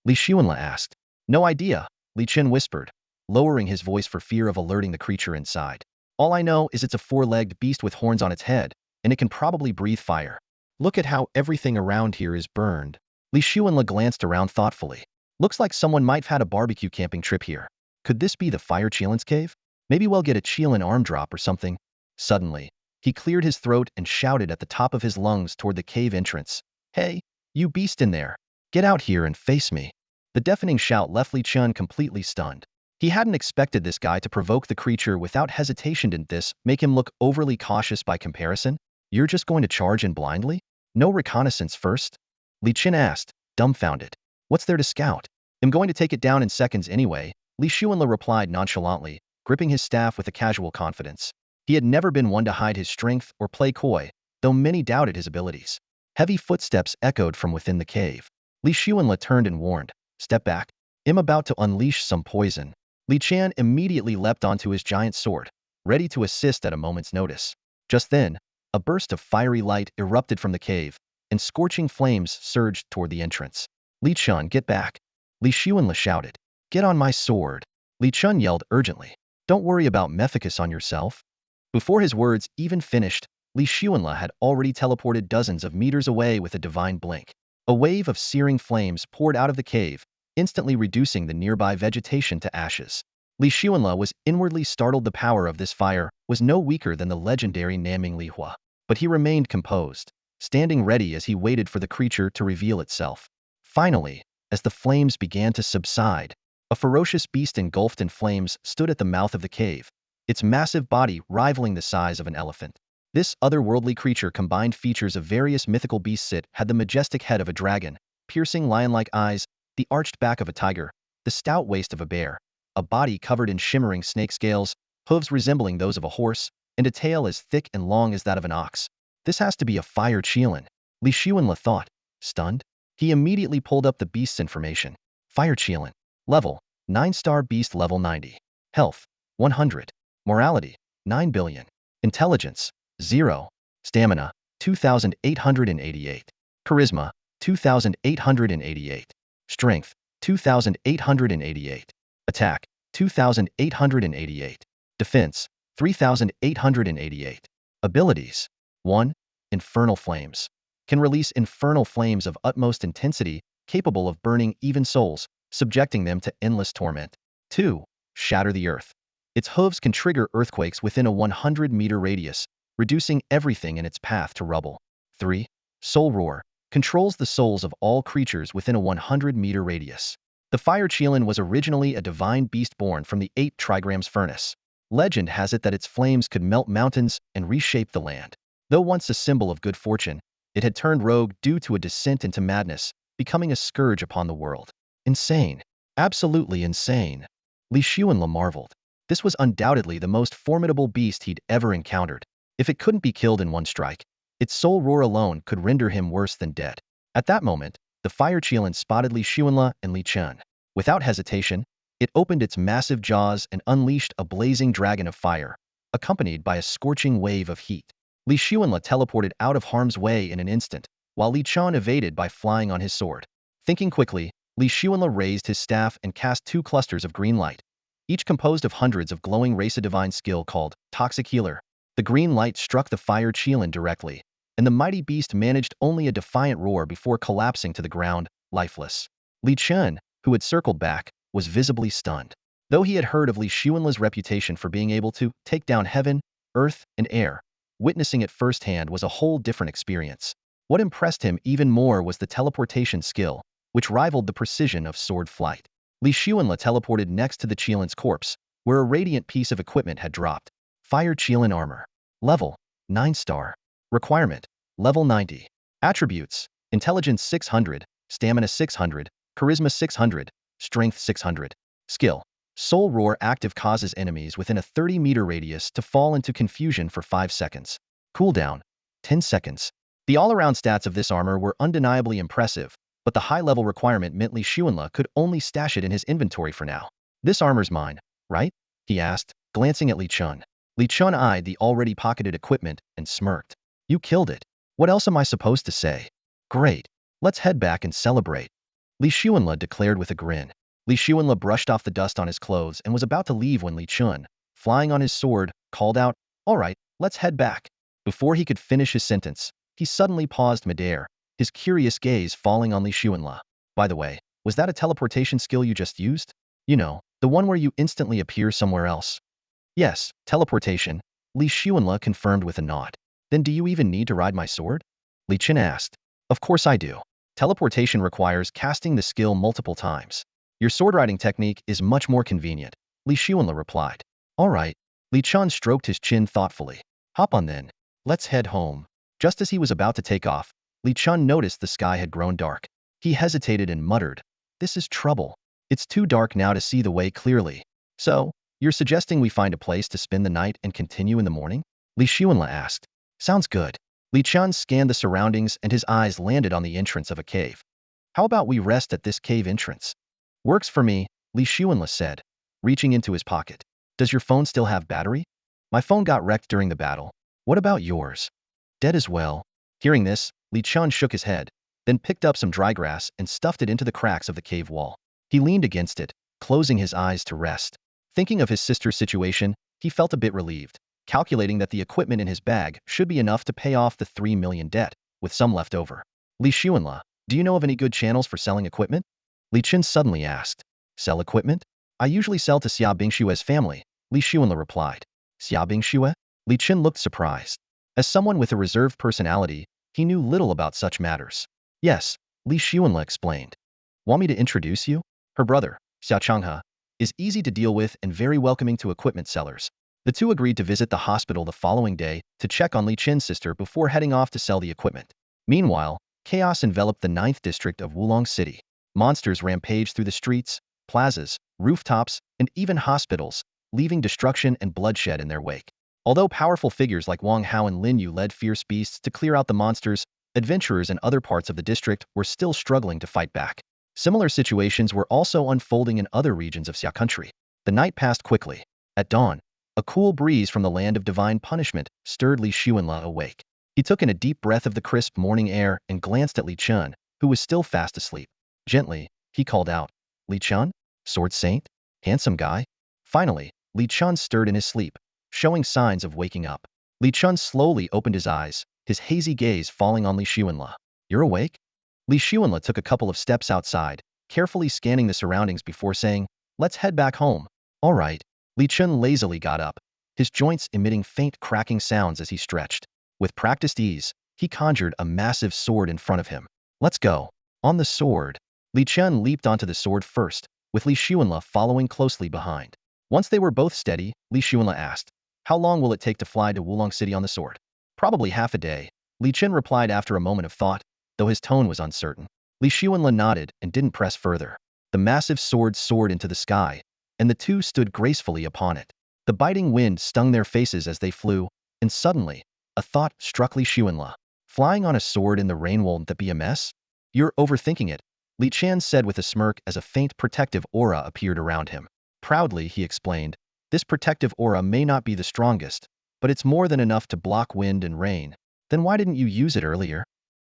Li Xuanla asked. "No idea," Li Chen whispered, lowering his voice for fear of alerting the creature inside. "All I know is it's a 4-legged beast with horns on its head, and it can probably breathe fire. Look at how everything around here is burned." Li Xuanla glanced around thoughtfully. "Looks like someone might have had a barbecue camping trip here. Could this be the Fire Cheelan's cave? Maybe we'll get a Cheelan arm drop or something." Suddenly, he cleared his throat and shouted at the top of his lungs toward the cave entrance. "Hey, you beast in there! Get out here and face me." The deafening shout left Li Chun completely stunned. He hadn't expected this guy to provoke the creature without hesitation. Didn't this make him look overly cautious by comparison? "You're just going to charge in blindly? No reconnaissance first?" Li Chen asked, dumbfounded. "What's there to scout? I'm going to take it down in seconds anyway," Li Xuanla replied nonchalantly, gripping his staff with a casual confidence. He had never been one to hide his strength or play coy, though many doubted his abilities. Heavy footsteps echoed from within the cave. Li Xuanla turned and warned, "Step back. I'm about to unleash some poison." Li Chan immediately leapt onto his giant sword, ready to assist at a moment's notice. Just then, a burst of fiery light erupted from the cave, and scorching flames surged toward the entrance. "Li Chun, get back!" Li Xuanla shouted. "Get on my sword!" Li Chun yelled urgently. "Don't worry about Mephicus on yourself." Before his words even finished, Li Xuanla had already teleported dozens of meters away with a divine blink. A wave of searing flames poured out of the cave, instantly reducing the nearby vegetation to ashes. Li Xuanla was inwardly startled. The power of this fire was no weaker than the legendary Naming Li Hua, but he remained composed, standing ready as he waited for the creature to reveal itself. Finally, as the flames began to subside, a ferocious beast engulfed in flames stood at the mouth of the cave, its massive body rivaling the size of an elephant. This otherworldly creature combined features of various mythical beasts. It had the majestic head of a dragon, piercing lion-like eyes, the arched back of a tiger, the stout waist of a bear, a body covered in shimmering snake scales, hooves resembling those of a horse, and a tail as thick and long as that of an ox. "This has to be a Fire Cheelan," Li Xuanla thought, stunned. He immediately pulled up the beast's information. Fire Qilin. Level, 9-star beast level 90. Health, 100. Morality, 9 billion. Intelligence, 0. Stamina, 2,888. Charisma, 2,888. Strength, 2,888. Attack, 2,888. Defense, 3,888. Abilities. 1. Infernal Flames. Can release infernal flames of utmost intensity, capable of burning even souls, subjecting them to endless torment. 2. Shatter the Earth. Its hooves can trigger earthquakes within a 100-meter radius, reducing everything in its path to rubble. 3. Soul Roar. Controls the souls of all creatures within a 100-meter radius. The Fire Qilin was originally a divine beast born from the 8 trigrams furnace. Legend has it that its flames could melt mountains and reshape the land. Though once a symbol of good fortune, it had turned rogue due to a descent into madness, becoming a scourge upon the world. Insane. Absolutely insane. Li Xuanla marveled. This was undoubtedly the most formidable beast he'd ever encountered. If it couldn't be killed in one strike, its soul roar alone could render him worse than dead. At that moment, the Fire Qilin spotted Li Xuanla and Li Chun. Without hesitation, it opened its massive jaws and unleashed a blazing dragon of fire, accompanied by a scorching wave of heat. Li Xuanla teleported out of harm's way in an instant, while Li Chun evaded by flying on his sword. Thinking quickly, Li Xuanla raised his staff and cast 2 clusters of green light, each composed of hundreds of glowing race of divine skill called Toxic Healer. The green light struck the Fire Qilin directly, and the mighty beast managed only a defiant roar before collapsing to the ground, lifeless. Li Chun, who had circled back, was visibly stunned. Though he had heard of Li Xuanla's reputation for being able to take down heaven, earth, and air, witnessing it firsthand was a whole different experience. What impressed him even more was the teleportation skill, which rivaled the precision of sword flight. Li Xuanla teleported next to the Qilin's corpse, where a radiant piece of equipment had dropped. Fire Qilin armor. Level, 9-star. Requirement, level 90. Attributes, intelligence 600, stamina 600, charisma 600, strength 600. Skill, Soul Roar active causes enemies within a 30-meter radius to fall into confusion for 5 seconds. Cooldown, 10 seconds. The all-around stats of this armor were undeniably impressive, but the high-level requirement meant Li Xuanla could only stash it in his inventory for now. This armor's mine, right? He asked, glancing at Li Chun. Li Chun eyed the already pocketed equipment and smirked. You killed it. What else am I supposed to say? Great. Let's head back and celebrate. Li Xuanla declared with a grin. Li Xuanla brushed off the dust on his clothes and was about to leave when Li Chun, flying on his sword, called out, All right, let's head back. Before he could finish his sentence, he suddenly paused midair, his curious gaze falling on Li Xuanla. By the way, was that a teleportation skill you just used? You know, the one where you instantly appear somewhere else. Yes, teleportation, Li Xuanla confirmed with a nod. Then do you even need to ride my sword? Li Chun asked. Of course I do. Teleportation requires casting the skill multiple times. Your sword riding technique is much more convenient, Li Xuanla replied. All right. Li Chun stroked his chin thoughtfully. Hop on then. Let's head home. Just as he was about to take off, Li Chun noticed the sky had grown dark. He hesitated and muttered, This is trouble. It's too dark now to see the way clearly. So, you're suggesting we find a place to spend the night and continue in the morning? Li Xuanla asked. Sounds good. Li Chun scanned the surroundings and his eyes landed on the entrance of a cave. How about we rest at this cave entrance? Works for me, Li Xuanla said, reaching into his pocket. Does your phone still have battery? My phone got wrecked during the battle. What about yours? Dead as well. Hearing this, Li Chun shook his head, then picked up some dry grass and stuffed it into the cracks of the cave wall. He leaned against it, closing his eyes to rest. Thinking of his sister's situation, he felt a bit relieved, calculating that the equipment in his bag should be enough to pay off the 3 million debt, with some left over. Li Xuanla, do you know of any good channels for selling equipment? Li Chun suddenly asked. Sell equipment? I usually sell to Xia Bingshue's family, Li Xuanla replied. Xia Bingshue? Li Chun looked surprised. As someone with a reserved personality, he knew little about such matters. Yes, Li Xuanla explained. Want me to introduce you? Her brother, Xia Changhe, is easy to deal with and very welcoming to equipment sellers. The two agreed to visit the hospital the following day to check on Li Chin's sister before heading off to sell the equipment. Meanwhile, chaos enveloped the 9th district of Wulong City. Monsters rampaged through the streets, plazas, rooftops, and even hospitals, leaving destruction and bloodshed in their wake. Although powerful figures like Wang Hao and Lin Yu led fierce beasts to clear out the monsters, Adventurers in other parts of the district were still struggling to fight back. Similar situations were also unfolding in other regions of Xia country. The night passed quickly. At dawn, a cool breeze from the land of divine punishment stirred Li Xuanla awake. He took in a deep breath of the crisp morning air and glanced at Li Chun, who was still fast asleep. Gently, he called out, "Li Chun? Sword Saint? Handsome guy?" Finally, Li Chun stirred in his sleep, showing signs of waking up. Li Chun slowly opened his eyes, his hazy gaze falling on Li Xuanla. "You're awake?" Li Xuanla took a couple of steps outside, carefully scanning the surroundings before saying, "Let's head back home." "All right." Li Chun lazily got up, his joints emitting faint cracking sounds as he stretched. With practiced ease, he conjured a massive sword in front of him. "Let's go." On the sword, Li Chun leaped onto the sword first, with Li Xuanla following closely behind. Once they were both steady, Li Xuanla asked, "How long will it take to fly to Wulong City on the sword?" "Probably half a day," Li Chun replied after a moment of thought, though his tone was uncertain. Li Xuanla nodded and didn't press further. The massive sword soared into the sky, and the two stood gracefully upon it. The biting wind stung their faces as they flew, and suddenly, a thought struck Li Xuanla. Flying on a sword in the rain won't that be a mess? "You're overthinking it," Li Chan said with a smirk as a faint protective aura appeared around him. Proudly, he explained, "This protective aura may not be the strongest, but it's more than enough to block wind and rain. Then why didn't you use it earlier?"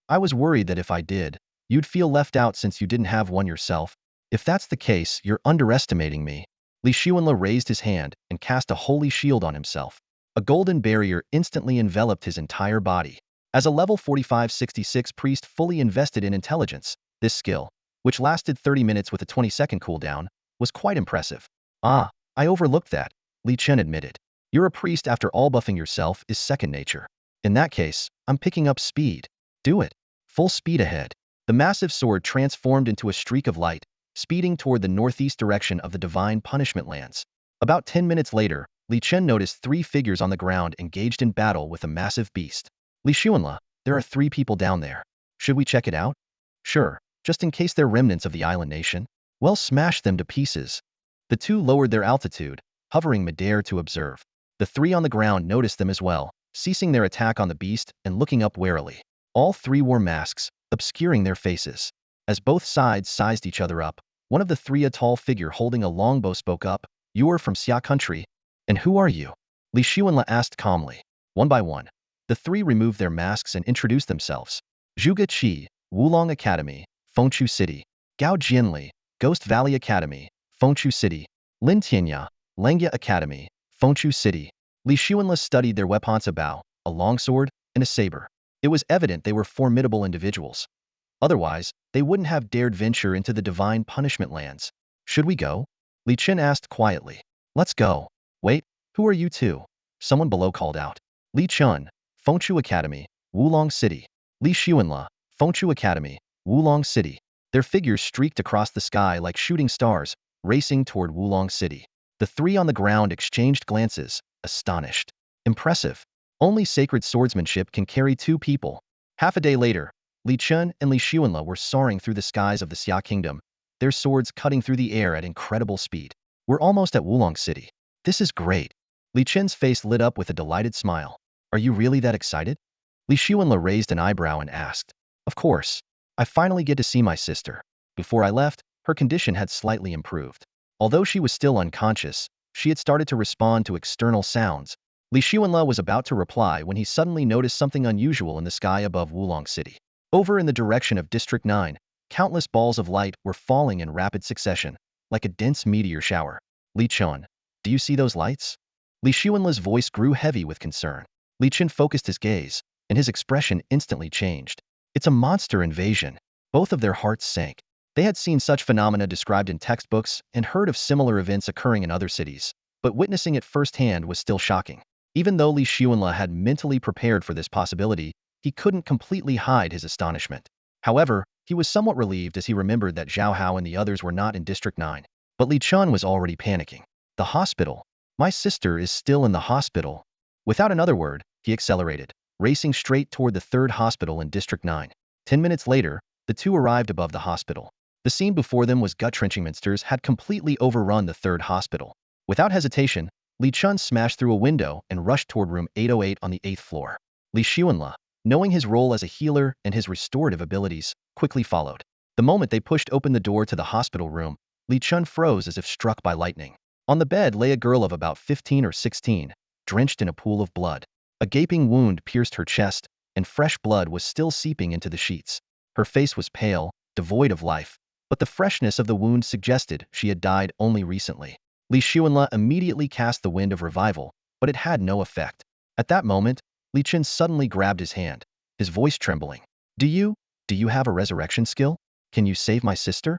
"I was worried that if I did, you'd feel left out since you didn't have one yourself." "If that's the case, you're underestimating me." Li Xuanla raised his hand and cast a holy shield on himself. A golden barrier instantly enveloped his entire body. As a level 45-66 priest fully invested in intelligence, this skill, which lasted 30 minutes with a 20-second cooldown, was quite impressive. "Ah, I overlooked that," Li Chen admitted. "You're a priest after all, buffing yourself is second nature. In that case, I'm picking up speed." "Do it." Full speed ahead. The massive sword transformed into a streak of light, speeding toward the northeast direction of the divine punishment lands. About 10 minutes later, Li Chen noticed 3 figures on the ground engaged in battle with a massive beast. "Li Xuanla, there are 3 people down there. Should we check it out?" "Sure, just in case they're remnants of the island nation." "Well, smash them to pieces." The two lowered their altitude, hovering midair to observe. The 3 on the ground noticed them as well, ceasing their attack on the beast and looking up warily. All 3 wore masks, obscuring their faces. As both sides sized each other up, one of the 3, a tall figure holding a longbow, spoke up, "You're from Xia country. And who are you?" Li Xuanla asked calmly. One by one, the 3 removed their masks and introduced themselves. "Zhuge Qi, Wulong Academy, Fengchu City. Gao Jianli, Ghost Valley Academy, Fengchu City. Lin Tianya, Langya Academy, Fengchu City." Li Xuanla studied their weapons, a bow, a longsword, and a saber. It was evident they were formidable individuals. Otherwise, they wouldn't have dared venture into the divine punishment lands. "Should we go?" Li Chen asked quietly. "Let's go." "Wait, who are you two?" someone below called out. "Li Chun, Fengchu Academy, Wulong City. Li Xuanla, Fengchu Academy, Wulong City." Their figures streaked across the sky like shooting stars, racing toward Wulong City. The 3 on the ground exchanged glances, astonished. Impressive. Only sacred swordsmanship can carry 2 people. Half a day later, Li Chun and Li Xuanla were soaring through the skies of the Xia Kingdom, their swords cutting through the air at incredible speed. "We're almost at Wulong City. This is great." Li Chen's face lit up with a delighted smile. "Are you really that excited?" Li Xuanla raised an eyebrow and asked. "Of course. I finally get to see my sister." Before I left, her condition had slightly improved. Although she was still unconscious, she had started to respond to external sounds. Li Xuanla was about to reply when he suddenly noticed something unusual in the sky above Wulong City. Over in the direction of District 9, countless balls of light were falling in rapid succession, like a dense meteor shower. "Li Chun, do you see those lights?" Li Xuanla's voice grew heavy with concern. Li Chun focused his gaze, and his expression instantly changed. "It's a monster invasion." Both of their hearts sank. They had seen such phenomena described in textbooks and heard of similar events occurring in other cities, but witnessing it firsthand was still shocking. Even though Li Xuanla had mentally prepared for this possibility, he couldn't completely hide his astonishment. However, he was somewhat relieved as he remembered that Zhao Hao and the others were not in District 9. But Li Chun was already panicking. "The hospital. My sister is still in the hospital." Without another word, he accelerated, racing straight toward the 3rd hospital in District 9. 10 minutes later, the 2 arrived above the hospital. The scene before them was gut-wrenching. Monsters had completely overrun the 3rd hospital. Without hesitation, Li Chun smashed through a window and rushed toward room 808 on the 8th floor. "Li Xuanla, knowing his role as a healer and his restorative abilities, quickly followed. The moment they pushed open the door to the hospital room, Li Chun froze as if struck by lightning. On the bed lay a girl of about 15 or 16, drenched in a pool of blood. A gaping wound pierced her chest, and fresh blood was still seeping into the sheets. Her face was pale, devoid of life, but the freshness of the wound suggested she had died only recently. Li Xuanla immediately cast the wind of revival, but it had no effect. At that moment, Li Chen suddenly grabbed his hand, his voice trembling. Do you have a resurrection skill? Can you save my sister?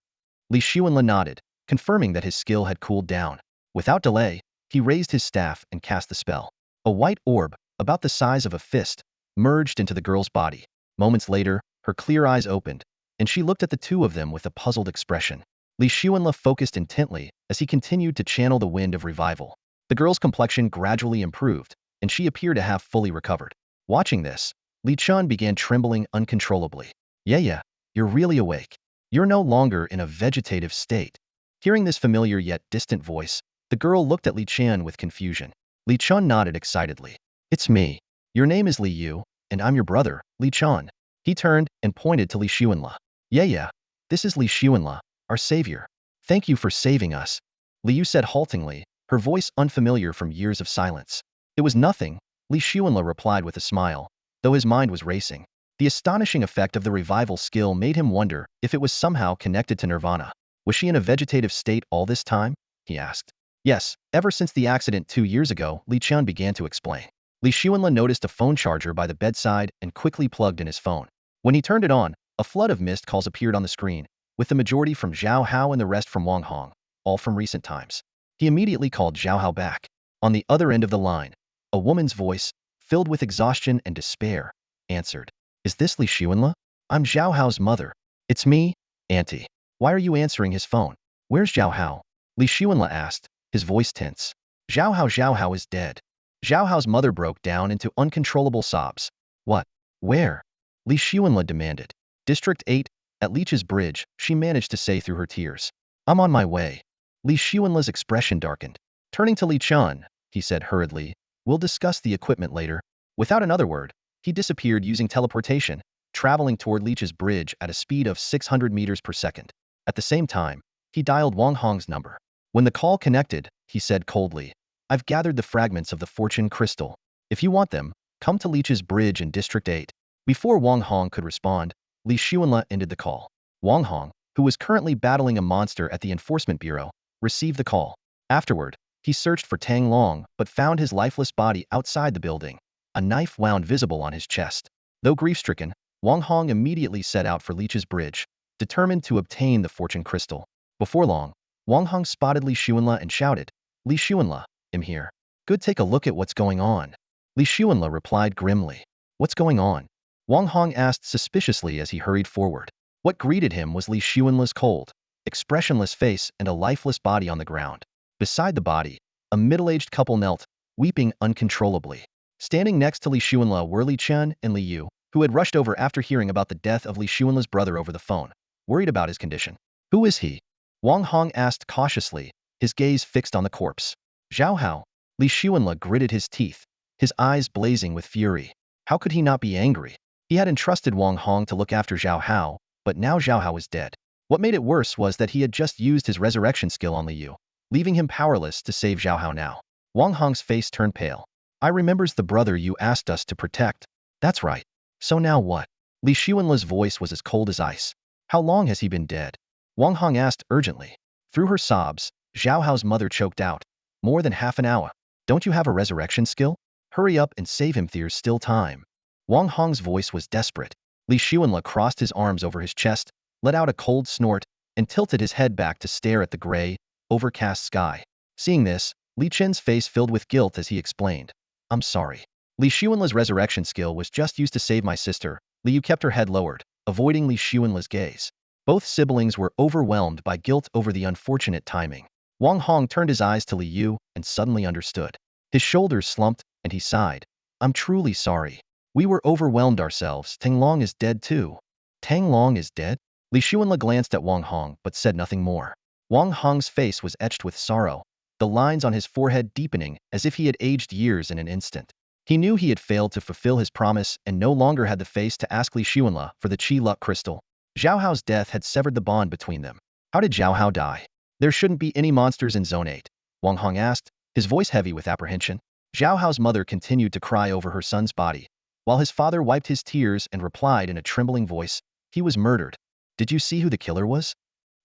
Li Xuanla nodded, confirming that his skill had cooled down. Without delay, he raised his staff and cast the spell. A white orb, about the size of a fist, merged into the girl's body. Moments later, her clear eyes opened, and she looked at the two of them with a puzzled expression. Li Xuanla focused intently as he continued to channel the wind of revival. The girl's complexion gradually improved, and she appeared to have fully recovered. Watching this, Li Chun began trembling uncontrollably. Yeah, you're really awake. You're no longer in a vegetative state. Hearing this familiar yet distant voice, the girl looked at Li Chan with confusion. Li Chun nodded excitedly. It's me. Your name is Li Yu, and I'm your brother, Li Chun. He turned and pointed to Li Xuanla. Yeah, this is Li Xuanla, our savior. Thank you for saving us. Li Yu said haltingly, her voice unfamiliar from years of silence. It was nothing, Li Xuanla replied with a smile, though his mind was racing. The astonishing effect of the revival skill made him wonder if it was somehow connected to Nirvana. Was she in a vegetative state all this time? He asked. Yes, ever since the accident 2 years ago, Li Qian began to explain. Li Xuanla noticed a phone charger by the bedside and quickly plugged in his phone. When he turned it on, a flood of missed calls appeared on the screen, with the majority from Zhao Hao and the rest from Wang Hong, all from recent times. He immediately called Zhao Hao back. On the other end of the line, a woman's voice, filled with exhaustion and despair, answered. Is this Li Xuanla? I'm Zhao Hao's mother. It's me, Auntie. Why are you answering his phone? Where's Zhao Hao? Li Xuanla asked, his voice tense. Zhao Hao is dead. Zhao Hao's mother broke down into uncontrollable sobs. What? Where? Li Xuanla demanded. District 8, at Leech's Bridge, she managed to say through her tears. I'm on my way. Li Xuanla's expression darkened. Turning to Li Chun, he said hurriedly, we'll discuss the equipment later. Without another word, he disappeared using teleportation, traveling toward Leech's Bridge at a speed of 600 meters per second. At the same time, he dialed Wang Hong's number. When the call connected, he said coldly, I've gathered the fragments of the fortune crystal. If you want them, come to Leech's Bridge in District 8. Before Wang Hong could respond, Li Xuanla ended the call. Wang Hong, who was currently battling a monster at the Enforcement Bureau, received the call. Afterward, he searched for Tang Long but found his lifeless body outside the building, a knife wound visible on his chest. Though grief-stricken, Wang Hong immediately set out for Leech's Bridge, determined to obtain the fortune crystal. Before long, Wang Hong spotted Li Xuanla and shouted, Li Xuanla, I'm here. Good, take a look at what's going on. Li Xuanla replied grimly. What's going on? Wang Hong asked suspiciously as he hurried forward. What greeted him was Li Xuanla's cold, expressionless face and a lifeless body on the ground. Beside the body, a middle-aged couple knelt, weeping uncontrollably. Standing next to Li Xuanla were Li Chen and Li Yu, who had rushed over after hearing about the death of Li Xuanla's brother over the phone, worried about his condition. Who is he? Wang Hong asked cautiously, his gaze fixed on the corpse. Zhao Hao. Li Xuanla gritted his teeth, his eyes blazing with fury. How could he not be angry? He had entrusted Wang Hong to look after Zhao Hao, but now Zhao Hao was dead. What made it worse was that he had just used his resurrection skill on Li Yu, leaving him powerless to save Zhao Hao now. Wang Hong's face turned pale. I remembers the brother you asked us to protect. That's right. So now what? Li Xuanla's voice was as cold as ice. How long has he been dead? Wang Hong asked urgently. Through her sobs, Zhao Hao's mother choked out. More than half an hour. Don't you have a resurrection skill? Hurry up and save him, there's still time. Wang Hong's voice was desperate. Li Xuanla crossed his arms over his chest, let out a cold snort, and tilted his head back to stare at the gray, overcast sky. Seeing this, Li Chen's face filled with guilt as he explained. I'm sorry. Li Xuanla's resurrection skill was just used to save my sister. Li Yu kept her head lowered, avoiding Li Xuanla's gaze. Both siblings were overwhelmed by guilt over the unfortunate timing. Wang Hong turned his eyes to Li Yu and suddenly understood. His shoulders slumped, and he sighed. I'm truly sorry. We were overwhelmed ourselves. Tang Long is dead too. Tang Long is dead? Li Xuanla glanced at Wang Hong but said nothing more. Wang Hong's face was etched with sorrow, the lines on his forehead deepening as if he had aged years in an instant. He knew he had failed to fulfill his promise and no longer had the face to ask Li Xuanle for the Qi Luck crystal. Zhao Hao's death had severed the bond between them. How did Zhao Hao die? There shouldn't be any monsters in Zone 8, Wang Hong asked, his voice heavy with apprehension. Zhao Hao's mother continued to cry over her son's body, while his father wiped his tears and replied in a trembling voice, he was murdered. Did you see who the killer was?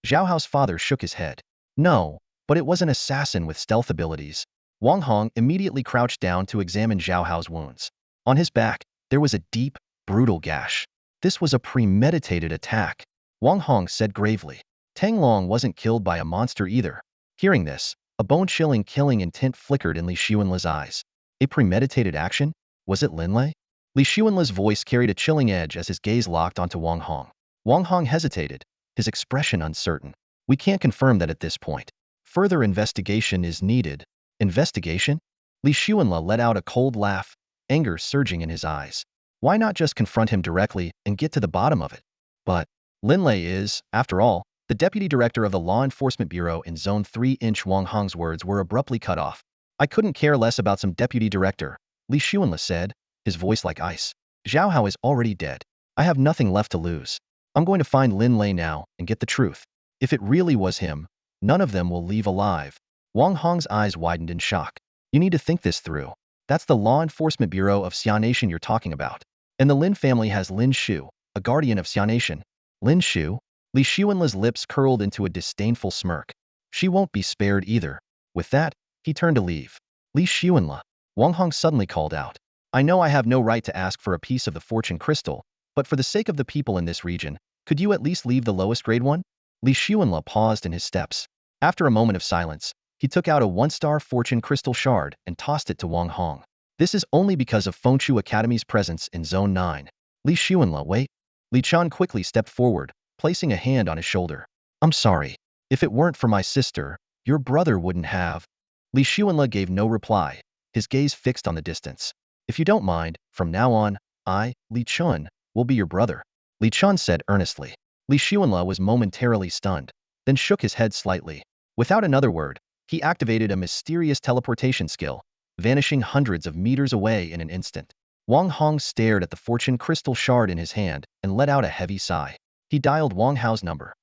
Zhao Hao's father shook his head. No, but it was an assassin with stealth abilities. Wang Hong immediately crouched down to examine Zhao Hao's wounds. On his back, there was a deep, brutal gash. This was a premeditated attack, Wang Hong said gravely. Tang Long wasn't killed by a monster either. Hearing this, a bone-chilling killing intent flickered in Li Xuanle's eyes. A premeditated action? Was it Lin Lei? Li Xuanle's voice carried a chilling edge as his gaze locked onto Wang Hong. Wang Hong hesitated, his expression uncertain. We can't confirm that at this point. Further investigation is needed. Investigation? Li Xuanle let out a cold laugh, anger surging in his eyes. Why not just confront him directly and get to the bottom of it? But Lin Lei is, after all, the deputy director of the Law Enforcement Bureau in Zone 3. Wang Hong's words were abruptly cut off. I couldn't care less about some deputy director, Li Xuanle said, his voice like ice. Zhao Hao is already dead. I have nothing left to lose. I'm going to find Lin Lei now and get the truth. If it really was him, none of them will leave alive. Wang Hong's eyes widened in shock. You need to think this through. That's the Law Enforcement Bureau of Xia Nation you're talking about. And the Lin family has Lin Shu, a guardian of Xia Nation. Lin Shu? Li Xuanle's lips curled into a disdainful smirk. She won't be spared either. With that, he turned to leave. Li Xuanle, Wang Hong suddenly called out. I know I have no right to ask for a piece of the fortune crystal, but for the sake of the people in this region, could you at least leave the lowest grade one? Li Xuanle paused in his steps. After a moment of silence, he took out a 1-star fortune crystal shard and tossed it to Wang Hong. This is only because of Fengshu Academy's presence in Zone 9. Li Xuanle, wait. Li Chan quickly stepped forward, placing a hand on his shoulder. I'm sorry. If it weren't for my sister, your brother wouldn't have. Li Xuanle gave no reply, his gaze fixed on the distance. If you don't mind, from now on, I, Li Chun, will be your brother, Li Chun said earnestly. Li Xuanle was momentarily stunned, then shook his head slightly. Without another word, he activated a mysterious teleportation skill, vanishing hundreds of meters away in an instant. Wang Hong stared at the fortune crystal shard in his hand and let out a heavy sigh. He dialed Wang Hao's number.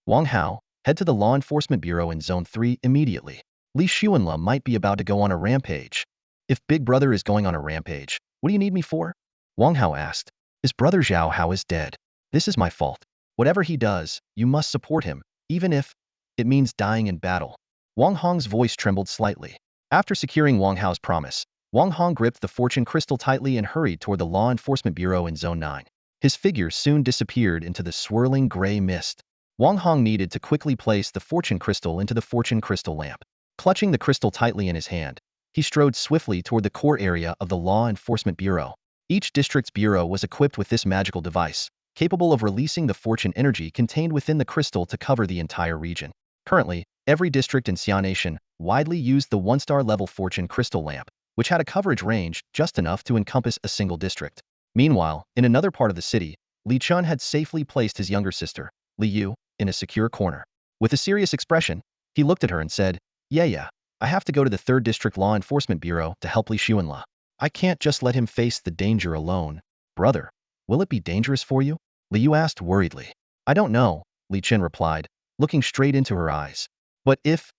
Wang Hao, head to the Law Enforcement Bureau in Zone 3 immediately. Li Xuanle might be about to go on a rampage. If Big Brother is going on a rampage, what do you need me for? Wang Hao asked. His brother Zhao Hao is dead. This is my fault. Whatever he does, you must support him, even if it means dying in battle. Wang Hong's voice trembled slightly. After securing Wang Hao's promise, Wang Hong gripped the fortune crystal tightly and hurried toward the Law Enforcement Bureau in Zone 9. His figure soon disappeared into the swirling gray mist. Wang Hong needed to quickly place the fortune crystal into the fortune crystal lamp. Clutching the crystal tightly in his hand, he strode swiftly toward the core area of the Law Enforcement Bureau. Each district's bureau was equipped with this magical device, capable of releasing the fortune energy contained within the crystal to cover the entire region. Currently, every district in Xia Nation widely used the 1-star level fortune crystal lamp, which had a coverage range just enough to encompass a single district. Meanwhile, in another part of the city, Li Chun had safely placed his younger sister, Li Yu, in a secure corner. With a serious expression, he looked at her and said, Yeah, I have to go to the 3rd District Law Enforcement Bureau to help Li Xuanle. I can't just let him face the danger alone. Brother, will it be dangerous for you? Li Yu asked worriedly. I don't know, Li Chen replied, looking straight into her eyes. But if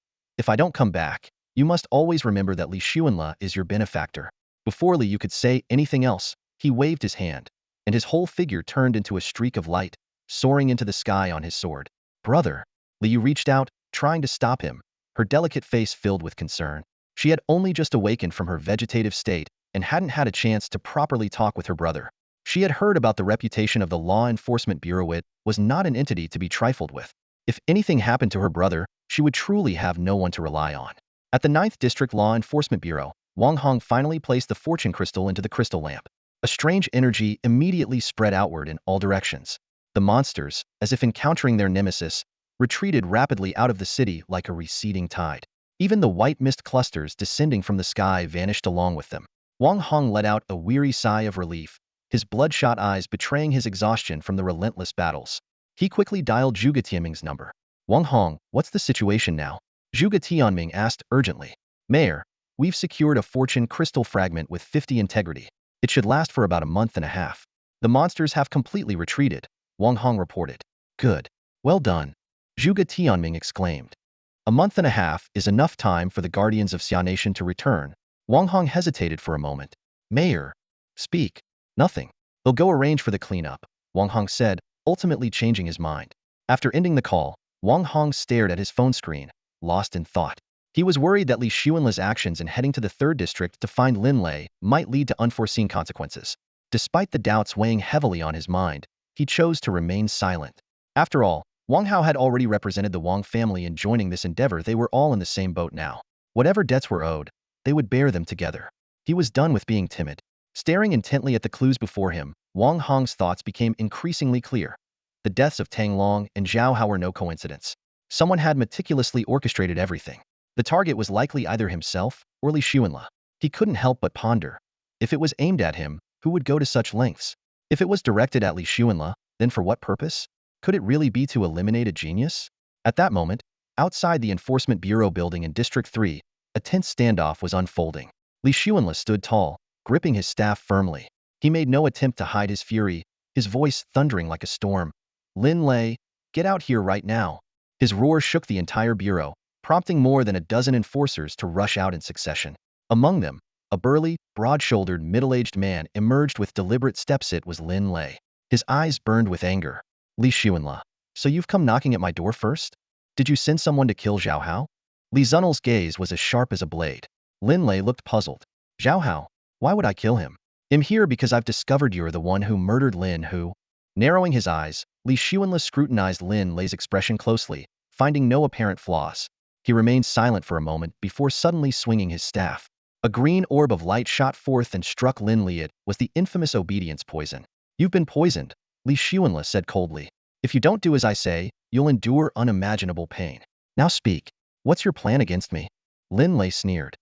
I don't come back, you must always remember that Li Xuanle is your benefactor. Before Li Yu could say anything else, he waved his hand, and his whole figure turned into a streak of light, soaring into the sky on his sword. Brother, Li Yu reached out, trying to stop him, her delicate face filled with concern. She had only just awakened from her vegetative state and hadn't had a chance to properly talk with her brother. She had heard about the reputation of the Law Enforcement Bureau. It was not an entity to be trifled with. If anything happened to her brother, she would truly have no one to rely on. At the 9th District Law Enforcement Bureau, Wang Hong finally placed the fortune crystal into the crystal lamp. A strange energy immediately spread outward in all directions. The monsters, as if encountering their nemesis, retreated rapidly out of the city like a receding tide. Even the white mist clusters descending from the sky vanished along with them. Wang Hong let out a weary sigh of relief, his bloodshot eyes betraying his exhaustion from the relentless battles. He quickly dialed Zhuge Tianming's number. Wang Hong, what's the situation now? Zhuge Tianming asked urgently. Mayor, We've secured a fortune crystal fragment with 50 integrity. It should last for about a month and a half. The monsters have completely retreated, Wang Hong reported. Good. Well done. Zhuge Tianming exclaimed. A month and a half is enough time for the guardians of Xia Nation to return. Wang Hong hesitated for a moment. Mayor. Speak. Nothing. They'll go arrange for the cleanup, Wang Hong said, ultimately changing his mind. After ending the call, Wang Hong stared at his phone screen, lost in thought. He was worried that Li Xuanle's actions in heading to the 3rd district to find Lin Lei might lead to unforeseen consequences. Despite the doubts weighing heavily on his mind, he chose to remain silent. After all, Wang Hao had already represented the Wang family in joining this endeavor. They were all in the same boat now. Whatever debts were owed, they would bear them together. He was done with being timid. Staring intently at the clues before him, Wang Hong's thoughts became increasingly clear. The deaths of Tang Long and Zhao Hao were no coincidence. Someone had meticulously orchestrated everything. The target was likely either himself or Li Xuanle. He couldn't help but ponder. If it was aimed at him, who would go to such lengths? If it was directed at Li Xuanle, then for what purpose? Could it really be to eliminate a genius? At that moment, outside the Enforcement Bureau building in District 3, a tense standoff was unfolding. Li Xuanle stood tall, gripping his staff firmly. He made no attempt to hide his fury, his voice thundering like a storm. Lin Lei, get out here right now. His roar shook the entire bureau, prompting more than a dozen enforcers to rush out in succession. Among them, a burly, broad-shouldered, middle-aged man emerged with deliberate steps. It was Lin Lei. His eyes burned with anger. Li Xuanle, so you've come knocking at my door first? Did you send someone to kill Zhao Hao? Li Zunel's gaze was as sharp as a blade. Lin Lei looked puzzled. Zhao Hao? Why would I kill him? I'm here because I've discovered you're the one who murdered Lin Hu. Narrowing his eyes, Li Xuanle scrutinized Lin Lei's expression closely, finding no apparent flaws. He remained silent for a moment before suddenly swinging his staff. A green orb of light shot forth and struck Lin Lei. It was the infamous obedience poison. You've been poisoned, Li Xuanle said coldly. If you don't do as I say, you'll endure unimaginable pain. Now speak. What's your plan against me? Lin Lei sneered.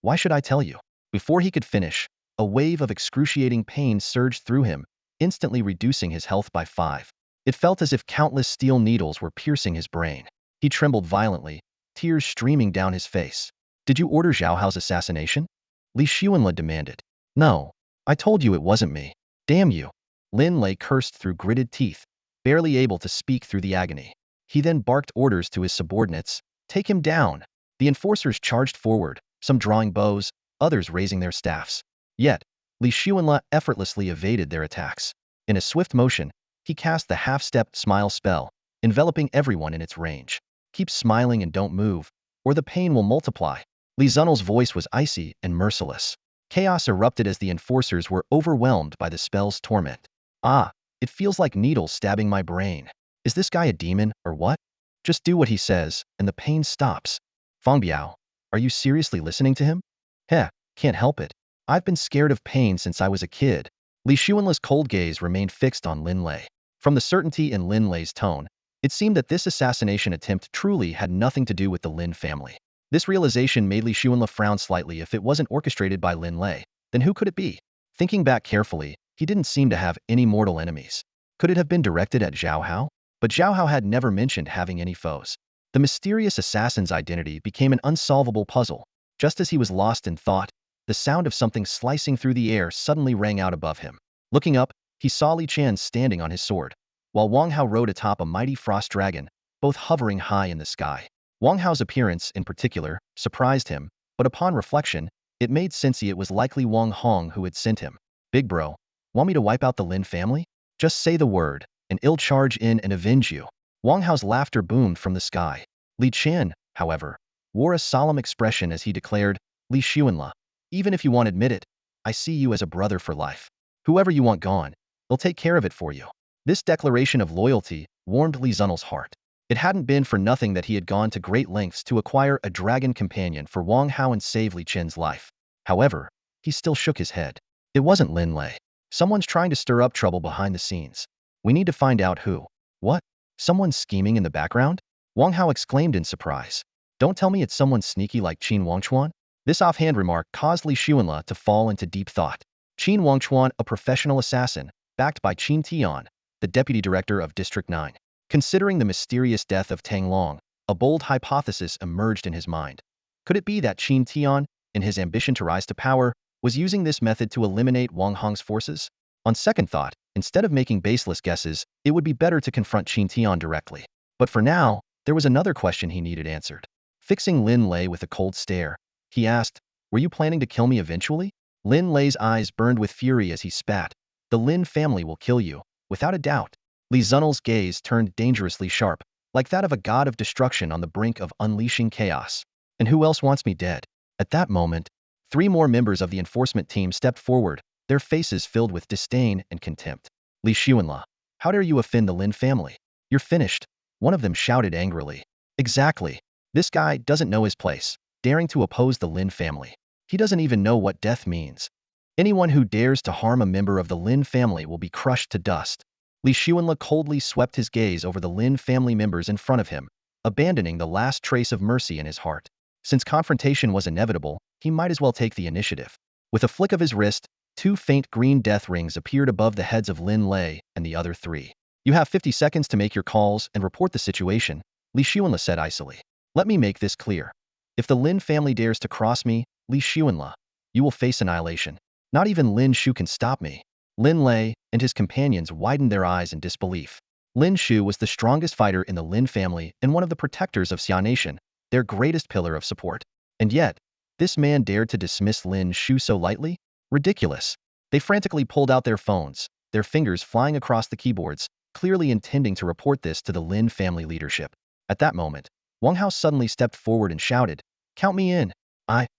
Why should I tell you? Before he could finish, a wave of excruciating pain surged through him, instantly reducing his health by 5. It felt as if countless steel needles were piercing his brain. He trembled violently, tears streaming down his face. Did you order Zhao Hao's assassination? Li Xuanle demanded. No. I told you it wasn't me. Damn you. Lin Lei cursed through gritted teeth, barely able to speak through the agony. He then barked orders to his subordinates. Take him down. The enforcers charged forward, some drawing bows, others raising their staffs. Yet, Li Xuanle effortlessly evaded their attacks. In a swift motion, he cast the half-stepped smile spell, enveloping everyone in its range. Keep smiling and don't move, or the pain will multiply. Li Zunel's voice was icy and merciless. Chaos erupted as the enforcers were overwhelmed by the spell's torment. Ah, it feels like needles stabbing my brain. Is this guy a demon, or what? Just do what he says, and the pain stops. Fang Biao, are you seriously listening to him? Heh, can't help it. I've been scared of pain since I was a kid. Li Xuanle's cold gaze remained fixed on Lin Lei. From the certainty in Lin Lei's tone, it seemed that this assassination attempt truly had nothing to do with the Lin family. This realization made Li Xuanle frown slightly. If it wasn't orchestrated by Lin Lei, then who could it be? Thinking back carefully, he didn't seem to have any mortal enemies. Could it have been directed at Zhao Hao? But Zhao Hao had never mentioned having any foes. The mysterious assassin's identity became an unsolvable puzzle. Just as he was lost in thought, the sound of something slicing through the air suddenly rang out above him. Looking up, he saw Li Qian standing on his sword, while Wang Hao rode atop a mighty frost dragon, both hovering high in the sky. Wang Hao's appearance, in particular, surprised him, but upon reflection, it made sense. It was likely Wang Hong who had sent him. Big bro, want me to wipe out the Lin family? Just say the word, and I'll charge in and avenge you. Wang Hao's laughter boomed from the sky. Li Qian, however, wore a solemn expression as he declared, Li Xuanle, even if you won't admit it, I see you as a brother for life. Whoever you want gone, they'll take care of it for you. This declaration of loyalty warmed Li Zunel's heart. It hadn't been for nothing that he had gone to great lengths to acquire a dragon companion for Wang Hao and save Li Qian's life. However, he still shook his head. It wasn't Lin Lei. Someone's trying to stir up trouble behind the scenes. We need to find out who. What? Someone's scheming in the background? Wang Hao exclaimed in surprise. Don't tell me it's someone sneaky like Qin Wangchuan? This offhand remark caused Li Xuanle to fall into deep thought. Qin Wangchuan, a professional assassin, backed by Qin Tian, the deputy director of District 9. Considering the mysterious death of Tang Long, a bold hypothesis emerged in his mind. Could it be that Qin Tian, in his ambition to rise to power, was using this method to eliminate Wang Hong's forces? On second thought, instead of making baseless guesses, it would be better to confront Qin Tian directly. But for now, there was another question he needed answered. Fixing Lin Lei with a cold stare, he asked, "Were you planning to kill me eventually?" Lin Lei's eyes burned with fury as he spat. "The Lin family will kill you, without a doubt." Li Zunel's gaze turned dangerously sharp, like that of a god of destruction on the brink of unleashing chaos. "And who else wants me dead?" At that moment, 3 more members of the enforcement team stepped forward, their faces filled with disdain and contempt. "Li Xuanla, how dare you offend the Lin family? You're finished," one of them shouted angrily. "Exactly. This guy doesn't know his place, daring to oppose the Lin family. He doesn't even know what death means. Anyone who dares to harm a member of the Lin family will be crushed to dust." Li Xuanla coldly swept his gaze over the Lin family members in front of him, abandoning the last trace of mercy in his heart. Since confrontation was inevitable, he might as well take the initiative. With a flick of his wrist, 2 faint green death rings appeared above the heads of Lin Lei and the other 3. "You have 50 seconds to make your calls and report the situation," Li Xuanla said icily. "Let me make this clear. If the Lin family dares to cross me, Li Xuanla, you will face annihilation. Not even Lin Shu can stop me." Lin Lei and his companions widened their eyes in disbelief. Lin Shu was the strongest fighter in the Lin family and one of the protectors of Xia Nation, their greatest pillar of support. And yet, this man dared to dismiss Lin Shu so lightly? Ridiculous. They frantically pulled out their phones, their fingers flying across the keyboards, clearly intending to report this to the Lin family leadership. At that moment, Wang Hao suddenly stepped forward and shouted, "Count me in.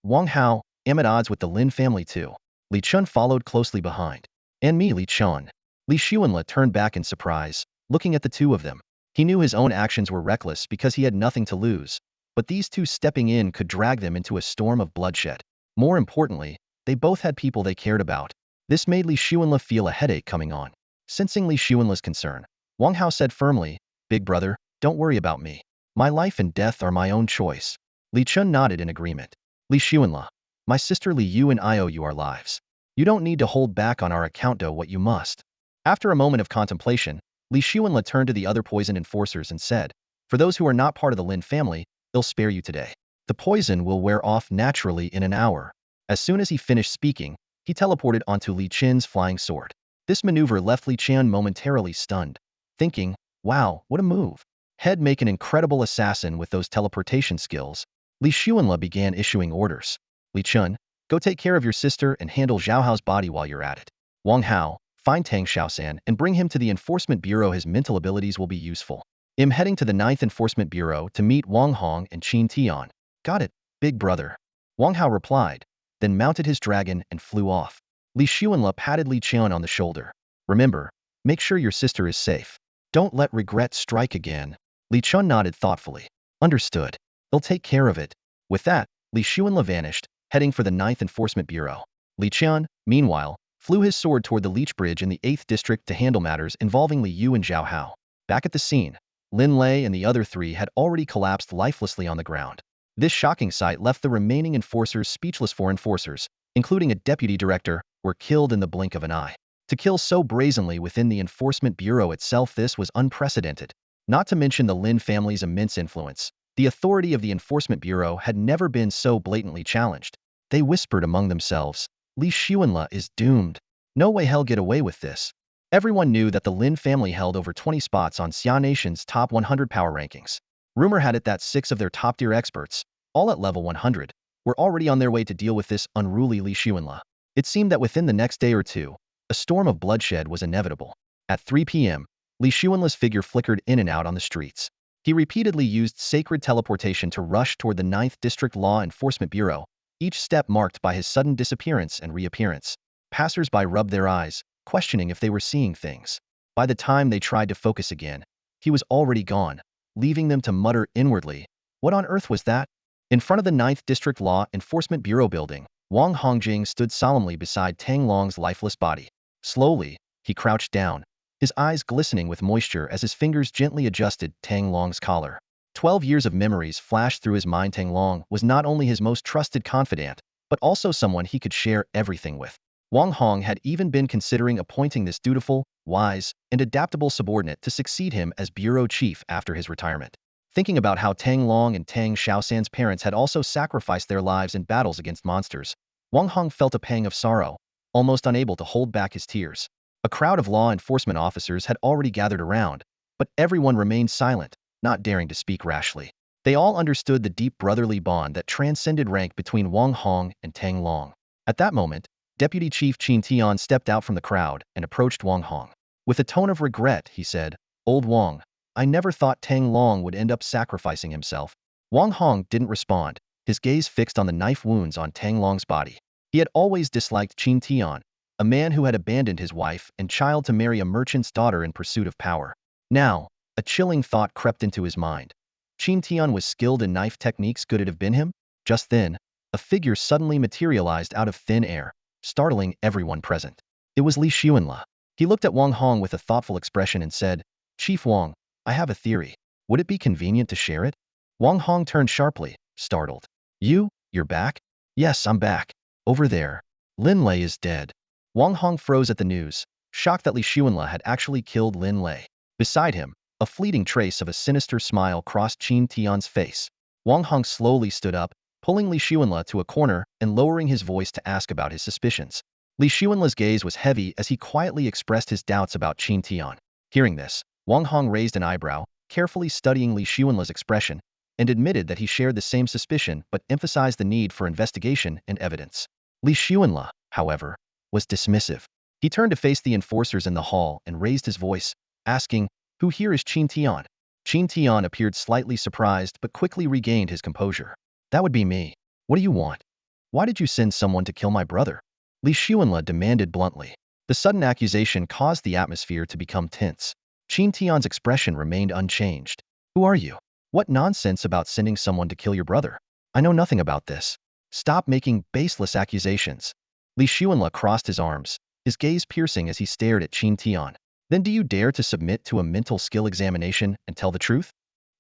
Wang Hao, am at odds with the Lin family too." Li Chun followed closely behind. "And me, Li Chun." Li Xuanla turned back in surprise, looking at the 2 of them. He knew his own actions were reckless because he had nothing to lose, but these 2 stepping in could drag them into a storm of bloodshed. More importantly, they both had people they cared about. This made Li Xuanla feel a headache coming on. Sensing Li Xuanla's concern, Wang Hao said firmly, "Big brother, don't worry about me. My life and death are my own choice." Li Chun nodded in agreement. "Li Xuanla, my sister Li Yu and I owe you our lives. You don't need to hold back on our account, do what you must." After a moment of contemplation, Li Xuanla turned to the other poisoned enforcers and said, "For those who are not part of the Lin family, they'll spare you today. The poison will wear off naturally in an hour." As soon as he finished speaking, he teleported onto Li Qin's flying sword. This maneuver left Li Qian momentarily stunned, thinking, "Wow, what a move. He'd make an incredible assassin with those teleportation skills." Li Xuanla began issuing orders. "Li Chun, go take care of your sister and handle Zhao Hao's body while you're at it. Wang Hao, find Tang Xiaosan and bring him to the Enforcement Bureau. His mental abilities will be useful. I'm heading to the 9th Enforcement Bureau to meet Wang Hong and Qin Tian." "Got it, big brother." Wang Hao replied, then mounted his dragon and flew off. Li Xuanla patted Li Qian on the shoulder. "Remember, make sure your sister is safe. Don't let regret strike again." Li Qian nodded thoughtfully. "Understood. They'll take care of it." With that, Li Xuanla vanished, heading for the 9th Enforcement Bureau. Li Qian, meanwhile, flew his sword toward the Leech Bridge in the 8th District to handle matters involving Li Yu and Zhao Hao. Back at the scene, Lin Lei and the other 3 had already collapsed lifelessly on the ground. This shocking sight left the remaining enforcers speechless. 4 enforcers, including a deputy director, were killed in the blink of an eye. To kill so brazenly within the Enforcement Bureau itself, this was unprecedented. Not to mention the Lin family's immense influence. The authority of the Enforcement Bureau had never been so blatantly challenged. They whispered among themselves, "Li Xuanla is doomed. No way he'll get away with this." Everyone knew that the Lin family held over 20 spots on Xia Nation's top 100 power rankings. Rumor had it that 6 of their top-tier experts, all at level 100, were already on their way to deal with this unruly Li Xuanla. It seemed that within the next day or 2, a storm of bloodshed was inevitable. At 3 p.m., Li Xuanla's figure flickered in and out on the streets. He repeatedly used sacred teleportation to rush toward the 9th District Law Enforcement Bureau, each step marked by his sudden disappearance and reappearance. Passers-by rubbed their eyes, questioning if they were seeing things. By the time they tried to focus again, he was already gone, leaving them to mutter inwardly, "What on earth was that?" In front of the 9th District Law Enforcement Bureau building, Wang Hongjing stood solemnly beside Tang Long's lifeless body. Slowly, he crouched down, his eyes glistening with moisture as his fingers gently adjusted Tang Long's collar. 12 years of memories flashed through his mind. Tang Long was not only his most trusted confidant, but also someone he could share everything with. Wang Hong had even been considering appointing this dutiful, wise, and adaptable subordinate to succeed him as bureau chief after his retirement. Thinking about how Tang Long and Tang Xiaosan's parents had also sacrificed their lives in battles against monsters, Wang Hong felt a pang of sorrow, almost unable to hold back his tears. A crowd of law enforcement officers had already gathered around, but everyone remained silent, not daring to speak rashly. They all understood the deep brotherly bond that transcended rank between Wang Hong and Tang Long. At that moment, Deputy Chief Qin Tian stepped out from the crowd and approached Wang Hong. With a tone of regret, he said, "Old Wang, I never thought Tang Long would end up sacrificing himself." Wang Hong didn't respond, his gaze fixed on the knife wounds on Tang Long's body. He had always disliked Qin Tian, a man who had abandoned his wife and child to marry a merchant's daughter in pursuit of power. Now, a chilling thought crept into his mind. Qin Tian was skilled in knife techniques. Could it have been him? Just then, a figure suddenly materialized out of thin air, startling everyone present. It was Li Xuanle. He looked at Wang Hong with a thoughtful expression and said, "Chief Wang, I have a theory. Would it be convenient to share it?" Wang Hong turned sharply, startled. You're back?" "Yes, I'm back. Over there. Lin Lei is dead." Wang Hong froze at the news, shocked that Li Xuanle had actually killed Lin Lei. Beside him, a fleeting trace of a sinister smile crossed Qin Tian's face. Wang Hong slowly stood up, pulling Li Xuanle to a corner and lowering his voice to ask about his suspicions. Li Xuanle's gaze was heavy as he quietly expressed his doubts about Qin Tian. Hearing this, Wang Hong raised an eyebrow, carefully studying Li Xuanle's expression, and admitted that he shared the same suspicion but emphasized the need for investigation and evidence. Li Xuanle, however, was dismissive. He turned to face the enforcers in the hall and raised his voice, asking, "Who here is Qin Tian?" Qin Tian appeared slightly surprised but quickly regained his composure. "That would be me. What do you want? Why did you send someone to kill my brother?" Li Xuanle demanded bluntly. The sudden accusation caused the atmosphere to become tense. Qin Tian's expression remained unchanged. "Who are you? What nonsense about sending someone to kill your brother? I know nothing about this. Stop making baseless accusations." Li Xuanle crossed his arms, his gaze piercing as he stared at Qin Tian. "Then do you dare to submit to a mental skill examination and tell the truth?"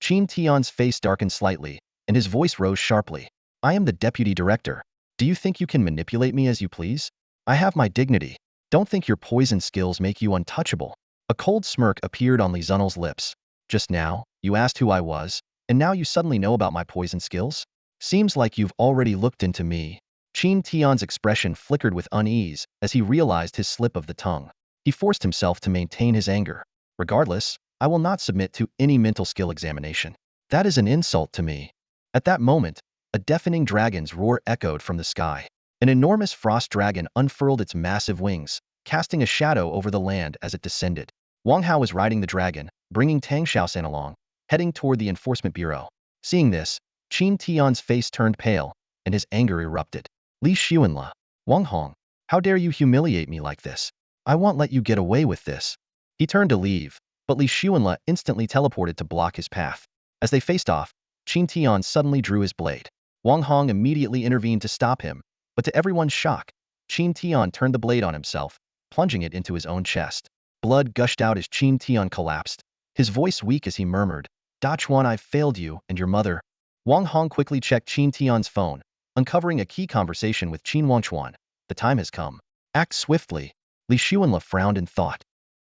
Qin Tian's face darkened slightly, and his voice rose sharply. "I am the deputy director. Do you think you can manipulate me as you please? I have my dignity. Don't think your poison skills make you untouchable." A cold smirk appeared on Li Xuanle's lips. "Just now, you asked who I was, and now you suddenly know about my poison skills? Seems like you've already looked into me." Qin Tian's expression flickered with unease as he realized his slip of the tongue. He forced himself to maintain his anger. "Regardless, I will not submit to any mental skill examination. That is an insult to me." At that moment, a deafening dragon's roar echoed from the sky. An enormous frost dragon unfurled its massive wings, casting a shadow over the land as it descended. Wang Hao was riding the dragon, bringing Tang Xiaosan along, heading toward the enforcement bureau. Seeing this, Qin Tian's face turned pale, and his anger erupted. "Li Xuanle, Wang Hong, how dare you humiliate me like this? I won't let you get away with this." He turned to leave, but Li Xuanle instantly teleported to block his path. As they faced off, Qin Tian suddenly drew his blade. Wang Hong immediately intervened to stop him, but to everyone's shock, Qin Tian turned the blade on himself, plunging it into his own chest. Blood gushed out as Qin Tian collapsed, his voice weak as he murmured, "Da Chuan, I've failed you and your mother." Wang Hong quickly checked Qin Tian's phone, uncovering a key conversation with Qin Wangchuan. "The time has come. Act swiftly." Li Xuanle frowned in thought.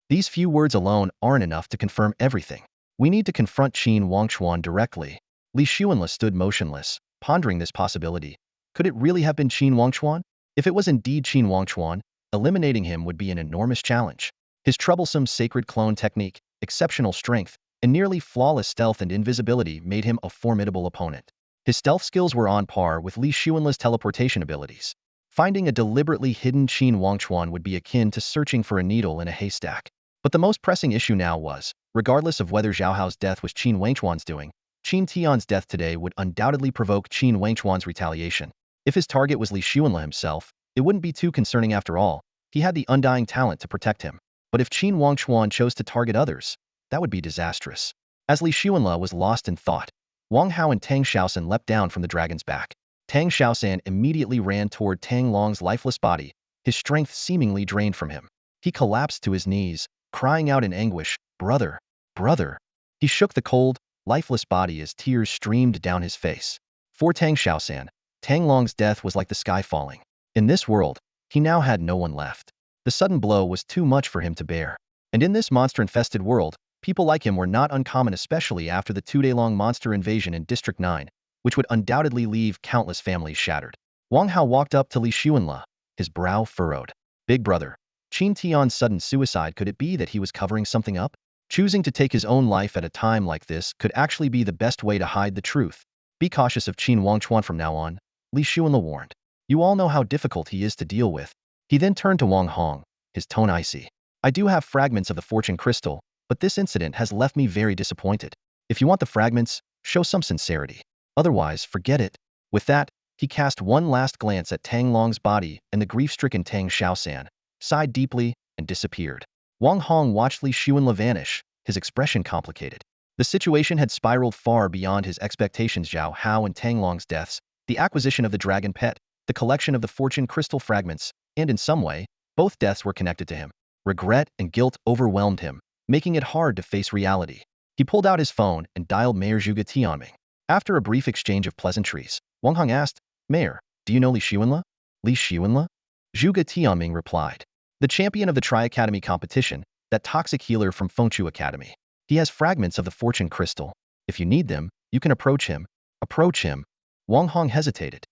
"These few words alone aren't enough to confirm everything. We need to confront Qin Wangchuan directly." Li Xuanle stood motionless, pondering this possibility. Could it really have been Qin Wangchuan? If it was indeed Qin Wangchuan, eliminating him would be an enormous challenge. His troublesome sacred clone technique, exceptional strength, and nearly flawless stealth and invisibility made him a formidable opponent. His stealth skills were on par with Li Xuanle's teleportation abilities. Finding a deliberately hidden Qin Wangchuan would be akin to searching for a needle in a haystack. But the most pressing issue now was, regardless of whether Zhao Hao's death was Qin Wangchuan's doing, Qin Tian's death today would undoubtedly provoke Qin Wangchuan's retaliation. If his target was Li Xuanle himself, it wouldn't be too concerning after all. He had the undying talent to protect him. But if Qin Wangchuan chose to target others, that would be disastrous. As Li Xuanle was lost in thought, Wang Hao and Tang Xiaosan leapt down from the dragon's back. Tang Xiaosan immediately ran toward Tang Long's lifeless body, his strength seemingly drained from him. He collapsed to his knees, crying out in anguish, "Brother! Brother!" He shook the cold, lifeless body as tears streamed down his face. For Tang Xiaosan, Tang Long's death was like the sky falling. In this world, he now had no one left. The sudden blow was too much for him to bear. And in this monster-infested world, People like him were not uncommon, especially after the 2-day-long monster invasion in District 9, which would undoubtedly leave countless families shattered. Wang Hao walked up to Li Xuanle, his brow furrowed. Big brother, Qin Tian's sudden suicide, could it be that he was covering something up? Choosing to take his own life at a time like this could actually be the best way to hide the truth. Be cautious of Qin Wangchuan from now on, Li Xuanle warned. You all know how difficult he is to deal with. He then turned to Wang Hong, his tone icy. I do have fragments of the fortune crystal, but this incident has left me very disappointed. If you want the fragments, show some sincerity. Otherwise, forget it. With that, he cast one last glance at Tang Long's body, and the grief-stricken Tang Xiaosan sighed deeply and disappeared. Wang Hong watched Li Xuanle vanish, his expression complicated. The situation had spiraled far beyond his expectations. Zhao Hao and Tang Long's deaths, the acquisition of the dragon pet, the collection of the fortune crystal fragments, and in some way, both deaths were connected to him. Regret and guilt overwhelmed him, making it hard to face reality. He pulled out his phone and dialed Mayor Zhuge Tianming. After a brief exchange of pleasantries, Wang Hong asked, Mayor, do you know Li Xuanle? Li Xuanle? Zhuge Tianming replied. The champion of the Tri-Academy competition, that toxic healer from Fengchu Academy. He has fragments of the fortune crystal. If you need them, you can approach him. Approach him? Wang Hong hesitated.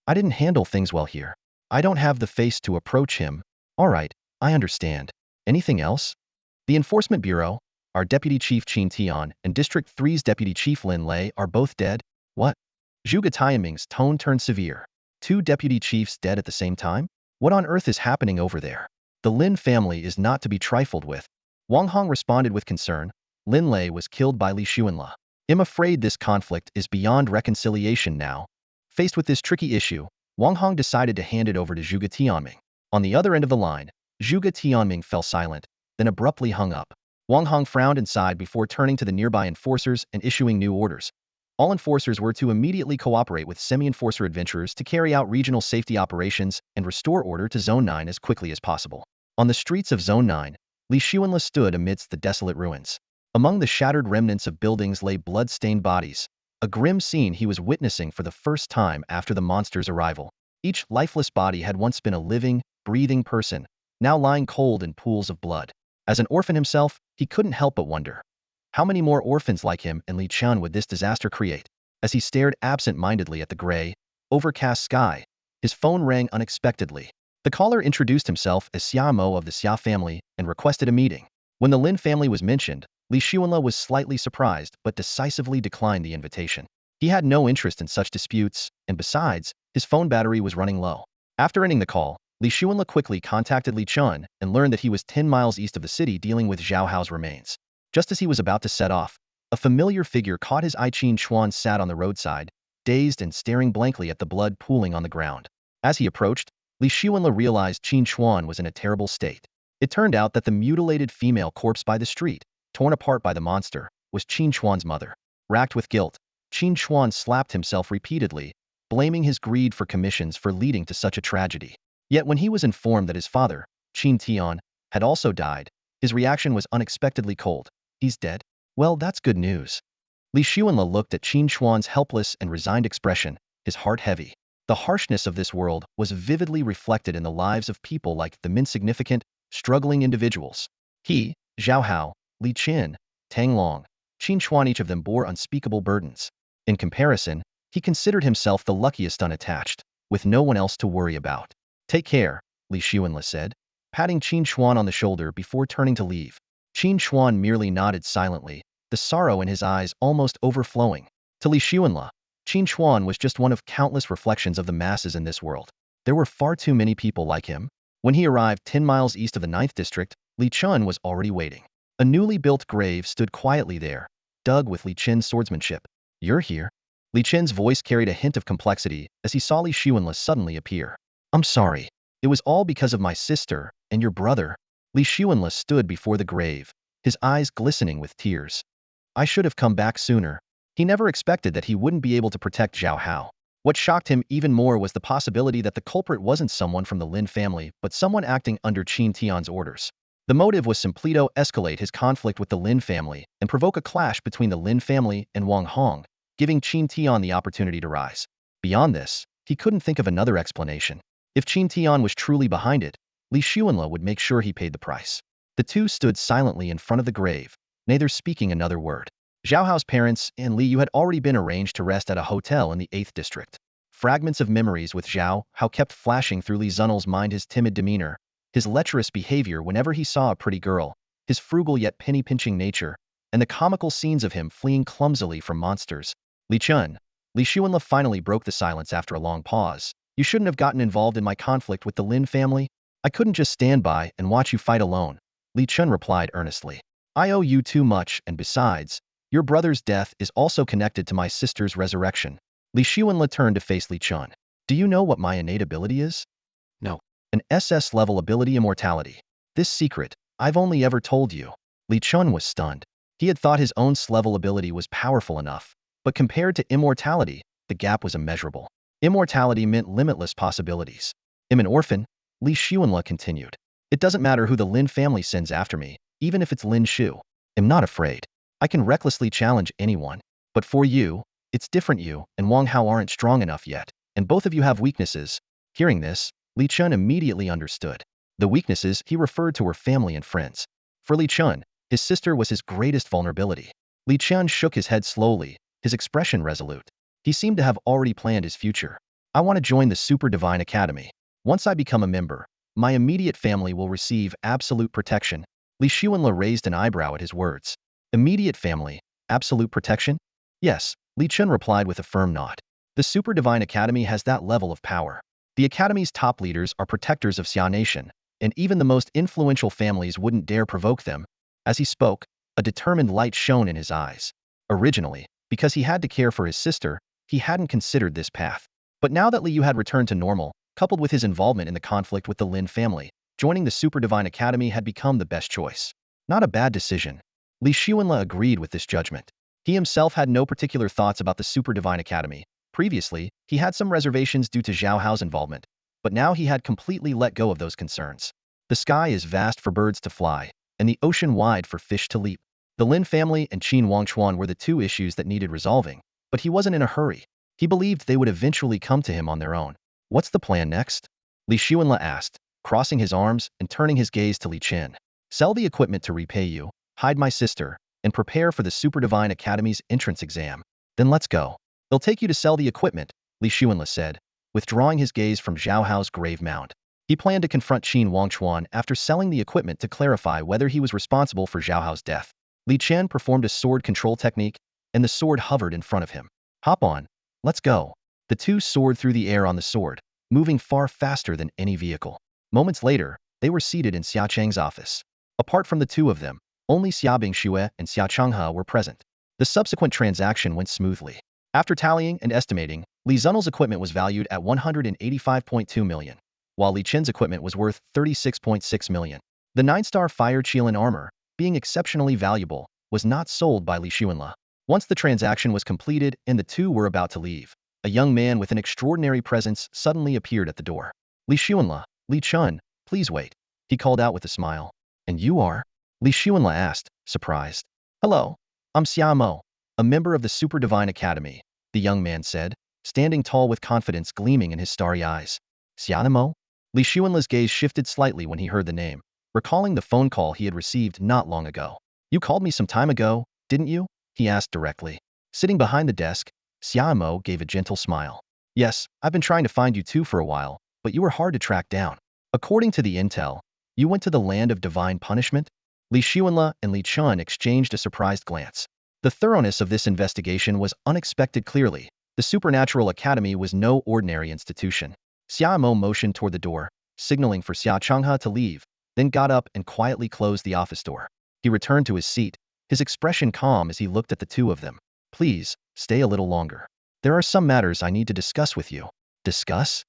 I didn't handle things well here. I don't have the face to approach him. All right, I understand. Anything else? The Enforcement Bureau, our Deputy Chief Qin Tian and District 3's Deputy Chief Lin Lei are both dead? What? Zhuge Tianming's tone turned severe. 2 deputy chiefs dead at the same time? What on earth is happening over there? The Lin family is not to be trifled with. Wang Hong responded with concern. Lin Lei was killed by Li Xuanle. I'm afraid this conflict is beyond reconciliation now. Faced with this tricky issue, Wang Hong decided to hand it over to Zhuge Tianming. On the other end of the line, Zhuge Tianming fell silent, then abruptly hung up. Wang Hong frowned and sighed before turning to the nearby enforcers and issuing new orders. All enforcers were to immediately cooperate with semi-enforcer adventurers to carry out regional safety operations and restore order to Zone 9 as quickly as possible. On the streets of Zone 9, Li Xuanle stood amidst the desolate ruins. Among the shattered remnants of buildings lay blood-stained bodies, a grim scene he was witnessing for the first time after the monster's arrival. Each lifeless body had once been a living, breathing person, now lying cold in pools of blood. As an orphan himself, he couldn't help but wonder. How many more orphans like him and Li Qian would this disaster create? As he stared absent-mindedly at the gray, overcast sky, his phone rang unexpectedly. The caller introduced himself as Xia Mo of the Xia family and requested a meeting. When the Lin family was mentioned, Li Xuanle was slightly surprised but decisively declined the invitation. He had no interest in such disputes, and besides, his phone battery was running low. After ending the call, Li Xuanle quickly contacted Li Qian and learned that he was 10 miles east of the city dealing with Zhao Hao's remains. Just as he was about to set off, a familiar figure caught his eye. Qin Chuan sat on the roadside, dazed and staring blankly at the blood pooling on the ground. As he approached, Li Xuanle realized Qin Chuan was in a terrible state. It turned out that the mutilated female corpse by the street, torn apart by the monster, was Qin Chuan's mother. Racked with guilt, Qin Chuan slapped himself repeatedly, blaming his greed for commissions for leading to such a tragedy. Yet when he was informed that his father, Qin Tian, had also died, his reaction was unexpectedly cold. He's dead? Well, that's good news. Li Xuanle looked at Qin Chuan's helpless and resigned expression, his heart heavy. The harshness of this world was vividly reflected in the lives of people like them, insignificant, struggling individuals. He, Zhao Hao, Li Qin, Tang Long, Qin Chuan, each of them bore unspeakable burdens. In comparison, he considered himself the luckiest unattached, with no one else to worry about. Take care, Li Xuanle said, patting Qin Chuan on the shoulder before turning to leave. Qin Chuan merely nodded silently, the sorrow in his eyes almost overflowing. To Li Xuanle, Qin Chuan was just one of countless reflections of the masses in this world. There were far too many people like him. When he arrived 10 miles east of the 9th district, Li Qian was already waiting. A newly built grave stood quietly there, dug with Li Qian's swordsmanship. You're here? Li Qian's voice carried a hint of complexity as he saw Li Xuanle suddenly appear. I'm sorry. It was all because of my sister and your brother. Li Xuanle stood before the grave, his eyes glistening with tears. I should have come back sooner. He never expected that he wouldn't be able to protect Zhao Hao. What shocked him even more was the possibility that the culprit wasn't someone from the Lin family, but someone acting under Qin Tian's orders. The motive was simply to escalate his conflict with the Lin family and provoke a clash between the Lin family and Wang Hong, giving Qin Tian the opportunity to rise. Beyond this, he couldn't think of another explanation. If Qin Tian was truly behind it, Li Xuanle would make sure he paid the price. The two stood silently in front of the grave, neither speaking another word. Zhao Hao's parents and Li Yu had already been arranged to rest at a hotel in the 8th district. Fragments of memories with Zhao Hao kept flashing through Li Zunel's mind: his timid demeanor, his lecherous behavior whenever he saw a pretty girl, his frugal yet penny-pinching nature, and the comical scenes of him fleeing clumsily from monsters. Li Chun. Li Xuanle finally broke the silence after a long pause. You shouldn't have gotten involved in my conflict with the Lin family. I couldn't just stand by and watch you fight alone. Li Chun replied earnestly. I owe you too much, and besides, your brother's death is also connected to my sister's resurrection. Li Xuanle turned to face Li Chun. Do you know what my innate ability is? No. An SS-level ability, immortality. This secret, I've only ever told you. Li Chun was stunned. He had thought his own S-level ability was powerful enough, but compared to immortality, the gap was immeasurable. Immortality meant limitless possibilities. I'm an orphan, Li Xuanle continued. It doesn't matter who the Lin family sends after me, even if it's Lin Shu. I'm not afraid. I can recklessly challenge anyone. But for you, it's different. You and Wang Hao aren't strong enough yet, and both of you have weaknesses. Hearing this, Li Chun immediately understood. The weaknesses he referred to were family and friends. For Li Chun, his sister was his greatest vulnerability. Li Chun shook his head slowly, his expression resolute. He seemed to have already planned his future. I want to join the Super Divine Academy. Once I become a member, my immediate family will receive absolute protection. Li Xuanle raised an eyebrow at his words. Immediate family, absolute protection? Yes, Li Chun replied with a firm nod. The Super Divine Academy has that level of power. The Academy's top leaders are protectors of Xia Nation, and even the most influential families wouldn't dare provoke them. As he spoke, a determined light shone in his eyes. Originally, because he had to care for his sister, he hadn't considered this path. But now that Li Yu had returned to normal, coupled with his involvement in the conflict with the Lin family, joining the Super Divine Academy had become the best choice. Not a bad decision. Li Xuanle agreed with this judgment. He himself had no particular thoughts about the Super Divine Academy. Previously, he had some reservations due to Zhao Hao's involvement, but now he had completely let go of those concerns. The sky is vast for birds to fly, and the ocean wide for fish to leap. The Lin family and Qin Wangchuan were the two issues that needed resolving, but he wasn't in a hurry. He believed they would eventually come to him on their own. What's the plan next? Li Xuanle asked, crossing his arms and turning his gaze to Li Chen. Sell the equipment to repay you, hide my sister, and prepare for the Super Divine Academy's entrance exam. Then let's go. They'll take you to sell the equipment, Li Xuanle said, withdrawing his gaze from Zhao Hao's grave mound. He planned to confront Qin Wangchuan after selling the equipment to clarify whether he was responsible for Zhao Hao's death. Li Chen performed a sword control technique, and the sword hovered in front of him. Hop on. Let's go. The two soared through the air on the sword, moving far faster than any vehicle. Moments later, they were seated in Xia Cheng's office. Apart from the two of them, only Xia Bingxue and Xia Changhe were present. The subsequent transaction went smoothly. After tallying and estimating, Li Zunel's equipment was valued at 185.2 million, while Li Chen's equipment was worth 36.6 million. The 9-star fire Qilin armor, being exceptionally valuable, was not sold by Li Xuanle. Once the transaction was completed and the two were about to leave, a young man with an extraordinary presence suddenly appeared at the door. Li Xuanle, Li Chun, please wait, he called out with a smile. And you are? Li Xuanle asked, surprised. Hello, I'm Xia Mo, a member of the Super Divine Academy, the young man said, standing tall with confidence gleaming in his starry eyes. Xia Mo? Li Xuanle's gaze shifted slightly when he heard the name, recalling the phone call he had received not long ago. You called me some time ago, didn't you? He asked directly. Sitting behind the desk, Xia Mo gave a gentle smile. Yes, I've been trying to find you too for a while, but you were hard to track down. According to the intel, you went to the land of divine punishment? Li Xuanle and Li Chun exchanged a surprised glance. The thoroughness of this investigation was unexpected. Clearly, the Supernatural Academy was no ordinary institution. Xia Mo motioned toward the door, signaling for Xia Changhe to leave, then got up and quietly closed the office door. He returned to his seat, his expression calm as he looked at the two of them. Please, stay a little longer. There are some matters I need to discuss with you. Discuss?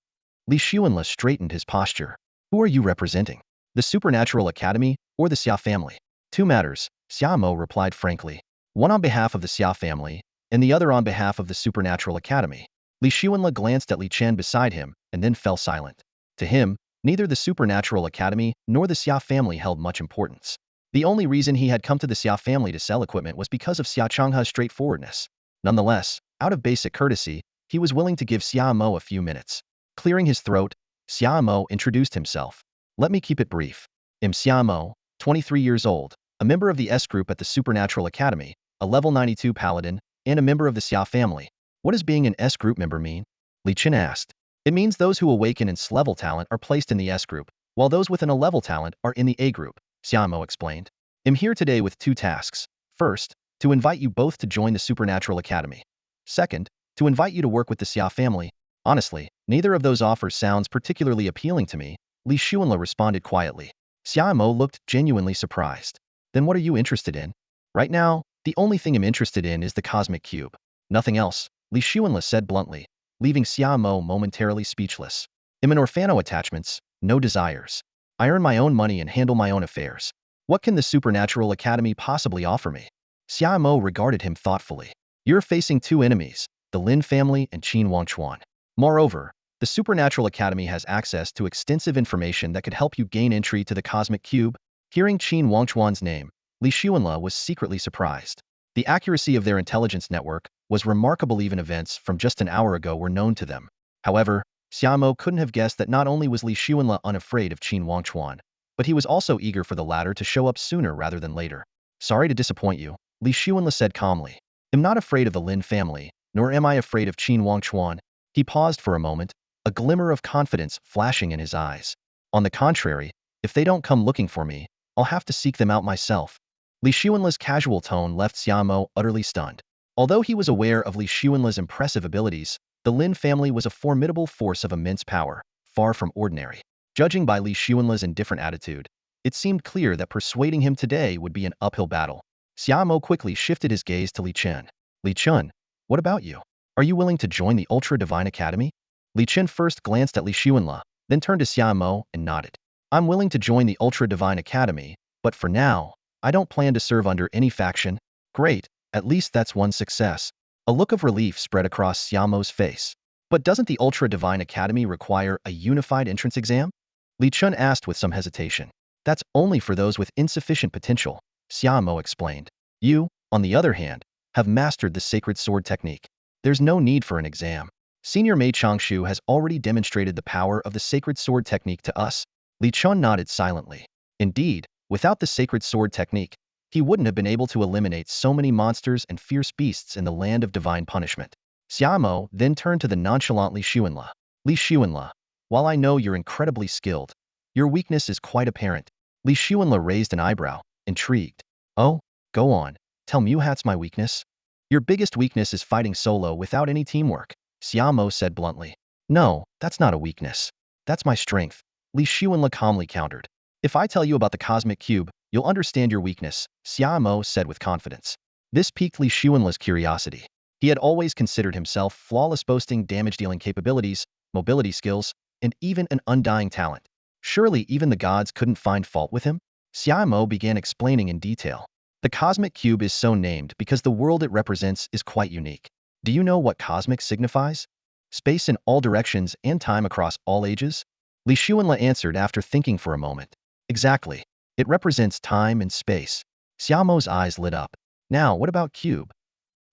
Li Xuanle straightened his posture. Who are you representing? The Supernatural Academy or the Xia family? Two matters, Xia Mo replied frankly. One on behalf of the Xia family, and the other on behalf of the Supernatural Academy. Li Xuanle glanced at Li Chen beside him and then fell silent. To him, neither the Supernatural Academy nor the Xia family held much importance. The only reason he had come to the Xia family to sell equipment was because of Xia Changhe's straightforwardness. Nonetheless, out of basic courtesy, he was willing to give Xia Mo a few minutes. Clearing his throat, Xia Mo introduced himself. Let me keep it brief. I'm Xia Mo, 23 years old, a a member of the S group at the Supernatural Academy, a level 92 paladin, and a member of the Xia family. What does being an S group member mean? Li Chen asked. It means those who awaken in S-level talent are placed in the S group, while those with an A-level talent are in the A group, Xiamo explained. I'm here today with two tasks. First, to invite you both to join the Supernatural Academy. Second, to invite you to work with the Xia family. Honestly, neither of those offers sounds particularly appealing to me, Li Xuanle responded quietly. Xiamo looked genuinely surprised. Then what are you interested in? Right now, the only thing I'm interested in is the cosmic cube. Nothing else, Li Xuanle said bluntly, leaving Xiamo momentarily speechless. I'm an orphano attachments, no desires. I earn my own money and handle my own affairs. What can the Supernatural Academy possibly offer me? Xiamo regarded him thoughtfully. You're facing two enemies, the Lin family and Qin Wangchuan. Moreover, the Supernatural Academy has access to extensive information that could help you gain entry to the Cosmic Cube. Hearing Qin Wangchuan's name, Li Xuanle was secretly surprised. The accuracy of their intelligence network was remarkable. Even events from just an hour ago were known to them. However, Xiamo couldn't have guessed that not only was Li Xuanle unafraid of Qin Wangchuan, but he was also eager for the latter to show up sooner rather than later. Sorry to disappoint you, Li Xuanle said calmly. I'm not afraid of the Lin family, nor am I afraid of Qin Wangchuan. He paused for a moment, a glimmer of confidence flashing in his eyes. On the contrary, if they don't come looking for me, I'll have to seek them out myself. Li Xuanle's casual tone left Xiamo utterly stunned. Although he was aware of Li Xuanle's impressive abilities, the Lin family was a formidable force of immense power, far from ordinary. Judging by Li Xuanle's indifferent attitude, it seemed clear that persuading him today would be an uphill battle. Xiamo quickly shifted his gaze to Li Chen. Li Chen, what about you? Are you willing to join the Ultra Divine Academy? Li Chen first glanced at Li Xuanle, then turned to Xiamo and nodded. I'm willing to join the Ultra Divine Academy, but for now, I don't plan to serve under any faction. Great, at least that's one success. A look of relief spread across Xiamo's face. But doesn't the Ultra Divine Academy require a unified entrance exam? Li Chen asked with some hesitation. That's only for those with insufficient potential, Xiamo explained. You, on the other hand, have mastered the sacred sword technique. There's no need for an exam. Senior Mei Changshu has already demonstrated the power of the sacred sword technique to us. Li Chen nodded silently. Indeed, without the sacred sword technique, he wouldn't have been able to eliminate so many monsters and fierce beasts in the land of divine punishment. Xiamo then turned to the nonchalant Li Xuanle. Li Xuanle, while I know you're incredibly skilled, your weakness is quite apparent. Li Xuanle raised an eyebrow, intrigued. Oh, go on, tell me what's my weakness? Your biggest weakness is fighting solo without any teamwork, Xiamo said bluntly. No, that's not a weakness. That's my strength, Li Xuanle calmly countered. If I tell you about the Cosmic Cube, you'll understand your weakness, Xiamo said with confidence. This piqued Li Xuanle's curiosity. He had always considered himself flawless, boasting damage-dealing capabilities, mobility skills, and even an undying talent. Surely even the gods couldn't find fault with him? Xiamo began explaining in detail. The Cosmic Cube is so named because the world it represents is quite unique. Do you know what cosmic signifies? Space in all directions and time across all ages? Li Xuanle answered after thinking for a moment. Exactly. It represents time and space. Xiaomo's eyes lit up. Now, what about cube?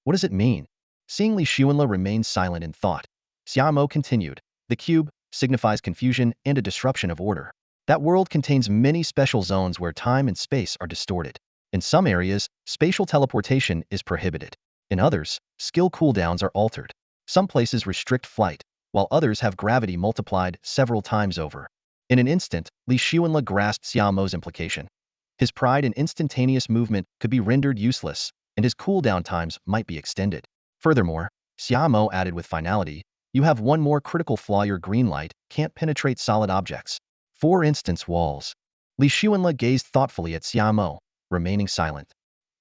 What does it mean? Seeing Li Xuanle remain silent in thought, Xiaomo continued. The cube signifies confusion and a disruption of order. That world contains many special zones where time and space are distorted. In some areas, spatial teleportation is prohibited. In others, skill cooldowns are altered. Some places restrict flight, while others have gravity multiplied several times over. In an instant, Li Xuanle grasped Xiaomo's implication. His pride in instantaneous movement could be rendered useless, and his cooldown times might be extended. Furthermore, Xiamo added with finality, you have one more critical flaw: your green light can't penetrate solid objects. For instance, walls. Li Xuanle gazed thoughtfully at Xiamo, remaining silent.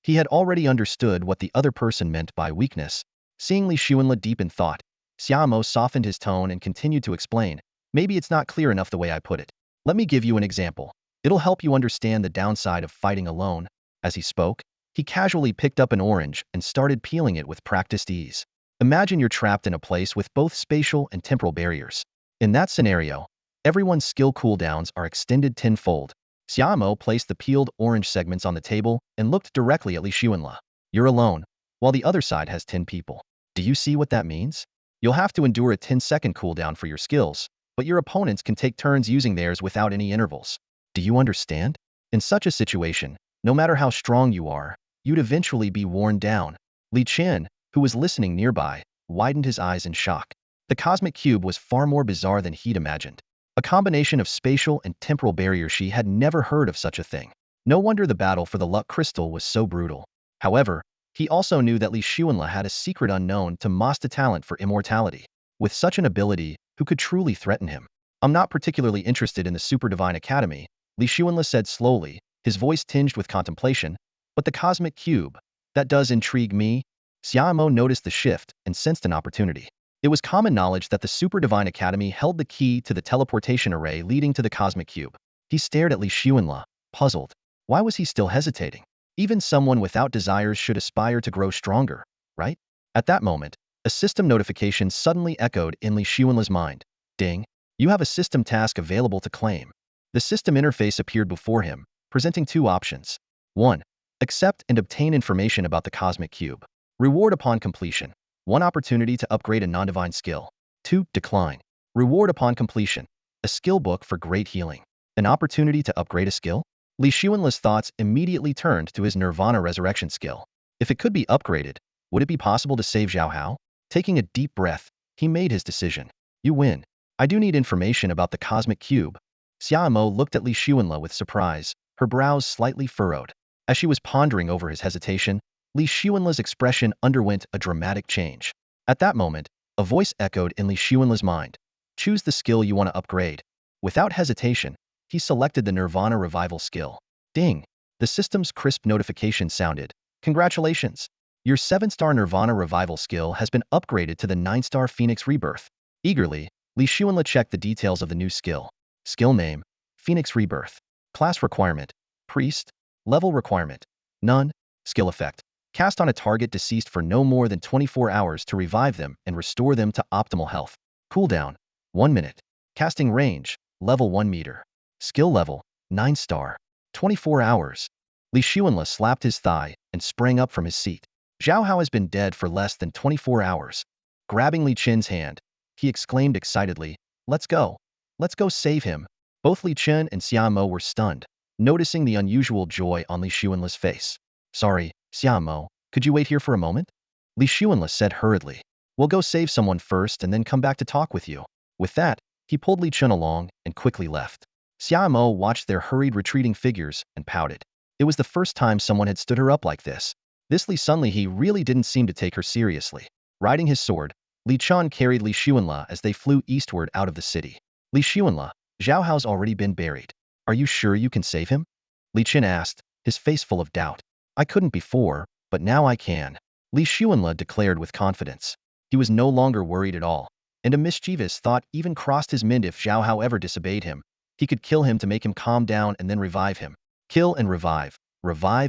He had already understood what the other person meant by weakness. Seeing Li Xuanle deep in thought, Xiamo softened his tone and continued to explain. Maybe it's not clear enough the way I put it. Let me give you an example. It'll help you understand the downside of fighting alone. As he spoke, he casually picked up an orange and started peeling it with practiced ease. Imagine you're trapped in a place with both spatial and temporal barriers. In that scenario, everyone's skill cooldowns are extended tenfold. Xiamo placed the peeled orange segments on the table and looked directly at Li Xuanle. You're alone, while the other side has 10 people. Do you see what that means? You'll have to endure a 10-second cooldown for your skills, but your opponents can take turns using theirs without any intervals. Do you understand? In such a situation, No matter how strong you are, you'd eventually be worn down. Li Chen, who was listening nearby, widened his eyes in shock. The cosmic cube was far more bizarre than he'd imagined. A combination of spatial and temporal barriers. She had never heard of such a thing. No wonder the battle for the luck crystal was so brutal. However, he also knew that Li Xuanla had a secret unknown to master talent for immortality. With such an ability, who could truly threaten him? I'm not particularly interested in the Super Divine Academy, Li Xuanla said slowly, his voice tinged with contemplation. But the cosmic cube, that does intrigue me. Xiaomo noticed the shift and sensed an opportunity. It was common knowledge that the Super Divine Academy held the key to the teleportation array leading to the cosmic cube. He stared at Li Xuanla, puzzled. Why was he still hesitating? Even someone without desires should aspire to grow stronger, right? At that moment, a system notification suddenly echoed in Li Xuanla's mind. Ding! You have a system task available to claim. The system interface appeared before him, presenting two options. 1. Accept and obtain information about the cosmic cube. Reward upon completion. 1 opportunity to upgrade a non-divine skill. 2. Decline. Reward upon completion. A skill book for great healing. An opportunity to upgrade a skill? Li Xuanla's thoughts immediately turned to his Nirvana resurrection skill. If it could be upgraded, would it be possible to save Zhao Hao? Taking a deep breath, he made his decision. You win. I do need information about the cosmic cube. Xiaomo looked at Li Xuanla with surprise, her brows slightly furrowed. As she was pondering over his hesitation, Li Xuanla's expression underwent a dramatic change. At that moment, a voice echoed in Li Xuanla's mind. Choose the skill you want to upgrade. Without hesitation, he selected the Nirvana Revival skill. Ding! The system's crisp notification sounded. Congratulations! Your 7-star Nirvana Revival skill has been upgraded to the 9-star Phoenix Rebirth. Eagerly, Li Xuanla checked the details of the new skill. Skill name, Phoenix Rebirth. Class requirement, Priest. Level requirement, None. Skill effect, cast on a target deceased for no more than 24 hours to revive them and restore them to optimal health. Cooldown, 1 minute. Casting range, level 1 meter. Skill level, 9-star. 24 hours. Li Xuanla slapped his thigh and sprang up from his seat. Zhao Hao has been dead for less than 24 hours. Grabbing Li Chen's hand, he exclaimed excitedly, Let's go. Let's go save him. Both Li Chen and Xiaomo were stunned, noticing the unusual joy on Li Xuanla's face. Sorry, Xiaomo, could you wait here for a moment? Li Xuanla said hurriedly. We'll go save someone first and then come back to talk with you. With that, he pulled Li Chen along and quickly left. Xiaomo watched their hurried retreating figures and pouted. It was the first time someone had stood her up like this. This Li Sunli he really didn't seem to take her seriously. Riding his sword, Li Chen carried Li Xuanla as they flew eastward out of the city. Li Xuanla, Zhao Hao's already been buried. Are you sure you can save him? Li Chen asked, his face full of doubt. I couldn't before, but now I can. Li Xuanla declared with confidence. He was no longer worried at all, and a mischievous thought even crossed his mind. If Zhao Hao ever disobeyed him, he could kill him to make him calm down and then revive him. Kill and revive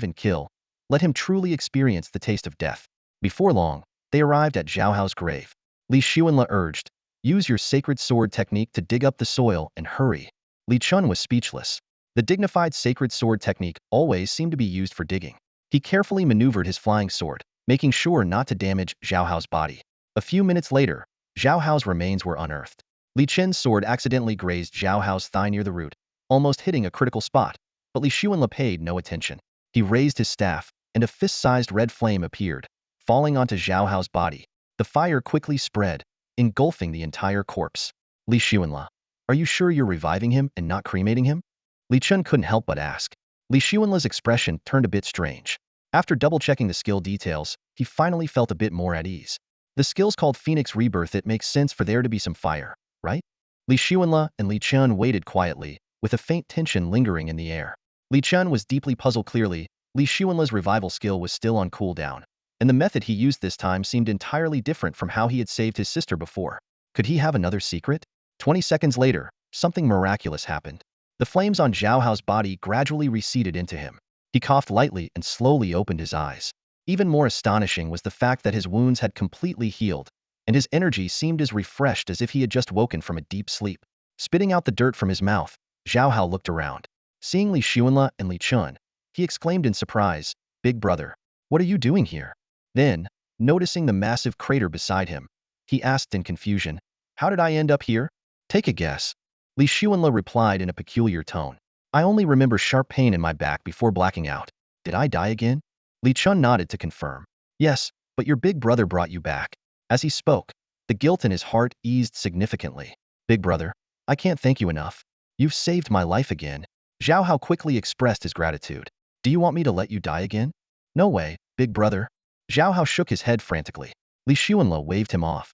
and kill. Let him truly experience the taste of death. Before long, they arrived at Zhao Hao's grave. Li Xuanla urged, use your sacred sword technique to dig up the soil and hurry. Li Chen was speechless. The dignified sacred sword technique always seemed to be used for digging. He carefully maneuvered his flying sword, making sure not to damage Zhao Hao's body. A few minutes later, Zhao Hao's remains were unearthed. Li Chen's sword accidentally grazed Zhao Hao's thigh near the root, almost hitting a critical spot, but Li Xuanla paid no attention. He raised his staff, and a fist-sized red flame appeared, falling onto Zhao Hao's body. The fire quickly spread, engulfing the entire corpse. Li Xuanla, are you sure you're reviving him and not cremating him? Li Chen couldn't help but ask. Li Xuanla's expression turned a bit strange. After double-checking the skill details, he finally felt a bit more at ease. The skill's called Phoenix Rebirth. It makes sense for there to be some fire, right? Li Xuanla and Li Chen waited quietly, with a faint tension lingering in the air. Li Chen was deeply puzzled. Clearly, Li Xuanla's revival skill was still on cooldown, and the method he used this time seemed entirely different from how he had saved his sister before. Could he have another secret? 20 seconds later, something miraculous happened. The flames on Zhao Hao's body gradually receded into him. He coughed lightly and slowly opened his eyes. Even more astonishing was the fact that his wounds had completely healed, and his energy seemed as refreshed as if he had just woken from a deep sleep. Spitting out the dirt from his mouth, Zhao Hao looked around. Seeing Li Xuanla and Li Chen, he exclaimed in surprise, Big brother, what are you doing here? Then, noticing the massive crater beside him, he asked in confusion, how did I end up here? Take a guess. Li Xuanla replied in a peculiar tone. I only remember sharp pain in my back before blacking out. Did I die again? Li Chun nodded to confirm. Yes, but your big brother brought you back. As he spoke, the guilt in his heart eased significantly. Big brother, I can't thank you enough. You've saved my life again. Zhao Hao quickly expressed his gratitude. Do you want me to let you die again? No way, big brother. Zhao Hao shook his head frantically. Li Xuanle waved him off.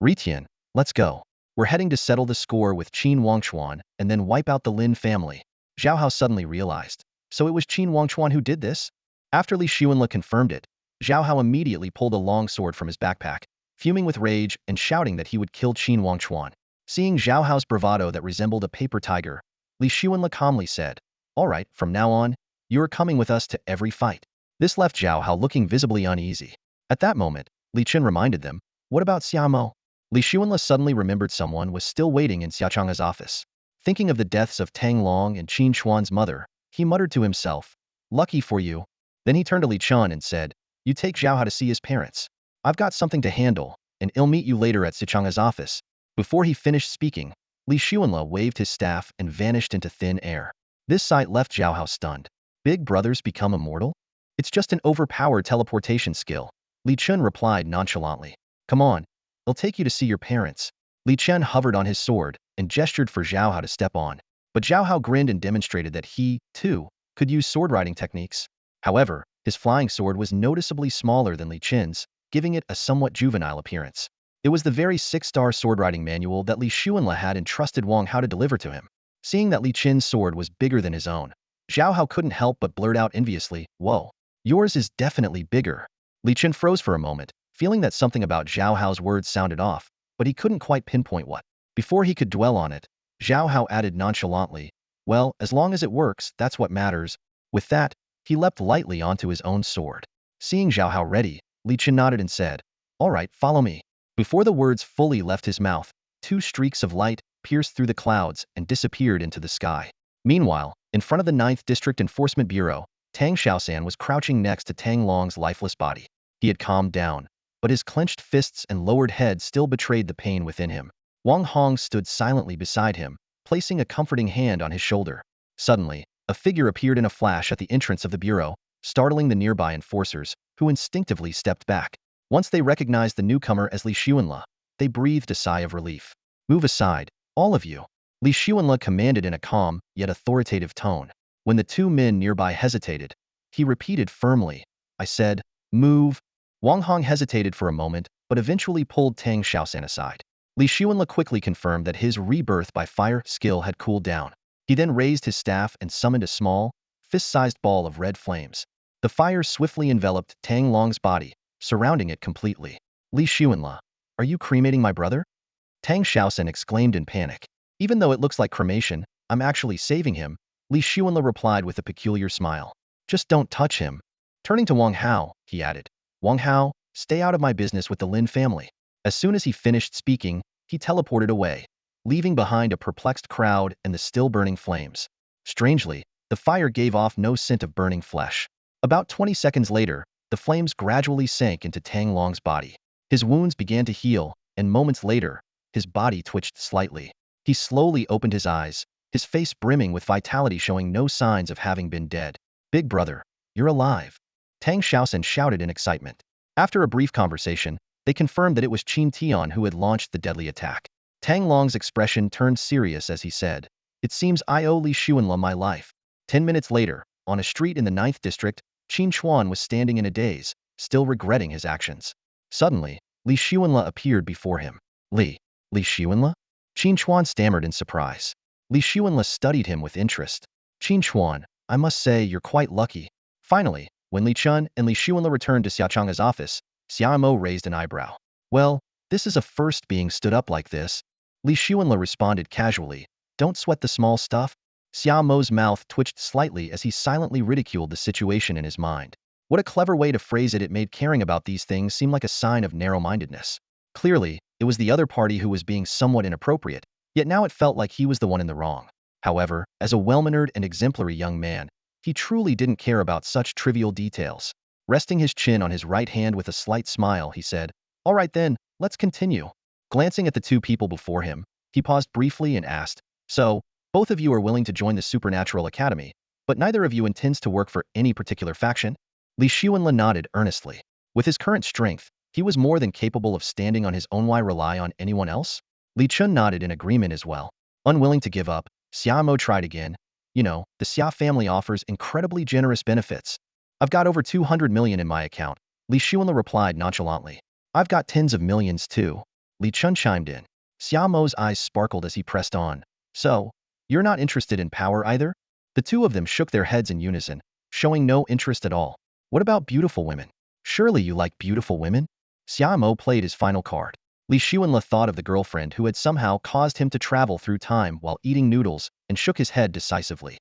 Ritian, let's go. We're heading to settle the score with Qin Wangchuan and then wipe out the Lin family. Zhao Hao suddenly realized. So it was Qin Wangchuan who did this? After Li Xuanle confirmed it, Zhao Hao immediately pulled a long sword from his backpack, fuming with rage and shouting that he would kill Qin Wangchuan. Seeing Zhao Hao's bravado that resembled a paper tiger, Li Xuanle calmly said, all right, from now on, you're coming with us to every fight. This left Zhao Hao looking visibly uneasy. At that moment, Li Chen reminded them, what about Xiamo? Li Xuanle suddenly remembered someone was still waiting in Xiaochang's office. Thinking of the deaths of Tang Long and Qin Chuan's mother, he muttered to himself, lucky for you. Then he turned to Li Chun and said, you take Zhao Hao to see his parents. I've got something to handle, and I'll meet you later at Xiaochang's office. Before he finished speaking, Li Xuanle waved his staff and vanished into thin air. This sight left Zhao Hao stunned. Big brothers become immortal? It's just an overpowered teleportation skill. Li Chun replied nonchalantly. Come on, I'll take you to see your parents. Li Chen hovered on his sword and gestured for Zhao Hao to step on. But Zhao Hao grinned and demonstrated that he, too, could use sword riding techniques. However, his flying sword was noticeably smaller than Li Chen's, giving it a somewhat juvenile appearance. It was the very 6-star sword riding manual that Li Xuanle had entrusted Wang Hao to deliver to him. Seeing that Li Chen's sword was bigger than his own, Zhao Hao couldn't help but blurt out enviously, whoa, yours is definitely bigger. Li Chen froze for a moment, feeling that something about Zhao Hao's words sounded off, but he couldn't quite pinpoint what. Before he could dwell on it, Zhao Hao added nonchalantly, well, as long as it works, that's what matters. With that, he leapt lightly onto his own sword. Seeing Zhao Hao ready, Li Chen nodded and said, all right, follow me. Before the words fully left his mouth, 2 streaks of light pierced through the clouds and disappeared into the sky. Meanwhile, in front of the 9th District Enforcement Bureau, Tang Xiaosan was crouching next to Tang Long's lifeless body. He had calmed down, but his clenched fists and lowered head still betrayed the pain within him. Wang Hong stood silently beside him, placing a comforting hand on his shoulder. Suddenly, a figure appeared in a flash at the entrance of the bureau, startling the nearby enforcers, who instinctively stepped back. Once they recognized the newcomer as Li Xuanle, they breathed a sigh of relief. Move aside, all of you. Li Xuanle commanded in a calm, yet authoritative tone. When the 2 men nearby hesitated, he repeated firmly, I said, move. Wang Hong hesitated for a moment, but eventually pulled Tang Xiaosan aside. Li Xuanle quickly confirmed that his rebirth by fire skill had cooled down. He then raised his staff and summoned a small, fist-sized ball of red flames. The fire swiftly enveloped Tang Long's body, surrounding it completely. Li Xuanle, are you cremating my brother? Tang Xiaosan exclaimed in panic. Even though it looks like cremation, I'm actually saving him, Li Xuanle replied with a peculiar smile. Just don't touch him. Turning to Wang Hao, he added, Wang Hao, stay out of my business with the Lin family. As soon as he finished speaking, he teleported away, leaving behind a perplexed crowd and the still burning flames. Strangely, the fire gave off no scent of burning flesh. About 20 seconds later, the flames gradually sank into Tang Long's body. His wounds began to heal, and moments later, his body twitched slightly. He slowly opened his eyes, his face brimming with vitality showing no signs of having been dead. Big brother, you're alive. Tang Xiaosan shouted in excitement. After a brief conversation, they confirmed that it was Qin Tian who had launched the deadly attack. Tang Long's expression turned serious as he said, it seems I owe Li Xuanle my life. 10 minutes later, on a street in the 9th District, Qin Chuan was standing in a daze, still regretting his actions. Suddenly, Li Xuanle appeared before him. Li Xuanle? Qin Chuan stammered in surprise. Li Xuanle studied him with interest. Qin Chuan, I must say you're quite lucky. Finally, when Li Chun and Li Xuanle returned to Xiaochang's office, Xiaomo raised an eyebrow. Well, this is a first being stood up like this. Li Xuanle responded casually, don't sweat the small stuff. Xiaomo's mouth twitched slightly as he silently ridiculed the situation in his mind. What a clever way to phrase it. It made caring about these things seem like a sign of narrow-mindedness. Clearly, it was the other party who was being somewhat inappropriate, yet now it felt like he was the one in the wrong. However, as a well-mannered and exemplary young man, he truly didn't care about such trivial details. Resting his chin on his right hand with a slight smile, he said, all right then, let's continue. Glancing at the 2 people before him, he paused briefly and asked, so, both of you are willing to join the Supernatural Academy? But neither of you intends to work for any particular faction? Li Xuanla nodded earnestly. With his current strength, he was more than capable of standing on his own. Why rely on anyone else? Li Chun nodded in agreement as well. Unwilling to give up, Xia Mo tried again. You know, the Xia family offers incredibly generous benefits. I've got over 200 million in my account, Li Xuanla replied nonchalantly. I've got tens of millions too. Li Chun chimed in. Xia Mo's eyes sparkled as he pressed on. So, you're not interested in power either? The two of them shook their heads in unison, showing no interest at all. What about beautiful women? Surely you like beautiful women? Xia Mo played his final card. Li Xuanla thought of the girlfriend who had somehow caused him to travel through time while eating noodles and shook his head decisively.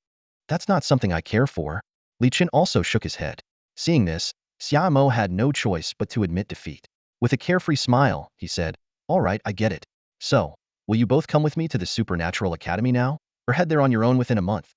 That's not something I care for. Li Chen also shook his head. Seeing this, Xia Mo had no choice but to admit defeat. With a carefree smile, he said, all right, I get it. So, will you both come with me to the Supernatural Academy now, or head there on your own within a month?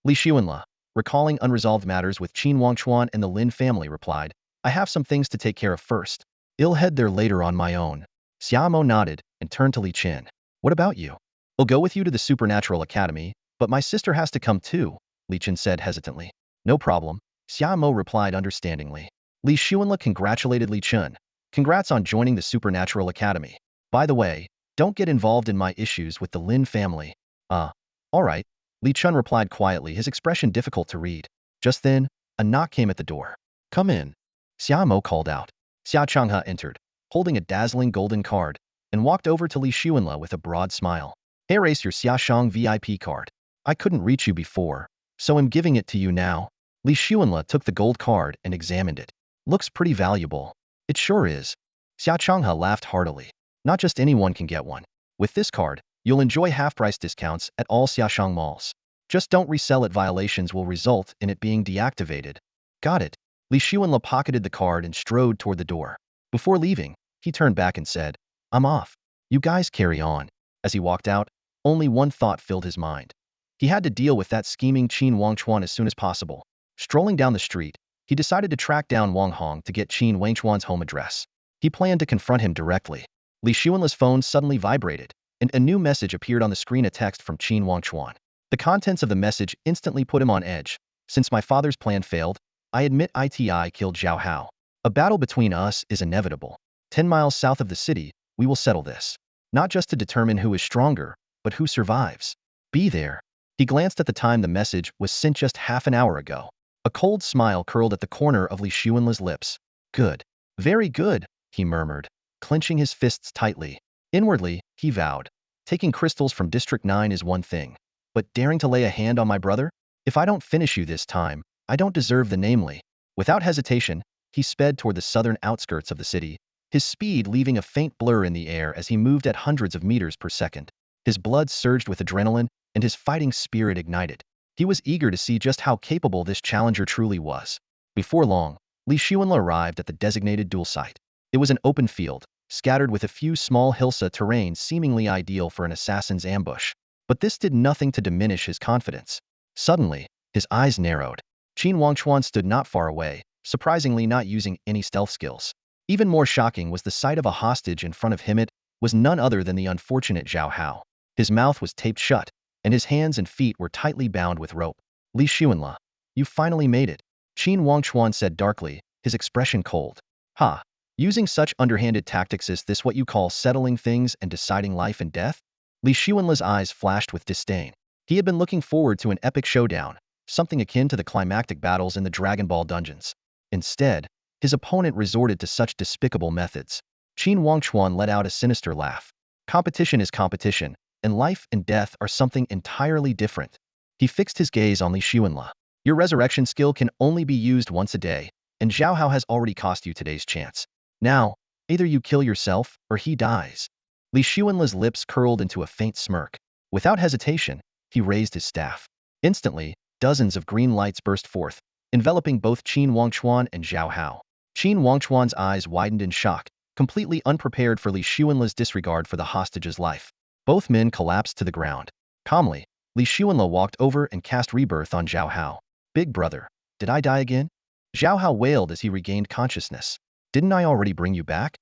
Li Xuanla, recalling unresolved matters with Qin Wangchuan and the Lin family, replied, I have some things to take care of first. I'll head there later on my own. Xia Mo nodded and turned to Li Chen. What about you? I'll go with you to the Supernatural Academy, but my sister has to come too, Li Chen said hesitantly. No problem, Xia Mo replied understandingly. Li Xuanla congratulated Li Chen. Congrats on joining the Supernatural Academy. By the way, don't get involved in my issues with the Lin family. All right, Li Chen replied quietly, his expression difficult to read. Just then, a knock came at the door. Come in. Xia Mo called out. Xia Changhe entered, holding a dazzling golden card, and walked over to Li Xuanla with a broad smile. Here is your Xiaoshang VIP card. I couldn't reach you before, so I'm giving it to you now. Li Xuanla took the gold card and examined it. Looks pretty valuable. It sure is. Xia Changhe laughed heartily. Not just anyone can get one. With this card, you'll enjoy half-price discounts at all Xiaoshang malls. Just don't resell it. Violations will result in it being deactivated. Got it. Li Xuanla pocketed the card and strode toward the door. Before leaving, he turned back and said, I'm off. You guys carry on. As he walked out, only one thought filled his mind. He had to deal with that scheming Qin Wangchuan as soon as possible. Strolling down the street, he decided to track down Wang Hong to get Qin Wangchuan's home address. He planned to confront him directly. Li Xuanla's phone suddenly vibrated, and a new message appeared on the screen, a text from Qin Wangchuan. The contents of the message instantly put him on edge. Since my father's plan failed, I admit I killed Zhao Hao. A battle between us is inevitable. 10 miles south of the city, we will settle this. Not just to determine who is stronger, but who survives. Be there. He glanced at the time. The message was sent just half an hour ago. A cold smile curled at the corner of Li Xuanla's lips. Good. Very good, he murmured, clenching his fists tightly. Inwardly, he vowed. Taking crystals from District 9 is one thing. But daring to lay a hand on my brother? If I don't finish you this time, I don't deserve the namely. Without hesitation, he sped toward the southern outskirts of the city, his speed leaving a faint blur in the air as he moved at hundreds of meters per second. His blood surged with adrenaline, and his fighting spirit ignited. He was eager to see just how capable this challenger truly was. Before long, Li Xuanla arrived at the designated duel site. It was an open field, scattered with a few small hillside terrains seemingly ideal for an assassin's ambush. But this did nothing to diminish his confidence. Suddenly, his eyes narrowed. Qin Wangchuan stood not far away, surprisingly not using any stealth skills. Even more shocking was the sight of a hostage in front of him. It was none other than the unfortunate Zhao Hao. His mouth was taped shut, and his hands and feet were tightly bound with rope. Li Xuanla, you finally made it, Qin Wangchuan said darkly, his expression cold. Ha! Using such underhanded tactics, is this what you call settling things and deciding life and death? Li Xuanla's eyes flashed with disdain. He had been looking forward to an epic showdown, something akin to the climactic battles in the Dragon Ball dungeons. Instead, his opponent resorted to such despicable methods. Qin Wangchuan let out a sinister laugh. Competition is competition, and life and death are something entirely different. He fixed his gaze on Li Xuanla. Your resurrection skill can only be used once a day, and Zhao Hao has already cost you today's chance. Now, either you kill yourself, or he dies. Li Xuanla's lips curled into a faint smirk. Without hesitation, he raised his staff. Instantly, dozens of green lights burst forth, enveloping both Qin Wangchuan and Zhao Hao. Qin Wangchuan's eyes widened in shock, completely unprepared for Li Xuanla's disregard for the hostage's life. Both men collapsed to the ground. Calmly, Li Xuanla walked over and cast rebirth on Zhao Hao. Big brother, did I die again? Zhao Hao wailed as he regained consciousness. Didn't I already bring you back?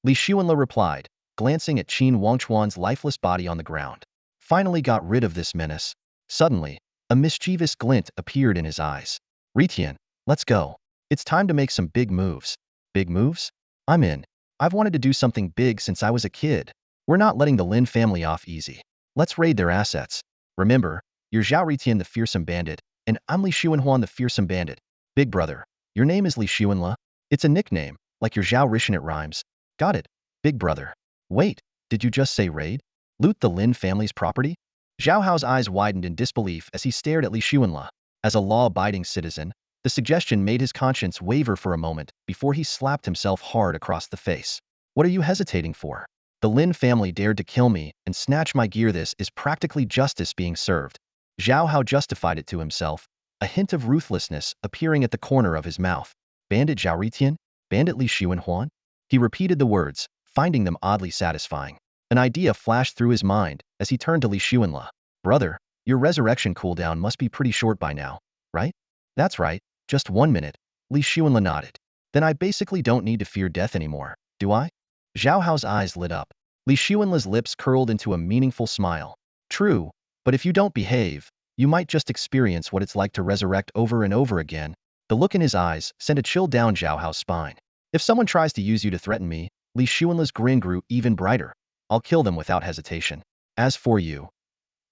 Li Xuanla replied, glancing at Qin Wangchuan's lifeless body on the ground. Finally got rid of this menace. Suddenly, A mischievous glint appeared in his eyes. Ritian, let's go. It's time to make some big moves. Big moves? I'm in. I've wanted to do something big since I was a kid. We're not letting the Lin family off easy. Let's raid their assets. Remember, you're Zhao Ritian the fearsome bandit, and I'm Li Xuanhuan the fearsome bandit. Big brother, your name is Li Xuanla? It's a nickname, like your Zhao Rishan it rhymes. Got it, big brother. Wait, did you just say raid? Loot the Lin family's property? Zhao Hao's eyes widened in disbelief as he stared at Li Xuanla. As a law-abiding citizen, the suggestion made his conscience waver for a moment before he slapped himself hard across the face. What are you hesitating for? The Lin family dared to kill me and snatch my gear. This is practically justice being served. Zhao Hao justified it to himself, a hint of ruthlessness appearing at the corner of his mouth. Bandit Zhao Ritian? Bandit Li Xuanhuan? He repeated the words, finding them oddly satisfying. An idea flashed through his mind as he turned to Li Xuanla. Brother, your resurrection cooldown must be pretty short by now, right? That's right, just 1 minute. Li Xuanla nodded. Then I basically don't need to fear death anymore, do I? Zhao Hao's eyes lit up. Li Xuanla's lips curled into a meaningful smile. True, but if you don't behave, you might just experience what it's like to resurrect over and over again. The look in his eyes sent a chill down Zhao Hao's spine. If someone tries to use you to threaten me, Li Xuanla's grin grew even brighter. I'll kill them without hesitation. As for you,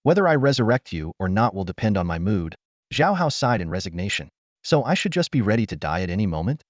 whether I resurrect you or not will depend on my mood. Zhao Hao sighed in resignation. So I should just be ready to die at any moment?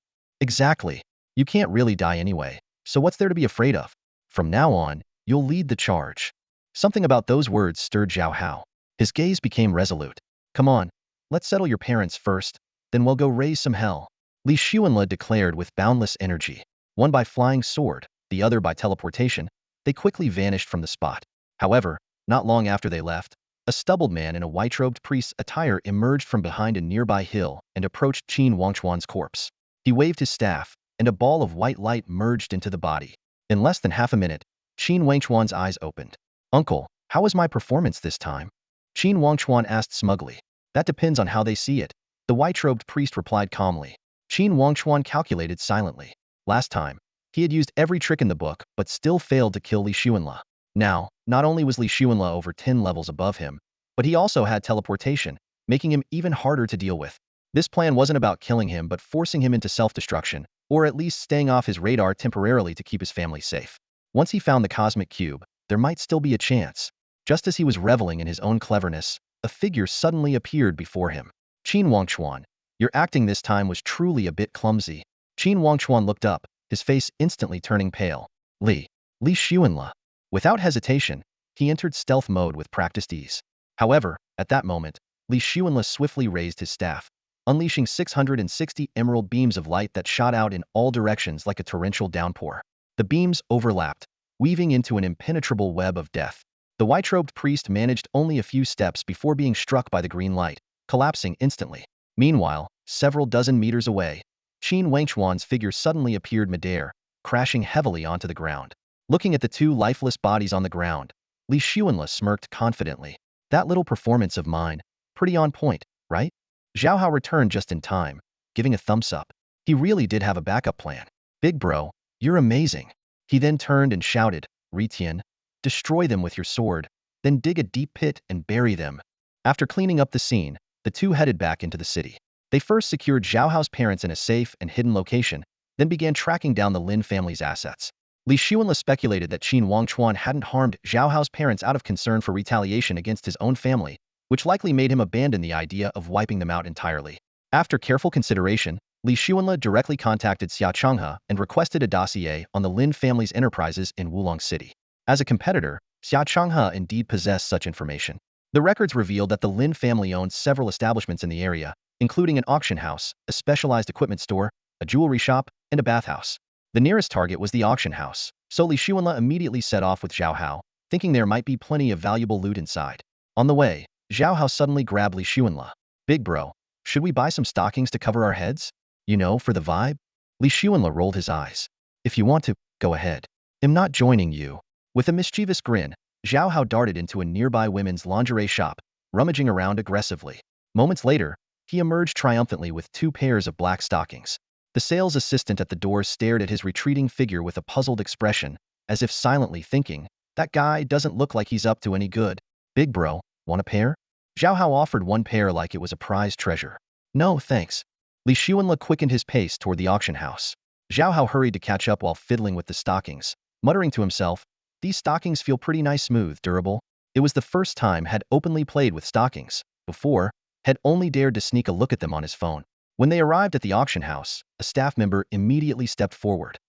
Exactly. You can't really die anyway, so what's there to be afraid of? From now on, you'll lead the charge. Something about those words stirred Zhao Hao. His gaze became resolute. Come on, let's settle your parents first, then we'll go raise some hell. Li Xuanla declared with boundless energy. One by flying sword, the other by teleportation, they quickly vanished from the spot. However, not long after they left, a stubbled man in a white-robed priest's attire emerged from behind a nearby hill and approached Qin Wangchuan's corpse. He waved his staff, and a ball of white light merged into the body. In less than half a minute, Qin Wangchuan's eyes opened. Uncle, how was my performance this time? Qin Wangchuan asked smugly. That depends on how they see it. The white-robed priest replied calmly. Qin Wangchuan calculated silently. Last time, he had used every trick in the book but still failed to kill Li Xuanla. Now, not only was Li Xuanla over 10 levels above him, but he also had teleportation, making him even harder to deal with. This plan wasn't about killing him but forcing him into self-destruction, or at least staying off his radar temporarily to keep his family safe. Once he found the cosmic cube, there might still be a chance. Just as he was reveling in his own cleverness, a figure suddenly appeared before him. Qin Wangchuan, your acting this time was truly a bit clumsy. Qin Wangchuan looked up, his face instantly turning pale. Li Xuanla. Without hesitation, he entered stealth mode with practiced ease. However, at that moment, Li Xuanla swiftly raised his staff, unleashing 660 emerald beams of light that shot out in all directions like a torrential downpour. The beams overlapped, weaving into an impenetrable web of death. The white-robed priest managed only a few steps before being struck by the green light, collapsing instantly. Meanwhile, several dozen meters away, Qin Wangchuan's figure suddenly appeared midair, crashing heavily onto the ground. Looking at the two lifeless bodies on the ground, Li Xuanla smirked confidently. That little performance of mine, pretty on point, right? Zhao Hao returned just in time, giving a thumbs up. He really did have a backup plan. Big bro, you're amazing. He then turned and shouted, Ritian, destroy them with your sword, then dig a deep pit and bury them. After cleaning up the scene, the two headed back into the city. They first secured Zhao Hao's parents in a safe and hidden location, then began tracking down the Lin family's assets. Li Xuanla speculated that Qin Wangchuan hadn't harmed Zhao Hao's parents out of concern for retaliation against his own family, which likely made him abandon the idea of wiping them out entirely. After careful consideration, Li Xuanla directly contacted Xia Changhe and requested a dossier on the Lin family's enterprises in Wulong City. As a competitor, Xia Changhe indeed possessed such information. The records revealed that the Lin family owned several establishments in the area, including an auction house, a specialized equipment store, a jewelry shop, and a bathhouse. The nearest target was the auction house, so Li Xuanla immediately set off with Zhao Hao, thinking there might be plenty of valuable loot inside. On the way, Zhao Hao suddenly grabbed Li Xuanla. Big bro, should we buy some stockings to cover our heads? You know, for the vibe? Li Xuanla rolled his eyes. If you want to, go ahead. I'm not joining you. With a mischievous grin, Zhao Hao darted into a nearby women's lingerie shop, rummaging around aggressively. Moments later, he emerged triumphantly with 2 pairs of black stockings. The sales assistant at the door stared at his retreating figure with a puzzled expression, as if silently thinking, that guy doesn't look like he's up to any good. Big bro, want a pair? Zhao Hao offered one pair like it was a prized treasure. No, thanks. Li Xuanle quickened his pace toward the auction house. Zhao Hao hurried to catch up while fiddling with the stockings, muttering to himself, these stockings feel pretty nice, smooth, durable. It was the first time had openly played with stockings. Before, had only dared to sneak a look at them on his phone. When they arrived at the auction house, a staff member immediately stepped forward.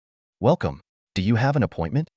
Welcome. Do you have an appointment?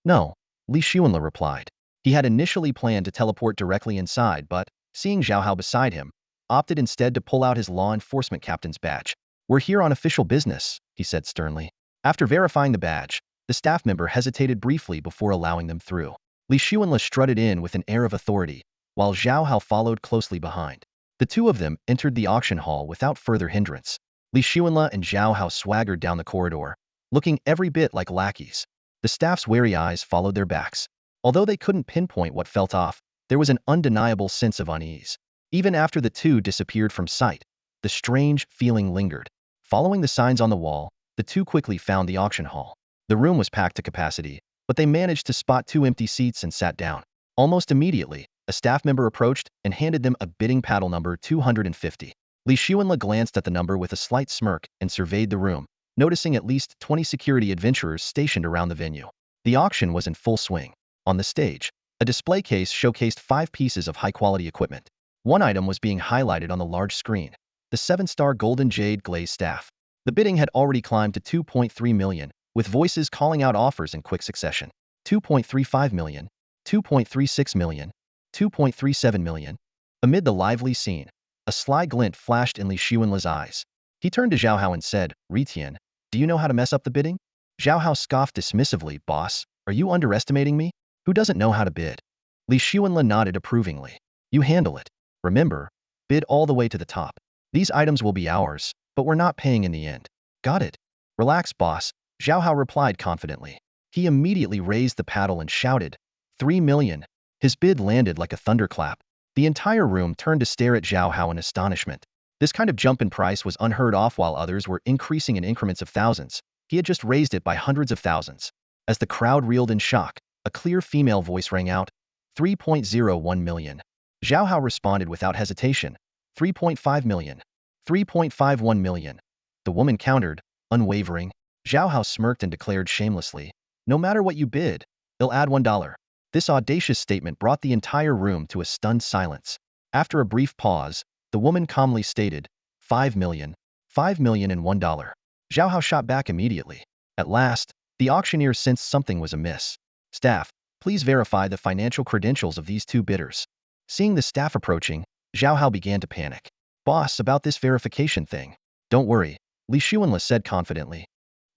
No, Li Xuanle replied. He had initially planned to teleport directly inside, but, seeing Zhao Hao beside him, opted instead to pull out his law enforcement captain's badge. We're here on official business, he said sternly. After verifying the badge, the staff member hesitated briefly before allowing them through. Li Xuanle strutted in with an air of authority, while Zhao Hao followed closely behind. The two of them entered the auction hall without further hindrance. Li Xuanle and Zhao Hao swaggered down the corridor, looking every bit like lackeys. The staff's wary eyes followed their backs. Although they couldn't pinpoint what felt off, there was an undeniable sense of unease. Even after the two disappeared from sight, the strange feeling lingered. Following the signs on the wall, the two quickly found the auction hall. The room was packed to capacity, but they managed to spot two empty seats and sat down. Almost immediately, a staff member approached and handed them a bidding paddle number 250. Li Xuanle glanced at the number with a slight smirk and surveyed the room, noticing at least 20 security adventurers stationed around the venue. The auction was in full swing. On the stage, a display case showcased 5 pieces of high-quality equipment. One item was being highlighted on the large screen, the 7-star golden jade glaze staff. The bidding had already climbed to 2.3 million, with voices calling out offers in quick succession. 2.35 million, 2.36 million, 2.37 million. Amid the lively scene, a sly glint flashed in Li Xuanle's eyes. He turned to Zhao Hao and said, Ritian, do you know how to mess up the bidding? Zhao Hao scoffed dismissively, boss, are you underestimating me? Who doesn't know how to bid? Li Xuanle nodded approvingly. You handle it. Remember, bid all the way to the top. These items will be ours, but we're not paying in the end. Got it? Relax, boss, Zhao Hao replied confidently. He immediately raised the paddle and shouted, 3 million. His bid landed like a thunderclap. The entire room turned to stare at Zhao Hao in astonishment. This kind of jump in price was unheard of while others were increasing in increments of thousands. He had just raised it by hundreds of thousands. As the crowd reeled in shock, a clear female voice rang out, 3.01 million. Zhao Hao responded without hesitation, 3.5 million. 3.51 million. The woman countered, unwavering. Zhao Hao smirked and declared shamelessly, no matter what you bid, they'll add $1. This audacious statement brought the entire room to a stunned silence. After a brief pause, the woman calmly stated, 5 million. 5 million and $1. Zhao Hao shot back immediately. At last, the auctioneer sensed something was amiss. Staff, please verify the financial credentials of these two bidders. Seeing the staff approaching, Zhao Hao began to panic. Boss, about this verification thing. Don't worry, Li Xuanle said confidently.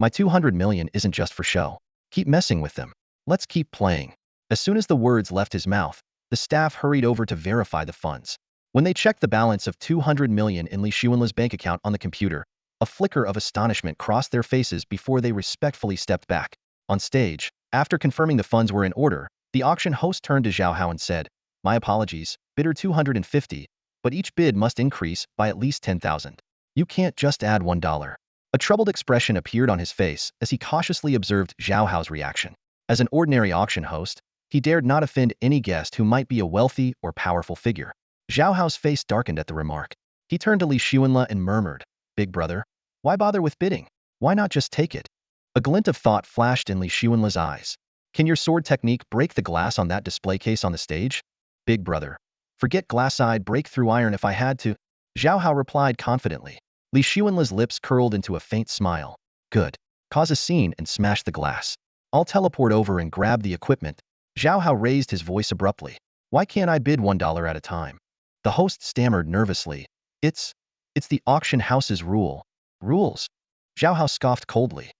My 200 million isn't just for show. Keep messing with them. Let's keep playing. As soon as the words left his mouth, the staff hurried over to verify the funds. When they checked the balance of 200 million in Li Xuanle's bank account on the computer, a flicker of astonishment crossed their faces before they respectfully stepped back. On stage, after confirming the funds were in order, the auction host turned to Zhao Hao and said, my apologies, bidder 250, but each bid must increase by at least 10,000. You can't just add $1. A troubled expression appeared on his face as he cautiously observed Zhao Hao's reaction. As an ordinary auction host, he dared not offend any guest who might be a wealthy or powerful figure. Zhao Hao's face darkened at the remark. He turned to Li Xuanle and murmured, Big brother, why bother with bidding? Why not just take it? A glint of thought flashed in Li Xuanle's eyes. Can your sword technique break the glass on that display case on the stage? Big brother, forget glass, I'd break through iron if I had to. Zhao Hao replied confidently. Li Xuanle's lips curled into a faint smile. Good. Cause a scene and smash the glass. I'll teleport over and grab the equipment. Zhao Hao raised his voice abruptly. Why can't I bid $1 at a time? The host stammered nervously. It's the auction house's rule. Rules? Zhao Hao scoffed coldly.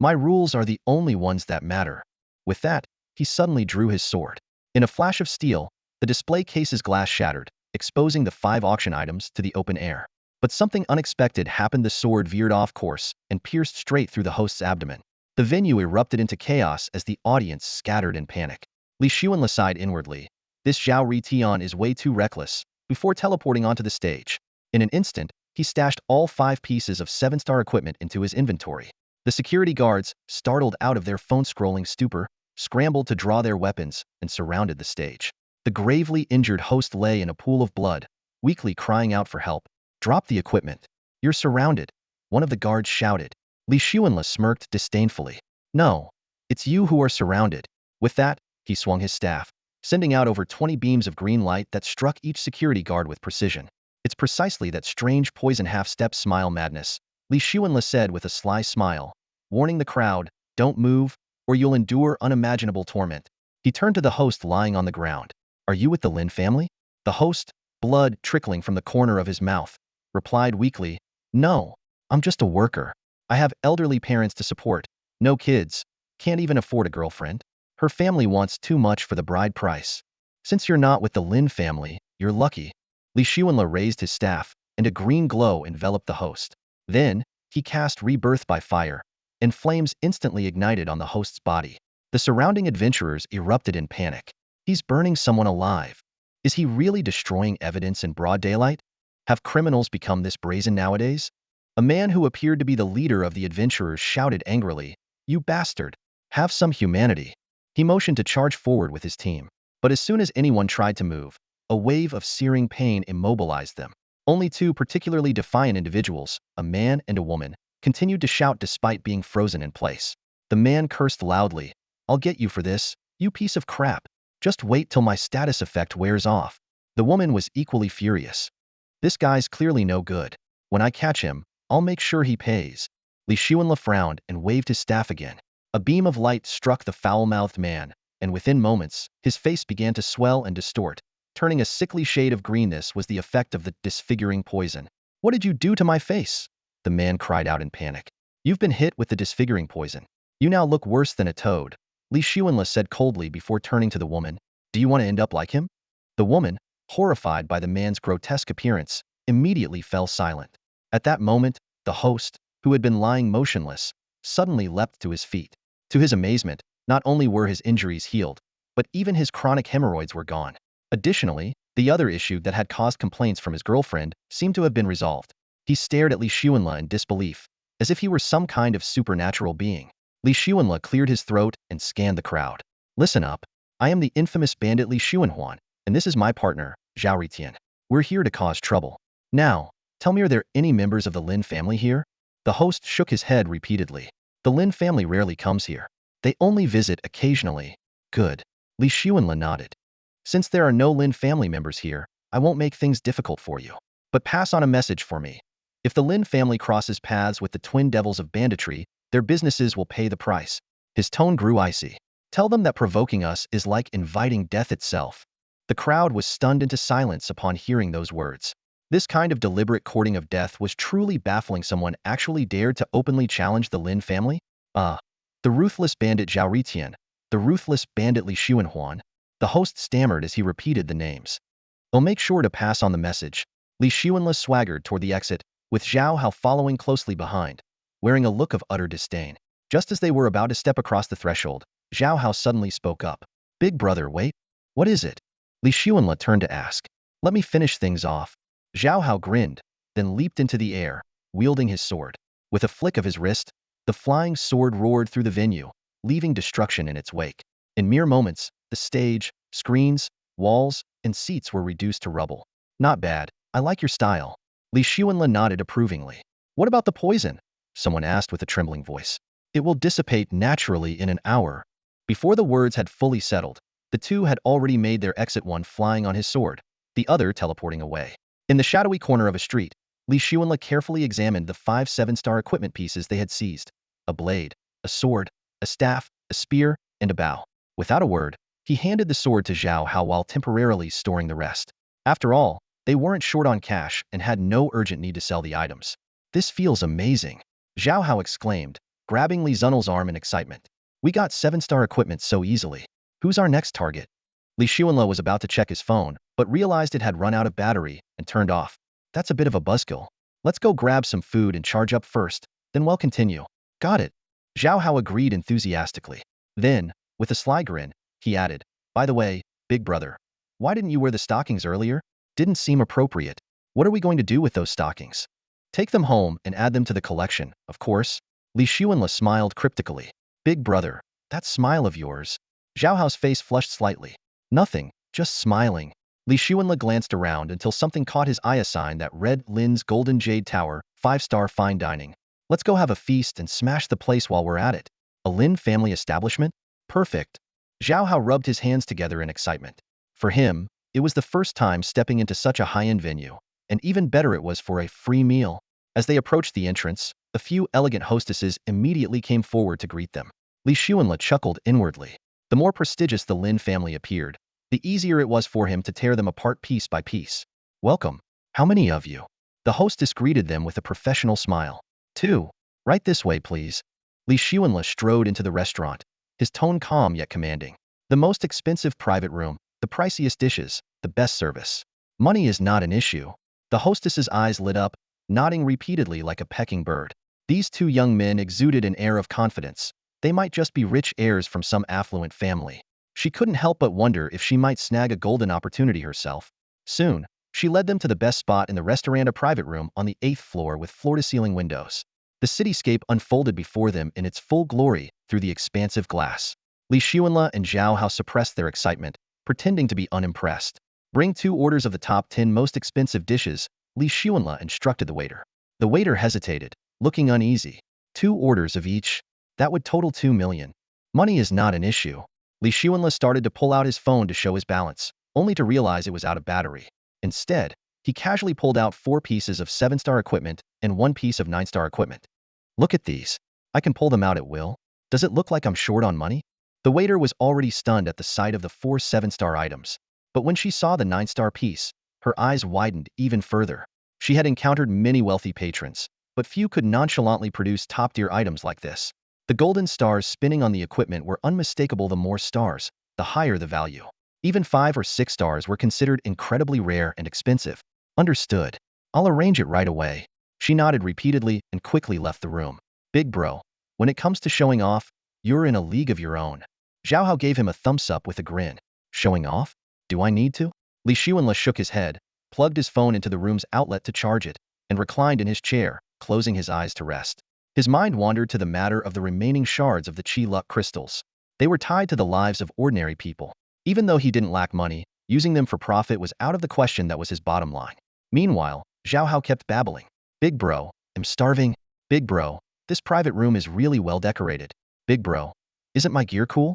My rules are the only ones that matter. With that, he suddenly drew his sword. In a flash of steel, the display case's glass shattered, exposing the 5 auction items to the open air. But something unexpected happened. The sword veered off course and pierced straight through the host's abdomen. The venue erupted into chaos as the audience scattered in panic. Li Xuanle sighed inwardly. This Zhao Ritian is way too reckless, before teleporting onto the stage. In an instant, he stashed all 5 pieces of 7-star equipment into his inventory. The security guards, startled out of their phone-scrolling stupor, scrambled to draw their weapons and surrounded the stage. The gravely injured host lay in a pool of blood, weakly crying out for help. Drop the equipment. You're surrounded, one of the guards shouted. Li Xuanle smirked disdainfully. No, it's you who are surrounded. With that, he swung his staff, sending out over 20 beams of green light that struck each security guard with precision. It's precisely that strange poison half-step smile madness, Li Xuanle said with a sly smile, warning the crowd, don't move, or you'll endure unimaginable torment. He turned to the host lying on the ground. Are you with the Lin family? The host, blood trickling from the corner of his mouth, replied weakly, no, I'm just a worker. I have elderly parents to support, no kids, can't even afford a girlfriend. Her family wants too much for the bride price. Since you're not with the Lin family, you're lucky. Li Xuanle raised his staff, and a green glow enveloped the host. Then, he cast Rebirth by Fire, and flames instantly ignited on the host's body. The surrounding adventurers erupted in panic. He's burning someone alive. Is he really destroying evidence in broad daylight? Have criminals become this brazen nowadays? A man who appeared to be the leader of the adventurers shouted angrily, you bastard! Have some humanity. He motioned to charge forward with his team. But as soon as anyone tried to move, a wave of searing pain immobilized them. Only two particularly defiant individuals, a man and a woman, continued to shout despite being frozen in place. The man cursed loudly, I'll get you for this, you piece of crap. Just wait till my status effect wears off. The woman was equally furious. This guy's clearly no good. When I catch him, I'll make sure he pays. Li Xuanle frowned and waved his staff again. A beam of light struck the foul-mouthed man, and within moments, his face began to swell and distort. Turning a sickly shade of greenness was the effect of the disfiguring poison. What did you do to my face? The man cried out in panic. You've been hit with the disfiguring poison. You now look worse than a toad. Li Xuanle said coldly before turning to the woman. Do you want to end up like him? The woman, horrified by the man's grotesque appearance, immediately fell silent. At that moment, the host, who had been lying motionless, suddenly leapt to his feet. To his amazement, not only were his injuries healed, but even his chronic hemorrhoids were gone. Additionally, the other issue that had caused complaints from his girlfriend seemed to have been resolved. He stared at Li Xuanle in disbelief, as if he were some kind of supernatural being. Li Xuanle cleared his throat and scanned the crowd. Listen up. I am the infamous bandit Li Xuanhuan, and this is my partner, Zhao Ritian. We're here to cause trouble. Now, tell me, are there any members of the Lin family here? The host shook his head repeatedly. The Lin family rarely comes here. They only visit occasionally. Good. Li Xuanle nodded. Since there are no Lin family members here, I won't make things difficult for you. But pass on a message for me. If the Lin family crosses paths with the twin devils of banditry, their businesses will pay the price. His tone grew icy. Tell them that provoking us is like inviting death itself. The crowd was stunned into silence upon hearing those words. This kind of deliberate courting of death was truly baffling. Someone actually dared to openly challenge the Lin family? The ruthless bandit Zhao Ritian, the ruthless bandit Li Xuanhuan. The host stammered as he repeated the names. I'll make sure to pass on the message. Li Xuanle swaggered toward the exit, with Zhao Hao following closely behind, wearing a look of utter disdain. Just as they were about to step across the threshold, Zhao Hao suddenly spoke up. Big brother, wait. What is it? Li Xuanle turned to ask. Let me finish things off. Zhao Hao grinned, then leaped into the air, wielding his sword. With a flick of his wrist, the flying sword roared through the venue, leaving destruction in its wake. In mere moments, the stage, screens, walls, and seats were reduced to rubble. Not bad. I like your style. Li Xuanle nodded approvingly. What about the poison? Someone asked with a trembling voice. It will dissipate naturally in an hour. Before the words had fully settled, the two had already made their exit, one flying on his sword, the other teleporting away. In the shadowy corner of a street, Li Xuanle carefully examined the 5 7-star equipment pieces they had seized. A blade, a sword, a staff, a spear, and a bow. Without a word, he handed the sword to Zhao Hao while temporarily storing the rest. After all, they weren't short on cash and had no urgent need to sell the items. This feels amazing, Zhao Hao exclaimed, grabbing Li Xuanle's arm in excitement. We got 7-star equipment so easily. Who's our next target? Li Xuanle was about to check his phone, but realized it had run out of battery and turned off. That's a bit of a buzzkill. Let's go grab some food and charge up first, then we'll continue. Got it. Zhao Hao agreed enthusiastically. Then, with a sly grin, he added, by the way, big brother, why didn't you wear the stockings earlier? Didn't seem appropriate. What are we going to do with those stockings? Take them home and add them to the collection, of course. Li Xuanle smiled cryptically. Big brother, that smile of yours. Zhao Hao's face flushed slightly. Nothing, just smiling. Li Xuanla glanced around until something caught his eye, a sign that read Lin's Golden Jade Tower, 5-star fine dining. Let's go have a feast and smash the place while we're at it. A Lin family establishment? Perfect. Zhao Hao rubbed his hands together in excitement. For him, it was the first time stepping into such a high-end venue, and even better it was for a free meal. As they approached the entrance, a few elegant hostesses immediately came forward to greet them. Li Xuanla chuckled inwardly. The more prestigious the Lin family appeared, the easier it was for him to tear them apart piece by piece. Welcome. How many of you? The hostess greeted them with a professional smile. 2. Right this way, please. Li Xuanla strode into the restaurant, his tone calm yet commanding. The most expensive private room, the priciest dishes, the best service. Money is not an issue. The hostess's eyes lit up, nodding repeatedly like a pecking bird. These 2 young men exuded an air of confidence. They might just be rich heirs from some affluent family. She couldn't help but wonder if she might snag a golden opportunity herself. Soon, she led them to the best spot in the restaurant, a private room on the 8th floor with floor-to-ceiling windows. The cityscape unfolded before them in its full glory through the expansive glass. Li Xuanla and Zhao Hao suppressed their excitement, pretending to be unimpressed. Bring 2 orders of the top 10 most expensive dishes, Li Xuanla instructed the waiter. The waiter hesitated, looking uneasy. 2 orders of each? That would total 2 million. Money is not an issue. Li Xuanla started to pull out his phone to show his balance, only to realize it was out of battery. Instead, he casually pulled out 4 pieces of 7-star equipment and 1 piece of 9-star equipment. Look at these. I can pull them out at will. Does it look like I'm short on money? The waiter was already stunned at the sight of the 4 7-star items, but when she saw the 9-star piece, her eyes widened even further. She had encountered many wealthy patrons, but few could nonchalantly produce top-tier items like this. The golden stars spinning on the equipment were unmistakable. The more stars, the higher the value. Even 5 or 6 stars were considered incredibly rare and expensive. Understood. I'll arrange it right away. She nodded repeatedly and quickly left the room. Big bro, when it comes to showing off, you're in a league of your own. Zhao Hao gave him a thumbs up with a grin. Showing off? Do I need to? Li Xuanla shook his head, plugged his phone into the room's outlet to charge it, and reclined in his chair, closing his eyes to rest. His mind wandered to the matter of the remaining shards of the Chi Luck crystals. They were tied to the lives of ordinary people. Even though he didn't lack money, using them for profit was out of the question. That was his bottom line. Meanwhile, Zhao Hao kept babbling. Big bro, I'm starving. Big bro, this private room is really well decorated. Big bro, isn't my gear cool?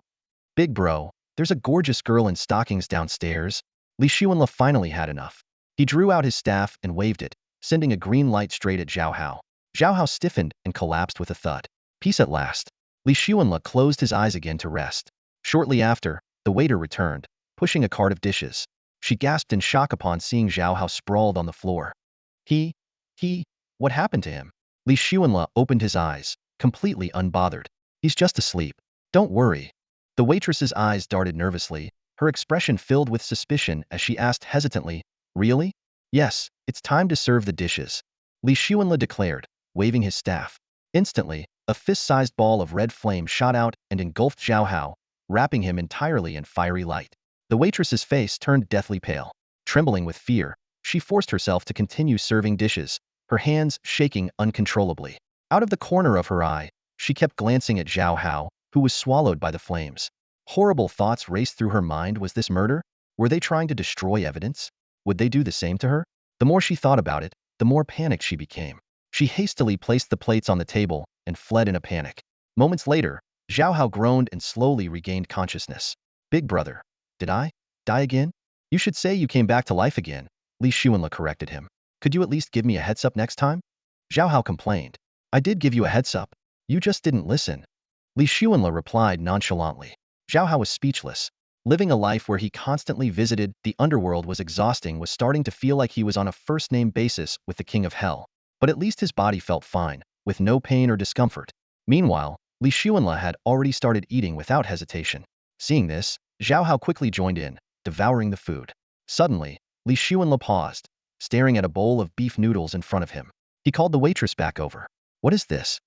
Big bro, there's a gorgeous girl in stockings downstairs. Li Xuanla finally had enough. He drew out his staff and waved it, sending a green light straight at Zhao Hao. Zhao Hao stiffened and collapsed with a thud. Peace at last. Li Xuanla closed his eyes again to rest. Shortly after, the waiter returned, pushing a cart of dishes. She gasped in shock upon seeing Zhao Hao sprawled on the floor. What happened to him? Li Xuanla opened his eyes, completely unbothered. He's just asleep. Don't worry. The waitress's eyes darted nervously, her expression filled with suspicion as she asked hesitantly, Really? Yes, it's time to serve the dishes. Li Xuanla declared, waving his staff. Instantly, a fist-sized ball of red flame shot out and engulfed Zhao Hao, wrapping him entirely in fiery light. The waitress's face turned deathly pale. Trembling with fear, she forced herself to continue serving dishes, her hands shaking uncontrollably. Out of the corner of her eye, she kept glancing at Zhao Hao, who was swallowed by the flames. Horrible thoughts raced through her mind. Was this murder? Were they trying to destroy evidence? Would they do the same to her? The more she thought about it, the more panicked she became. She hastily placed the plates on the table and fled in a panic. Moments later, Zhao Hao groaned and slowly regained consciousness. Big brother, did I die again? You should say you came back to life again, Li Xuanla corrected him. Could you at least give me a heads up next time? Zhao Hao complained. I did give you a heads up. You just didn't listen. Li Xuanla replied nonchalantly. Zhao Hao was speechless. Living a life where he constantly visited the underworld was exhausting, was starting to feel like he was on a first-name basis with the king of hell. But at least his body felt fine, with no pain or discomfort. Meanwhile, Li Xuanla had already started eating without hesitation. Seeing this, Zhao Hao quickly joined in, devouring the food. Suddenly, Li Xuanla paused, staring at a bowl of beef noodles in front of him. He called the waitress back over. What is this?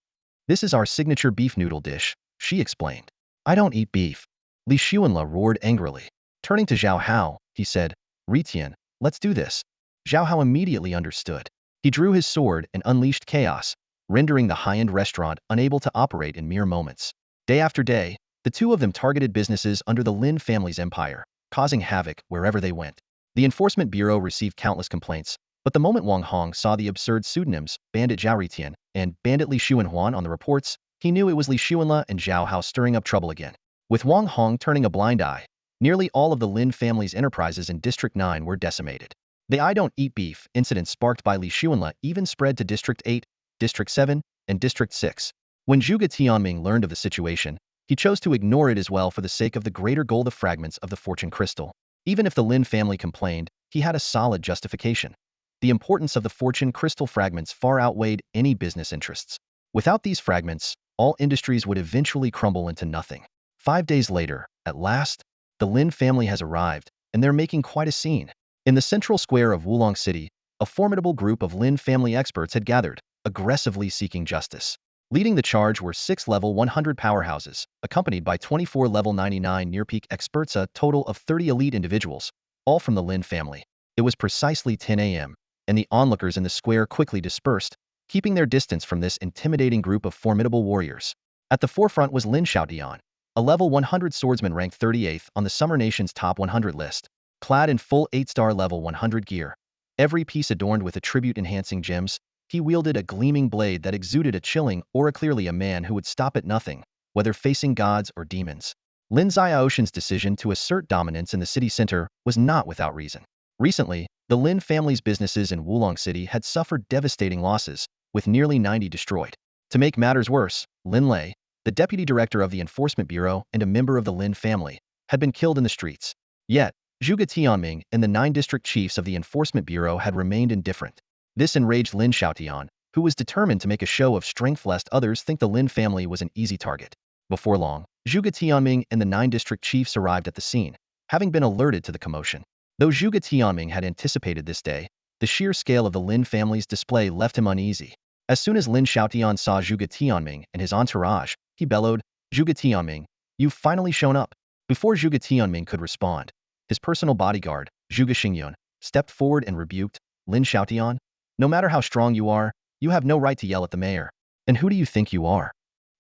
This is our signature beef noodle dish, she explained. I don't eat beef. Li Xuanla roared angrily. Turning to Zhao Hao, he said, Ritian, let's do this. Zhao Hao immediately understood. He drew his sword and unleashed chaos, rendering the high-end restaurant unable to operate in mere moments. Day after day, the two of them targeted businesses under the Lin family's empire, causing havoc wherever they went. The Enforcement Bureau received countless complaints, but the moment Wang Hong saw the absurd pseudonyms Bandit Zhao Ritian and Bandit Li Xuanhuan on the reports, he knew it was Li Xuanla and Zhao Hao stirring up trouble again. With Wang Hong turning a blind eye, nearly all of the Lin family's enterprises in District 9 were decimated. The I don't eat beef incident sparked by Li Xuanla even spread to District 8, District 7, and District 6. When Zhuge Tianming learned of the situation, he chose to ignore it as well for the sake of the greater goal, the fragments of the fortune crystal. Even if the Lin family complained, he had a solid justification. The importance of the fortune crystal fragments far outweighed any business interests. Without these fragments, all industries would eventually crumble into nothing. 5 days later, at last, the Lin family has arrived, and they're making quite a scene. In the central square of Wulong City, a formidable group of Lin family experts had gathered, aggressively seeking justice. Leading the charge were 6 level 100 powerhouses, accompanied by 24 level 99 near-peak experts, a total of 30 elite individuals, all from the Lin family. It was precisely 10 a.m., and the onlookers in the square quickly dispersed, keeping their distance from this intimidating group of formidable warriors. At the forefront was Lin Xiaodian, a level 100 swordsman ranked 38th on the Summer Nation's top 100 list, clad in full 8-star level 100 gear. Every piece adorned with attribute-enhancing gems, he wielded a gleaming blade that exuded a chilling aura, clearly a man who would stop at nothing, whether facing gods or demons. Lin Xiaoshan's decision to assert dominance in the city center was not without reason. Recently, the Lin family's businesses in Wulong City had suffered devastating losses, with nearly 90 destroyed. To make matters worse, Lin Lei, the deputy director of the Enforcement Bureau and a member of the Lin family, had been killed in the streets. Yet, Zhuge Tianming and the 9 district chiefs of the Enforcement Bureau had remained indifferent. This enraged Lin Xiaotian, who was determined to make a show of strength lest others think the Lin family was an easy target. Before long, Zhuge Tianming and the 9 district chiefs arrived at the scene, having been alerted to the commotion. Though Zhuge Tianming had anticipated this day, the sheer scale of the Lin family's display left him uneasy. As soon as Lin Xiaotian saw Zhuge Tianming and his entourage, he bellowed, "Zhuge Tianming, you've finally shown up." Before Zhuge Tianming could respond, his personal bodyguard, Zhuge Xingyun, stepped forward and rebuked, "Lin Xiaotian, no matter how strong you are, you have no right to yell at the mayor. And who do you think you are?"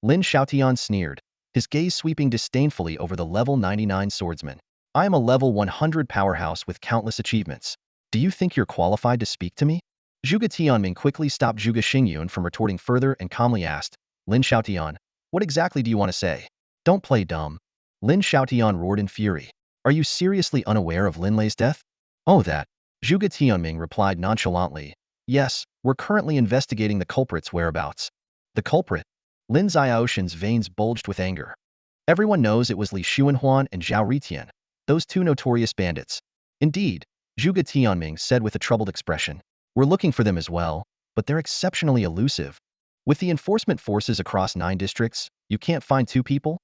Lin Xiaotian sneered, his gaze sweeping disdainfully over the level 99 swordsman. "I am a level 100 powerhouse with countless achievements. Do you think you're qualified to speak to me?" Zhuge Tianming quickly stopped Zhuge Xingyun from retorting further and calmly asked, "Lin Xiaotian, what exactly do you want to say? Don't play dumb." Lin Xiaotian roared in fury. "Are you seriously unaware of Lin Lei's death?" "Oh, that." Zhuge Tianming replied nonchalantly, "Yes, we're currently investigating the culprit's whereabouts." "The culprit?" Lin Xiaoshan's veins bulged with anger. Everyone knows it was Li Xuanhuan and Zhao Ritian, those 2 notorious bandits. "Indeed," Zhuge Tianming said with a troubled expression. "We're looking for them as well, but they're exceptionally elusive. With the enforcement forces across 9 districts, you can't find 2 people?"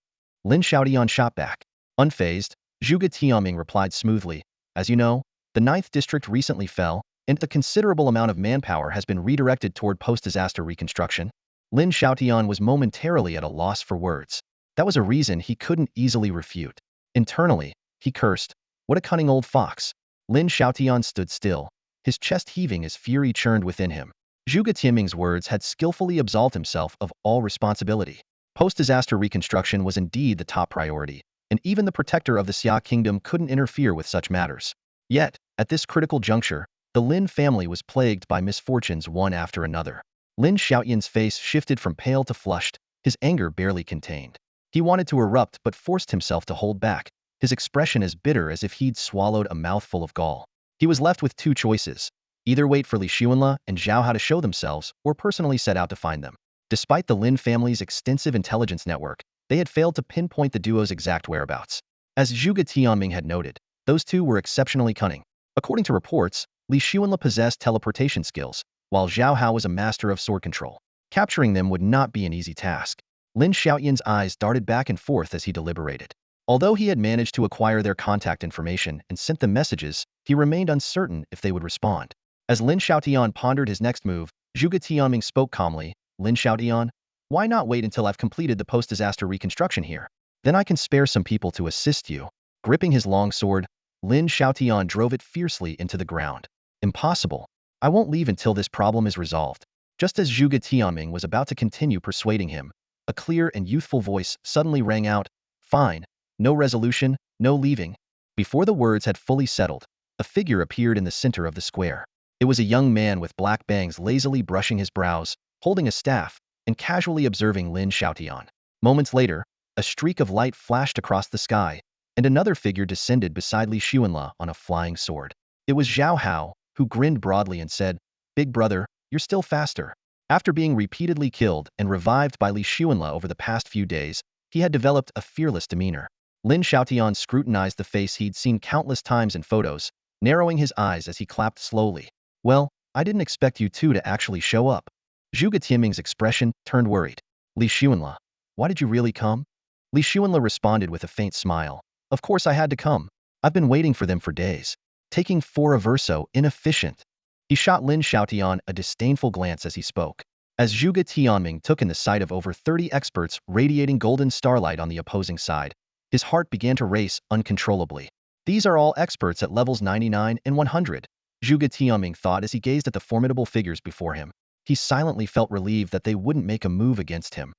Lin Xiaotian shot back. Unfazed, Zhuge Tianming replied smoothly, "As you know, the 9th district recently fell, and a considerable amount of manpower has been redirected toward post-disaster reconstruction." Lin Xiaotian was momentarily at a loss for words. That was a reason he couldn't easily refute. Internally, he cursed, "What a cunning old fox." Lin Xiaotian stood still, his chest heaving as fury churned within him. Zhuge Tianming's words had skillfully absolved himself of all responsibility. Post-disaster reconstruction was indeed the top priority, and even the protector of the Xia kingdom couldn't interfere with such matters. Yet, at this critical juncture, the Lin family was plagued by misfortunes one after another. Lin Xiaotian's face shifted from pale to flushed, his anger barely contained. He wanted to erupt but forced himself to hold back, his expression as bitter as if he'd swallowed a mouthful of gall. He was left with 2 choices: either wait for Li Xuanla and Zhao Hao to show themselves, or personally set out to find them. Despite the Lin family's extensive intelligence network, they had failed to pinpoint the duo's exact whereabouts. As Zhuge Tianming had noted, those 2 were exceptionally cunning. According to reports, Li Xuanla possessed teleportation skills, while Zhao Hao was a master of sword control. Capturing them would not be an easy task. Lin Xiaotian's eyes darted back and forth as he deliberated. Although he had managed to acquire their contact information and sent them messages, he remained uncertain if they would respond. As Lin Xiaotian pondered his next move, Zhuge Tianming spoke calmly, "Lin Xiaotian, why not wait until I've completed the post-disaster reconstruction here? Then I can spare some people to assist you." Gripping his long sword, Lin Xiaotian drove it fiercely into the ground. "Impossible. I won't leave until this problem is resolved." Just as Zhuge Tianming was about to continue persuading him, a clear and youthful voice suddenly rang out, "Fine. No resolution, no leaving." Before the words had fully settled, a figure appeared in the center of the square. It was a young man with black bangs lazily brushing his brows, holding a staff, and casually observing Lin Xiaotian. Moments later, a streak of light flashed across the sky, and another figure descended beside Li Xuanla on a flying sword. It was Zhao Hao, who grinned broadly and said, "Big brother, you're still faster." After being repeatedly killed and revived by Li Xuanla over the past few days, he had developed a fearless demeanor. Lin Xiaotian scrutinized the face he'd seen countless times in photos, narrowing his eyes as he clapped slowly. "Well, I didn't expect you two to actually show up." Zhuge Tianming's expression turned worried. "Li Xuanla, why did you really come?" Li Xuanla responded with a faint smile. "Of course I had to come. I've been waiting for them for days. Taking for a verso inefficient." He shot Lin Xiaotian a disdainful glance as he spoke. As Zhuge Tianming took in the sight of over 30 experts radiating golden starlight on the opposing side, his heart began to race uncontrollably. These are all experts at levels 99 and 100, Zhuge Tianming thought as he gazed at the formidable figures before him. He silently felt relieved that they wouldn't make a move against him.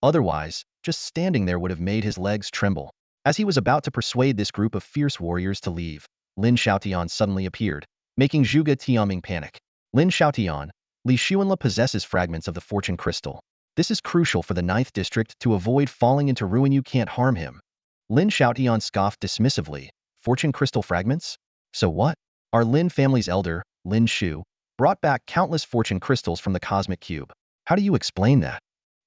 Otherwise, just standing there would have made his legs tremble. As he was about to persuade this group of fierce warriors to leave, Lin Xiaotian suddenly appeared, making Zhuge Tianming panic. "Lin Xiaotian, Li Xuanla possesses fragments of the fortune crystal. This is crucial for the 9th district to avoid falling into ruin. You can't harm him." Lin Xiaotian scoffed dismissively. "Fortune crystal fragments? So what?" Our Lin family's elder, Lin Shu, brought back countless fortune crystals from the cosmic cube. How do you explain that?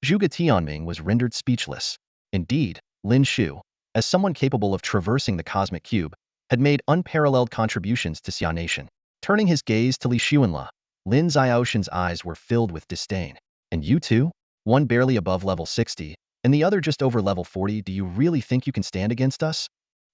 Zhuge Tianming was rendered speechless. Indeed, Lin Shu, as someone capable of traversing the cosmic cube, had made unparalleled contributions to Xia Nation. Turning his gaze to Li Xuanla, Lin Xiaoshan's eyes were filled with disdain. "And you two? One barely above level 60, and the other just over level 40. Do you really think you can stand against us?"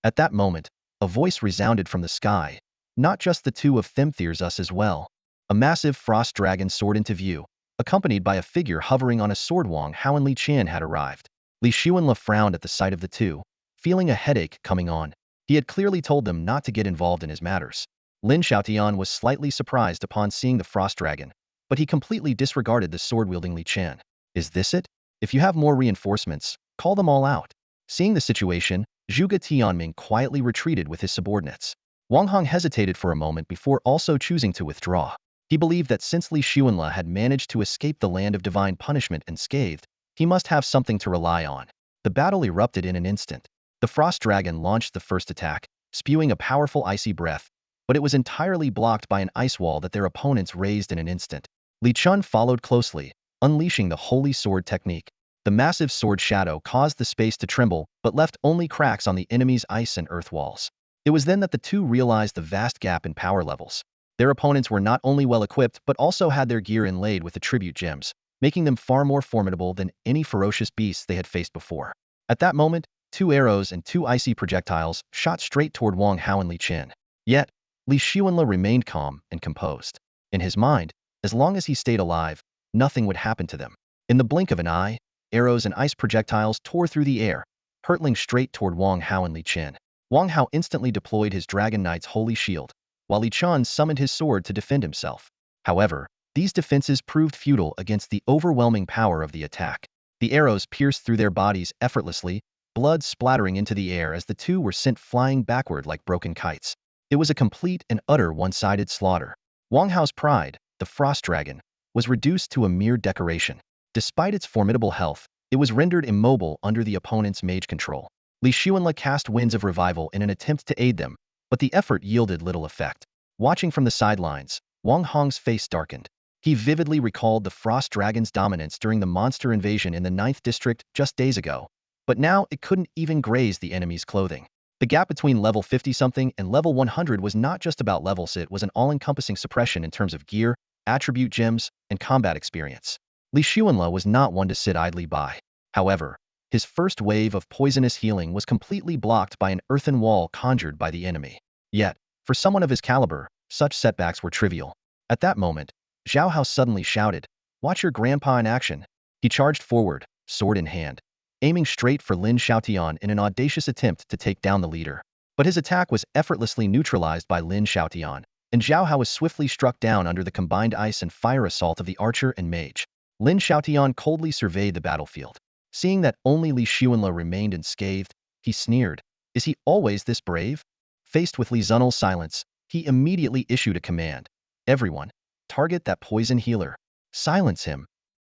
At that moment, a voice resounded from the sky. "Not just the two of them, there's us as well." A massive frost dragon soared into view, accompanied by a figure hovering on a sword. Wang Hao and Li Qian had arrived. Li Xuanla frowned at the sight of the two, feeling a headache coming on. He had clearly told them not to get involved in his matters. Lin Xiaotian was slightly surprised upon seeing the frost dragon, but he completely disregarded the sword-wielding Li Qian. "Is this it? If you have more reinforcements, call them all out." Seeing the situation, Zhuge Tianming quietly retreated with his subordinates. Wang Hong hesitated for a moment before also choosing to withdraw. He believed that since Li Xuanla had managed to escape the land of divine punishment unscathed, he must have something to rely on. The battle erupted in an instant. The frost dragon launched the first attack, spewing a powerful icy breath, but it was entirely blocked by an ice wall that their opponents raised in an instant. Li Chun followed closely, unleashing the holy sword technique. The massive sword shadow caused the space to tremble, but left only cracks on the enemy's ice and earth walls. It was then that the two realized the vast gap in power levels. Their opponents were not only well-equipped but also had their gear inlaid with attribute gems, making them far more formidable than any ferocious beasts they had faced before. At that moment, 2 arrows and 2 icy projectiles shot straight toward Wang Hao and Li Qian. Yet, Li Xuanla remained calm and composed. In his mind, as long as he stayed alive, nothing would happen to them. In the blink of an eye, arrows and ice projectiles tore through the air, hurtling straight toward Wang Hao and Li Qian. Wang Hao instantly deployed his Dragon Knight's holy shield, while Li Qian summoned his sword to defend himself. However, these defenses proved futile against the overwhelming power of the attack. The arrows pierced through their bodies effortlessly, blood splattering into the air as the two were sent flying backward like broken kites. It was a complete and utter one-sided slaughter. Wang Hao's pride, the frost dragon, was reduced to a mere decoration. Despite its formidable health, it was rendered immobile under the opponent's mage control. Li Xuanla cast winds of revival in an attempt to aid them, but the effort yielded little effect. Watching from the sidelines, Wang Hong's face darkened. He vividly recalled the frost dragon's dominance during the monster invasion in the 9th district just days ago, but now it couldn't even graze the enemy's clothing. The gap between level 50-something and level 100 was not just about levels, it was an all-encompassing suppression in terms of gear, attribute gems, and combat experience. Li Xuanla was not one to sit idly by. However, his first wave of poisonous healing was completely blocked by an earthen wall conjured by the enemy. Yet, for someone of his caliber, such setbacks were trivial. At that moment, Zhao Hao suddenly shouted, "Watch your grandpa in action." He charged forward, sword in hand, aiming straight for Lin Xiaotian in an audacious attempt to take down the leader. But his attack was effortlessly neutralized by Lin Xiaotian, and Zhao Hao was swiftly struck down under the combined ice and fire assault of the archer and mage. Lin Xiaotian coldly surveyed the battlefield. Seeing that only Li Xuanla remained unscathed, he sneered, "Is he always this brave?" Faced with Li Zunel's silence, he immediately issued a command. Everyone, target that poison healer. Silence him.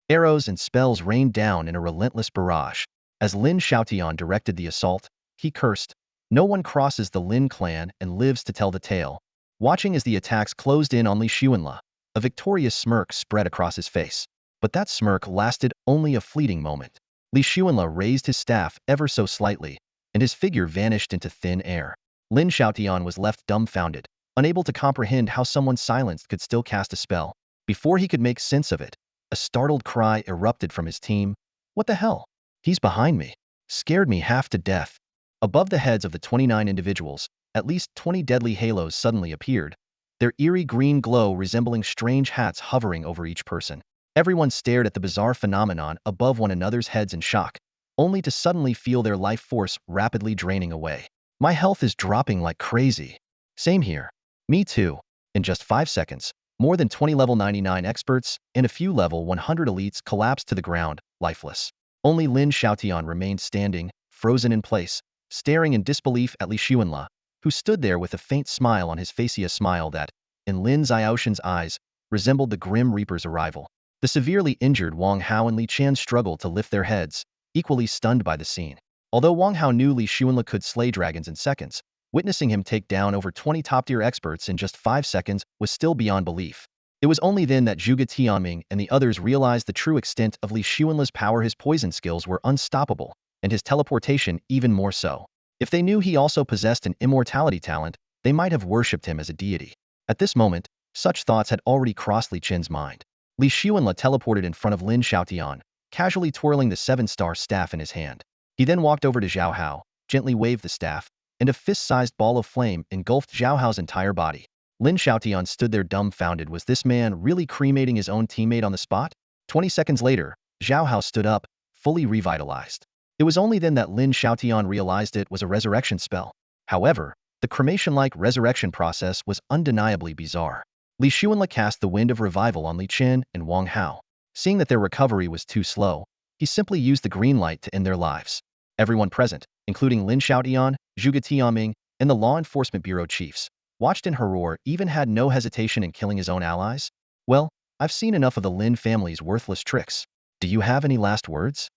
Arrows and spells rained down in a relentless barrage. As Lin Xiaotian directed the assault, he cursed. No one crosses the Lin clan and lives to tell the tale. Watching as the attacks closed in on Li Xuanle, a victorious smirk spread across his face. But that smirk lasted only a fleeting moment. Li Xuanle raised his staff ever so slightly, and his figure vanished into thin air. Lin Xiaotian was left dumbfounded, unable to comprehend how someone silenced could still cast a spell. Before he could make sense of it, a startled cry erupted from his team. What the hell? He's behind me. Scared me half to death. Above the heads of the 29 individuals, at least 20 deadly halos suddenly appeared, their eerie green glow resembling strange hats hovering over each person. Everyone stared at the bizarre phenomenon above one another's heads in shock, only to suddenly feel their life force rapidly draining away. My health is dropping like crazy. Same here. Me too. In just 5 seconds, more than 20 level 99 experts and a few level 100 elites collapsed to the ground, lifeless. Only Lin Xiaotian remained standing, frozen in place, staring in disbelief at Li Xuanle, who stood there with a faint smile on his face, a smile that, in Lin Xiaotian's eyes, resembled the Grim Reaper's arrival. The severely injured Wang Hao and Li Chan struggled to lift their heads, equally stunned by the scene. Although Wang Hao knew Li Xuanle could slay dragons in seconds, witnessing him take down over 20 top-tier experts in just 5 seconds was still beyond belief. It was only then that Zhuge Tianming and the others realized the true extent of Li Xuanle's power. His poison skills were unstoppable, and his teleportation even more so. If they knew he also possessed an immortality talent, they might have worshipped him as a deity. At this moment, such thoughts had already crossed Li Qin's mind. Li Xuanle teleported in front of Lin Xiaotian, casually twirling the 7-star staff in his hand. He then walked over to Zhao Hao, gently waved the staff, and a fist-sized ball of flame engulfed Zhao Hao's entire body. Lin Xiaotian stood there dumbfounded. Was this man really cremating his own teammate on the spot? 20 seconds later, Zhao Hao stood up, fully revitalized. It was only then that Lin Xiaotian realized it was a resurrection spell. However, the cremation-like resurrection process was undeniably bizarre. Li Xuanle cast the Wind of Revival on Li Qin and Wang Hao. Seeing that their recovery was too slow, he simply used the green light to end their lives. Everyone present, including Lin Xiaotian, Zhuge Tianming, and the Law Enforcement Bureau chiefs, watched in horror. Even had no hesitation in killing his own allies. Well, I've seen enough of the Lin family's worthless tricks. Do you have any last words?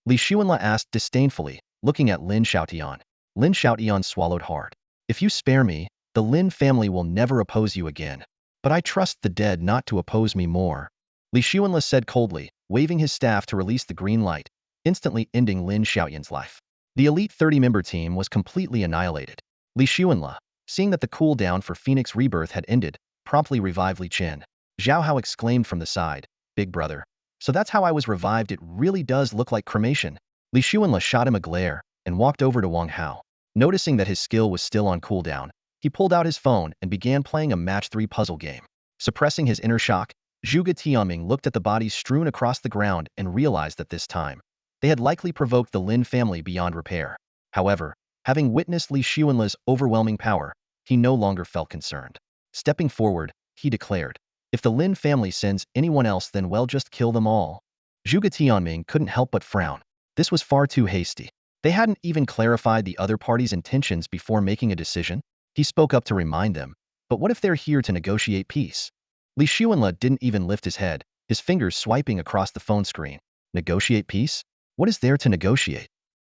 Li Xuanle asked disdainfully, looking at Lin Xiaotian. Lin Xiaotian swallowed hard. If you spare me, the Lin family will never oppose you again. But I trust the dead not to oppose me more. Li Xuanle said coldly, waving his staff to release the green light, instantly ending Lin Xiaotian's life. The elite 30-member team was completely annihilated. Li Xuanle, seeing that the cooldown for Phoenix Rebirth had ended, promptly revived Li Qin. Zhao Hao exclaimed from the side, "Big brother. So that's how I was revived. It really does look like cremation." Li Xuanle shot him a glare and walked over to Wang Hao. Noticing that his skill was still on cooldown, he pulled out his phone and began playing a match 3 puzzle game. Suppressing his inner shock, Zhuge Tianming looked at the bodies strewn across the ground and realized that this time, they had likely provoked the Lin family beyond repair. However, having witnessed Li Xuanle's overwhelming power, he no longer felt concerned. Stepping forward, he declared, "If the Lin family sends anyone else, then well, just kill them all." Zhuge Tianming couldn't help but frown. This was far too hasty. They hadn't even clarified the other party's intentions before making a decision. He spoke up to remind them, "But what if they're here to negotiate peace?" Li Xuanle didn't even lift his head, his fingers swiping across the phone screen. Negotiate peace? What is there to negotiate?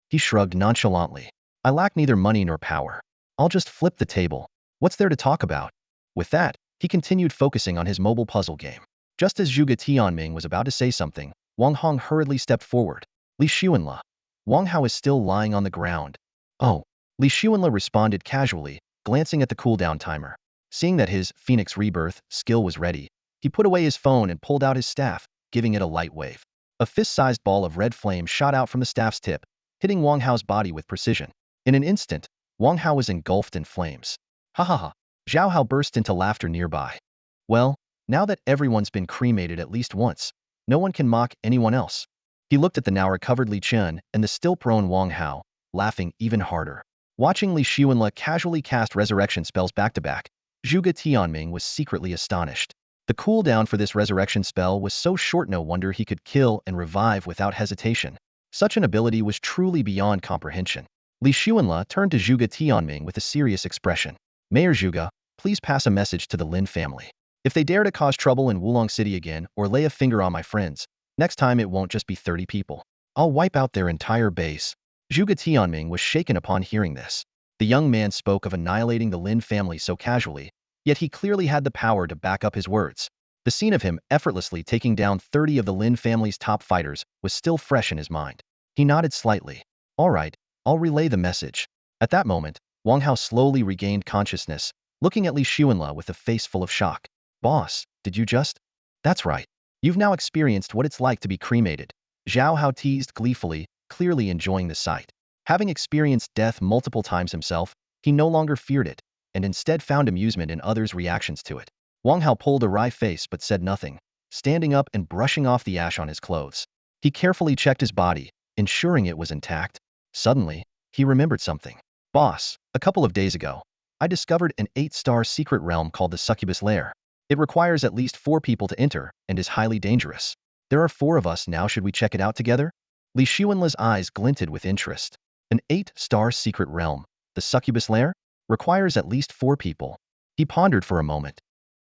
He shrugged nonchalantly. "I lack neither money nor power. I'll just flip the table. What's there to talk about?" With that, he continued focusing on his mobile puzzle game. Just as Zhuge Tianming was about to say something, Wang Hong hurriedly stepped forward. "Li Xuanle." Wang Hao is still lying on the ground. "Oh." Li Xuanle responded casually, glancing at the cooldown timer. Seeing that his Phoenix Rebirth skill was ready, he put away his phone and pulled out his staff, giving it a light wave. A fist-sized ball of red flame shot out from the staff's tip, hitting Wang Hao's body with precision. In an instant, Wang Hao was engulfed in flames. Hahaha. Zhao Hao burst into laughter nearby. Well, now that everyone's been cremated at least once, no one can mock anyone else. He looked at the now recovered Li Qin and the still prone Wang Hao, laughing even harder. Watching Li Xuanle casually cast resurrection spells back-to-back, Zhuge Tianming was secretly astonished. The cooldown for this resurrection spell was so short, no wonder he could kill and revive without hesitation. Such an ability was truly beyond comprehension. Li Xuanle turned to Zhuge Tianming with a serious expression. Mayor Zhuge, please pass a message to the Lin family. If they dare to cause trouble in Wulong City again or lay a finger on my friends, next time it won't just be 30 people. I'll wipe out their entire base. Zhuge Tianming was shaken upon hearing this. The young man spoke of annihilating the Lin family so casually, yet he clearly had the power to back up his words. The scene of him effortlessly taking down 30 of the Lin family's top fighters was still fresh in his mind. He nodded slightly. All right, I'll relay the message. At that moment, Wang Hao slowly regained consciousness, looking at Li Xuanle with a face full of shock. Boss, did you just? That's right. You've now experienced what it's like to be cremated. Zhao Hao teased gleefully, clearly enjoying the sight. Having experienced death multiple times himself, he no longer feared it, and instead found amusement in others' reactions to it. Wang Hao pulled a wry face but said nothing, standing up and brushing off the ash on his clothes. He carefully checked his body, ensuring it was intact. Suddenly, he remembered something. Boss, a couple of days ago, I discovered an 8-star secret realm called the Succubus Lair. It requires at least 4 people to enter and is highly dangerous. There are 4 of us now, should we check it out together? Li Xuanle's eyes glinted with interest. An 8-star secret realm, the Succubus Lair, requires at least 4 people. He pondered for a moment.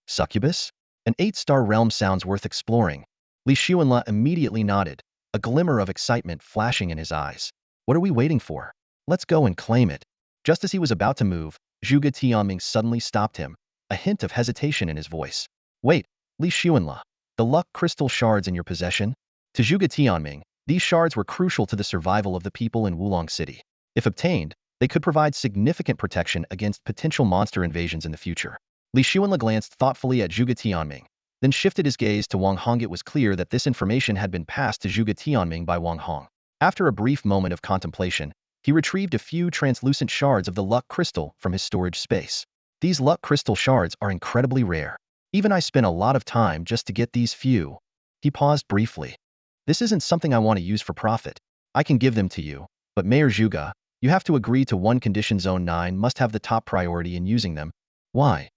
Succubus? An 8-star realm sounds worth exploring. Li Xuanle immediately nodded, a glimmer of excitement flashing in his eyes. What are we waiting for? Let's go and claim it. Just as he was about to move, Zhuge Tianming suddenly stopped him, a hint of hesitation in his voice. Wait, Li Xuanle, the luck crystal shards in your possession? To Zhuge Tianming, these shards were crucial to the survival of the people in Wulong City. If obtained, they could provide significant protection against potential monster invasions in the future. Li Xuanle glanced thoughtfully at Zhuge Tianming, then shifted his gaze to Wang Hong. It was clear that this information had been passed to Zhuge Tianming by Wang Hong. After a brief moment of contemplation, he retrieved a few translucent shards of the luck crystal from his storage space. These luck crystal shards are incredibly rare. Even I spent a lot of time just to get these few. He paused briefly. This isn't something I want to use for profit. I can give them to you, but Mayor Zhuge, you have to agree to one condition. Zone 9 must have the top priority in using them. Why?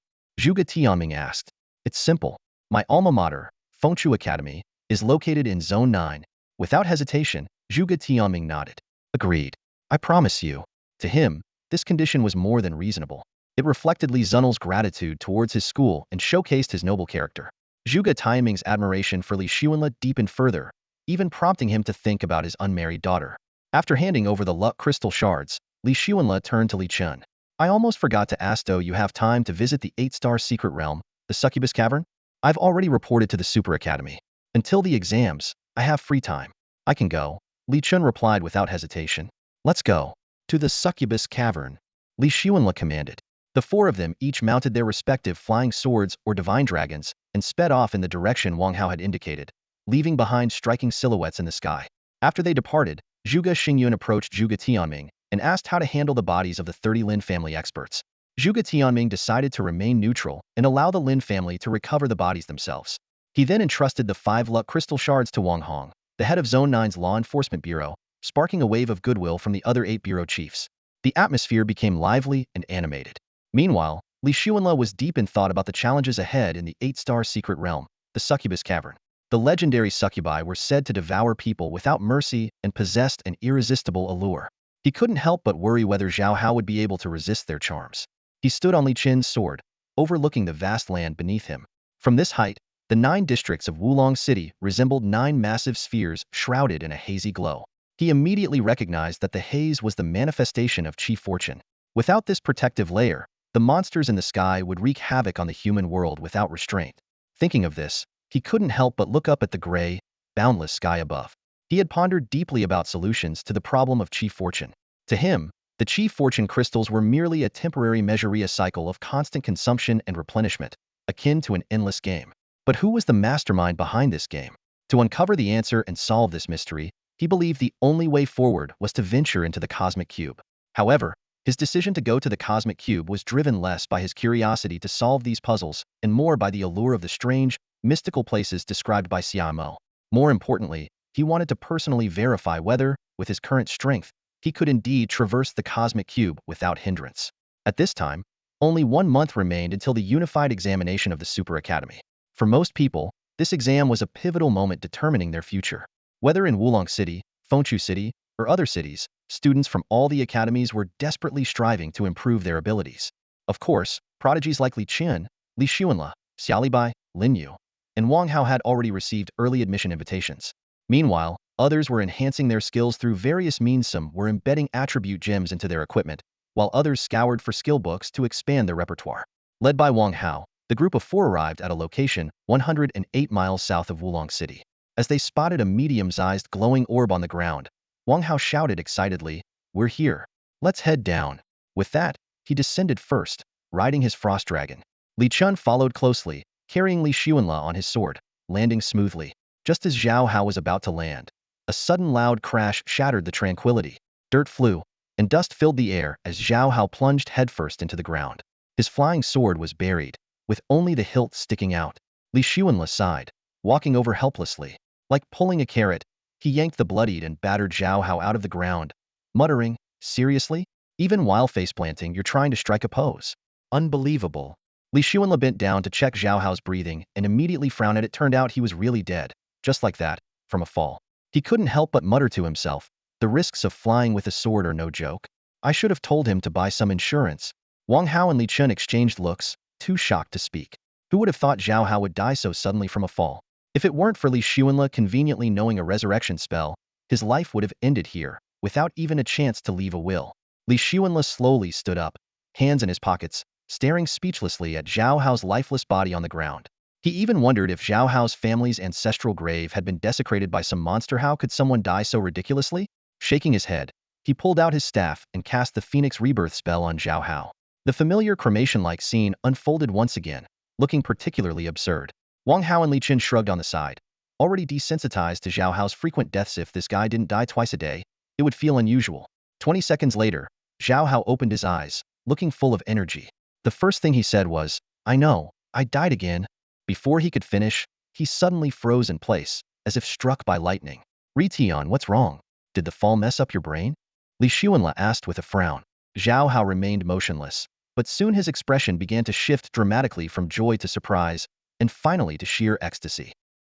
Zhuge Tianming asked. It's simple. My alma mater, Fengshu Academy, is located in Zone 9. Without hesitation, Zhuge Tianming nodded. Agreed. I promise you. To him, this condition was more than reasonable. It reflected Li Zunel's gratitude towards his school and showcased his noble character. Zhuge Tianming's admiration for Li Xuanle deepened further, even prompting him to think about his unmarried daughter. After handing over the luck crystal shards, Li Xuanle turned to Li Chun. I almost forgot to ask, though you have time to visit the 8-star secret realm, the Succubus Cavern? I've already reported to the Super Academy. Until the exams, I have free time. I can go, Li Chun replied without hesitation. Let's go. To the Succubus Cavern, Li Xuanle commanded. The 4 of them each mounted their respective flying swords or divine dragons and sped off in the direction Wang Hao had indicated, leaving behind striking silhouettes in the sky. After they departed, Zhuge Xingyun approached Zhuge Tianming and asked how to handle the bodies of the 30 Lin family experts. Zhuge Tianming decided to remain neutral and allow the Lin family to recover the bodies themselves. He then entrusted the 5 luck crystal shards to Wang Hong, the head of Zone 9's Law Enforcement Bureau, sparking a wave of goodwill from the other 8 bureau chiefs. The atmosphere became lively and animated. Meanwhile, Li Xuanle was deep in thought about the challenges ahead in the 8-star secret realm, the Succubus Cavern. The legendary succubi were said to devour people without mercy and possessed an irresistible allure. He couldn't help but worry whether Zhao Hao would be able to resist their charms. He stood on Li Qin's sword, overlooking the vast land beneath him. From this height, the 9 districts of Wulong City resembled 9 massive spheres shrouded in a hazy glow. He immediately recognized that the haze was the manifestation of Qi fortune. Without this protective layer, the monsters in the sky would wreak havoc on the human world without restraint. Thinking of this, he couldn't help but look up at the gray, boundless sky above. He had pondered deeply about solutions to the problem of Qi fortune. To him, the Qi fortune crystals were merely a temporary measure, a cycle of constant consumption and replenishment, akin to an endless game. But who was the mastermind behind this game? To uncover the answer and solve this mystery, he believed the only way forward was to venture into the Cosmic Cube. However, his decision to go to the Cosmic Cube was driven less by his curiosity to solve these puzzles and more by the allure of the strange, mystical places described by Xiamo. More importantly, he wanted to personally verify whether, with his current strength, he could indeed traverse the Cosmic Cube without hindrance. At this time, only 1 month remained until the unified examination of the Super Academy. For most people, this exam was a pivotal moment determining their future. Whether in Wulong City, Fengshu City, or other cities, students from all the academies were desperately striving to improve their abilities. Of course, prodigies like Li Qian, Li Xuanle, Xiaolibai, Lin Yu, and Wang Hao had already received early admission invitations. Meanwhile, others were enhancing their skills through various means. Some were embedding attribute gems into their equipment, while others scoured for skill books to expand their repertoire. Led by Wang Hao, the group of four arrived at a location 108 miles south of Wulong City. As they spotted a medium-sized glowing orb on the ground, Wang Hao shouted excitedly, "We're here. Let's head down." With that, he descended first, riding his frost dragon. Li Chun followed closely, carrying Li Xuanle on his sword, landing smoothly. Just as Zhao Hao was about to land, a sudden loud crash shattered the tranquility. Dirt flew, and dust filled the air as Zhao Hao plunged headfirst into the ground. His flying sword was buried, with only the hilt sticking out. Li Xuanle sighed, walking over helplessly. Like pulling a carrot, he yanked the bloodied and battered Zhao Hao out of the ground, muttering, "Seriously? Even while faceplanting, you're trying to strike a pose. Unbelievable." Li Xuanle bent down to check Zhao Hao's breathing and immediately frowned. It turned out he was really dead, just like that, from a fall. He couldn't help but mutter to himself, "The risks of flying with a sword are no joke. I should have told him to buy some insurance." Wang Hao and Li Chun exchanged looks, too shocked to speak. Who would have thought Zhao Hao would die so suddenly from a fall? If it weren't for Li Xuanle conveniently knowing a resurrection spell, his life would have ended here, without even a chance to leave a will. Li Xuanle slowly stood up, hands in his pockets, staring speechlessly at Zhao Hao's lifeless body on the ground. He even wondered if Zhao Hao's family's ancestral grave had been desecrated by some monster. How could someone die so ridiculously? Shaking his head, he pulled out his staff and cast the Phoenix Rebirth spell on Zhao Hao. The familiar cremation-like scene unfolded once again, looking particularly absurd. Wang Hao and Li Qian shrugged on the side, already desensitized to Zhao Hao's frequent deaths. If this guy didn't die twice a day, it would feel unusual. 20 seconds later, Zhao Hao opened his eyes, looking full of energy. The first thing he said was, "I know, I died again." Before he could finish, he suddenly froze in place, as if struck by lightning. "Ritian, what's wrong? Did the fall mess up your brain?" Li Xuanle asked with a frown. Zhao Hao remained motionless, but soon his expression began to shift dramatically from joy to surprise, and finally to sheer ecstasy.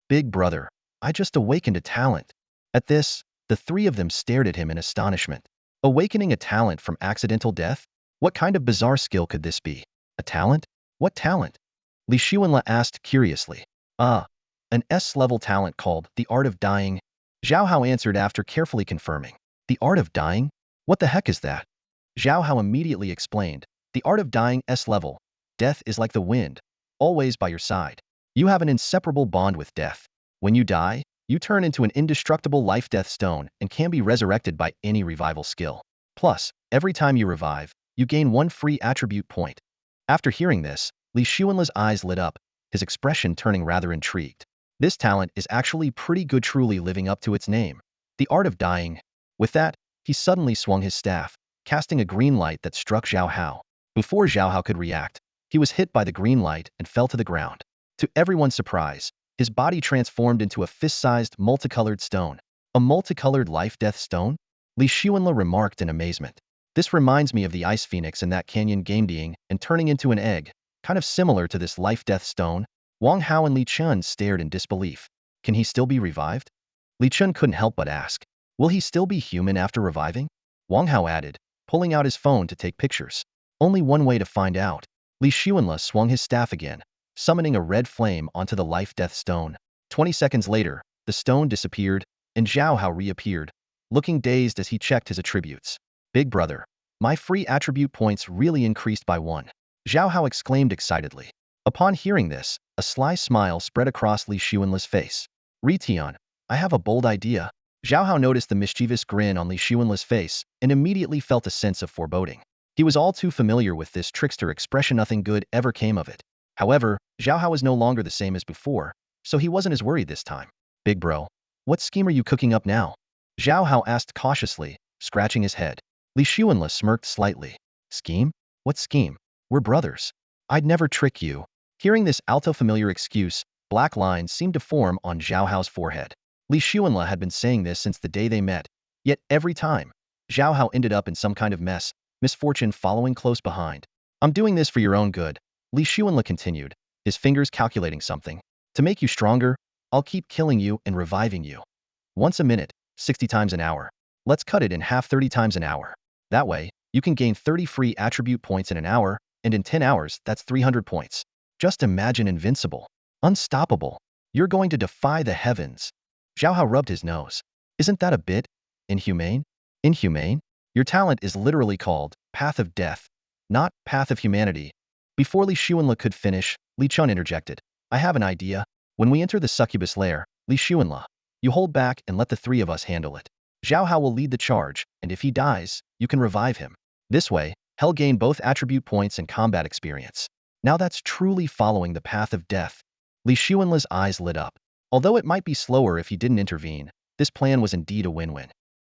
"Big brother, I just awakened a talent." At this, the three of them stared at him in astonishment. Awakening a talent from accidental death? What kind of bizarre skill could this be? A talent? What talent? Li Xuanle asked curiously. An S-level talent called the Art of Dying." Zhao Hao answered after carefully confirming. "The Art of Dying? What the heck is that?" Zhao Hao immediately explained. "The Art of Dying S-level. Death is like the wind, always by your side. You have an inseparable bond with death. When you die, you turn into an indestructible life-death stone and can be resurrected by any revival skill. Plus, every time you revive, you gain one free attribute point." After hearing this, Li Xuanle's eyes lit up, his expression turning rather intrigued. This talent is actually pretty good, truly living up to its name. The Art of Dying. With that, he suddenly swung his staff, casting a green light that struck Zhao Hao. Before Zhao Hao could react, he was hit by the green light and fell to the ground. To everyone's surprise, his body transformed into a fist-sized multicolored stone. A multicolored life-death stone? Li Xuanle remarked in amazement. "This reminds me of the ice phoenix in that canyon gamedying and turning into an egg, kind of similar to this life-death stone." Wang Hao and Li Chun stared in disbelief. "Can he still be revived?" Li Chun couldn't help but ask. "Will he still be human after reviving?" Wang Hao added, pulling out his phone to take pictures. "Only one way to find out." Li Xuanle swung his staff again, summoning a red flame onto the life-death stone. 20 seconds later, the stone disappeared, and Zhao Hao reappeared, looking dazed as he checked his attributes. "Big brother, my free attribute points really increased by 1. Zhao Hao exclaimed excitedly. Upon hearing this, a sly smile spread across Li Xuanle's face. "Ritian, I have a bold idea." Zhao Hao noticed the mischievous grin on Li Xuanle's face and immediately felt a sense of foreboding. He was all too familiar with this trickster expression. Nothing good ever came of it. However, Zhao Hao was no longer the same as before, so he wasn't as worried this time. "Big bro, what scheme are you cooking up now?" Zhao Hao asked cautiously, scratching his head. Li Xuanle smirked slightly. "Scheme? What scheme? We're brothers. I'd never trick you." Hearing this alto-familiar excuse, black lines seemed to form on Zhao Hao's forehead. Li Xuanle had been saying this since the day they met, yet every time, Zhao Hao ended up in some kind of mess, misfortune following close behind. "I'm doing this for your own good," Li Xuanle continued, his fingers calculating something. "To make you stronger, I'll keep killing you and reviving you. Once a minute, 60 times an hour. Let's cut it in half, 30 times an hour. That way, you can gain 30 free attribute points in an hour, and in 10 hours, that's 300 points. Just imagine invincible. Unstoppable. You're going to defy the heavens. Zhao Hao rubbed his nose. Isn't that a bit inhumane? Inhumane? Your talent is literally called Path of Death, not Path of Humanity. Before Li Xuanle could finish, Li Chun interjected. I have an idea. When we enter the succubus lair, Li Xuanle, you hold back and let the three of us handle it. Zhao Hao will lead the charge, and if he dies, you can revive him. This way, he'll gain both attribute points and combat experience. Now that's truly following the path of death. Li Xuanle's eyes lit up. Although it might be slower if he didn't intervene, this plan was indeed a win-win.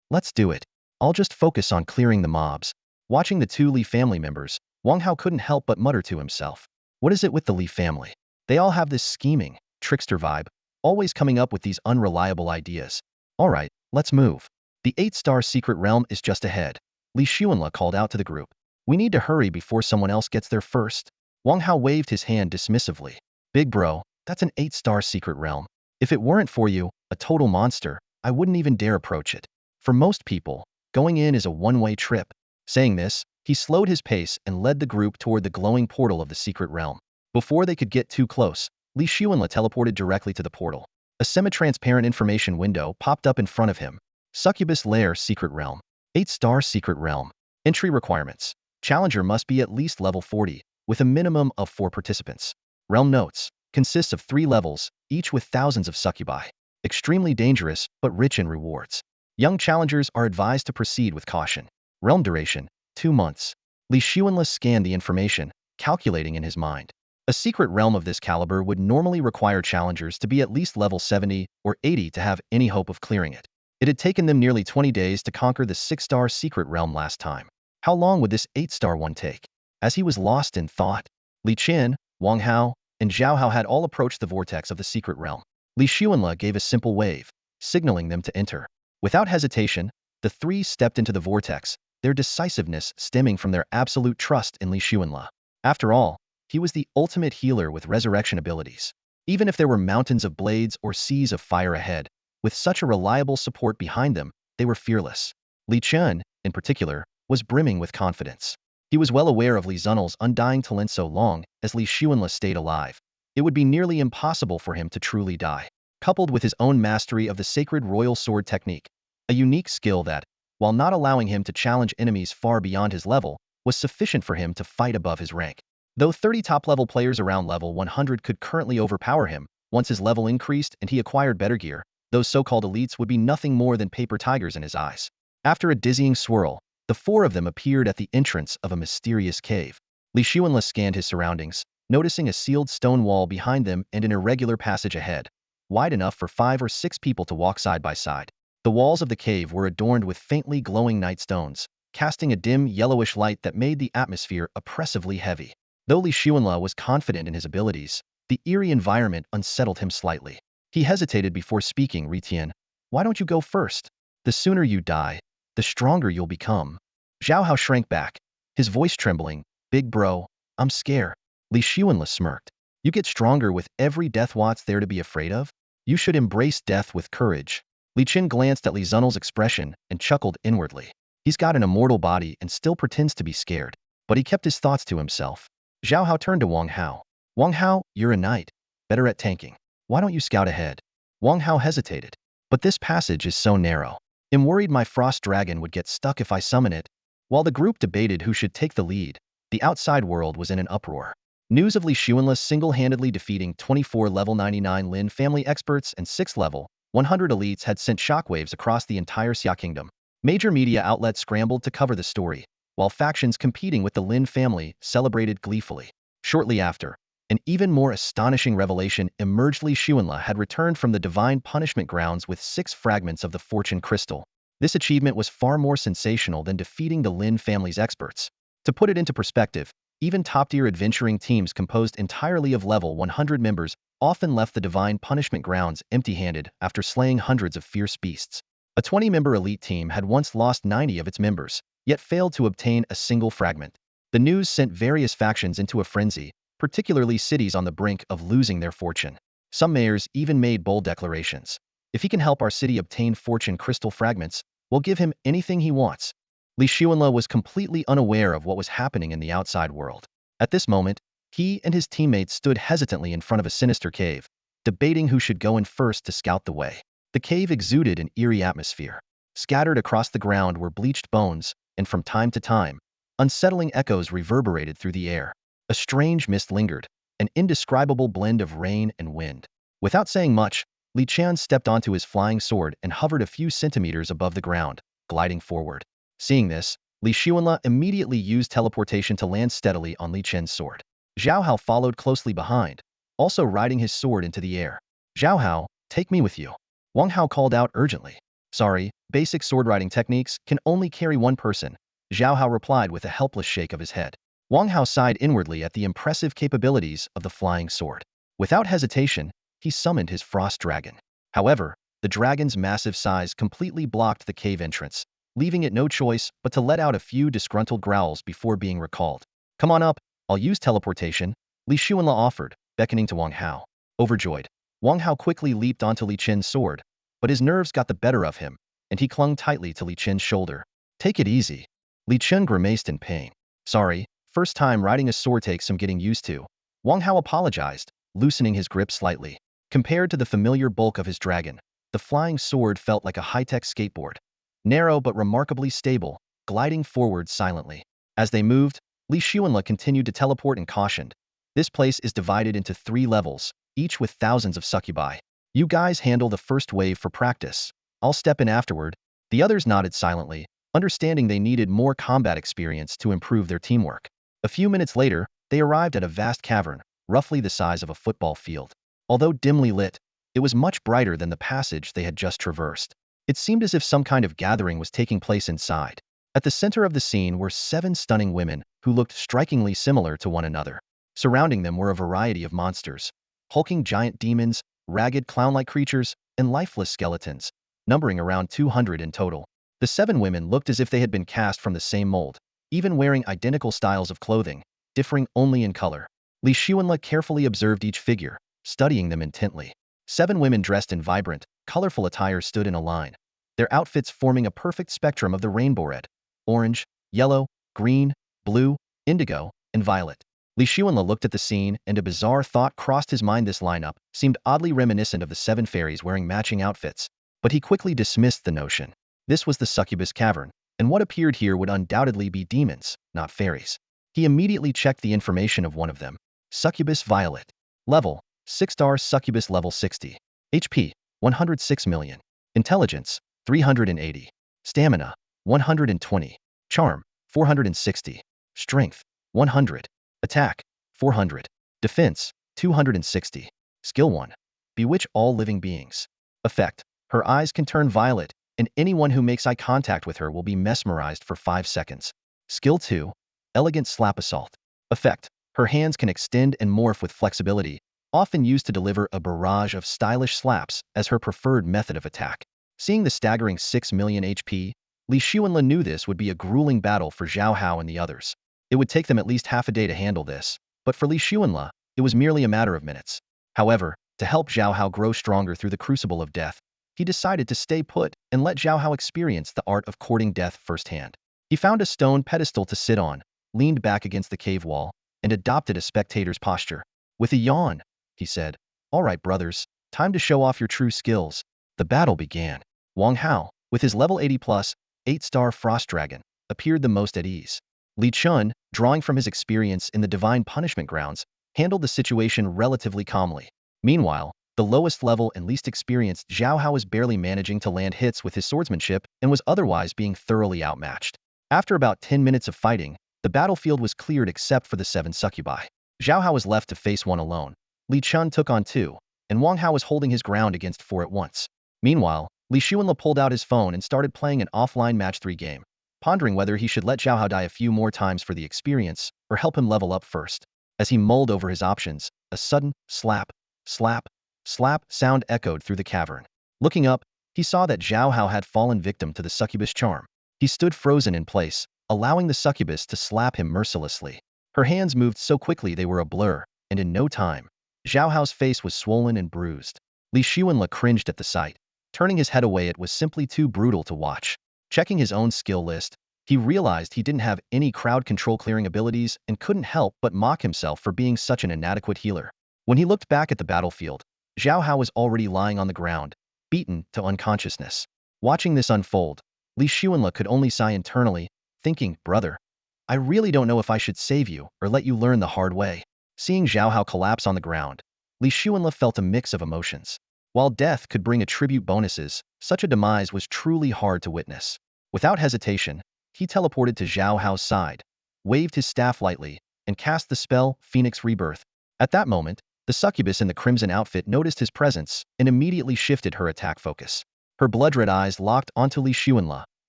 Let's do it. I'll just focus on clearing the mobs. Watching the two Li family members, Wang Hao couldn't help but mutter to himself. What is it with the Li family? They all have this scheming, trickster vibe, always coming up with these unreliable ideas. Alright, let's move. The 8-star secret realm is just ahead. Li Xuanle called out to the group. We need to hurry before someone else gets there first. Wang Hao waved his hand dismissively. Big bro, that's an 8-star secret realm. If it weren't for you, a total monster, I wouldn't even dare approach it. For most people, going in is a one-way trip. Saying this, he slowed his pace and led the group toward the glowing portal of the secret realm. Before they could get too close, Li Xuanle teleported directly to the portal. A semi-transparent information window popped up in front of him. Succubus Lair Secret Realm. 8-star Secret Realm. Entry requirements. Challenger must be at least level 40, with a minimum of 4 participants. Realm notes. Consists of 3 levels, each with thousands of succubi. Extremely dangerous, but rich in rewards. Young challengers are advised to proceed with caution. Realm duration. 2 months. Li Xuanle scanned the information, calculating in his mind. A secret realm of this caliber would normally require challengers to be at least level 70 or 80 to have any hope of clearing it. It had taken them nearly 20 days to conquer the 6-star secret realm last time. How long would this 8-star one take? As he was lost in thought, Li Qin, Wang Hao, and Zhao Hao had all approached the vortex of the secret realm. Li Xuanle gave a simple wave, signaling them to enter. Without hesitation, the three stepped into the vortex, their decisiveness stemming from their absolute trust in Li Xuanle. After all, he was the ultimate healer with resurrection abilities. Even if there were mountains of blades or seas of fire ahead, with such a reliable support behind them, they were fearless. Li Chun, in particular, was brimming with confidence. He was well aware of Li Zunel's undying talent. So long as Li Xuanle stayed alive, it would be nearly impossible for him to truly die. Coupled with his own mastery of the sacred royal sword technique, a unique skill that, while not allowing him to challenge enemies far beyond his level, was sufficient for him to fight above his rank. Though 30 top-level players around level 100 could currently overpower him, once his level increased and he acquired better gear, those so-called elites would be nothing more than paper tigers in his eyes. After a dizzying swirl, the 4 of them appeared at the entrance of a mysterious cave. Li Xuanle scanned his surroundings, noticing a sealed stone wall behind them and an irregular passage ahead, wide enough for 5 or 6 people to walk side by side. The walls of the cave were adorned with faintly glowing night stones, casting a dim yellowish light that made the atmosphere oppressively heavy. Though Li Xuanle was confident in his abilities, the eerie environment unsettled him slightly. He hesitated before speaking. Ritian, why don't you go first? The sooner you die, the stronger you'll become. Zhao Hao shrank back, his voice trembling. Big bro, I'm scared. Li Xuanle smirked. You get stronger with every death. What's there to be afraid of? You should embrace death with courage. Li Qin glanced at Li Zunel's expression and chuckled inwardly. He's got an immortal body and still pretends to be scared. But he kept his thoughts to himself. Zhao Hao turned to Wang Hao. Wang Hao, you're a knight, better at tanking. Why don't you scout ahead? Wang Hao hesitated. But this passage is so narrow. I'm worried my frost dragon would get stuck if I summon it. While the group debated who should take the lead, the outside world was in an uproar. News of Li Xuanle single-handedly defeating 24 level 99 Lin family experts and 6 level 100 elites had sent shockwaves across the entire Xia kingdom. Major media outlets scrambled to cover the story, while factions competing with the Lin family celebrated gleefully. Shortly after, an even more astonishing revelation emerged. Li Xuanle had returned from the divine punishment grounds with 6 fragments of the fortune crystal. This achievement was far more sensational than defeating the Lin family's experts. To put it into perspective, even top-tier adventuring teams composed entirely of level 100 members often left the divine punishment grounds empty-handed after slaying hundreds of fierce beasts. A 20-member elite team had once lost 90 of its members, yet failed to obtain a single fragment. The news sent various factions into a frenzy, particularly cities on the brink of losing their fortune. Some mayors even made bold declarations. If he can help our city obtain fortune crystal fragments, we'll give him anything he wants. Li Xuanle was completely unaware of what was happening in the outside world. At this moment, he and his teammates stood hesitantly in front of a sinister cave, debating who should go in first to scout the way. The cave exuded an eerie atmosphere. Scattered across the ground were bleached bones, and from time to time, unsettling echoes reverberated through the air. A strange mist lingered, an indescribable blend of rain and wind. Without saying much, Li Qian stepped onto his flying sword and hovered a few centimeters above the ground, gliding forward. Seeing this, Li Xuanle immediately used teleportation to land steadily on Li Qian's sword. Zhao Hao followed closely behind, also riding his sword into the air. Zhao Hao, take me with you. Wang Hao called out urgently. Sorry, basic sword riding techniques can only carry one person, Zhao Hao replied with a helpless shake of his head. Wang Hao sighed inwardly at the impressive capabilities of the flying sword. Without hesitation, he summoned his frost dragon. However, the dragon's massive size completely blocked the cave entrance, leaving it no choice but to let out a few disgruntled growls before being recalled. Come on up, I'll use teleportation, Li Xuanle offered, beckoning to Wang Hao. Overjoyed, Wang Hao quickly leaped onto Li Qian's sword, but his nerves got the better of him, and he clung tightly to Li Qian's shoulder. Take it easy. Li Qian grimaced in pain. Sorry, first time riding a sword takes some getting used to. Wang Hao apologized, loosening his grip slightly. Compared to the familiar bulk of his dragon, the flying sword felt like a high-tech skateboard. Narrow but remarkably stable, gliding forward silently. As they moved, Li Xuanle continued to teleport and cautioned. This place is divided into 3 levels, each with thousands of succubi. You guys handle the first wave for practice. I'll step in afterward. The others nodded silently, understanding they needed more combat experience to improve their teamwork. A few minutes later, they arrived at a vast cavern, roughly the size of a football field. Although dimly lit, it was much brighter than the passage they had just traversed. It seemed as if some kind of gathering was taking place inside. At the center of the scene were 7 stunning women who looked strikingly similar to one another. Surrounding them were a variety of monsters, hulking giant demons, ragged clown-like creatures, and lifeless skeletons, numbering around 200 in total. The 7 women looked as if they had been cast from the same mold, even wearing identical styles of clothing, differing only in color. Li Xuanle carefully observed each figure, studying them intently. 7 women dressed in vibrant, colorful attire stood in a line, their outfits forming a perfect spectrum of the rainbow: red, orange, yellow, green, blue, indigo, and violet. Li Xuanle looked at the scene, and a bizarre thought crossed his mind. This lineup seemed oddly reminiscent of the 7 fairies wearing matching outfits, but he quickly dismissed the notion. This was the succubus cavern, and what appeared here would undoubtedly be demons, not fairies. He immediately checked the information of one of them. Succubus Violet. Level: 6-star succubus, level 60. HP: 106 million. Intelligence: 380. Stamina: 120. Charm: 460. Strength: 100. Attack: 400. Defense: 260. Skill 1. Bewitch all living beings. Effect: her eyes can turn violet, and anyone who makes eye contact with her will be mesmerized for 5 seconds. Skill 2. Elegant slap assault. Effect: her hands can extend and morph with flexibility, often used to deliver a barrage of stylish slaps as her preferred method of attack. Seeing the staggering 6 million HP, Li Xuanle knew this would be a grueling battle for Zhao Hao and the others. It would take them at least half a day to handle this, but for Li Xuanle, it was merely a matter of minutes. However, to help Zhao Hao grow stronger through the crucible of death, he decided to stay put and let Zhao Hao experience the art of courting death firsthand. He found a stone pedestal to sit on, leaned back against the cave wall, and adopted a spectator's posture. With a yawn, he said, "All right, brothers, time to show off your true skills." The battle began. Wang Hao, with his level 80+, 8-star frost dragon, appeared the most at ease. Li Qian, drawing from his experience in the divine punishment grounds, handled the situation relatively calmly. Meanwhile, the lowest level and least experienced Zhao Hao was barely managing to land hits with his swordsmanship and was otherwise being thoroughly outmatched. After about 10 minutes of fighting, the battlefield was cleared except for the 7 succubi. Zhao Hao was left to face one alone. Li Qian took on 2, and Wang Hao was holding his ground against 4 at once. Meanwhile, Li Xuanle pulled out his phone and started playing an offline match 3 game, pondering whether he should let Zhao Hao die a few more times for the experience or help him level up first. As he mulled over his options, a sudden slap, slap, slap sound echoed through the cavern. Looking up, he saw that Zhao Hao had fallen victim to the succubus charm. He stood frozen in place, allowing the succubus to slap him mercilessly. Her hands moved so quickly they were a blur, and in no time, Zhao Hao's face was swollen and bruised. Li Xuanle cringed at the sight. Turning his head away, it was simply too brutal to watch. Checking his own skill list, He realized he didn't have any crowd control clearing abilities and couldn't help but mock himself for being such an inadequate healer. When he looked back at the battlefield, Zhao Hao was already lying on the ground, beaten to unconsciousness. Watching this unfold, Li Xuanle could only sigh internally, thinking, brother, I really don't know if I should save you or let you learn the hard way. Seeing Zhao Hao collapse on the ground, Li Xuanle felt a mix of emotions. While death could bring attribute bonuses, such a demise was truly hard to witness. Without hesitation, he teleported to Zhao Hao's side, waved his staff lightly, and cast the spell Phoenix Rebirth. At that moment, the succubus in the crimson outfit noticed his presence and immediately shifted her attack focus. Her blood-red eyes locked onto Li Xuanle,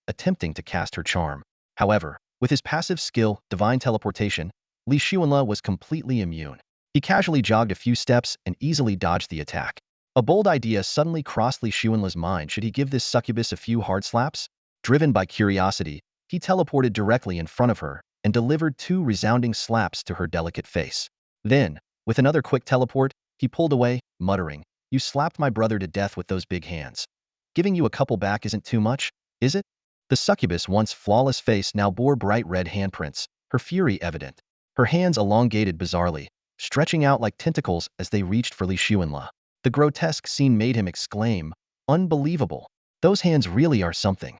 attempting to cast her charm. However, with his passive skill, Divine Teleportation, Li Xuanle was completely immune. He casually jogged a few steps and easily dodged the attack. A bold idea suddenly crossed Li Xuanle's mind. Should he give this succubus a few hard slaps? Driven by curiosity, he teleported directly in front of her and delivered 2 resounding slaps to her delicate face. Then, with another quick teleport, he pulled away, muttering, "You slapped my brother to death with those big hands. Giving you a couple back isn't too much, is it?" The succubus' once flawless face now bore bright red handprints, her fury evident. Her hands elongated bizarrely, stretching out like tentacles as they reached for Li Xuanle. The grotesque scene made him exclaim, "Unbelievable! Those hands really are something."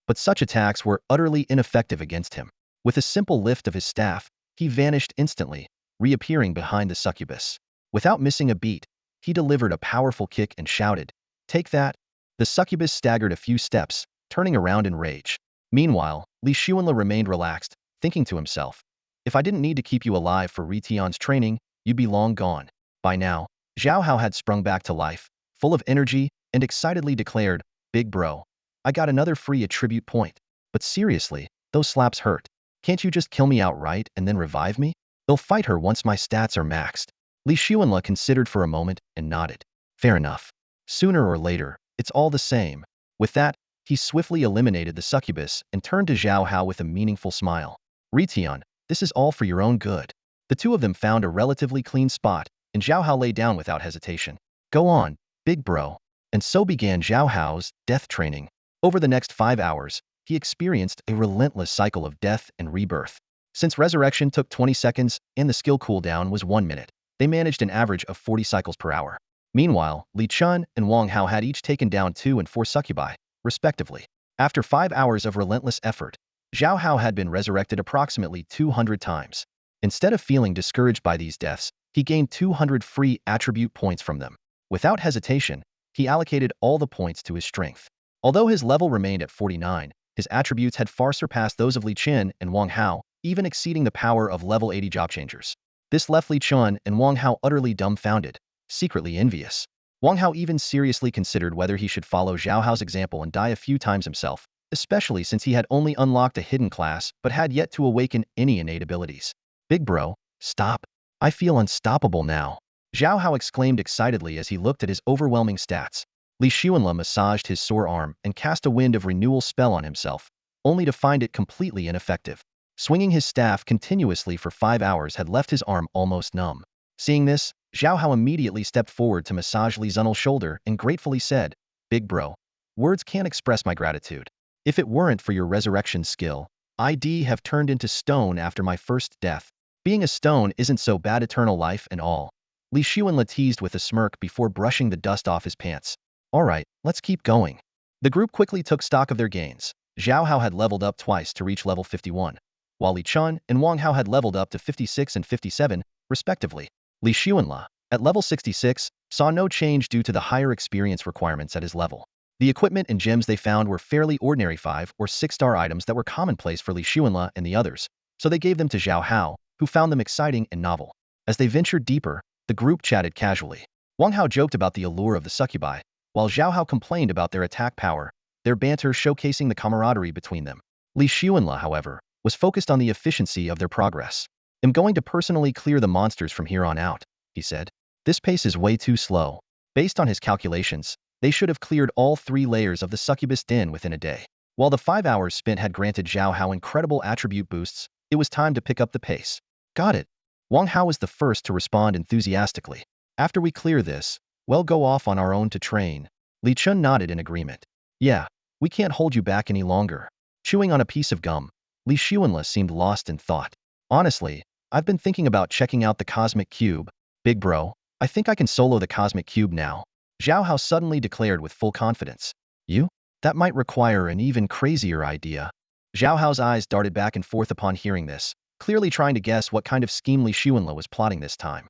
But such attacks were utterly ineffective against him. With a simple lift of his staff, he vanished instantly, reappearing behind the succubus. Without missing a beat, he delivered a powerful kick and shouted, "Take that!" The succubus staggered a few steps, turning around in rage. Meanwhile, Li Xuanle remained relaxed, thinking to himself, "If I didn't need to keep you alive for Rition's training, you'd be long gone." By now, Zhao Hao had sprung back to life, full of energy, and excitedly declared, "Big bro, I got another free attribute point. But seriously, those slaps hurt. Can't you just kill me outright and then revive me?" "They'll fight her once my stats are maxed." Li Xuanle considered for a moment and nodded. "Fair enough. Sooner or later, it's all the same." With that, he swiftly eliminated the succubus and turned to Zhao Hao with a meaningful smile. "Rition, this is all for your own good." The two of them found a relatively clean spot, and Zhao Hao lay down without hesitation. "Go on, big bro." And so began Zhao Hao's death training. Over the next 5 hours, he experienced a relentless cycle of death and rebirth. Since resurrection took 20 seconds and the skill cooldown was 1 minute, they managed an average of 40 cycles per hour. Meanwhile, Li Chun and Wang Hao had each taken down 2 and 4 succubi, respectively. After 5 hours of relentless effort, Zhao Hao had been resurrected approximately 200 times. Instead of feeling discouraged by these deaths, he gained 200 free attribute points from them. Without hesitation, he allocated all the points to his strength. Although his level remained at 49, his attributes had far surpassed those of Li Qin and Wang Hao, even exceeding the power of level 80 job changers. This left Li Chun and Wang Hao utterly dumbfounded, secretly envious. Wang Hao even seriously considered whether he should follow Zhao Hao's example and die a few times himself, especially since he had only unlocked a hidden class but had yet to awaken any innate abilities. "Big bro, stop. I feel unstoppable now," Zhao Hao exclaimed excitedly as he looked at his overwhelming stats. Li Xuanle massaged his sore arm and cast a wind of renewal spell on himself, only to find it completely ineffective. Swinging his staff continuously for 5 hours had left his arm almost numb. Seeing this, Zhao Hao immediately stepped forward to massage Li Zunel's shoulder and gratefully said, "Big bro, words can't express my gratitude. If it weren't for your resurrection skill, I'd have turned into stone after my first death. Being a stone isn't so bad, eternal life and all." Li Xuanle teased with a smirk before brushing the dust off his pants. "Alright, let's keep going." The group quickly took stock of their gains. Zhao Hao had leveled up twice to reach level 51, while Li Chun and Wang Hao had leveled up to 56 and 57, respectively. Li Xuanle, at level 66, saw no change due to the higher experience requirements at his level. The equipment and gems they found were fairly ordinary 5 or 6-star items that were commonplace for Li Xuanle and the others, so they gave them to Zhao Hao, who found them exciting and novel. As they ventured deeper, the group chatted casually. Wang Hao joked about the allure of the succubi, while Zhao Hao complained about their attack power, their banter showcasing the camaraderie between them. Li Xuanle, however, was focused on the efficiency of their progress. "I'm going to personally clear the monsters from here on out," he said. "This pace is way too slow." Based on his calculations, they should have cleared all 3 layers of the succubus den within a day. While the 5 hours spent had granted Zhao Hao incredible attribute boosts, it was time to pick up the pace. "Got it." Wang Hao was the first to respond enthusiastically. "After we clear this, we'll go off on our own to train." Li Chun nodded in agreement. "Yeah, we can't hold you back any longer." Chewing on a piece of gum, Li Xuanle seemed lost in thought. Honestly, I've been thinking about checking out the Cosmic Cube. Big bro, I think I can solo the Cosmic Cube now. Zhao Hao suddenly declared with full confidence. You? That might require an even crazier idea. Zhao Hao's eyes darted back and forth upon hearing this, clearly trying to guess what kind of scheme Li Xuanle was plotting this time.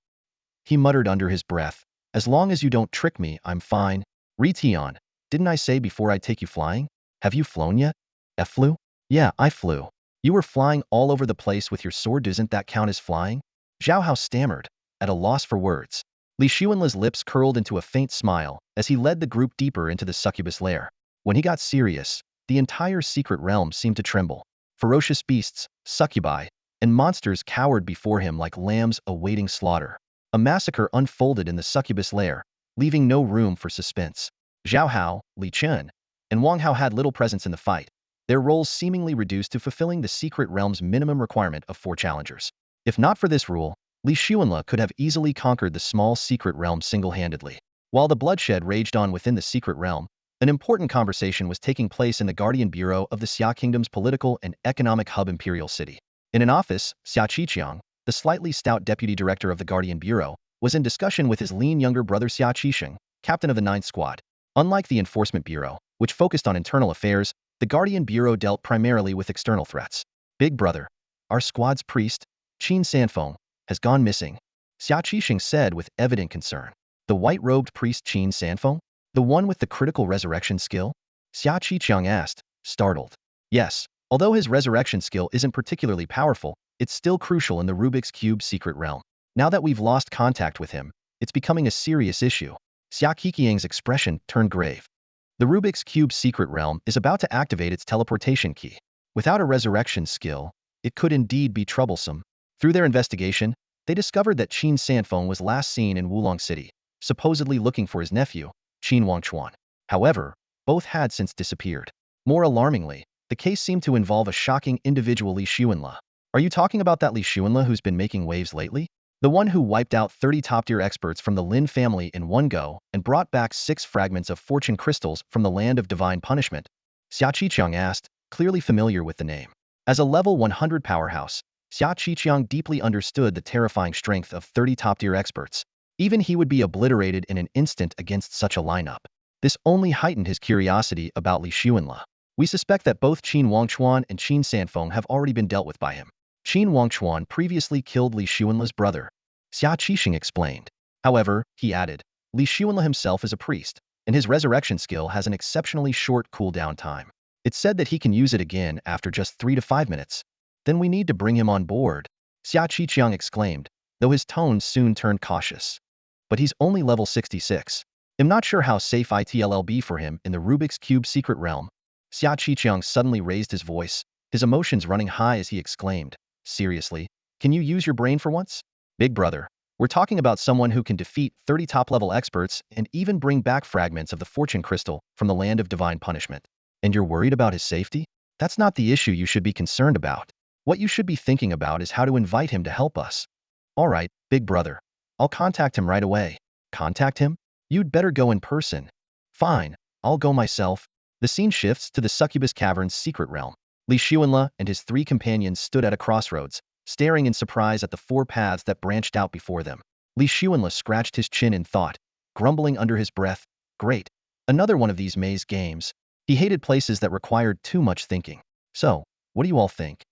He muttered under his breath, as long as you don't trick me, I'm fine. Ri-Tian, didn't I say before I take you flying? Have you flown yet? Flew? Yeah, I flew. You were flying all over the place with your sword, doesn't that count as flying? Zhao Hao stammered, at a loss for words. Li Xuanle's lips curled into a faint smile as he led the group deeper into the succubus lair. When he got serious, the entire secret realm seemed to tremble. Ferocious beasts, succubi, and monsters cowered before him like lambs awaiting slaughter. A massacre unfolded in the succubus lair, leaving no room for suspense. Zhao Hao, Li Chen, and Wang Hao had little presence in the fight, their roles seemingly reduced to fulfilling the secret realm's minimum requirement of 4 challengers. If not for this rule, Li Xuanle could have easily conquered the small secret realm single-handedly. While the bloodshed raged on within the secret realm, an important conversation was taking place in the Guardian Bureau of the Xia Kingdom's political and economic hub Imperial City. In an office, Xia Qiqiang, the slightly stout deputy director of the Guardian Bureau, was in discussion with his lean younger brother Xia Qisheng, captain of the 9th Squad. Unlike the Enforcement Bureau, which focused on internal affairs, the Guardian Bureau dealt primarily with external threats. Big brother, our squad's priest, Qin Sanfeng, has gone missing, Xia Qisheng said with evident concern. The white-robed priest Qin Sanfeng? The one with the critical resurrection skill? Xia Qiqiang asked, startled. Yes, although his resurrection skill isn't particularly powerful, it's still crucial in the Rubik's Cube secret realm. Now that we've lost contact with him, it's becoming a serious issue. Xia Qiqiang's expression turned grave. The Rubik's Cube secret realm is about to activate its teleportation key. Without a resurrection skill, it could indeed be troublesome. Through their investigation, they discovered that Qin Sanfeng was last seen in Wulong City, supposedly looking for his nephew, Qin Wangchuan. However, both had since disappeared. More alarmingly, the case seemed to involve a shocking individual, Li Xuanle. Are you talking about that Li Xuanle who's been making waves lately? The one who wiped out 30 top-tier experts from the Lin family in one go and brought back 6 fragments of fortune crystals from the land of divine punishment? Xia Qiqiang asked, clearly familiar with the name. As a level 100 powerhouse, Xia Qiqiang deeply understood the terrifying strength of 30 top-tier experts. Even he would be obliterated in an instant against such a lineup. This only heightened his curiosity about Li Xuanle. We suspect that both Qin Wangchuan and Qin Sanfeng have already been dealt with by him. Qin Wangchuan previously killed Li Xuanle's brother, Xia Qisheng explained. However, he added, Li Xuanle himself is a priest, and his resurrection skill has an exceptionally short cooldown time. It's said that he can use it again after just 3 to 5 minutes. Then we need to bring him on board, Xia Qiqiang exclaimed, though his tone soon turned cautious. But he's only level 66. I'm not sure how safe it'll be for him in the Rubik's Cube secret realm. Xia Qiqiang suddenly raised his voice, his emotions running high as he exclaimed, seriously, can you use your brain for once? Big brother, we're talking about someone who can defeat 30 top-level experts and even bring back fragments of the fortune crystal from the land of divine punishment. And you're worried about his safety? That's not the issue you should be concerned about. What you should be thinking about is how to invite him to help us. All right, big brother. I'll contact him right away. Contact him? You'd better go in person. Fine, I'll go myself. The scene shifts to the Succubus Cavern's secret realm. Li Xuanle and his 3 companions stood at a crossroads, staring in surprise at the 4 paths that branched out before them. Li Xuanle scratched his chin in thought, grumbling under his breath, great, another one of these maze games. He hated places that required too much thinking. So, what do you all think?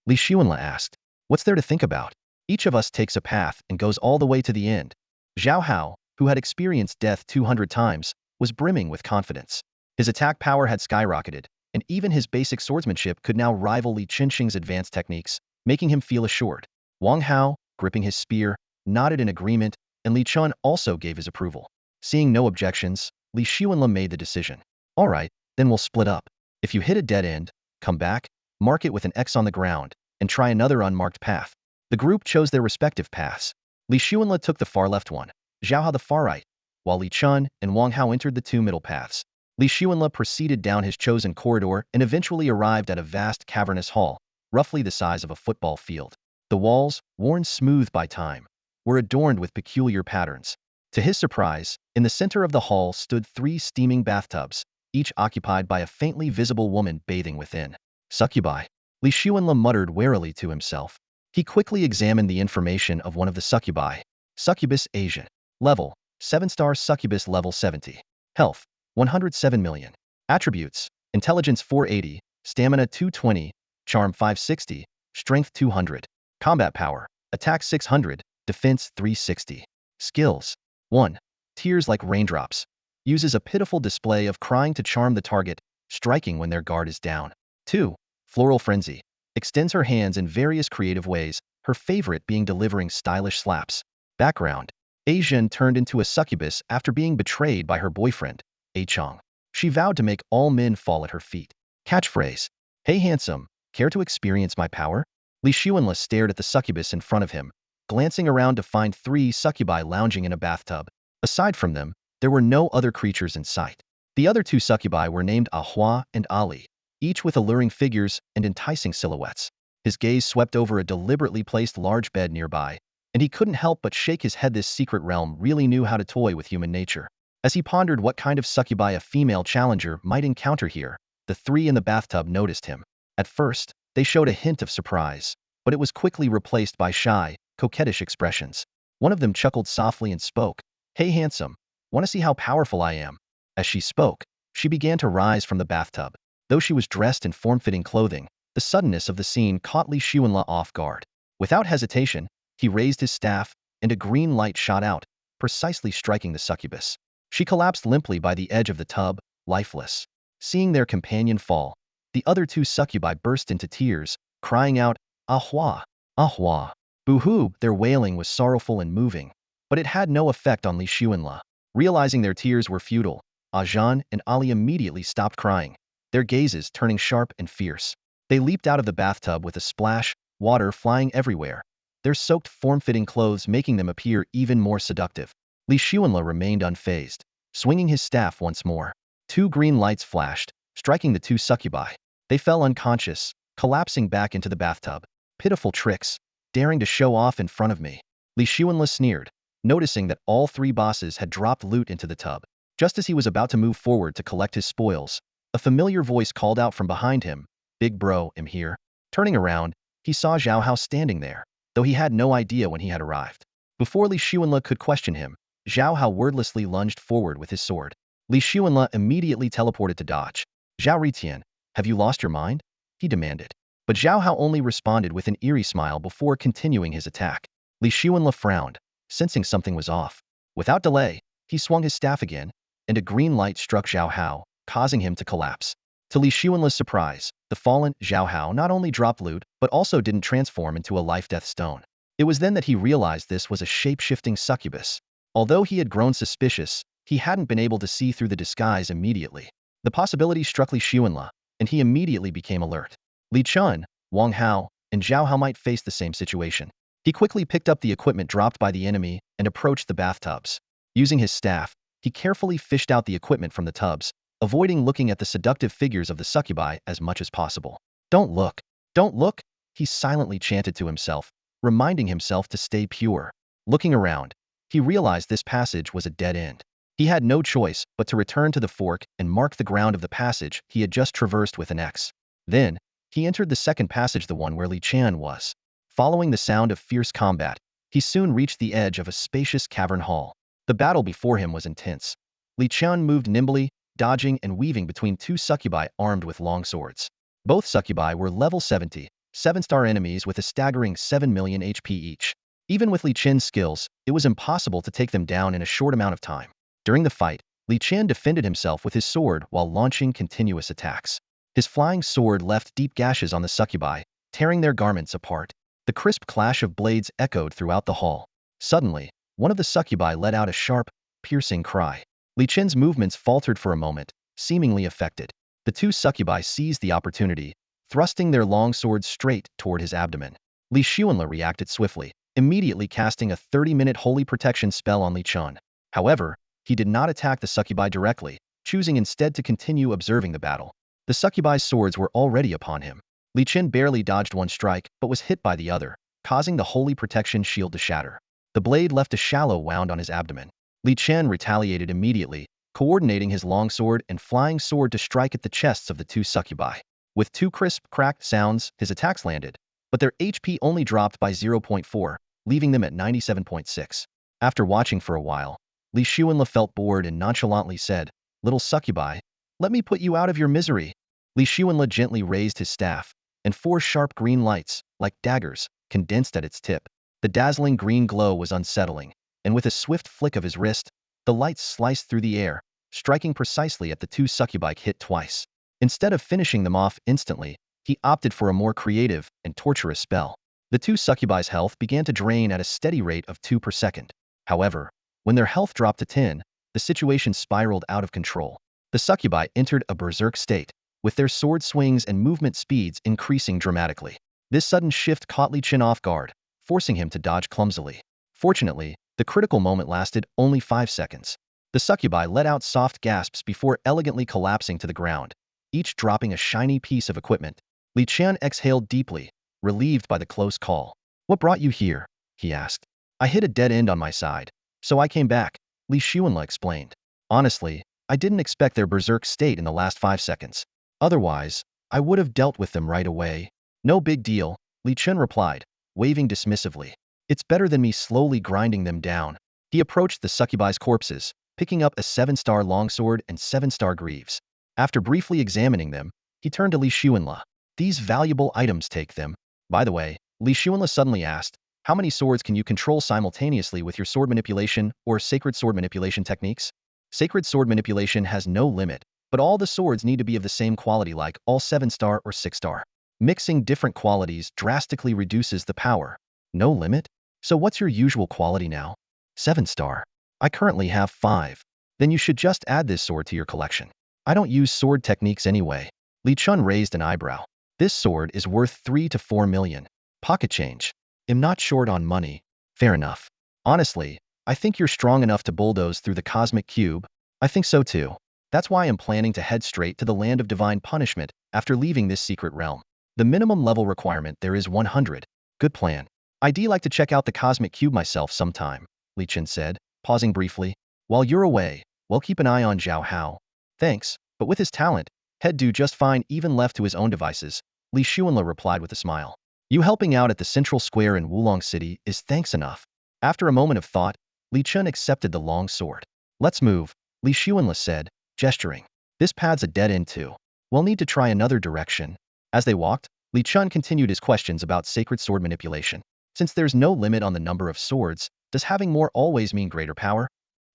Li Xuanle asked. What's there to think about? Each of us takes a path and goes all the way to the end. Zhao Hao, who had experienced death 200 times, was brimming with confidence. His attack power had skyrocketed, and even his basic swordsmanship could now rival Li Qinsheng's advanced techniques, making him feel assured. Wang Hao, gripping his spear, nodded in agreement, and Li Chun also gave his approval. Seeing no objections, Li Xuanle made the decision. All right, then we'll split up. If you hit a dead end, come back, mark it with an X on the ground, and try another unmarked path. The group chose their respective paths. Li Xuanle took the far left one, Zhao Hao the far right, while Li Chun and Wang Hao entered the 2 middle paths. Li Xuanle proceeded down his chosen corridor and eventually arrived at a vast cavernous hall, roughly the size of a football field. The walls, worn smooth by time, were adorned with peculiar patterns. To his surprise, in the center of the hall stood 3 steaming bathtubs, each occupied by a faintly visible woman bathing within. Succubi. Li Xuanla muttered warily to himself. He quickly examined the information of one of the succubi. Succubus Asian. Level, 7-star succubus level 70. Health, 107 million. Attributes, Intelligence 480, Stamina 220, Charm 560, Strength 200. Combat power, Attack 600, Defense 360. Skills. 1. Tears like raindrops. Uses a pitiful display of crying to charm the target, striking when their guard is down. 2. Floral frenzy. Extends her hands in various creative ways, her favorite being delivering stylish slaps. Background. Asian turned into a succubus after being betrayed by her boyfriend, A Chong. She vowed to make all men fall at her feet. Catchphrase. Hey handsome, care to experience my power? Li Xuanla stared at the succubus in front of him, glancing around to find 3 succubi lounging in a bathtub. Aside from them, there were no other creatures in sight. The other 2 succubi were named Ahua and Ali, each with alluring figures and enticing silhouettes. His gaze swept over a deliberately placed large bed nearby, and he couldn't help but shake his head. This secret realm really knew how to toy with human nature. As he pondered what kind of succubi a female challenger might encounter here, the 3 in the bathtub noticed him. At first, they showed a hint of surprise, but it was quickly replaced by shy, coquettish expressions. One of them chuckled softly and spoke, "Hey handsome, want to see how powerful I am?" As she spoke, she began to rise from the bathtub. Though she was dressed in form-fitting clothing, the suddenness of the scene caught Li Xuanla off guard. Without hesitation, he raised his staff, and a green light shot out, precisely striking the succubus. She collapsed limply by the edge of the tub, lifeless. Seeing their companion fall, the other 2 succubi burst into tears, crying out, "Ahua! Ahua!" Boo-hoo! Their wailing was sorrowful and moving, but it had no effect on Li Xuanla. Realizing their tears were futile, Ajan and Ali immediately stopped crying, their gazes turning sharp and fierce. They leaped out of the bathtub with a splash, water flying everywhere, their soaked form-fitting clothes making them appear even more seductive. Li Xuanla remained unfazed, swinging his staff once more. 2 green lights flashed, striking the 2 succubi. They fell unconscious, collapsing back into the bathtub. Pitiful tricks, daring to show off in front of me. Li Xuanla sneered, noticing that all 3 bosses had dropped loot into the tub. Just as he was about to move forward to collect his spoils, a familiar voice called out from behind him, "Big bro, I'm here." Turning around, he saw Zhao Hao standing there, though he had no idea when he had arrived. Before Li Xuanla could question him, Zhao Hao wordlessly lunged forward with his sword. Li Xuanla immediately teleported to dodge. "Zhao Ritian, have you lost your mind?" he demanded. But Zhao Hao only responded with an eerie smile before continuing his attack. Li Xuanla frowned, sensing something was off. Without delay, he swung his staff again, and a green light struck Zhao Hao, causing him to collapse. To Li Xuanla's surprise, the fallen Zhao Hao not only dropped loot, but also didn't transform into a life-death stone. It was then that he realized this was a shape-shifting succubus. Although he had grown suspicious, he hadn't been able to see through the disguise immediately. The possibility struck Li Xuanla, and he immediately became alert. Li Chun, Wang Hao, and Zhao Hao might face the same situation. He quickly picked up the equipment dropped by the enemy and approached the bathtubs. Using his staff, he carefully fished out the equipment from the tubs, avoiding looking at the seductive figures of the succubi as much as possible. "Don't look! Don't look!" he silently chanted to himself, reminding himself to stay pure. Looking around, he realized this passage was a dead end. He had no choice but to return to the fork and mark the ground of the passage he had just traversed with an X. Then, he entered the second passage, the one where Li Chan was. Following the sound of fierce combat, he soon reached the edge of a spacious cavern hall. The battle before him was intense. Li Chan moved nimbly, dodging and weaving between 2 succubi armed with long swords. Both succubi were level 70, 7-star enemies with a staggering 7 million HP each. Even with Li Chen's skills, it was impossible to take them down in a short amount of time. During the fight, Li Chen defended himself with his sword while launching continuous attacks. His flying sword left deep gashes on the succubi, tearing their garments apart. The crisp clash of blades echoed throughout the hall. Suddenly, one of the succubi let out a sharp, piercing cry. Li Chen's movements faltered for a moment, seemingly affected. The 2 succubi seized the opportunity, thrusting their long swords straight toward his abdomen. Li Xuanla reacted swiftly, immediately casting a 30-minute holy protection spell on Li Chen. However, he did not attack the succubi directly, choosing instead to continue observing the battle. The succubi's swords were already upon him. Li Chen barely dodged one strike, but was hit by the other, causing the holy protection shield to shatter. The blade left a shallow wound on his abdomen. Li Chen retaliated immediately, coordinating his longsword and flying sword to strike at the chests of the 2 succubi. With two crisp, cracked sounds, his attacks landed, but their HP only dropped by 0.4, leaving them at 97.6. After watching for a while, Li Xuanle felt bored and nonchalantly said, "Little succubi, let me put you out of your misery." Li Xuanle gently raised his staff, and four sharp green lights, like daggers, condensed at its tip. The dazzling green glow was unsettling, and with a swift flick of his wrist, the lights sliced through the air, striking precisely at the two succubi hit twice. Instead of finishing them off instantly, he opted for a more creative and torturous spell. The two succubi's health began to drain at a steady rate of 2 per second. However, when their health dropped to 10, the situation spiraled out of control. The succubi entered a berserk state, with their sword swings and movement speeds increasing dramatically. This sudden shift caught Li Chen off guard, forcing him to dodge clumsily. Fortunately, the critical moment lasted only 5 seconds. The succubi let out soft gasps before elegantly collapsing to the ground, each dropping a shiny piece of equipment. Li Chen exhaled deeply, relieved by the close call. "What brought you here?" he asked. "I hit a dead end on my side, so I came back," Li Xuanle explained. "Honestly, I didn't expect their berserk state in the last 5 seconds. Otherwise, I would have dealt with them right away." "No big deal," Li Chen replied, waving dismissively. "It's better than me slowly grinding them down." He approached the succubi's corpses, picking up a 7-star longsword and 7-star greaves. After briefly examining them, he turned to Li Xuanle. "These valuable items, take them." "By the way," Li Xuanle suddenly asked, "how many swords can you control simultaneously with your sword manipulation or sacred sword manipulation techniques?" "Sacred sword manipulation has no limit, but all the swords need to be of the same quality, like all 7-star or 6-star. Mixing different qualities drastically reduces the power." "No limit? So what's your usual quality now?" 7-star. "I currently have 5. Then you should just add this sword to your collection." "I don't use sword techniques anyway." Li Chen raised an eyebrow. "This sword is worth 3 to 4 million. Pocket change. I'm not short on money." "Fair enough. Honestly, I think you're strong enough to bulldoze through the cosmic cube." "I think so too. That's why I'm planning to head straight to the land of divine punishment after leaving this secret realm. The minimum level requirement there is 100. "Good plan. I'd like to check out the cosmic cube myself sometime," Li Chen said, pausing briefly. "While you're away, we'll keep an eye on Zhao Hao." "Thanks, but with his talent, he'd do just fine even left to his own devices," Li Xuanle replied with a smile. "You helping out at the central square in Wulong City is thanks enough." After a moment of thought, Li Chen accepted the long sword. "Let's move," Li Xuanle said, gesturing. "This path's a dead end too. We'll need to try another direction." As they walked, Li Chen continued his questions about sacred sword manipulation. "Since there's no limit on the number of swords, does having more always mean greater power?"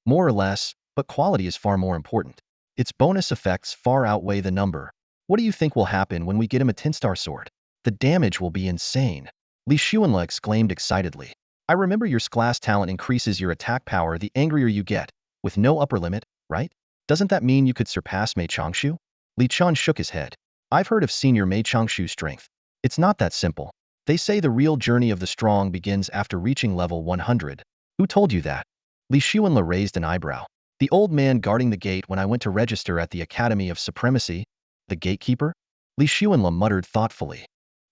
"More or less, but quality is far more important. Its bonus effects far outweigh the number." "What do you think will happen when we get him a 10-star sword?" "The damage will be insane," Li Xuanle exclaimed excitedly. "I remember your class talent increases your attack power the angrier you get, with no upper limit, right? Doesn't that mean you could surpass Mei Changshu?" Li Chen shook his head. "I've heard of senior Mei Changshu's strength. It's not that simple. They say the real journey of the strong begins after reaching level 100. "Who told you that?" Li Xuanle raised an eyebrow. "The old man guarding the gate when I went to register at the Academy of Supremacy." "The gatekeeper?" Li Xuanle muttered thoughtfully.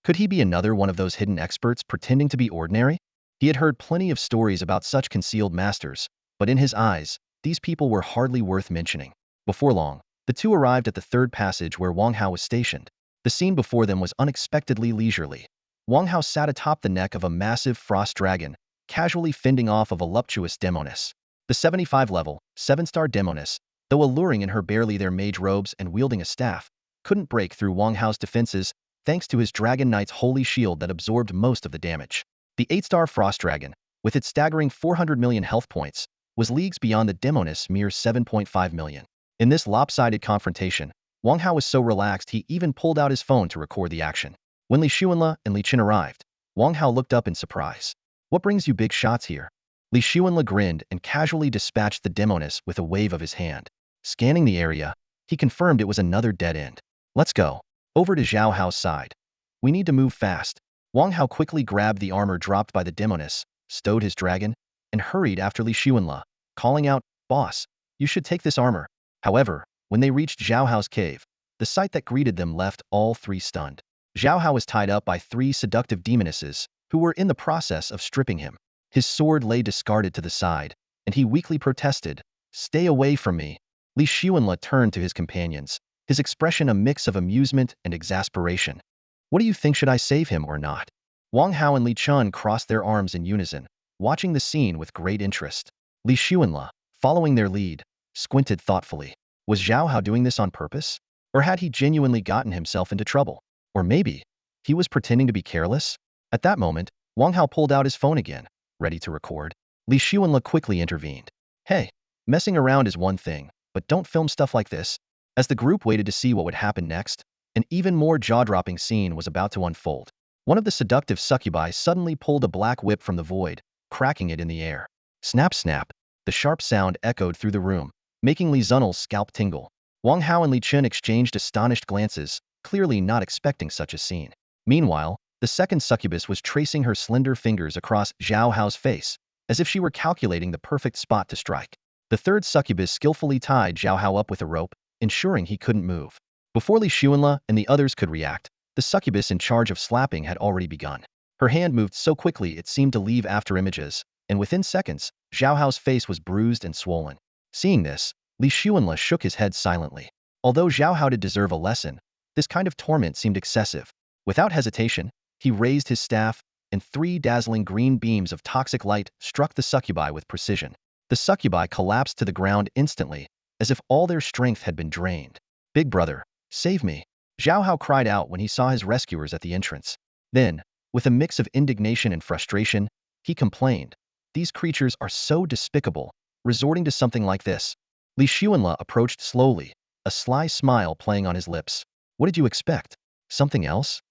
Could he be another one of those hidden experts pretending to be ordinary? He had heard plenty of stories about such concealed masters, but in his eyes, these people were hardly worth mentioning. Before long, the two arrived at the third passage where Wang Hao was stationed. The scene before them was unexpectedly leisurely. Wang Hao sat atop the neck of a massive frost dragon, casually fending off a voluptuous demoness. The 75-level, 7-star demoness, though alluring in her barely their mage robes and wielding a staff, couldn't break through Wang Hao's defenses thanks to his Dragon Knight's holy shield that absorbed most of the damage. The 8-star frost dragon, with its staggering 400 million health points, was leagues beyond the demoness' mere 7.5 million. In this lopsided confrontation, Wang Hao was so relaxed he even pulled out his phone to record the action. When Li Xuanle and Li Chen arrived, Wang Hao looked up in surprise. "What brings you big shots here?" Li Xuanle grinned and casually dispatched the demoness with a wave of his hand. Scanning the area, he confirmed it was another dead end. "Let's go." Over to Zhao Hao's side. "We need to move fast." Wang Hao quickly grabbed the armor dropped by the demoness, stowed his dragon, and hurried after Li Xuanle, calling out, "Boss, you should take this armor." However, when they reached Zhao Hao's cave, the sight that greeted them left all three stunned. Zhao Hao was tied up by 3 seductive demonesses, who were in the process of stripping him. His sword lay discarded to the side, and he weakly protested, "Stay away from me." Li Xuanle turned to his companions. his expression a mix of amusement and exasperation. What do you think, should I save him or not? Wang Hao and Li Chun crossed their arms in unison, watching the scene with great interest. Li Xuanla, following their lead, squinted thoughtfully. Was Zhao Hao doing this on purpose? Or had he genuinely gotten himself into trouble? Or maybe he was pretending to be careless? At that moment, Wang Hao pulled out his phone again, ready to record. Li Xuanla quickly intervened. Hey, messing around is one thing, but don't film stuff like this. As the group waited to see what would happen next, an even more jaw-dropping scene was about to unfold. One of the seductive succubi suddenly pulled a black whip from the void, cracking it in the air. Snap snap, the sharp sound echoed through the room, making Li Zunel's scalp tingle. Wang Hao and Li Chun exchanged astonished glances, clearly not expecting such a scene. Meanwhile, the second succubus was tracing her slender fingers across Zhao Hao's face, as if she were calculating the perfect spot to strike. The third succubus skillfully tied Zhao Hao up with a rope, ensuring he couldn't move. Before Li Xuanla and the others could react, the succubus in charge of slapping had already begun. Her hand moved so quickly it seemed to leave after images, and within seconds, Zhao Hao's face was bruised and swollen. Seeing this, Li Xuanla shook his head silently. Although Zhao Hao did deserve a lesson, this kind of torment seemed excessive. Without hesitation, he raised his staff, and 3 dazzling green beams of toxic light struck the succubi with precision. The succubi collapsed to the ground instantly, as if all their strength had been drained. Big brother, save me! Zhao Hao cried out when he saw his rescuers at the entrance. Then, with a mix of indignation and frustration, he complained. These creatures are so despicable, resorting to something like this. Li Xuanla approached slowly, a sly smile playing on his lips. What did you expect? Something else?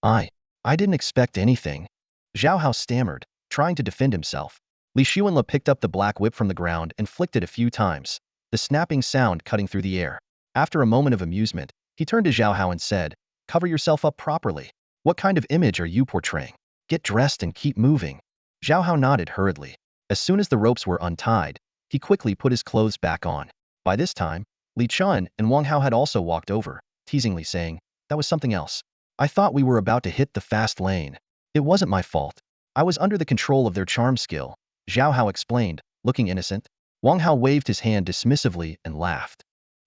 I didn't expect anything. Zhao Hao stammered, trying to defend himself. Li Xuanla picked up the black whip from the ground and flicked it a few times, the snapping sound cutting through the air. After a moment of amusement, he turned to Zhao Hao and said, "Cover yourself up properly. What kind of image are you portraying? Get dressed and keep moving." Zhao Hao nodded hurriedly. As soon as the ropes were untied, he quickly put his clothes back on. By this time, Li Chun and Wang Hao had also walked over, teasingly saying, "That was something else. I thought we were about to hit the fast lane. It wasn't my fault. I was under the control of their charm skill," Zhao Hao explained, looking innocent. Wang Hao waved his hand dismissively and laughed.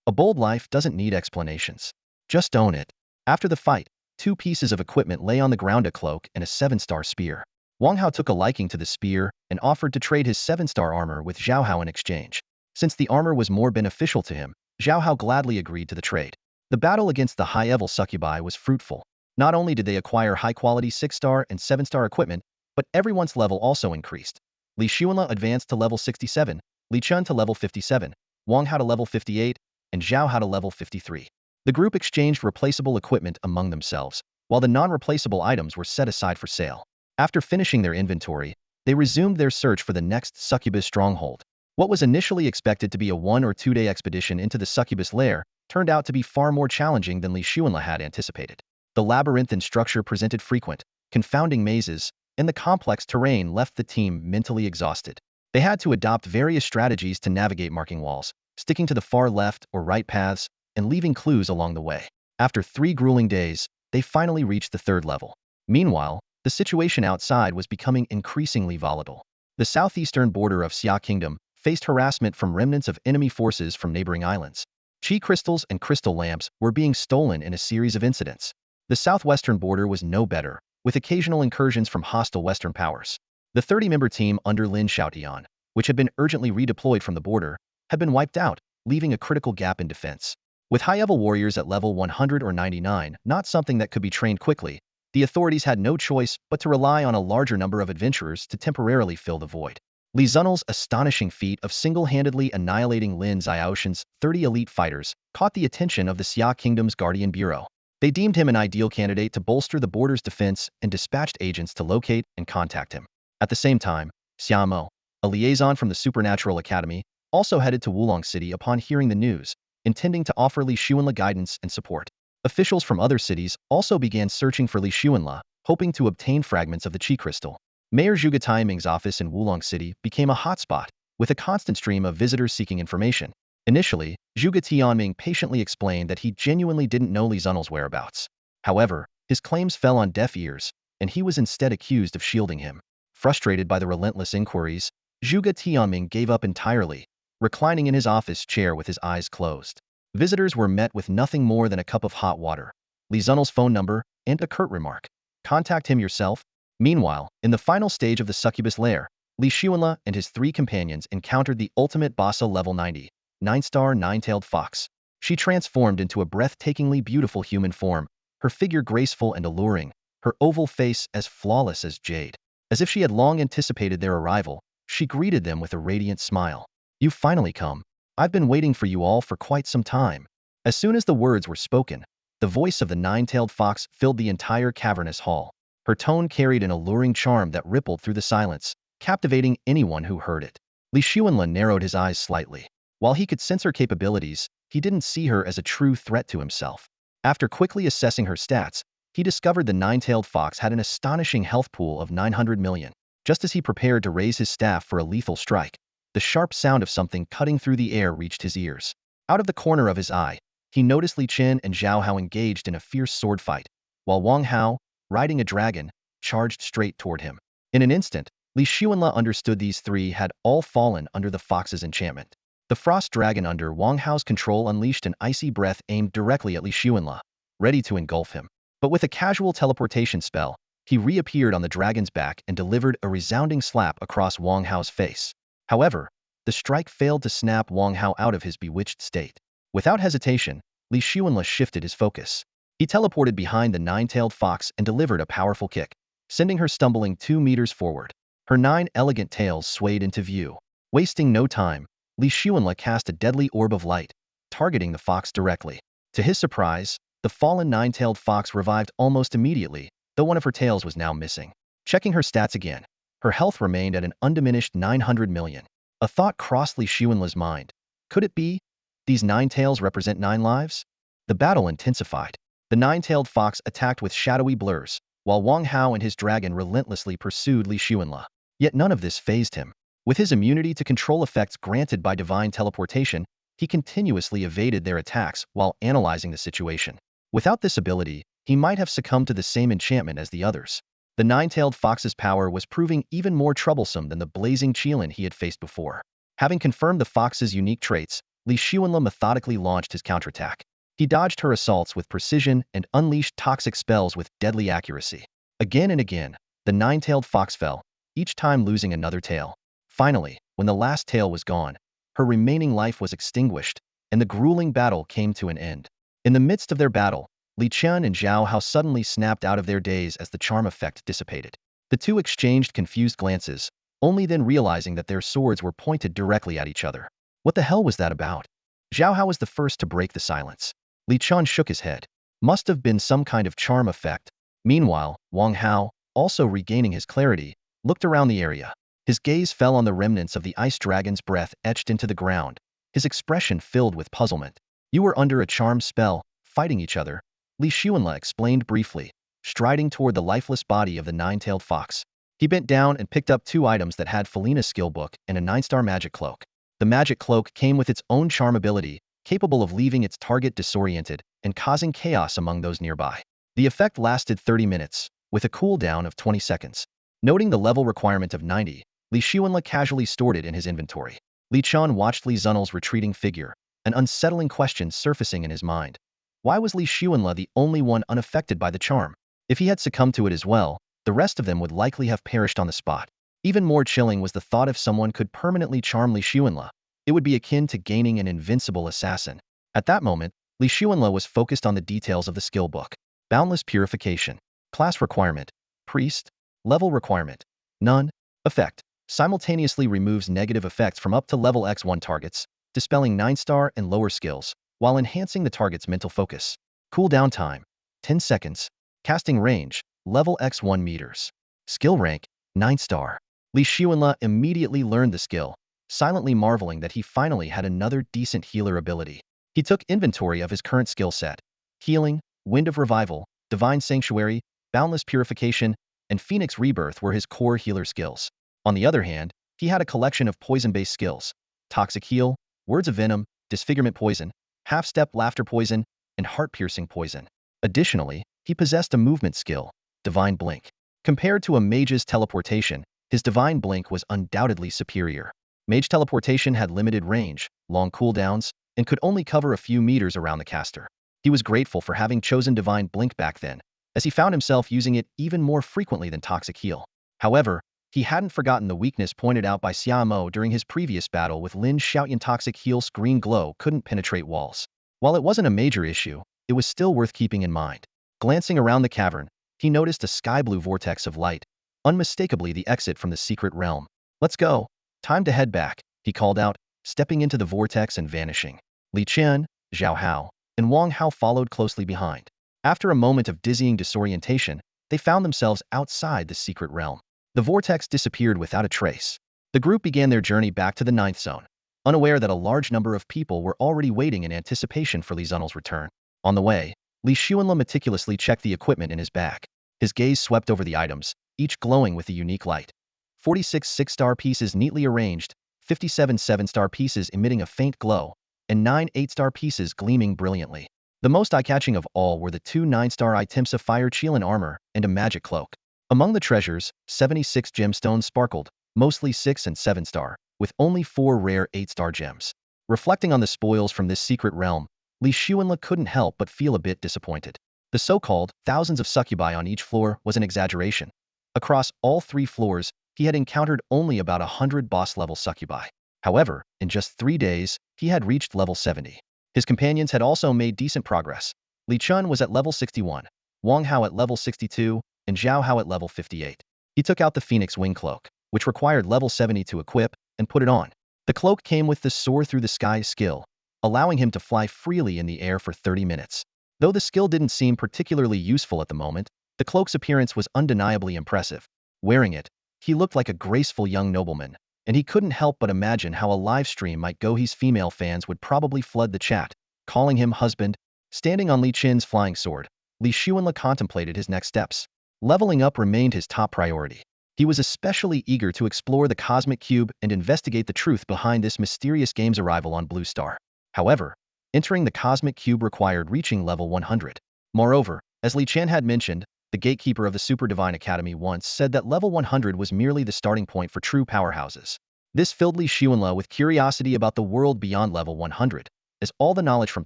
A bold life doesn't need explanations. Just own it. After the fight, 2 pieces of equipment lay on the ground, a cloak and a 7-star spear. Wang Hao took a liking to the spear and offered to trade his 7-star armor with Zhao Hao in exchange. Since the armor was more beneficial to him, Zhao Hao gladly agreed to the trade. The battle against the high-level succubi was fruitful. Not only did they acquire high-quality 6-star and 7-star equipment, but everyone's level also increased. Li Xuanla advanced to level 67, Li Chun to level 57, Wang Hao to level 58, and Zhao Hao to level 53. The group exchanged replaceable equipment among themselves, while the non-replaceable items were set aside for sale. After finishing their inventory, they resumed their search for the next succubus stronghold. What was initially expected to be a 1 or 2 day expedition into the succubus lair turned out to be far more challenging than Li Xuanla had anticipated. The labyrinthine structure presented frequent, confounding mazes, and the complex terrain left the team mentally exhausted. They had to adopt various strategies to navigate marking walls, sticking to the far left or right paths, and leaving clues along the way. After 3 grueling days, they finally reached the 3rd level. Meanwhile, the situation outside was becoming increasingly volatile. The southeastern border of Xia Kingdom faced harassment from remnants of enemy forces from neighboring islands. Chi crystals and crystal lamps were being stolen in a series of incidents. The southwestern border was no better, with occasional incursions from hostile Western powers. The 30-member team under Lin Xiaotian, which had been urgently redeployed from the border, had been wiped out, leaving a critical gap in defense. With high-level warriors at level 100 or 99, not something that could be trained quickly, the authorities had no choice but to rely on a larger number of adventurers to temporarily fill the void. Li Zunel's astonishing feat of single-handedly annihilating Lin Xiaoshan's 30 elite fighters caught the attention of the Xia Kingdom's Guardian Bureau. They deemed him an ideal candidate to bolster the border's defense and dispatched agents to locate and contact him. At the same time, Xia Mo, a liaison from the Supernatural Academy, also headed to Wulong City upon hearing the news, intending to offer Li Xuanla guidance and support. Officials from other cities also began searching for Li Xuanla, hoping to obtain fragments of the Chi crystal. Mayor Zhuge Taiming's office in Wulong City became a hotspot, with a constant stream of visitors seeking information. Initially, Zhuge Tianming patiently explained that he genuinely didn't know Li Zunel's whereabouts. However, his claims fell on deaf ears, and he was instead accused of shielding him. Frustrated by the relentless inquiries, Zhuge Tianming gave up entirely, reclining in his office chair with his eyes closed. Visitors were met with nothing more than a cup of hot water, Li Zunel's phone number, and a curt remark. Contact him yourself. Meanwhile, in the final stage of the succubus lair, Li Xuanle and his three companions encountered the ultimate bossa level 90, 9-star nine-tailed fox. She transformed into a breathtakingly beautiful human form, her figure graceful and alluring, her oval face as flawless as jade. As if she had long anticipated their arrival, she greeted them with a radiant smile. "You've finally come. I've been waiting for you all for quite some time." As soon as the words were spoken, the voice of the nine-tailed fox filled the entire cavernous hall. Her tone carried an alluring charm that rippled through the silence, captivating anyone who heard it. Li Xuanle narrowed his eyes slightly. While he could sense her capabilities, he didn't see her as a true threat to himself. After quickly assessing her stats, he discovered the nine-tailed fox had an astonishing health pool of 900 million. Just as he prepared to raise his staff for a lethal strike, the sharp sound of something cutting through the air reached his ears. Out of the corner of his eye, he noticed Li Chen and Zhao Hao engaged in a fierce sword fight, while Wang Hao, riding a dragon, charged straight toward him. In an instant, Li Xuanle understood these three had all fallen under the fox's enchantment. The frost dragon under Wang Hao's control unleashed an icy breath aimed directly at Li Xuanle, ready to engulf him. But with a casual teleportation spell, he reappeared on the dragon's back and delivered a resounding slap across Wang Hao's face. However, the strike failed to snap Wang Hao out of his bewitched state. Without hesitation, Li Xuanle shifted his focus. He teleported behind the nine-tailed fox and delivered a powerful kick, sending her stumbling 2 meters forward. Her 9 elegant tails swayed into view. Wasting no time, Li Xuanle cast a deadly orb of light, targeting the fox directly. To his surprise, the fallen nine-tailed fox revived almost immediately, though one of her tails was now missing. Checking her stats again, her health remained at an undiminished 900 million. A thought crossed Li Xuanle's mind. Could it be? These 9 tails represent 9 lives? The battle intensified. The nine-tailed fox attacked with shadowy blurs, while Wang Hao and his dragon relentlessly pursued Li Xuanle. Yet none of this fazed him. With his immunity to control effects granted by divine teleportation, he continuously evaded their attacks while analyzing the situation. Without this ability, he might have succumbed to the same enchantment as the others. The nine-tailed fox's power was proving even more troublesome than the blazing Qilin he had faced before. Having confirmed the fox's unique traits, Li Xuanle methodically launched his counterattack. He dodged her assaults with precision and unleashed toxic spells with deadly accuracy. Again and again, the nine-tailed fox fell, each time losing another tail. Finally, when the last tail was gone, her remaining life was extinguished, and the grueling battle came to an end. In the midst of their battle, Li Chen and Zhao Hao suddenly snapped out of their daze as the charm effect dissipated. The two exchanged confused glances, only then realizing that their swords were pointed directly at each other. What the hell was that about? Zhao Hao was the first to break the silence. Li Chen shook his head. Must have been some kind of charm effect. Meanwhile, Wang Hao, also regaining his clarity, looked around the area. His gaze fell on the remnants of the ice dragon's breath etched into the ground, his expression filled with puzzlement. "You were under a charm spell, fighting each other," Li Xuanle explained briefly, striding toward the lifeless body of the nine-tailed fox. He bent down and picked up 2 items that had Felina's skill book and a 9-star magic cloak. The magic cloak came with its own charm ability, capable of leaving its target disoriented and causing chaos among those nearby. The effect lasted 30 minutes, with a cooldown of 20 seconds. Noting the level requirement of 90, Li Xuanle casually stored it in his inventory. Li Chen watched Li Zunel's retreating figure, an unsettling question surfacing in his mind. Why was Li Xuanle the only one unaffected by the charm? If he had succumbed to it as well, the rest of them would likely have perished on the spot. Even more chilling was the thought if someone could permanently charm Li Xuanle, it would be akin to gaining an invincible assassin. At that moment, Li Xuanle was focused on the details of the skill book. Boundless purification. Class requirement. Priest. Level requirement. None. Effect. Simultaneously removes negative effects from up to level X1 targets, dispelling 9-star and lower skills, while enhancing the target's mental focus. Cooldown time. 10 seconds. Casting range. Level X1 meters. Skill rank. 9-star. Li Xuanle immediately learned the skill, silently marveling that he finally had another decent healer ability. He took inventory of his current skill set. Healing, Wind of Revival, Divine Sanctuary, Boundless Purification, and Phoenix Rebirth were his core healer skills. On the other hand, he had a collection of poison-based skills: Toxic Heal, Words of Venom, Disfigurement Poison, Half-Step Laughter Poison, and Heart-Piercing Poison. Additionally, he possessed a movement skill, Divine Blink. Compared to a mage's teleportation, his Divine Blink was undoubtedly superior. Mage teleportation had limited range, long cooldowns, and could only cover a few meters around the caster. He was grateful for having chosen Divine Blink back then, as he found himself using it even more frequently than Toxic Heal. However, he hadn't forgotten the weakness pointed out by Xiaomo during his previous battle with Lin Xiaoyan. Toxic Heal's green glow couldn't penetrate walls. While it wasn't a major issue, it was still worth keeping in mind. Glancing around the cavern, he noticed a sky-blue vortex of light, unmistakably the exit from the secret realm. "Let's go. Time to head back," he called out, stepping into the vortex and vanishing. Li Qian, Zhao Hao, and Wang Hao followed closely behind. After a moment of dizzying disorientation, they found themselves outside the secret realm. The vortex disappeared without a trace. The group began their journey back to the 9th zone, unaware that a large number of people were already waiting in anticipation for Li Zunel's return. On the way, Li Xuanle meticulously checked the equipment in his bag. His gaze swept over the items, each glowing with a unique light. 46 6-star pieces neatly arranged, 57 7-star pieces emitting a faint glow, and 9 8-star pieces gleaming brilliantly. The most eye-catching of all were the 2 9-star items of fire Qilin armor and a magic cloak. Among the treasures, 76 gemstones sparkled, mostly 6 and 7-star, with only 4 rare 8-star gems. Reflecting on the spoils from this secret realm, Li Xuanle couldn't help but feel a bit disappointed. The so-called thousands of succubi on each floor was an exaggeration. Across all 3 floors, he had encountered only about 100 boss-level succubi. However, in just 3 days, he had reached level 70. His companions had also made decent progress. Li Chun was at level 61, Wang Hao at level 62, and Zhao Hao at level 58. He took out the Phoenix Wing Cloak, which required level 70 to equip, and put it on. The cloak came with the Soar Through the Sky skill, allowing him to fly freely in the air for 30 minutes. Though the skill didn't seem particularly useful at the moment, the cloak's appearance was undeniably impressive. Wearing it, he looked like a graceful young nobleman, and he couldn't help but imagine how a live stream might go. His female fans would probably flood the chat, calling him husband. Standing on Li Qin's flying sword, Li Xuanle contemplated his next steps. Leveling up remained his top priority. He was especially eager to explore the Cosmic Cube and investigate the truth behind this mysterious game's arrival on Blue Star. However, entering the Cosmic Cube required reaching level 100. Moreover, as Li Qian had mentioned, the gatekeeper of the Super Divine Academy once said that level 100 was merely the starting point for true powerhouses. This filled Li Xuanle with curiosity about the world beyond level 100, as all the knowledge from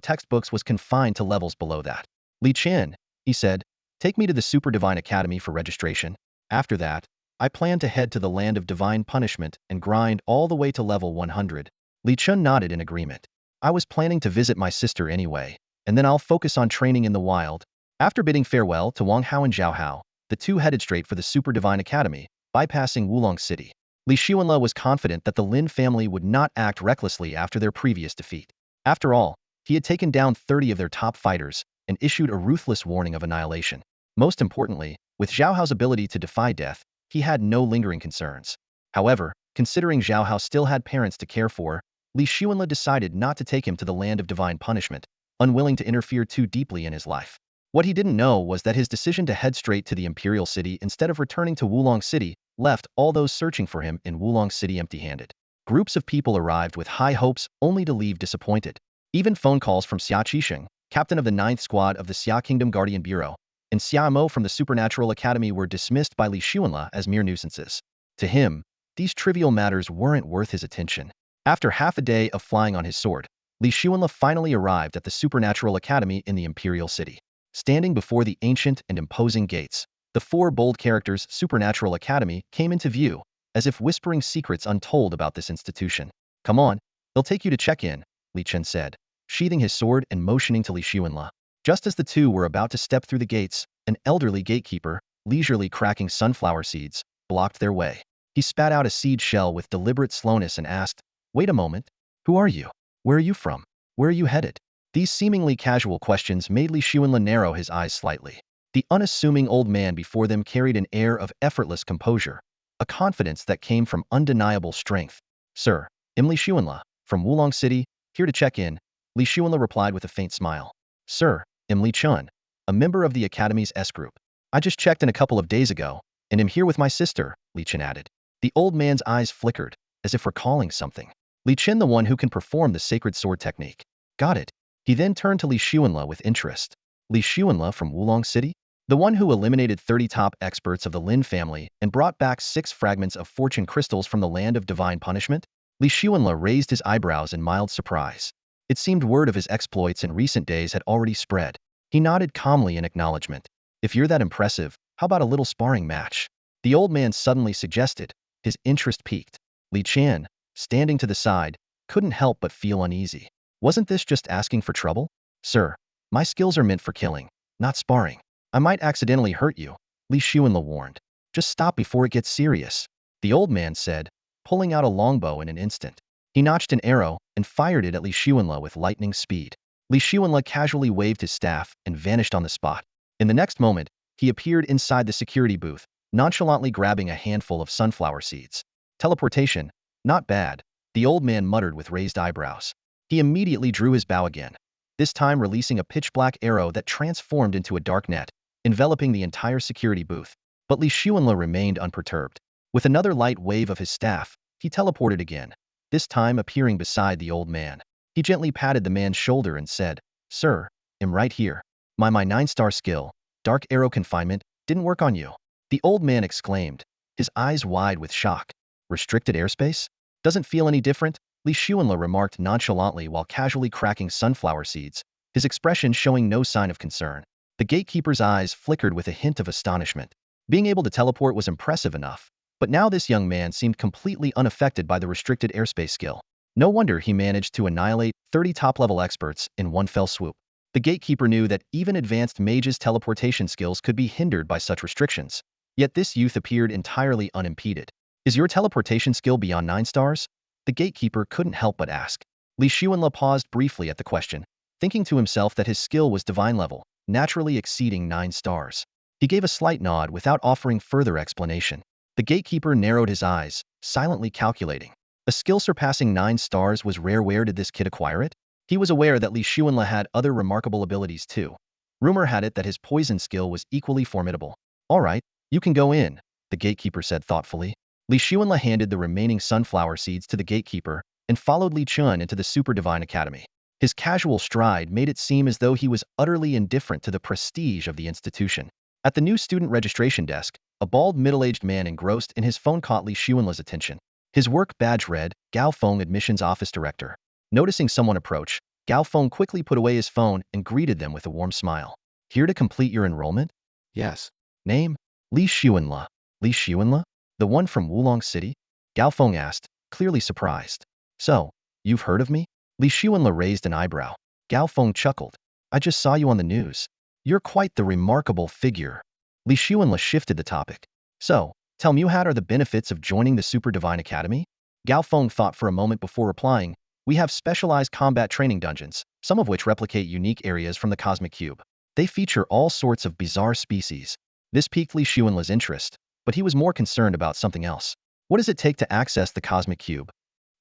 textbooks was confined to levels below that. "Li Qian," he said, "take me to the Super Divine Academy for registration. After that, I plan to head to the land of divine punishment and grind all the way to level 100. Li Chun nodded in agreement. "I was planning to visit my sister anyway, and then I'll focus on training in the wild." After bidding farewell to Wang Hao and Zhao Hao, the two headed straight for the Super Divine Academy, bypassing Wulong City. Li Xuanle was confident that the Lin family would not act recklessly after their previous defeat. After all, he had taken down 30 of their top fighters and issued a ruthless warning of annihilation. Most importantly, with Zhao Hao's ability to defy death, he had no lingering concerns. However, considering Zhao Hao still had parents to care for, Li Xuanle decided not to take him to the land of divine punishment, unwilling to interfere too deeply in his life. What he didn't know was that his decision to head straight to the Imperial City instead of returning to Wulong City left all those searching for him in Wulong City empty-handed. Groups of people arrived with high hopes only to leave disappointed. Even phone calls from Xia Qisheng, captain of the 9th Squad of the Xia Kingdom Guardian Bureau, and Xia Mo from the Supernatural Academy were dismissed by Li Xuanle as mere nuisances. To him, these trivial matters weren't worth his attention. After half a day of flying on his sword, Li Xuanle finally arrived at the Supernatural Academy in the Imperial City. Standing before the ancient and imposing gates, the 4 bold characters Supernatural Academy came into view, as if whispering secrets untold about this institution. "Come on, they'll take you to check in," Li Chen said, sheathing his sword and motioning to Li Xuanle. Just as the two were about to step through the gates, an elderly gatekeeper, leisurely cracking sunflower seeds, blocked their way. He spat out a seed shell with deliberate slowness and asked, "Wait a moment. Who are you? Where are you from? Where are you headed?" These seemingly casual questions made Li Xuanle narrow his eyes slightly. The unassuming old man before them carried an air of effortless composure, a confidence that came from undeniable strength. "Sir, I'm Li Xuanle, from Wulong City, here to check in," Li Xuanle replied with a faint smile. "Sir, I'm Li Chun, a member of the Academy's S group. I just checked in a couple of days ago, and am here with my sister," Li Chen added. The old man's eyes flickered, as if recalling something. "Li Chen, the one who can perform the sacred sword technique. Got it." He then turned to Li Xuanle with interest. "Li Xuanle from Wulong City? The one who eliminated 30 top experts of the Lin family and brought back 6 fragments of fortune crystals from the land of divine punishment?" Li Xuanle raised his eyebrows in mild surprise. It seemed word of his exploits in recent days had already spread. He nodded calmly in acknowledgement. If you're that impressive, how about a little sparring match? The old man suddenly suggested. His interest piqued. Li Chan, standing to the side, couldn't help but feel uneasy. Wasn't this just asking for trouble? Sir, my skills are meant for killing, not sparring. I might accidentally hurt you, Li Xuanla warned. Just stop before it gets serious, the old man said, pulling out a longbow in an instant. He notched an arrow and fired it at Li Xuanla with lightning speed. Li Xuanla casually waved his staff and vanished on the spot. In the next moment, he appeared inside the security booth, nonchalantly grabbing a handful of sunflower seeds. Teleportation, not bad, the old man muttered with raised eyebrows. He immediately drew his bow again, this time releasing a pitch-black arrow that transformed into a dark net, enveloping the entire security booth. But Li Xuanla remained unperturbed. With another light wave of his staff, he teleported again, this time appearing beside the old man. He gently patted the man's shoulder and said, Sir, I'm right here. My 9-star skill, dark arrow confinement, didn't work on you. The old man exclaimed, his eyes wide with shock. Restricted airspace? Doesn't feel any different, Li Xuanla remarked nonchalantly while casually cracking sunflower seeds, his expression showing no sign of concern. The gatekeeper's eyes flickered with a hint of astonishment. Being able to teleport was impressive enough, but now this young man seemed completely unaffected by the restricted airspace skill. No wonder he managed to annihilate 30 top-level experts in one fell swoop. The gatekeeper knew that even advanced mages' teleportation skills could be hindered by such restrictions. Yet this youth appeared entirely unimpeded. Is your teleportation skill beyond 9 stars? The gatekeeper couldn't help but ask. Li Xuanla paused briefly at the question, thinking to himself that his skill was divine level, naturally exceeding 9 stars. He gave a slight nod without offering further explanation. The gatekeeper narrowed his eyes, silently calculating. A skill surpassing 9 stars was rare. Where did this kid acquire it? He was aware that Li Xuanla had other remarkable abilities too. Rumor had it that his poison skill was equally formidable. All right, you can go in, the gatekeeper said thoughtfully. Li Xuanla handed the remaining sunflower seeds to the gatekeeper and followed Li Chun into the Super Divine Academy. His casual stride made it seem as though he was utterly indifferent to the prestige of the institution. At the new student registration desk, a bald middle-aged man engrossed in his phone caught Li Xuanla's attention. His work badge read, Gao Feng Admissions Office Director. Noticing someone approach, Gao Feng quickly put away his phone and greeted them with a warm smile. Here to complete your enrollment? Yes. Name? Li Xuanla. Li Xuanla? The one from Wulong City? Gao Feng asked, clearly surprised. So, you've heard of me? Li Xuanla raised an eyebrow. Gao Feng chuckled. I just saw you on the news. You're quite the remarkable figure. Li Xuanla shifted the topic. So, tell me, what are the benefits of joining the Super Divine Academy? Gao Feng thought for a moment before replying. We have specialized combat training dungeons, some of which replicate unique areas from the Cosmic Cube. They feature all sorts of bizarre species. This piqued Li Xuanla's interest, but he was more concerned about something else. What does it take to access the Cosmic Cube?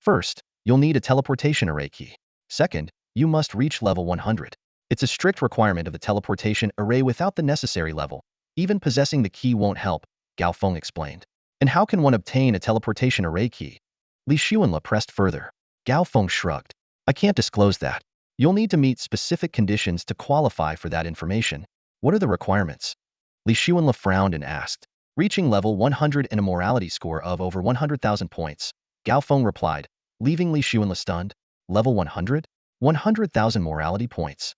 First, you'll need a teleportation array key. Second, you must reach level 100. It's a strict requirement of the teleportation array. Without the necessary level, even possessing the key won't help, Gao Feng explained. And how can one obtain a teleportation array key? Li Xuanla pressed further. Gao Feng shrugged. I can't disclose that. You'll need to meet specific conditions to qualify for that information. What are the requirements? Li Xuanla frowned and asked. Reaching level 100 and a morality score of over 100,000 points, Gao Feng replied, leaving Li Xuanla stunned. Level 100? 100,000 morality points.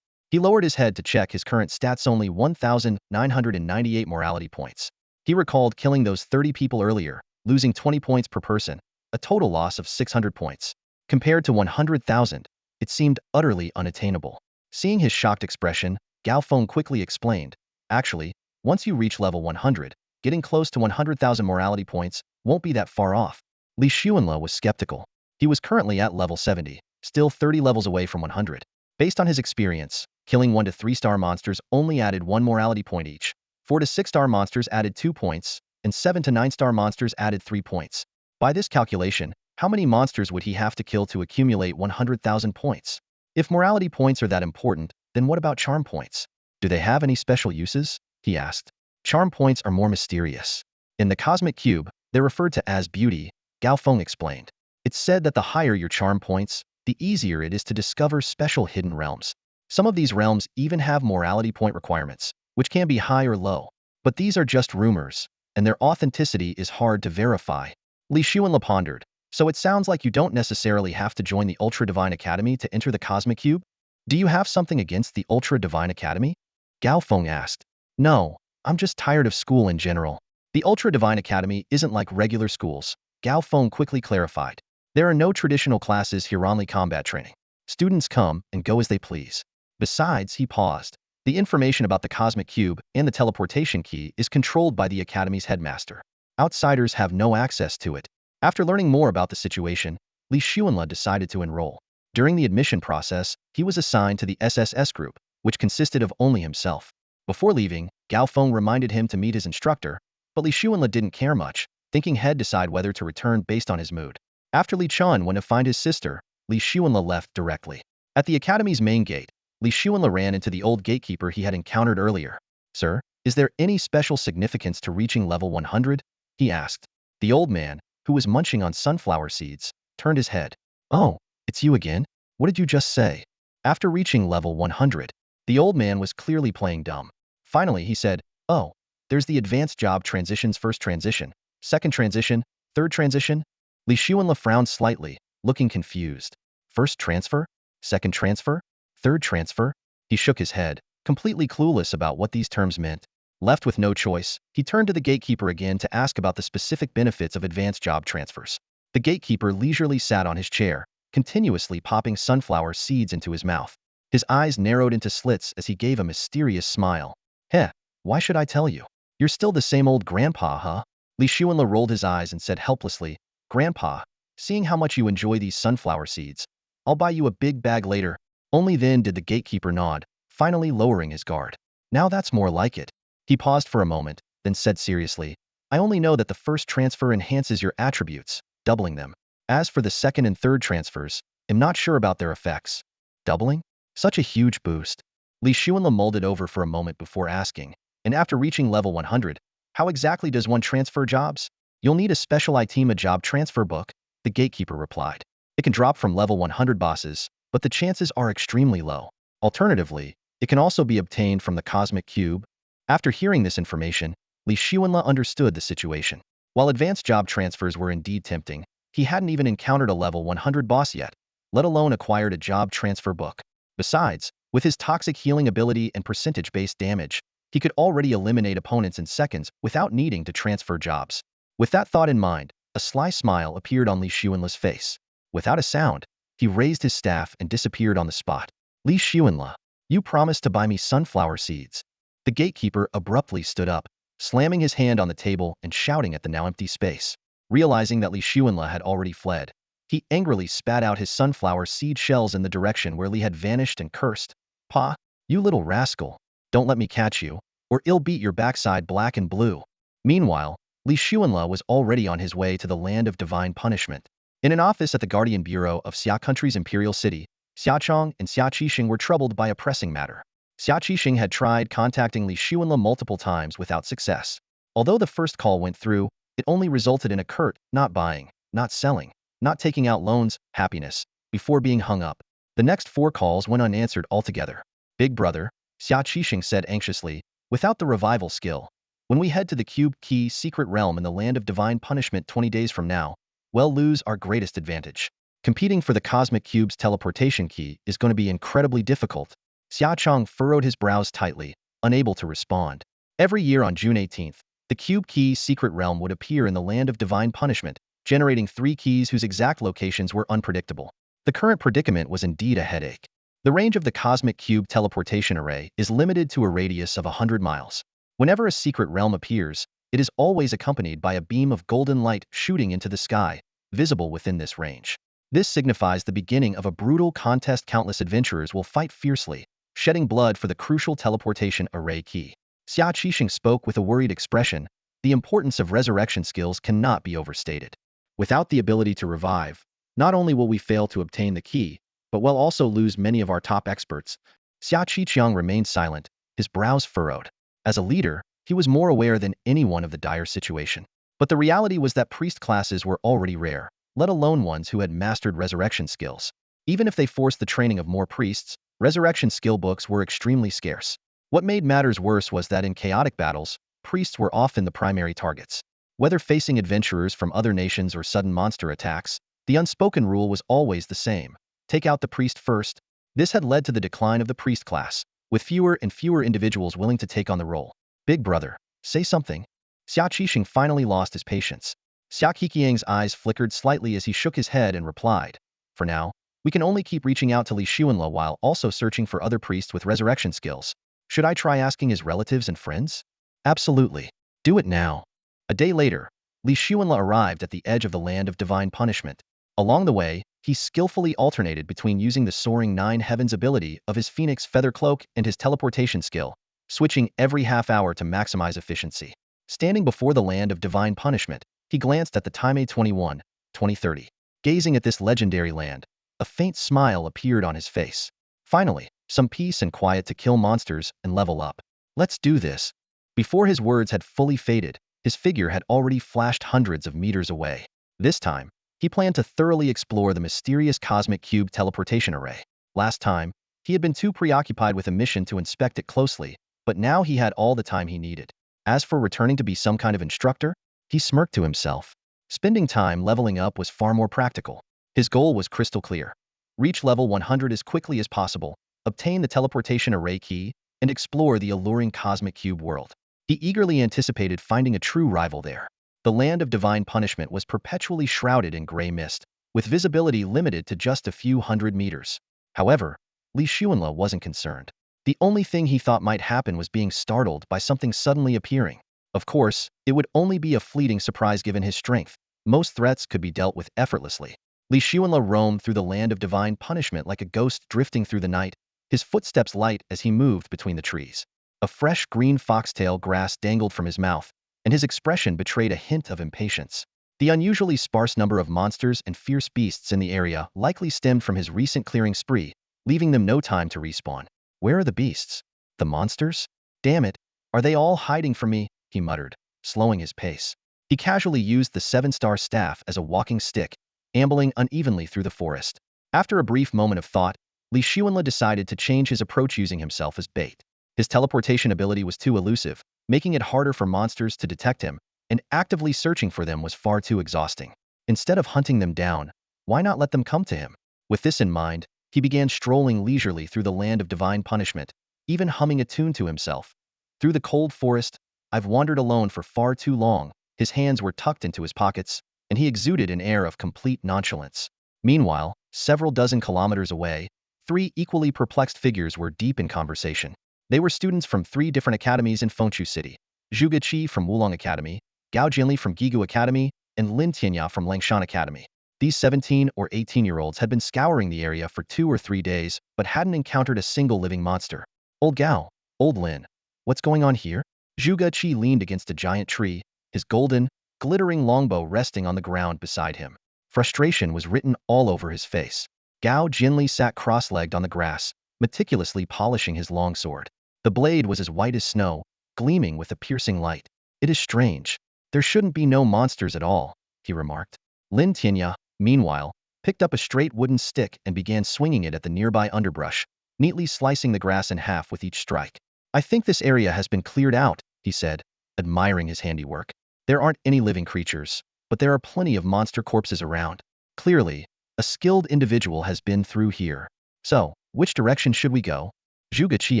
He lowered his head to check his current stats, only 1,998 morality points. He recalled killing those 30 people earlier, losing 20 points per person, a total loss of 600 points. Compared to 100,000, it seemed utterly unattainable. Seeing his shocked expression, Gao Feng quickly explained, actually, once you reach level 100, getting close to 100,000 morality points won't be that far off. Li Xuanla was skeptical. He was currently at level 70, still 30 levels away from 100. Based on his experience, killing 1 to 3-star monsters only added 1 morality point each, 4 to 6-star monsters added 2 points, and 7 to 9-star monsters added 3 points. By this calculation, how many monsters would he have to kill to accumulate 100,000 points? If morality points are that important, then what about charm points? Do they have any special uses? He asked. Charm points are more mysterious. In the Cosmic Cube, they're referred to as beauty, Gao Feng explained. It's said that the higher your charm points, the easier it is to discover special hidden realms. Some of these realms even have morality point requirements, which can be high or low. But these are just rumors, and their authenticity is hard to verify. Li Xuanla pondered. So it sounds like you don't necessarily have to join the Ultra Divine Academy to enter the Cosmic Cube? Do you have something against the Ultra Divine Academy? Gao Feng asked. No, I'm just tired of school in general. The Ultra Divine Academy isn't like regular schools, Gao Feng quickly clarified. There are no traditional classes here, only combat training. Students come and go as they please. Besides, he paused. The information about the Cosmic Cube and the teleportation key is controlled by the Academy's headmaster. Outsiders have no access to it. After learning more about the situation, Li Xuanle decided to enroll. During the admission process, he was assigned to the SSS group, which consisted of only himself. Before leaving, Gao Feng reminded him to meet his instructor, but Li Xuanle didn't care much, thinking he'd decide whether to return based on his mood. After Li Chun went to find his sister, Li Xuanle left directly. At the Academy's main gate, Li Xuanle ran into the old gatekeeper he had encountered earlier. Sir, is there any special significance to reaching level 100? He asked. The old man, who was munching on sunflower seeds, turned his head. Oh, it's you again? What did you just say? After reaching level 100, the old man was clearly playing dumb. Finally, he said, oh, there's the advanced job transitions, first transition, second transition, third transition. Li Xuanle frowned slightly, looking confused. First transfer? Second transfer? Third transfer? He shook his head, completely clueless about what these terms meant. Left with no choice, he turned to the gatekeeper again to ask about the specific benefits of advanced job transfers. The gatekeeper leisurely sat on his chair, continuously popping sunflower seeds into his mouth. His eyes narrowed into slits as he gave a mysterious smile. Heh, why should I tell you? You're still the same old grandpa, huh? Li Xuanle rolled his eyes and said helplessly, Grandpa, seeing how much you enjoy these sunflower seeds, I'll buy you a big bag later. Only then did the gatekeeper nod, finally lowering his guard. Now that's more like it. He paused for a moment, then said seriously, I only know that the first transfer enhances your attributes, doubling them. As for the second and third transfers, I'm not sure about their effects. Doubling? Such a huge boost. Li Xuanle mulled it over for a moment before asking, and after reaching level 100, how exactly does one transfer jobs? You'll need a special item, a job transfer book, the gatekeeper replied. It can drop from level 100 bosses, but the chances are extremely low. Alternatively, it can also be obtained from the Cosmic Cube. After hearing this information, Li Xuanle understood the situation. While advanced job transfers were indeed tempting, he hadn't even encountered a level 100 boss yet, let alone acquired a job transfer book. Besides, with his toxic healing ability and percentage-based damage, he could already eliminate opponents in seconds without needing to transfer jobs. With that thought in mind, a sly smile appeared on Li Xuanle's face. Without a sound, he raised his staff and disappeared on the spot. Li Xuanle, you promised to buy me sunflower seeds. The gatekeeper abruptly stood up, slamming his hand on the table and shouting at the now empty space. Realizing that Li Xuanle had already fled, he angrily spat out his sunflower seed shells in the direction where Li had vanished and cursed. Pa, you little rascal, don't let me catch you, or I'll beat your backside black and blue. Meanwhile, Li Xuanle was already on his way to the land of divine punishment. In an office at the Guardian Bureau of Xia Country's imperial city, Xia Chong and Xia Qixing were troubled by a pressing matter. Xia Qixing had tried contacting Li Xuanle multiple times without success. Although the first call went through, it only resulted in a curt, not buying, not selling, not taking out loans, happiness, before being hung up. The next 4 calls went unanswered altogether. Big brother, Xia Qixing said anxiously, without the revival skill, when we head to the Cube Key secret realm in the land of divine punishment 20 days from now, we'll lose our greatest advantage. Competing for the Cosmic Cube's teleportation key is going to be incredibly difficult. Xia Chong furrowed his brows tightly, unable to respond. Every year on June 18th, the Cube Key secret realm would appear in the land of divine punishment, generating 3 keys whose exact locations were unpredictable. The current predicament was indeed a headache. The range of the Cosmic Cube teleportation array is limited to a radius of 100 miles. Whenever a secret realm appears, it is always accompanied by a beam of golden light shooting into the sky, visible within this range. This signifies the beginning of a brutal contest. Countless adventurers will fight fiercely, shedding blood for the crucial teleportation array key. Xia Qixing spoke with a worried expression. The importance of resurrection skills cannot be overstated. Without the ability to revive, not only will we fail to obtain the key, but we'll also lose many of our top experts. Xia Qiqiang remained silent, his brows furrowed. As a leader, he was more aware than anyone of the dire situation. But the reality was that priest classes were already rare, let alone ones who had mastered resurrection skills. Even if they forced the training of more priests, resurrection skill books were extremely scarce. What made matters worse was that in chaotic battles, priests were often the primary targets. Whether facing adventurers from other nations or sudden monster attacks, the unspoken rule was always the same. Take out the priest first. This had led to the decline of the priest class, with fewer and fewer individuals willing to take on the role. Big brother, say something. Xia Qixing finally lost his patience. Xia Qiqiang's eyes flickered slightly as he shook his head and replied, "For now, we can only keep reaching out to Li Xuanle while also searching for other priests with resurrection skills. Should I try asking his relatives and friends?" "Absolutely. Do it now." A day later, Li Xuanle arrived at the edge of the land of divine punishment. Along the way, he skillfully alternated between using the soaring nine heavens ability of his phoenix feather cloak and his teleportation skill, switching every half hour to maximize efficiency. Standing before the land of divine punishment, he glanced at the time 21, 2030. Gazing at this legendary land, a faint smile appeared on his face. Finally, some peace and quiet to kill monsters and level up. Let's do this. Before his words had fully faded, his figure had already flashed hundreds of meters away. This time, he planned to thoroughly explore the mysterious cosmic cube teleportation array. Last time, he had been too preoccupied with a mission to inspect it closely, but now he had all the time he needed. As for returning to be some kind of instructor, he smirked to himself. Spending time leveling up was far more practical. His goal was crystal clear. Reach level 100 as quickly as possible, obtain the teleportation array key, and explore the alluring cosmic cube world. He eagerly anticipated finding a true rival there. The land of divine punishment was perpetually shrouded in gray mist, with visibility limited to just a few hundred meters. However, Li Xuanle wasn't concerned. The only thing he thought might happen was being startled by something suddenly appearing. Of course, it would only be a fleeting surprise given his strength. Most threats could be dealt with effortlessly. Li Xuanle roamed through the land of divine punishment like a ghost drifting through the night, his footsteps light as he moved between the trees. A fresh green foxtail grass dangled from his mouth, and his expression betrayed a hint of impatience. The unusually sparse number of monsters and fierce beasts in the area likely stemmed from his recent clearing spree, leaving them no time to respawn. Where are the beasts? The monsters? Damn it, are they all hiding from me? He muttered, slowing his pace. He casually used the 7-star staff as a walking stick, ambling unevenly through the forest. After a brief moment of thought, Li Xuanle decided to change his approach using himself as bait. His teleportation ability was too elusive, making it harder for monsters to detect him, and actively searching for them was far too exhausting. Instead of hunting them down, why not let them come to him? With this in mind, he began strolling leisurely through the land of divine punishment, even humming a tune to himself. Through the cold forest, I've wandered alone for far too long. His hands were tucked into his pockets, and he exuded an air of complete nonchalance. Meanwhile, several dozen kilometers away, 3 equally perplexed figures were deep in conversation. They were students from 3 different academies in Fengchu City. Zhu Geqi from Wulong Academy, Gao Jinli from Gigu Academy, and Lin Tianya from Langshan Academy. These 17 or 18-year-olds had been scouring the area for 2 or 3 days, but hadn't encountered a single living monster. Old Gao, old Lin, what's going on here? Zhu Geqi leaned against a giant tree, his golden, glittering longbow resting on the ground beside him. Frustration was written all over his face. Gao Jinli sat cross-legged on the grass, meticulously polishing his longsword. The blade was as white as snow, gleaming with a piercing light. It is strange. There shouldn't be no monsters at all, he remarked. Lin Tianya, meanwhile, picked up a straight wooden stick and began swinging it at the nearby underbrush, neatly slicing the grass in half with each strike. I think this area has been cleared out, he said, admiring his handiwork. There aren't any living creatures, but there are plenty of monster corpses around. Clearly, a skilled individual has been through here. So, which direction should we go? Zhu Geqi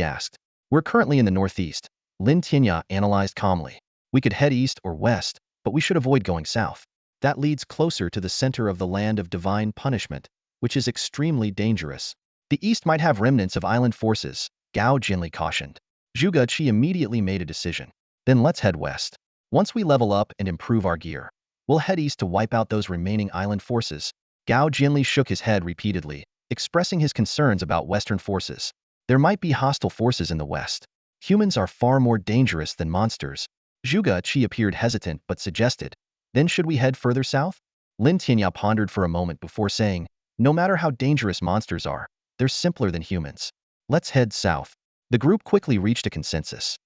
asked. We're currently in the northeast, Lin Tianya analyzed calmly. We could head east or west, but we should avoid going south. That leads closer to the center of the land of divine punishment, which is extremely dangerous. The east might have remnants of island forces, Gao Jinli cautioned. Zhu Geqi immediately made a decision. Then let's head west. Once we level up and improve our gear, we'll head east to wipe out those remaining island forces. Gao Jinli shook his head repeatedly, expressing his concerns about Western forces. There might be hostile forces in the West. Humans are far more dangerous than monsters. Zhu Geqi appeared hesitant but suggested, then should we head further south? Lin Tianya pondered for a moment before saying, no matter how dangerous monsters are, they're simpler than humans. Let's head south. The group quickly reached a consensus.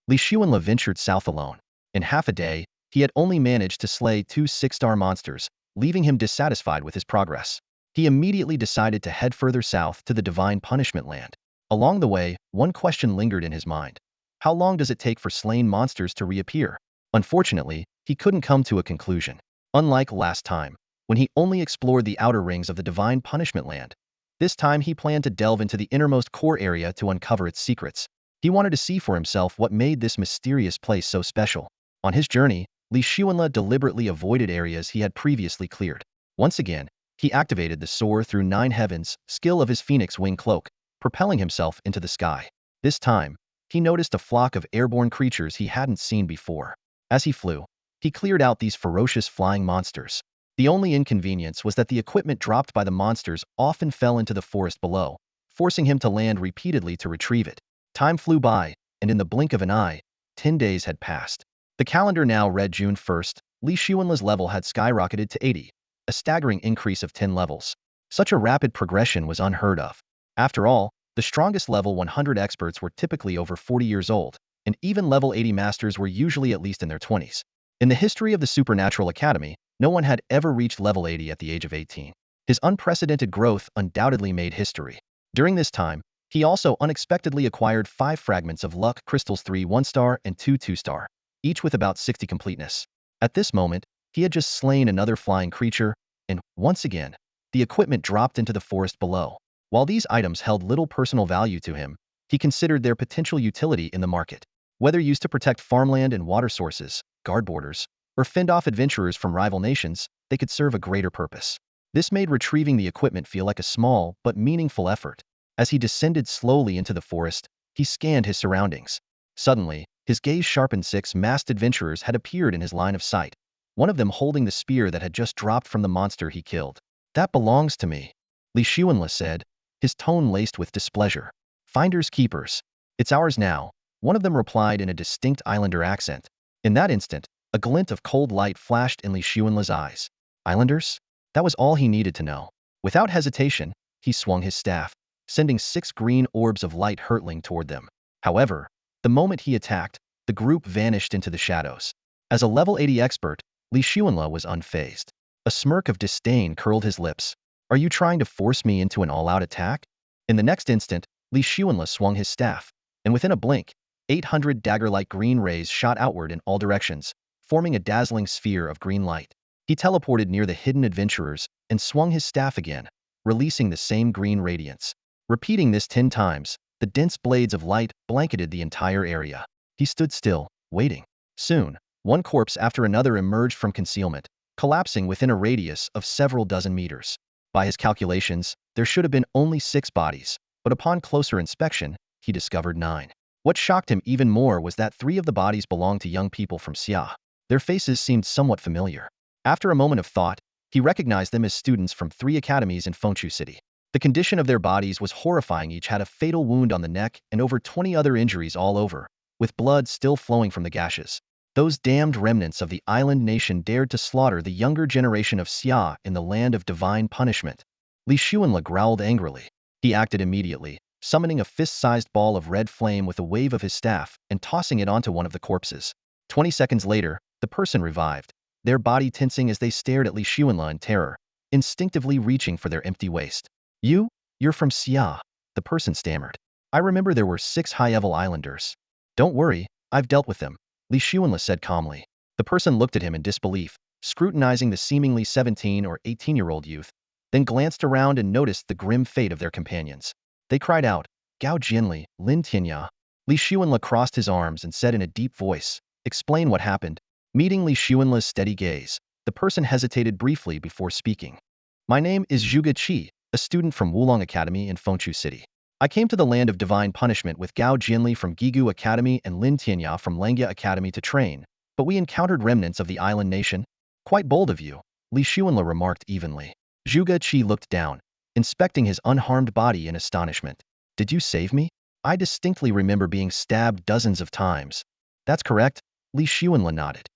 Li Xuanle ventured south alone. In half a day, he had only managed to slay 2 6-star monsters, leaving him dissatisfied with his progress. He immediately decided to head further south to the divine punishment land. Along the way, one question lingered in his mind. How long does it take for slain monsters to reappear? Unfortunately, he couldn't come to a conclusion. Unlike last time, when he only explored the outer rings of the divine punishment land, this time he planned to delve into the innermost core area to uncover its secrets. He wanted to see for himself what made this mysterious place so special. On his journey, Li Xuanle deliberately avoided areas he had previously cleared. Once again, he activated the soar through 9 heavens skill of his phoenix wing cloak, propelling himself into the sky. This time, he noticed a flock of airborne creatures he hadn't seen before. As he flew, he cleared out these ferocious flying monsters. The only inconvenience was that the equipment dropped by the monsters often fell into the forest below, forcing him to land repeatedly to retrieve it. Time flew by, and in the blink of an eye, 10 days had passed. The calendar now read June 1st. Li Xuanle's level had skyrocketed to 80, a staggering increase of 10 levels. Such a rapid progression was unheard of. After all, the strongest level 100 experts were typically over 40 years old, and even level 80 masters were usually at least in their 20s. In the history of the Supernatural Academy, no one had ever reached level 80 at the age of 18. His unprecedented growth undoubtedly made history. During this time, he also unexpectedly acquired 5 fragments of luck crystals, 3 1-star and 2 2-star, each with about 60 completeness. At this moment, he had just slain another flying creature, and, once again, the equipment dropped into the forest below. While these items held little personal value to him, he considered their potential utility in the market. Whether used to protect farmland and water sources, guard borders, or fend off adventurers from rival nations, they could serve a greater purpose. This made retrieving the equipment feel like a small but meaningful effort. As he descended slowly into the forest, he scanned his surroundings. Suddenly, his gaze sharpened. 6 masked adventurers had appeared in his line of sight, one of them holding the spear that had just dropped from the monster he killed. "That belongs to me," Li Xuanle said, his tone laced with displeasure. "Finders keepers. It's ours now," one of them replied in a distinct islander accent. In that instant, a glint of cold light flashed in Li Xuanle's eyes. Islanders? That was all he needed to know. Without hesitation, he swung his staff, sending 6 green orbs of light hurtling toward them. However, the moment he attacked, the group vanished into the shadows. As a level 80 expert, Li Xuanle was unfazed. A smirk of disdain curled his lips. "Are you trying to force me into an all-out attack?" In the next instant, Li Xuanle swung his staff, and within a blink, 800 dagger-like green rays shot outward in all directions, forming a dazzling sphere of green light. He teleported near the hidden adventurers and swung his staff again, releasing the same green radiance. Repeating this 10 times, the dense blades of light blanketed the entire area. He stood still, waiting. Soon, one corpse after another emerged from concealment, collapsing within a radius of several dozen meters. By his calculations, there should have been only 6 bodies, but upon closer inspection, he discovered 9. What shocked him even more was that 3 of the bodies belonged to young people from Xia. Their faces seemed somewhat familiar. After a moment of thought, he recognized them as students from 3 academies in Fengchu City. The condition of their bodies was horrifying. Each had a fatal wound on the neck and over 20 other injuries all over, with blood still flowing from the gashes. Those damned remnants of the island nation dared to slaughter the younger generation of Xia in the land of divine punishment. Li Xuanle growled angrily. He acted immediately, summoning a fist-sized ball of red flame with a wave of his staff and tossing it onto one of the corpses. 20 seconds later, the person revived, their body tensing as they stared at Li Xuanle in terror, instinctively reaching for their empty waist. You're from Xia," the person stammered. "I remember there were 6 high-level islanders." "Don't worry, I've dealt with them," Li Xuanle said calmly. The person looked at him in disbelief, scrutinizing the seemingly 17 or 18-year-old youth, then glanced around and noticed the grim fate of their companions. They cried out, "Gao Jianli, Lin Tianya." Li Xuanle crossed his arms and said in a deep voice, "Explain what happened." Meeting Li Xuanle's steady gaze, the person hesitated briefly before speaking. "My name is Zhuge Qi, a student from Wulong Academy in Fengchu City. I came to the land of divine punishment with Gao Jianli from Gigu Academy and Lin Tianya from Lengia Academy to train, but we encountered remnants of the island nation." "Quite bold of you," Li Xuanle remarked evenly. Zhuge Qi looked down, inspecting his unharmed body in astonishment. "Did you save me? I distinctly remember being stabbed dozens of times." "That's correct," Li Xuanle nodded.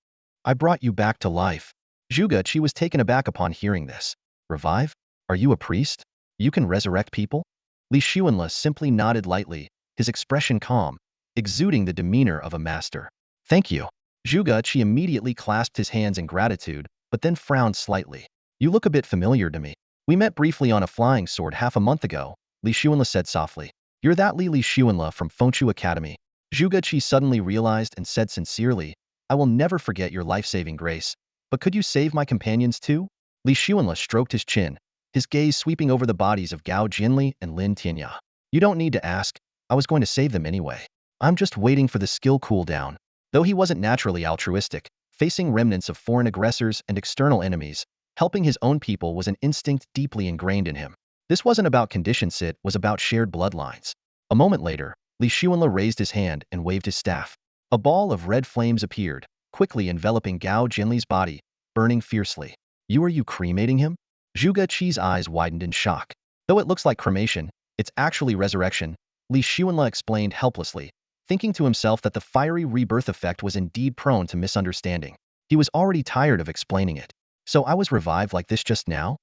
"I brought you back to life." Zhuge Qi was taken aback upon hearing this. "Revive? Are you a priest? You can resurrect people?" Li Xuanle simply nodded lightly, his expression calm, exuding the demeanor of a master. "Thank you." Zhuge Qi immediately clasped his hands in gratitude, but then frowned slightly. "You look a bit familiar to me. We met briefly on a flying sword half a month ago," Li Xuanle said softly. "You're that Li Xuanle from Fengchu Academy." Zhuge Qi suddenly realized and said sincerely, I will never forget your life-saving grace. But could you save my companions too? Li Xuanle stroked his chin, his gaze sweeping over the bodies of Gao Jinli and Lin Tianya. You don't need to ask. I was going to save them anyway. I'm just waiting for the skill cooldown. Though he wasn't naturally altruistic, facing remnants of foreign aggressors and external enemies, helping his own people was an instinct deeply ingrained in him. This wasn't about conditions, it was about shared bloodlines. A moment later, Li Xuanle raised his hand and waved his staff. A ball of red flames appeared, quickly enveloping Gao Jinli's body, burning fiercely. Are you cremating him? Zhuge Qi's eyes widened in shock. Though it looks like cremation, it's actually resurrection, Li Xuanle explained helplessly, thinking to himself that the fiery rebirth effect was indeed prone to misunderstanding. He was already tired of explaining it. So I was revived like this just now?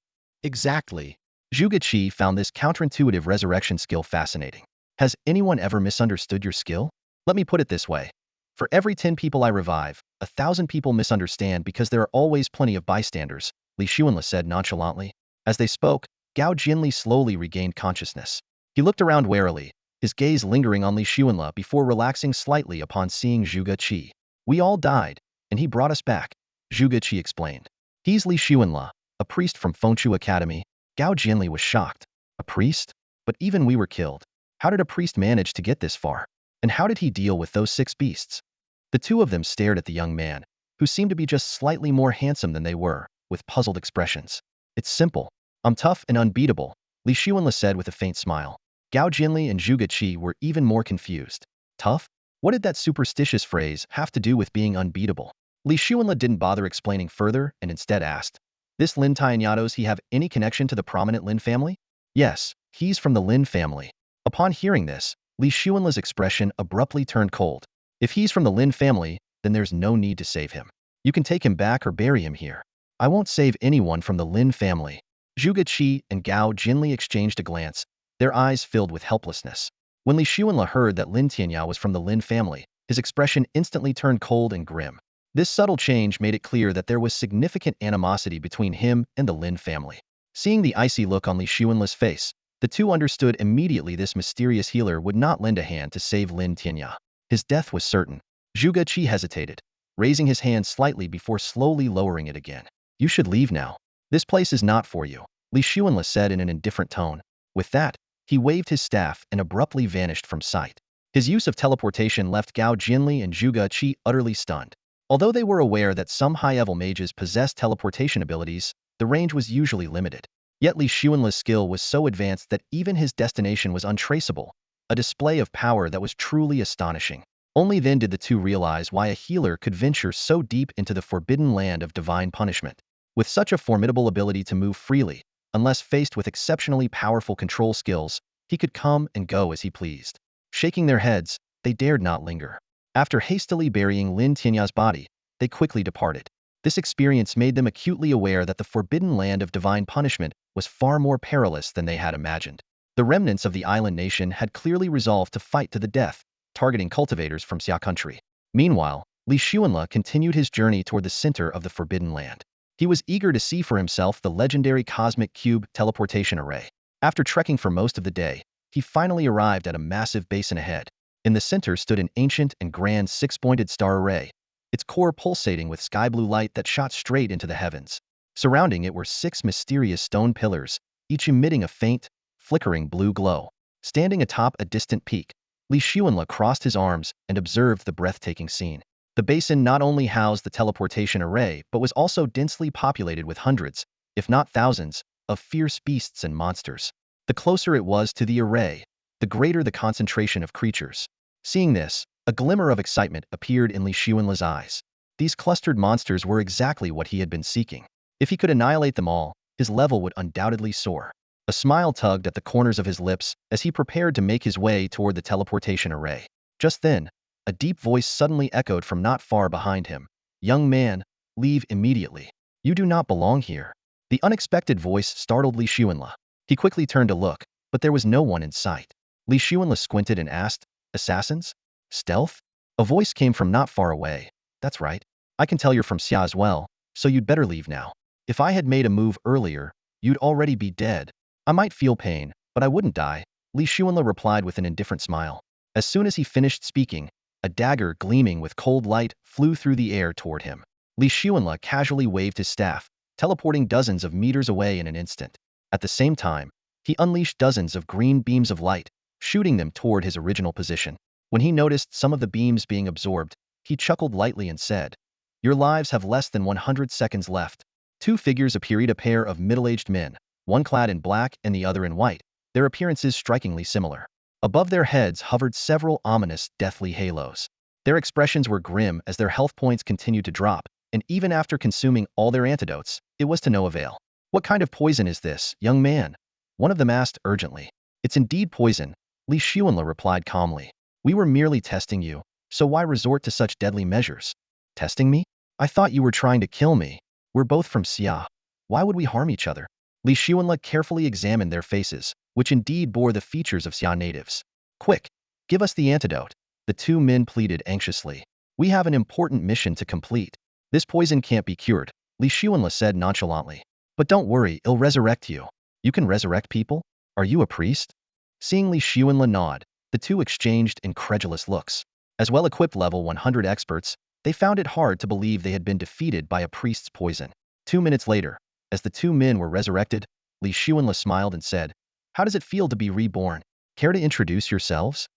Exactly. Zhuge Qi found this counterintuitive resurrection skill fascinating. Has anyone ever misunderstood your skill? Let me put it this way. For every 10 people I revive, 1,000 people misunderstand because there are always plenty of bystanders, Li Xuanle said nonchalantly. As they spoke, Gao Jinli slowly regained consciousness. He looked around warily, his gaze lingering on Li Xuanle before relaxing slightly upon seeing Zhuge Qi. We all died, and he brought us back, Zhuge Qi explained. He's Li Xuanle, a priest from Fengchu Academy. Gao Jinli was shocked. A priest? But even we were killed. How did a priest manage to get this far? And how did he deal with those 6 beasts? The two of them stared at the young man, who seemed to be just slightly more handsome than they were, with puzzled expressions. It's simple. I'm tough and unbeatable, Li Xuanle said with a faint smile. Gao Jinli and Zhuge Qi were even more confused. Tough? What did that superstitious phrase have to do with being unbeatable? Li Xuanle didn't bother explaining further and instead asked, This Lin Tianya, does he have any connection to the prominent Lin family? Yes, he's from the Lin family. Upon hearing this, Li Xuanle's expression abruptly turned cold. If he's from the Lin family, then there's no need to save him. You can take him back or bury him here. I won't save anyone from the Lin family. Zhuge Qi and Gao Jinli exchanged a glance, their eyes filled with helplessness. When Li Xuanle heard that Lin Tianya was from the Lin family, his expression instantly turned cold and grim. This subtle change made it clear that there was significant animosity between him and the Lin family. Seeing the icy look on Li Xuanle's face, the two understood immediately this mysterious healer would not lend a hand to save Lin Tianya. His death was certain. Zhuge Qi hesitated, raising his hand slightly before slowly lowering it again. You should leave now. This place is not for you, Li Xuanle said in an indifferent tone. With that, he waved his staff and abruptly vanished from sight. His use of teleportation left Gao Jinli and Zhuge Qi utterly stunned. Although they were aware that some high-level mages possessed teleportation abilities, the range was usually limited. Yet Li Xuanle's skill was so advanced that even his destination was untraceable, a display of power that was truly astonishing. Only then did the two realize why a healer could venture so deep into the forbidden land of divine punishment. With such a formidable ability to move freely, unless faced with exceptionally powerful control skills, he could come and go as he pleased. Shaking their heads, they dared not linger. After hastily burying Lin Tianya's body, they quickly departed. This experience made them acutely aware that the forbidden land of divine punishment was far more perilous than they had imagined. The remnants of the island nation had clearly resolved to fight to the death, targeting cultivators from Xia country. Meanwhile, Li Xuanle continued his journey toward the center of the forbidden land. He was eager to see for himself the legendary cosmic cube teleportation array. After trekking for most of the day, he finally arrived at a massive basin ahead. In the center stood an ancient and grand 6-pointed star array, its core pulsating with sky-blue light that shot straight into the heavens. Surrounding it were 6 mysterious stone pillars, each emitting a faint, flickering blue glow. Standing atop a distant peak, Li Xuanle crossed his arms and observed the breathtaking scene. The basin not only housed the teleportation array but was also densely populated with hundreds, if not thousands, of fierce beasts and monsters. The closer it was to the array, the greater the concentration of creatures. Seeing this, a glimmer of excitement appeared in Li Xuanle's eyes. These clustered monsters were exactly what he had been seeking. If he could annihilate them all, his level would undoubtedly soar. A smile tugged at the corners of his lips as he prepared to make his way toward the teleportation array. Just then, a deep voice suddenly echoed from not far behind him. Young man, leave immediately. You do not belong here. The unexpected voice startled Li Xuanle. He quickly turned to look, but there was no one in sight. Li Xuanle squinted and asked, Assassins? Stealth? A voice came from not far away. That's right. I can tell you're from Xia as well, so you'd better leave now. If I had made a move earlier, you'd already be dead. I might feel pain, but I wouldn't die, Li Xuanle replied with an indifferent smile. As soon as he finished speaking, A dagger gleaming with cold light flew through the air toward him. Li Xuanle casually waved his staff, teleporting dozens of meters away in an instant. At the same time, he unleashed dozens of green beams of light, shooting them toward his original position. When he noticed some of the beams being absorbed, he chuckled lightly and said, "Your lives have less than 100 seconds left." Two figures appeared, a pair of middle-aged men, one clad in black and the other in white, their appearances strikingly similar. Above their heads hovered several ominous, deathly halos. Their expressions were grim as their health points continued to drop, and even after consuming all their antidotes, it was to no avail. "What kind of poison is this, young man?" one of them asked urgently. "It's indeed poison," Li Xuanle replied calmly. "We were merely testing you, so why resort to such deadly measures?" "Testing me? I thought you were trying to kill me. We're both from Xia. Why would we harm each other?" Li Xuanle carefully examined their faces, which indeed bore the features of Xia natives. "Quick, give us the antidote," the two men pleaded anxiously. "We have an important mission to complete." "This poison can't be cured," Li Xuanle said nonchalantly. "But don't worry, it'll resurrect you." "You can resurrect people? Are you a priest?" Seeing Li Xuanle nod, the two exchanged incredulous looks. As well-equipped level 100 experts, they found it hard to believe they had been defeated by a priest's poison. 2 minutes later, as the two men were resurrected, Li Xuanle smiled and said, "How does it feel to be reborn? Care to introduce yourselves?"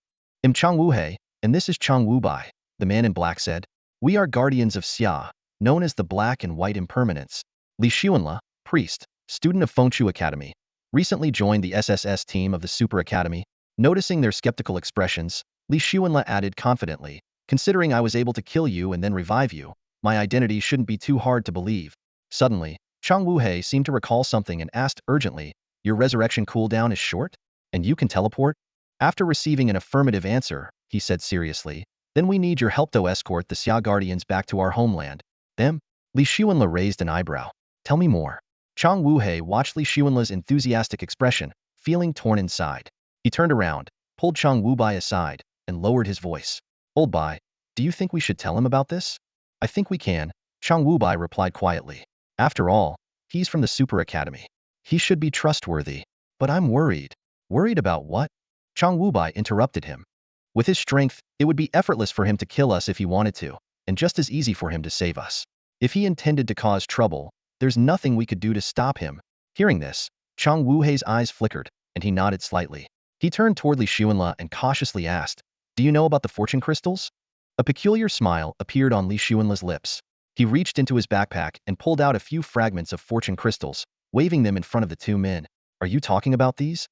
"I'm Chang Wuhei, and this is Chang Wubai," the man in black said. "We are guardians of Xia, known as the Black and White Impermanents." Li Xuanle, priest, student of Fengshu Academy, recently joined the SSS team of the Super Academy. Noticing their skeptical expressions, Li Xuanle added confidently, "Considering I was able to kill you and then revive you, my identity shouldn't be too hard to believe." Suddenly, Chang Wuhei seemed to recall something and asked urgently, "Your resurrection cooldown is short? And you can teleport?" After receiving an affirmative answer, he said seriously, "Then we need your help to escort the Xia Guardians back to our homeland." "Them?" Li Xuanle raised an eyebrow. "Tell me more." Chang Wuhei watched Li Xuanle's enthusiastic expression, feeling torn inside. He turned around, pulled Chang Wubai aside, and lowered his voice. "Old Bai, do you think we should tell him about this?" "I think we can," Chang Wubai replied quietly. "After all, he's from the Super Academy. He should be trustworthy. But I'm worried." "Worried about what?" Chang Wubai interrupted him. "With his strength, it would be effortless for him to kill us if he wanted to, and just as easy for him to save us. If he intended to cause trouble, there's nothing we could do to stop him." Hearing this, Chang Wuhei's eyes flickered, and he nodded slightly. He turned toward Li Xuanle and cautiously asked, "Do you know about the fortune crystals?" A peculiar smile appeared on Li Xuanle's lips. He reached into his backpack and pulled out a few fragments of fortune crystals, waving them in front of the two men. "Are you talking about these?"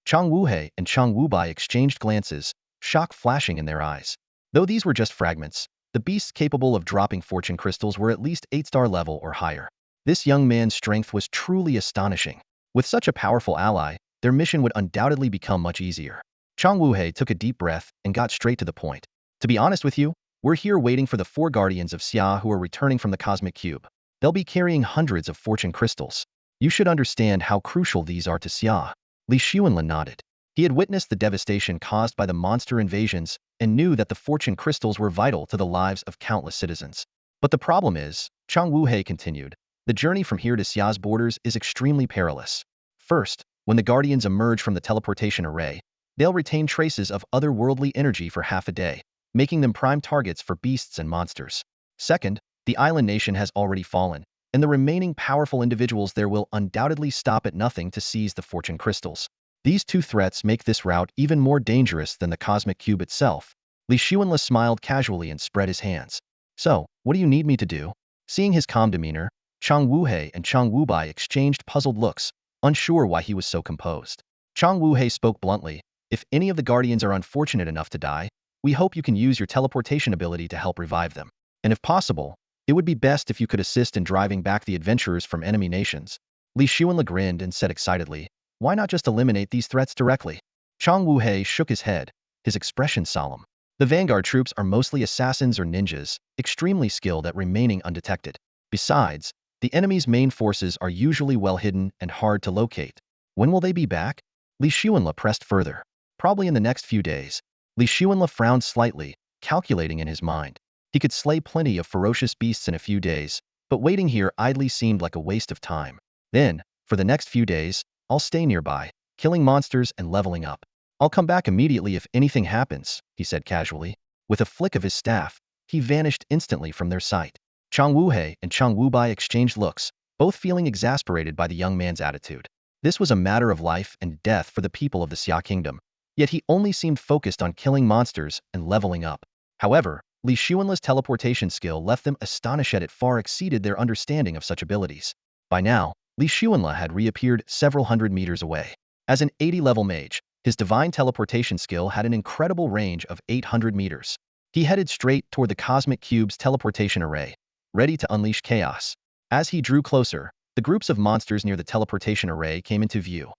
Chang Wuhei and Chang Wubai exchanged glances, shock flashing in their eyes. Though these were just fragments, the beasts capable of dropping fortune crystals were at least 8-star level or higher. This young man's strength was truly astonishing. With such a powerful ally, their mission would undoubtedly become much easier. Chang Wuhei took a deep breath and got straight to the point. "To be honest with you, we're here waiting for the 4 guardians of Xia who are returning from the Cosmic Cube. They'll be carrying hundreds of fortune crystals. You should understand how crucial these are to Xia." Li Xuanle nodded. He had witnessed the devastation caused by the monster invasions and knew that the fortune crystals were vital to the lives of countless citizens. "But the problem is," Chang Wuhei continued, "the journey from here to Xia's borders is extremely perilous. First, when the guardians emerge from the teleportation array, they'll retain traces of otherworldly energy for half a day, making them prime targets for beasts and monsters. Second, the island nation has already fallen, and the remaining powerful individuals there will undoubtedly stop at nothing to seize the fortune crystals. These two threats make this route even more dangerous than the Cosmic Cube itself." Li Xuanle smiled casually and spread his hands. "So, what do you need me to do?" Seeing his calm demeanor, Chang Wuhei and Chang Wubai exchanged puzzled looks, unsure why he was so composed. Chang Wuhei spoke bluntly, "If any of the guardians are unfortunate enough to die, we hope you can use your teleportation ability to help revive them. And if possible, it would be best if you could assist in driving back the adventurers from enemy nations." Li Xuanle grinned and said excitedly, "Why not just eliminate these threats directly?" Chang Wuhei shook his head, his expression solemn. "The vanguard troops are mostly assassins or ninjas, extremely skilled at remaining undetected. Besides, the enemy's main forces are usually well hidden and hard to locate. When will they be back?" Li Xuanle pressed further. "Probably in the next few days." Li Xuanle frowned slightly, calculating in his mind. He could slay plenty of ferocious beasts in a few days, but waiting here idly seemed like a waste of time. "Then, for the next few days, I'll stay nearby, killing monsters and leveling up. I'll come back immediately if anything happens," he said casually. With a flick of his staff, he vanished instantly from their sight. Chang Wuhei and Chang Wubai exchanged looks, both feeling exasperated by the young man's attitude. This was a matter of life and death for the people of the Xia Kingdom, yet he only seemed focused on killing monsters and leveling up. However, Li Xuanle's teleportation skill left them astonished at it far exceeded their understanding of such abilities. By now, Li Xuanle had reappeared several hundred meters away. As an 80-level mage, his divine teleportation skill had an incredible range of 800 meters. He headed straight toward the Cosmic Cube's teleportation array, ready to unleash chaos. As he drew closer, the groups of monsters near the teleportation array came into view.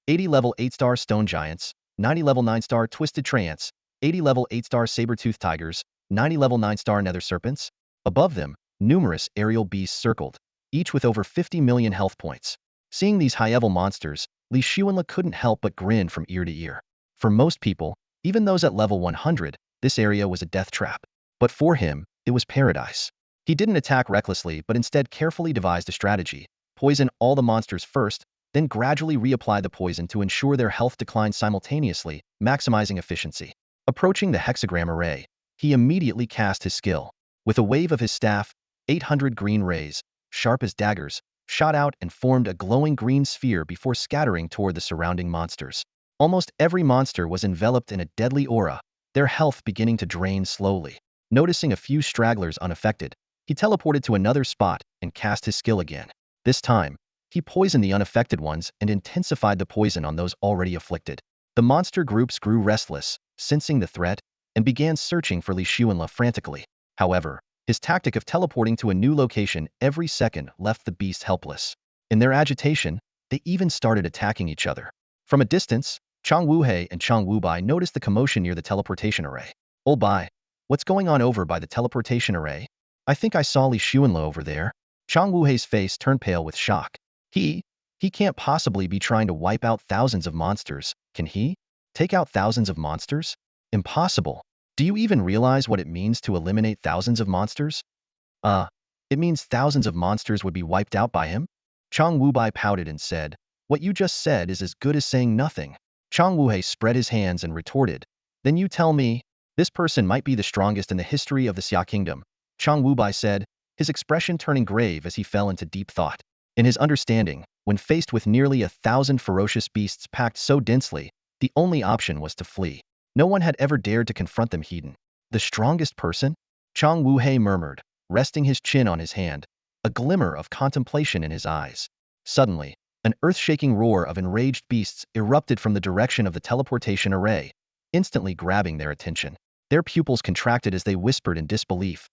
80-level 8-star stone giants, 90-level 9-star twisted treants, 80-level 8-star saber-toothed tigers, 90-level 9-star nether serpents. Above them, numerous aerial beasts circled, each with over 50 million health points. Seeing these high-level monsters, Li Xuanle couldn't help but grin from ear to ear. For most people, even those at level 100, this area was a death trap. But for him, it was paradise. He didn't attack recklessly but instead carefully devised a strategy: poison all the monsters first, then gradually reapply the poison to ensure their health declined simultaneously, maximizing efficiency. Approaching the hexagram array, he immediately cast his skill. With a wave of his staff, 800 green rays, sharp as daggers, shot out and formed a glowing green sphere before scattering toward the surrounding monsters. Almost every monster was enveloped in a deadly aura, their health beginning to drain slowly. Noticing a few stragglers unaffected, he teleported to another spot and cast his skill again. This time, he poisoned the unaffected ones and intensified the poison on those already afflicted. The monster groups grew restless, sensing the threat, and began searching for Li Xuanle frantically. However, his tactic of teleporting to a new location every second left the beasts helpless. In their agitation, they even started attacking each other. From a distance, Chang Wuhei and Chang Wubai noticed the commotion near the teleportation array. "Oh bye, what's going on over by the teleportation array? I think I saw Li Xuanle over there." Chang Wuhei's face turned pale with shock. He can't possibly be trying to wipe out thousands of monsters, can he? Take out thousands of monsters? Impossible. Do you even realize what it means to eliminate thousands of monsters? It means thousands of monsters would be wiped out by him? Chang Wubai pouted and said, "What you just said is as good as saying nothing." Chang Wuhei spread his hands and retorted, "Then you tell me, this person might be the strongest in the history of the Xia Kingdom." Chang Wubai said, his expression turning grave as he fell into deep thought. In his understanding, when faced with nearly 1,000 ferocious beasts packed so densely, the only option was to flee. No one had ever dared to confront them heathen. "The strongest person?" Chang Wuhei murmured, resting his chin on his hand, a glimmer of contemplation in his eyes. Suddenly, an earth-shaking roar of enraged beasts erupted from the direction of the teleportation array, instantly grabbing their attention. Their pupils contracted as they whispered in disbelief,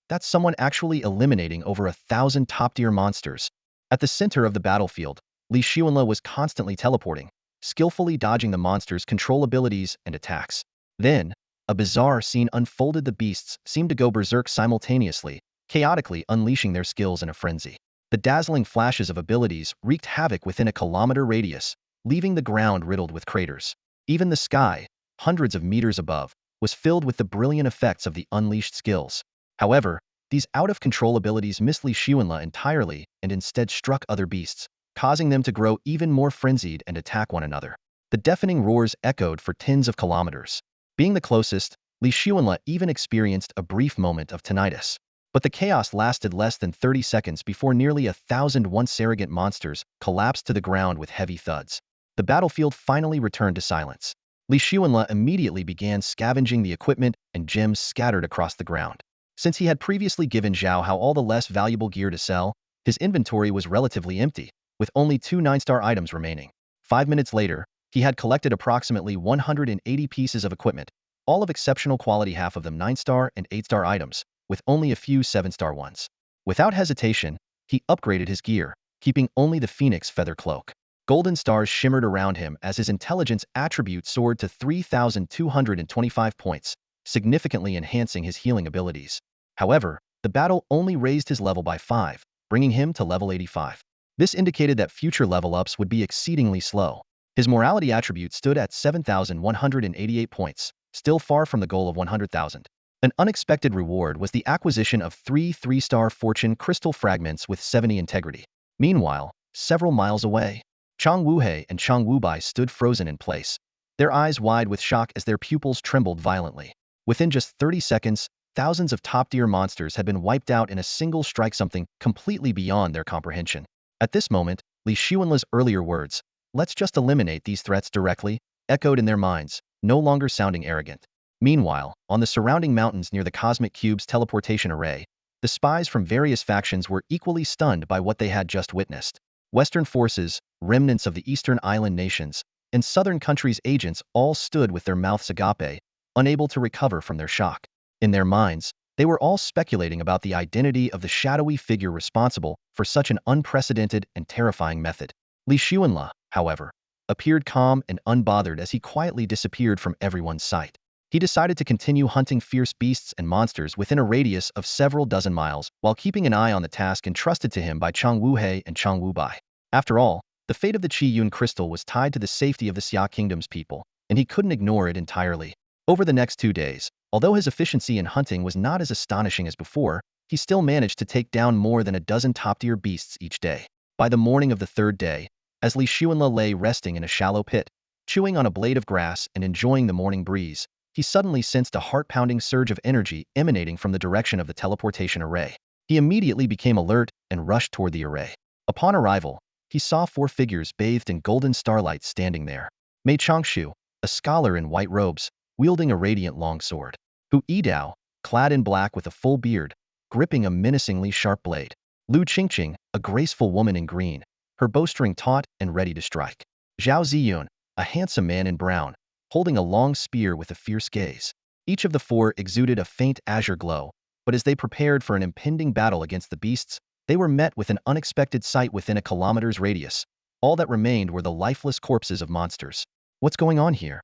That's someone actually eliminating over 1,000 top-tier monsters." At the center of the battlefield, Li Xuanle was constantly teleporting, skillfully dodging the monsters' control abilities and attacks. Then, a bizarre scene unfolded. The beasts seemed to go berserk simultaneously, chaotically unleashing their skills in a frenzy. The dazzling flashes of abilities wreaked havoc within a kilometer radius, leaving the ground riddled with craters. Even the sky, hundreds of meters above, was filled with the brilliant effects of the unleashed skills. However, these out-of-control abilities missed Li Xuanle entirely and instead struck other beasts, causing them to grow even more frenzied and attack one another. The deafening roars echoed for tens of kilometers. Being the closest, Li Xuanle even experienced a brief moment of tinnitus. But the chaos lasted less than 30 seconds before nearly 1,000 once arrogant monsters collapsed to the ground with heavy thuds. The battlefield finally returned to silence. Li Xuanle immediately began scavenging the equipment and gems scattered across the ground. Since he had previously given Zhao Hao all the less valuable gear to sell, his inventory was relatively empty, with only 2 9-star items remaining. 5 minutes later, he had collected approximately 180 pieces of equipment, all of exceptional quality, half of them 9-star and 8-star items, with only a few 7-star ones. Without hesitation, he upgraded his gear, keeping only the phoenix feather cloak. Golden stars shimmered around him as his intelligence attribute soared to 3,225 points, significantly enhancing his healing abilities. However, the battle only raised his level by 5, bringing him to level 85. This indicated that future level-ups would be exceedingly slow. His morality attribute stood at 7,188 points, still far from the goal of 100,000. An unexpected reward was the acquisition of 3 3-star fortune crystal fragments with 70 integrity. Meanwhile, several miles away, Chang Wuhei and Chang Wubai stood frozen in place, their eyes wide with shock as their pupils trembled violently. Within just 30 seconds, thousands of top-tier monsters had been wiped out in a single strike, something completely beyond their comprehension. At this moment, Li Xuanle's earlier words, "Let's just eliminate these threats directly," echoed in their minds, no longer sounding arrogant. Meanwhile, on the surrounding mountains near the Cosmic Cube's teleportation array, the spies from various factions were equally stunned by what they had just witnessed. Western forces, remnants of the Eastern Island nations, and Southern countries' agents all stood with their mouths agape, unable to recover from their shock. In their minds, they were all speculating about the identity of the shadowy figure responsible for such an unprecedented and terrifying method. Li Xuanle, however, appeared calm and unbothered as he quietly disappeared from everyone's sight. He decided to continue hunting fierce beasts and monsters within a radius of several dozen miles, while keeping an eye on the task entrusted to him by Chang Wuhei and Chang Wubai. After all, the fate of the Qi Yun crystal was tied to the safety of the Xia Kingdom's people, and he couldn't ignore it entirely. Over the next 2 days, although his efficiency in hunting was not as astonishing as before, he still managed to take down more than a dozen top-tier beasts each day. By the morning of the 3rd day, as Li Xuanle lay resting in a shallow pit, chewing on a blade of grass and enjoying the morning breeze, he suddenly sensed a heart-pounding surge of energy emanating from the direction of the teleportation array. He immediately became alert and rushed toward the array. Upon arrival, he saw 4 figures bathed in golden starlight standing there. Mei Changshu, a scholar in white robes, wielding a radiant longsword. Hu Yidao, clad in black with a full beard, gripping a menacingly sharp blade. Lu Qingqing, a graceful woman in green, her bowstring taut and ready to strike. Zhao Ziyun, a handsome man in brown, holding a long spear with a fierce gaze. Each of the 4 exuded a faint azure glow, but as they prepared for an impending battle against the beasts, they were met with an unexpected sight within a kilometer's radius. All that remained were the lifeless corpses of monsters. What's going on here?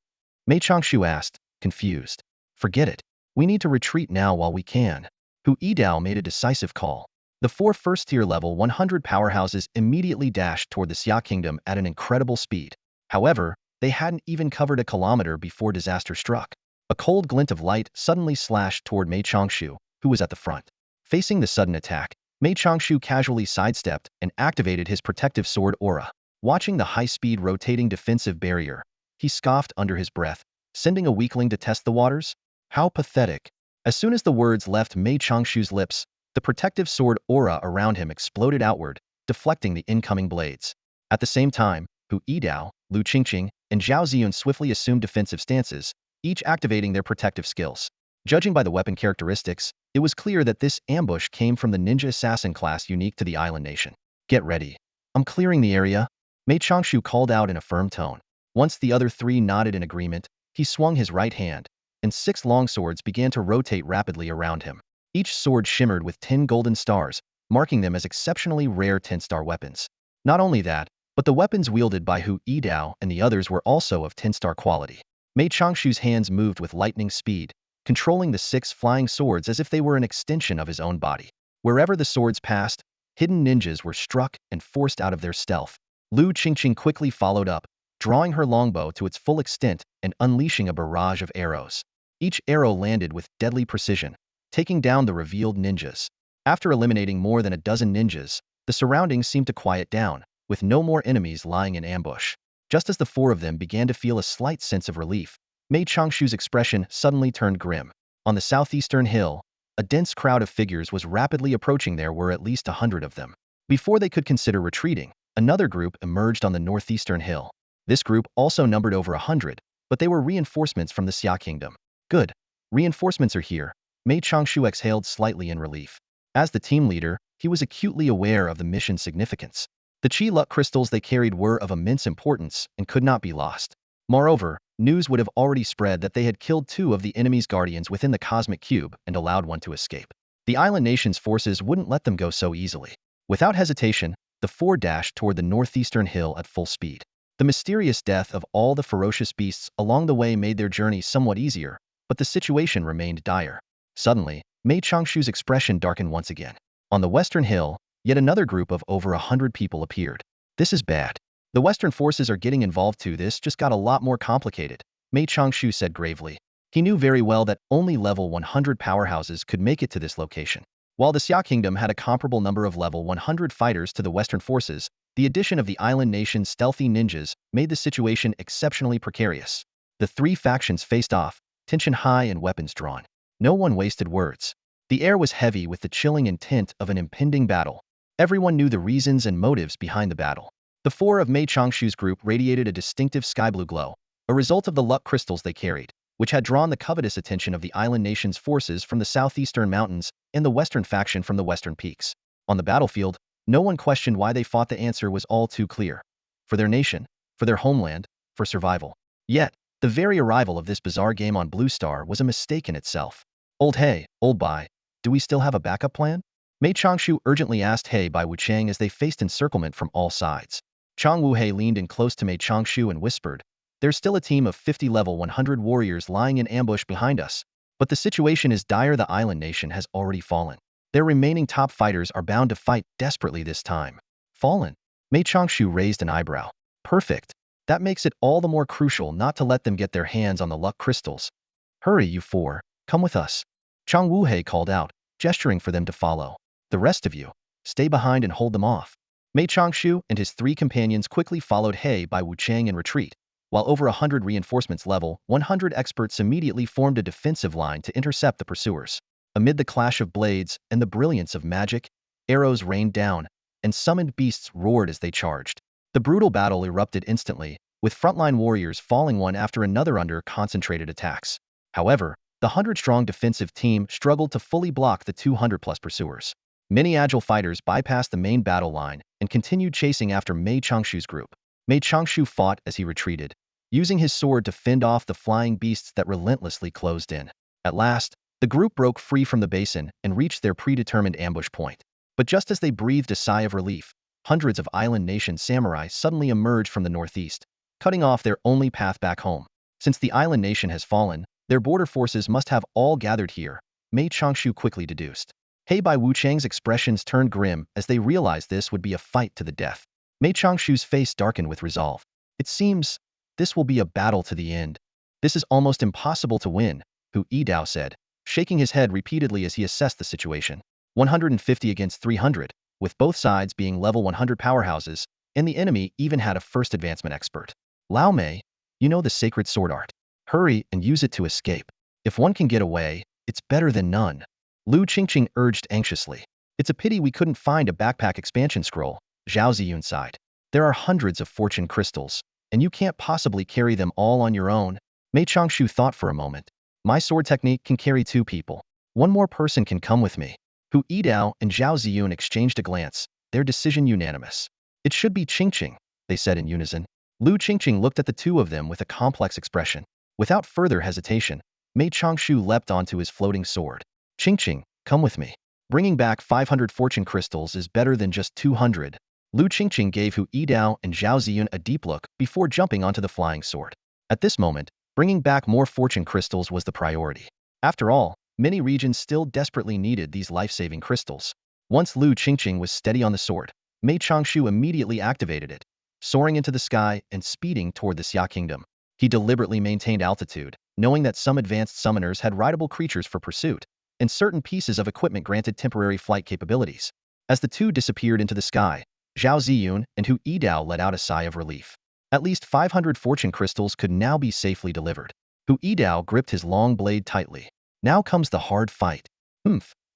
Mei Changshu asked, confused. Forget it. We need to retreat now while we can. Hu Yidao made a decisive call. The 4 first-tier level 100 powerhouses immediately dashed toward the Xia Kingdom at an incredible speed. However, they hadn't even covered a kilometer before disaster struck. A cold glint of light suddenly slashed toward Mei Changshu, who was at the front. Facing the sudden attack, Mei Changshu casually sidestepped and activated his protective sword aura. Watching the high-speed rotating defensive barrier, he scoffed under his breath, sending a weakling to test the waters? How pathetic. As soon as the words left Mei Changshu's lips, the protective sword aura around him exploded outward, deflecting the incoming blades. At the same time, Hu Yidao, Lu Qingqing, and Zhao Ziyun swiftly assumed defensive stances, each activating their protective skills. Judging by the weapon characteristics, it was clear that this ambush came from the ninja assassin class unique to the island nation. Get ready. I'm clearing the area, Mei Changshu called out in a firm tone. Once the other 3 nodded in agreement, he swung his right hand, and 6 longswords began to rotate rapidly around him. Each sword shimmered with 10 golden stars, marking them as exceptionally rare 10-star weapons. Not only that, but the weapons wielded by Hu Yidao and the others were also of 10-star quality. Mei Changshu's hands moved with lightning speed, controlling the 6 flying swords as if they were an extension of his own body. Wherever the swords passed, hidden ninjas were struck and forced out of their stealth. Lu Qingqing quickly followed up, drawing her longbow to its full extent and unleashing a barrage of arrows. Each arrow landed with deadly precision, taking down the revealed ninjas. After eliminating more than a dozen ninjas, the surroundings seemed to quiet down, with no more enemies lying in ambush. Just as the 4 of them began to feel a slight sense of relief, Mei Changshu's expression suddenly turned grim. On the southeastern hill, a dense crowd of figures was rapidly approaching. There were at least 100 of them. Before they could consider retreating, another group emerged on the northeastern hill. This group also numbered over 100, but they were reinforcements from the Xia Kingdom. Good. Reinforcements are here. Mei Changshu exhaled slightly in relief. As the team leader, he was acutely aware of the mission's significance. The Qi Luck crystals they carried were of immense importance and could not be lost. Moreover, news would have already spread that they had killed 2 of the enemy's guardians within the Cosmic Cube and allowed one to escape. The island nation's forces wouldn't let them go so easily. Without hesitation, the 4 dashed toward the northeastern hill at full speed. The mysterious death of all the ferocious beasts along the way made their journey somewhat easier, but the situation remained dire. Suddenly, Mei Changshu's expression darkened once again. On the western hill, yet another group of over 100 people appeared. This is bad. The Western forces are getting involved too. This just got a lot more complicated, Mei Changshu said gravely. He knew very well that only level 100 powerhouses could make it to this location. While the Xia Kingdom had a comparable number of level 100 fighters to the Western forces, the addition of the island nation's stealthy ninjas made the situation exceptionally precarious. The 3 factions faced off, tension high and weapons drawn. No one wasted words. The air was heavy with the chilling intent of an impending battle. Everyone knew the reasons and motives behind the battle. The four of Mei Changshu's group radiated a distinctive sky-blue glow, a result of the luck crystals they carried, which had drawn the covetous attention of the island nation's forces from the southeastern mountains and the western faction from the western peaks. On the battlefield, no one questioned why they fought. The answer was all too clear. For their nation, for their homeland, for survival. Yet, the very arrival of this bizarre game on Blue Star was a mistake in itself. Old Hey, old Bai, do we still have a backup plan? Mei Changshu urgently asked He Bai Wuchang as they faced encirclement from all sides. Chang Wuhei leaned in close to Mei Changshu and whispered, "There's still a team of 50 level 100 warriors lying in ambush behind us. But the situation is dire. The island nation has already fallen. Their remaining top fighters are bound to fight desperately this time." Fallen? Mei Changshu raised an eyebrow. Perfect. That makes it all the more crucial not to let them get their hands on the luck crystals. Hurry, you four. Come with us. Chang Wuhei called out, gesturing for them to follow. The rest of you, stay behind and hold them off. Mei Changshu and his three companions quickly followed He Bai Wuchang in retreat, while over 100 reinforcements level 100 experts immediately formed a defensive line to intercept the pursuers. Amid the clash of blades and the brilliance of magic, arrows rained down, and summoned beasts roared as they charged. The brutal battle erupted instantly, with frontline warriors falling one after another under concentrated attacks. However, the 100-strong defensive team struggled to fully block the 200-plus pursuers. Many agile fighters bypassed the main battle line and continued chasing after Mei Changshu's group. Mei Changshu fought as he retreated, using his sword to fend off the flying beasts that relentlessly closed in. At last, the group broke free from the basin and reached their predetermined ambush point. But just as they breathed a sigh of relief, hundreds of island nation samurai suddenly emerged from the northeast, cutting off their only path back home. Since the island nation has fallen, their border forces must have all gathered here, Mei Changshu quickly deduced. He Bai Wuchang's expressions turned grim as they realized this would be a fight to the death. Mei Changshu's face darkened with resolve. It seems this will be a battle to the end. This is almost impossible to win, Hu Yidao said, shaking his head repeatedly as he assessed the situation. 150 against 300, with both sides being level 100 powerhouses, and the enemy even had a first advancement expert. Lao Mei, you know the sacred sword art. Hurry and use it to escape. If one can get away, it's better than none. Lu Qingqing urged anxiously. It's a pity we couldn't find a backpack expansion scroll, Zhao Ziyun sighed. There are hundreds of fortune crystals, and you can't possibly carry them all on your own. Mei Changshu thought for a moment. My sword technique can carry 2 people. One more person can come with me. Hu Yidao and Zhao Ziyun exchanged a glance, their decision unanimous. It should be Qingqing, they said in unison. Lu Qingqing looked at the two of them with a complex expression. Without further hesitation, Mei Changshu leapt onto his floating sword. Qingqing, come with me. Bringing back 500 fortune crystals is better than just 200. Lu Qingqing gave Hu Yidao and Zhao Ziyun a deep look before jumping onto the flying sword. At this moment, bringing back more fortune crystals was the priority. After all, many regions still desperately needed these life-saving crystals. Once Lu Qingqing was steady on the sword, Mei Changshu immediately activated it, soaring into the sky and speeding toward the Xia Kingdom. He deliberately maintained altitude, knowing that some advanced summoners had rideable creatures for pursuit, and certain pieces of equipment granted temporary flight capabilities. As the two disappeared into the sky, Zhao Ziyun and Hu Yidao let out a sigh of relief. At least 500 fortune crystals could now be safely delivered. Hu Yidao gripped his long blade tightly. Now comes the hard fight.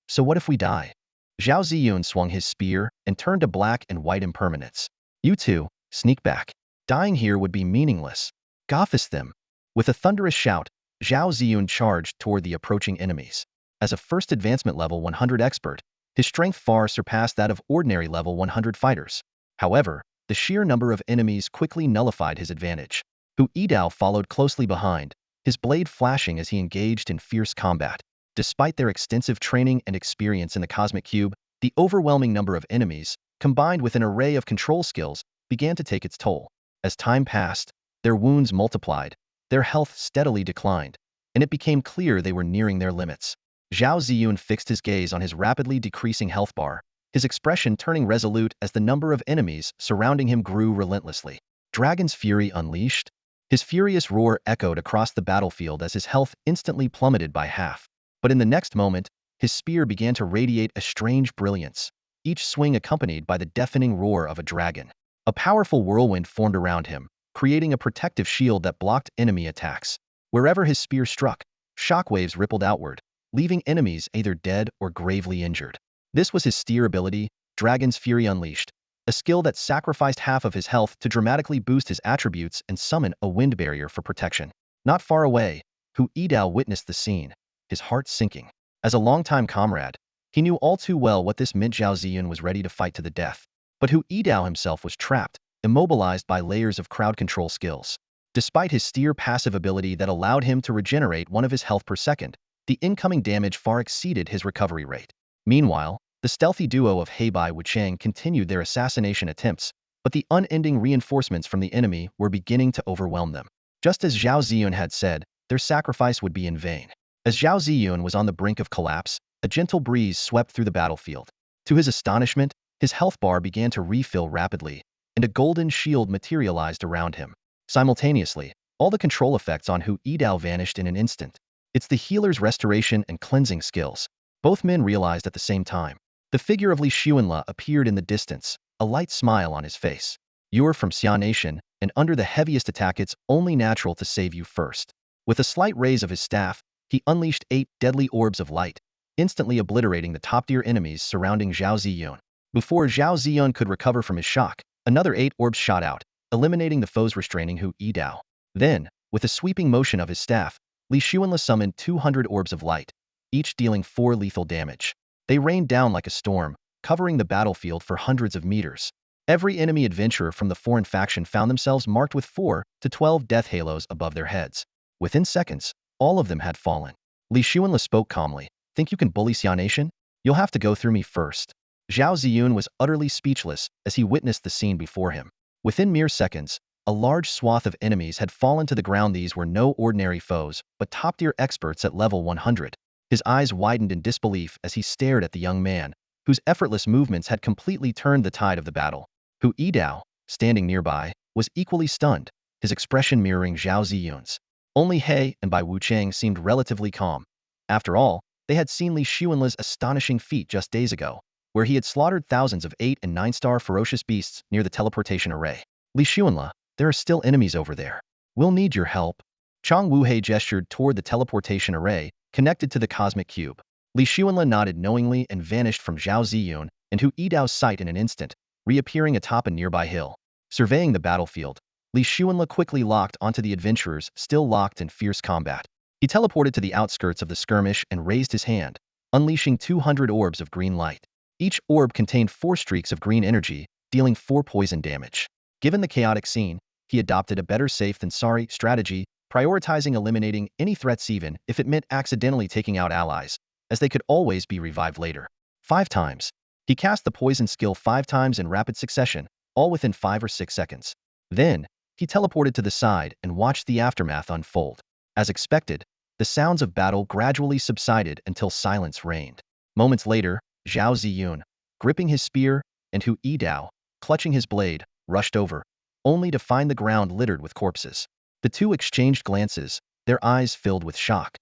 So what if we die? Zhao Ziyun swung his spear and turned to black and white impermanence. You two, sneak back. Dying here would be meaningless. Goffus them. With a thunderous shout, Zhao Ziyun charged toward the approaching enemies. As a first advancement level 100 expert, his strength far surpassed that of ordinary level 100 fighters. However, the sheer number of enemies quickly nullified his advantage. Hu Yidao followed closely behind, his blade flashing as he engaged in fierce combat. Despite their extensive training and experience in the Cosmic Cube, the overwhelming number of enemies, combined with an array of control skills, began to take its toll. As time passed, their wounds multiplied, their health steadily declined, and it became clear they were nearing their limits. Zhao Ziyun fixed his gaze on his rapidly decreasing health bar, his expression turning resolute as the number of enemies surrounding him grew relentlessly. Dragon's Fury unleashed? His furious roar echoed across the battlefield as his health instantly plummeted by half. But in the next moment, his spear began to radiate a strange brilliance, each swing accompanied by the deafening roar of a dragon. A powerful whirlwind formed around him, creating a protective shield that blocked enemy attacks. Wherever his spear struck, Shockwaves rippled outward, leaving enemies either dead or gravely injured. This was his steer ability, Dragon's Fury Unleashed, a skill that sacrificed half of his health to dramatically boost his attributes and summon a wind barrier for protection. Not far away, Hu Yidao witnessed the scene, his heart sinking. As a longtime comrade, he knew all too well what this meant. Zhao Ziyun was ready to fight to the death. But Hu Yidao himself was trapped, immobilized by layers of crowd control skills. Despite his steer passive ability that allowed him to regenerate 1 of his health per second, the incoming damage far exceeded his recovery rate. Meanwhile, the stealthy duo of Heibai Wuchang continued their assassination attempts, but the unending reinforcements from the enemy were beginning to overwhelm them. Just as Zhao Ziyun had said, their sacrifice would be in vain. As Zhao Ziyun was on the brink of collapse, a gentle breeze swept through the battlefield. To his astonishment, his health bar began to refill rapidly, and a golden shield materialized around him. Simultaneously, all the control effects on Hu Yidao vanished in an instant. It's the healer's restoration and cleansing skills. Both men realized at the same time. The figure of Li Xuanle appeared in the distance, a light smile on his face. You're from Xia Nation, and under the heaviest attack it's only natural to save you first. With a slight raise of his staff, he unleashed 8 deadly orbs of light, instantly obliterating the top-tier enemies surrounding Zhao Ziyun. Before Zhao Ziyun could recover from his shock, another 8 orbs shot out, eliminating the foes restraining Hu Yidao. Then, with a sweeping motion of his staff, Li Xuanle summoned 200 orbs of light, each dealing 4 lethal damage. They rained down like a storm, covering the battlefield for hundreds of meters. Every enemy adventurer from the foreign faction found themselves marked with 4 to 12 death halos above their heads. Within seconds, all of them had fallen. Li Xuanle spoke calmly. Think you can bully Xia Nation? You'll have to go through me first. Zhao Ziyun was utterly speechless as he witnessed the scene before him. Within mere seconds, a large swath of enemies had fallen to the ground. These were no ordinary foes, but top-tier experts at level 100. His eyes widened in disbelief as he stared at the young man, whose effortless movements had completely turned the tide of the battle. Hu Yidao, standing nearby, was equally stunned, his expression mirroring Zhao Ziyun's. Only He and Bai Wuchang seemed relatively calm. After all, they had seen Li Xuanle's astonishing feat just days ago, where he had slaughtered thousands of 8- and 9-star ferocious beasts near the teleportation array. Li Xuanle, there are still enemies over there. We'll need your help. Chang Wuhei gestured toward the teleportation array, connected to the cosmic cube. Li Xuanle nodded knowingly and vanished from Zhao Ziyun and Hu Yidao's sight in an instant, reappearing atop a nearby hill. Surveying the battlefield, Li Xuanle quickly locked onto the adventurers still locked in fierce combat. He teleported to the outskirts of the skirmish and raised his hand, unleashing 200 orbs of green light. Each orb contained 4 streaks of green energy, dealing 4 poison damage. Given the chaotic scene, he adopted a better safe than sorry strategy, prioritizing eliminating any threats even if it meant accidentally taking out allies, as they could always be revived later. 5 times. He cast the poison skill 5 times in rapid succession, all within 5 or 6 seconds. Then, he teleported to the side and watched the aftermath unfold. As expected, the sounds of battle gradually subsided until silence reigned. Moments later, Zhao Ziyun, gripping his spear, and Hu Yidao, clutching his blade, rushed over, only to find the ground littered with corpses. The two exchanged glances, their eyes filled with shock.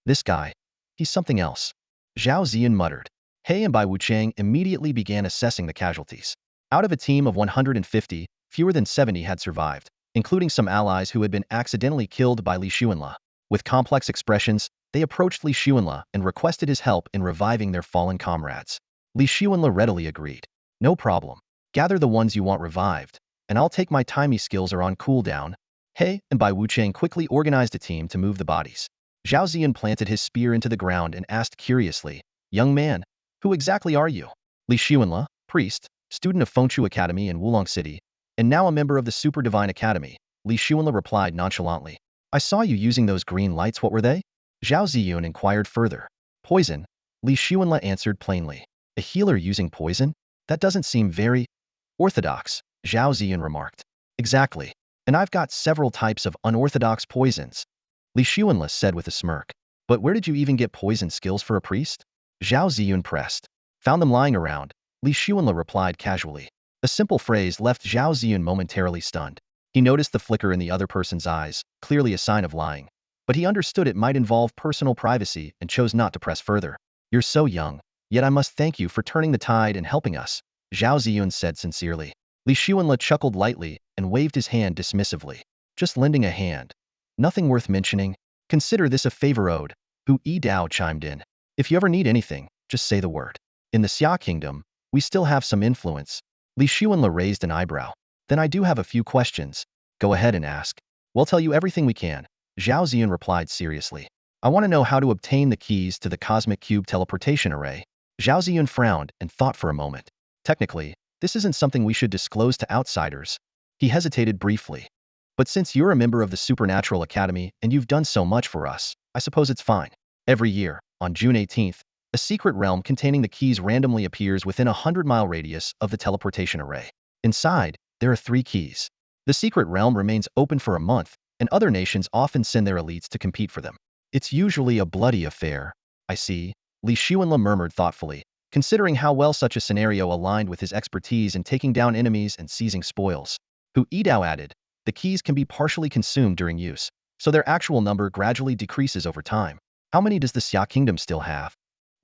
This guy, he's something else. Zhao Ziyun muttered. He and Bai Wuchang immediately began assessing the casualties. Out of a team of 150, fewer than 70 had survived, including some allies who had been accidentally killed by Li Xuanle. With complex expressions, they approached Li Xuanle and requested his help in reviving their fallen comrades. Li Xuanle readily agreed. No problem. Gather the ones you want revived, and I'll take my timey skills are on cooldown. He and Bai Wuchang quickly organized a team to move the bodies. Zhao Ziyun planted his spear into the ground and asked curiously, Young man, who exactly are you? Li Xuanle, priest, student of Fengshu Academy in Wulong City, and now a member of the Super Divine Academy. Li Xuanle replied nonchalantly. I saw you using those green lights. What were they? Zhao Ziyun inquired further. Poison, Li Xuanle answered plainly. A healer using poison? That doesn't seem very orthodox, Zhao Ziyun remarked. Exactly. And I've got several types of unorthodox poisons, Li Xuanle said with a smirk. But where did you even get poison skills for a priest? Zhao Ziyun pressed. Found them lying around, Li Xuanle replied casually. A simple phrase left Zhao Ziyun momentarily stunned. He noticed the flicker in the other person's eyes, clearly a sign of lying. But he understood it might involve personal privacy and chose not to press further. You're so young, yet I must thank you for turning the tide and helping us, Zhao Ziyun said sincerely. Li Xuanle chuckled lightly and waved his hand dismissively. Just lending a hand. Nothing worth mentioning. Consider this a favor owed, Hu Yidao chimed in. If you ever need anything, just say the word. In the Xia Kingdom, we still have some influence. Li Xuanla raised an eyebrow. Then I do have a few questions. Go ahead and ask. We'll tell you everything we can. Zhao Ziyun replied seriously. I want to know how to obtain the keys to the Cosmic Cube teleportation array. Zhao Ziyun frowned and thought for a moment. Technically, this isn't something we should disclose to outsiders. He hesitated briefly. But since you're a member of the Supernatural Academy and you've done so much for us, I suppose it's fine. Every year, on June 18th, a secret realm containing the keys randomly appears within a 100-mile radius of the teleportation array. Inside, there are 3 keys. The secret realm remains open for a month, and other nations often send their elites to compete for them. It's usually a bloody affair. I see, Li Xuanla murmured thoughtfully, considering how well such a scenario aligned with his expertise in taking down enemies and seizing spoils. Hu Yidao added, the keys can be partially consumed during use, so their actual number gradually decreases over time. How many does the Xia Kingdom still have?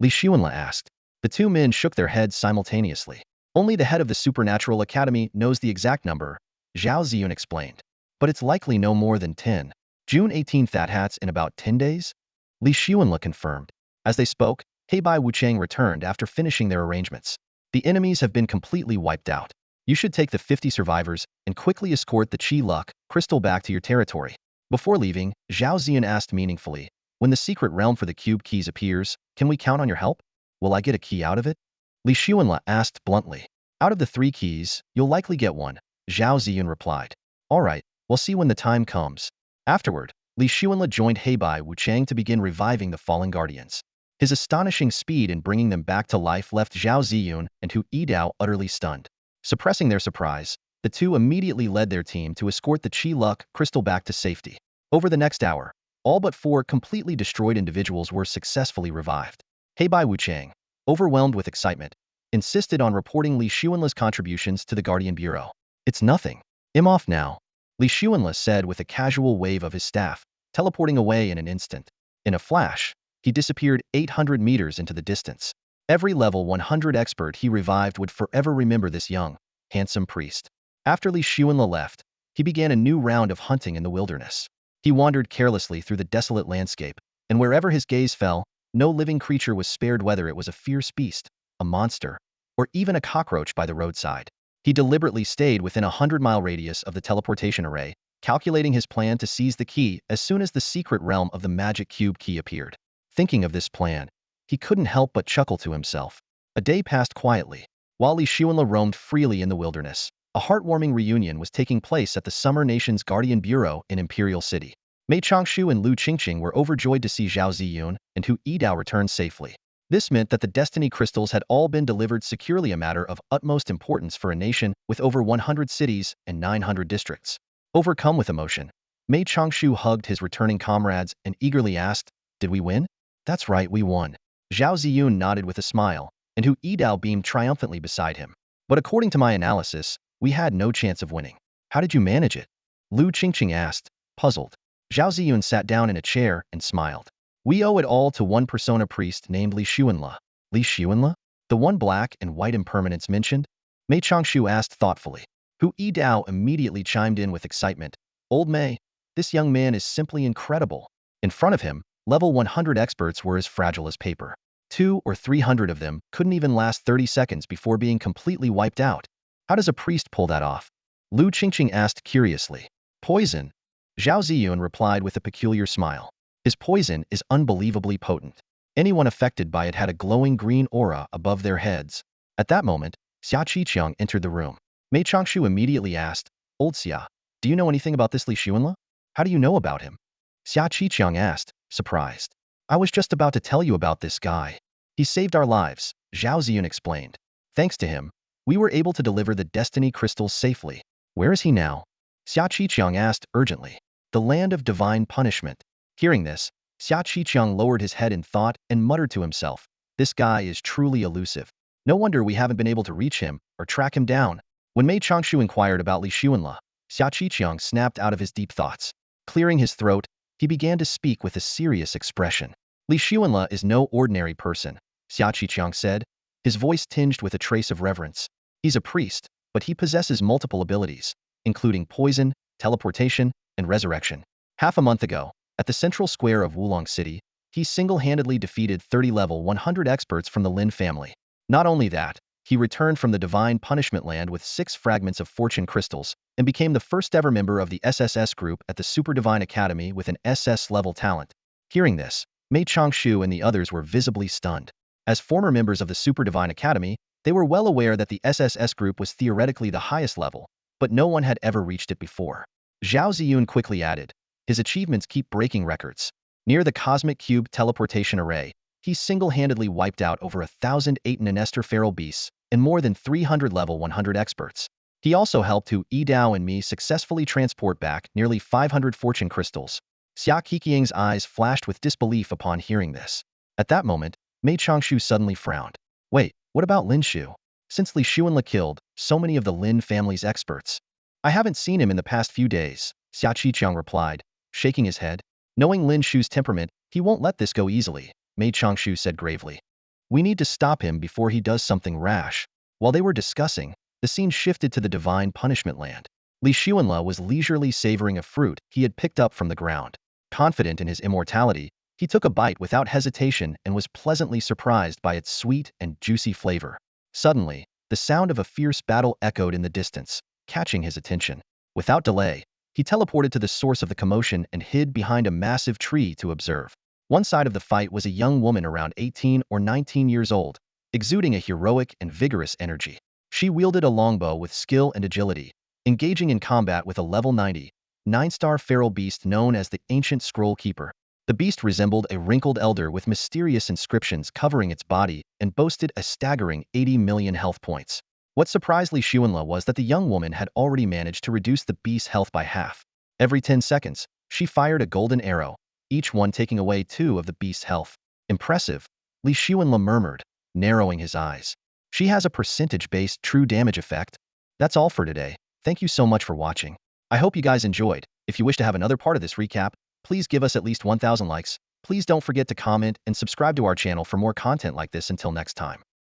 Li Xuanla asked. The 2 men shook their heads simultaneously. Only the head of the Supernatural Academy knows the exact number, Zhao Ziyun explained. But it's likely no more than 10. June 18th, that's in about 10 days? Li Xuanla confirmed. As they spoke, Heibai Wuchang returned after finishing their arrangements. The enemies have been completely wiped out. You should take the 50 survivors and quickly escort the Qi Luck crystal back to your territory. Before leaving, Zhao Ziyan asked meaningfully, when the secret realm for the cube keys appears, can we count on your help? Will I get a key out of it? Li Xuanla asked bluntly. Out of the 3 keys, you'll likely get one, Zhao Ziyun replied. All right, we'll see when the time comes. Afterward, Li Xuanla joined Heibai Wuchang to begin reviving the fallen guardians. His astonishing speed in bringing them back to life left Zhao Ziyun and Hu Yidao utterly stunned. Suppressing their surprise, the 2 immediately led their team to escort the Qi Luck crystal back to safety. Over the next hour, all but 4 completely destroyed individuals were successfully revived. Heibai Wuchang, overwhelmed with excitement, insisted on reporting Li Xuanla's contributions to the Guardian Bureau. It's nothing. I'm off now, Li Xuanla said with a casual wave of his staff, teleporting away in an instant. In a flash, he disappeared 800 meters into the distance. Every level 100 expert he revived would forever remember this young, handsome priest. After Li Xuanla left, he began a new round of hunting in the wilderness. He wandered carelessly through the desolate landscape, and wherever his gaze fell, no living creature was spared, whether it was a fierce beast, a monster, or even a cockroach by the roadside. He deliberately stayed within a 100-mile radius of the teleportation array, calculating his plan to seize the key as soon as the secret realm of the magic cube key appeared. Thinking of this plan, he couldn't help but chuckle to himself. A day passed quietly. While Li Xuanla roamed freely in the wilderness, a heartwarming reunion was taking place at the Summer Nation's Guardian Bureau in Imperial City. Mei Changshu and Lu Qingqing were overjoyed to see Zhao Ziyun and Hu Yidao return safely. This meant that the destiny crystals had all been delivered securely, a matter of utmost importance for a nation with over 100 cities and 900 districts. Overcome with emotion, Mei Changshu hugged his returning comrades and eagerly asked, "Did we win?" "That's right, we won." Zhao Ziyun nodded with a smile, and Hu Yidao beamed triumphantly beside him. "But according to my analysis, we had no chance of winning. How did you manage it?" Lu Qingqing asked, puzzled. Zhao Ziyun sat down in a chair and smiled. "We owe it all to one persona priest named Li Xuanla." Li Xuanla? The one black and white impermanence mentioned? Mei Changshu asked thoughtfully. Hu Yidao immediately chimed in with excitement. "Old Mei, this young man is simply incredible." In front of him, level 100 experts were as fragile as paper. 200 or 300 of them couldn't even last 30 seconds before being completely wiped out. How does a priest pull that off? Lu Qingqing asked curiously. "Poison," Zhao Ziyun replied with a peculiar smile. "His poison is unbelievably potent. Anyone affected by it had a glowing green aura above their heads." At that moment, Xia Qiqiang entered the room. Mei Changshu immediately asked, "Old Xia, do you know anything about this Li Xuanla? How do you know about him?" Xia Qiqiang asked, surprised. "I was just about to tell you about this guy. He saved our lives," Zhao Ziyun explained. "Thanks to him, we were able to deliver the destiny crystals safely." "Where is he now?" Xia Qiqiang asked urgently. "The land of divine punishment." Hearing this, Xia Qiqiang lowered his head in thought and muttered to himself, "This guy is truly elusive. No wonder we haven't been able to reach him or track him down." When Mei Changshu inquired about Li Xuanla, Xia Qiqiang snapped out of his deep thoughts. Clearing his throat, he began to speak with a serious expression. "Li Xuanla is no ordinary person," Xia Qiqiang said, his voice tinged with a trace of reverence. "He's a priest, but he possesses multiple abilities, including poison, teleportation, and resurrection. Half a month ago, at the central square of Wulong City, he single-handedly defeated 30 level 100 experts from the Lin family. Not only that, he returned from the Divine Punishment Land with 6 fragments of fortune crystals and became the first ever member of the SSS group at the Super Divine Academy with an SS-level talent. Hearing this, Mei Changshu and the others were visibly stunned. As former members of the Super Divine Academy, they were well aware that the SSS group was theoretically the highest level, but no one had ever reached it before. Zhao Ziyun quickly added, his achievements keep breaking records. Near the Cosmic Cube teleportation array, he single-handedly wiped out over 1,008 Nanester feral beasts and more than 300 level 100 experts. He also helped Hu Yidao and me successfully transport back nearly 500 fortune crystals. Xia Qiqiang's eyes flashed with disbelief upon hearing this. At that moment, Mei Changshu suddenly frowned. Wait, what about Lin Shu? Since Li Xuanla killed so many of the Lin family's experts, I haven't seen him in the past few days, Xia Qiqiang replied, shaking his head. Knowing Lin Shu's temperament, he won't let this go easily, Mei Changshu said gravely. We need to stop him before he does something rash. While they were discussing, the scene shifted to the Divine Punishment Land. Li Xuanla was leisurely savoring a fruit he had picked up from the ground. Confident in his immortality, he took a bite without hesitation and was pleasantly surprised by its sweet and juicy flavor. Suddenly, the sound of a fierce battle echoed in the distance, catching his attention. Without delay, he teleported to the source of the commotion and hid behind a massive tree to observe. One side of the fight was a young woman around 18 or 19 years old, exuding a heroic and vigorous energy. She wielded a longbow with skill and agility, engaging in combat with a level 90, 9-star feral beast known as the Ancient Scroll Keeper. The beast resembled a wrinkled elder with mysterious inscriptions covering its body and boasted a staggering 80 million health points. What surprised Li Xuanla was that the young woman had already managed to reduce the beast's health by half. Every 10 seconds, she fired a golden arrow, each one taking away 2 of the beast's health. Impressive, Li Xuanla murmured, narrowing his eyes. She has a percentage-based true damage effect. That's all for today. Thank you so much for watching. I hope you guys enjoyed. If you wish to have another part of this recap, please give us at least 1,000 likes. Please don't forget to comment and subscribe to our channel for more content like this. Until next time.